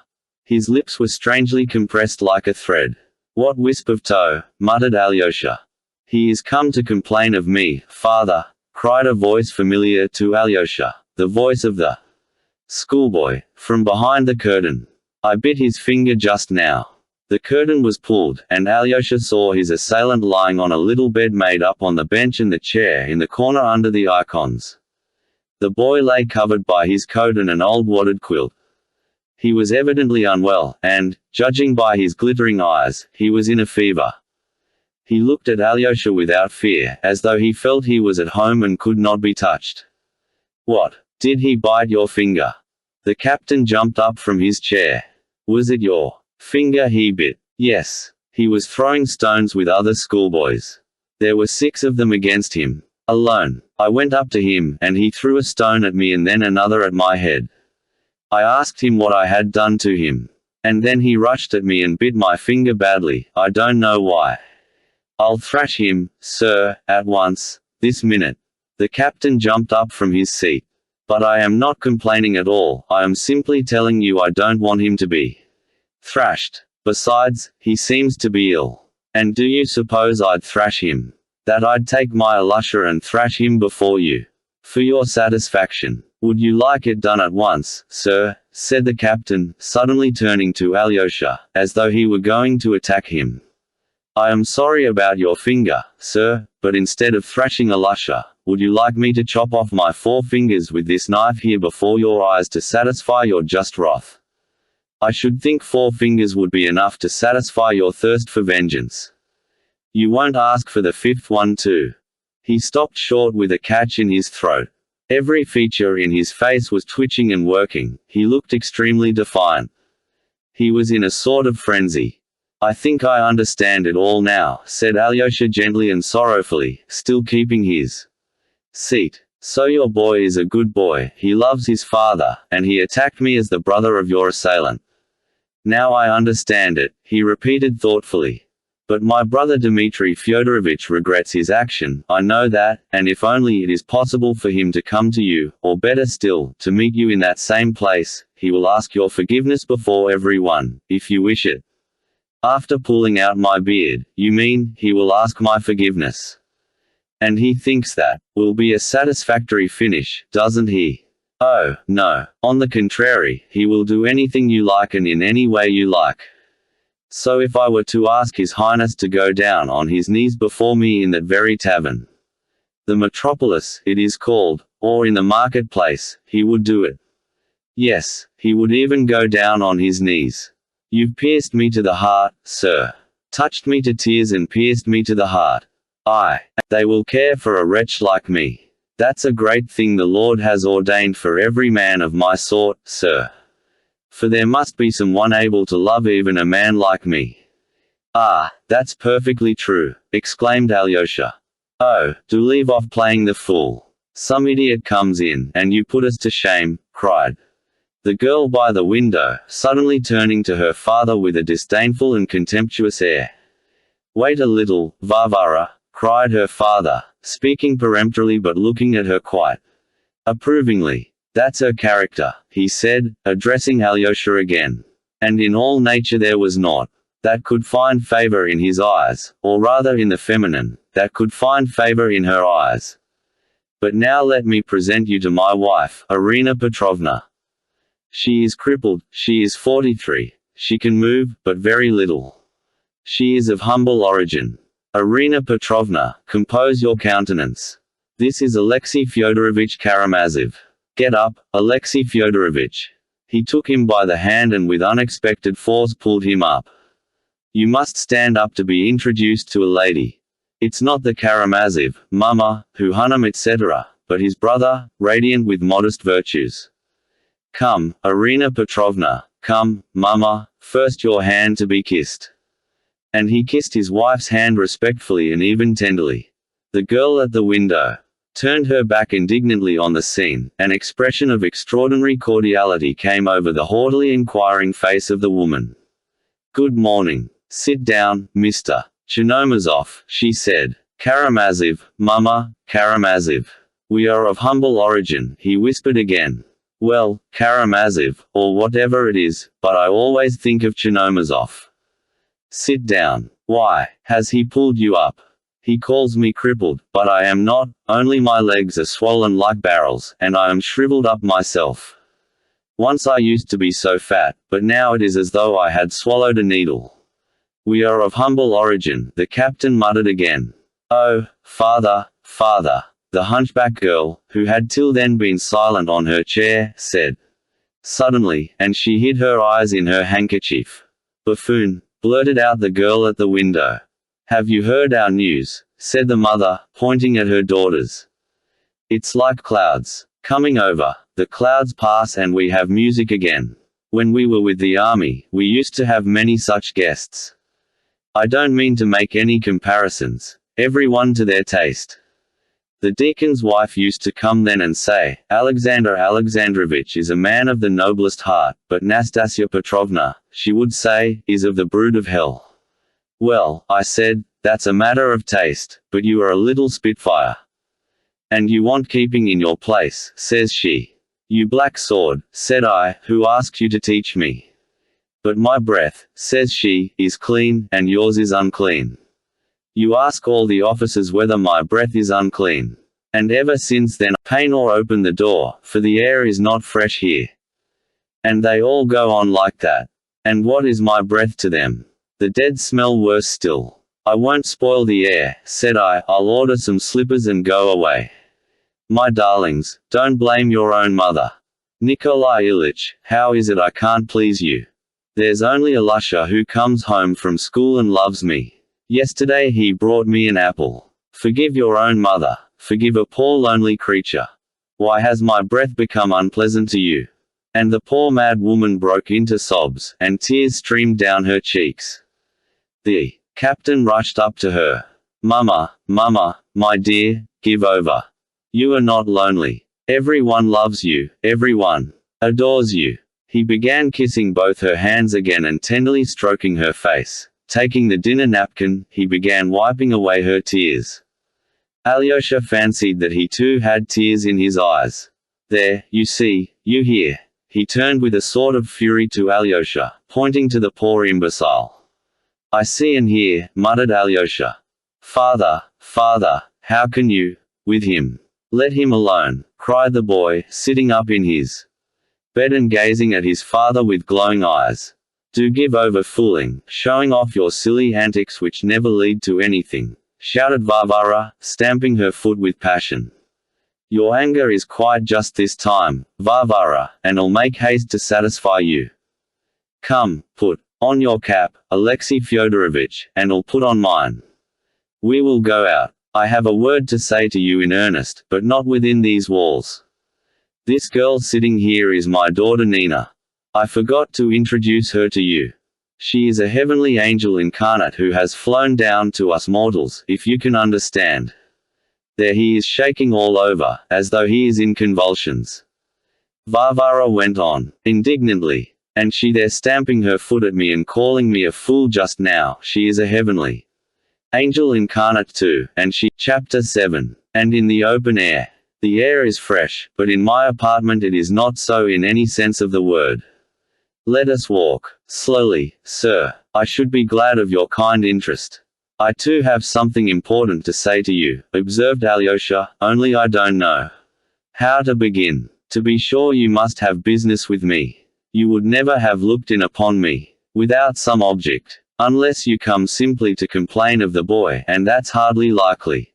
[SPEAKER 1] His lips were strangely compressed like a thread. "What wisp of tow?" muttered Alyosha. "He is come to complain of me, father," cried a voice familiar to Alyosha, the voice of the schoolboy, from behind the curtain. "I bit his finger just now." The curtain was pulled, and Alyosha saw his assailant lying on a little bed made up on the bench and the chair in the corner under the icons. The boy lay covered by his coat and an old wadded quilt. He was evidently unwell, and, judging by his glittering eyes, he was in a fever. He looked at Alyosha without fear, as though he felt he was at home and could not be touched. "What? Did he bite your finger?" The captain jumped up from his chair. "Was it your finger he bit?" "Yes. He was throwing stones with other schoolboys. There were 6 of them against him. Alone. I went up to him, and he threw a stone at me and then another at my head. I asked him what I had done to him. And then he rushed at me and bit my finger badly, I don't know why. I'll thrash him, sir, at once, this minute." The captain jumped up from his seat. "But I am not complaining at all, I am simply telling you I don't want him to be thrashed. Besides, he seems to be ill. And do you suppose I'd thrash him? That I'd take my Alyosha and thrash him before you? For your satisfaction. Would you like it done at once, sir?" said the captain, suddenly turning to Alyosha, as though he were going to attack him. "I am sorry about your finger, sir, but instead of thrashing Alyosha, would you like me to chop off my 4 fingers with this knife here before your eyes to satisfy your just wrath? I should think 4 fingers would be enough to satisfy your thirst for vengeance. You won't ask for the 5th one too?" He stopped short with a catch in his throat. Every feature in his face was twitching and working, he looked extremely defiant. He was in a sort of frenzy. "I think I understand it all now," said Alyosha gently and sorrowfully, still keeping his seat. "So your boy is a good boy, he loves his father, and he attacked me as the brother of your assailant. Now I understand it," he repeated thoughtfully. "But my brother Dmitri Fyodorovich regrets his action, I know that, and if only it is possible for him to come to you, or better still, to meet you in that same place, he will ask your forgiveness before everyone, if you wish it." "After pulling out my beard, you mean, he will ask my forgiveness? And he thinks that will be a satisfactory finish, doesn't he?" "Oh, no. On the contrary, he will do anything you like and in any way you like. So if I were to ask His Highness to go down on his knees before me in that very tavern, The metropolis, it is called, or in the marketplace, he would do it. Yes, he would even go down on his knees. You've pierced me to the heart, sir. Touched me to tears and pierced me to the heart. Aye, they will care for a wretch like me. That's a great thing the Lord has ordained for every man of my sort, sir. For there must be someone able to love even a man like me. Ah, that's perfectly true, exclaimed Alyosha. Oh, do leave off playing the fool. Some idiot comes in, and you put us to shame, cried the girl by the window, suddenly turning to her father with a disdainful and contemptuous air. Wait a little, Varvara, cried her father, speaking peremptorily but looking at her quite approvingly. That's her character, he said, addressing Alyosha again. And in all nature there was naught that could find favor in his eyes, or rather in the feminine, that could find favor in her eyes. But now let me present you to my wife, Irina Petrovna. She is crippled, she is 43, she can move, but very little. She is of humble origin. Irina Petrovna, compose your countenance. This is Alexei Fyodorovich Karamazov. Get up, Alexei Fyodorovich. He took him by the hand and with unexpected force pulled him up. You must stand up to be introduced to a lady. It's not the Karamazov, Mama, who Hunham etc., but his brother, radiant with modest virtues. Come, Irina Petrovna, come, Mama, first your hand to be kissed. And he kissed his wife's hand respectfully and even tenderly. The girl at the window turned her back indignantly on the scene. An expression of extraordinary cordiality came over the haughtily inquiring face of the woman. Good morning. Sit down, Mr. Chernomazov, she said. Karamazov, Mama, Karamazov. We are of humble origin, he whispered again. Well, Karamazov, or whatever it is, but I always think of Chernomazov. Sit down. Why, has he pulled you up? He calls me crippled, but I am not, only my legs are swollen like barrels, and I am shriveled up myself. Once I used to be so fat, but now it is as though I had swallowed a needle. We are of humble origin, the captain muttered again. Oh, father, father. The hunchback girl, who had till then been silent on her chair, said suddenly, and she hid her eyes in her handkerchief. Buffoon, blurted out the girl at the window. Have you heard our news? Said the mother, pointing at her daughters. It's like clouds coming over. The clouds pass and we have music again. When we were with the army, we used to have many such guests. I don't mean to make any comparisons, every one to their taste. The deacon's wife used to come then and say, Alexander Alexandrovich is a man of the noblest heart, but Nastasya Petrovna, she would say, is of the brood of hell. Well, I said, that's a matter of taste, but you are a little spitfire. And you want keeping in your place, says she. You black sword, said I, who asked you to teach me? But my breath, says she, is clean, and yours is unclean. You ask all the officers whether my breath is unclean. And ever since then, pain or open the door, for the air is not fresh here. And they all go on like that. And what is my breath to them? The dead smell worse still. I won't spoil the air, said I, I'll order some slippers and go away. My darlings, don't blame your own mother. Nikolai Ilyich, how is it I can't please you? There's only Alyosha who comes home from school and loves me. Yesterday he brought me an apple. Forgive your own mother. Forgive a poor lonely creature. Why has my breath become unpleasant to you? And the poor mad woman broke into sobs, and tears streamed down her cheeks. The captain rushed up to her. Mama, Mama, my dear, give over. You are not lonely. Everyone loves you, everyone adores you. He began kissing both her hands again and tenderly stroking her face. Taking the dinner napkin, he began wiping away her tears. Alyosha fancied that he too had tears in his eyes. There, you see, you hear. He turned with a sort of fury to Alyosha, pointing to the poor imbecile. I see and hear, muttered Alyosha. Father, father, how can you, with him? Let him alone, cried the boy, sitting up in his bed and gazing at his father with glowing eyes. Do give over fooling, showing off your silly antics which never lead to anything. shouted Varvara, stamping her foot with passion. "Your anger is quite just this time, Varvara, and I'll make haste to satisfy you. Come, put on your cap, Alexei Fyodorovich, and I'll put on mine. We will go out. I have a word to say to you in earnest, but not within these walls. This girl sitting here is my daughter Nina. I forgot to introduce her to you. She is a heavenly angel incarnate who has flown down to us mortals, if you can understand." There he is shaking all over, as though he is in convulsions. Varvara went on, indignantly. "And she there stamping her foot at me and calling me a fool just now. She is a heavenly angel incarnate too, and she—" Chapter 7. And in the open air. The air is fresh, but in my apartment it is not so in any sense of the word. Let us walk slowly, sir. I should be glad of your kind interest. I too have something important to say to you, observed Alyosha, only I don't know how to begin. To be sure you must have business with me. You would never have looked in upon me without some object, unless you come simply to complain of the boy, and that's hardly likely.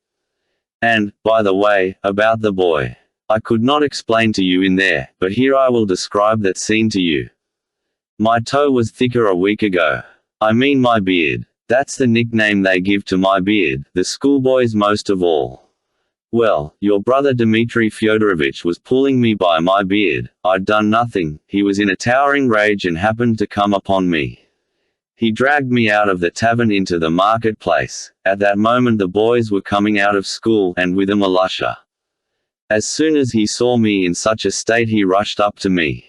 [SPEAKER 1] And, by the way, about the boy. I could not explain to you in there, but here I will describe that scene to you. My toe was thicker a week ago. I mean my beard. That's the nickname they give to my beard, the schoolboys most of all. Well, your brother Dmitri Fyodorovich was pulling me by my beard. I'd done nothing. He was in a towering rage and happened to come upon me. He dragged me out of the tavern into the marketplace. At that moment the boys were coming out of school, and with them Alyosha. As soon as he saw me in such a state he rushed up to me.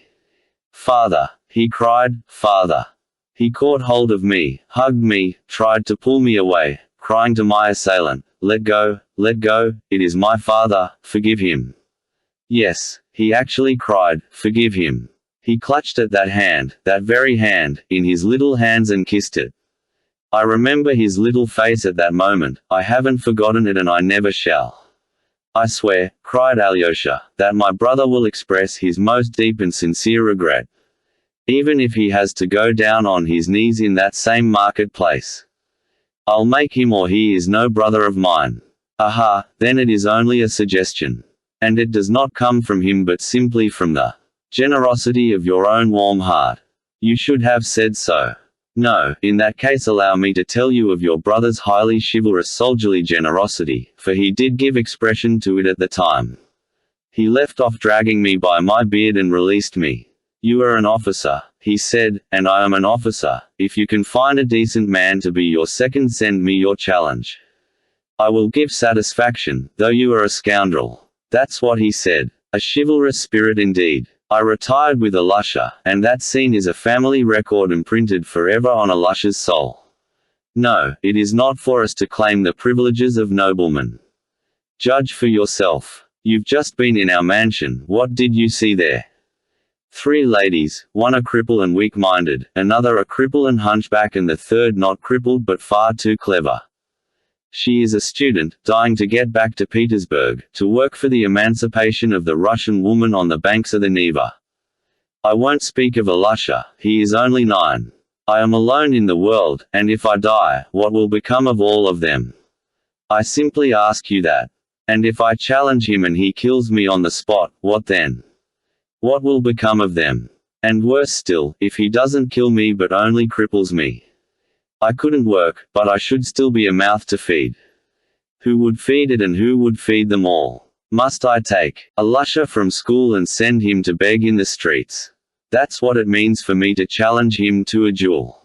[SPEAKER 1] "Father!" he cried, "Father!" He caught hold of me, hugged me, tried to pull me away, crying to my assailant, let go, it is my father, forgive him." Yes, he actually cried, "Forgive him." He clutched at that hand, that very hand, in his little hands and kissed it. I remember his little face at that moment. I haven't forgotten it and I never shall. "I swear," cried Alyosha, "that my brother will express his most deep and sincere regret. Even if he has to go down on his knees in that same marketplace. I'll make him, or he is no brother of mine." Aha, then it is only a suggestion. And it does not come from him but simply from the generosity of your own warm heart. You should have said so. No, in that case allow me to tell you of your brother's highly chivalrous soldierly generosity, for he did give expression to it at the time. He left off dragging me by my beard and released me. "You are an officer," he said, "and I am an officer. If you can find a decent man to be your second, send me your challenge. I will give satisfaction, though you are a scoundrel." That's what he said. A chivalrous spirit indeed. I retired with Alyosha, and that scene is a family record imprinted forever on Alyosha's soul. No, it is not for us to claim the privileges of noblemen. Judge for yourself. You've just been in our mansion. What did you see there? 3 ladies, one a cripple and weak-minded, another a cripple and hunchback, and the third not crippled but far too clever. She is a student, dying to get back to Petersburg, to work for the emancipation of the Russian woman on the banks of the Neva. I won't speak of Alyosha, he is only 9. I am alone in the world, and if I die, what will become of all of them? I simply ask you that. And if I challenge him and he kills me on the spot, what then? What will become of them? And worse still, if he doesn't kill me but only cripples me. I couldn't work, but I should still be a mouth to feed. Who would feed it and who would feed them all? Must I take Alyosha from school and send him to beg in the streets? That's what it means for me to challenge him to a duel.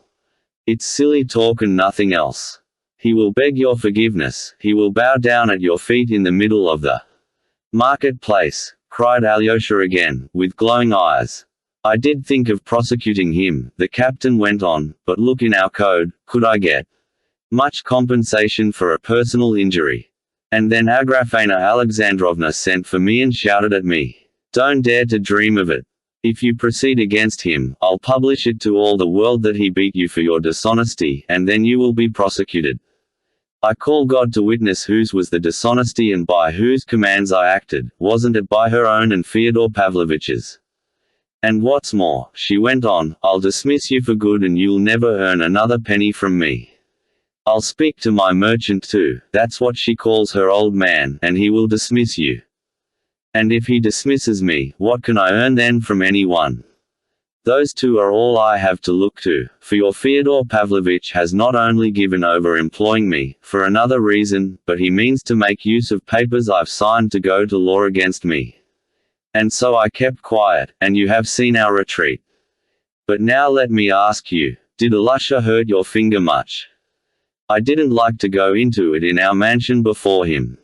[SPEAKER 1] It's silly talk and nothing else. He will beg your forgiveness, he will bow down at your feet in the middle of the marketplace, cried Alyosha again, with glowing eyes. I did think of prosecuting him, the captain went on, but look, in our code, could I get much compensation for a personal injury? And then Agrafena Alexandrovna sent for me and shouted at me. Don't dare to dream of it. If you proceed against him, I'll publish it to all the world that he beat you for your dishonesty, and then you will be prosecuted. I call God to witness whose was the dishonesty and by whose commands I acted. Wasn't it by her own and Fyodor Pavlovich's? And what's more, she went on, I'll dismiss you for good and you'll never earn another penny from me. I'll speak to my merchant too, that's what she calls her old man, and he will dismiss you. And if he dismisses me, what can I earn then from anyone? Those two are all I have to look to, for your Fyodor Pavlovitch has not only given over employing me, for another reason, but he means to make use of papers I've signed to go to law against me. And so I kept quiet, and you have seen our retreat. But now let me ask you, did Alusha hurt your finger much? I didn't like to go into it in our mansion before him.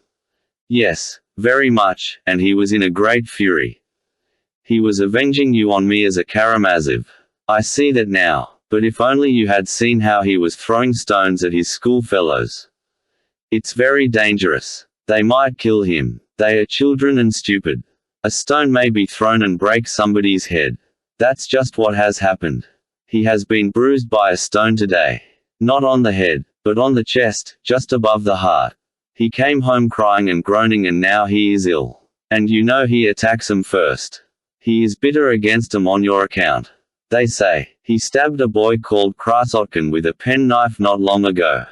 [SPEAKER 1] Yes, very much, and he was in a great fury. He was avenging you on me as a Karamazov. I see that now, but if only you had seen how he was throwing stones at his schoolfellows. It's very dangerous. They might kill him. They are children and stupid. A stone may be thrown and break somebody's head. That's just what has happened. He has been bruised by a stone today. Not on the head, but on the chest, just above the heart. He came home crying and groaning, and now he is ill. And you know he attacks them first. He is bitter against them on your account. They say, he stabbed a boy called Krasotkin with a penknife not long ago.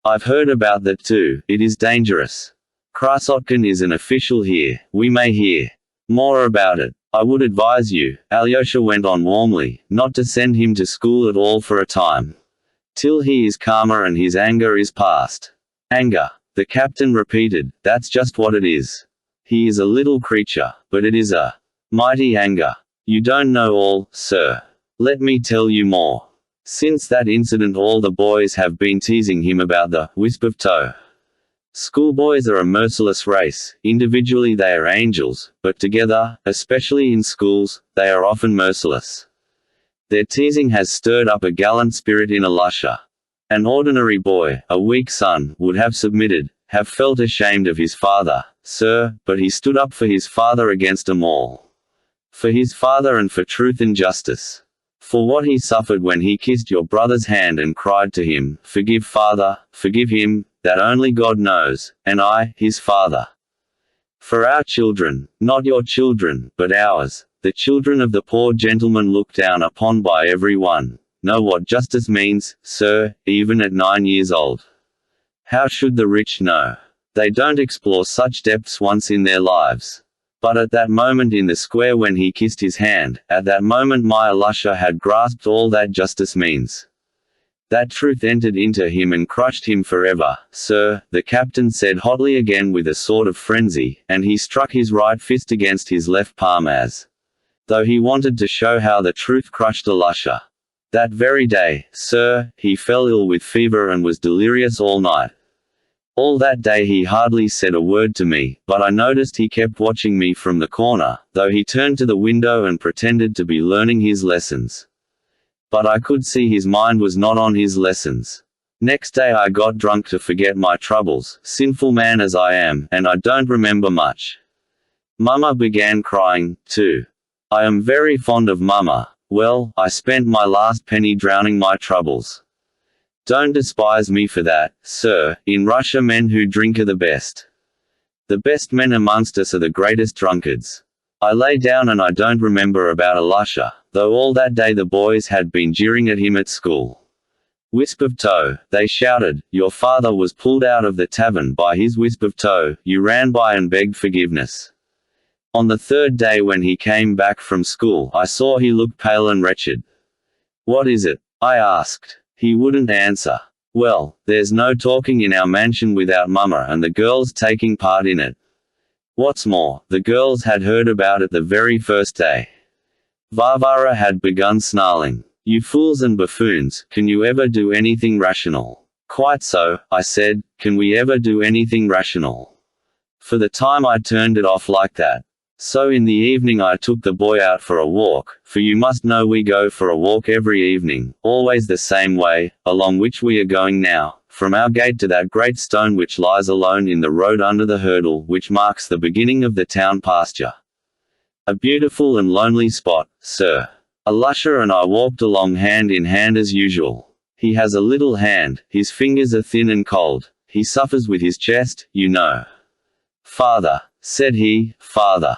[SPEAKER 1] I've heard about that too, it is dangerous. Krasotkin is an official here, we may hear more about it. I would advise you, Alyosha went on warmly, not to send him to school at all for a time. Till he is calmer and his anger is past. Anger, the captain repeated, that's just what it is. He is a little creature, but it is a mighty anger. You don't know all, sir. Let me tell you more. Since that incident all the boys have been teasing him about the wisp of tow. Schoolboys are a merciless race. Individually they are angels, but together, especially in schools, they are often merciless. Their teasing has stirred up a gallant spirit in Alusha. An ordinary boy, a weak son, would have submitted, have felt ashamed of his father, sir, but he stood up for his father against them all. For his father and for truth and justice. For what he suffered when he kissed your brother's hand and cried to him, forgive father, forgive him, that only God knows, and I, his father. For our children, not your children, but ours, the children of the poor gentleman looked down upon by every one, know what justice means, sir, even at 9 years old. How should the rich know? They don't explore such depths once in their lives. But at that moment in the square when he kissed his hand, at that moment my Alusha had grasped all that justice means. That truth entered into him and crushed him forever, sir, the captain said hotly again with a sort of frenzy, and he struck his right fist against his left palm as though he wanted to show how the truth crushed Alusha. That very day, sir, he fell ill with fever and was delirious all night. All that day he hardly said a word to me, but I noticed he kept watching me from the corner, though he turned to the window and pretended to be learning his lessons. But I could see his mind was not on his lessons. Next day I got drunk to forget my troubles, sinful man as I am, and I don't remember much. Mama began crying, too. I am very fond of Mama. Well, I spent my last penny drowning my troubles. Don't despise me for that, sir. In Russia men who drink are the best. The best men amongst us are the greatest drunkards. I lay down and I don't remember about Alusha, though all that day the boys had been jeering at him at school. Wisp of tow, they shouted, your father was pulled out of the tavern by his wisp of tow, you ran by and begged forgiveness. On the third day when he came back from school I saw he looked pale and wretched. What is it? I asked. He wouldn't answer. Well, there's no talking in our mansion without Mama and the girls taking part in it. What's more, the girls had heard about it the very first day. Varvara had begun snarling. You fools and buffoons, can you ever do anything rational? Quite so, I said, can we ever do anything rational? For the time I turned it off like that. So in the evening I took the boy out for a walk, for you must know we go for a walk every evening, always the same way, along which we are going now, from our gate to that great stone which lies alone in the road under the hurdle which marks the beginning of the town pasture. A beautiful and lonely spot, sir. Alusha and I walked along hand in hand as usual. He has a little hand, his fingers are thin and cold, he suffers with his chest, you know. Father, said he, father.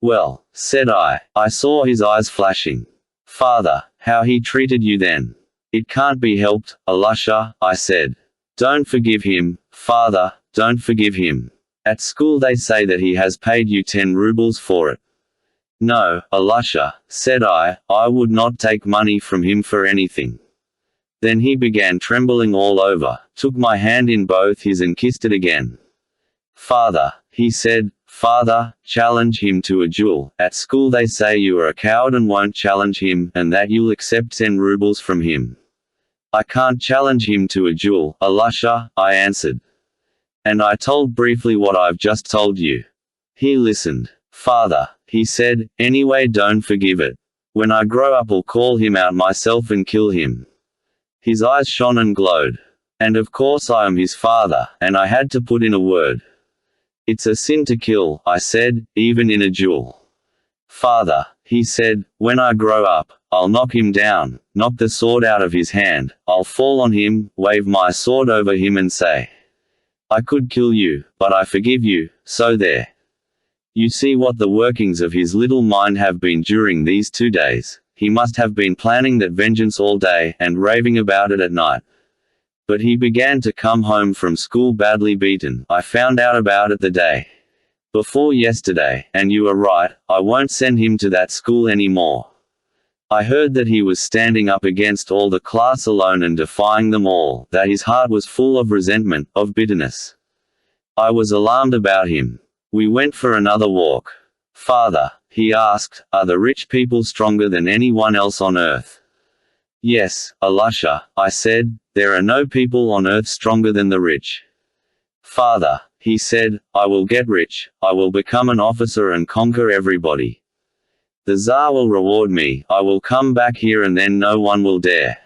[SPEAKER 1] Well, said I saw his eyes flashing. Father, how he treated you then. It can't be helped, Alusha, I said. Don't forgive him, father, don't forgive him. At school they say that he has paid you 10 rubles for it. No, Alusha, said I would not take money from him for anything. Then he began trembling all over, took my hand in both his and kissed it again. Father, he said, father, challenge him to a duel. At school they say you are a coward and won't challenge him, and that you'll accept 10 rubles from him. I can't challenge him to a duel, Alusha, I answered. And I told briefly what I've just told you. He listened. Father, he said, anyway don't forgive it. When I grow up I'll call him out myself and kill him. His eyes shone and glowed. And of course I am his father, and I had to put in a word. It's a sin to kill, I said, even in a duel. Father, he said, when I grow up, I'll knock him down, knock the sword out of his hand, I'll fall on him, wave my sword over him and say, I could kill you, but I forgive you, so there. You see what the workings of his little mind have been during these 2 days. He must have been planning that vengeance all day, and raving about it at night. But he began to come home from school badly beaten. I found out about it the day before yesterday, and you are right, I won't send him to that school anymore. I heard that he was standing up against all the class alone and defying them all, that his heart was full of resentment, of bitterness. I was alarmed about him. We went for another walk. Father, he asked, are the rich people stronger than anyone else on earth? Yes, Alusha, I said, there are no people on earth stronger than the rich. Father, he said, I will get rich, I will become an officer and conquer everybody. The Tsar will reward me, I will come back here and then no one will dare.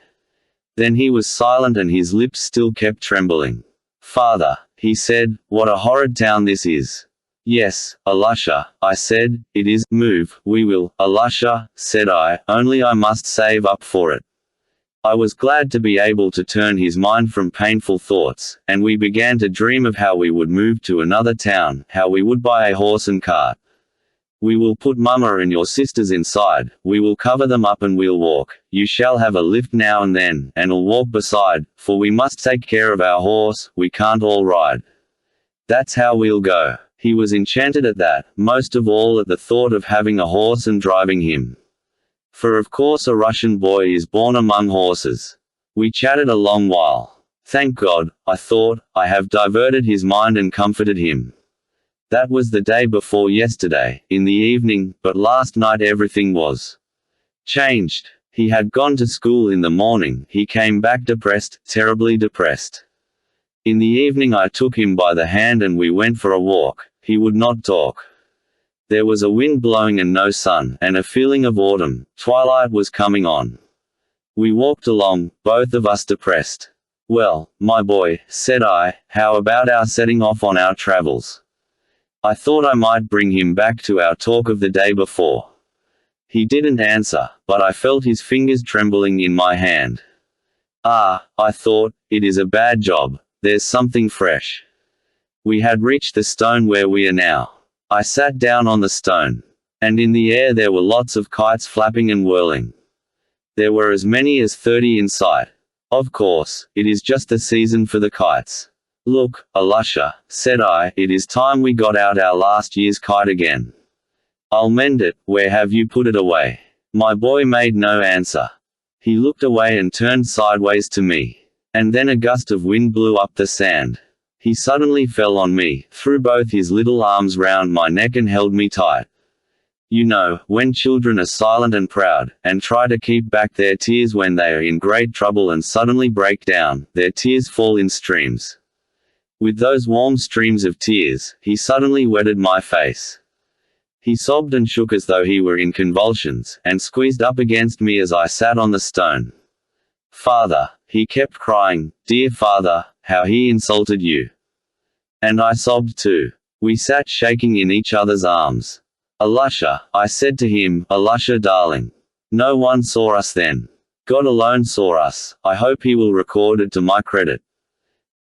[SPEAKER 1] Then he was silent and his lips still kept trembling. Father, he said, what a horrid town this is. Yes, Alusha, I said, it is. Move, we will, Alusha, said I, only I must save up for it. I was glad to be able to turn his mind from painful thoughts, and we began to dream of how we would move to another town, how we would buy a horse and cart. We will put Mama and your sisters inside, we will cover them up and we'll walk. You shall have a lift now and then, and I'll walk beside, for we must take care of our horse, we can't all ride. That's how we'll go. He was enchanted at that, most of all at the thought of having a horse and driving him. For of course a Russian boy is born among horses. We chatted a long while. Thank God, I thought, I have diverted his mind and comforted him. That was the day before yesterday, in the evening, but last night everything was changed. He had gone to school in the morning, he came back depressed, terribly depressed. In the evening I took him by the hand and we went for a walk. He would not talk. There was a wind blowing and no sun, and a feeling of autumn. Twilight was coming on. We walked along, both of us depressed. Well, my boy, said I, how about our setting off on our travels? I thought I might bring him back to our talk of the day before. He didn't answer, but I felt his fingers trembling in my hand. Ah, I thought, it is a bad job, there's something fresh. We had reached the stone where we are now. I sat down on the stone. And in the air there were lots of kites flapping and whirling. There were as many as 30 in sight. Of course, it is just the season for the kites. Look, Alusha, said I, it is time we got out our last year's kite again. I'll mend it, where have you put it away? My boy made no answer. He looked away and turned sideways to me. And then a gust of wind blew up the sand. He suddenly fell on me, threw both his little arms round my neck and held me tight. You know, when children are silent and proud, and try to keep back their tears when they are in great trouble and suddenly break down, their tears fall in streams. With those warm streams of tears, he suddenly wetted my face. He sobbed and shook as though he were in convulsions, and squeezed up against me as I sat on the stone. Father, he kept crying, dear father, how he insulted you. And I sobbed too. We sat shaking in each other's arms. Alusha, I said to him, Alusha darling. No one saw us then. God alone saw us. I hope he will record it to my credit.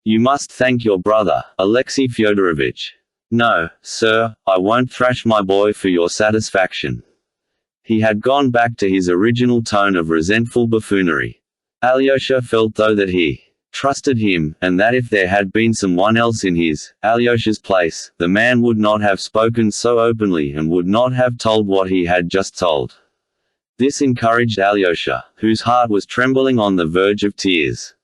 [SPEAKER 1] You must thank your brother, Alexei Fyodorovich. No, sir, I won't thrash my boy for your satisfaction. He had gone back to his original tone of resentful buffoonery. Alyosha felt though that he trusted him, and that if there had been someone else in his, Alyosha's place, the man would not have spoken so openly and would not have told what he had just told. This encouraged Alyosha, whose heart was trembling on the verge of tears.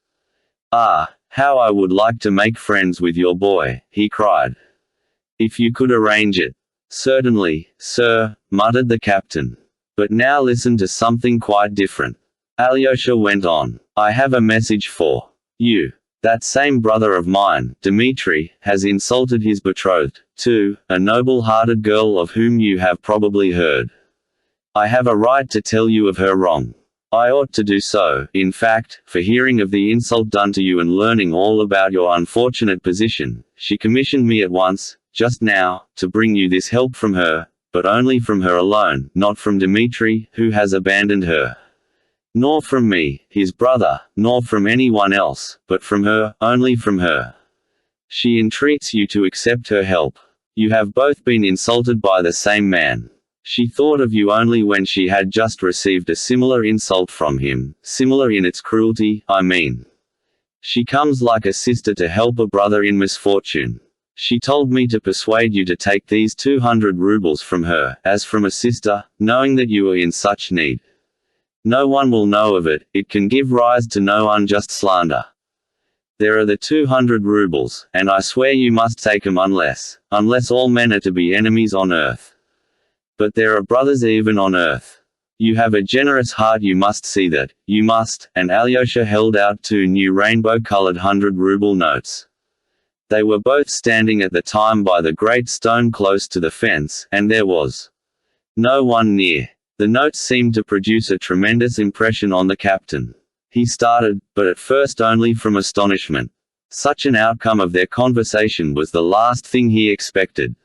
[SPEAKER 1] "Ah, how I would like to make friends with your boy," he cried. "If you could arrange it." "Certainly, sir," muttered the captain. "But now listen to something quite different." Alyosha went on. "I have a message for you. That same brother of mine, Dmitri, has insulted his betrothed, too, a noble-hearted girl of whom you have probably heard. I have a right to tell you of her wrong. I ought to do so, in fact, for hearing of the insult done to you and learning all about your unfortunate position, she commissioned me at once, just now, to bring you this help from her, but only from her alone, not from Dmitri, who has abandoned her. Nor from me, his brother, nor from anyone else, but from her, only from her. She entreats you to accept her help. You have both been insulted by the same man. She thought of you only when she had just received a similar insult from him, similar in its cruelty, I mean. She comes like a sister to help a brother in misfortune. She told me to persuade you to take these 200 rubles from her, as from a sister, knowing that you are in such need. No one will know of it, it can give rise to no unjust slander. There are the 200 rubles, and I swear you must take them unless all men are to be enemies on earth. But there are brothers even on earth. You have a generous heart, you must see that, you must," and Alyosha held out 2 new rainbow-colored 100-ruble notes. They were both standing at the time by the great stone close to the fence, and there was no one near. The notes seemed to produce a tremendous impression on the captain. He started, but at first only from astonishment. Such an outcome of their conversation was the last thing he expected.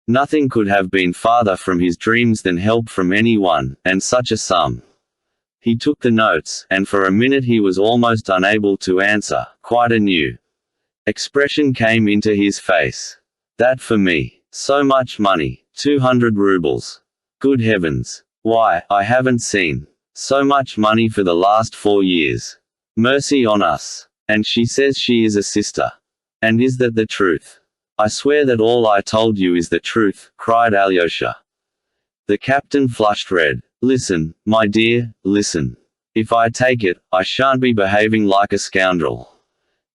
[SPEAKER 1] Nothing could have been farther from his dreams than help from anyone, and such a sum. He took the notes, and for a minute he was almost unable to answer. Quite a new expression came into his face. "That for me. So much money. 200 rubles. Good heavens. Why, I haven't seen so much money for the last 4 years. Mercy on us. And she says she is a sister. And is that the truth? I swear that all I told you is the truth," cried Alyosha. The captain flushed red. "Listen, my dear, listen. If I take it, I shan't be behaving like a scoundrel.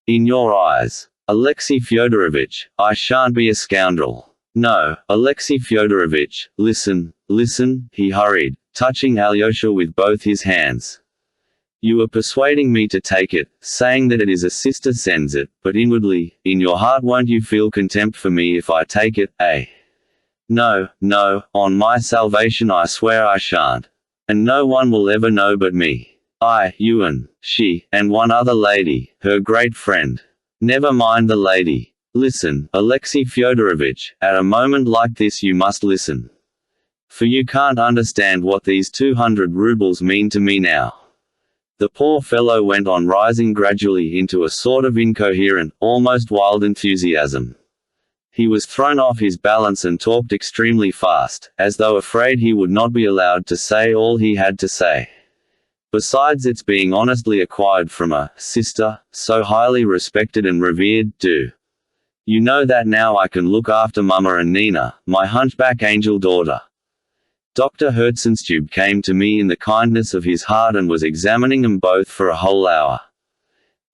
[SPEAKER 1] In your eyes, Alexei Fyodorovitch, I shan't be a scoundrel. No, Alexei Fyodorovitch, listen, listen," he hurried, touching Alyosha with both his hands. "You are persuading me to take it, saying that it is a sister sends it, but inwardly, in your heart won't you feel contempt for me if I take it, eh? No, no, on my salvation I swear I shan't. And no one will ever know but me. I, you and she, and one other lady, her great friend. Never mind the lady. Listen, Alexei Fyodorovitch, at a moment like this you must listen. For you can't understand what these 200 rubles mean to me now." The poor fellow went on, rising gradually into a sort of incoherent, almost wild enthusiasm. He was thrown off his balance and talked extremely fast, as though afraid he would not be allowed to say all he had to say. Besides its being honestly acquired from a sister, so highly respected and revered, do you know that now I can look after Mama and Nina, my hunchback angel daughter. Dr. Herzenstube came to me in the kindness of his heart and was examining them both for a whole hour.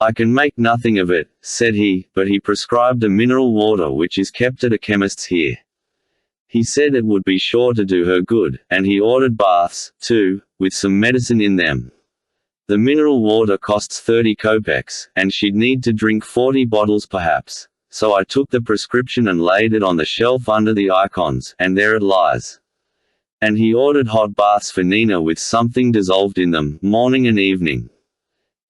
[SPEAKER 1] "I can make nothing of it," said he, "but he prescribed a mineral water which is kept at a chemist's here. He said it would be sure to do her good, and he ordered baths, too, with some medicine in them. The mineral water costs 30 kopecks, and she'd need to drink 40 bottles perhaps, so I took the prescription and laid it on the shelf under the icons, and there it lies. And he ordered hot baths for Nina with something dissolved in them, morning and evening.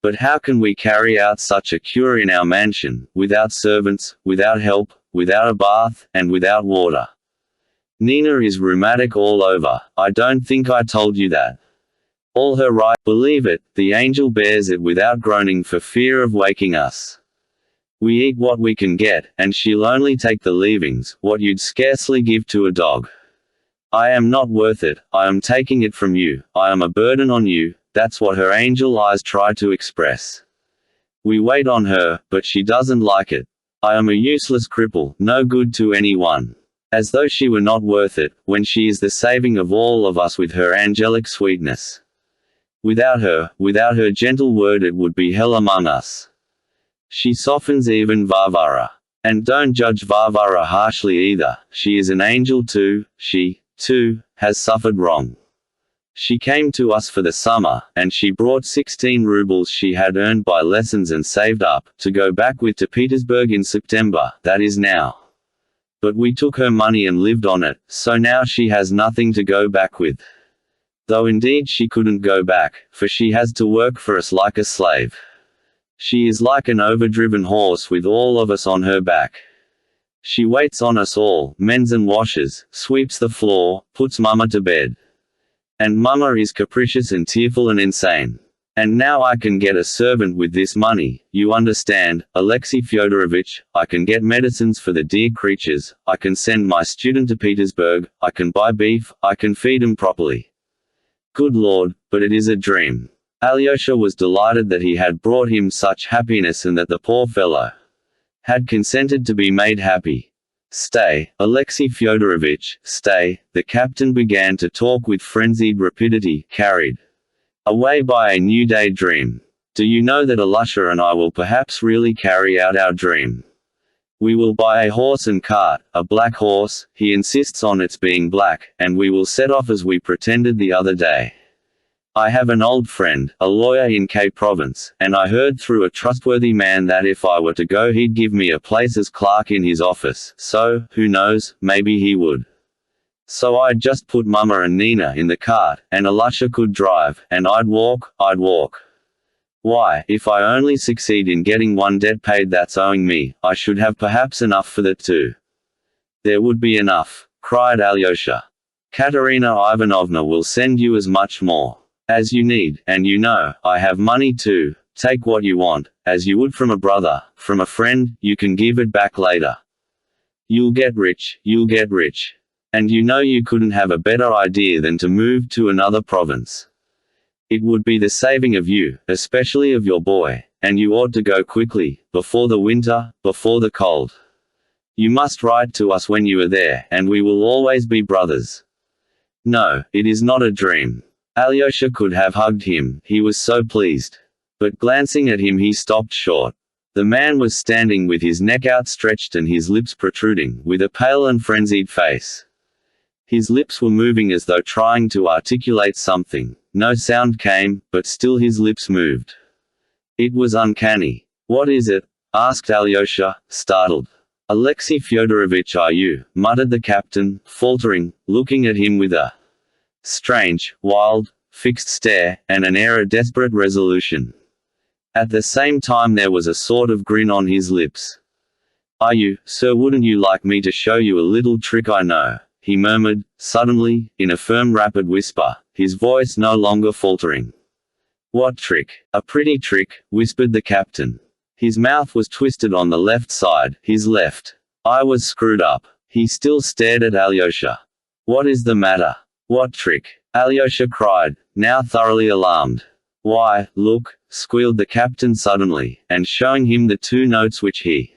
[SPEAKER 1] But how can we carry out such a cure in our mansion, without servants, without help, without a bath, and without water? Nina is rheumatic all over, I don't think I told you that. All her right, believe it, the angel bears it without groaning for fear of waking us. We eat what we can get, and she'll only take the leavings, what you'd scarcely give to a dog. I am not worth it, I am taking it from you, I am a burden on you, that's what her angel eyes try to express. We wait on her, but she doesn't like it. I am a useless cripple, no good to anyone. As though she were not worth it, when she is the saving of all of us with her angelic sweetness. Without her gentle word it would be hell among us. She softens even Varvara. And don't judge Varvara harshly either, she is an angel too, she, too, has suffered wrong. She came to us for the summer, and she brought 16 rubles she had earned by lessons and saved up, to go back with to Petersburg in September, that is now. But we took her money and lived on it, so now she has nothing to go back with. Though indeed she couldn't go back, for she has to work for us like a slave. She is like an overdriven horse with all of us on her back. She waits on us all, mends and washes, sweeps the floor, puts Mama to bed. And Mama is capricious and tearful and insane. And now I can get a servant with this money, you understand, Alexei Fyodorovich, I can get medicines for the dear creatures, I can send my student to Petersburg, I can buy beef, I can feed him properly. Good Lord, but it is a dream. Alyosha was delighted that he had brought him such happiness and that the poor fellow had consented to be made happy. Stay, Alexei Fyodorovich, stay, the captain began to talk with frenzied rapidity, carried away by a new day dream. Do you know that Alyosha and I will perhaps really carry out our dream? We will buy a horse and cart, a black horse, he insists on its being black, and we will set off as we pretended the other day. I have an old friend, a lawyer in K province, and I heard through a trustworthy man that if I were to go he'd give me a place as clerk in his office, so, who knows, maybe he would. So I'd just put Mama and Nina in the cart, and Alyosha could drive, and I'd walk. Why, if I only succeed in getting one debt paid that's owing me, I should have perhaps enough for that too. There would be enough, cried Alyosha. Katerina Ivanovna will send you as much more as you need, and you know, I have money too. Take what you want, as you would from a brother, from a friend, you can give it back later. You'll get rich. And you know you couldn't have a better idea than to move to another province. It would be the saving of you, especially of your boy, and you ought to go quickly, before the winter, before the cold. You must write to us when you are there, and we will always be brothers. No, it is not a dream. Alyosha could have hugged him, he was so pleased. But glancing at him he stopped short. The man was standing with his neck outstretched and his lips protruding, with a pale and frenzied face. His lips were moving as though trying to articulate something. No sound came, but still his lips moved. It was uncanny. What is it? Asked Alyosha, startled. Alexei Fyodorovich, are you? Muttered the captain, faltering, looking at him with a strange, wild, fixed stare, and an air of desperate resolution. At the same time there was a sort of grin on his lips. Are you, sir? Wouldn't you like me to show you a little trick I know? He murmured, suddenly, in a firm rapid whisper, his voice no longer faltering. What trick? A pretty trick, whispered the captain. His mouth was twisted on the left side, his left eye was screwed up. He still stared at Alyosha. What is the matter? What trick? Alyosha cried, now thoroughly alarmed. Why, look, squealed the captain suddenly, and showing him the 2 notes which he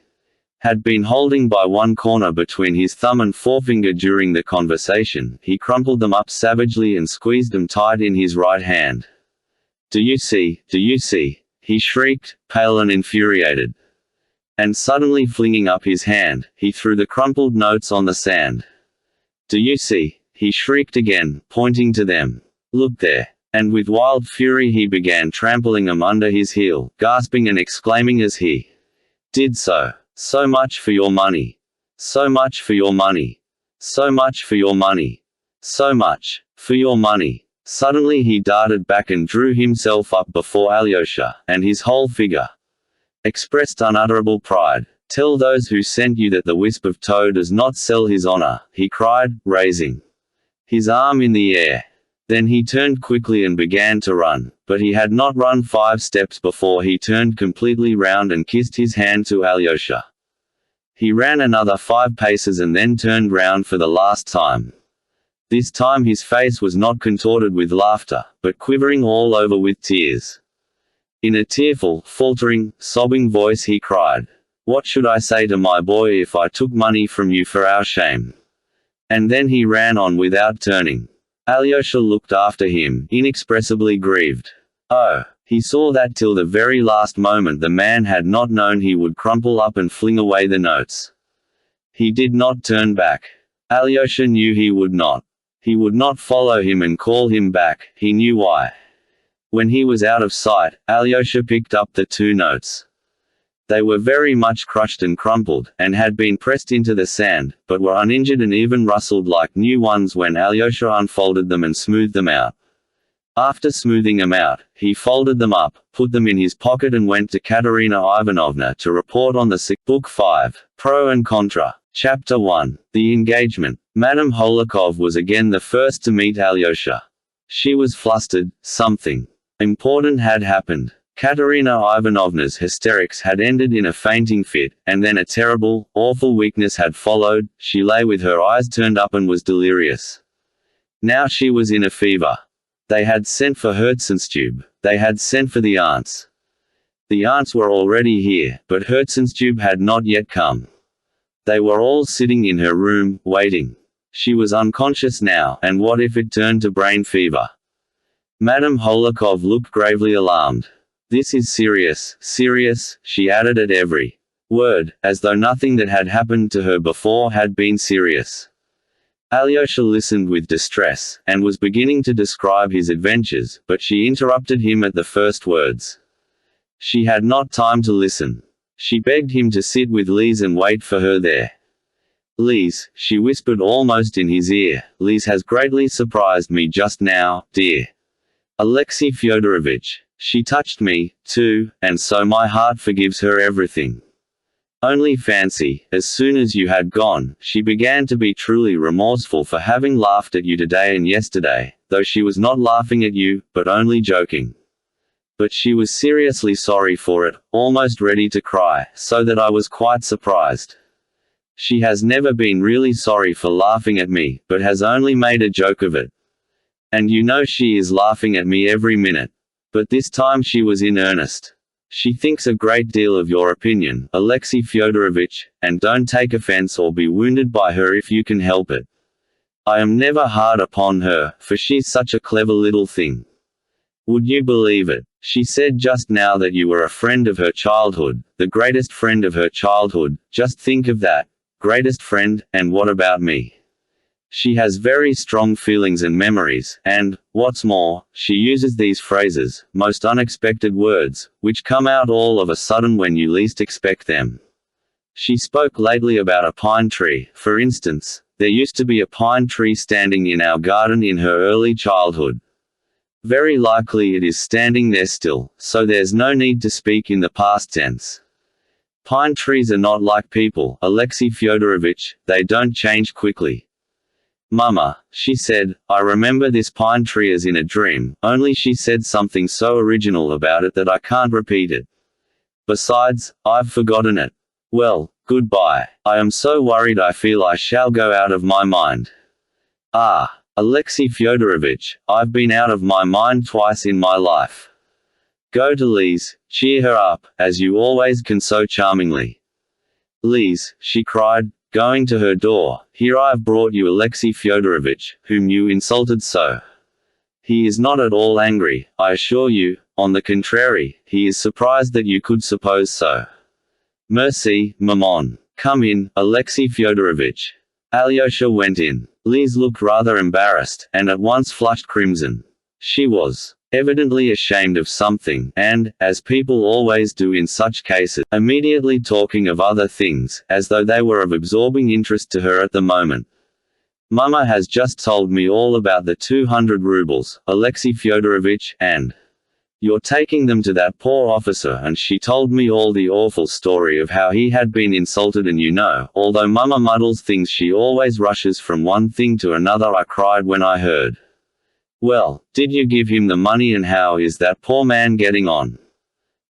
[SPEAKER 1] had been holding by one corner between his thumb and forefinger during the conversation, he crumpled them up savagely and squeezed them tight in his right hand. Do you see? He shrieked, pale and infuriated. And suddenly flinging up his hand, he threw the crumpled notes on the sand. Do you see? He shrieked again, pointing to them. Look there. And with wild fury he began trampling them under his heel, gasping and exclaiming as he did so. So much for your money. So much for your money. So much for your money. So much for your money. Suddenly he darted back and drew himself up before Alyosha, and his whole figure expressed unutterable pride. Tell those who sent you that the wisp of tow does not sell his honor, he cried, raising his arm in the air. Then he turned quickly and began to run, but he had not run 5 steps before he turned completely round and kissed his hand to Alyosha. He ran another 5 paces and then turned round for the last time. This time his face was not contorted with laughter, but quivering all over with tears. In a tearful, faltering, sobbing voice he cried, "What should I say to my boy if I took money from you for our shame?" And then he ran on without turning. Alyosha looked after him, inexpressibly grieved. Oh, he saw that till the very last moment the man had not known he would crumple up and fling away the notes. He did not turn back. Alyosha knew he would not. He would not follow him and call him back, he knew why. When he was out of sight, Alyosha picked up the 2 notes. They were very much crushed and crumpled, and had been pressed into the sand, but were uninjured and even rustled like new ones when Alyosha unfolded them and smoothed them out. After smoothing them out, he folded them up, put them in his pocket and went to Katerina Ivanovna to report on the sick. Book 5, Pro and Contra. Chapter 1. The Engagement. Madame Holikov was again the first to meet Alyosha. She was flustered. Something important had happened. Katerina Ivanovna's hysterics had ended in a fainting fit, and then a terrible, awful weakness had followed. She lay with her eyes turned up and was delirious. Now she was in a fever. They had sent for Herzenstube. They had sent for the aunts. The aunts were already here, but Herzenstube had not yet come. They were all sitting in her room, waiting. She was unconscious now, and what if it turned to brain fever? Madame Holikov looked gravely alarmed. "This is serious, serious," she added at every word, as though nothing that had happened to her before had been serious. Alyosha listened with distress, and was beginning to describe his adventures, but she interrupted him at the first words. She had not time to listen. She begged him to sit with Lise and wait for her there. "Lise," she whispered almost in his ear, "Lise has greatly surprised me just now, dear. Alexei Fyodorovitch. She touched me, too, and so my heart forgives her everything. Only fancy, as soon as you had gone, she began to be truly remorseful for having laughed at you today and yesterday, though she was not laughing at you, but only joking. But she was seriously sorry for it, almost ready to cry, so that I was quite surprised. She has never been really sorry for laughing at me, but has only made a joke of it. And you know she is laughing at me every minute. But this time she was in earnest. She thinks a great deal of your opinion, Alexei Fyodorovitch, and don't take offense or be wounded by her if you can help it. I am never hard upon her, for she's such a clever little thing. Would you believe it? She said just now that you were a friend of her childhood, the greatest friend of her childhood. Just think of that. Greatest friend, and what about me? She has very strong feelings and memories, and, what's more, she uses these phrases, most unexpected words, which come out all of a sudden when you least expect them. She spoke lately about a pine tree, for instance. There used to be a pine tree standing in our garden in her early childhood. Very likely it is standing there still, so there's no need to speak in the past tense. Pine trees are not like people, Alexei Fyodorovitch, they don't change quickly. Mama, she said, I remember this pine tree as in a dream, only she said something so original about it that I can't repeat it. Besides, I've forgotten it. Well, goodbye. I am so worried I feel I shall go out of my mind. Ah, Alexei Fyodorovitch, I've been out of my mind twice in my life. Go to Lise, cheer her up, as you always can so charmingly. Lise, she cried, going to her door, here I've brought you Alexei Fyodorovitch, whom you insulted so. He is not at all angry, I assure you, on the contrary, he is surprised that you could suppose so. Merci, maman. Come in, Alexei Fyodorovitch. Alyosha went in. Lise looked rather embarrassed, and at once flushed crimson. She was evidently ashamed of something, and, as people always do in such cases, immediately talking of other things, as though they were of absorbing interest to her at the moment. Mama has just told me all about the 200 rubles, Alexei Fyodorovitch, and you're taking them to that poor officer, and she told me all the awful story of how he had been insulted, and you know, although Mama muddles things she always rushes from one thing to another. I cried when I heard. Well, did you give him the money, and how is that poor man getting on?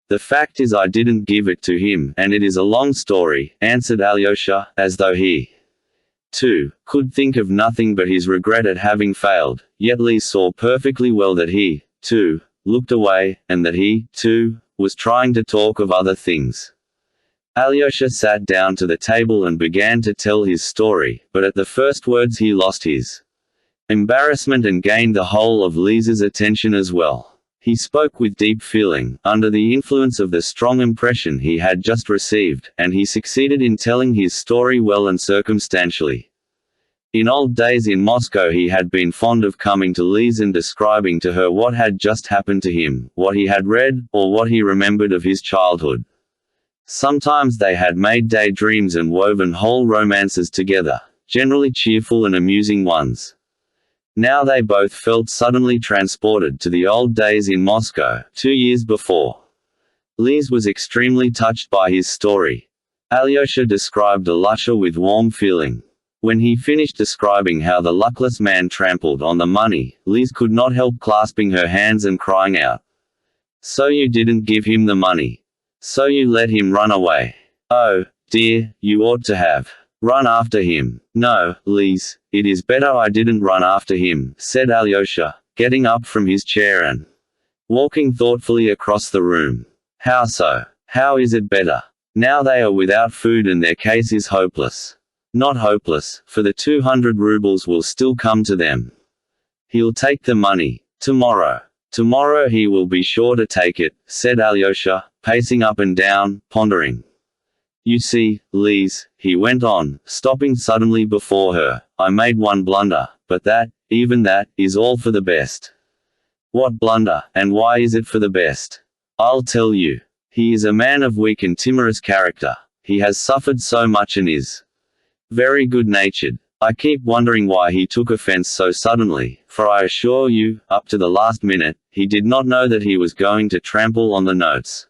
[SPEAKER 1] The fact is I didn't give it to him, and it is a long story, answered Alyosha, as though he, too, could think of nothing but his regret at having failed, yet Lise saw perfectly well that he, too, looked away, and that he, too, was trying to talk of other things. Alyosha sat down to the table and began to tell his story, but at the first words he lost his embarrassment and gained the whole of Lisa's attention as well. He spoke with deep feeling, under the influence of the strong impression he had just received, and he succeeded in telling his story well and circumstantially. In old days in Moscow he had been fond of coming to Lise and describing to her what had just happened to him, what he had read, or what he remembered of his childhood. Sometimes they had made daydreams and woven whole romances together, generally cheerful and amusing ones. Now they both felt suddenly transported to the old days in Moscow, 2 years before. Lise was extremely touched by his story. Alyosha described Alyosha with warm feeling. When he finished describing how the luckless man trampled on the money, Lise could not help clasping her hands and crying out, "So you didn't give him the money? So you let him run away? Oh, dear, you ought to have run after him." "No, Lise, it is better I didn't run after him," said Alyosha, getting up from his chair and walking thoughtfully across the room. "How so? How is it better? Now they are without food and their case is hopeless." "Not hopeless, for the 200 rubles will still come to them. He'll take the money tomorrow. Tomorrow he will be sure to take it," said Alyosha, pacing up and down, pondering. "You see, Lise," he went on, stopping suddenly before her, "I made one blunder, but that, even that, is all for the best." "What blunder, and why is it for the best?" "I'll tell you. He is a man of weak and timorous character. He has suffered so much and is very good-natured. I keep wondering why he took offense so suddenly, for I assure you, up to the last minute, he did not know that he was going to trample on the notes.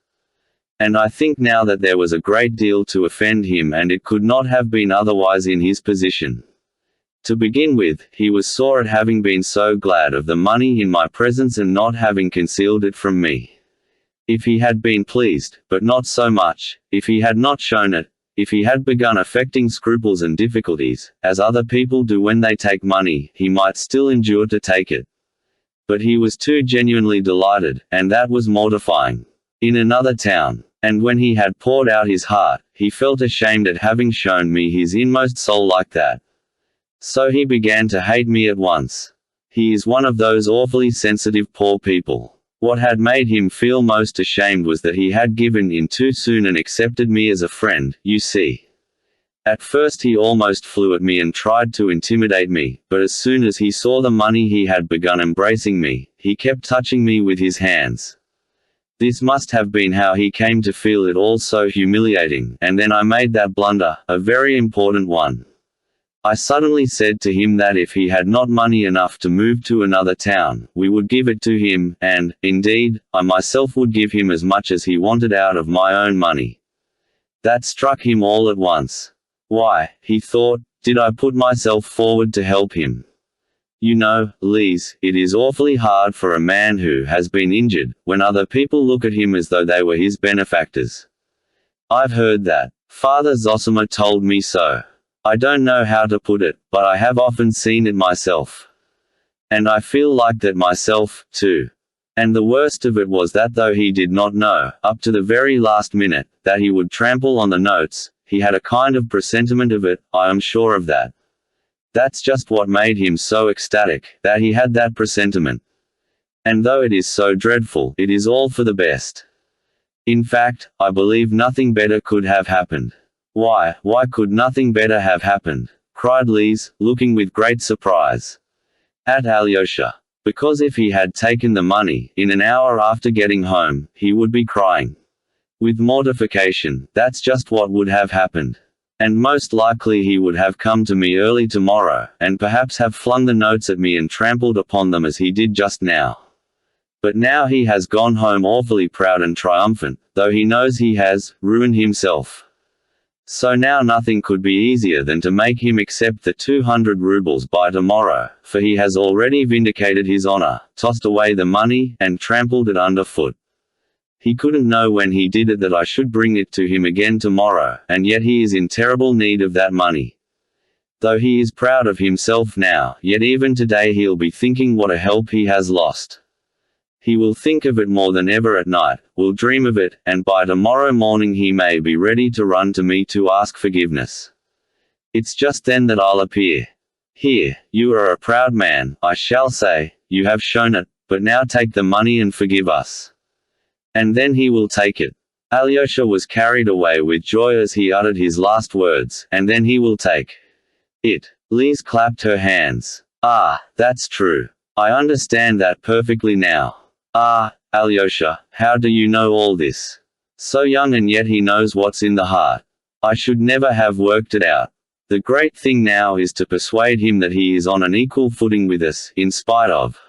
[SPEAKER 1] And I think now that there was a great deal to offend him and it could not have been otherwise in his position. To begin with, he was sore at having been so glad of the money in my presence and not having concealed it from me. If he had been pleased, but not so much, if he had not shown it, if he had begun affecting scruples and difficulties, as other people do when they take money, he might still endure to take it. But he was too genuinely delighted, and that was mortifying. In another town, and when he had poured out his heart, he felt ashamed at having shown me his inmost soul like that. So he began to hate me at once. He is one of those awfully sensitive poor people. What had made him feel most ashamed was that he had given in too soon and accepted me as a friend, you see. At first he almost flew at me and tried to intimidate me, but as soon as he saw the money he had begun embracing me, he kept touching me with his hands. This must have been how he came to feel it all so humiliating, and then I made that blunder, a very important one. I suddenly said to him that if he had not money enough to move to another town, we would give it to him, and, indeed, I myself would give him as much as he wanted out of my own money. That struck him all at once. Why, he thought, did I put myself forward to help him? You know, Lise, it is awfully hard for a man who has been injured, when other people look at him as though they were his benefactors. I've heard that. Father Zosima told me so. I don't know how to put it, but I have often seen it myself. And I feel like that myself, too. And the worst of it was that though he did not know, up to the very last minute, that he would trample on the notes, he had a kind of presentiment of it, I am sure of that. That's just what made him so ecstatic, that he had that presentiment. And though it is so dreadful, it is all for the best. In fact, I believe nothing better could have happened. Why could nothing better have happened? Cried Lise, looking with great surprise at Alyosha. Because if he had taken the money, in an hour after getting home, he would be crying with mortification. That's just what would have happened. And most likely he would have come to me early tomorrow, and perhaps have flung the notes at me and trampled upon them as he did just now. But now he has gone home awfully proud and triumphant, though he knows he has ruined himself. So now nothing could be easier than to make him accept the 200 rubles by tomorrow, for he has already vindicated his honor, tossed away the money, and trampled it underfoot. He couldn't know when he did it that I should bring it to him again tomorrow, and yet he is in terrible need of that money. Though he is proud of himself now, yet even today he'll be thinking what a help he has lost. He will think of it more than ever at night, will dream of it, and by tomorrow morning he may be ready to run to me to ask forgiveness. It's just then that I'll appear. Here, you are a proud man, I shall say, you have shown it, but now take the money and forgive us. And then he will take it. Alyosha was carried away with joy as he uttered his last words, and then he will take it. Lise clapped her hands. Ah, that's true. I understand that perfectly now. Ah, Alyosha, how do you know all this? So young and yet he knows what's in the heart. I should never have worked it out. The great thing now is to persuade him that he is on an equal footing with us, in spite of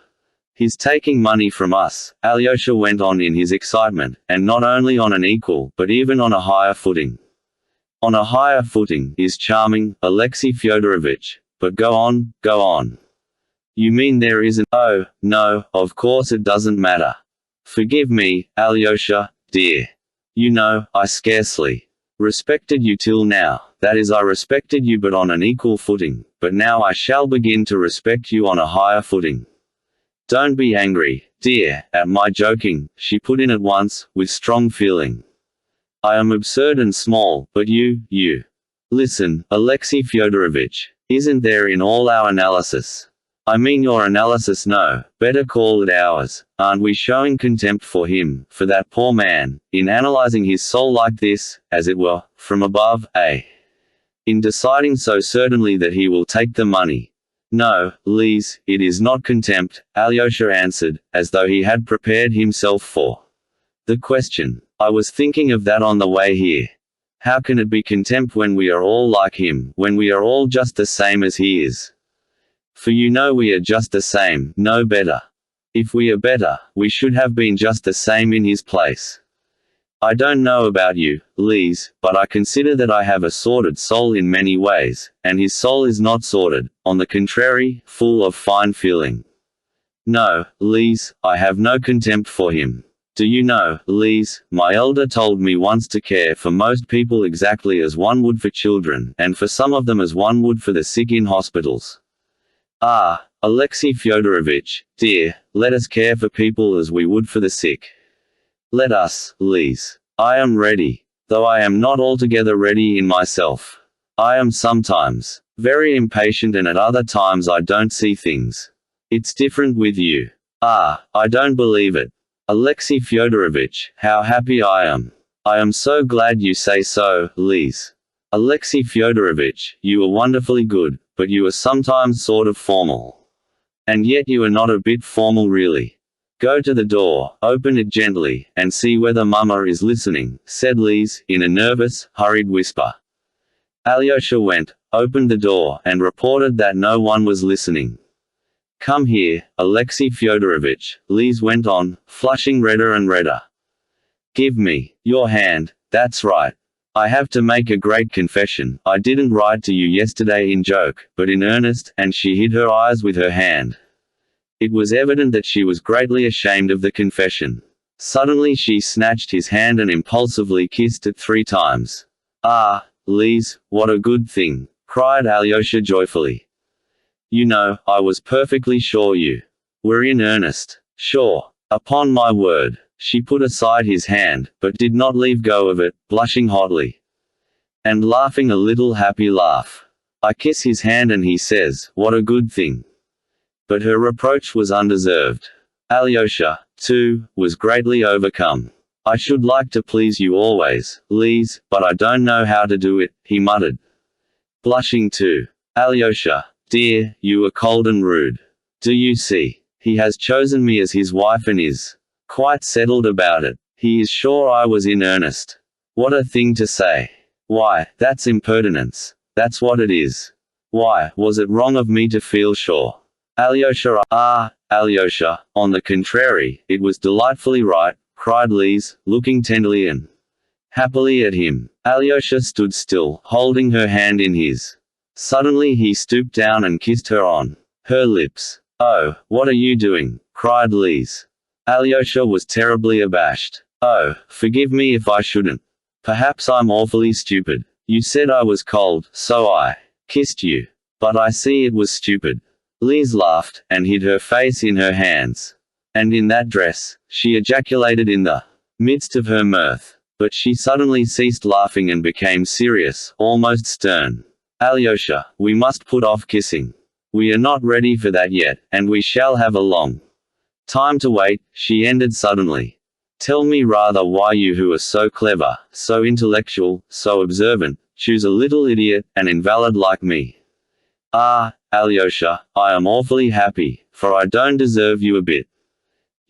[SPEAKER 1] his taking money from us, Alyosha went on in his excitement, and not only on an equal, but even on a higher footing. On a higher footing is charming, Alexei Fyodorovich. But go on, go on. You mean there isn't? Oh, no, of course it doesn't matter. Forgive me, Alyosha, dear. You know, I scarcely respected you till now. That is, I respected you but on an equal footing, but now I shall begin to respect you on a higher footing. Don't be angry, dear, at my joking, she put in at once, with strong feeling. I am absurd and small, but you. Listen, Alexei Fyodorovich, isn't there in all our analysis? I mean your analysis, no, better call it ours, aren't we showing contempt for him, for that poor man, in analyzing his soul like this, as it were, from above, eh? In deciding so certainly that he will take the money. No, Lise, it is not contempt, Alyosha answered, as though he had prepared himself for the question. I was thinking of that on the way here. How can it be contempt when we are all like him, when we are all just the same as he is? For you know we are just the same, no better. If we are better, we should have been just the same in his place. I don't know about you, Lise, but I consider that I have a sordid soul in many ways, and his soul is not sordid, on the contrary, full of fine feeling. No, Lise, I have no contempt for him. Do you know, Lise, my elder told me once to care for most people exactly as one would for children, and for some of them as one would for the sick in hospitals. Ah, Alexei Fyodorovich, dear, let us care for people as we would for the sick. Let us, Lise. I am ready. Though I am not altogether ready in myself. I am sometimes very impatient and at other times I don't see things. It's different with you. Ah, I don't believe it. Alexei Fyodorovich, how happy I am. I am so glad you say so, Lise. Alexei Fyodorovich, you are wonderfully good, but you are sometimes sort of formal. And yet you are not a bit formal really. Go to the door, open it gently, and see whether Mama is listening, said Lise, in a nervous, hurried whisper. Alyosha went, opened the door, and reported that no one was listening. Come here, Alexei Fyodorovich, Lise went on, flushing redder and redder. Give me your hand, that's right. I have to make a great confession. I didn't write to you yesterday in joke, but in earnest, and she hid her eyes with her hand. It was evident that she was greatly ashamed of the confession. Suddenly she snatched his hand and impulsively kissed it 3 times. Ah, Lise, what a good thing, cried Alyosha joyfully. You know, I was perfectly sure you were in earnest. Sure. Upon my word. She put aside his hand, but did not leave go of it, blushing hotly. And laughing a little happy laugh. I kiss his hand and he says, what a good thing. But her reproach was undeserved. Alyosha, too, was greatly overcome. I should like to please you always, Lise, but I don't know how to do it, he muttered. Blushing too. Alyosha, dear, you are cold and rude. Do you see? He has chosen me as his wife and is quite settled about it. He is sure I was in earnest. What a thing to say. Why, that's impertinence. That's what it is. Why, was it wrong of me to feel sure? Alyosha, ah, Alyosha, on the contrary, it was delightfully right, cried Lise, looking tenderly and happily at him. Alyosha stood still, holding her hand in his. Suddenly he stooped down and kissed her on her lips. Oh, what are you doing? Cried Lise. Alyosha was terribly abashed. Oh, forgive me if I shouldn't. Perhaps I'm awfully stupid. You said I was cold, so I kissed you. But I see it was stupid. Lise laughed, and hid her face in her hands. And in that dress, she ejaculated in the midst of her mirth. But she suddenly ceased laughing and became serious, almost stern. Alyosha, we must put off kissing. We are not ready for that yet, and we shall have a long time to wait, she ended suddenly. Tell me rather why you who are so clever, so intellectual, so observant, choose a little idiot, an invalid like me. Ah, Alyosha, I am awfully happy, for I don't deserve you a bit.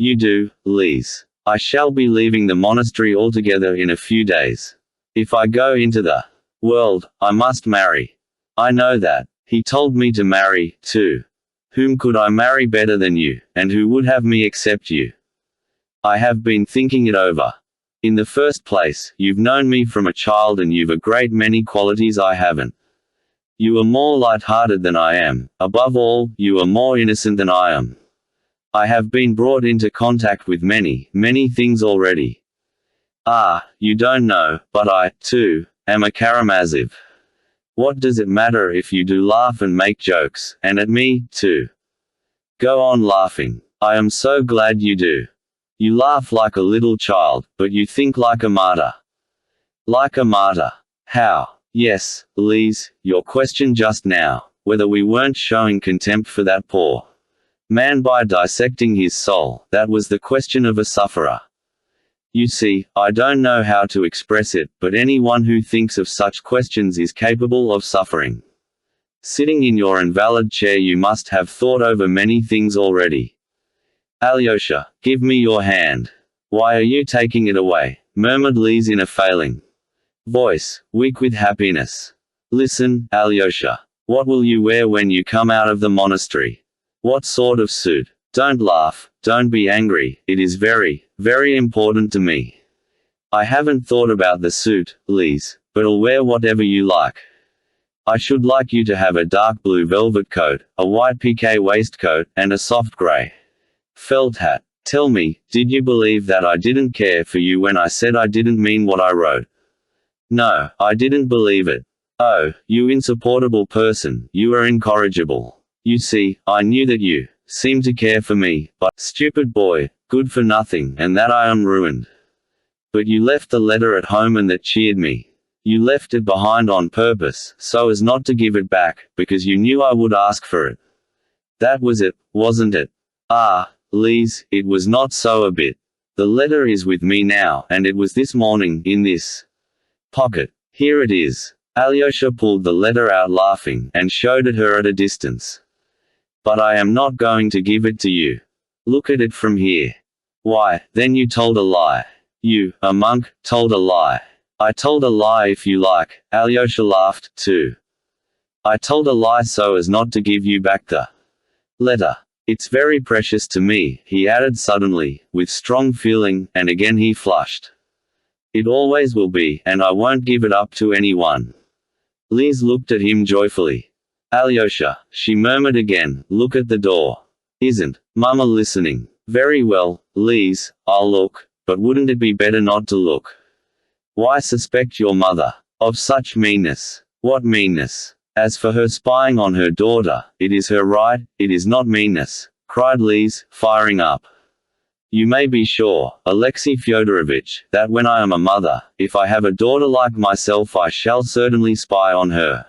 [SPEAKER 1] You do, Lise. I shall be leaving the monastery altogether in a few days. If I go into the world, I must marry. I know that. He told me to marry, too. Whom could I marry better than you, and who would have me accept you? I have been thinking it over. In the first place, you've known me from a child and you've a great many qualities I haven't. You are more light-hearted than I am. Above all, you are more innocent than I am. I have been brought into contact with many, many things already. Ah, you don't know, but I, too, am a Karamazov. What does it matter if you do laugh and make jokes, and at me, too? Go on laughing. I am so glad you do. You laugh like a little child, but you think like a martyr. Like a martyr. How? Yes, Lise, your question just now, whether we weren't showing contempt for that poor man by dissecting his soul, that was the question of a sufferer. You see, I don't know how to express it, but anyone who thinks of such questions is capable of suffering. Sitting in your invalid chair you must have thought over many things already. Alyosha, give me your hand. Why are you taking it away? Murmured Lise in a failing voice, weak with happiness. Listen, Alyosha. What will you wear when you come out of the monastery? What sort of suit? Don't laugh, don't be angry, it is very, very important to me. I haven't thought about the suit, Lise, but I'll wear whatever you like. I should like you to have a dark blue velvet coat, a white piqué waistcoat, and a soft grey felt hat. Tell me, did you believe that I didn't care for you when I said I didn't mean what I wrote? No, I didn't believe it. Oh, you insupportable person, you are incorrigible. You see, I knew that you seemed to care for me, but, stupid boy, good for nothing, and that I am ruined. But you left the letter at home and that cheered me. You left it behind on purpose, so as not to give it back, because you knew I would ask for it. That was it, wasn't it? Ah, Lise, it was not so a bit. The letter is with me now, and it was this morning, in this pocket. Here it is. Alyosha pulled the letter out laughing, and showed it her at a distance. But I am not going to give it to you. Look at it from here. Why, then you told a lie. You, a monk, told a lie. I told a lie if you like. Alyosha laughed, too. I told a lie so as not to give you back the letter. It's very precious to me, he added suddenly, with strong feeling, and again he flushed. It always will be, and I won't give it up to anyone. Lise looked at him joyfully. Alyosha, she murmured again, look at the door. Isn't Mama listening? Very well, Lise, I'll look, but wouldn't it be better not to look? Why suspect your mother of such meanness? What meanness? As for her spying on her daughter, it is her right, it is not meanness, cried Lise, firing up. You may be sure, Alexei Fyodorovich, that when I am a mother, if I have a daughter like myself I shall certainly spy on her.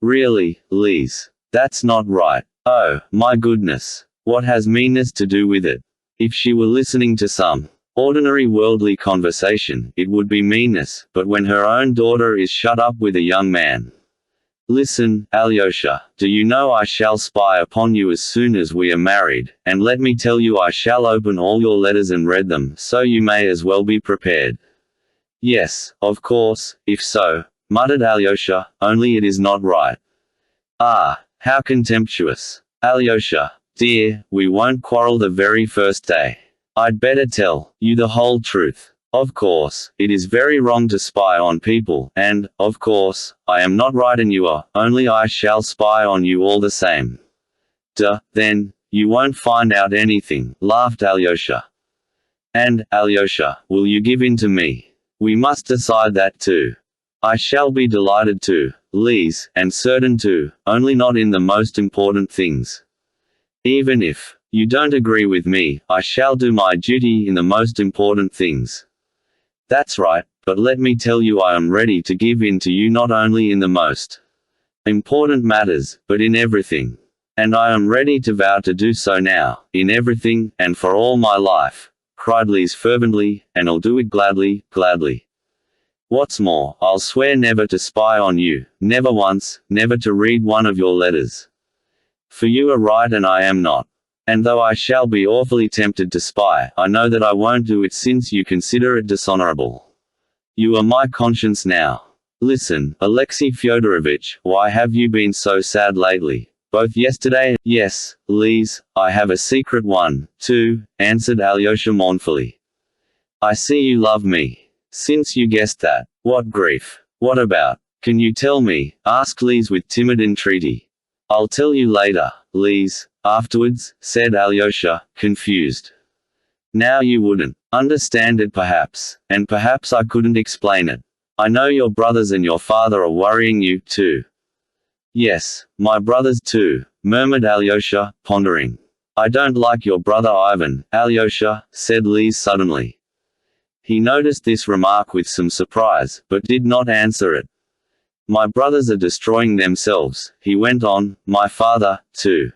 [SPEAKER 1] Really, Lise. That's not right. Oh, my goodness. What has meanness to do with it? If she were listening to some ordinary worldly conversation, it would be meanness, but when her own daughter is shut up with a young man. Listen, Alyosha, do you know I shall spy upon you as soon as we are married, and let me tell you I shall open all your letters and read them, so you may as well be prepared. Yes, of course, if so, muttered Alyosha, only it is not right. Ah, how contemptuous. Alyosha, dear, we won't quarrel the very first day. I'd better tell you the whole truth. Of course, it is very wrong to spy on people, and, of course, I am not right and you are, only I shall spy on you all the same. Duh, then, you won't find out anything, laughed Alyosha. And, Alyosha, will you give in to me? We must decide that too. I shall be delighted to, Lise, and certain to, only not in the most important things. Even if You don't agree with me. I shall do my duty in the most important things. That's right, but let me tell you, I am ready to give in to you not only in the most important matters, but in everything. And I am ready to vow to do so now, in everything, and for all my life, cried Lise fervently, and I'll do it gladly, gladly. What's more, I'll swear never to spy on you, never once, never to read one of your letters. For you are right and I am not. And though I shall be awfully tempted to spy, I know that I won't do it since you consider it dishonorable. You are my conscience now. Listen, Alexei Fyodorovitch, why have you been so sad lately? Both yesterday. Yes, Lise, I have a secret one, too, answered Alyosha mournfully. I see you love me. Since you guessed that, what grief? What about? Can you tell me? Asked Lise with timid entreaty. I'll tell you later, Lise, afterwards, said Alyosha, confused. Now you wouldn't understand it perhaps, and perhaps I couldn't explain it. I know your brothers and your father are worrying you, too. Yes, my brothers too, murmured Alyosha, pondering. I don't like your brother Ivan, Alyosha, said Lise suddenly. He noticed this remark with some surprise, but did not answer it. My brothers are destroying themselves, he went on, my father, too.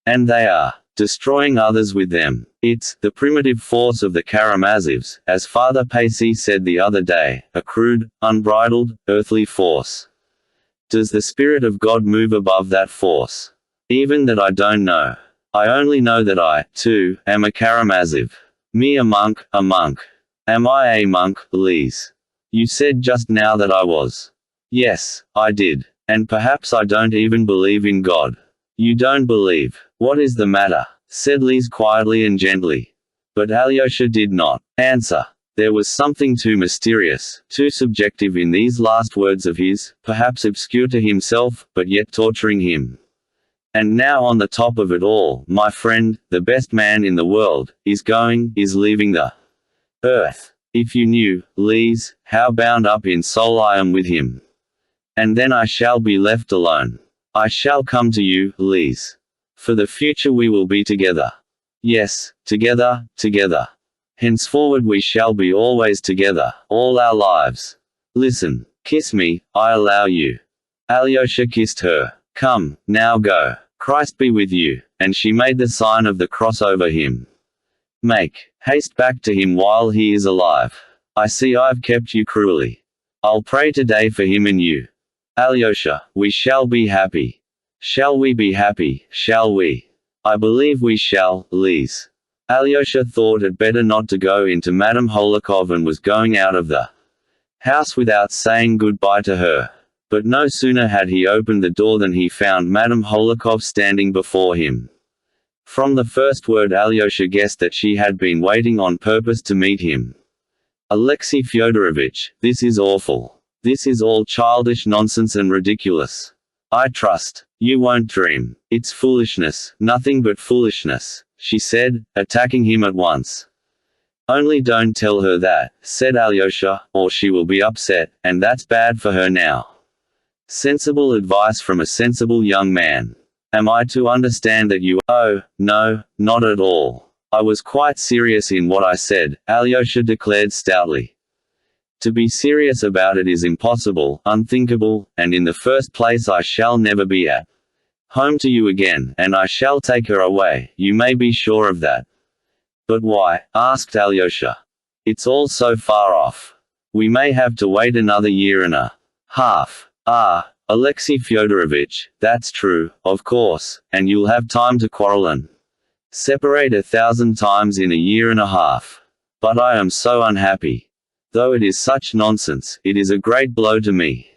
[SPEAKER 1] And they are destroying others with them. It's the primitive force of the Karamazovs, as Father Pacey said the other day, a crude, unbridled, earthly force. Does the Spirit of God move above that force? Even that I don't know. I only know that I, too, am a Karamazov. Me a monk, a monk. Am I a monk, Lise? You said just now that I was. Yes, I did. And perhaps I don't even believe in God. You don't believe. What is the matter? Said Lise quietly and gently. But Alyosha did not answer. There was something too mysterious, too subjective in these last words of his, perhaps obscure to himself, but yet torturing him. And now on the top of it all, my friend, the best man in the world, is leaving the earth. If you knew, Lise, how bound up in soul I am with him. And then I shall be left alone. I shall come to you, Lise. For the future we will be together. Yes, together, together. Henceforward we shall be always together, all our lives. Listen, kiss me, I allow you. Alyosha kissed her. Come, now go. Christ be with you. And she made the sign of the cross over him. Make haste back to him while he is alive. I see I've kept you cruelly. I'll pray today for him and you. Alyosha, we shall be happy. Shall we be happy, shall we? I believe we shall, Lise. Alyosha thought it better not to go into Madame Holikov and was going out of the house without saying goodbye to her. But no sooner had he opened the door than he found Madame Holikov standing before him. From the first word Alyosha guessed that she had been waiting on purpose to meet him. Alexei Fyodorovitch, this is awful. This is all childish nonsense and ridiculous. I trust you won't dream. It's foolishness, nothing but foolishness, she said, attacking him at once. Only don't tell her that, said Alyosha, or she will be upset, and that's bad for her now. Sensible advice from a sensible young man. Am I to understand that you— Oh, no, not at all. I was quite serious in what I said, Alyosha declared stoutly. To be serious about it is impossible, unthinkable, and in the first place I shall never be at home to you again, and I shall take her away, you may be sure of that. But why? Asked Alyosha. It's all so far off. We may have to wait another year and a half. Ah, Alexei Fyodorovitch, that's true, of course, and you'll have time to quarrel and separate 1,000 times in a year and a half. But I am so unhappy. Though it is such nonsense, it is a great blow to me.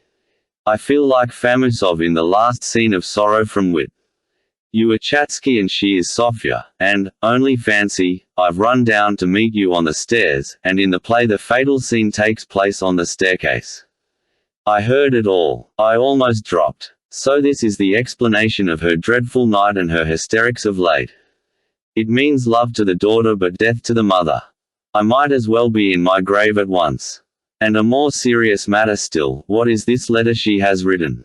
[SPEAKER 1] I feel like Karamazov in the last scene of Sorrow from Wit. You are Chatsky and she is Sofya, and, only fancy, I've run down to meet you on the stairs, and in the play the fatal scene takes place on the staircase. I heard it all. I almost dropped. So this is the explanation of her dreadful night and her hysterics of late. It means love to the daughter but death to the mother. I might as well be in my grave at once. And a more serious matter still, what is this letter she has written?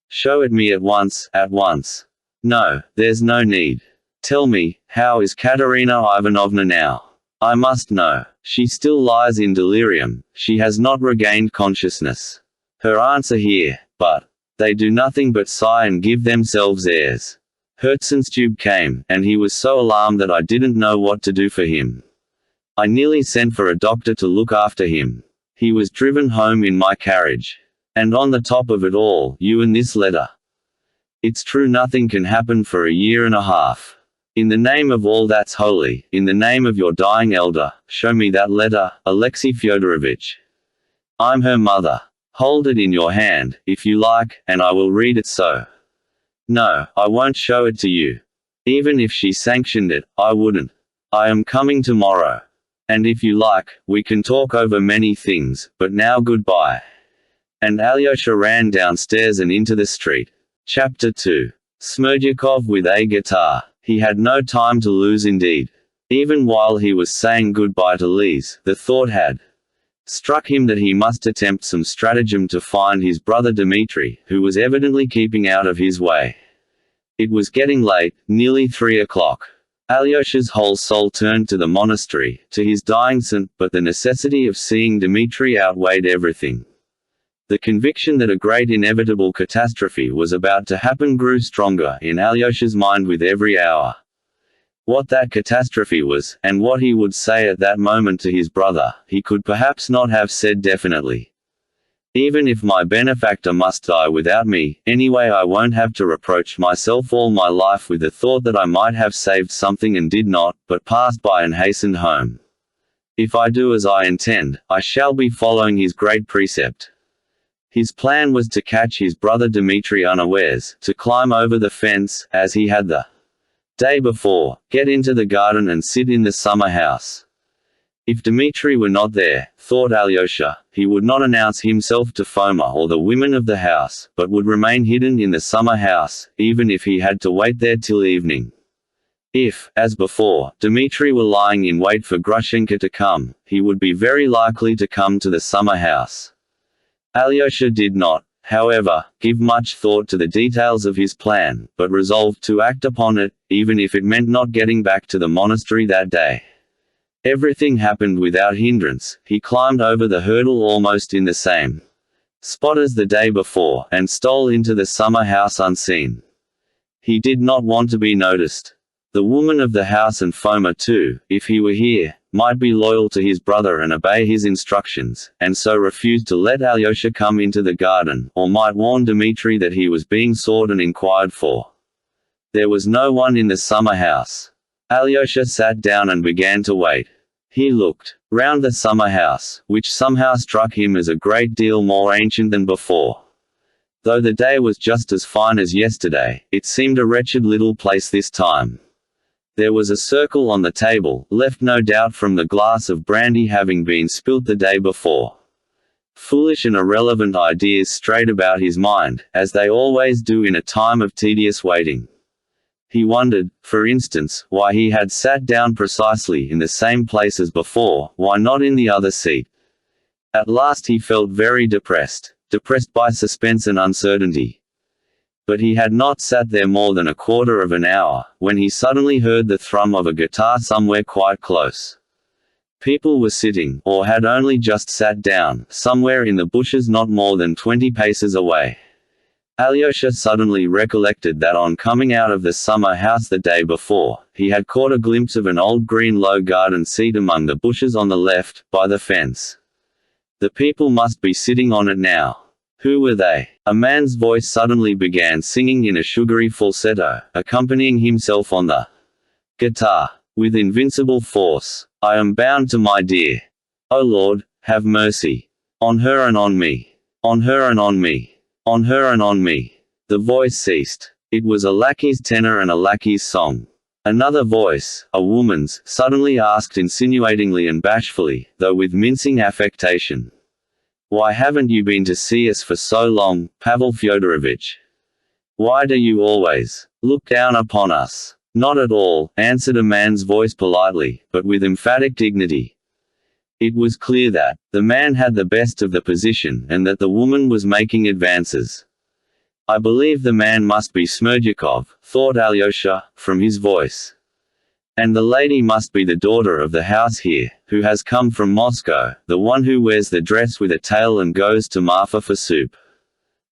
[SPEAKER 1] Show it me at once, at once. No, there's no need. Tell me, how is Katerina Ivanovna now? I must know. She still lies in delirium, she has not regained consciousness. Her aunts are here, but they do nothing but sigh and give themselves airs. Herzenstube came, and he was so alarmed that I didn't know what to do for him. I nearly sent for a doctor to look after him. He was driven home in my carriage. And on the top of it all, you and this letter. It's true nothing can happen for a year and a half. In the name of all that's holy, in the name of your dying elder, show me that letter, Alexei Fyodorovitch. I'm her mother. Hold it in your hand, if you like, and I will read it so. No, I won't show it to you. Even if she sanctioned it, I wouldn't. I am coming tomorrow. And if you like, we can talk over many things, but now goodbye. And Alyosha ran downstairs and into the street. Chapter 2. Smerdyakov with a guitar. He had no time to lose indeed. Even while he was saying goodbye to Lise, the thought had struck him that he must attempt some stratagem to find his brother Dmitri, who was evidently keeping out of his way. It was getting late, nearly 3 o'clock. Alyosha's whole soul turned to the monastery, to his dying son, but the necessity of seeing Dmitri outweighed everything. The conviction that a great inevitable catastrophe was about to happen grew stronger in Alyosha's mind with every hour. What that catastrophe was, and what he would say at that moment to his brother, he could perhaps not have said definitely. Even if my benefactor must die without me, anyway I won't have to reproach myself all my life with the thought that I might have saved something and did not, but passed by and hastened home. If I do as I intend, I shall be following his great precept. His plan was to catch his brother Dmitri unawares, to climb over the fence, as he had the day before, get into the garden and sit in the summer house. If Dmitri were not there, thought Alyosha, he would not announce himself to Foma or the women of the house, but would remain hidden in the summer house, even if he had to wait there till evening. If, as before, Dmitri were lying in wait for Grushenka to come, he would be very likely to come to the summer house. Alyosha did not, however, give much thought to the details of his plan, but resolved to act upon it, even if it meant not getting back to the monastery that day. Everything happened without hindrance. He climbed over the hurdle almost in the same spot as the day before, and stole into the summer house unseen. He did not want to be noticed. The woman of the house and Foma too, if he were here, might be loyal to his brother and obey his instructions, and so refuse to let Alyosha come into the garden, or might warn Dmitri that he was being sought and inquired for. There was no one in the summer house. Alyosha sat down and began to wait. He looked round the summer house, which somehow struck him as a great deal more ancient than before. Though the day was just as fine as yesterday, it seemed a wretched little place this time. There was a circle on the table, left no doubt from the glass of brandy having been spilt the day before. Foolish and irrelevant ideas strayed about his mind, as they always do in a time of tedious waiting. He wondered, for instance, why he had sat down precisely in the same place as before, why not in the other seat. At last he felt very depressed by suspense and uncertainty. But he had not sat there more than a quarter of an hour, when he suddenly heard the thrum of a guitar somewhere quite close. People were sitting, or had only just sat down, somewhere in the bushes not more than 20 paces away. Alyosha suddenly recollected that on coming out of the summer house the day before, he had caught a glimpse of an old green low garden seat among the bushes on the left, by the fence. The people must be sitting on it now. Who were they? A man's voice suddenly began singing in a sugary falsetto, accompanying himself on the guitar, with invincible force. I am bound to my dear. O Lord, have mercy on her and on me. On her and on me. On her and on me. The voice ceased. It was a lackey's tenor and a lackey's song. Another voice, a woman's, suddenly asked insinuatingly and bashfully, though with mincing affectation, "Why haven't you been to see us for so long, Pavel Fyodorovitch? Why do you always look down upon us?" "Not at all," answered a man's voice politely, but with emphatic dignity. It was clear that the man had the best of the position and that the woman was making advances. I believe the man must be Smerdyakov, thought Alyosha, from his voice. And the lady must be the daughter of the house here, who has come from Moscow, the one who wears the dress with a tail and goes to Marfa for soup.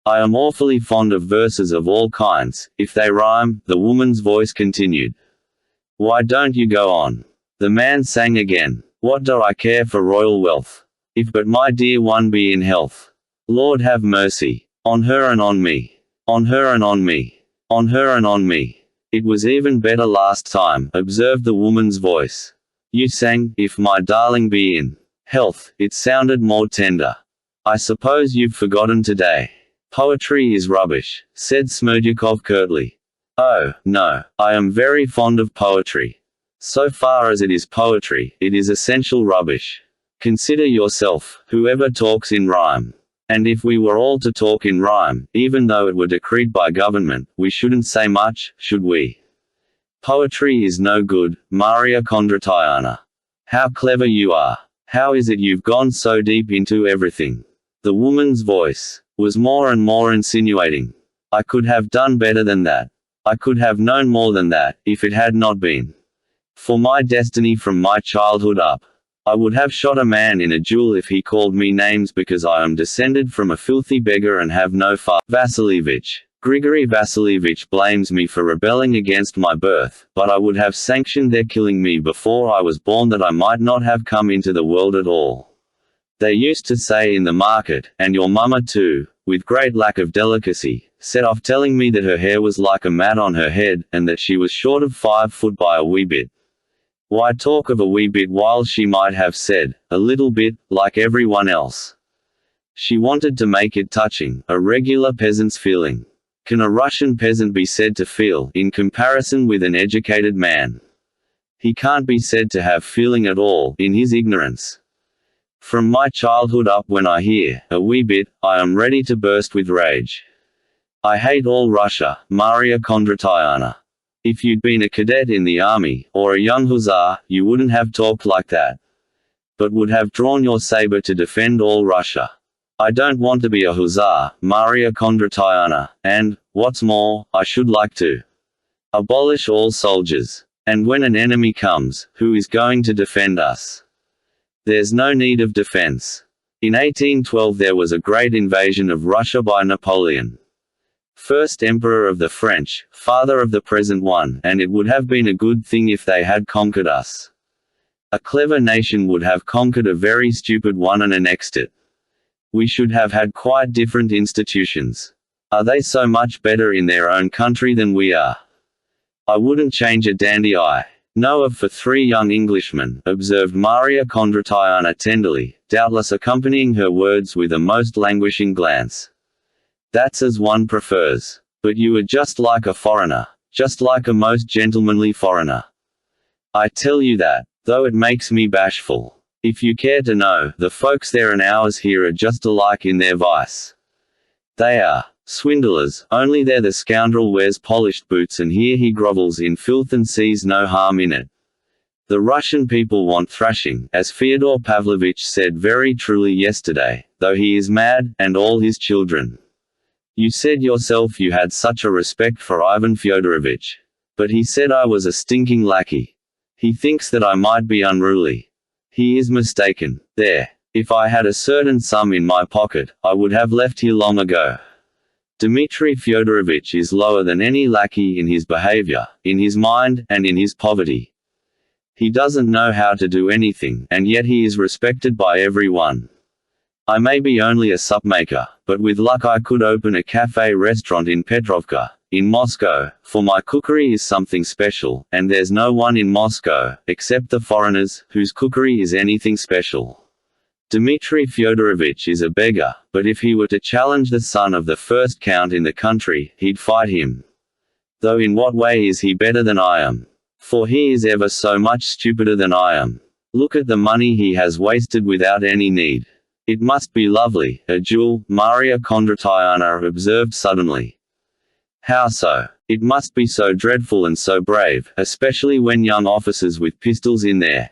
[SPEAKER 1] I am awfully fond of verses of all kinds, if they rhyme, the woman's voice continued. Why don't you go on? The man sang again. What do I care for royal wealth? If but my dear one be in health. Lord have mercy. On her and on me. On her and on me. On her and on me. It was even better last time, observed the woman's voice. You sang, if my darling be in health. It sounded more tender. I suppose you've forgotten today. Poetry is rubbish, said Smerdyakov curtly. Oh, no, I am very fond of poetry. So far as it is poetry, it is essential rubbish. Consider yourself, whoever talks in rhyme. And if we were all to talk in rhyme, even though it were decreed by government, we shouldn't say much, should we? Poetry is no good, Maria Kondratyevna. How clever you are. How is it you've gone so deep into everything? The woman's voice was more and more insinuating. I could have done better than that. I could have known more than that, if it had not been for my destiny from my childhood up. I would have shot a man in a duel if he called me names because I am descended from a filthy beggar and have no father. Vasilievich. Grigory Vasilievich blames me for rebelling against my birth, but I would have sanctioned their killing me before I was born that I might not have come into the world at all. They used to say in the market, and your mama too, with great lack of delicacy, set off telling me that her hair was like a mat on her head, and that she was short of 5 foot by a wee bit. Why talk of a wee bit while she might have said, a little bit, like everyone else? She wanted to make it touching, a regular peasant's feeling. Can a Russian peasant be said to feel, in comparison with an educated man? He can't be said to have feeling at all, in his ignorance. From my childhood up when I hear, a wee bit, I am ready to burst with rage. I hate all Russia, Maria Kondratyevna. If you'd been a cadet in the army, or a young hussar, you wouldn't have talked like that. But would have drawn your saber to defend all Russia. I don't want to be a hussar, Maria Kondratyevna, and, what's more, I should like to abolish all soldiers. And when an enemy comes, who is going to defend us? There's no need of defense. In 1812 there was a great invasion of Russia by Napoleon. First Emperor of the French, father of the present one, and it would have been a good thing if they had conquered us. A clever nation would have conquered a very stupid one and annexed it. We should have had quite different institutions. Are they so much better in their own country than we are? I wouldn't change a dandy I know of for 3 young Englishmen, observed Maria Kondratyevna tenderly, doubtless accompanying her words with a most languishing glance. That's as one prefers. But you are just like a foreigner, just like a most gentlemanly foreigner. I tell you that, though it makes me bashful. If you care to know, the folks there and ours here are just alike in their vice. They are swindlers, only there the scoundrel wears polished boots and here he grovels in filth and sees no harm in it. The Russian people want thrashing, as Fyodor Pavlovitch said very truly yesterday, though he is mad, and all his children. You said yourself you had such a respect for Ivan Fyodorovitch. But he said I was a stinking lackey. He thinks that I might be unruly. He is mistaken. There. If I had a certain sum in my pocket, I would have left here long ago. Dmitri Fyodorovitch is lower than any lackey in his behavior, in his mind, and in his poverty. He doesn't know how to do anything, and yet he is respected by everyone. I may be only a supmaker, but with luck I could open a cafe-restaurant in Petrovka, in Moscow, for my cookery is something special, and there's no one in Moscow, except the foreigners, whose cookery is anything special. Dmitri Fyodorovitch is a beggar, but if he were to challenge the son of the first count in the country, he'd fight him. Though in what way is he better than I am? For he is ever so much stupider than I am. Look at the money he has wasted without any need. It must be lovely, a jewel, Maria Kondratyevna observed suddenly. How so? It must be so dreadful and so brave, especially when young officers with pistols in their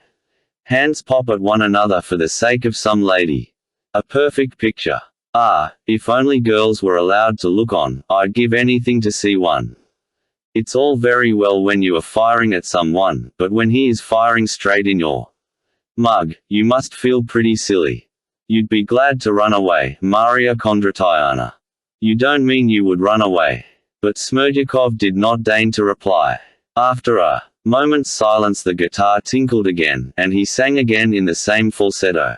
[SPEAKER 1] hands pop at one another for the sake of some lady. A perfect picture. Ah, if only girls were allowed to look on, I'd give anything to see one. It's all very well when you are firing at someone, but when he is firing straight in your mug, you must feel pretty silly. You'd be glad to run away, Maria Kondratyana. You don't mean you would run away. But Smerdyakov did not deign to reply. After a moment's silence the guitar tinkled again, and he sang again in the same falsetto.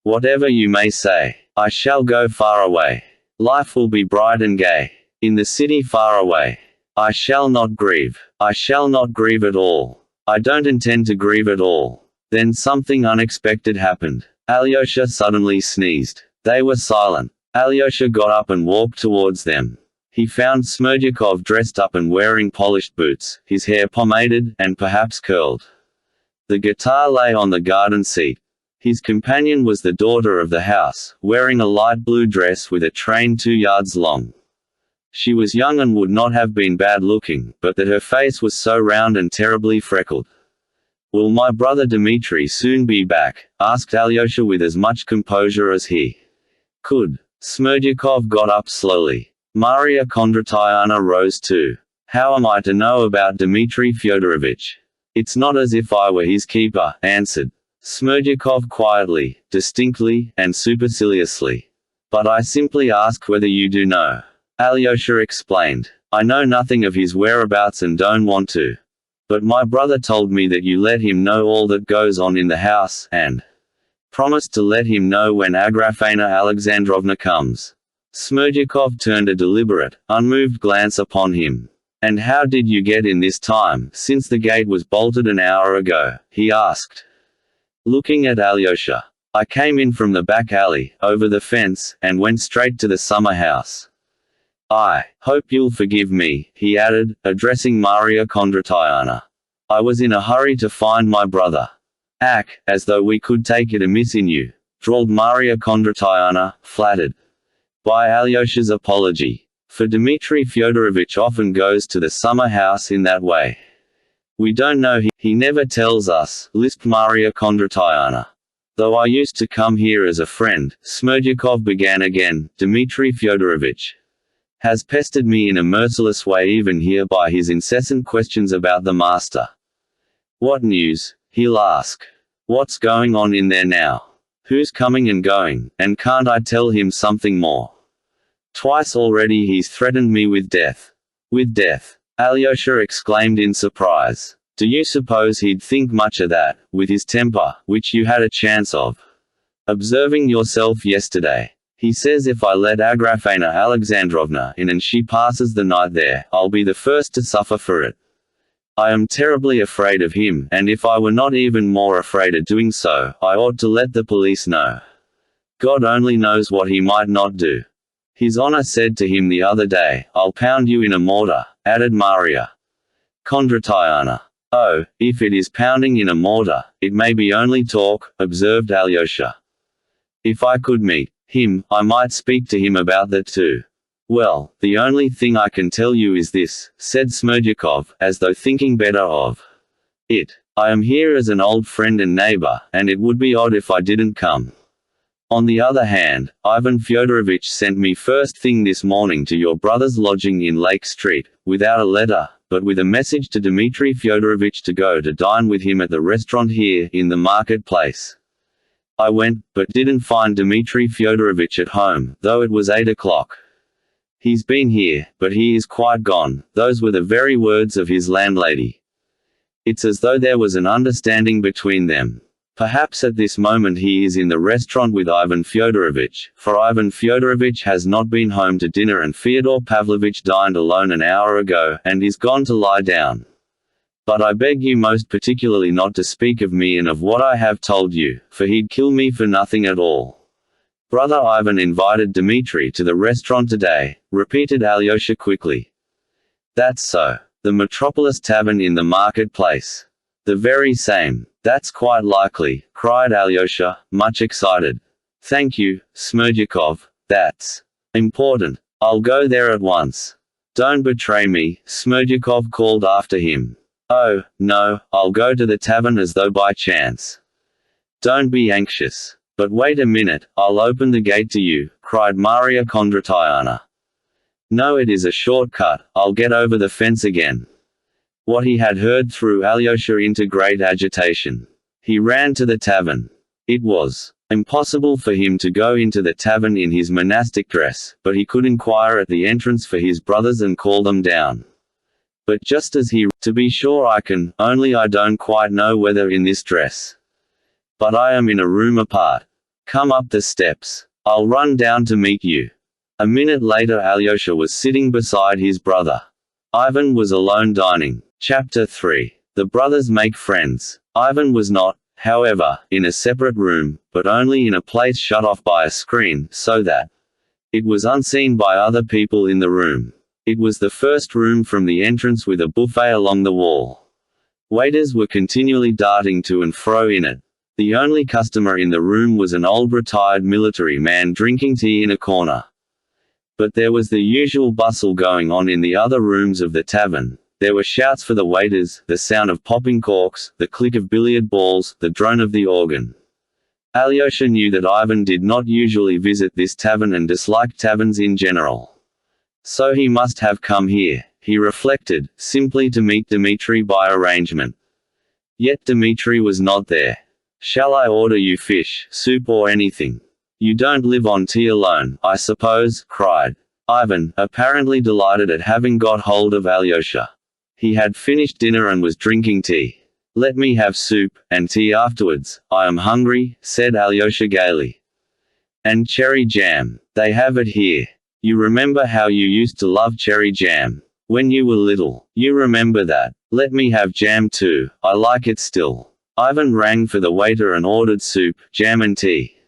[SPEAKER 1] Whatever you may say, I shall go far away. Life will be bright and gay. In the city far away. I shall not grieve. I shall not grieve at all. I don't intend to grieve at all. Then something unexpected happened. Alyosha suddenly sneezed. They were silent. Alyosha got up and walked towards them. He found Smerdyakov dressed up and wearing polished boots, his hair pomaded, and perhaps curled. The guitar lay on the garden seat. His companion was the daughter of the house, wearing a light blue dress with a train 2 yards long. She was young and would not have been bad-looking, but that her face was so round and terribly freckled. "Will my brother Dmitri soon be back?" asked Alyosha with as much composure as he could. Smerdyakov got up slowly. Maria Kondratyana rose too. "How am I to know about Dmitri Fyodorovich? It's not as if I were his keeper," answered Smerdyakov quietly, distinctly, and superciliously. "But I simply ask whether you do know." Alyosha explained. "I know nothing of his whereabouts and don't want to. But my brother told me that you let him know all that goes on in the house, and promised to let him know when Agrafena Alexandrovna comes." Smerdyakov turned a deliberate, unmoved glance upon him. "And how did you get in this time, since the gate was bolted an hour ago?" he asked, looking at Alyosha. "I came in from the back alley, over the fence, and went straight to the summer house. I hope you'll forgive me," he added, addressing Maria Kondratyana. "I was in a hurry to find my brother." "Ak, as though we could take it amiss in you," drawled Maria Kondratyana, flattered by Alyosha's apology. "For Dmitri Fyodorovich often goes to the summer house in that way." "We don't know, he never tells us," lisped Maria Kondratyana. "Though I used to come here as a friend," Smerdyakov began again, "Dmitri Fyodorovich has pestered me in a merciless way even here by his incessant questions about the master. 'What news?' he'll ask. 'What's going on in there now? Who's coming and going, and can't I tell him something more? Twice already he's threatened me with death.'" "With death?" Alyosha exclaimed in surprise. "Do you suppose he'd think much of that, with his temper, which you had a chance of observing yourself yesterday? He says if I let Agrafena Alexandrovna in and she passes the night there, I'll be the first to suffer for it. I am terribly afraid of him, and if I were not even more afraid of doing so, I ought to let the police know. God only knows what he might not do. His honor said to him the other day, 'I'll pound you in a mortar,'" added Maria Kondratyana. "Oh, if it is pounding in a mortar, it may be only talk," observed Alyosha. "If I could meet him, I might speak to him about that too." "Well, the only thing I can tell you is this," said Smerdyakov, as though thinking better of it. "I am here as an old friend and neighbor, and it would be odd if I didn't come. On the other hand, Ivan Fyodorovich sent me first thing this morning to your brother's lodging in Lake Street, without a letter, but with a message to Dmitri Fyodorovich to go to dine with him at the restaurant here, in the market-place. I went, but didn't find Dmitri Fyodorovich at home, though it was 8 o'clock. He's been here, but he is quite gone," those were the very words of his landlady. "It's as though there was an understanding between them. Perhaps at this moment he is in the restaurant with Ivan Fyodorovich, for Ivan Fyodorovich has not been home to dinner and Fyodor Pavlovich dined alone an hour ago, and is gone to lie down. But I beg you most particularly not to speak of me and of what I have told you, for he'd kill me for nothing at all." "Brother Ivan invited Dmitri to the restaurant today," repeated Alyosha quickly. "That's so. The Metropolis Tavern in the market-place." "The very same. That's quite likely," cried Alyosha, much excited. "Thank you, Smerdyakov. That's important. I'll go there at once." "Don't betray me," Smerdyakov called after him. "Oh, no, I'll go to the tavern as though by chance. Don't be anxious. "But wait a minute, I'll open the gate to you," cried Maria Kondratyana. "No, it is a shortcut, I'll get over the fence again." What he had heard threw Alyosha into great agitation. He ran to the tavern. It was impossible for him to go into the tavern in his monastic dress, but he could inquire at the entrance for his brothers and call them down. But just as he "To be sure I can, only I don't quite know whether in this dress. But I am in a room apart. Come up the steps. I'll run down to meet you." A minute later Alyosha was sitting beside his brother. Ivan was alone dining. Chapter 3. The brothers make friends. Ivan was not, however, in a separate room, but only in a place shut off by a screen, so that it was unseen by other people in the room. It was the first room from the entrance with a buffet along the wall. Waiters were continually darting to and fro in it. The only customer in the room was an old retired military man drinking tea in a corner. But there was the usual bustle going on in the other rooms of the tavern. There were shouts for the waiters, the sound of popping corks, the click of billiard balls, the drone of the organ. Alyosha knew that Ivan did not usually visit this tavern and disliked taverns in general. So he must have come here, he reflected, simply to meet Dmitri by arrangement. Yet Dmitri was not there. "Shall I order you fish, soup or anything? You don't live on tea alone, I suppose?" cried Ivan, apparently delighted at having got hold of Alyosha. He had finished dinner and was drinking tea. "Let me have soup, and tea afterwards, I am hungry," said Alyosha gaily. "And cherry jam. They have it here. You remember how you used to love cherry jam when you were little. You remember that. Let me have jam too, I like it still." Ivan rang for the waiter and ordered soup, jam and tea.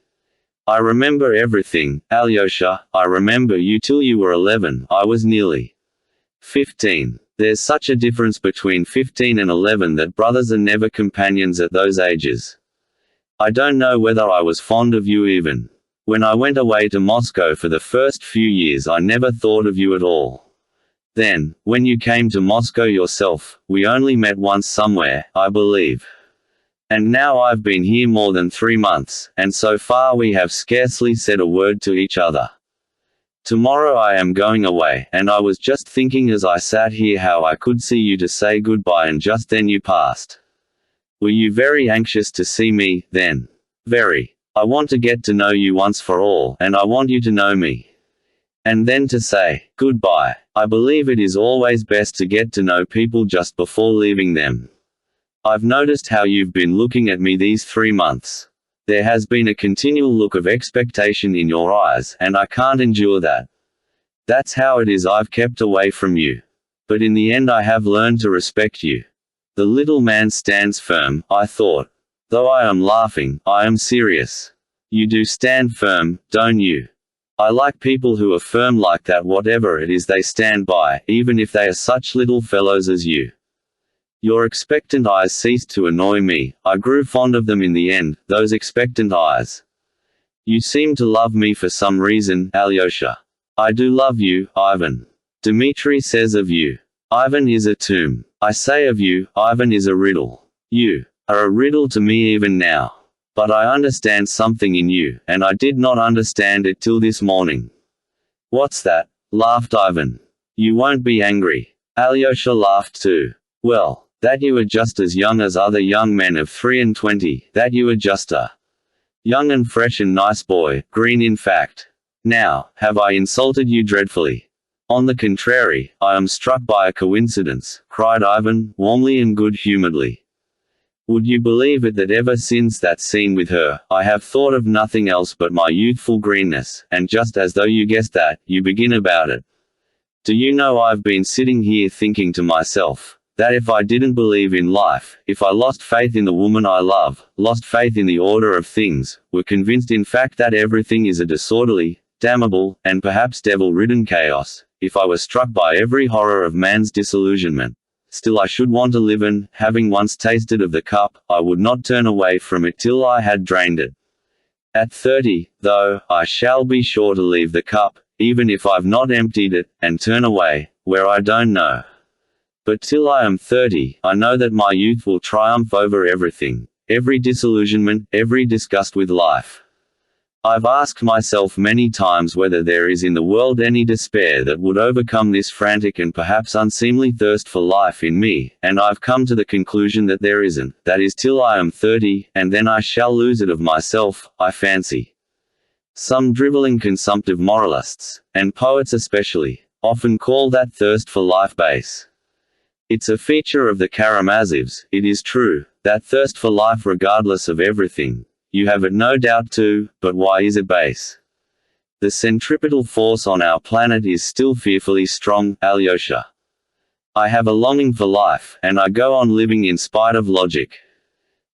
[SPEAKER 1] "I remember everything, Alyosha, I remember you till you were 11, I was nearly 15. There's such a difference between 15 and 11 that brothers are never companions at those ages. I don't know whether I was fond of you even. When I went away to Moscow for the first few years I never thought of you at all. Then, when you came to Moscow yourself, we only met once somewhere, I believe. And now I've been here more than 3 months, and so far we have scarcely said a word to each other. Tomorrow I am going away, and I was just thinking as I sat here how I could see you to say goodbye and just then you passed. Were you very anxious to see me, then?" "Very. I want to get to know you once for all, and I want you to know me. And then to say goodbye. I believe it is always best to get to know people just before leaving them. I've noticed how you've been looking at me these 3 months. There has been a continual look of expectation in your eyes, and I can't endure that. That's how it is I've kept away from you. But in the end I have learned to respect you." The little man stands firm, I thought. Though I am laughing, I am serious. You do stand firm, don't you? I like people who are firm like that whatever it is they stand by, even if they are such little fellows as you. Your expectant eyes ceased to annoy me, I grew fond of them in the end, those expectant eyes. You seem to love me for some reason, Alyosha. I do love you, Ivan. Dmitri says of you. Ivan is a tomb. I say of you, Ivan is a riddle. You are a riddle to me even now. But I understand something in you, and I did not understand it till this morning. What's that? Laughed Ivan. You won't be angry. Alyosha laughed too. Well, that you are just as young as other young men of 23, that you are just a young and fresh and nice boy, green in fact. Now, have I insulted you dreadfully? On the contrary, I am struck by a coincidence, cried Ivan, warmly and good-humoredly. Would you believe it that ever since that scene with her, I have thought of nothing else but my youthful greenness, and just as though you guessed that, you begin about it. Do you know I've been sitting here thinking to myself, that if I didn't believe in life, if I lost faith in the woman I love, lost faith in the order of things, were convinced in fact that everything is a disorderly, damnable, and perhaps devil-ridden chaos, if I was struck by every horror of man's disillusionment, still I should want to live and, having once tasted of the cup, I would not turn away from it till I had drained it. At 30, though, I shall be sure to leave the cup, even if I've not emptied it, and turn away, where I don't know. But till I am 30, I know that my youth will triumph over everything, every disillusionment, every disgust with life. I've asked myself many times whether there is in the world any despair that would overcome this frantic and perhaps unseemly thirst for life in me, and I've come to the conclusion that there isn't. That is till I am 30, and then I shall lose it of myself, I fancy. Some drivelling consumptive moralists, and poets especially, often call that thirst for life base. It's a feature of the Karamazovs, it is true, that thirst for life regardless of everything. You have it no doubt too, but why is it base? The centripetal force on our planet is still fearfully strong, Alyosha. I have a longing for life, and I go on living in spite of logic.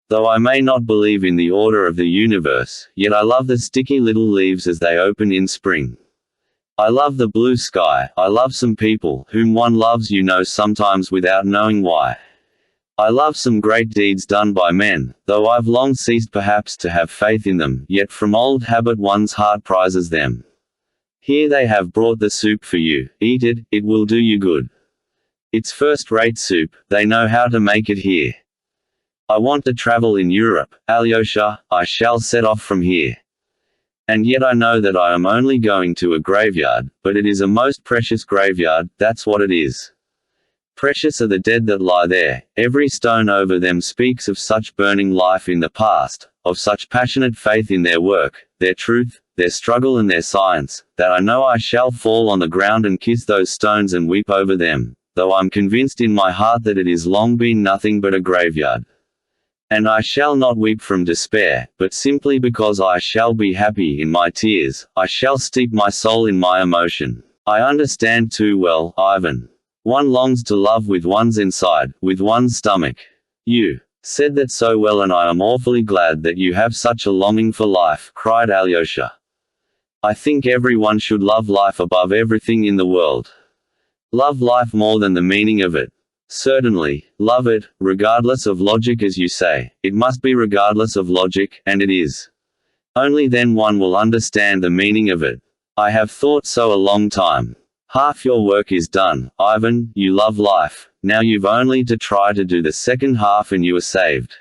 [SPEAKER 1] Though I may not believe in the order of the universe, yet I love the sticky little leaves as they open in spring. I love the blue sky, I love some people, whom one loves sometimes without knowing why. I love some great deeds done by men, though I've long ceased perhaps to have faith in them, yet from old habit one's heart prizes them. Here they have brought the soup for you, eat it, it will do you good. It's first-rate soup, they know how to make it here. I want to travel in Europe, Alyosha, I shall set off from here. And yet I know that I am only going to a graveyard, but it is a most precious graveyard, that's what it is. Precious are the dead that lie there, every stone over them speaks of such burning life in the past, of such passionate faith in their work, their truth, their struggle and their science, that I know I shall fall on the ground and kiss those stones and weep over them, though I'm convinced in my heart that it has long been nothing but a graveyard. And I shall not weep from despair, but simply because I shall be happy in my tears, I shall steep my soul in my emotion. I understand too well, Ivan. One longs to love with one's inside, with one's stomach. You said that so well, and I am awfully glad that you have such a longing for life, cried Alyosha. I think everyone should love life above everything in the world. Love life more than the meaning of it. Certainly, love it, regardless of logic as you say, it must be regardless of logic, and it is. Only then one will understand the meaning of it. I have thought so a long time. Half your work is done, Ivan, you love life, now you've only to try to do the second half and you are saved.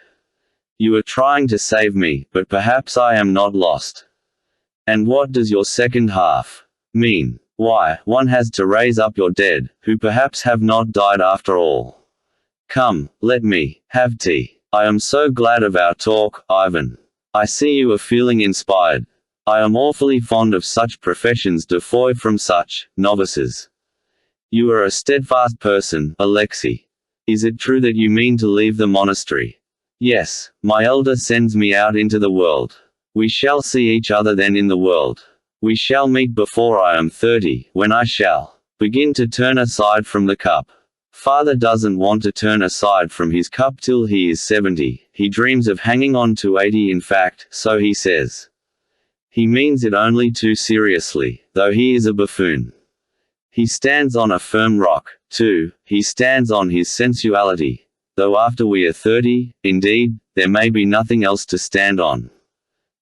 [SPEAKER 1] You are trying to save me, but perhaps I am not lost. And what does your second half mean? Why, one has to raise up your dead, who perhaps have not died after all. Come, let me have tea. I am so glad of our talk, Ivan. I see you are feeling inspired. I am awfully fond of such professions de foi from such novices. You are a steadfast person, Alexei. Is it true that you mean to leave the monastery? Yes, my elder sends me out into the world. We shall see each other then in the world. We shall meet before I am 30, when I shall begin to turn aside from the cup. Father doesn't want to turn aside from his cup till he is 70, he dreams of hanging on to 80 in fact, so he says. He means it only too seriously, though he is a buffoon. He stands on a firm rock, too, he stands on his sensuality, though after we are 30, indeed, there may be nothing else to stand on.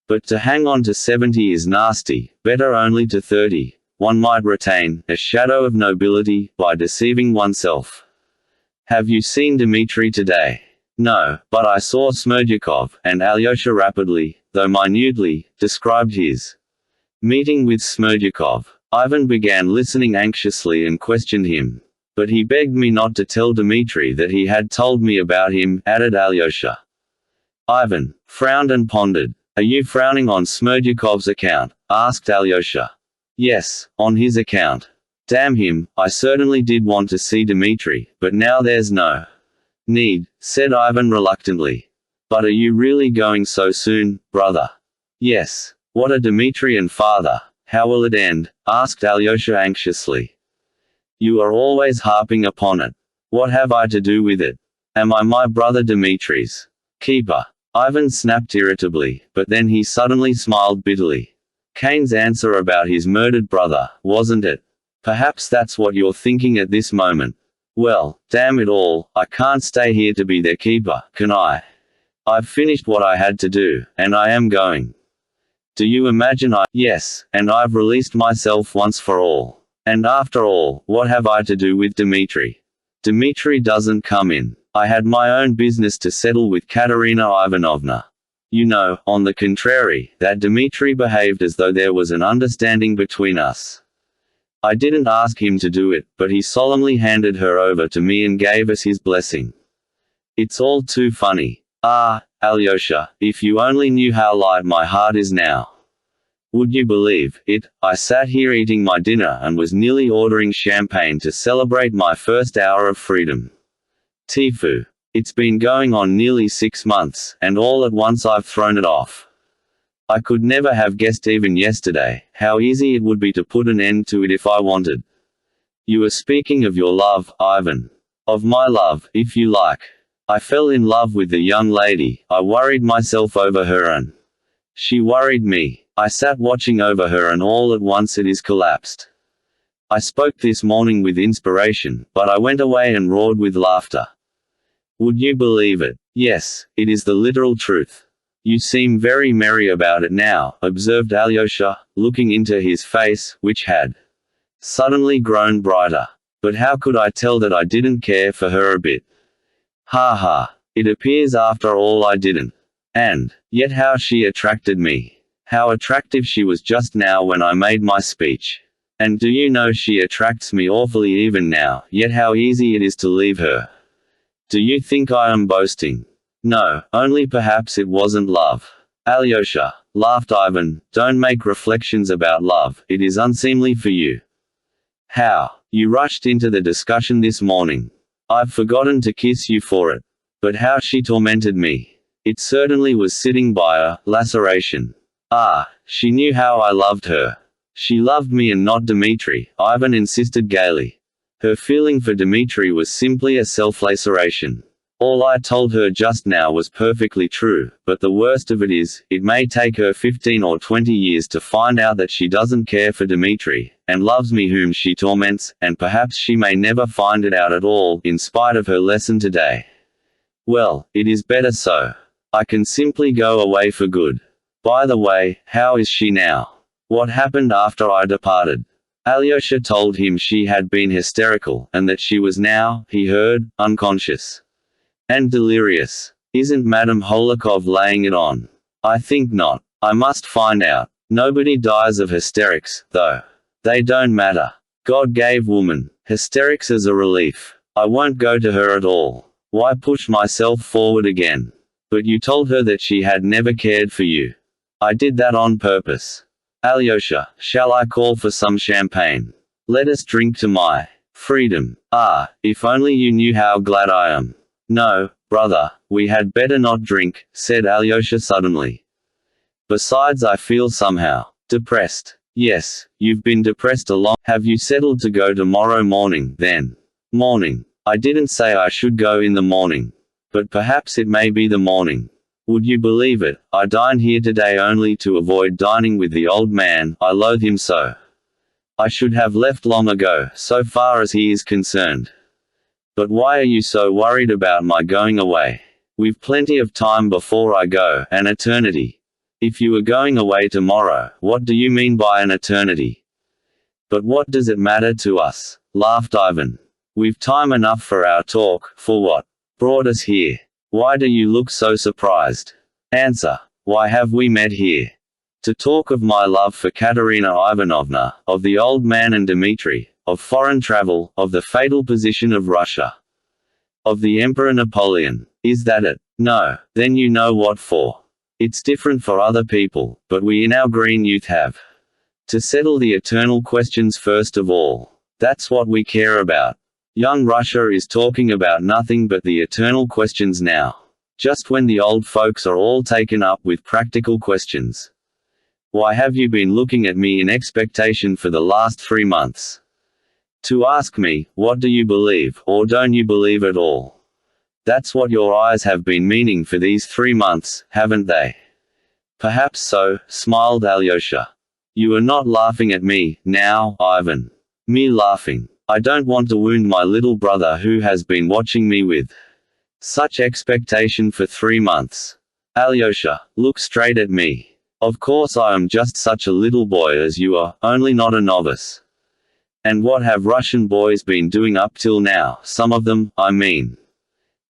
[SPEAKER 1] But to hang on to 70 is nasty, better only to 30, one might retain a shadow of nobility, by deceiving oneself. Have you seen Dmitri today? No, but I saw Smerdyakov, and Alyosha rapidly, though minutely, described his meeting with Smerdyakov. Ivan began listening anxiously and questioned him. But he begged me not to tell Dmitri that he had told me about him, added Alyosha. Ivan frowned and pondered. Are you frowning on Smerdyakov's account? Asked Alyosha. Yes, on his account. Damn him, I certainly did want to see Dmitri, but now there's no need, said Ivan reluctantly. But are you really going so soon, brother? Yes. What are Dmitri and father? How will it end? Asked Alyosha anxiously. You are always harping upon it. What have I to do with it? Am I my brother Dmitri's keeper? Ivan snapped irritably, but then he suddenly smiled bitterly. Cain's answer about his murdered brother, wasn't it? Perhaps that's what you're thinking at this moment. Well, damn it all, I can't stay here to be their keeper, can I? I've finished what I had to do, and I am going. Do you imagine Yes, and I've released myself once for all. And after all, what have I to do with Dmitri? Dmitri doesn't come in. I had my own business to settle with Katerina Ivanovna. You know, on the contrary, that Dmitri behaved as though there was an understanding between us. I didn't ask him to do it, but he solemnly handed her over to me and gave us his blessing. It's all too funny. Ah, Alyosha, if you only knew how light my heart is now. Would you believe it, I sat here eating my dinner and was nearly ordering champagne to celebrate my first hour of freedom. Tifu. It's been going on nearly 6 months, and all at once I've thrown it off. I could never have guessed even yesterday how easy it would be to put an end to it if I wanted. You were speaking of your love, Ivan. Of my love, if you like. I fell in love with the young lady, I worried myself over her and she worried me. I sat watching over her and all at once it is collapsed. I spoke this morning with inspiration, but I went away and roared with laughter. Would you believe it? Yes, it is the literal truth. You seem very merry about it now, observed Alyosha, looking into his face, which had suddenly grown brighter. But how could I tell that I didn't care for her a bit? Ha ha. It appears after all I didn't. And yet how she attracted me. How attractive she was just now when I made my speech. And do you know she attracts me awfully even now, yet how easy it is to leave her. Do you think I am boasting? No, only perhaps it wasn't love. Alyosha, laughed Ivan, don't make reflections about love, it is unseemly for you. How? You rushed into the discussion this morning. I've forgotten to kiss you for it. But how she tormented me. It certainly was sitting by a laceration. Ah, she knew how I loved her. She loved me and not Dmitri, Ivan insisted gaily. Her feeling for Dmitri was simply a self-laceration. All I told her just now was perfectly true, but the worst of it is, it may take her 15 or 20 years to find out that she doesn't care for Dmitri, and loves me whom she torments, and perhaps she may never find it out at all, in spite of her lesson today. Well, it is better so. I can simply go away for good. By the way, how is she now? What happened after I departed? Alyosha told him she had been hysterical, and that she was now, he heard, unconscious. And delirious. Isn't Madame Holikov laying it on? I think not. I must find out. Nobody dies of hysterics, though. They don't matter. God gave woman hysterics as a relief. I won't go to her at all. Why push myself forward again? But you told her that she had never cared for you. I did that on purpose. Alyosha, shall I call for some champagne? Let us drink to my freedom. Ah, if only you knew how glad I am. No, brother, we had better not drink, said Alyosha suddenly. Besides I feel somehow depressed. Yes, you've been depressed a long. Have you settled to go tomorrow morning, then? Morning. I didn't say I should go in the morning. But perhaps it may be the morning. Would you believe it, I dined here today only to avoid dining with the old man, I loathe him so. I should have left long ago, so far as he is concerned. But why are you so worried about my going away? We've plenty of time before I go, an eternity. If you were going away tomorrow, what do you mean by an eternity? But what does it matter to us? Laughed Ivan. We've time enough for our talk, for what brought us here. Why do you look so surprised? Answer. Why have we met here? To talk of my love for Katerina Ivanovna, of the old man and Dmitri, of foreign travel, of the fatal position of Russia. Of the Emperor Napoleon. Is that it? No. Then you know what for. It's different for other people, but we in our green youth have to settle the eternal questions first of all. That's what we care about. Young Russia is talking about nothing but the eternal questions now. Just when the old folks are all taken up with practical questions. Why have you been looking at me in expectation for the last 3 months? To ask me, what do you believe, or don't you believe at all? That's what your eyes have been meaning for these 3 months, haven't they? Perhaps so, smiled Alyosha. You are not laughing at me, now, Ivan. Me laughing. I don't want to wound my little brother who has been watching me with such expectation for 3 months. Alyosha, look straight at me. Of course I am just such a little boy as you are, only not a novice. And what have Russian boys been doing up till now, some of them, I mean?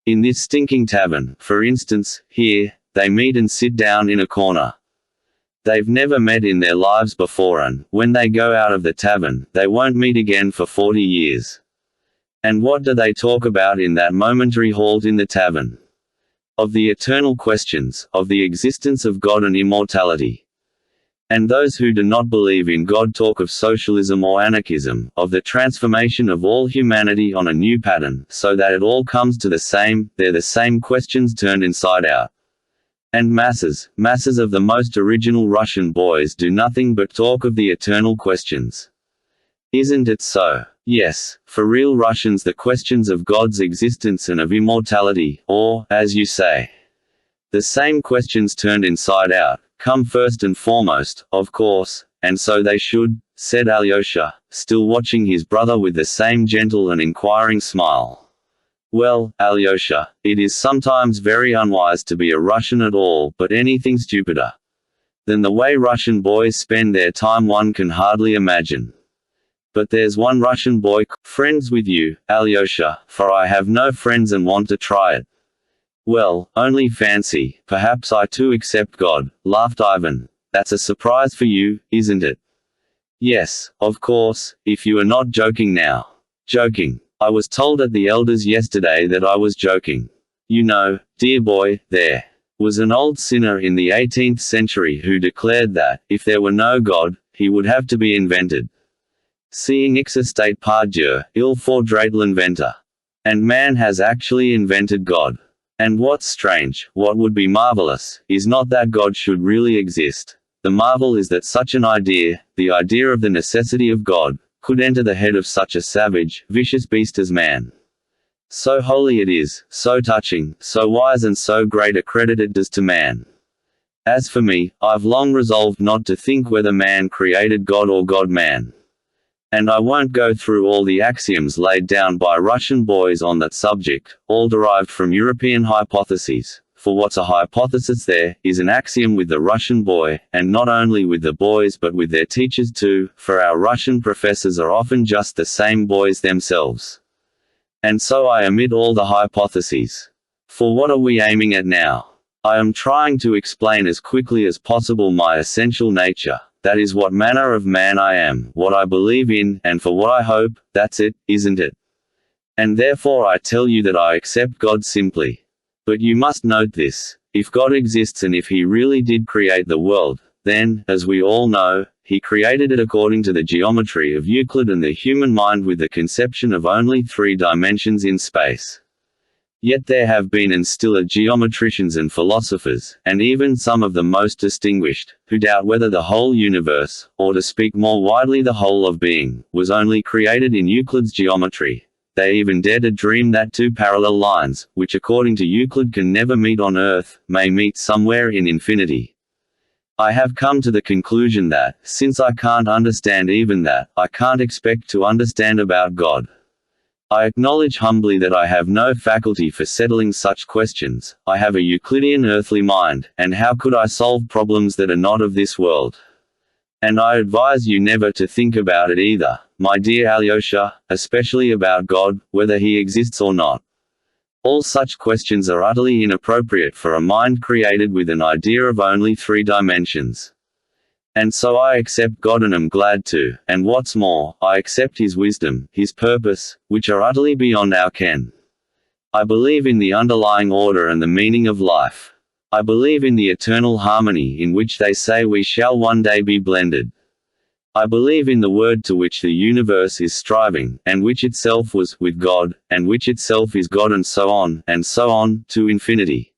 [SPEAKER 1] In this stinking tavern, for instance, here, they meet and sit down in a corner. They've never met in their lives before, and, when they go out of the tavern, they won't meet again for 40 years. And what do they talk about in that momentary halt in the tavern? Of the eternal questions, of the existence of God and immortality. And those who do not believe in God talk of socialism or anarchism, of the transformation of all humanity on a new pattern, so that it all comes to the same. They're the same questions turned inside out. And masses of the most original Russian boys do nothing but talk of the eternal questions. Isn't it so? Yes, for real Russians, the questions of God's existence and of immortality, or, as you say, the same questions turned inside out, come first and foremost, of course, and so they should, said Alyosha, still watching his brother with the same gentle and inquiring smile. Well, Alyosha, it is sometimes very unwise to be a Russian at all, but anything stupider than the way Russian boys spend their time one can hardly imagine. But there's one Russian boy friends with you, Alyosha, for I have no friends and want to try it. Well, only fancy, perhaps I too accept God, laughed Ivan. That's a surprise for you, isn't it? Yes, of course, if you are not joking now. Joking. I was told at the elders yesterday that I was joking. You know, dear boy, there was an old sinner in the 18th century who declared that, if there were no God, he would have to be invented. Seeing existait par Dieu, il faudrait l'inventer. And man has actually invented God. And what's strange, what would be marvelous, is not that God should really exist. The marvel is that such an idea, the idea of the necessity of God, could enter the head of such a savage, vicious beast as man. So holy it is, so touching, so wise and so great a credit it does to man. As for me, I've long resolved not to think whether man created God or God man. And I won't go through all the axioms laid down by Russian boys on that subject, all derived from European hypotheses. For what's a hypothesis there, is an axiom with the Russian boy, and not only with the boys but with their teachers too, for our Russian professors are often just the same boys themselves. And so I omit all the hypotheses. For what are we aiming at now? I am trying to explain as quickly as possible my essential nature, that is what manner of man I am, what I believe in, and for what I hope, that's it, isn't it? And therefore I tell you that I accept God simply. But you must note this, if God exists and if he really did create the world, then, as we all know, he created it according to the geometry of Euclid and the human mind with the conception of only 3 dimensions in space. Yet there have been and still are geometricians and philosophers, and even some of the most distinguished, who doubt whether the whole universe, or to speak more widely the whole of being, was only created in Euclid's geometry. They even dare to dream that 2 parallel lines, which according to Euclid can never meet on Earth, may meet somewhere in infinity. I have come to the conclusion that, since I can't understand even that, I can't expect to understand about God. I acknowledge humbly that I have no faculty for settling such questions. I have a Euclidean earthly mind, and how could I solve problems that are not of this world? And I advise you never to think about it either, my dear Alyosha, especially about God, whether he exists or not. All such questions are utterly inappropriate for a mind created with an idea of only 3 dimensions. And so I accept God and am glad to, and what's more, I accept his wisdom, his purpose, which are utterly beyond our ken. I believe in the underlying order and the meaning of life. I believe in the eternal harmony in which they say we shall one day be blended. I believe in the word to which the universe is striving, and which itself was, with God, and which itself is God, and so on, to infinity.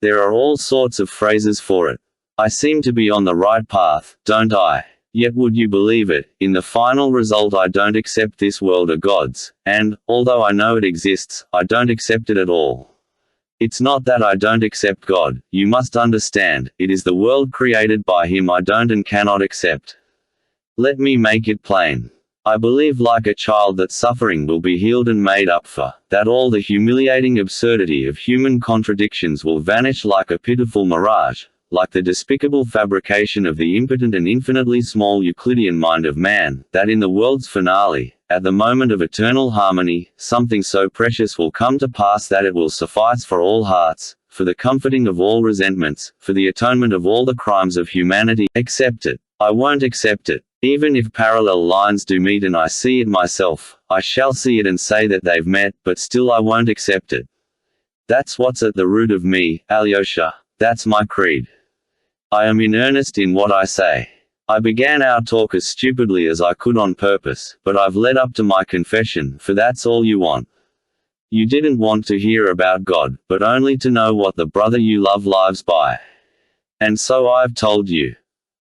[SPEAKER 1] There are all sorts of phrases for it. I seem to be on the right path, don't I? Yet would you believe it, in the final result I don't accept this world of God's, and, although I know it exists, I don't accept it at all. It's not that I don't accept God, you must understand, it is the world created by him I don't and cannot accept. Let me make it plain. I believe like a child that suffering will be healed and made up for, that all the humiliating absurdity of human contradictions will vanish like a pitiful mirage, like the despicable fabrication of the impotent and infinitely small Euclidean mind of man, that in the world's finale, at the moment of eternal harmony, something so precious will come to pass that it will suffice for all hearts, for the comforting of all resentments, for the atonement of all the crimes of humanity. Accept it. I won't accept it. Even if parallel lines do meet and I see it myself, I shall see it and say that they've met, but still I won't accept it. That's what's at the root of me, Alyosha. That's my creed. I am in earnest in what I say. I began our talk as stupidly as I could on purpose, but I've led up to my confession, for that's all you want. You didn't want to hear about God, but only to know what the brother you love lives by. And so I've told you.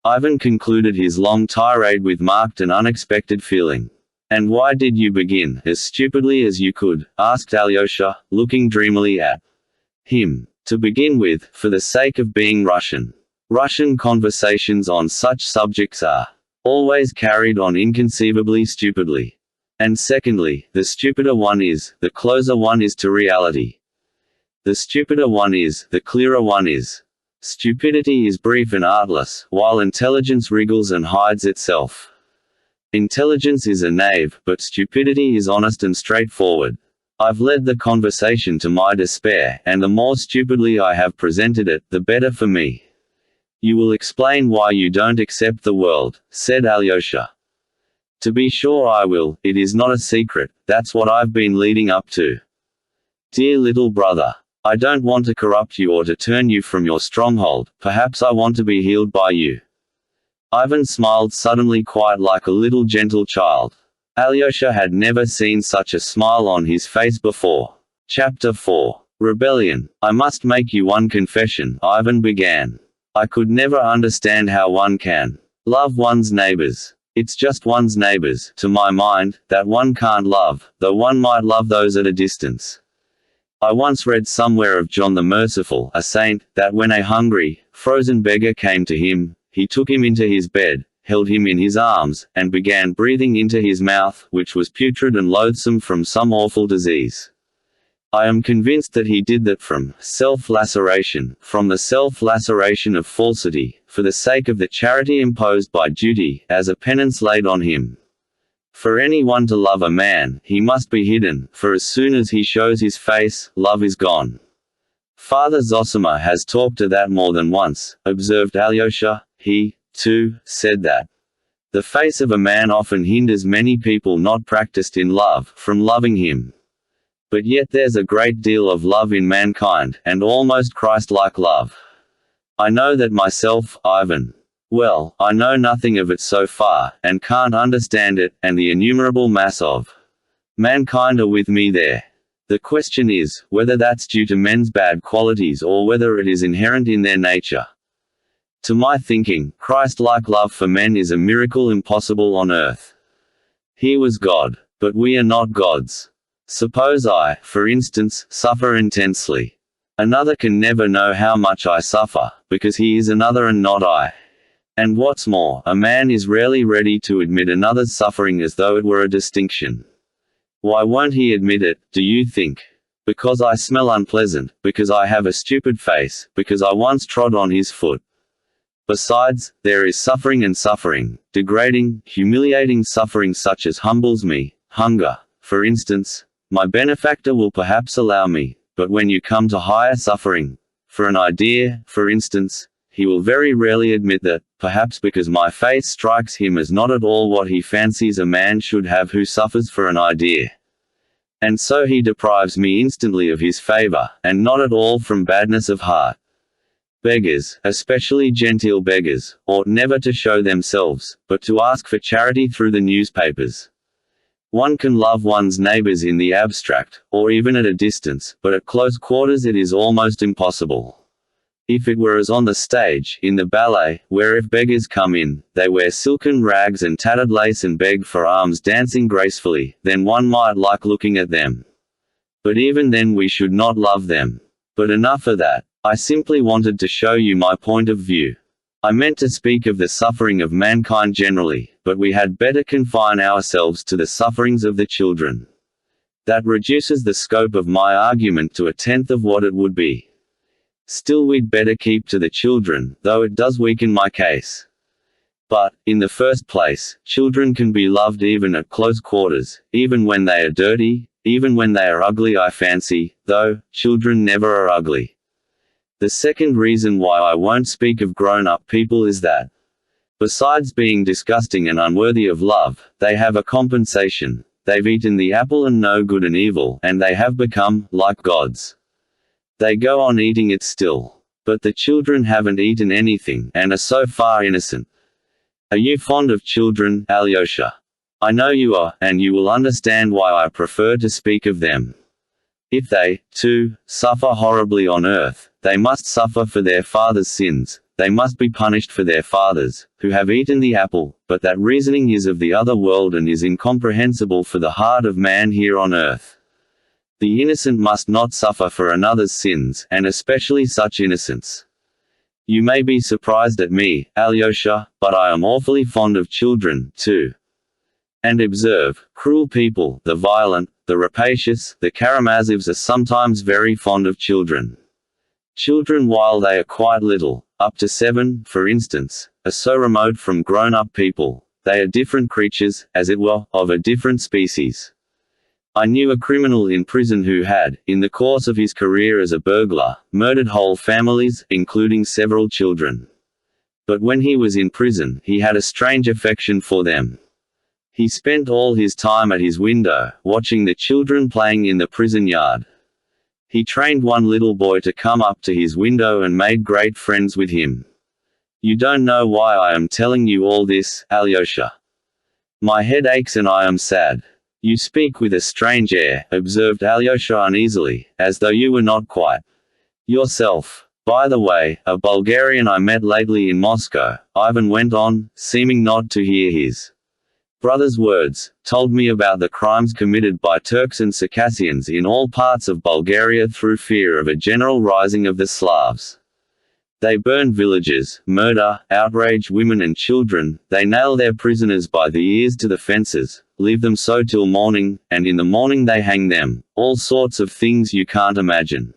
[SPEAKER 1] Ivan concluded his long tirade with marked and unexpected feeling. And why did you begin, as stupidly as you could? Asked Alyosha, looking dreamily at him. To begin with, for the sake of being Russian. Russian conversations on such subjects are always carried on inconceivably stupidly. And secondly, the stupider one is, the closer one is to reality. The stupider one is, the clearer one is. Stupidity is brief and artless, while intelligence wriggles and hides itself. Intelligence is a knave, but stupidity is honest and straightforward. I've led the conversation to my despair, and the more stupidly I have presented it, the better for me. You will explain why you don't accept the world, said Alyosha. To be sure I will, it is not a secret, that's what I've been leading up to. Dear little brother. I don't want to corrupt you or to turn you from your stronghold, perhaps I want to be healed by you. Ivan smiled suddenly, quite like a little gentle child. Alyosha had never seen such a smile on his face before. Chapter 4. Rebellion. I must make you one confession, Ivan began. I could never understand how one can love one's neighbors. It's just one's neighbors, to my mind, that one can't love, though one might love those at a distance. I once read somewhere of John the Merciful, a saint, that when a hungry, frozen beggar came to him, he took him into his bed, held him in his arms, and began breathing into his mouth, which was putrid and loathsome from some awful disease. I am convinced that he did that from self-laceration, from the self-laceration of falsity, for the sake of the charity imposed by duty, as a penance laid on him. For anyone to love a man, he must be hidden, for as soon as he shows his face, love is gone. Father Zosima has talked to that more than once, observed Alyosha. He, too, said that the face of a man often hinders many people not practiced in love, from loving him. But yet there's a great deal of love in mankind, and almost Christ-like love. I know that myself, Ivan. Well, I know nothing of it so far, and can't understand it, and the innumerable mass of mankind are with me there. The question is, whether that's due to men's bad qualities or whether it is inherent in their nature. To my thinking, Christ-like love for men is a miracle impossible on earth. He was God. But we are not gods. Suppose I, for instance, suffer intensely. Another can never know how much I suffer, because he is another and not I. And what's more, a man is rarely ready to admit another's suffering as though it were a distinction. Why won't he admit it, do you think? Because I smell unpleasant, because I have a stupid face, because I once trod on his foot. Besides, there is suffering and suffering, degrading, humiliating suffering such as humbles me, hunger, for instance. My benefactor will perhaps allow me, but when you come to higher suffering, for an idea, for instance, he will very rarely admit that, perhaps because my face strikes him as not at all what he fancies a man should have who suffers for an idea. And so he deprives me instantly of his favor, and not at all from badness of heart. Beggars, especially genteel beggars, ought never to show themselves, but to ask for charity through the newspapers. One can love one's neighbors in the abstract, or even at a distance, but at close quarters it is almost impossible. If it were as on the stage, in the ballet, where if beggars come in, they wear silken rags and tattered lace and beg for alms dancing gracefully, then one might like looking at them. But even then we should not love them. But enough of that. I simply wanted to show you my point of view. I meant to speak of the suffering of mankind generally, but we had better confine ourselves to the sufferings of the children. That reduces the scope of my argument to a tenth of what it would be. Still, we'd better keep to the children, though it does weaken my case. But, in the first place, children can be loved even at close quarters, even when they are dirty, even when they are ugly. I fancy, though, children never are ugly. The second reason why I won't speak of grown-up people is that, besides being disgusting and unworthy of love, they have a compensation. They've eaten the apple and know good and evil, and they have become like gods. They go on eating it still. But the children haven't eaten anything, and are so far innocent. Are you fond of children, Alyosha? I know you are, and you will understand why I prefer to speak of them. If they, too, suffer horribly on earth, they must suffer for their fathers' sins. They must be punished for their fathers, who have eaten the apple, but that reasoning is of the other world and is incomprehensible for the heart of man here on earth. The innocent must not suffer for another's sins, and especially such innocence. You may be surprised at me, Alyosha, but I am awfully fond of children, too. And observe, cruel people, the violent, the rapacious, the Karamazovs are sometimes very fond of children. Children while they are quite little, up to 7, for instance, are so remote from grown-up people. They are different creatures, as it were, of a different species. I knew a criminal in prison who had, in the course of his career as a burglar, murdered whole families, including several children. But when he was in prison, he had a strange affection for them. He spent all his time at his window, watching the children playing in the prison yard. He trained one little boy to come up to his window and made great friends with him. You don't know why I am telling you all this, Alyosha. My head aches and I am sad. You speak with a strange air, observed Alyosha uneasily, as though you were not quite yourself. By the way, a Bulgarian I met lately in Moscow, Ivan went on, seeming not to hear his brother's words, told me about the crimes committed by Turks and Circassians in all parts of Bulgaria through fear of a general rising of the Slavs. They burn villages, murder, outrage women and children, they nail their prisoners by the ears to the fences, leave them so till morning, and in the morning they hang them, all sorts of things you can't imagine.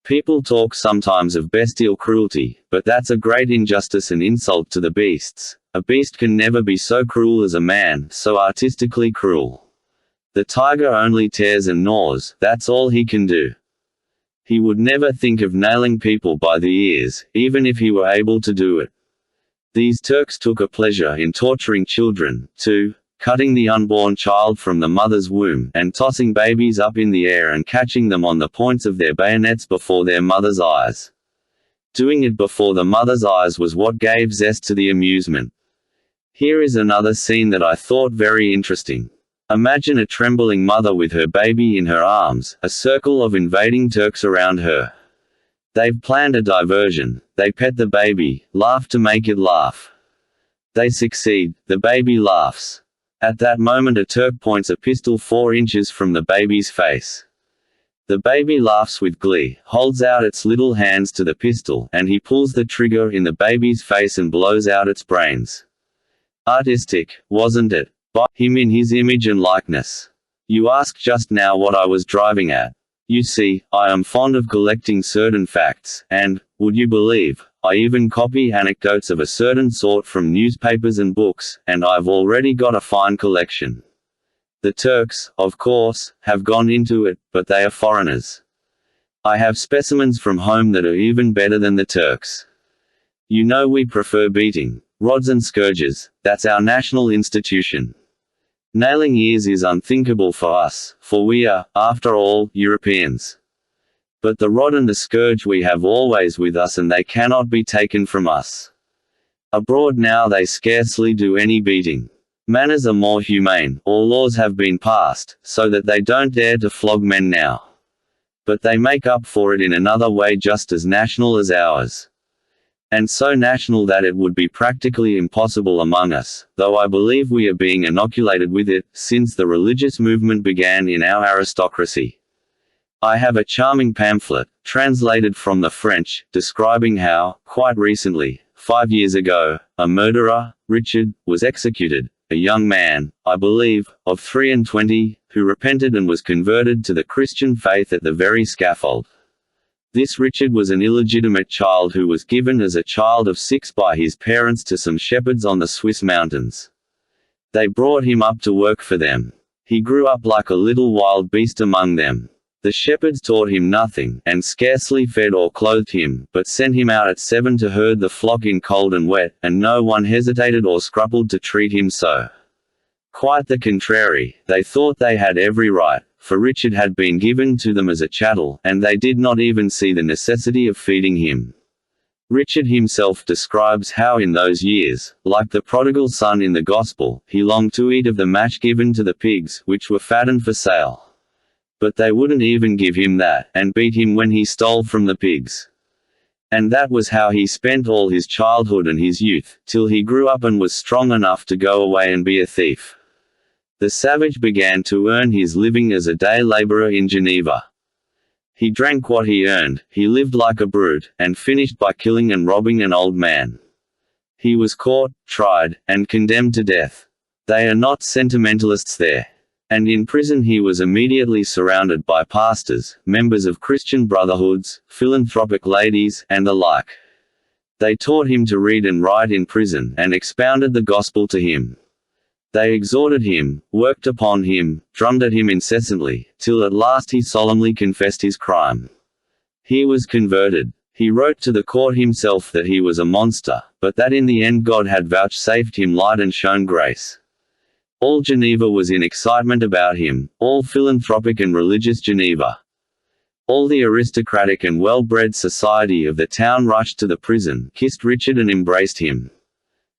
[SPEAKER 1] People talk sometimes of bestial cruelty, but that's a great injustice and insult to the beasts. A beast can never be so cruel as a man, so artistically cruel. The tiger only tears and gnaws, that's all he can do. He would never think of nailing people by the ears, even if he were able to do it. These Turks took a pleasure in torturing children, too, cutting the unborn child from the mother's womb, and tossing babies up in the air and catching them on the points of their bayonets before their mother's eyes. Doing it before the mother's eyes was what gave zest to the amusement. Here is another scene that I thought very interesting. Imagine a trembling mother with her baby in her arms, a circle of invading Turks around her. They've planned a diversion. They pet the baby, laugh to make it laugh. They succeed, the baby laughs. At that moment a Turk points a pistol 4 inches from the baby's face. The baby laughs with glee, holds out its little hands to the pistol, and he pulls the trigger in the baby's face and blows out its brains. Artistic, wasn't it? By him in his image and likeness. You asked just now what I was driving at. You see, I am fond of collecting certain facts, and, would you believe, I even copy anecdotes of a certain sort from newspapers and books, and I've already got a fine collection. The Turks, of course, have gone into it, but they are foreigners. I have specimens from home that are even better than the Turks. You know we prefer beating. Rods and scourges, that's our national institution. Nailing ears is unthinkable for us, for we are, after all, Europeans. But the rod and the scourge we have always with us and they cannot be taken from us. Abroad now they scarcely do any beating. Manners are more humane, or laws have been passed, so that they don't dare to flog men now. But they make up for it in another way just as national as ours. And so national that it would be practically impossible among us, though I believe we are being inoculated with it, since the religious movement began in our aristocracy. I have a charming pamphlet, translated from the French, describing how, quite recently, 5 years ago, a murderer, Richard, was executed, a young man, I believe, of 23, who repented and was converted to the Christian faith at the very scaffold. This Richard was an illegitimate child who was given as a child of 6 by his parents to some shepherds on the Swiss mountains. They brought him up to work for them. He grew up like a little wild beast among them. The shepherds taught him nothing, and scarcely fed or clothed him, but sent him out at 7 to herd the flock in cold and wet, and no one hesitated or scrupled to treat him so. Quite the contrary, they thought they had every right, for Richard had been given to them as a chattel, and they did not even see the necessity of feeding him. Richard himself describes how in those years, like the prodigal son in the Gospel, he longed to eat of the mash given to the pigs, which were fattened for sale. But they wouldn't even give him that, and beat him when he stole from the pigs. And that was how he spent all his childhood and his youth, till he grew up and was strong enough to go away and be a thief. The savage began to earn his living as a day laborer in Geneva. He drank what he earned, he lived like a brute, and finished by killing and robbing an old man. He was caught, tried, and condemned to death. They are not sentimentalists there. And in prison he was immediately surrounded by pastors, members of Christian brotherhoods, philanthropic ladies, and the like. They taught him to read and write in prison, and expounded the gospel to him. They exhorted him, worked upon him, drummed at him incessantly, till at last he solemnly confessed his crime. He was converted. He wrote to the court himself that he was a monster, but that in the end God had vouchsafed him light and shown grace. All Geneva was in excitement about him, all philanthropic and religious Geneva. All the aristocratic and well-bred society of the town rushed to the prison, kissed Richard and embraced him.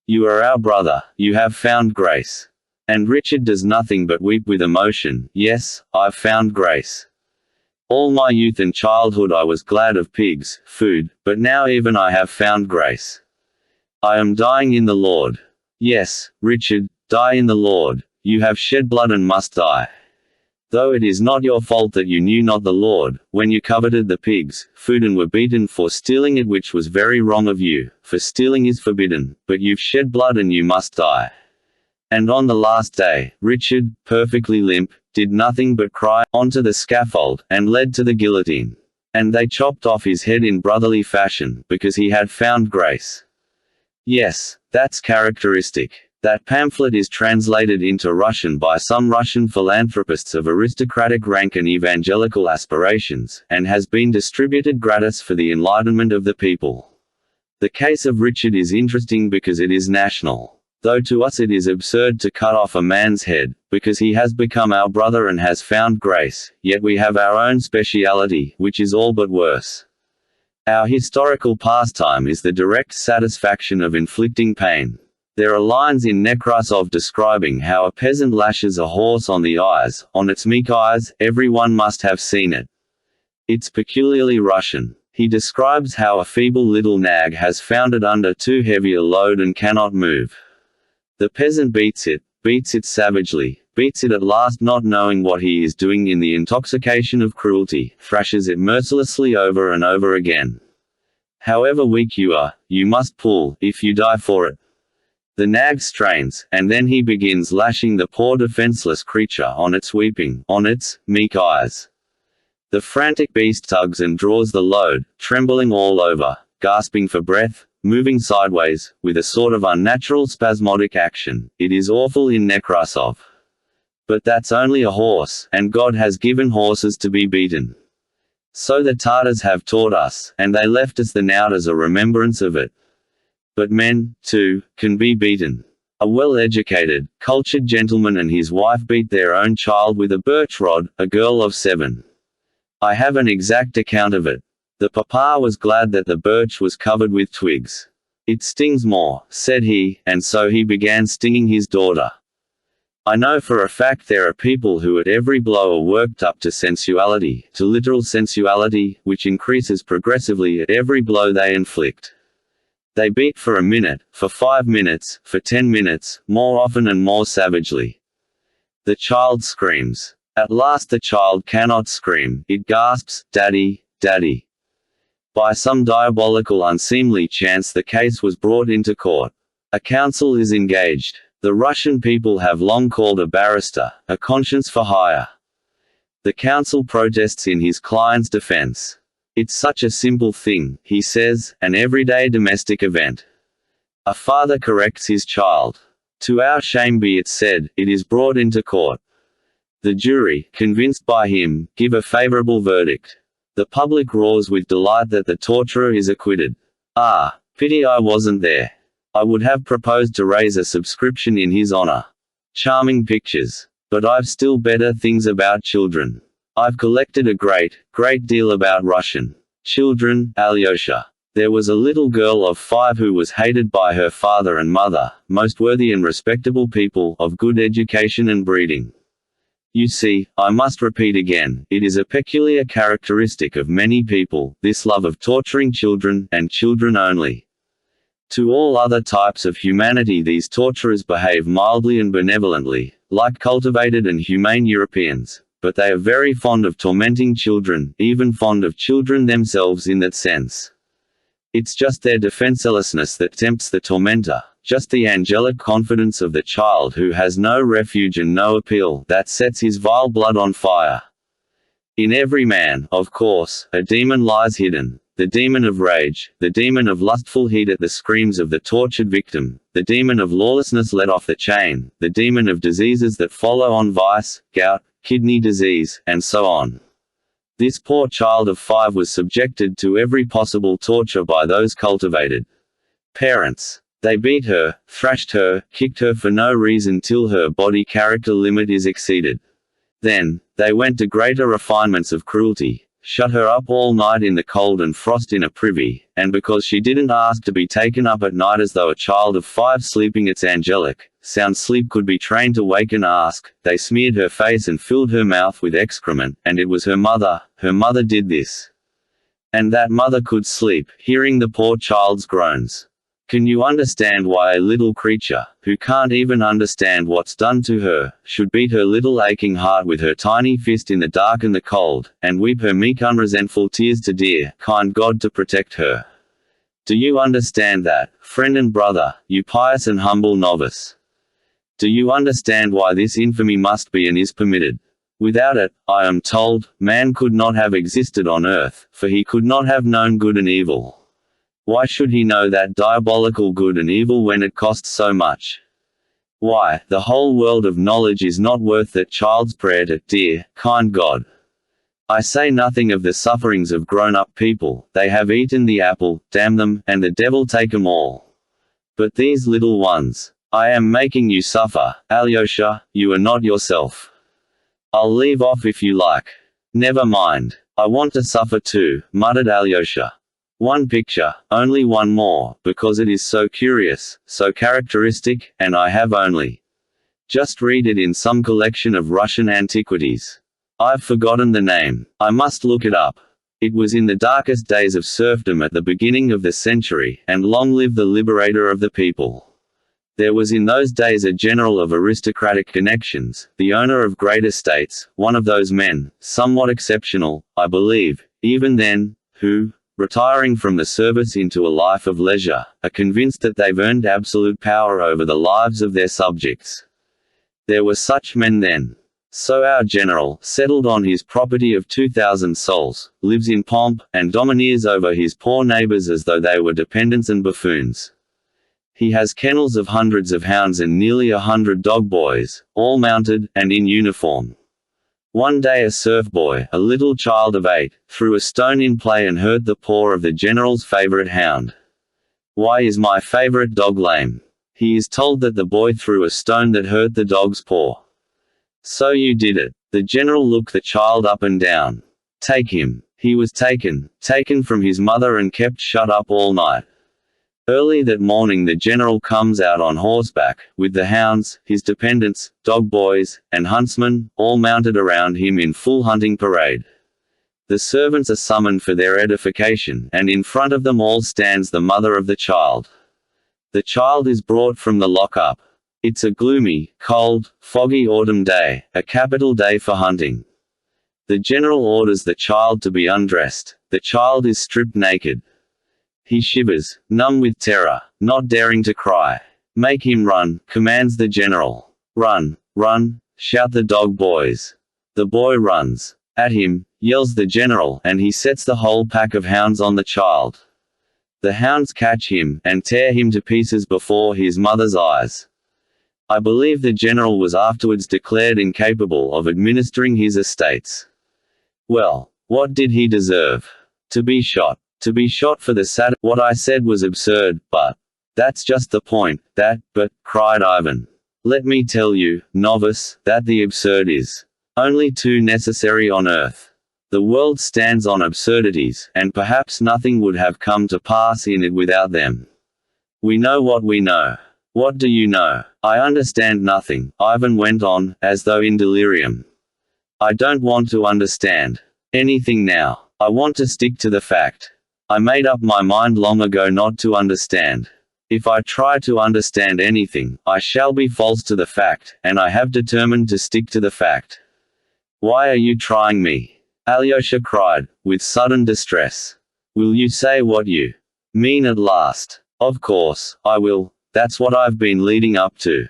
[SPEAKER 1] "You are our brother, you have found grace." And Richard does nothing but weep with emotion. "Yes, I've found grace. All my youth and childhood I was glad of pigs, food, but now even I have found grace. I am dying in the Lord." Yes, Richard, die in the Lord. You have shed blood and must die. Though it is not your fault that you knew not the Lord, when you coveted the pigs' food and were beaten for stealing it, which was very wrong of you, for stealing is forbidden, but you've shed blood and you must die. And on the last day, Richard, perfectly limp, did nothing but cry, onto the scaffold, and led to the guillotine. And they chopped off his head in brotherly fashion, because he had found grace. Yes, that's characteristic. That pamphlet is translated into Russian by some Russian philanthropists of aristocratic rank and evangelical aspirations, and has been distributed gratis for the enlightenment of the people. The case of Richard is interesting because it is national. Though to us it is absurd to cut off a man's head, because he has become our brother and has found grace, yet we have our own speciality, which is all but worse. Our historical pastime is the direct satisfaction of inflicting pain. There are lines in Karamazov describing how a peasant lashes a horse on the eyes, on its meek eyes, everyone must have seen it. It's peculiarly Russian. He describes how a feeble little nag has found it under too heavy a load and cannot move. The peasant beats it savagely, beats it at last not knowing what he is doing in the intoxication of cruelty, thrashes it mercilessly over and over again. However weak you are, you must pull, if you die for it. The nag strains, and then he begins lashing the poor defenseless creature on its weeping, on its meek eyes. The frantic beast tugs and draws the load, trembling all over, gasping for breath, moving sideways, with a sort of unnatural spasmodic action. It is awful in Karamazov. But that's only a horse, and God has given horses to be beaten. So the Tartars have taught us, and they left us the knout as a remembrance of it. But men, too, can be beaten. A well-educated, cultured gentleman and his wife beat their own child with a birch rod, a girl of 7. I have an exact account of it. The papa was glad that the birch was covered with twigs. "It stings more," said he, and so he began stinging his daughter. I know for a fact there are people who at every blow are worked up to sensuality, to literal sensuality, which increases progressively at every blow they inflict. They beat for a minute, for 5 minutes, for 10 minutes, more often and more savagely. The child screams. At last the child cannot scream, it gasps, "Daddy, Daddy." By some diabolical unseemly chance the case was brought into court. A counsel is engaged. The Russian people have long called a barrister, a conscience for hire. The counsel protests in his client's defense. "It's such a simple thing," he says, "an everyday domestic event. A father corrects his child. To our shame be it said, it is brought into court. The jury, convinced by him, give a favorable verdict. The public roars with delight that the torturer is acquitted. Ah, pity I wasn't there. I would have proposed to raise a subscription in his honor. Charming pictures. But I've still better things about children. I've collected a great deal about Russian children, Alyosha. There was a little girl of 5 who was hated by her father and mother, most worthy and respectable people, of good education and breeding. You see, I must repeat again, it is a peculiar characteristic of many people, this love of torturing children, and children only. To all other types of humanity these torturers behave mildly and benevolently, like cultivated and humane Europeans, but they are very fond of tormenting children, even fond of children themselves in that sense. It's just their defenselessness that tempts the tormentor, just the angelic confidence of the child who has no refuge and no appeal, that sets his vile blood on fire. In every man, of course, a demon lies hidden. The demon of rage, the demon of lustful heat at the screams of the tortured victim, the demon of lawlessness let off the chain, the demon of diseases that follow on vice, gout, kidney disease, and so on. This poor child of 5 was subjected to every possible torture by those cultivated parents. They beat her, thrashed her, kicked her for no reason till her body character limit is exceeded. Then, they went to greater refinements of cruelty. Shut her up all night in the cold and frost in a privy, and because she didn't ask to be taken up at night as though a child of 5 sleeping its angelic, sound sleep could be trained to wake and ask, they smeared her face and filled her mouth with excrement, and it was her mother did this. And that mother could sleep, hearing the poor child's groans. Can you understand why a little creature, who can't even understand what's done to her, should beat her little aching heart with her tiny fist in the dark and the cold, and weep her meek unresentful tears to dear, kind God to protect her? Do you understand that, friend and brother, you pious and humble novice? Do you understand why this infamy must be and is permitted? Without it, I am told, man could not have existed on earth, for he could not have known good and evil. Why should he know that diabolical good and evil when it costs so much? Why, the whole world of knowledge is not worth that child's prayer to dear, kind God. I say nothing of the sufferings of grown-up people, they have eaten the apple, damn them, and the devil take 'em all. But these little ones, I am making you suffer, Alyosha, you are not yourself. I'll leave off if you like. Never mind, I want to suffer too, muttered Alyosha. One picture, only one more, because it is so curious, so characteristic, and I have only just read it in some collection of Russian antiquities. I've forgotten the name. I must look it up. It was in the darkest days of serfdom at the beginning of the century, and long live the liberator of the people. There was in those days a general of aristocratic connections, the owner of great estates, one of those men, somewhat exceptional, I believe, even then, who, retiring from the service into a life of leisure, are convinced that they've earned absolute power over the lives of their subjects. There were such men then. So our general, settled on his property of 2,000 souls, lives in pomp, and domineers over his poor neighbors as though they were dependents and buffoons. He has kennels of hundreds of hounds and nearly 100 dog boys, all mounted, and in uniform. One day a serf boy, a little child of 8, threw a stone in play and hurt the paw of the general's favorite hound. Why is my favorite dog lame? He is told that the boy threw a stone that hurt the dog's paw. So you did it. The general looked the child up and down. Take him. He was taken from his mother and kept shut up all night. Early that morning the general comes out on horseback, with the hounds, his dependents, dog boys, and huntsmen, all mounted around him in full hunting parade. The servants are summoned for their edification, and in front of them all stands the mother of the child. The child is brought from the lock-up. It's a gloomy, cold, foggy autumn day, a capital day for hunting. The general orders the child to be undressed. The child is stripped naked. He shivers, numb with terror, not daring to cry. Make him run, commands the general. Run, run, shout the dog boys. The boy runs. At him, yells the general, and he sets the whole pack of hounds on the child. The hounds catch him, and tear him to pieces before his mother's eyes. I believe the general was afterwards declared incapable of administering his estates. Well, what did he deserve? To be shot. To be shot for the What I said was absurd, but that's just the point, but, cried Ivan. Let me tell you, novice, that the absurd is only too necessary on earth. The world stands on absurdities, and perhaps nothing would have come to pass in it without them. We know what we know. What do you know? I understand nothing, Ivan went on, as though in delirium. I don't want to understand anything now. I want to stick to the fact. I made up my mind long ago not to understand. If I try to understand anything, I shall be false to the fact, and I have determined to stick to the fact. Why are you trying me? Alyosha cried, with sudden distress. Will you say what you mean at last? Of course, I will. That's what I've been leading up to.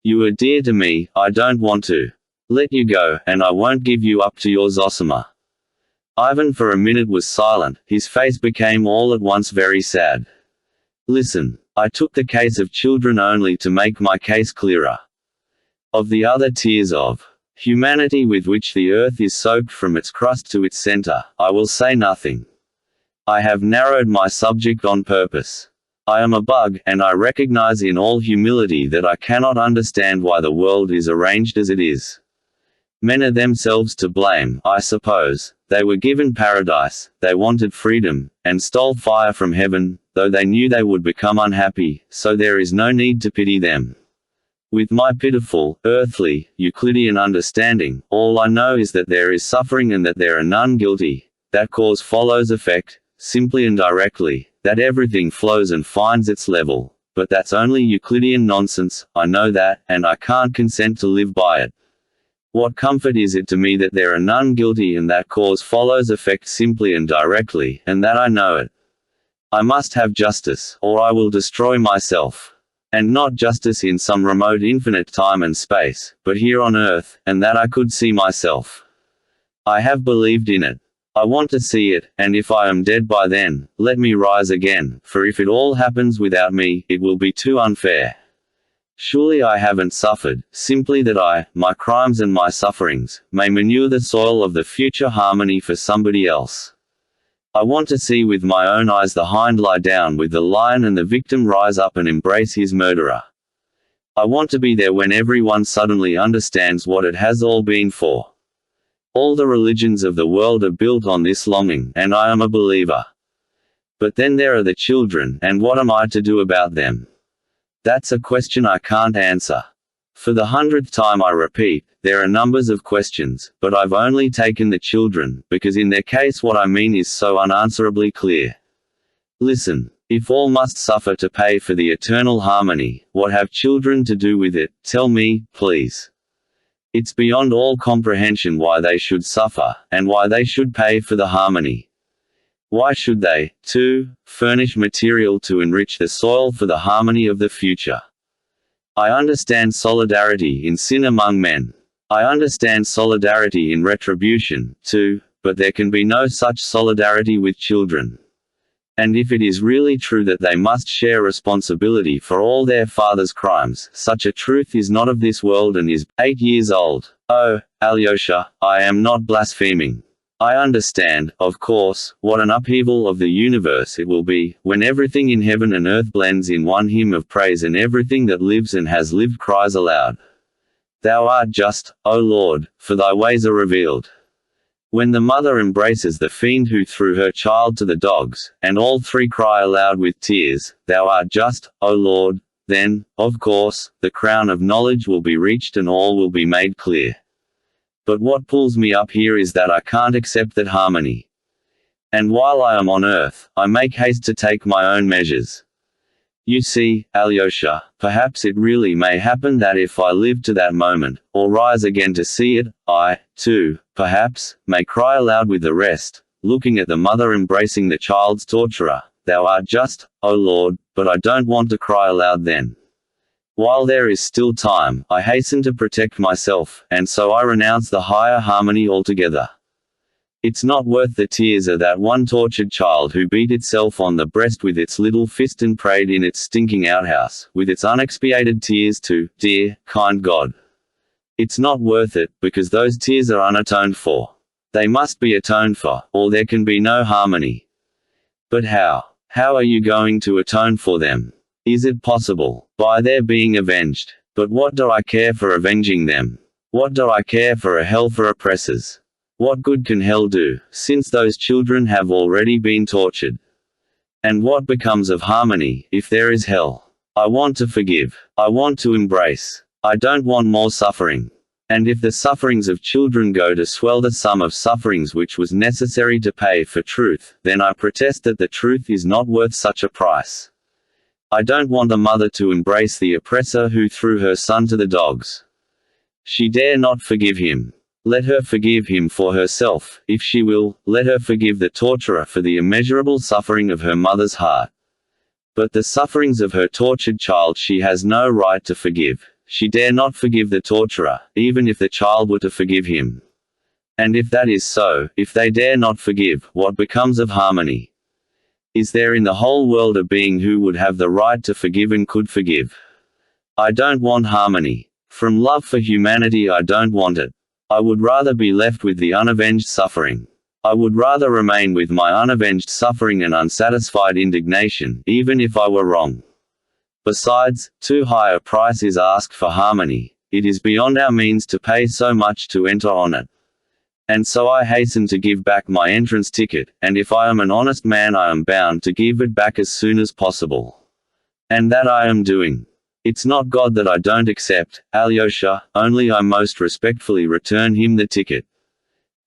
[SPEAKER 1] You are dear to me, I don't want to let you go, and I won't give you up to your Zosima. Ivan for a minute was silent, his face became all at once very sad. Listen, I took the case of children only to make my case clearer. Of the other tiers of humanity with which the earth is soaked from its crust to its center, I will say nothing. I have narrowed my subject on purpose. I am a bug, and I recognize in all humility that I cannot understand why the world is arranged as it is. Men are themselves to blame, I suppose. They were given paradise, they wanted freedom, and stole fire from heaven, though they knew they would become unhappy, so there is no need to pity them. With my pitiful, earthly, Euclidean understanding, all I know is that there is suffering and that there are none guilty, that cause follows effect, simply and directly, that everything flows and finds its level, but that's only Euclidean nonsense, I know that, and I can't consent to live by it. What comfort is it to me that there are none guilty and that cause follows effect simply and directly, and that I know it? I must have justice, or I will destroy myself. And not justice in some remote infinite time and space, but here on earth, and that I could see myself. I have believed in it. I want to see it, and if I am dead by then, let me rise again, for if it all happens without me, it will be too unfair. Surely I haven't suffered, simply that I, my crimes and my sufferings, may manure the soil of the future harmony for somebody else. I want to see with my own eyes the hind lie down with the lion and the victim rise up and embrace his murderer. I want to be there when everyone suddenly understands what it has all been for. All the religions of the world are built on this longing, and I am a believer. But then there are the children, and what am I to do about them? That's a question I can't answer. For the 100th time I repeat, there are numbers of questions, but I've only taken the children, because in their case what I mean is so unanswerably clear. Listen, if all must suffer to pay for the eternal harmony, what have children to do with it, tell me, please. It's beyond all comprehension why they should suffer, and why they should pay for the harmony. Why should they, too, furnish material to enrich the soil for the harmony of the future? I understand solidarity in sin among men. I understand solidarity in retribution, too, but there can be no such solidarity with children. And if it is really true that they must share responsibility for all their father's crimes, such a truth is not of this world and is 8 years old. Oh, Alyosha, I am not blaspheming. I understand, of course, what an upheaval of the universe it will be, when everything in heaven and earth blends in one hymn of praise and everything that lives and has lived cries aloud. Thou art just, O Lord, for thy ways are revealed. When the mother embraces the fiend who threw her child to the dogs, and all three cry aloud with tears, Thou art just, O Lord, then, of course, the crown of knowledge will be reached and all will be made clear. But what pulls me up here is that I can't accept that harmony. And while I am on earth, I make haste to take my own measures. You see, Alyosha, perhaps it really may happen that if I live to that moment, or rise again to see it, I, too, perhaps, may cry aloud with the rest, looking at the mother embracing the child's torturer, Thou art just, O Lord, but I don't want to cry aloud then. While there is still time, I hasten to protect myself, and so I renounce the higher harmony altogether. It's not worth the tears of that one tortured child who beat itself on the breast with its little fist and prayed in its stinking outhouse, with its unexpiated tears to, dear, kind God. It's not worth it, because those tears are unatoned for. They must be atoned for, or there can be no harmony. But how? How are you going to atone for them? Is it possible? By their being avenged. But what do I care for avenging them? What do I care for a hell for oppressors? What good can hell do, since those children have already been tortured? And what becomes of harmony, if there is hell? I want to forgive. I want to embrace. I don't want more suffering. And if the sufferings of children go to swell the sum of sufferings which was necessary to pay for truth, then I protest that the truth is not worth such a price. I don't want a mother to embrace the oppressor who threw her son to the dogs. She dare not forgive him. Let her forgive him for herself, if she will. Let her forgive the torturer for the immeasurable suffering of her mother's heart. But the sufferings of her tortured child she has no right to forgive. She dare not forgive the torturer, even if the child were to forgive him. And if that is so, if they dare not forgive, what becomes of harmony? Is there in the whole world a being who would have the right to forgive and could forgive? I don't want harmony. From love for humanity I don't want it. I would rather be left with the unavenged suffering. I would rather remain with my unavenged suffering and unsatisfied indignation, even if I were wrong. Besides, too high a price is asked for harmony. It is beyond our means to pay so much to enter on it. And so I hasten to give back my entrance ticket, and if I am an honest man I am bound to give it back as soon as possible. And that I am doing. It's not God that I don't accept, Alyosha, only I most respectfully return him the ticket.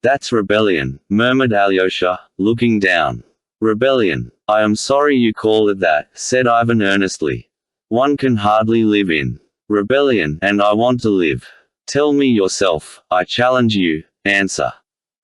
[SPEAKER 1] That's rebellion, murmured Alyosha, looking down. Rebellion. I am sorry you call it that, said Ivan earnestly. One can hardly live in rebellion, and I want to live. Tell me yourself, I challenge you, answer.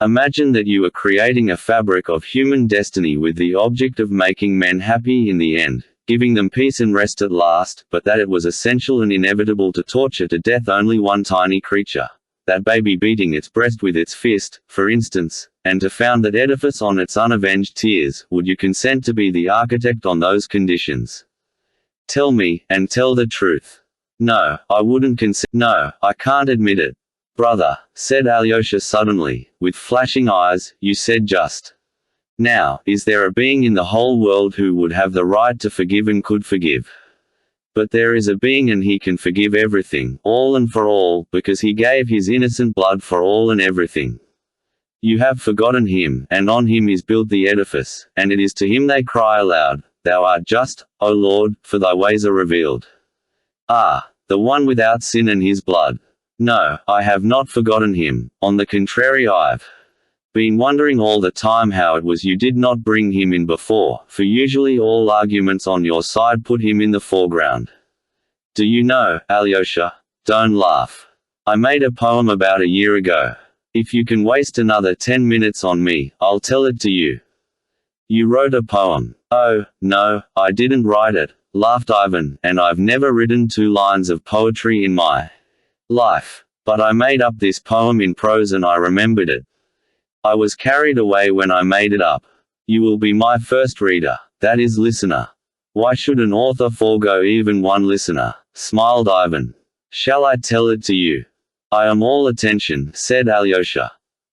[SPEAKER 1] Imagine that you are creating a fabric of human destiny with the object of making men happy in the end, giving them peace and rest at last, but that it was essential and inevitable to torture to death only one tiny creature, that baby beating its breast with its fist, for instance, and to found that edifice on its unavenged tears, would you consent to be the architect on those conditions? Tell me, and tell the truth. No, I wouldn't consent. No, I can't admit it. Brother, said Alyosha suddenly, with flashing eyes, you said just now, is there a being in the whole world who would have the right to forgive and could forgive? But there is a being and he can forgive everything, all and for all, because he gave his innocent blood for all and everything. You have forgotten him, and on him is built the edifice, and it is to him they cry aloud, Thou art just, O Lord, for thy ways are revealed. Ah, the one without sin and his blood. No, I have not forgotten him, on the contrary I've been wondering all the time how it was you did not bring him in before, for usually all arguments on your side put him in the foreground. Do you know, Alyosha? Don't laugh. I made a poem about a year ago. If you can waste another 10 minutes on me, I'll tell it to you. You wrote a poem. Oh, no, I didn't write it, laughed Ivan, and I've never written 2 lines of poetry in my life. But I made up this poem in prose and I remembered it. I was carried away when I made it up. You will be my first reader, that is listener. Why should an author forego even one listener? Smiled Ivan. Shall I tell it to you? I am all attention, said Alyosha.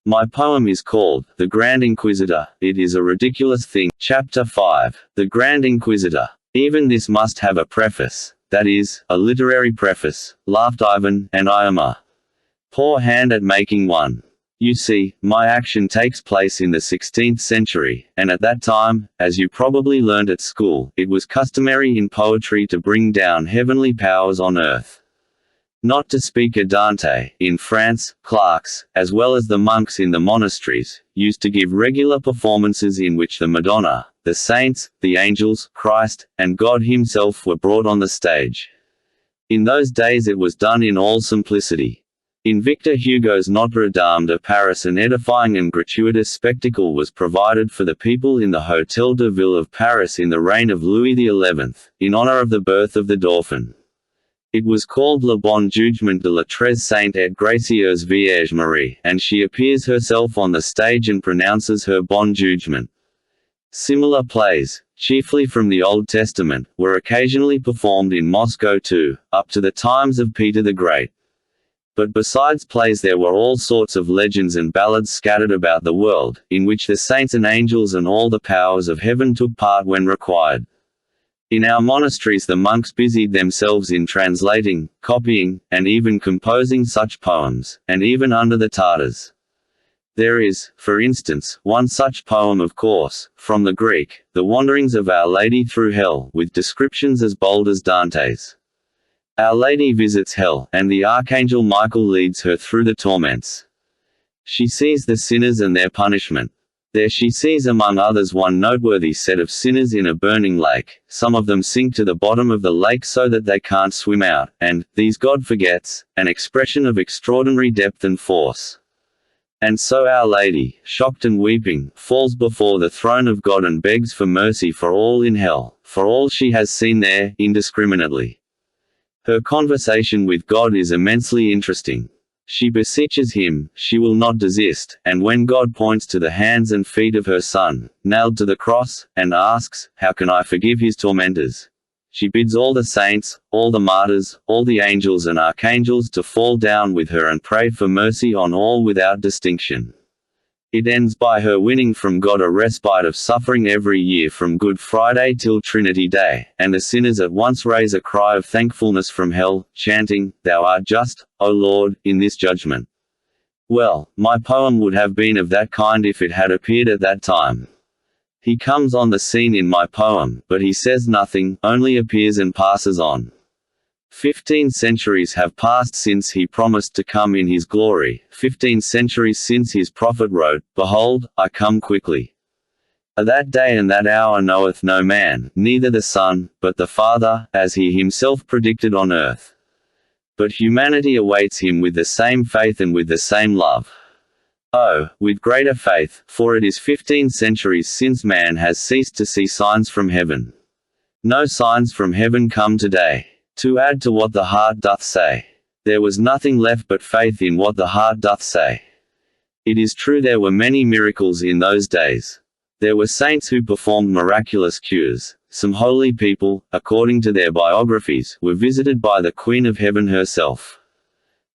[SPEAKER 1] My poem is called, The Grand Inquisitor. It is a ridiculous thing. Chapter 5. The Grand Inquisitor. Even this must have a preface. That is, a literary preface, laughed Ivan, and I am a poor hand at making one. You see, my action takes place in the 16th century, and at that time, as you probably learned at school, it was customary in poetry to bring down heavenly powers on earth. Not to speak of Dante, in France, clerks, as well as the monks in the monasteries, used to give regular performances in which the Madonna, the saints, the angels, Christ, and God himself were brought on the stage. In those days it was done in all simplicity. In Victor Hugo's Notre Dame de Paris an edifying and gratuitous spectacle was provided for the people in the Hôtel de Ville of Paris in the reign of Louis XI, in honor of the birth of the Dauphin. It was called Le Bon Jugement de la Très Sainte et Gracieuse Vierge Marie, and she appears herself on the stage and pronounces her bon jugement. Similar plays, chiefly from the Old Testament, were occasionally performed in Moscow too, up to the times of Peter the Great. But besides plays there were all sorts of legends and ballads scattered about the world, in which the saints and angels and all the powers of heaven took part when required. In our monasteries the monks busied themselves in translating, copying, and even composing such poems, and even under the Tartars. There is, for instance, one such poem of course, from the Greek, The Wanderings of Our Lady Through Hell, with descriptions as bold as Dante's. Our Lady visits hell, and the Archangel Michael leads her through the torments. She sees the sinners and their punishment. There she sees among others one noteworthy set of sinners in a burning lake. Some of them sink to the bottom of the lake so that they can't swim out, and, these God forgets, an expression of extraordinary depth and force. And so Our Lady, shocked and weeping, falls before the throne of God and begs for mercy for all in hell, for all she has seen there, indiscriminately. Her conversation with God is immensely interesting. She beseeches him, she will not desist, and when God points to the hands and feet of her Son, nailed to the cross, and asks, "How can I forgive his tormentors?" she bids all the saints, all the martyrs, all the angels and archangels to fall down with her and pray for mercy on all without distinction. It ends by her winning from God a respite of suffering every year from Good Friday till Trinity Day, and the sinners at once raise a cry of thankfulness from hell, chanting, "Thou art just, O Lord, in this judgment." Well, my poem would have been of that kind if it had appeared at that time. He comes on the scene in my poem, but he says nothing, only appears and passes on. 15 centuries have passed since he promised to come in his glory, 15 centuries since his prophet wrote, "Behold, I come quickly. That day and that hour knoweth no man, neither the Son, but the Father, as he himself predicted on earth." But humanity awaits him with the same faith and with the same love. Oh, with greater faith, for it is 15 centuries since man has ceased to see signs from heaven. No signs from heaven come today. To add to what the heart doth say, there was nothing left but faith in what the heart doth say. It is true there were many miracles in those days. There were saints who performed miraculous cures. Some holy people, according to their biographies, were visited by the Queen of Heaven herself.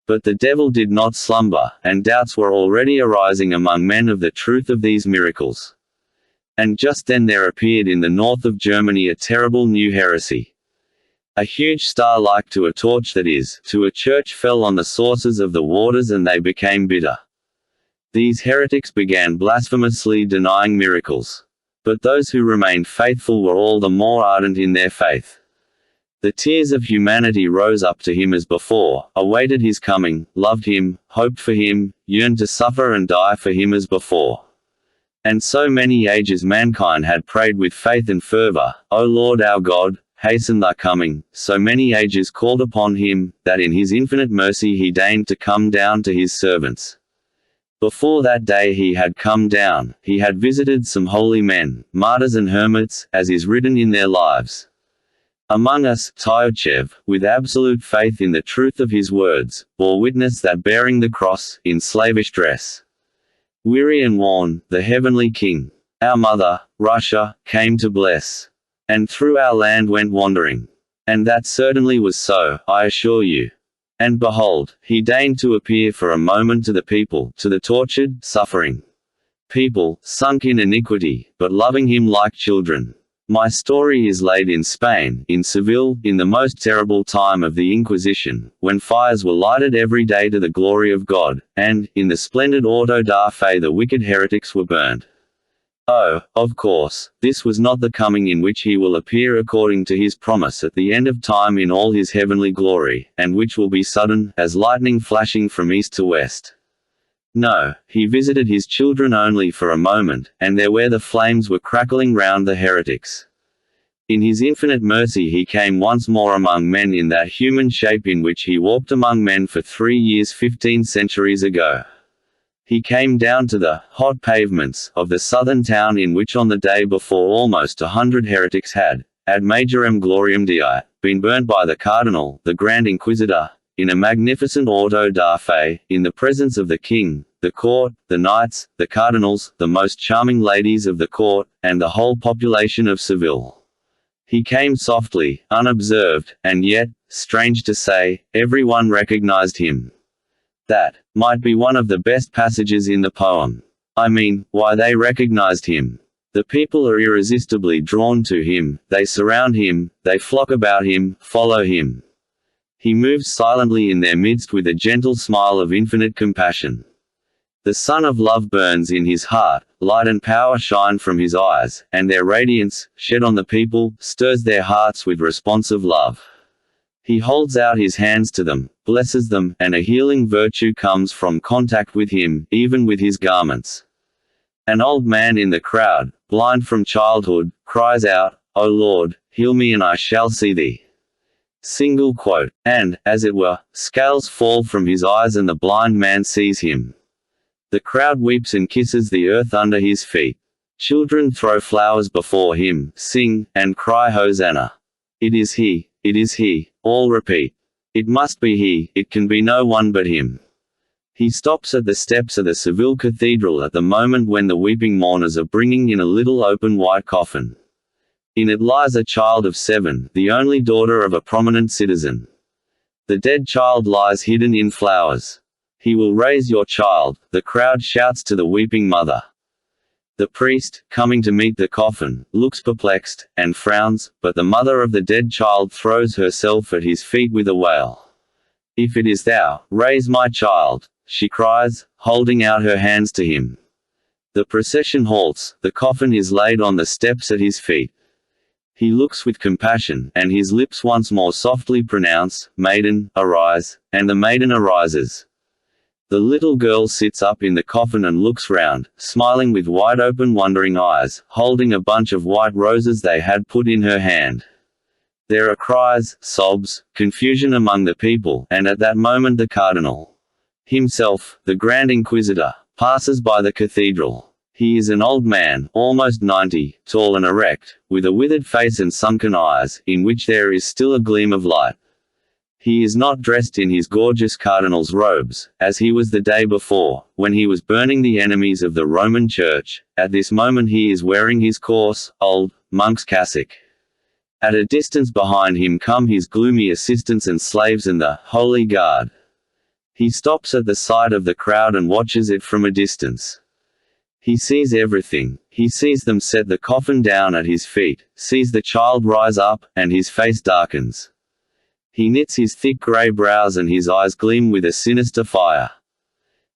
[SPEAKER 1] But the devil did not slumber, and doubts were already arising among men of the truth of these miracles. And just then there appeared in the north of Germany a terrible new heresy. A huge star like to a torch that is, to a church fell on the sources of the waters and they became bitter. These heretics began blasphemously denying miracles. But those who remained faithful were all the more ardent in their faith. The tears of humanity rose up to him as before, awaited his coming, loved him, hoped for him, yearned to suffer and die for him as before. And so many ages mankind had prayed with faith and fervor, "O Lord our God, hasten thy coming," so many ages called upon him, that in his infinite mercy he deigned to come down to his servants. Before that day he had come down, he had visited some holy men, martyrs and hermits, as is written in their lives. Among us, Tyochev, with absolute faith in the truth of his words, bore witness that bearing the cross, in slavish dress, weary and worn, the heavenly King, our mother, Russia, came to bless. And through our land went wandering. And that certainly was so, I assure you. And behold, he deigned to appear for a moment to the people, to the tortured, suffering people, sunk in iniquity, but loving him like children. My story is laid in Spain, in Seville, in the most terrible time of the Inquisition, when fires were lighted every day to the glory of God, and, in the splendid auto da fe the wicked heretics were burned. Oh, of course, this was not the coming in which he will appear according to his promise at the end of time in all his heavenly glory, and which will be sudden, as lightning flashing from east to west. No, he visited his children only for a moment, and there where the flames were crackling round the heretics. In his infinite mercy he came once more among men in that human shape in which he walked among men for 3 years 15 centuries ago. He came down to the hot pavements of the southern town in which on the day before almost 100 heretics had, ad majorem gloriam Dei, been burnt by the cardinal, the Grand Inquisitor, in a magnificent auto da fe, in the presence of the king, the court, the knights, the cardinals, the most charming ladies of the court, and the whole population of Seville. He came softly, unobserved, and yet, strange to say, everyone recognized him. That might be one of the best passages in the poem. I mean, why they recognized him. The people are irresistibly drawn to him, they surround him, they flock about him, follow him. He moves silently in their midst with a gentle smile of infinite compassion. The sun of love burns in his heart, light and power shine from his eyes, and their radiance, shed on the people, stirs their hearts with responsive love. He holds out his hands to them, blesses them, and a healing virtue comes from contact with him, even with his garments. An old man in the crowd, blind from childhood, cries out, "O Lord, heal me and I shall see thee." Single quote. And, as it were, scales fall from his eyes and the blind man sees him. The crowd weeps and kisses the earth under his feet. Children throw flowers before him, sing, and cry Hosanna. It is he, it is he, all repeat. It must be he, it can be no one but him. He stops at the steps of the Seville Cathedral at the moment when the weeping mourners are bringing in a little open white coffin. In it lies a child of 7, the only daughter of a prominent citizen. The dead child lies hidden in flowers. "He will raise your child," the crowd shouts to the weeping mother. The priest, coming to meet the coffin, looks perplexed, and frowns, but the mother of the dead child throws herself at his feet with a wail. "If it is thou, raise my child," she cries, holding out her hands to him. The procession halts, the coffin is laid on the steps at his feet. He looks with compassion, and his lips once more softly pronounce, "Maiden, arise," and the maiden arises. The little girl sits up in the coffin and looks round, smiling with wide-open wondering eyes, holding a bunch of white roses they had put in her hand. There are cries, sobs, confusion among the people, and at that moment the cardinal himself, the Grand Inquisitor, passes by the cathedral. He is an old man, almost 90, tall and erect, with a withered face and sunken eyes, in which there is still a gleam of light. He is not dressed in his gorgeous cardinal's robes, as he was the day before, when he was burning the enemies of the Roman Church. At this moment he is wearing his coarse, old, monk's cassock. At a distance behind him come his gloomy assistants and slaves and the Holy Guard. He stops at the sight of the crowd and watches it from a distance. He sees everything. He sees them set the coffin down at his feet, sees the child rise up, and his face darkens. He knits his thick grey brows and his eyes gleam with a sinister fire.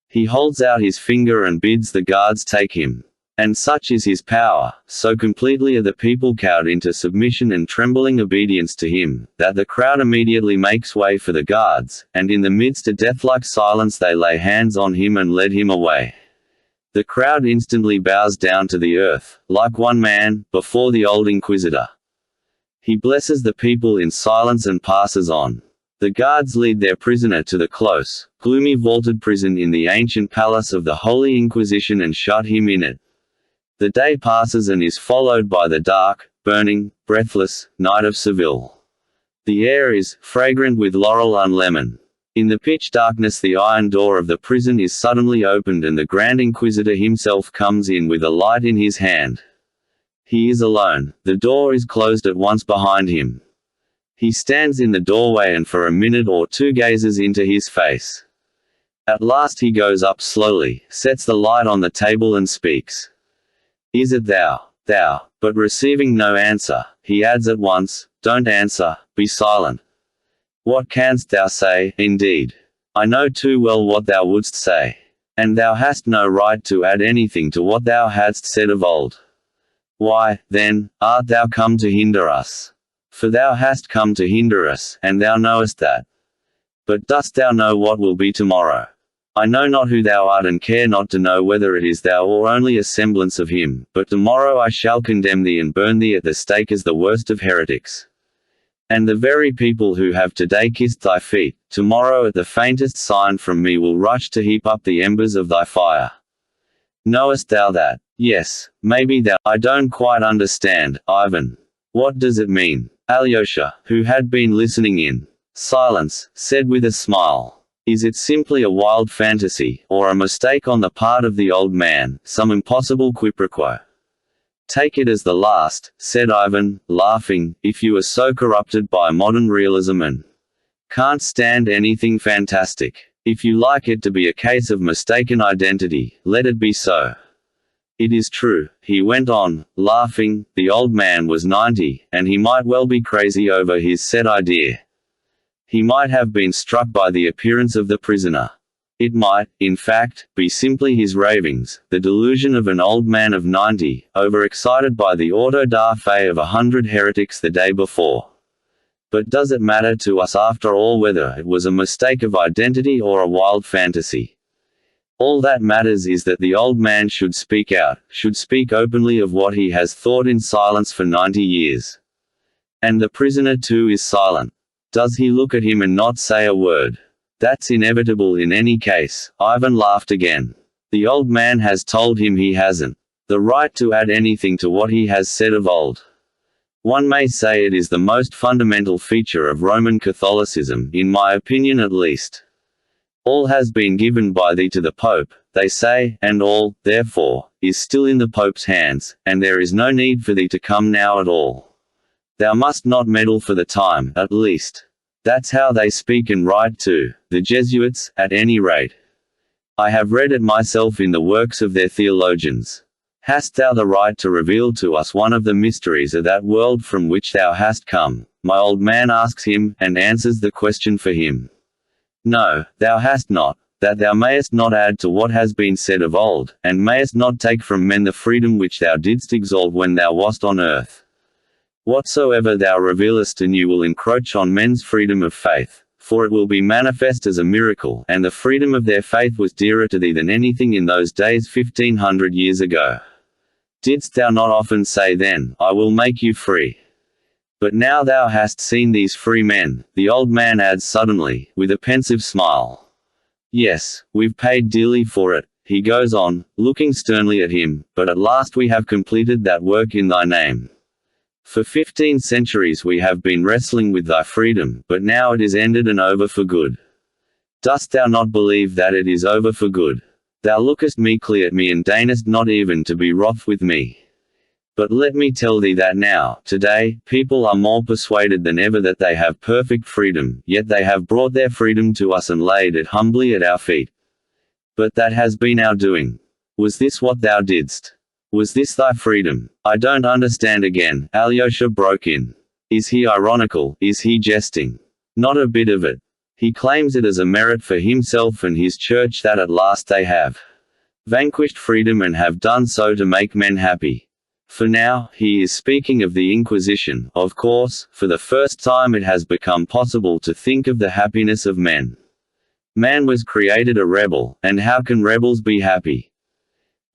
[SPEAKER 1] He holds out his finger and bids the guards take him. And such is his power, so completely are the people cowed into submission and trembling obedience to him, that the crowd immediately makes way for the guards, and in the midst of deathlike silence they lay hands on him and led him away. The crowd instantly bows down to the earth, like one man, before the old Inquisitor. He blesses the people in silence and passes on. The guards lead their prisoner to the close, gloomy vaulted prison in the ancient palace of the Holy Inquisition and shut him in it. The day passes and is followed by the dark, burning, breathless night of Seville. The air is fragrant with laurel and lemon. In the pitch darkness the iron door of the prison is suddenly opened and the Grand Inquisitor himself comes in with a light in his hand. He is alone. The door is closed at once behind him. He stands in the doorway and for a minute or two gazes into his face. At last he goes up slowly, sets the light on the table and speaks. "Is it thou, thou?" But receiving no answer, he adds at once, "Don't answer, be silent. What canst thou say, indeed? I know too well what thou wouldst say. And thou hast no right to add anything to what thou hadst said of old. Why, then, art thou come to hinder us? For thou hast come to hinder us, and thou knowest that. But dost thou know what will be tomorrow? I know not who thou art and care not to know whether it is thou or only a semblance of him, but tomorrow I shall condemn thee and burn thee at the stake as the worst of heretics. And the very people who have today kissed thy feet, tomorrow at the faintest sign from me will rush to heap up the embers of thy fire. Knowest thou that? Yes, maybe thou. I don't quite understand, Ivan. What does it mean? Alyosha, who had been listening in silence, said with a smile, "Is it simply a wild fantasy, or a mistake on the part of the old man, some impossible quiproquo?" "Take it as the last," said Ivan, laughing, "if you are so corrupted by modern realism and can't stand anything fantastic. If you like it to be a case of mistaken identity, let it be so. It is true," he went on, laughing, "the old man was 90, and he might well be crazy over his set idea. He might have been struck by the appearance of the prisoner. It might, in fact, be simply his ravings, the delusion of an old man of 90, overexcited by the auto da fe of 100 heretics the day before. But does it matter to us after all whether it was a mistake of identity or a wild fantasy? All that matters is that the old man should speak out, should speak openly of what he has thought in silence for 90 years. And the prisoner too is silent. Does he look at him and not say a word? That's inevitable in any case." Ivan laughed again. "The old man has told him he hasn't the right to add anything to what he has said of old. One may say it is the most fundamental feature of Roman Catholicism, in my opinion at least. All has been given by thee to the Pope, they say, and all, therefore, is still in the Pope's hands, and there is no need for thee to come now at all. Thou must not meddle for the time, at least. That's how they speak and write too, the Jesuits, at any rate. I have read it myself in the works of their theologians. Hast thou the right to reveal to us one of the mysteries of that world from which thou hast come? My old man asks him, and answers the question for him. No, thou hast not, that thou mayest not add to what has been said of old, and mayest not take from men the freedom which thou didst exalt when thou wast on earth. Whatsoever thou revealest anew will encroach on men's freedom of faith, for it will be manifest as a miracle, and the freedom of their faith was dearer to thee than anything in those days 1500 years ago. Didst thou not often say then, I will make you free? But now thou hast seen these free men," the old man adds suddenly, with a pensive smile. "Yes, we've paid dearly for it," he goes on, looking sternly at him, "but at last we have completed that work in thy name. For 15 centuries we have been wrestling with thy freedom, but now it is ended and over for good. Dost thou not believe that it is over for good? Thou lookest meekly at me and deignest not even to be wroth with me. But let me tell thee that now, today, people are more persuaded than ever that they have perfect freedom, yet they have brought their freedom to us and laid it humbly at our feet. But that has been our doing. Was this what thou didst? Was this thy freedom? I don't understand again," Alyosha broke in. "Is he ironical, is he jesting? Not a bit of it. He claims it as a merit for himself and his church that at last they have vanquished freedom and have done so to make men happy. For now, he is speaking of the Inquisition. Of course, for the first time it has become possible to think of the happiness of men. Man was created a rebel, and how can rebels be happy?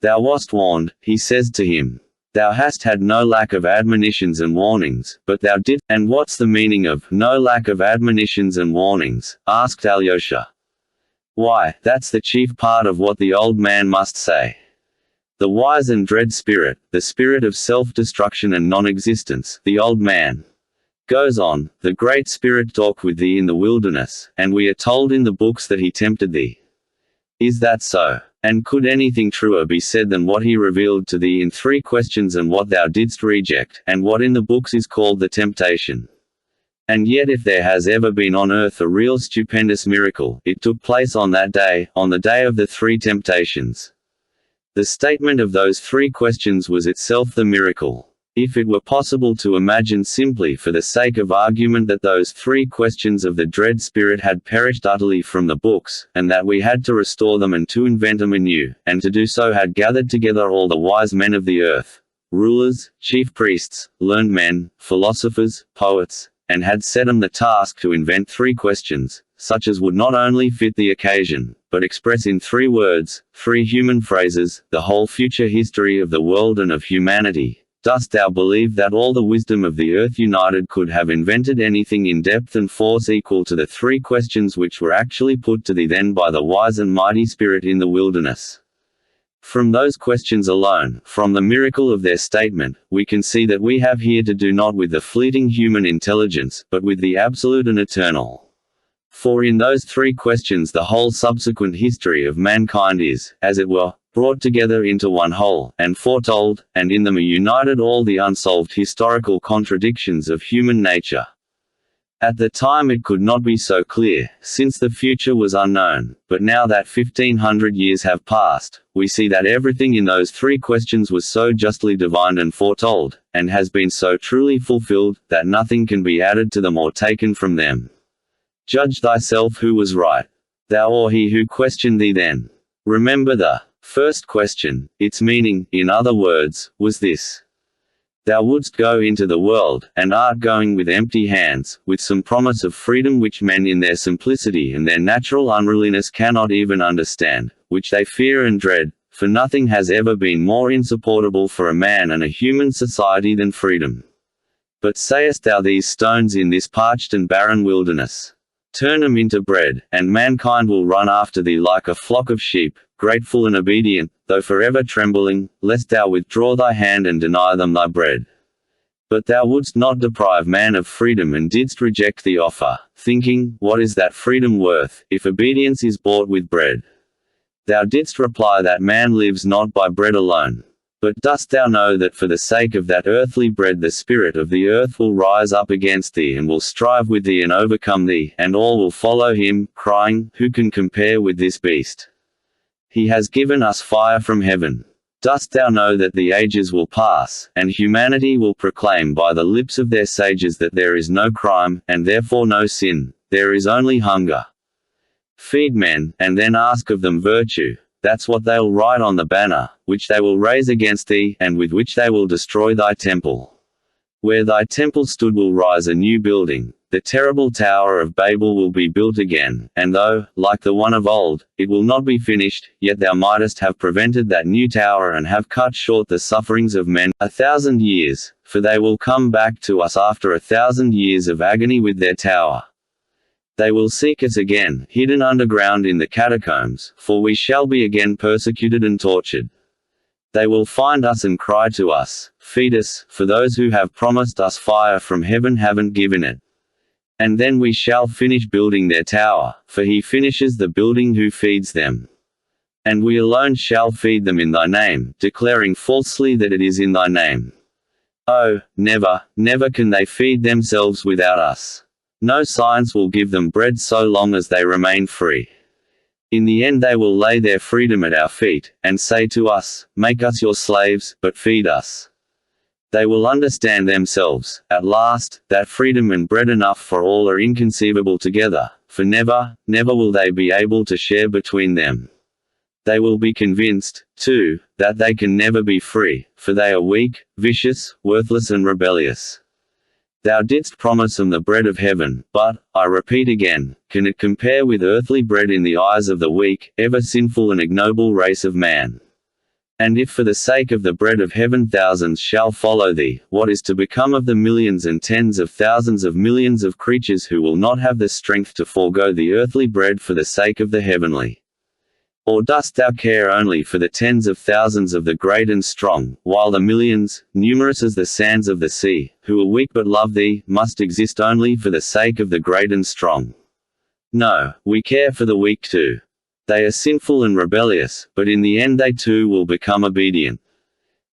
[SPEAKER 1] Thou wast warned," he says to him. "Thou hast had no lack of admonitions and warnings, but thou did—" "And what's the meaning of no lack of admonitions and warnings?" asked Alyosha. "Why, that's the chief part of what the old man must say. The wise and dread spirit, the spirit of self-destruction and non-existence, the old man goes on, the great spirit talked with thee in the wilderness, and we are told in the books that he tempted thee. Is that so? And could anything truer be said than what he revealed to thee in 3 questions and what thou didst reject, and what in the books is called the temptation? And yet if there has ever been on earth a real stupendous miracle, it took place on that day, on the day of the 3 temptations. The statement of those 3 questions was itself the miracle. If it were possible to imagine simply for the sake of argument that those 3 questions of the dread spirit had perished utterly from the books, and that we had to restore them and to invent them anew, and to do so had gathered together all the wise men of the earth, rulers, chief priests, learned men, philosophers, poets, and had set them the task to invent 3 questions, such as would not only fit the occasion, but express in 3 words, 3 human phrases, the whole future history of the world and of humanity. Dost thou believe that all the wisdom of the earth united could have invented anything in depth and force equal to the 3 questions which were actually put to thee then by the wise and mighty spirit in the wilderness? From those questions alone, from the miracle of their statement, we can see that we have here to do not with the fleeting human intelligence, but with the absolute and eternal. For in those three questions the whole subsequent history of mankind is, as it were, brought together into one whole, and foretold, and in them are united all the unsolved historical contradictions of human nature. At the time it could not be so clear, since the future was unknown, but now that 1500 years have passed, we see that everything in those three questions was so justly divined and foretold, and has been so truly fulfilled, that nothing can be added to them or taken from them. Judge thyself who was right, thou or he who questioned thee then. Remember the first question, its meaning, in other words, was this. Thou wouldst go into the world, and art going with empty hands, with some promise of freedom which men in their simplicity and their natural unruliness cannot even understand, which they fear and dread, for nothing has ever been more insupportable for a man and a human society than freedom. But sayest thou these stones in this parched and barren wilderness, turn them into bread, and mankind will run after thee like a flock of sheep, grateful and obedient, though forever trembling, lest thou withdraw thy hand and deny them thy bread. But thou wouldst not deprive man of freedom and didst reject the offer, thinking, what is that freedom worth, if obedience is bought with bread? Thou didst reply that man lives not by bread alone. But dost thou know that for the sake of that earthly bread the spirit of the earth will rise up against thee and will strive with thee and overcome thee, and all will follow him, crying, who can compare with this beast? He has given us fire from heaven. Dost thou know that the ages will pass, and humanity will proclaim by the lips of their sages that there is no crime, and therefore no sin, there is only hunger. Feed men, and then ask of them virtue. That's what they'll write on the banner, which they will raise against thee, and with which they will destroy thy temple. Where thy temple stood will rise a new building, the terrible Tower of Babel will be built again, and though, like the one of old, it will not be finished, yet thou mightest have prevented that new tower and have cut short the sufferings of men 1,000 years, for they will come back to us after 1,000 years of agony with their tower. They will seek us again, hidden underground in the catacombs, for we shall be again persecuted and tortured. They will find us and cry to us, feed us, for those who have promised us fire from heaven haven't given it. And then we shall finish building their tower, for he finishes the building who feeds them. And we alone shall feed them in thy name, declaring falsely that it is in thy name. Oh, never, never can they feed themselves without us. No science will give them bread so long as they remain free. In the end they will lay their freedom at our feet, and say to us, make us your slaves, but feed us. They will understand themselves, at last, that freedom and bread enough for all are inconceivable together, for never, never will they be able to share between them. They will be convinced, too, that they can never be free, for they are weak, vicious, worthless and rebellious. Thou didst promise them the bread of heaven, but, I repeat again, can it compare with earthly bread in the eyes of the weak, ever sinful and ignoble race of man? And if for the sake of the bread of heaven thousands shall follow thee, what is to become of the millions and tens of thousands of millions of creatures who will not have the strength to forego the earthly bread for the sake of the heavenly? Or dost thou care only for the tens of thousands of the great and strong, while the millions, numerous as the sands of the sea, who are weak but love thee, must exist only for the sake of the great and strong? No, we care for the weak too. They are sinful and rebellious, but in the end they too will become obedient.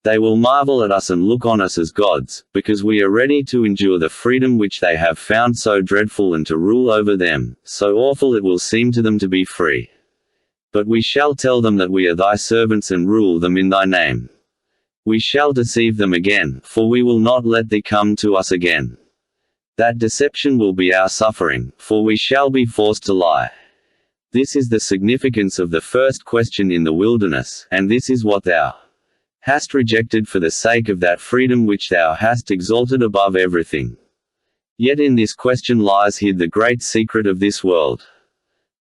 [SPEAKER 1] They will marvel at us and look on us as gods, because we are ready to endure the freedom which they have found so dreadful and to rule over them, so awful it will seem to them to be free. But we shall tell them that we are thy servants and rule them in thy name. We shall deceive them again, for we will not let thee come to us again. That deception will be our suffering, for we shall be forced to lie. This is the significance of the first question in the wilderness, and this is what thou hast rejected for the sake of that freedom which thou hast exalted above everything. Yet in this question lies hid the great secret of this world.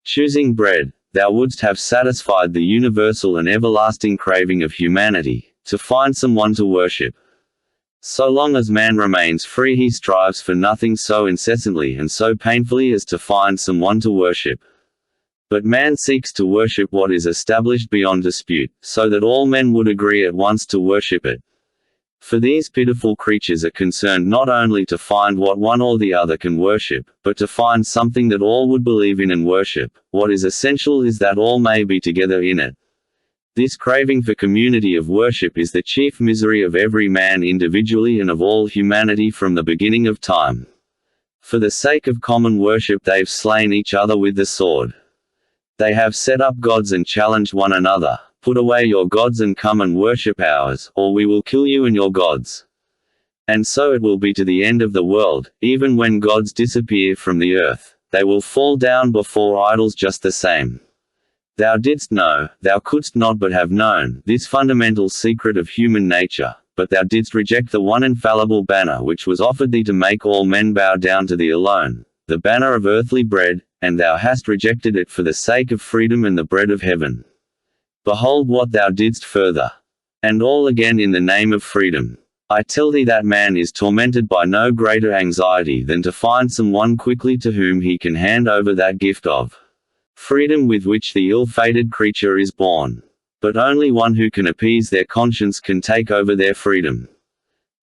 [SPEAKER 1] Choosing bread, thou wouldst have satisfied the universal and everlasting craving of humanity, to find someone to worship. So long as man remains free he strives for nothing so incessantly and so painfully as to find someone to worship. But man seeks to worship what is established beyond dispute, so that all men would agree at once to worship it. For these pitiful creatures are concerned not only to find what one or the other can worship, but to find something that all would believe in and worship. What is essential is that all may be together in it. This craving for community of worship is the chief misery of every man individually and of all humanity from the beginning of time. For the sake of common worship they've slain each other with the sword. They have set up gods and challenged one another. Put away your gods and come and worship ours, or we will kill you and your gods. And so it will be to the end of the world. Even when gods disappear from the earth, they will fall down before idols just the same. Thou didst know, thou couldst not but have known, this fundamental secret of human nature, but thou didst reject the one infallible banner which was offered thee to make all men bow down to thee alone, the banner of earthly bread, and thou hast rejected it for the sake of freedom and the bread of heaven. Behold what thou didst further. And all again in the name of freedom. I tell thee that man is tormented by no greater anxiety than to find some one quickly to whom he can hand over that gift of freedom with which the ill-fated creature is born. But only one who can appease their conscience can take over their freedom.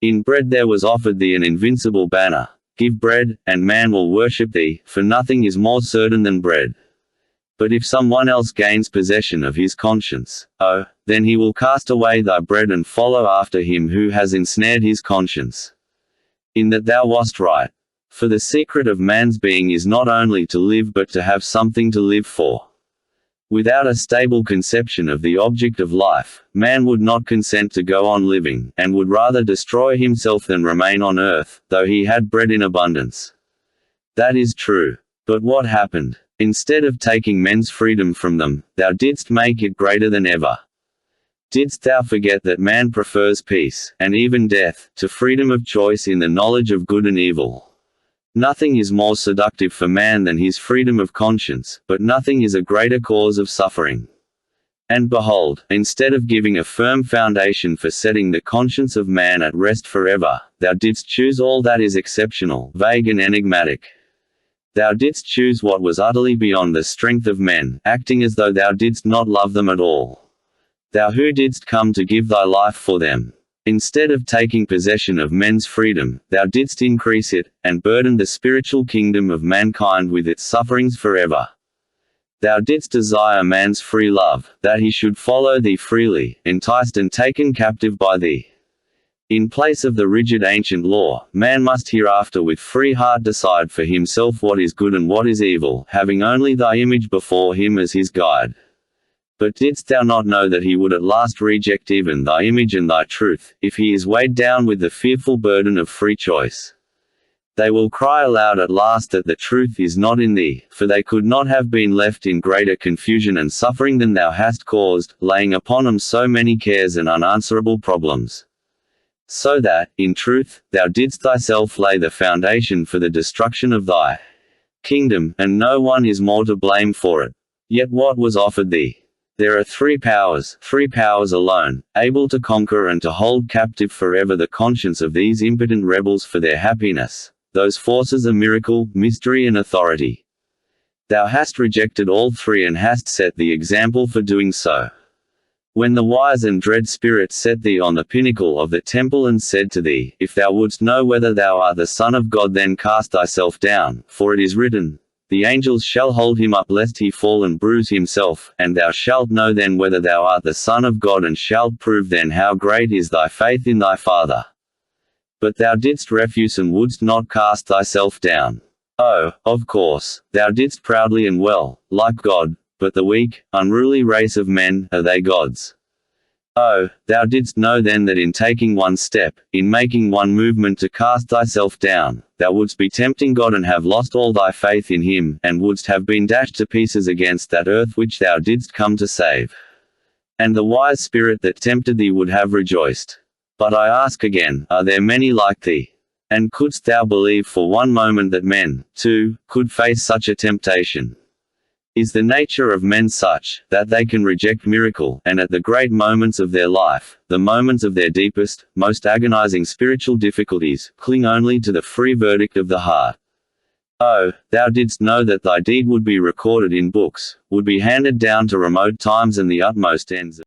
[SPEAKER 1] In bread there was offered thee an invincible banner. Give bread, and man will worship thee, for nothing is more certain than bread. But if someone else gains possession of his conscience, oh, then he will cast away thy bread and follow after him who has ensnared his conscience. In that thou wast right. For the secret of man's being is not only to live but to have something to live for. Without a stable conception of the object of life, man would not consent to go on living, and would rather destroy himself than remain on earth, though he had bread in abundance. That is true. But what happened? Instead of taking men's freedom from them, thou didst make it greater than ever. Didst thou forget that man prefers peace, and even death, to freedom of choice in the knowledge of good and evil? Nothing is more seductive for man than his freedom of conscience, but nothing is a greater cause of suffering. And behold, instead of giving a firm foundation for setting the conscience of man at rest forever, thou didst choose all that is exceptional, vague and enigmatic. Thou didst choose what was utterly beyond the strength of men, acting as though thou didst not love them at all. Thou who didst come to give thy life for them. Instead of taking possession of men's freedom, thou didst increase it, and burden the spiritual kingdom of mankind with its sufferings forever. Thou didst desire man's free love, that he should follow thee freely, enticed and taken captive by thee. In place of the rigid ancient law, man must hereafter with free heart decide for himself what is good and what is evil, having only thy image before him as his guide. But didst thou not know that he would at last reject even thy image and thy truth, if he is weighed down with the fearful burden of free choice? They will cry aloud at last that the truth is not in thee, for they could not have been left in greater confusion and suffering than thou hast caused, laying upon them so many cares and unanswerable problems. So that, in truth, thou didst thyself lay the foundation for the destruction of thy kingdom, and no one is more to blame for it. Yet what was offered thee? There are three powers alone, able to conquer and to hold captive forever the conscience of these impotent rebels for their happiness. Those forces are miracle, mystery and authority. Thou hast rejected all three and hast set the example for doing so. When the wise and dread Spirit set thee on the pinnacle of the temple and said to thee, If thou wouldst know whether thou art the Son of God, then cast thyself down, for it is written, The angels shall hold him up lest he fall and bruise himself, and thou shalt know then whether thou art the Son of God, and shalt prove then how great is thy faith in thy Father. But thou didst refuse and wouldst not cast thyself down. Oh, of course, thou didst proudly and well, like God, but the weak, unruly race of men, are they gods? Oh, thou didst know then that in taking one step, in making one movement to cast thyself down, thou wouldst be tempting God and have lost all thy faith in him, and wouldst have been dashed to pieces against that earth which thou didst come to save. And the wise spirit that tempted thee would have rejoiced. But I ask again, are there many like thee? And couldst thou believe for one moment that men, too, could face such a temptation? Is the nature of men such, that they can reject miracle, and at the great moments of their life, the moments of their deepest, most agonizing spiritual difficulties, cling only to the free verdict of the heart? Oh, thou didst know that thy deed would be recorded in books, would be handed down to remote times and the utmost ends